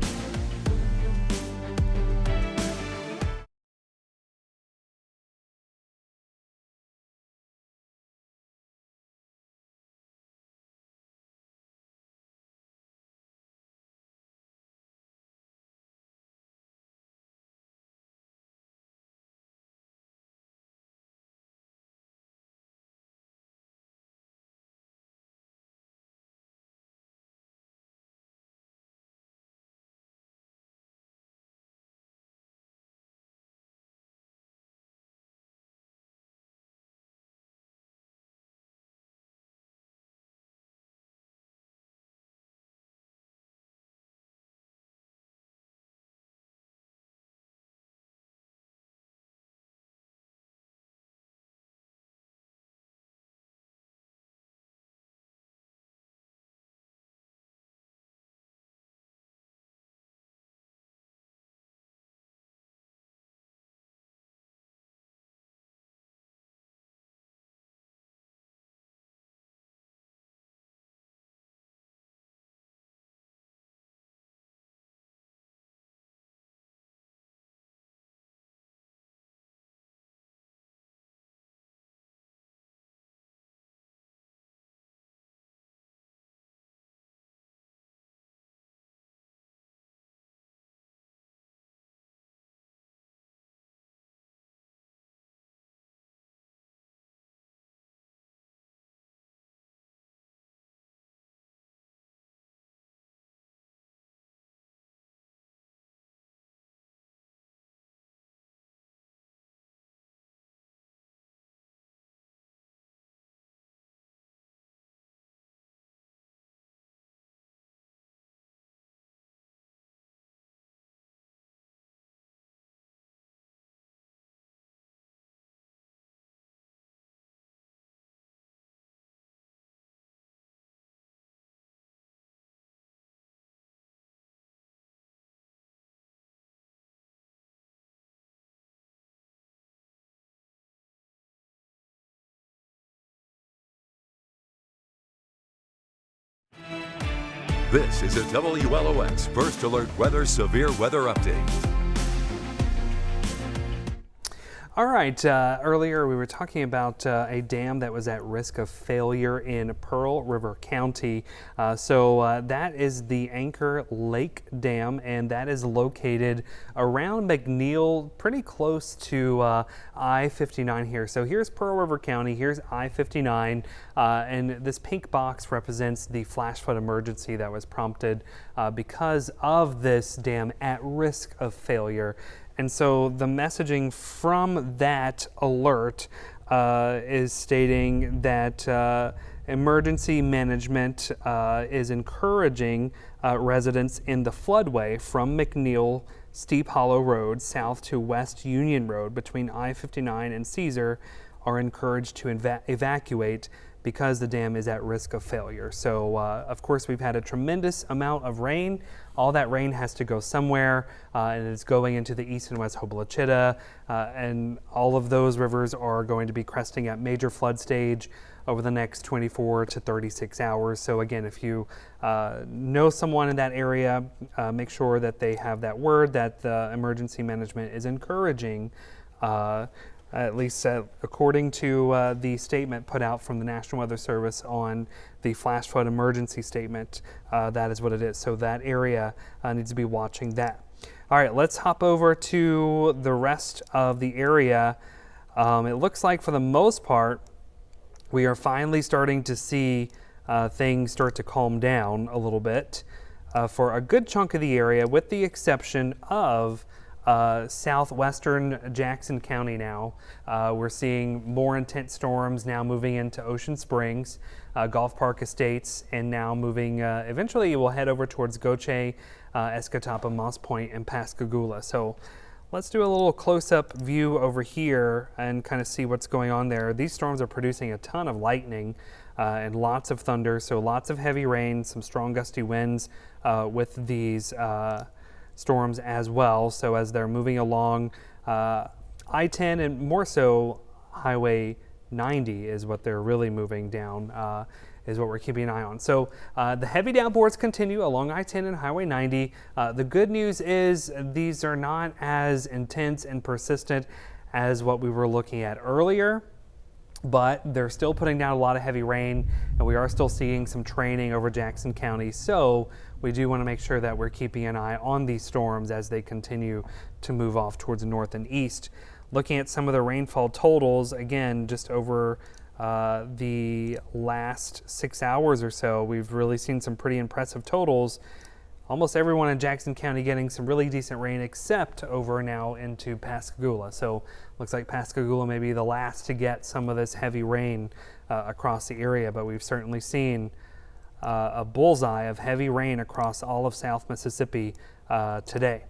This is a WLOX First Alert Weather Severe Weather Update. All right, earlier we were talking about a dam that was at risk of failure in Pearl River County. That is the Anchor Lake Dam, and that is located around McNeil, pretty close to I-59 here. So here's Pearl River County, here's I-59, and this pink box represents the flash flood emergency that was prompted because of this dam at risk of failure. And so the messaging from that alert is stating that emergency management is encouraging residents in the floodway from McNeil Steep Hollow Road south to West Union Road between I-59 and Caesar are encouraged to evacuate because the dam is at risk of failure. So of course we've had a tremendous amount of rain. All that rain has to go somewhere, and it's going into the east and west Hobola-Chitto, and all of those rivers are going to be cresting at major flood stage over the next 24 to 36 hours. So again, if you know someone in that area, make sure that they have that word that the emergency management is encouraging, at least according to the statement put out from the National Weather Service on the flash flood emergency statement. That is what it is. So that area needs to be watching that. All right, let's hop over to the rest of the area. It looks like for the most part, we are finally starting to see things start to calm down a little bit for a good chunk of the area, with the exception of southwestern Jackson County now. We're seeing more intense storms now moving into Ocean Springs, Golf Park Estates, and now moving, eventually we'll head over towards Goche, Escatapa, Moss Point, and Pascagoula. So let's do a little close-up view over here and kind of see what's going on there. These storms are producing a ton of lightning and lots of thunder, so lots of heavy rain, some strong gusty winds with these storms as well. So as they're moving along I-10 and more so Highway 90 is what they're really moving down, is what we're keeping an eye on. So the heavy downpours continue along I-10 and Highway 90. The good news is these are not as intense and persistent as what we were looking at earlier, but they're still putting down a lot of heavy rain, and we are still seeing some training over Jackson County. So we do want to make sure that we're keeping an eye on these storms as they continue to move off towards the north and east. Looking at some of the rainfall totals, again, just over the last 6 hours or so, we've really seen some pretty impressive totals. Almost everyone in Jackson County getting some really decent rain, except over now into Pascagoula. So looks like Pascagoula may be the last to get some of this heavy rain across the area, but we've certainly seen a bullseye of heavy rain across all of South Mississippi today,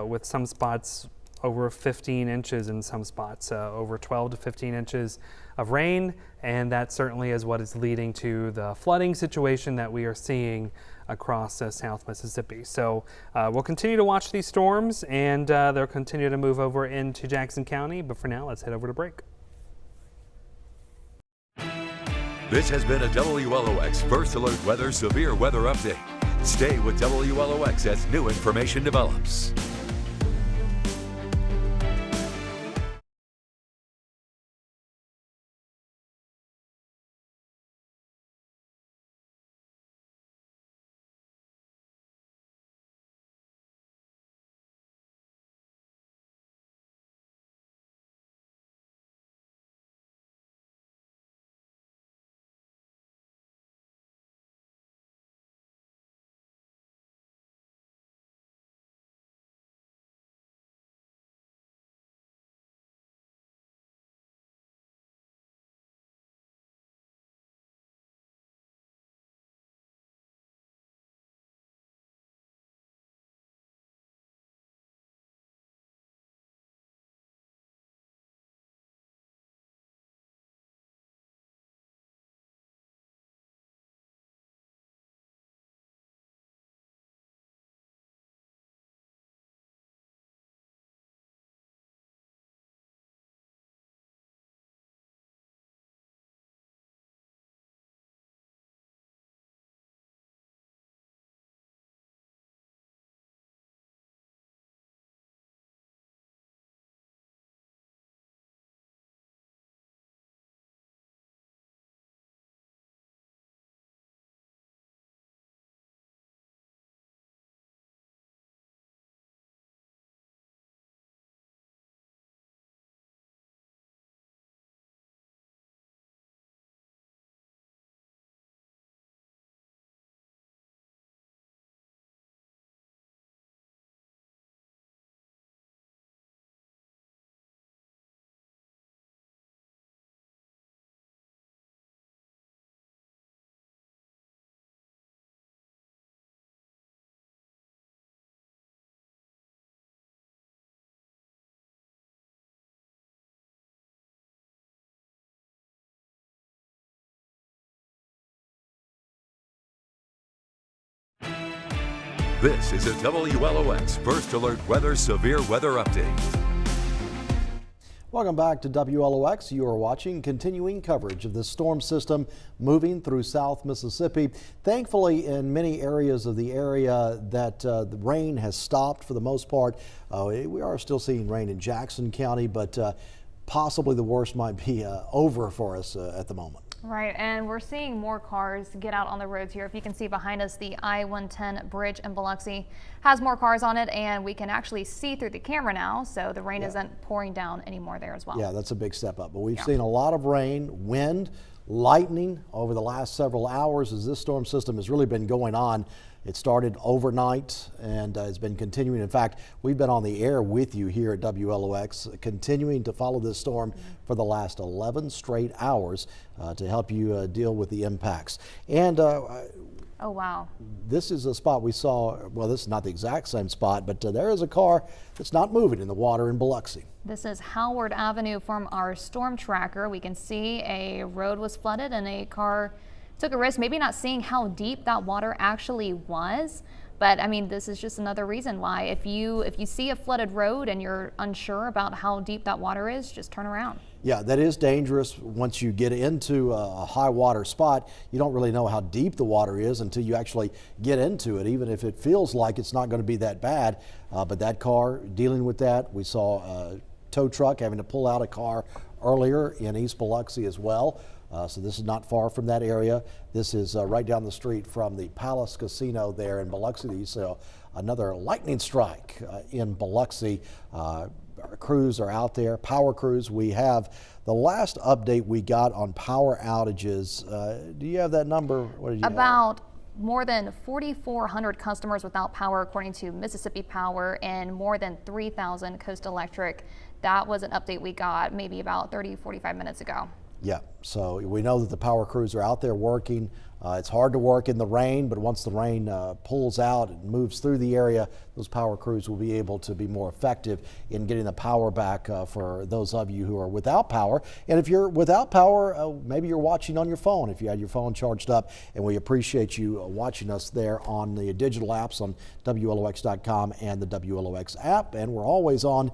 with some spots over 15 inches in some spots, over 12 to 15 inches of rain, and that certainly is what is leading to the flooding situation that we are seeing across South Mississippi. So we'll continue to watch these storms, and they'll continue to move over into Jackson County, but for now, let's head over to break. This has been a WLOX First Alert Weather Severe Weather Update. Stay with WLOX as new information develops. This is a WLOX First Alert Weather Severe Weather Update. Welcome back to WLOX. You are watching continuing coverage of this storm system moving through South Mississippi. Thankfully, in many areas of the area that the rain has stopped for the most part. We are still seeing rain in Jackson County, but possibly the worst might be over for us at the moment. Right, and we're seeing more cars get out on the roads here. If you can see behind us, the I-110 bridge in Biloxi has more cars on it, and we can actually see through the camera now, so the rain isn't pouring down anymore there as well. Yeah, that's a big step up. But we've seen a lot of rain, wind, lightning over the last several hours as this storm system has really been going on. It started overnight and has been continuing. In fact, we've been on the air with you here at WLOX, continuing to follow this storm for the last 11 straight hours to help you deal with the impacts. And oh, wow. This is a spot we saw. Well, this is not the exact same spot, but there is a car that's not moving in the water in Biloxi. This is Howard Avenue from our storm tracker. We can see a road was flooded and a car took a risk, maybe not seeing how deep that water actually was. But I mean, this is just another reason why if you see a flooded road and you're unsure about how deep that water is, just turn around. Yeah, that is dangerous. Once you get into a high water spot, you don't really know how deep the water is until you actually get into it, even if it feels like it's not going to be that bad. But that car dealing with that, we saw a tow truck having to pull out a car earlier in East Biloxi as well. So this is not far from that area. This is right down the street from the Palace Casino there in Biloxi. You saw another lightning strike in Biloxi. Our crews are out there, power crews. We have the last update we got on power outages. Do you have that number? What did you About more than 4,400 customers without power, according to Mississippi Power, and more than 3,000 Coast Electric. That was an update we got maybe about 30, 45 minutes ago. Yeah, so we know that the power crews are out there working. It's hard to work in the rain, but once the rain pulls out and moves through the area, those power crews will be able to be more effective in getting the power back for those of you who are without power. And if you're without power, maybe you're watching on your phone if you had your phone charged up, and we appreciate you watching us there on the digital apps on WLOX.com and the WLOX app. And we're always on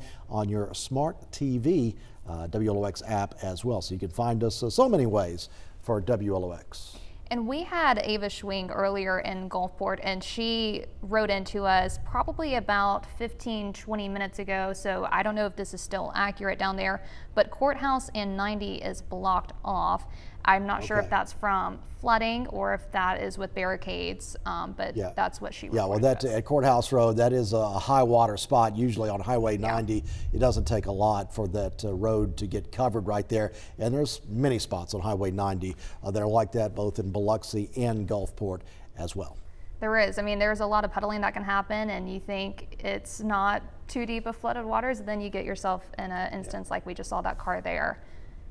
your smart TV WLOX app as well. So you can find us so many ways for WLOX. And we had Ava Schwing earlier in Gulfport, and she wrote into us probably about 15-20 minutes ago. So I don't know if this is still accurate down there, but Courthouse and 90 is blocked off. I'm not sure if that's from flooding or if that is with barricades, but that's what she reported. Yeah, well, that at Courthouse Road, that is a high water spot. Usually on Highway 90, it doesn't take a lot for that road to get covered right there. And there's many spots on Highway 90 that are like that, both in Biloxi and Gulfport as well. There is. I mean, there's a lot of puddling that can happen, and you think it's not too deep of flooded waters, and then you get yourself in an instance like we just saw that car there.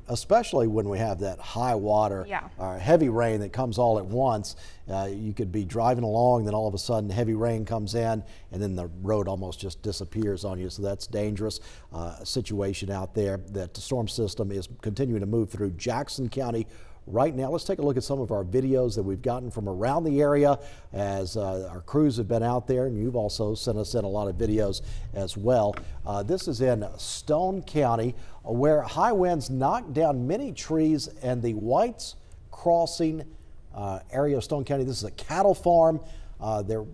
Especially when we have that high water, heavy rain that comes all at once. You could be driving along, then all of a sudden heavy rain comes in, and then the road almost just disappears on you. So that's dangerous situation out there. That the storm system is continuing to move through Jackson County right now. Let's take a look at some of our videos that we've gotten from around the area as our crews have been out there, and you've also sent us in a lot of videos as well. This is in Stone County, where high winds knocked down many trees and the Whites Crossing area of Stone County. This is a cattle farm there.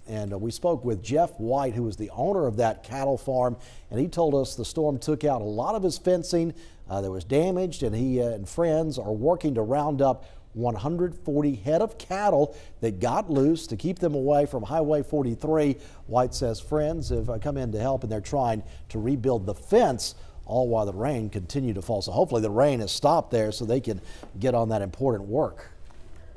And we spoke with Jeff White, who is the owner of that cattle farm, and he told us the storm took out a lot of his fencing that was damaged, and he and friends are working to round up 140 head of cattle that got loose to keep them away from Highway 43. White says friends have come in to help, and they're trying to rebuild the fence, all while the rain continued to fall. So hopefully the rain has stopped there so they can get on that important work.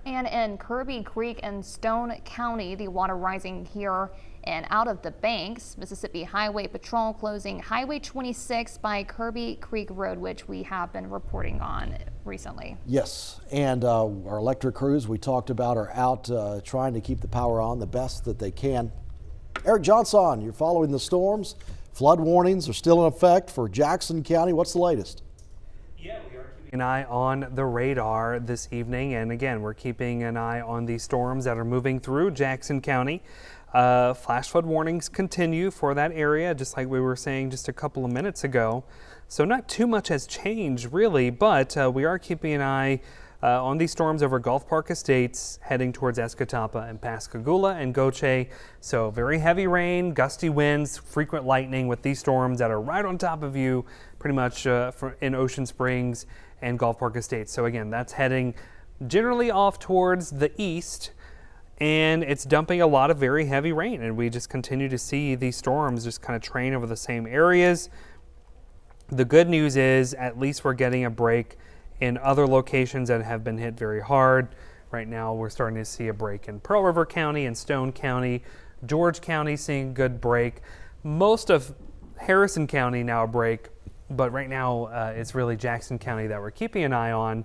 And in Kirby Creek and Stone County, the water rising here and out of the banks. Mississippi Highway Patrol closing Highway 26 by Kirby Creek Road, which we have been reporting on recently. Yes, and our electric crews we talked about are out trying to keep the power on the best that they can. Eric Johnson, you're following the storms. Flood warnings are still in effect for Jackson County. What's the latest? Yeah, we are keeping an eye on the radar this evening, and again, we're keeping an eye on the storms that are moving through Jackson County. Flash flood warnings continue for that area, just like we were saying just a couple of minutes ago. So not too much has changed really, but we are keeping an eye on these storms over Gulf Park Estates heading towards Escatapa and Pascagoula and Goche. So very heavy rain, gusty winds, frequent lightning with these storms that are right on top of you pretty much in Ocean Springs and Gulf Park Estates. So again, that's heading generally off towards the east, and it's dumping a lot of very heavy rain, and we just continue to see these storms just kind of train over the same areas. The good news is at least we're getting a break in other locations that have been hit very hard. Right now we're starting to see a break in Pearl River County and Stone County. George County seeing good break. Most of Harrison County now a break, but right now it's really Jackson County that we're keeping an eye on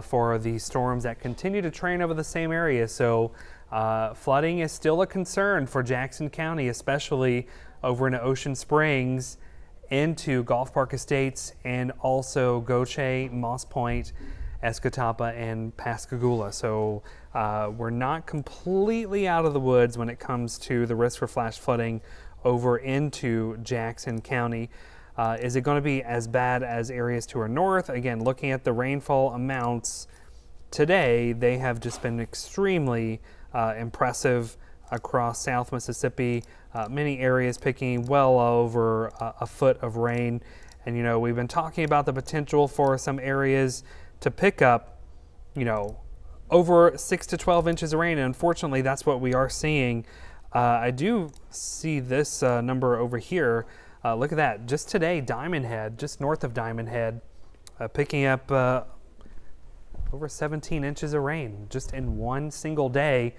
for the storms that continue to train over the same area. So flooding is still a concern for Jackson County, especially over in Ocean Springs into Gulf Park Estates and also Goche, Moss Point, Escatapa, and Pascagoula. So we're not completely out of the woods when it comes to the risk for flash flooding over into Jackson County. Is it going to be as bad as areas to our north? Again, looking at the rainfall amounts today, they have just been extremely impressive across South Mississippi. Many areas picking well over a foot of rain. And, you know, we've been talking about the potential for some areas to pick up, you know, over 6 to 12 inches of rain. And unfortunately, that's what we are seeing. I do see this number over here. Look at that. Just today, Diamond Head, just north of Diamond Head, picking up over 17 inches of rain just in one single day.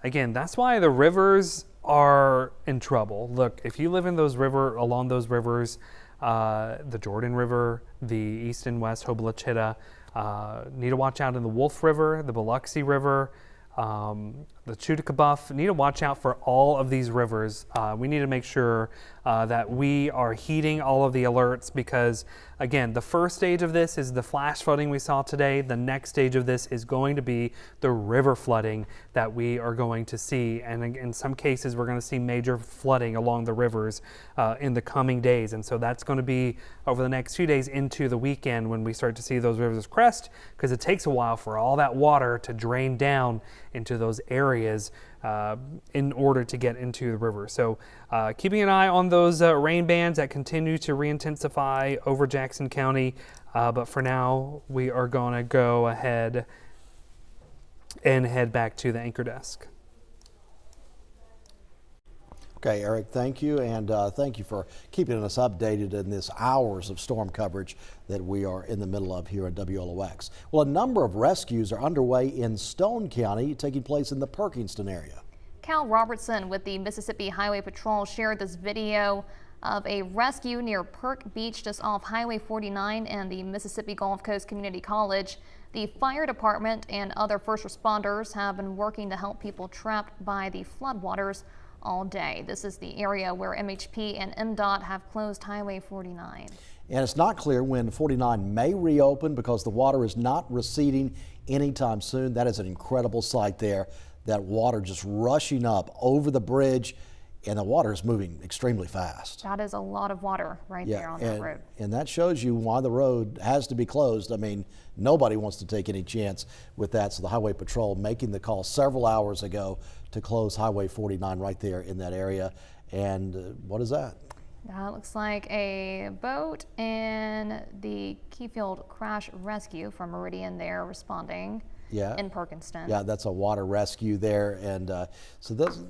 Again, that's why the rivers are in trouble. Look, if you live in along those rivers, the Jordan River, the East and West Hobalachita, need to watch out in the Wolf River, the Biloxi River, the Chutacabuff. Need to watch out for all of these rivers. We need to make sure that we are heeding all of the alerts because, again, the first stage of this is the flash flooding we saw today. The next stage of this is going to be the river flooding that we are going to see. And in some cases, we're going to see major flooding along the rivers in the coming days. And so that's going to be over the next few days into the weekend when we start to see those rivers crest, because it takes a while for all that water to drain down into those areas in order to get into the river. So keeping an eye on those rain bands that continue to re-intensify over Jackson County. But for now, we are going to go ahead and head back to the anchor desk. Okay, Eric, thank you, and thank you for keeping us updated in this hours of storm coverage that we are in the middle of here at WLOX. Well, a number of rescues are underway in Stone County, taking place in the Perkinston area. Cal Robertson with the Mississippi Highway Patrol shared this video of a rescue near Perk Beach just off Highway 49 and the Mississippi Gulf Coast Community College. The fire department and other first responders have been working to help people trapped by the floodwaters all day. This is the area where MHP and MDOT have closed Highway 49. And it's not clear when 49 may reopen because the water is not receding anytime soon. That is an incredible sight there. That water just rushing up over the bridge, and the water is moving extremely fast. That is a lot of water right there on that road. And that shows you why the road has to be closed. I mean, nobody wants to take any chance with that. So the Highway Patrol making the call several hours ago to close Highway 49 right there in that area. And what is that? That looks like a boat and the Keyfield Crash Rescue from Meridian there responding. Yeah. In Perkinston. Yeah, that's a water rescue there. And so those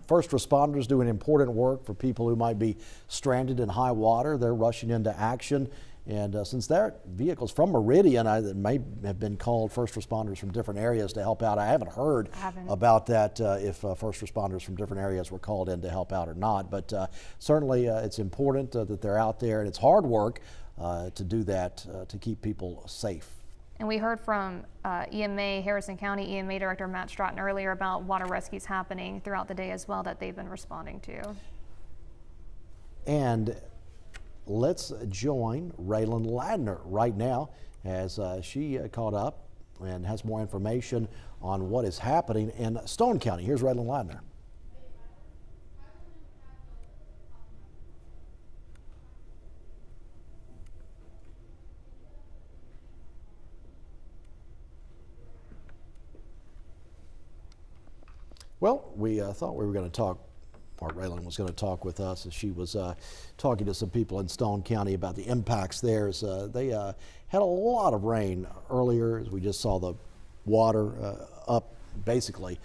first responders doing important work for people who might be stranded in high water. They're rushing into action. And since they're vehicles from Meridian, that may have been called first responders from different areas to help out. I haven't heard about that, if first responders from different areas were called in to help out or not. But certainly it's important that they're out there, and it's hard work to do that, to keep people safe. And we heard from EMA, Harrison County EMA Director Matt Stratton earlier about water rescues happening throughout the day as well that they've been responding to. And let's join Raylan Ladner right now as she caught up and has more information on what is happening in Stone County. Here's Raylan Ladner. Well, we thought we were going to talk, Mark Raylan was going to talk with us as she was talking to some people in Stone County about the impacts there. As, they had a lot of rain earlier, as we just saw the water up basically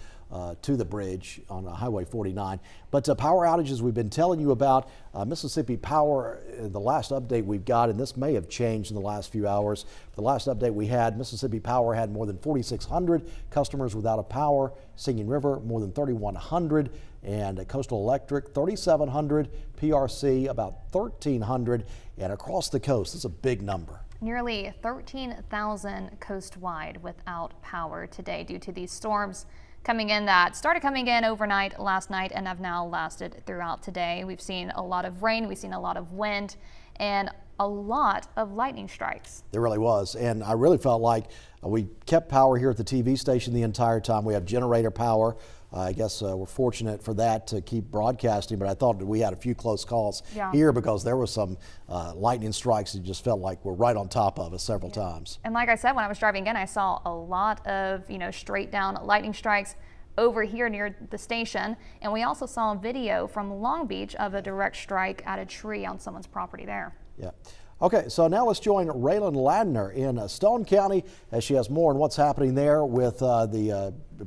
to the bridge on Highway 49. But power outages we've been telling you about, Mississippi Power, the last update we've got, and this may have changed in the last few hours. The last update we had, Mississippi Power had more than 4,600 customers without a power. Singing River, more than 3,100. And Coastal Electric, 3,700. PRC, about 1,300. And across the coast, this is a big number. Nearly 13,000 coastwide without power today due to these storms coming in that started coming in overnight last night and have now lasted throughout today. We've seen a lot of rain, we've seen a lot of wind, and a lot of lightning strikes. There really was, and I really felt like we kept power here at the TV station the entire time. We have generator power. I guess we're fortunate for that to keep broadcasting, but I thought that we had a few close calls here because there was some lightning strikes that just felt like were right on top of us several times. And like I said, when I was driving in, I saw a lot of, straight down lightning strikes over here near the station. And we also saw a video from Long Beach of a direct strike at a tree on someone's property there. Yeah. Okay, so now let's join Raylan Ladner in Stone County as she has more on what's happening there with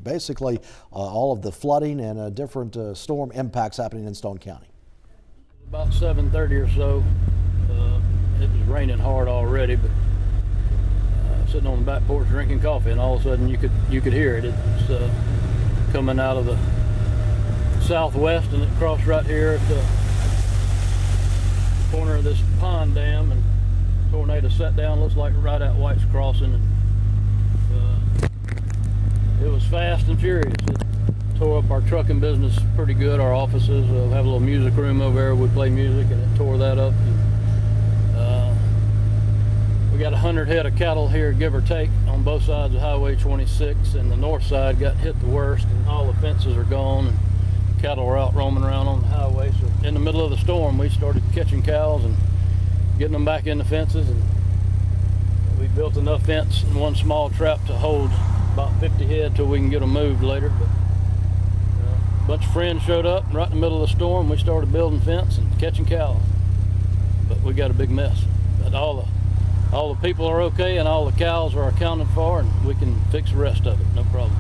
basically all of the flooding and different storm impacts happening in Stone County. About 7:30 or so, it was raining hard already, but sitting on the back porch drinking coffee, and all of a sudden you could hear it. It's coming out of the southwest, and it crossed right here at the corner of this pond dam, and tornado set down, looks like right at White's Crossing. And, it was fast and furious. It tore up our trucking business pretty good. Our offices have a little music room over there. We play music, and it tore that up. And, we got 100 head of cattle here, give or take, on both sides of Highway 26, and the north side got hit the worst, and all the fences are gone. And cattle were out roaming around on the highway. So in the middle of the storm, we started catching cows and getting them back in the fences, and we built enough fence in one small trap to hold about 50 head till we can get them moved later. But a bunch of friends showed up, and right in the middle of the storm, we started building fence and catching cows. But we got a big mess. But all the people are okay, and all the cows are accounted for, and we can fix the rest of it, no problem.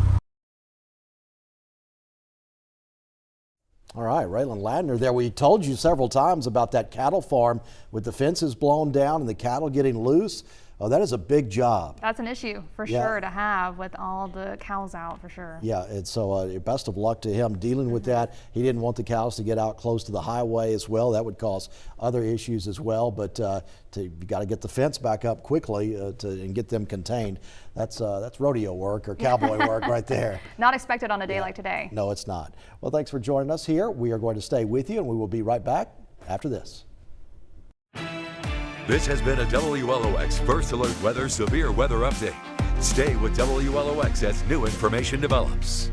All right, Raylan Ladner there. We told you several times about that cattle farm with the fences blown down and the cattle getting loose. Oh, that is a big job. That's an issue for sure to have with all the cows out for sure. Yeah, and so best of luck to him dealing with that. He didn't want the cows to get out close to the highway as well. That would cause other issues as well, but you got to get the fence back up quickly and get them contained. That's rodeo work or cowboy work right there. Not expected on a day like today. No, it's not. Well, thanks for joining us here. We are going to stay with you, and we will be right back after this. This has been a WLOX First Alert Weather Severe Weather Update. Stay with WLOX as new information develops.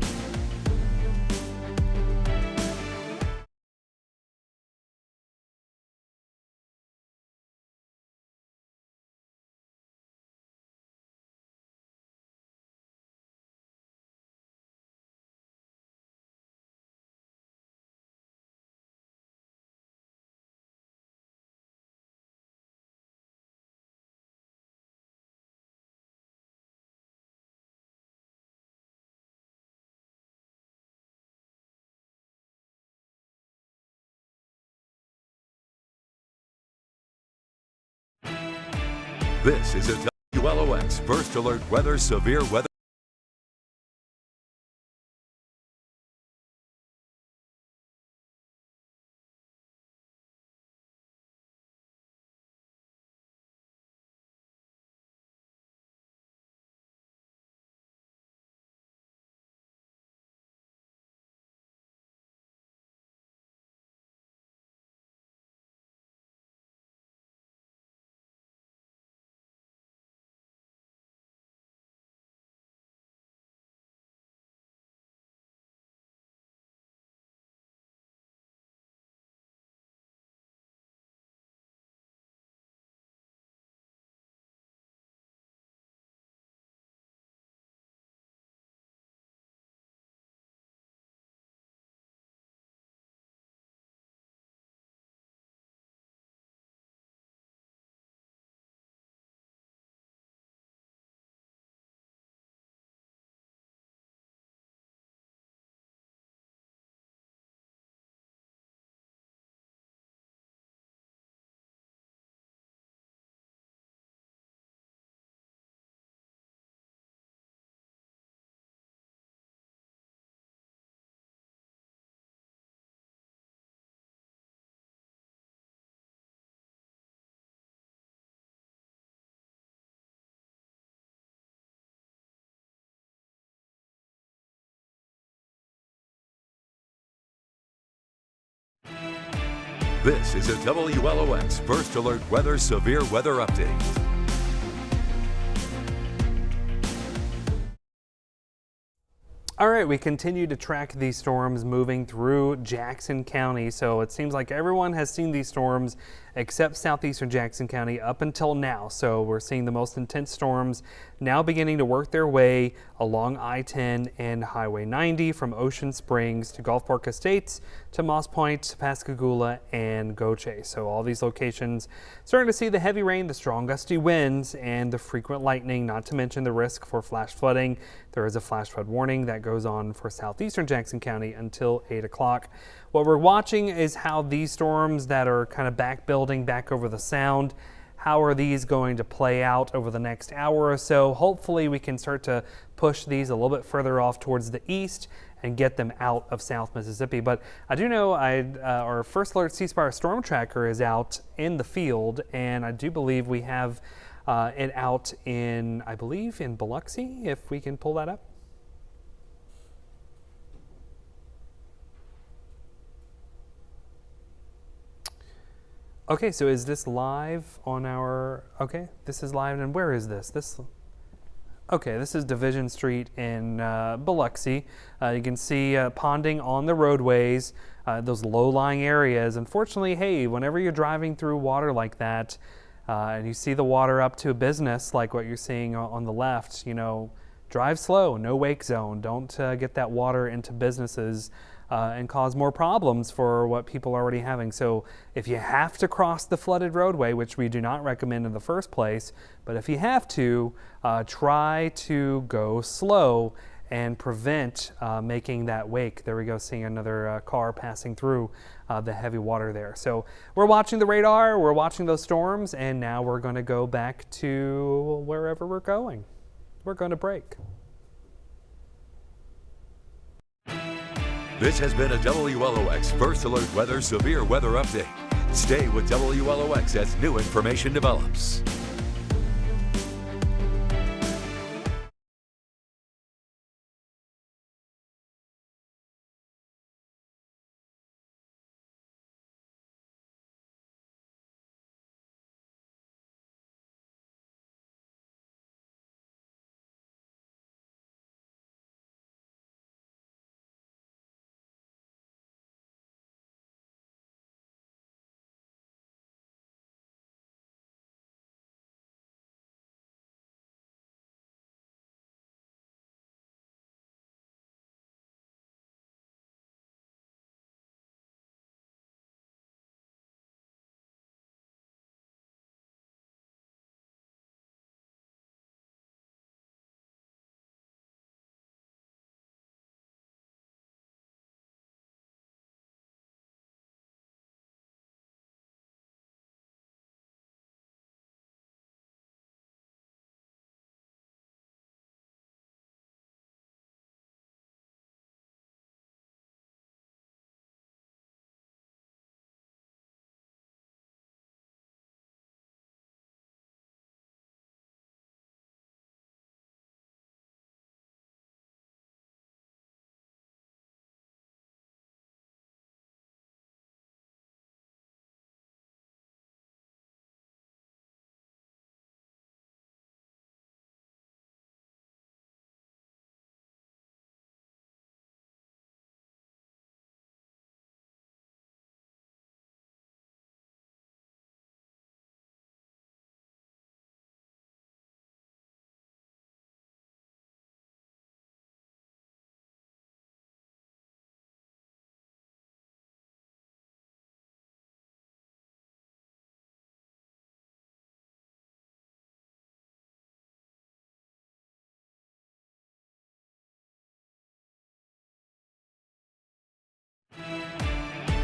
This is a WLOX First Alert Weather Severe Weather This is a WLOX First Alert Weather Severe Weather Update. All right, we continue to track these storms moving through Jackson County. So it seems like everyone has seen these storms except southeastern Jackson County up until now. So we're seeing the most intense storms now beginning to work their way along I-10 and Highway 90 from Ocean Springs to Gulf Park Estates to Moss Point, Pascagoula, and Goche. So all these locations starting to see the heavy rain, the strong gusty winds, and the frequent lightning, not to mention the risk for flash flooding. There is a flash flood warning that goes on for southeastern Jackson County until 8 o'clock. What we're watching is how these storms that are kind of back building back over the sound, how are these going to play out over the next hour or so? Hopefully we can start to push these a little bit further off towards the east and get them out of South Mississippi. But I do know our First Alert C Spire Storm Tracker is out in the field, and I do believe we have it out in, I believe, in Biloxi, if we can pull that up. Okay, so is this live on our, okay, this is live, and where is this? Okay, this is Division Street in Biloxi. You can see ponding on the roadways, those low-lying areas. Unfortunately, hey, whenever you're driving through water like that, and you see the water up to a business like what you're seeing on the left, you know, drive slow, no wake zone. Don't get that water into businesses and cause more problems for what people are already having. So if you have to cross the flooded roadway, which we do not recommend in the first place, but if you have to, try to go slow and prevent making that wake. There we go, seeing another car passing through the heavy water there. So we're watching the radar, we're watching those storms, and now we're going to go back to wherever we're going. We're going to break. This has been a WLOX First Alert Weather Severe Weather Update. Stay with WLOX as new information develops.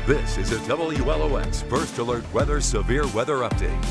This is a WLOX First Alert Weather Severe Weather Update.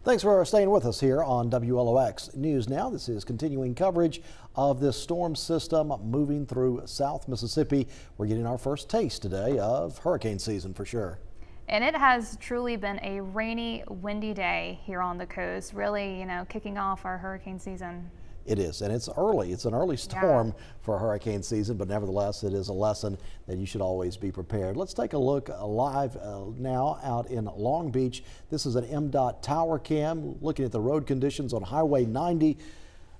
Thanks for staying with us here on WLOX News Now. This is continuing coverage of this storm system moving through South Mississippi. We're getting our first taste today of hurricane season for sure. And it has truly been a rainy, windy day here on the coast, really, kicking off our hurricane season. It is, and it's early. It's an early storm for hurricane season, but nevertheless, it is a lesson that you should always be prepared. Let's take a look live now out in Long Beach. This is an MDOT tower cam looking at the road conditions on Highway 90.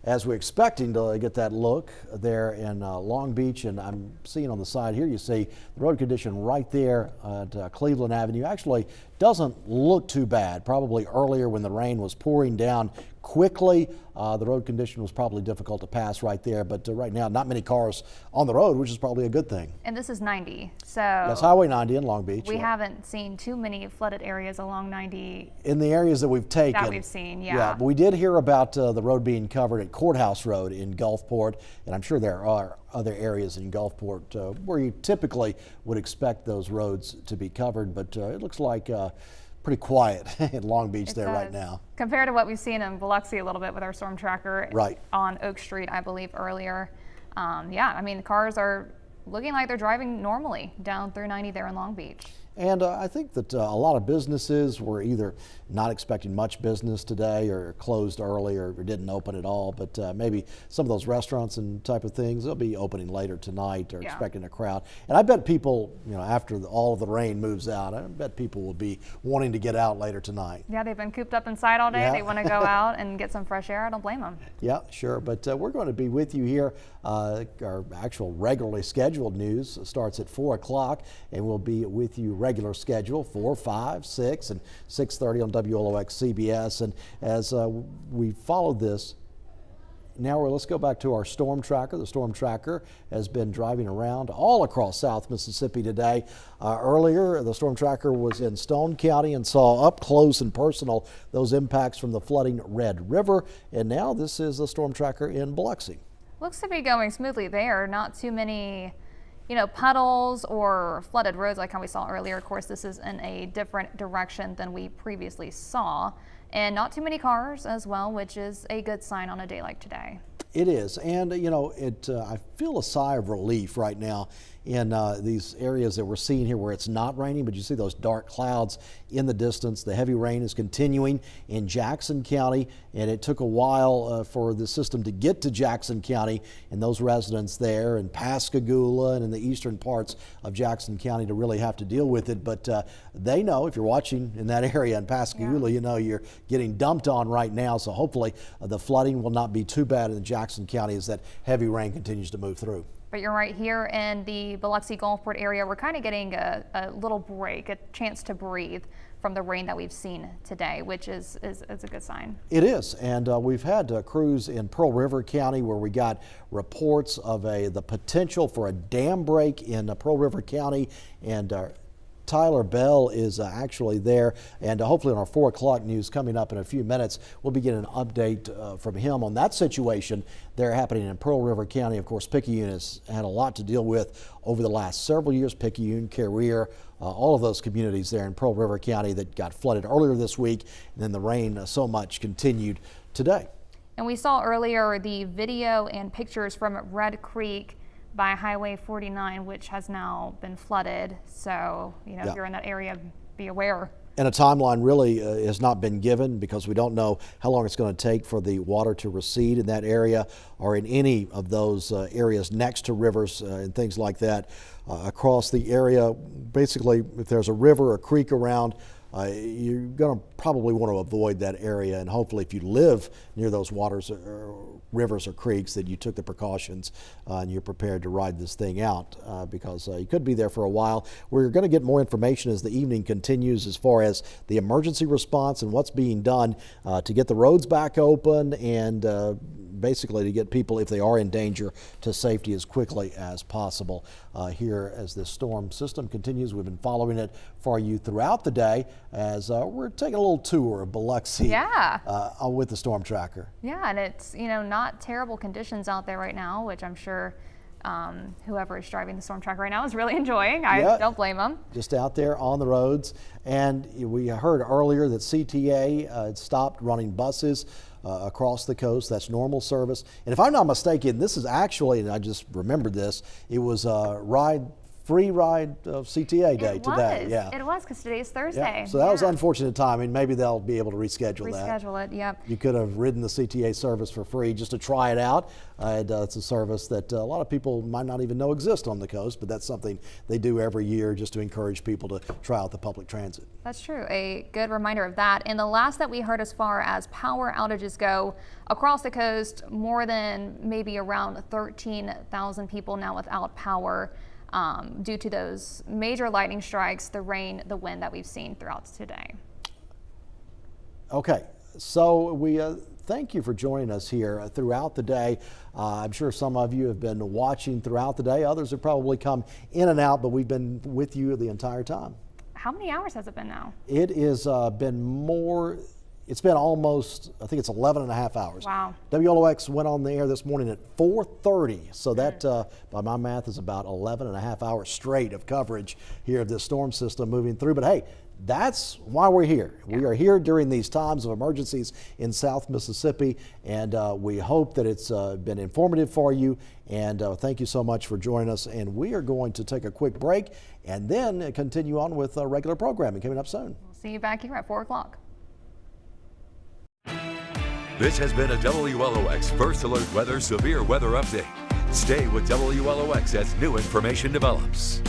As we're expecting to get that look there in Long Beach, and I'm seeing on the side here, you see the road condition right there at Cleveland Avenue. Actually doesn't look too bad. Probably earlier when the rain was pouring down quickly, the road condition was probably difficult to pass right there, but right now not many cars on the road, which is probably a good thing. And this is 90, so that's Highway 90 in Long Beach. We haven't seen too many flooded areas along 90 in the areas that we've taken. That we've seen, yeah. But we did hear about the road being covered at Courthouse Road in Gulfport, and I'm sure there are other areas in Gulfport where you typically would expect those roads to be covered, but it looks like pretty quiet in Long Beach right now. Compared to what we've seen in Biloxi a little bit with our storm tracker on Oak Street, I believe, earlier. Yeah, I mean, the cars are looking like they're driving normally down through 90 there in Long Beach. And I think that a lot of businesses were either not expecting much business today or closed early or didn't open at all. But maybe some of those restaurants and type of things, they'll be opening later tonight or expecting a crowd. And I bet people, after all of the rain moves out, I bet people will be wanting to get out later tonight. Yeah, they've been cooped up inside all day. Yeah. They want to go out and get some fresh air. I don't blame them. Yeah, sure. But we're going to be with you here. Our actual regularly scheduled news starts at 4 o'clock, and we'll be with you regular schedule 4, 5, 6, and 6:30 on WLOX CBS. And as we followed this, now let's go back to our storm tracker. The storm tracker has been driving around all across South Mississippi today. Earlier, the storm tracker was in Stone County and saw up close and personal those impacts from the flooding Red River. And now this is the storm tracker in Biloxi. Looks to be going smoothly there. Not too many puddles or flooded roads like how we saw earlier. Of course, this is in a different direction than we previously saw. And not too many cars as well, which is a good sign on a day like today. It is, and I feel a sigh of relief right now in these areas that we're seeing here where it's not raining, but you see those dark clouds in the distance. The heavy rain is continuing in Jackson County, and it took a while for the system to get to Jackson County and those residents there in Pascagoula and in the eastern parts of Jackson County to really have to deal with it. But they know, if you're watching in that area in Pascagoula, you know you're getting dumped on right now. So hopefully the flooding will not be too bad in Jackson County as that heavy rain continues to move through. But you're right, here in the Biloxi Gulfport area, we're kind of getting a little break, a chance to breathe from the rain that we've seen today, which is a good sign. It is, and we've had crews in Pearl River County where we got reports of the potential for a dam break in Pearl River County, and Tyler Bell is actually there, and hopefully on our 4 o'clock news coming up in a few minutes, we'll be getting an update from him on that situation there happening in Pearl River County. Of course, Picayune has had a lot to deal with over the last several years. Picayune, Carrier, all of those communities there in Pearl River County that got flooded earlier this week, and then the rain so much continued today. And we saw earlier the video and pictures from Red Creek by Highway 49, which has now been flooded. So, if you're in that area, be aware. And a timeline really has not been given because we don't know how long it's going to take for the water to recede in that area or in any of those areas next to rivers and things like that across the area. Basically, if there's a river or creek around, you're going to probably want to avoid that area, and hopefully if you live near those waters or rivers or creeks that you took the precautions and you're prepared to ride this thing out because you could be there for a while. We're going to get more information as the evening continues as far as the emergency response and what's being done to get the roads back open and basically to get people, if they are in danger, to safety as quickly as possible here as this storm system continues. We've been following it for you throughout the day as we're taking a little tour of Biloxi with the storm tracker. Yeah, and it's not terrible conditions out there right now, which I'm sure whoever is driving the storm tracker right now is really enjoying. I don't blame them. Just out there on the roads. And we heard earlier that CTA had stopped running buses across the coast. That's normal service. And if I'm not mistaken, this is actually, and I just remembered this, it was Ride free ride of CTA day today. Yeah. It was, because today is Thursday. Yeah. So that was unfortunate timing. Maybe they'll be able to reschedule that. Reschedule it, yep. You could have ridden the CTA service for free just to try it out. And it's a service that a lot of people might not even know exists on the coast, but that's something they do every year just to encourage people to try out the public transit. That's true. A good reminder of that. And the last that we heard as far as power outages go across the coast, more than maybe around 13,000 people now without power due to those major lightning strikes, the rain, the wind that we've seen throughout today. Okay, so we thank you for joining us here throughout the day. I'm sure some of you have been watching throughout the day. Others have probably come in and out, but we've been with you the entire time. How many hours has it been now? It has been more. It's been almost, I think it's 11 and a half hours. Wow. WLOX went on the air this morning at 4:30. So that, by my math, is about 11 and a half hours straight of coverage here of this storm system moving through. But hey, that's why we're here. Yeah. We are here during these times of emergencies in South Mississippi, and we hope that it's been informative for you. And thank you so much for joining us. And we are going to take a quick break and then continue on with regular programming coming up soon. We'll see you back here at 4 o'clock. This has been a WLOX First Alert Weather Severe Weather Update. Stay with WLOX as new information develops.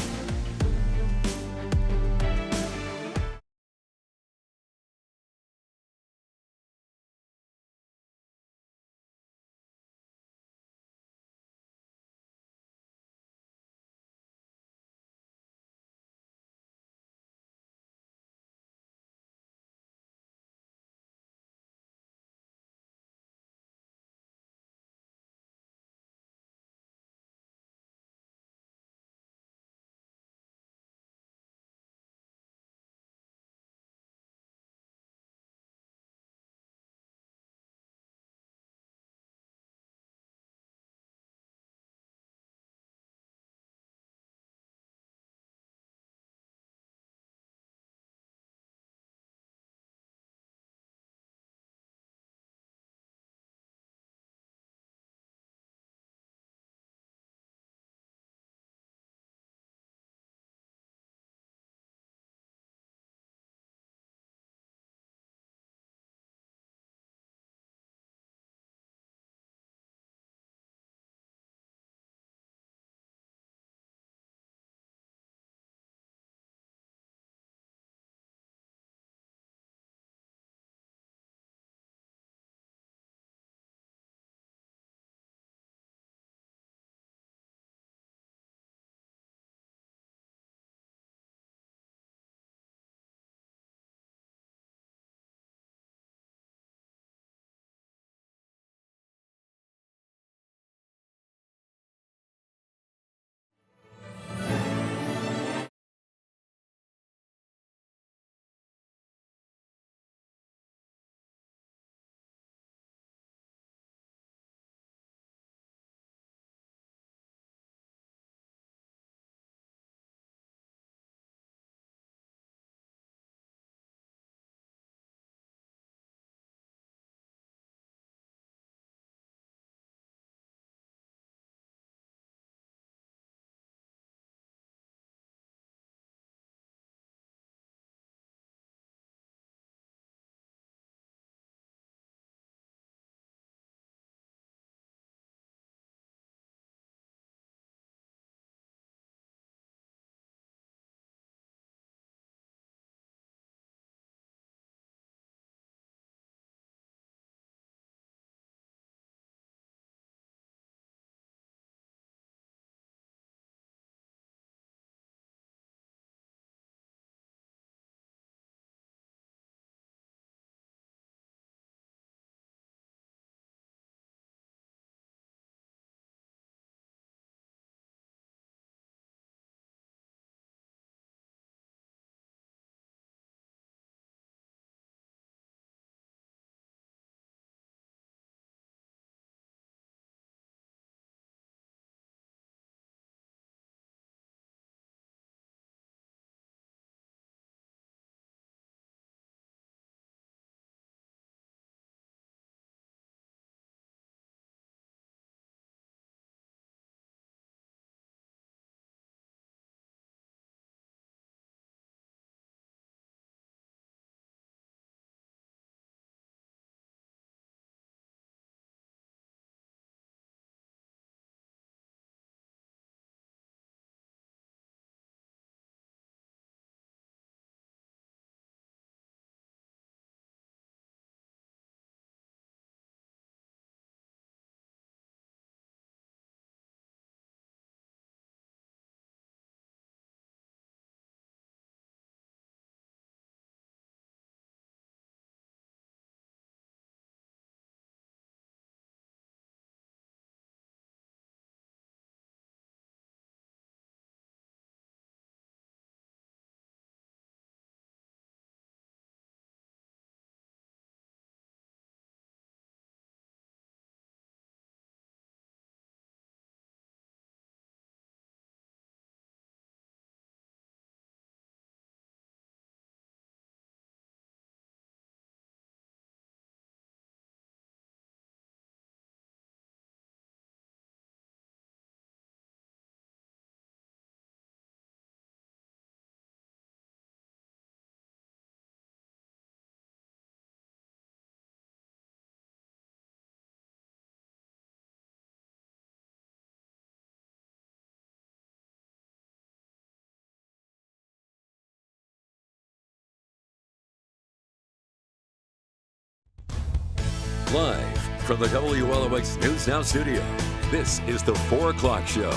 Live from the WLOX News Now studio, this is the 4 o'clock show.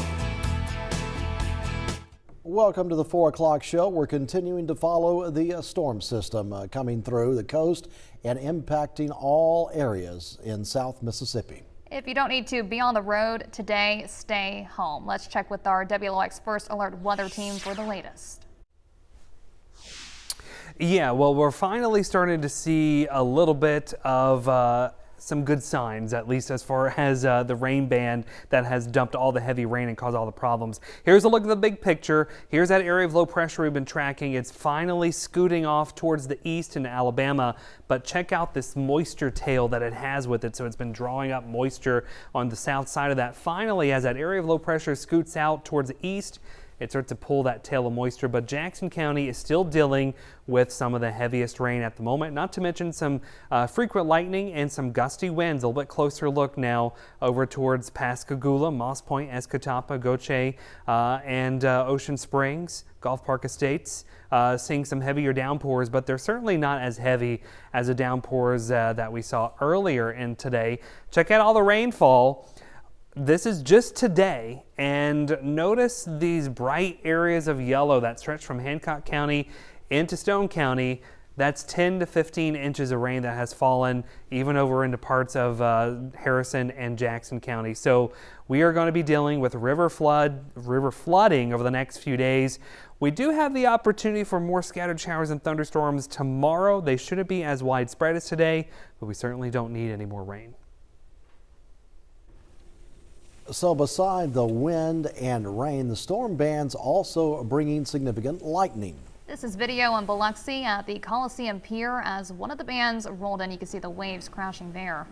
Welcome to the 4 o'clock show. We're continuing to follow the storm system coming through the coast and impacting all areas in South Mississippi. If you don't need to be on the road today, stay home. Let's check with our WLOX First Alert weather team for the latest. Yeah, well, we're finally starting to see a little bit of some good signs, at least as far as the rain band that has dumped all the heavy rain and caused all the problems. Here's a look at the big picture. Here's that area of low pressure we've been tracking. It's finally scooting off towards the east into Alabama, but check out this moisture tail that it has with it. So it's been drawing up moisture on the south side of that. Finally, as that area of low pressure scoots out towards the east, it starts to pull that tail of moisture, but Jackson County is still dealing with some of the heaviest rain at the moment, not to mention some frequent lightning and some gusty winds. A little bit closer look now over towards Pascagoula, Moss Point, Escatawpa, Goche, and Ocean Springs, Gulf Park Estates, seeing some heavier downpours, but they're certainly not as heavy as the downpours that we saw earlier in today. Check out all the rainfall. This is just today, and notice these bright areas of yellow that stretch from Hancock County into Stone County. That's 10 to 15 inches of rain that has fallen even over into parts of Harrison and Jackson County. So we are going to be dealing with river flooding over the next few days. We do have the opportunity for more scattered showers and thunderstorms tomorrow. They shouldn't be as widespread as today, but we certainly don't need any more rain. So beside the wind and rain, the storm band's also bringing significant lightning. This is video in Biloxi at the Coliseum Pier as one of the bands rolled in. You can see the waves crashing there.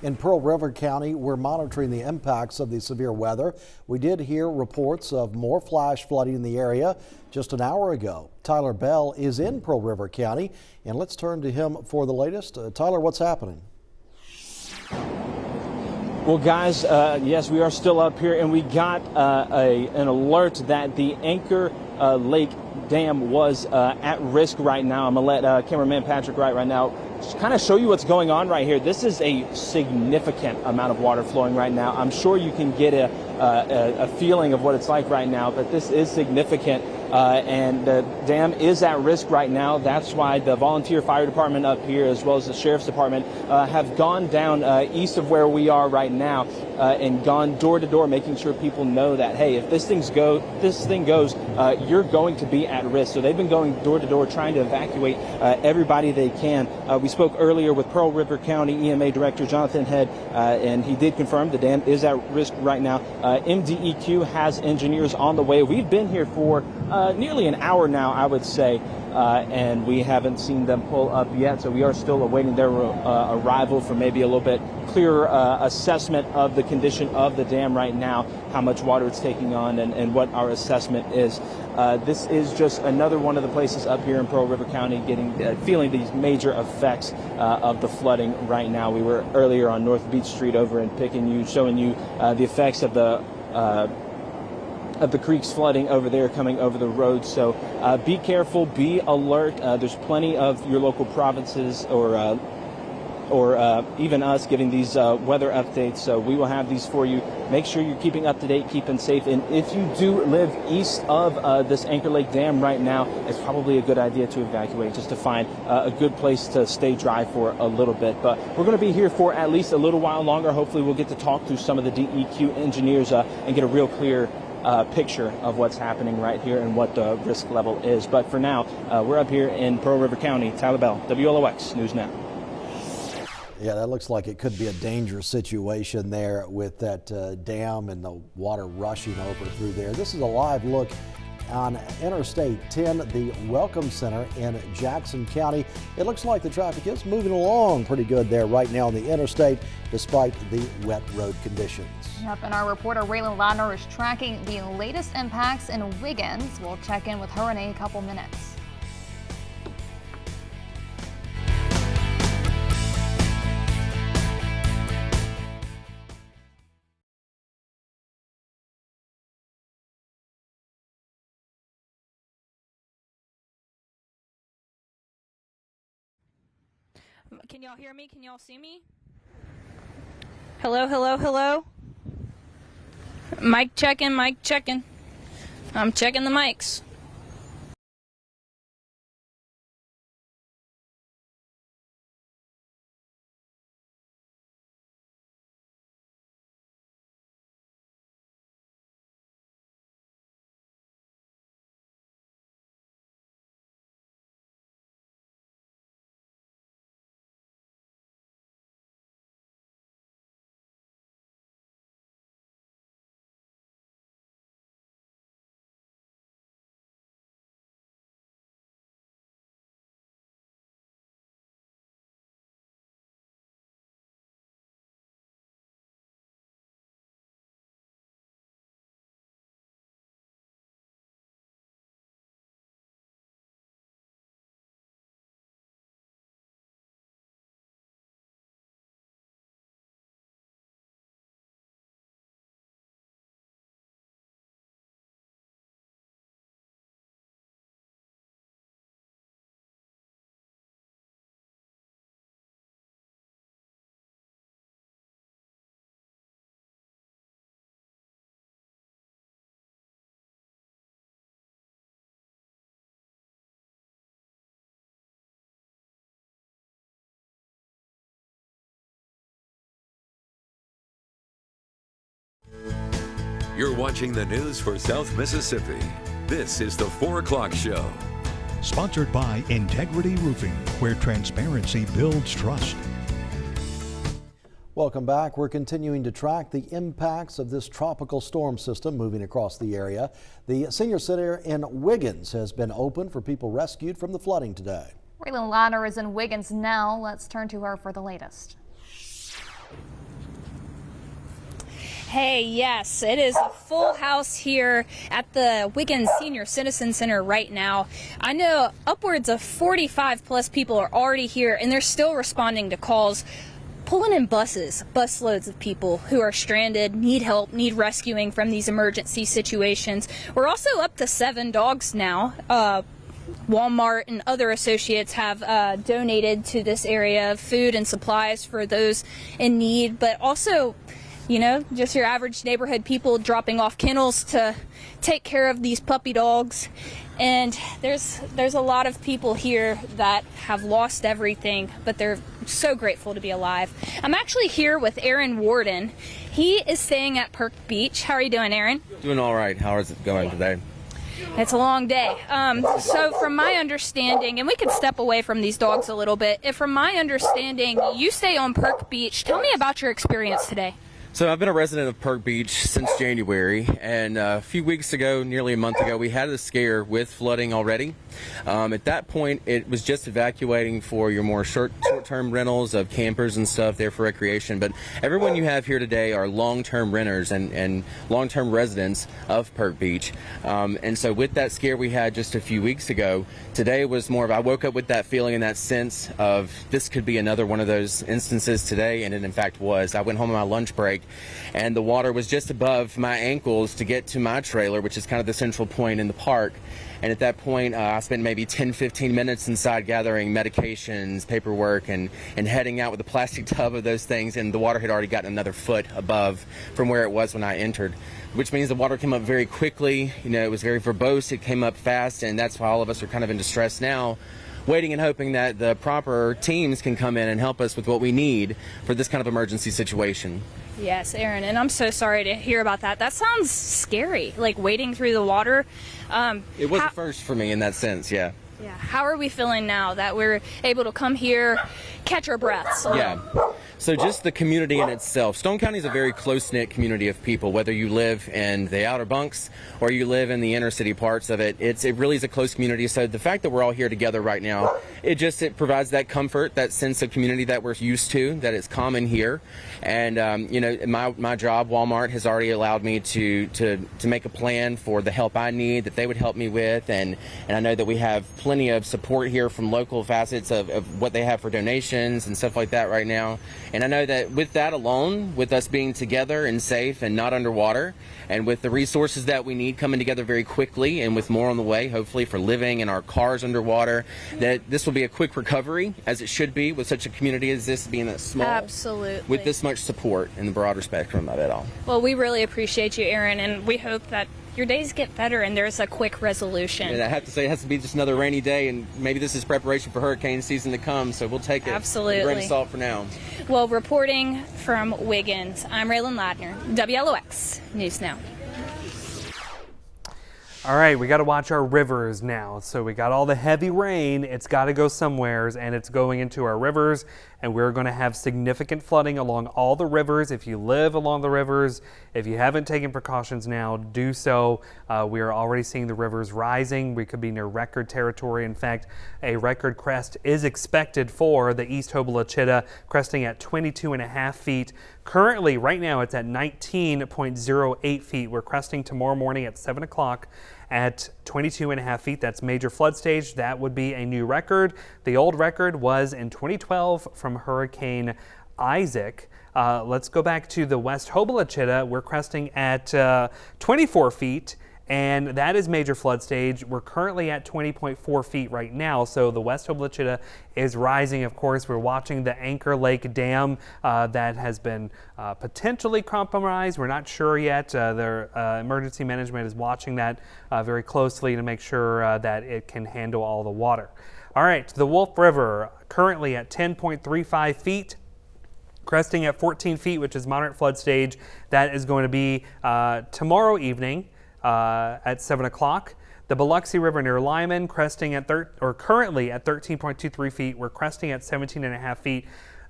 In Pearl River County, we're monitoring the impacts of the severe weather. We did hear reports of more flash flooding in the area just an hour ago. Tyler Bell is in Pearl River County, and let's turn to him for the latest. Tyler, what's happening? Well, guys, yes, we are still up here, and we got an alert that the Anchor Lake Dam was at risk right now. I'm going to let cameraman Patrick right now just kind of show you what's going on right here. This is a significant amount of water flowing right now. I'm sure you can get a feeling of what it's like right now, but this is significant. And the dam is at risk right now. That's why the volunteer fire department up here, as well as the sheriff's department, have gone down east of where we are right now and gone door to door, making sure people know that, hey, if this thing goes, you're going to be at risk. So they've been going door to door trying to evacuate everybody they can. We spoke earlier with Pearl River County EMA Director Jonathan Head, and he did confirm the dam is at risk right now. MDEQ has engineers on the way. We've been here for nearly an hour now, I would say, and we haven't seen them pull up yet, so we are still awaiting their arrival for maybe a little bit clearer assessment of the condition of the dam right now, how much water it's taking on, and what our assessment is. This is just another one of the places up here in Pearl River County feeling these major effects of the flooding right now. We were earlier on North Beach Street over in Picayune showing you the effects of the creeks flooding over there coming over the road. So be careful, be alert. There's plenty of your local provinces or even us giving these weather updates. So we will have these for you. Make sure you're keeping up to date, keeping safe. And if you do live east of this Anchor Lake Dam right now, it's probably a good idea to evacuate just to find a good place to stay dry for a little bit. But we're going to be here for at least a little while longer. Hopefully we'll get to talk to some of the DEQ engineers and get a real clear picture of what's happening right here and what the risk level is. But for now, we're up here in Pearl River County. Tyler Bell, WLOX News Now. Yeah, that looks like it could be a dangerous situation there with that dam and the water rushing over through there. This is a live look on Interstate 10, the Welcome Center in Jackson County. It looks like the traffic is moving along pretty good there right now on the interstate despite the wet road conditions. Yep, and our reporter Raylan Ladner is tracking the latest impacts in Wiggins. We'll check in with her in a couple minutes. Can y'all hear me? Can y'all see me? Hello, hello, hello. Mic checking, mic checking. I'm checking the mics. You're watching the news for South Mississippi. This is the 4 o'clock show. Sponsored by Integrity Roofing, where transparency builds trust. Welcome back. We're continuing to track the impacts of this tropical storm system moving across the area. The senior center in Wiggins has been open for people rescued from the flooding today. Raylan Ladner is in Wiggins now. Let's turn to her for the latest. Hey, yes, it is a full house here at the Wiggins Senior Citizen Center right now. I know upwards of 45 plus people are already here, and they're still responding to calls, pulling in busloads of people who are stranded, need help, need rescuing from these emergency situations. We're also up to 7 dogs now. Walmart and other associates have donated to this area food and supplies for those in need, but also, you know, just your average neighborhood people dropping off kennels to take care of these puppy dogs. And there's a lot of people here that have lost everything, but they're so grateful to be alive. I'm actually here with Aaron Warden. He is staying at Perk Beach. How are you doing, Aaron? Doing all right. How is it going today? It's a long day. So from my understanding, and we can step away from these dogs a little bit. If from my understanding, you stay on Perk Beach. Tell me about your experience today. So I've been a resident of Perk Beach since January, and a few weeks ago, nearly a month ago, we had a scare with flooding already. At that point, it was just evacuating for your more short-term rentals of campers and stuff there for recreation. But everyone you have here today are long-term renters and long-term residents of Perk Beach. And so with that scare we had just a few weeks ago, today was more of, I woke up with that feeling and that sense of this could be another one of those instances today, and it in fact was. I went home on my lunch break, and the water was just above my ankles to get to my trailer, which is kind of the central point in the park. And at that point, I spent maybe 10-15 minutes inside gathering medications, paperwork, and heading out with a plastic tub of those things, and the water had already gotten another foot above from where it was when I entered, which means the water came up very quickly. You know, it was very verbose, it came up fast, and that's why all of us are kind of in distress now, waiting and hoping that the proper teams can come in and help us with what we need for this kind of emergency situation. Yes, Aaron, and I'm so sorry to hear about that. That sounds scary, like wading through the water. It was a first for me in that sense, yeah. Yeah. How are we feeling now that we're able to come here, catch our breaths? Yeah. So just the community in itself. Stone County is a very close-knit community of people, whether you live in the Outer Banks or you live in the inner city parts of it. It really is a close community. So the fact that we're all here together right now, it provides that comfort, that sense of community that we're used to, that is common here. And, you know, my job, Walmart, has already allowed me to make a plan for the help I need that they would help me with. And I know that we have plenty of support here from local facets of what they have for donations and stuff like that right now. And I know that with that alone, with us being together and safe and not underwater, and with the resources that we need coming together very quickly, and with more on the way, hopefully for living and our cars underwater, that this will be a quick recovery, as it should be with such a community as this being that small. Absolutely. With this much support in the broader spectrum of it all. Well, we really appreciate you, Aaron, and we hope that your days get better and there's a quick resolution. And I have to say, it has to be just another rainy day, and maybe this is preparation for hurricane season to come, so we'll take it. Absolutely. With a grain of salt for now. Well, reporting from Wiggins, I'm Raylan Ladner, WLOX News Now. All right, we got to watch our rivers now. So we got all the heavy rain. It's got to go somewheres, and it's going into our rivers, and we're going to have significant flooding along all the rivers. If you live along the rivers, if you haven't taken precautions now, do so. We are already seeing the rivers rising. We could be near record territory. In fact, a record crest is expected for the East Hobelichita, cresting at 22.5 feet. Currently, right now, it's at 19.08 feet. We're cresting tomorrow morning at 7 o'clock at 22.5 feet. That's major flood stage. That would be a new record. The old record was in 2012 from Hurricane Isaac. Let's go back to the West Hobelichita. We're cresting at 24 feet. And that is major flood stage. We're currently at 20.4 feet right now. So the West Hobelichita is rising. Of course, we're watching the Anchor Lake Dam that has been potentially compromised. We're not sure yet. Their emergency management is watching that very closely to make sure that it can handle all the water. All right, the Wolf River currently at 10.35 feet. Cresting at 14 feet, which is moderate flood stage. That is going to be tomorrow evening. At 7 o'clock. The Biloxi River near Lyman cresting at currently at 13.23 feet. We're cresting at 17.5 feet.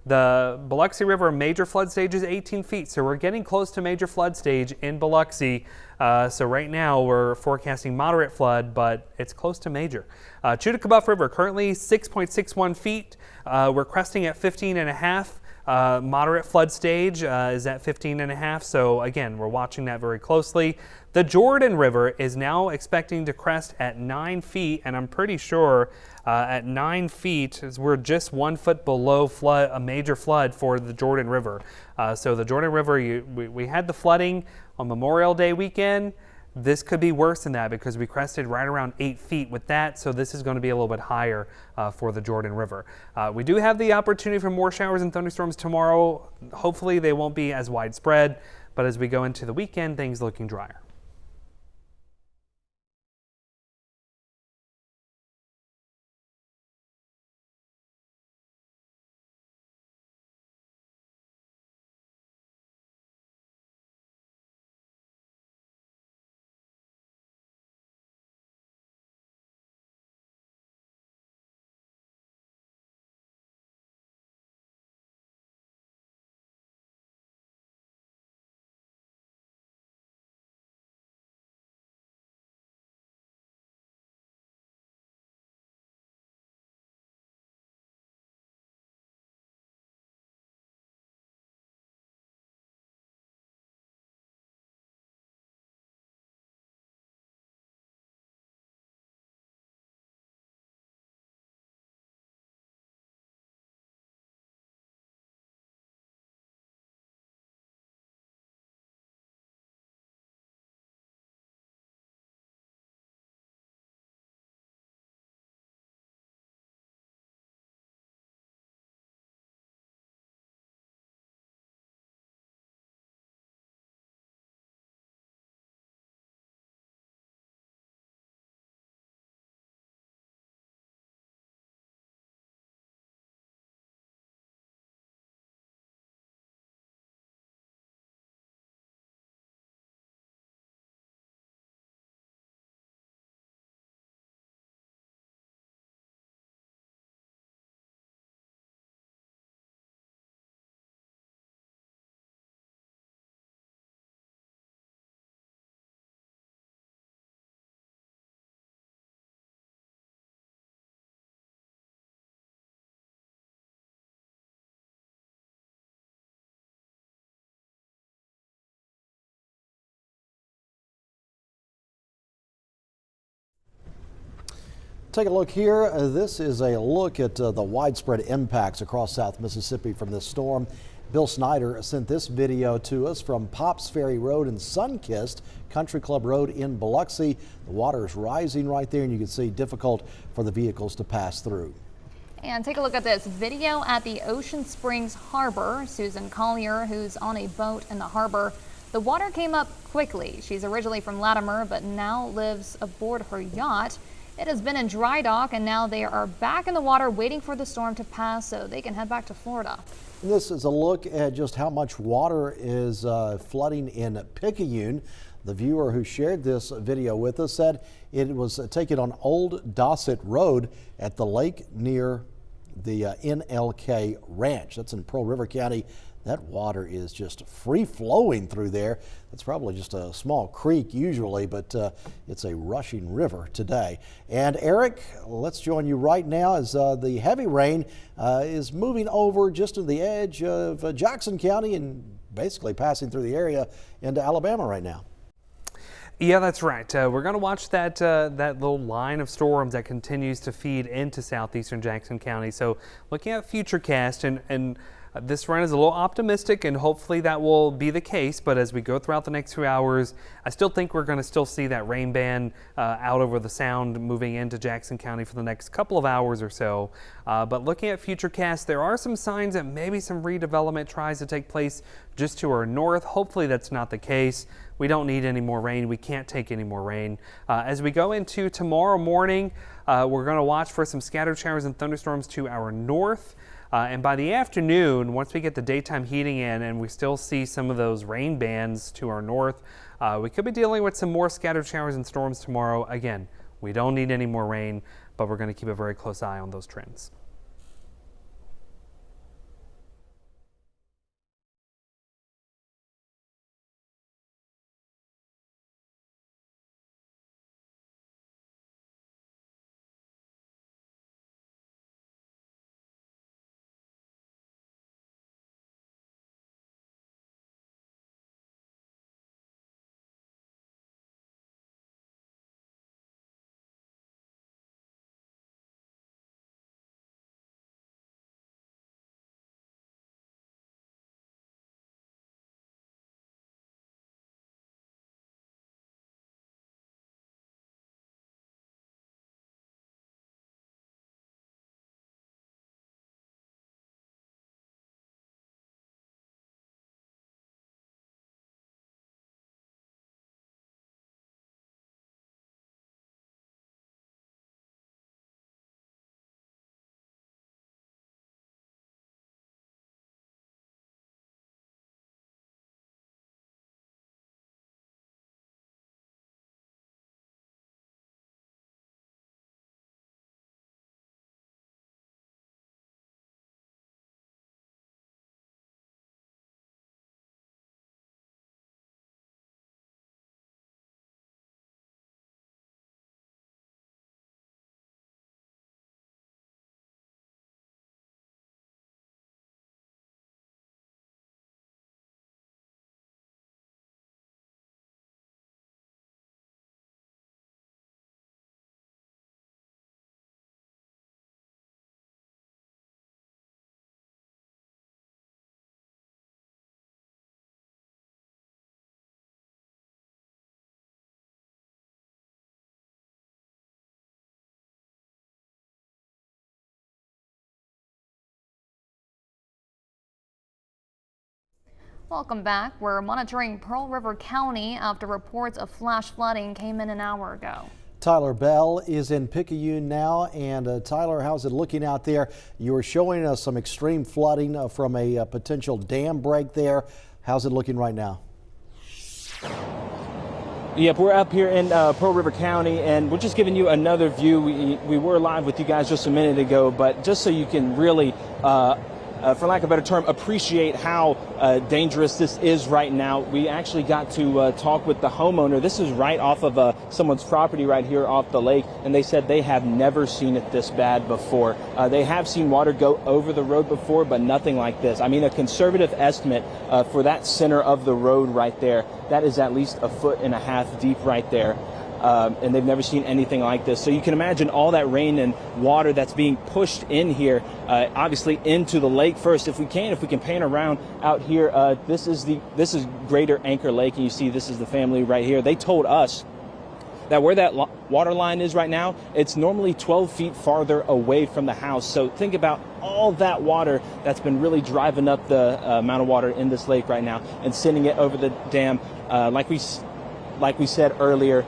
The Biloxi River major flood stage is 18 feet, so we're getting close to major flood stage in Biloxi. So right now we're forecasting moderate flood, but it's close to major. Chudacabuff River currently 6.61 feet. We're cresting at 15.5. Moderate flood stage is at 15.5. So again, we're watching that very closely. The Jordan River is now expecting to crest at 9 feet, and I'm pretty sure at 9 feet we're just 1 foot below a major flood for the Jordan River. So the Jordan River, we had the flooding on Memorial Day weekend. This could be worse than that because we crested right around 8 feet with that, so this is going to be a little bit higher for the Jordan River. We do have the opportunity for more showers and thunderstorms tomorrow. Hopefully they won't be as widespread, but as we go into the weekend, things looking drier. Take a look here. This is a look at the widespread impacts across South Mississippi from this storm. Bill Snyder sent this video to us from Pops Ferry Road and Sunkissed Country Club Road in Biloxi. The water is rising right there, and you can see difficult for the vehicles to pass through. And take a look at this video at the Ocean Springs Harbor. Susan Collier, who's on a boat in the harbor. The water came up quickly. She's originally from Latimer, but now lives aboard her yacht. It has been in dry dock, and now they are back in the water waiting for the storm to pass so they can head back to Florida. This is a look at just how much water is flooding in Picayune. The viewer who shared this video with us said it was taken on Old Dossett Road at the lake near the NLK Ranch. That's in Pearl River County. That water is just free flowing through there. It's probably just a small creek usually, but it's a rushing river today. And Eric, let's join you right now as the heavy rain is moving over just to the edge of Jackson County and basically passing through the area into Alabama right now. Yeah, that's right. We're going to watch that little line of storms that continues to feed into southeastern Jackson County. So looking at Futurecast, and this run is a little optimistic, and hopefully that will be the case. But as we go throughout the next few hours, I still think we're going to still see that rain band out over the sound moving into Jackson County for the next couple of hours or so. But looking at Futurecast, there are some signs that maybe some redevelopment tries to take place just to our north. Hopefully that's not the case. We don't need any more rain. We can't take any more rain. As we go into tomorrow morning, we're going to watch for some scattered showers and thunderstorms to our north. And by the afternoon, once we get the daytime heating in and we still see some of those rain bands to our north, we could be dealing with some more scattered showers and storms tomorrow. Again, we don't need any more rain, but we're going to keep a very close eye on those trends. Welcome back. We're monitoring Pearl River County after reports of flash flooding came in an hour ago. Tyler Bell is in Picayune now, and Tyler, how's it looking out there? You were showing us some extreme flooding from a potential dam break there. How's it looking right now? Yep, we're up here in Pearl River County, and we're just giving you another view. We were live with you guys just a minute ago, but just so you can really for lack of a better term, appreciate how dangerous this is right now. We actually got to talk with the homeowner. This is right off of someone's property right here off the lake, and they said they have never seen it this bad before. They have seen water go over the road before, but nothing like this. I mean, a conservative estimate for that center of the road right there, that is at least 1.5 feet deep right there. and they've never seen anything like this. So you can imagine all that rain and water that's being pushed in here, obviously into the lake first. If we can pan around out here, this is Greater Anchor Lake, and you see this is the family right here. They told us that where that water line is right now, it's normally 12 feet farther away from the house. So think about all that water that's been really driving up the amount of water in this lake right now and sending it over the dam. Like we said earlier,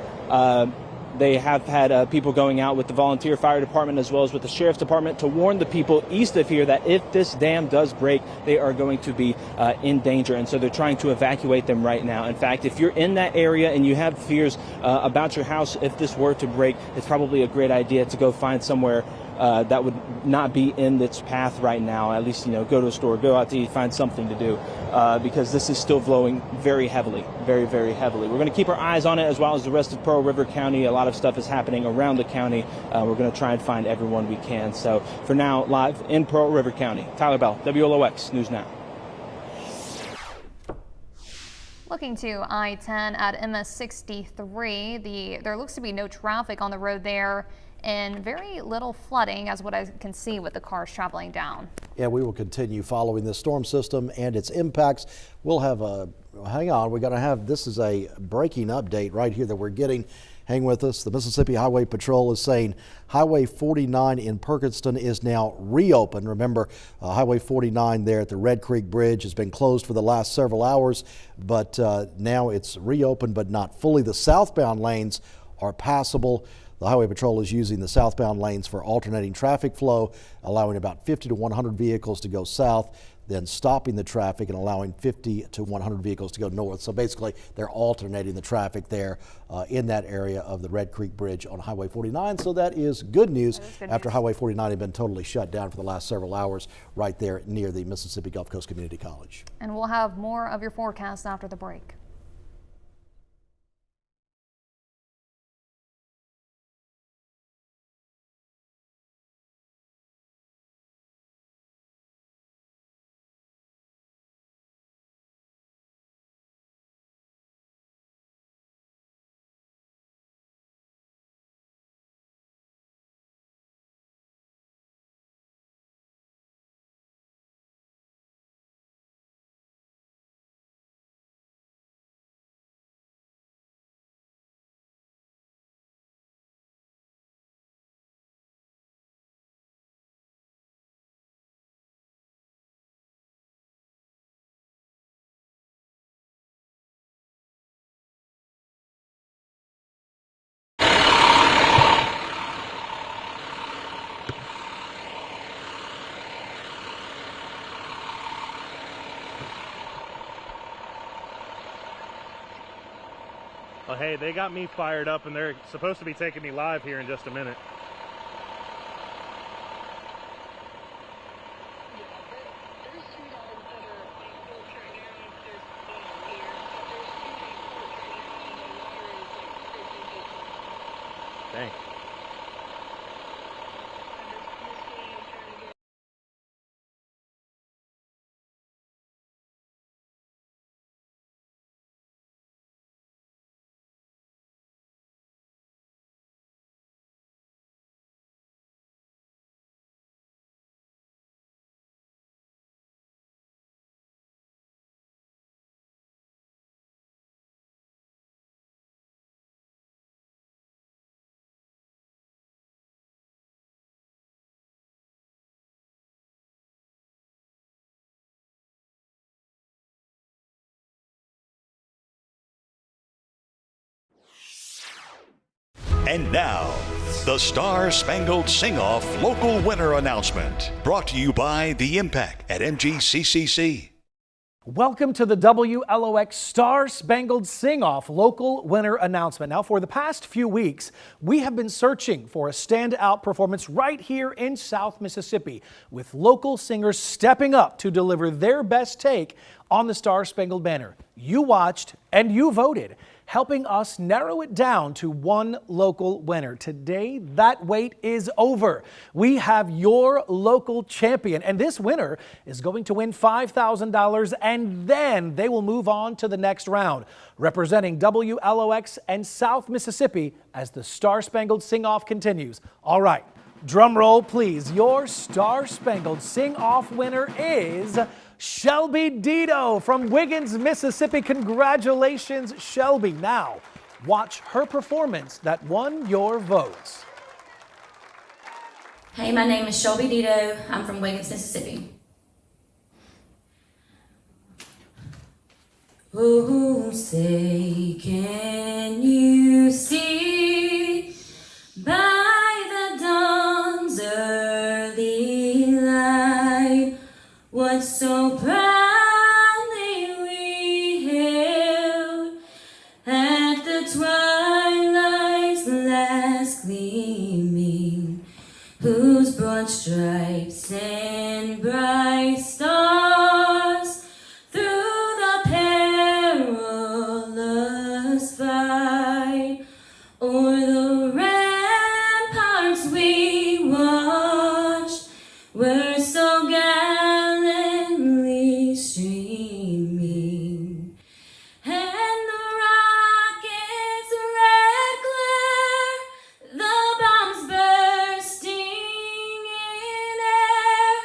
they have had people going out with the volunteer fire department as well as with the sheriff's department to warn the people east of here that if this dam does break, they are going to be in danger. And so they're trying to evacuate them right now. In fact, if you're in that area and you have fears about your house, if this were to break, it's probably a great idea to go find somewhere that would not be in its path right now. At least, go to a store, go out to eat, find something to do, because this is still flowing very heavily, very, very heavily. We're going to keep our eyes on it as well as the rest of Pearl River County. A lot of stuff is happening around the county. We're going to try and find everyone we can. So for now, live in Pearl River County, Tyler Bell, WLOX News Now. Looking to I-10 at MS 63, there looks to be no traffic on the road there and very little flooding as what I can see with the cars traveling down. Yeah, we will continue following this storm system and its impacts. We'll have hang on, this is a breaking update right here that we're getting. Hang with us. The Mississippi Highway Patrol is saying Highway 49 in Perkinston is now reopened. Remember, Highway 49 there at the Red Creek Bridge has been closed for the last several hours, but now it's reopened, but not fully. The southbound lanes are passable. The Highway Patrol is using the southbound lanes for alternating traffic flow, allowing about 50 to 100 vehicles to go south, then stopping the traffic and allowing 50 to 100 vehicles to go north. So basically, they're alternating the traffic there in that area of the Red Creek Bridge on Highway 49. So that is good news after Highway 49 had been totally shut down for the last several hours right there near the Mississippi Gulf Coast Community College. And we'll have more of your forecast after the break. Well, hey, they got me fired up, and they're supposed to be taking me live here in just a minute. Dang. And now, the Star Spangled Sing-Off local winner announcement, brought to you by The Impact at MGCCC. Welcome to the WLOX Star Spangled Sing-Off local winner announcement. Now, for the past few weeks, we have been searching for a standout performance right here in South Mississippi, with local singers stepping up to deliver their best take on the Star Spangled Banner. You watched and you voted, helping us narrow it down to one local winner. Today, that wait is over. We have your local champion, and this winner is going to win $5,000, and then they will move on to the next round, representing WLOX and South Mississippi as the Star Spangled Sing-Off continues. All right, drum roll, please. Your Star Spangled Sing-Off winner is Shelby Dito from Wiggins, Mississippi. Congratulations, Shelby. Now, watch her performance that won your votes. Hey, my name is Shelby Dito. I'm from Wiggins, Mississippi. Oh, say, can you see by the dawn's early light what so proudly we hailed at the twilight's last gleaming, whose broad stripes and bright stars through the perilous fight o'er the ramparts we watched were so gallantly streaming, and the rocket's red glare, the bombs bursting in air,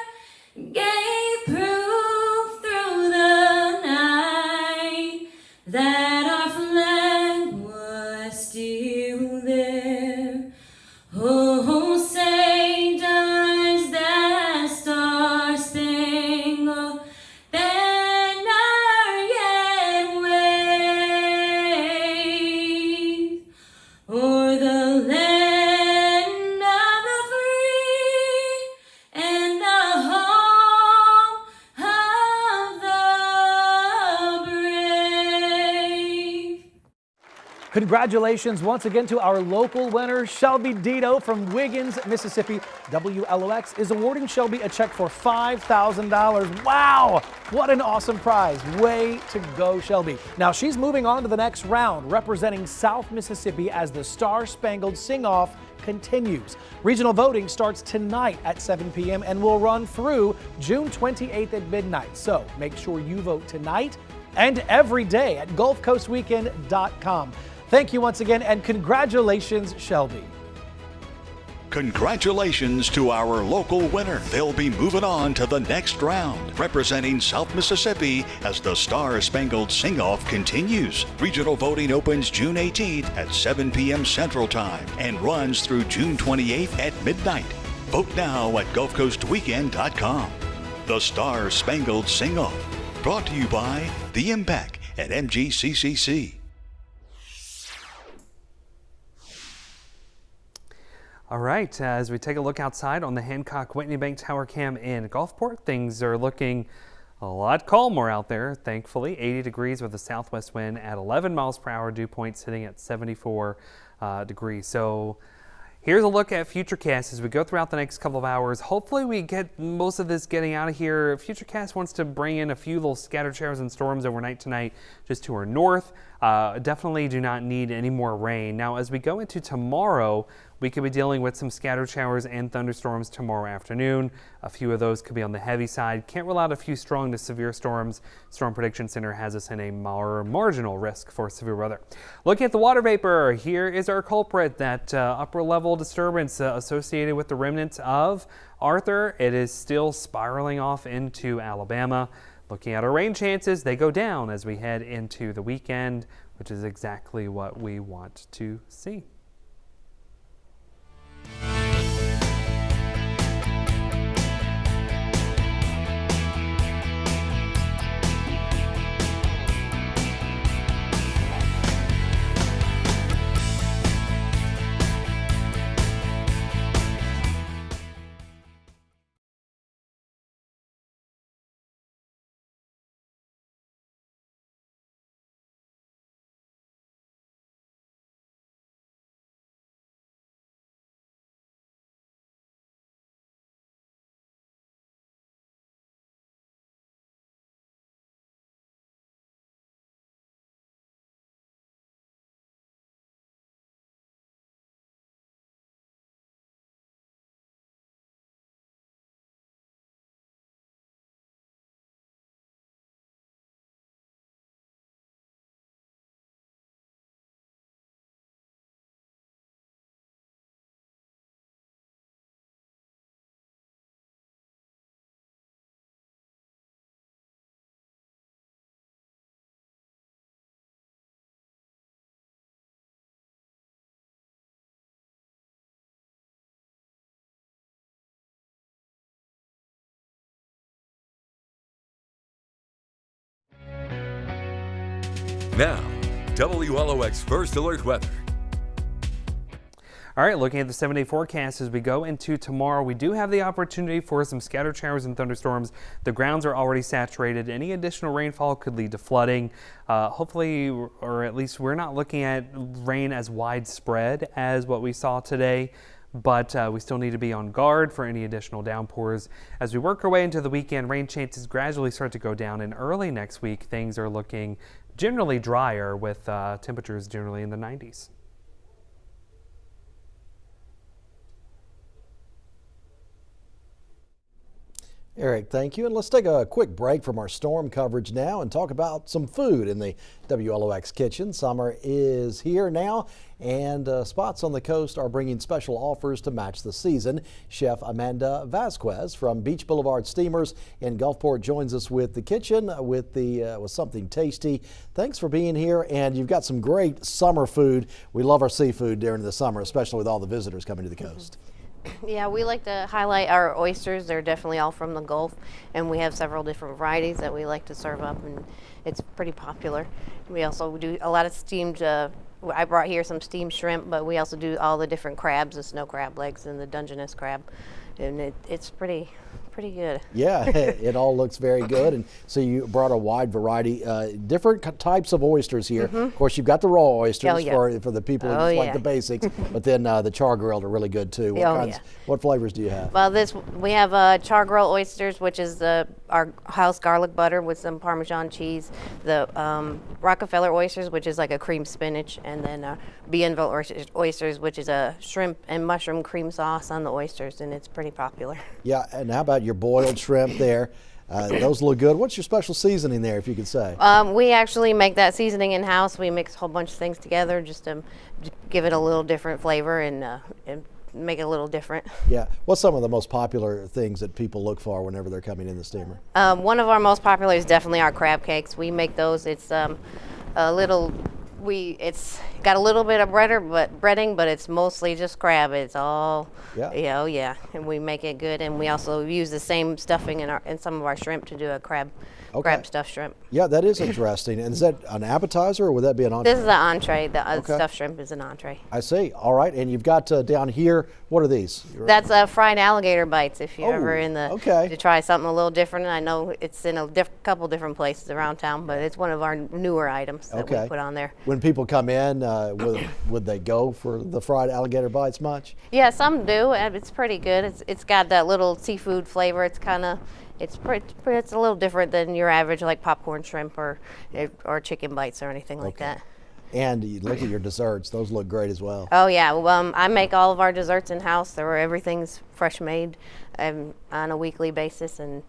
gave proof through the night that our flag was still there. Oh, say does that star-spangled banner yet wave o'er the land of the free and the home of the brave? Congratulations once again to our local winner, Shelby Dito from Wiggins, Mississippi. WLOX is awarding Shelby a check for $5,000. Wow, what an awesome prize. Way to go, Shelby. Now she's moving on to the next round, representing South Mississippi as the Star Spangled Sing-Off continues. Regional voting starts tonight at 7 p.m. and will run through June 28th at midnight. So make sure you vote tonight and every day at GulfCoastWeekend.com. Thank you once again, and congratulations, Shelby. Congratulations to our local winner. They'll be moving on to the next round, representing South Mississippi as the Star Spangled Sing-Off continues. Regional voting opens June 18th at 7 p.m. Central Time and runs through June 28th at midnight. Vote now at GulfCoastWeekend.com. The Star Spangled Sing-Off, brought to you by The Impact at MGCCC. All right, as we take a look outside on the Hancock Whitney Bank Tower Cam in Gulfport, things are looking a lot calmer out there, thankfully. 80 degrees with a southwest wind at 11 miles per hour, dew point sitting at 74 degrees. So here's a look at Futurecast as we go throughout the next couple of hours. Hopefully we get most of this getting out of here. Futurecast wants to bring in a few little scattered showers and storms overnight tonight just to our north. Definitely do not need any more rain. Now, as we go into tomorrow, we could be dealing with some scattered showers and thunderstorms tomorrow afternoon. A few of those could be on the heavy side. Can't rule out a few strong to severe storms. Storm Prediction Center has us in a more marginal risk for severe weather. Looking at the water vapor, here is our culprit, that upper level disturbance associated with the remnants of Arthur. It is still spiraling off into Alabama. Looking at our rain chances, they go down as we head into the weekend, which is exactly what we want to see. Now, WLOX First Alert Weather. All right, looking at the 7-day forecast as we go into tomorrow, we do have the opportunity for some scattered showers and thunderstorms. The grounds are already saturated. Any additional rainfall could lead to flooding. Hopefully, or at least we're not looking at rain as widespread as what we saw today, but we still need to be on guard for any additional downpours. As we work our way into the weekend, rain chances gradually start to go down, and early next week, things are looking generally drier with temperatures generally in the 90s. Eric, thank you. And let's take a quick break from our storm coverage now and talk about some food in the WLOX kitchen. Summer is here now, and spots on the coast are bringing special offers to match the season. Chef Amanda Vasquez from Beach Boulevard Steamers in Gulfport joins us with the kitchen with something tasty. Thanks for being here, and you've got some great summer food. We love our seafood during the summer, especially with all the visitors coming to the coast. Yeah, we like to highlight our oysters. They're definitely all from the Gulf, and we have several different varieties that we like to serve up, and it's pretty popular. We also do a lot of steamed, I brought here some steamed shrimp, but we also do all the different crabs, the snow crab legs and the Dungeness crab, and it's pretty good. Yeah, it all looks very good. And so you brought a wide variety, different types of oysters here. Of course, you've got the raw oysters for the people who just like the basics, but then the char grilled are really good too. What flavors do you have? Well, we have char grilled oysters, which is our house garlic butter with some Parmesan cheese. The Rockefeller oysters, which is like a cream spinach, and then Bienville oysters, which is a shrimp and mushroom cream sauce on the oysters, and it's pretty popular. Yeah, and how about your boiled shrimp there? Those look good. What's your special seasoning there, if you could say? We actually make that seasoning in-house. We mix a whole bunch of things together just to give it a little different flavor and make it a little different. Yeah. What's some of the most popular things that people look for whenever they're coming in the steamer? One of our most popular is definitely our crab cakes. We make those. It's it's got a little bit of breading, but it's mostly just crab. It's all, and we make it good. And we also use the same stuffing in some of our shrimp to do a crab stuffed shrimp. Yeah, that is interesting. And is that an appetizer, or would that be an entree? This is the entree. The stuffed shrimp is an entree. I see. All right. And you've got down here, what are these? That's fried alligator bites. If you're ever in to try something a little different. I know it's in a couple different places around town, but it's one of our newer items that we put on there. When people come in, would they go for the fried alligator bites much? Yeah, some do. It's pretty good. It's got that little seafood flavor. It's kind of it's a little different than your average like popcorn shrimp or chicken bites or anything like that. And you look at your desserts; those look great as well. Oh yeah, well, I make all of our desserts in house. Everything's fresh made on a weekly basis, and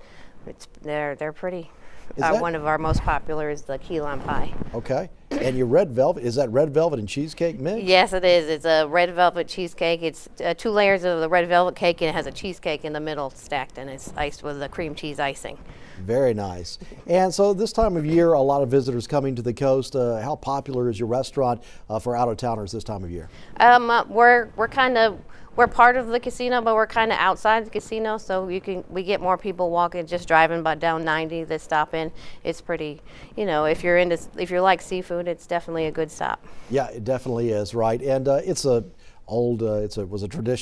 they're pretty. One of our most popular is the key lime pie. Okay. And your red velvet, is that red velvet and cheesecake mix? Yes, it is. It's a red velvet cheesecake. It's 2 layers of the red velvet cake, and it has a cheesecake in the middle stacked, and it's iced with the cream cheese icing. Very nice. And so this time of year, a lot of visitors coming to the coast. How popular is your restaurant for out-of-towners this time of year? We're part of the casino, but we're kind of outside the casino, so we get more people walking, just driving down 90 that stop in. It's pretty, if you like seafood, it's definitely a good stop. Yeah, it definitely is, right? And it was a tradition.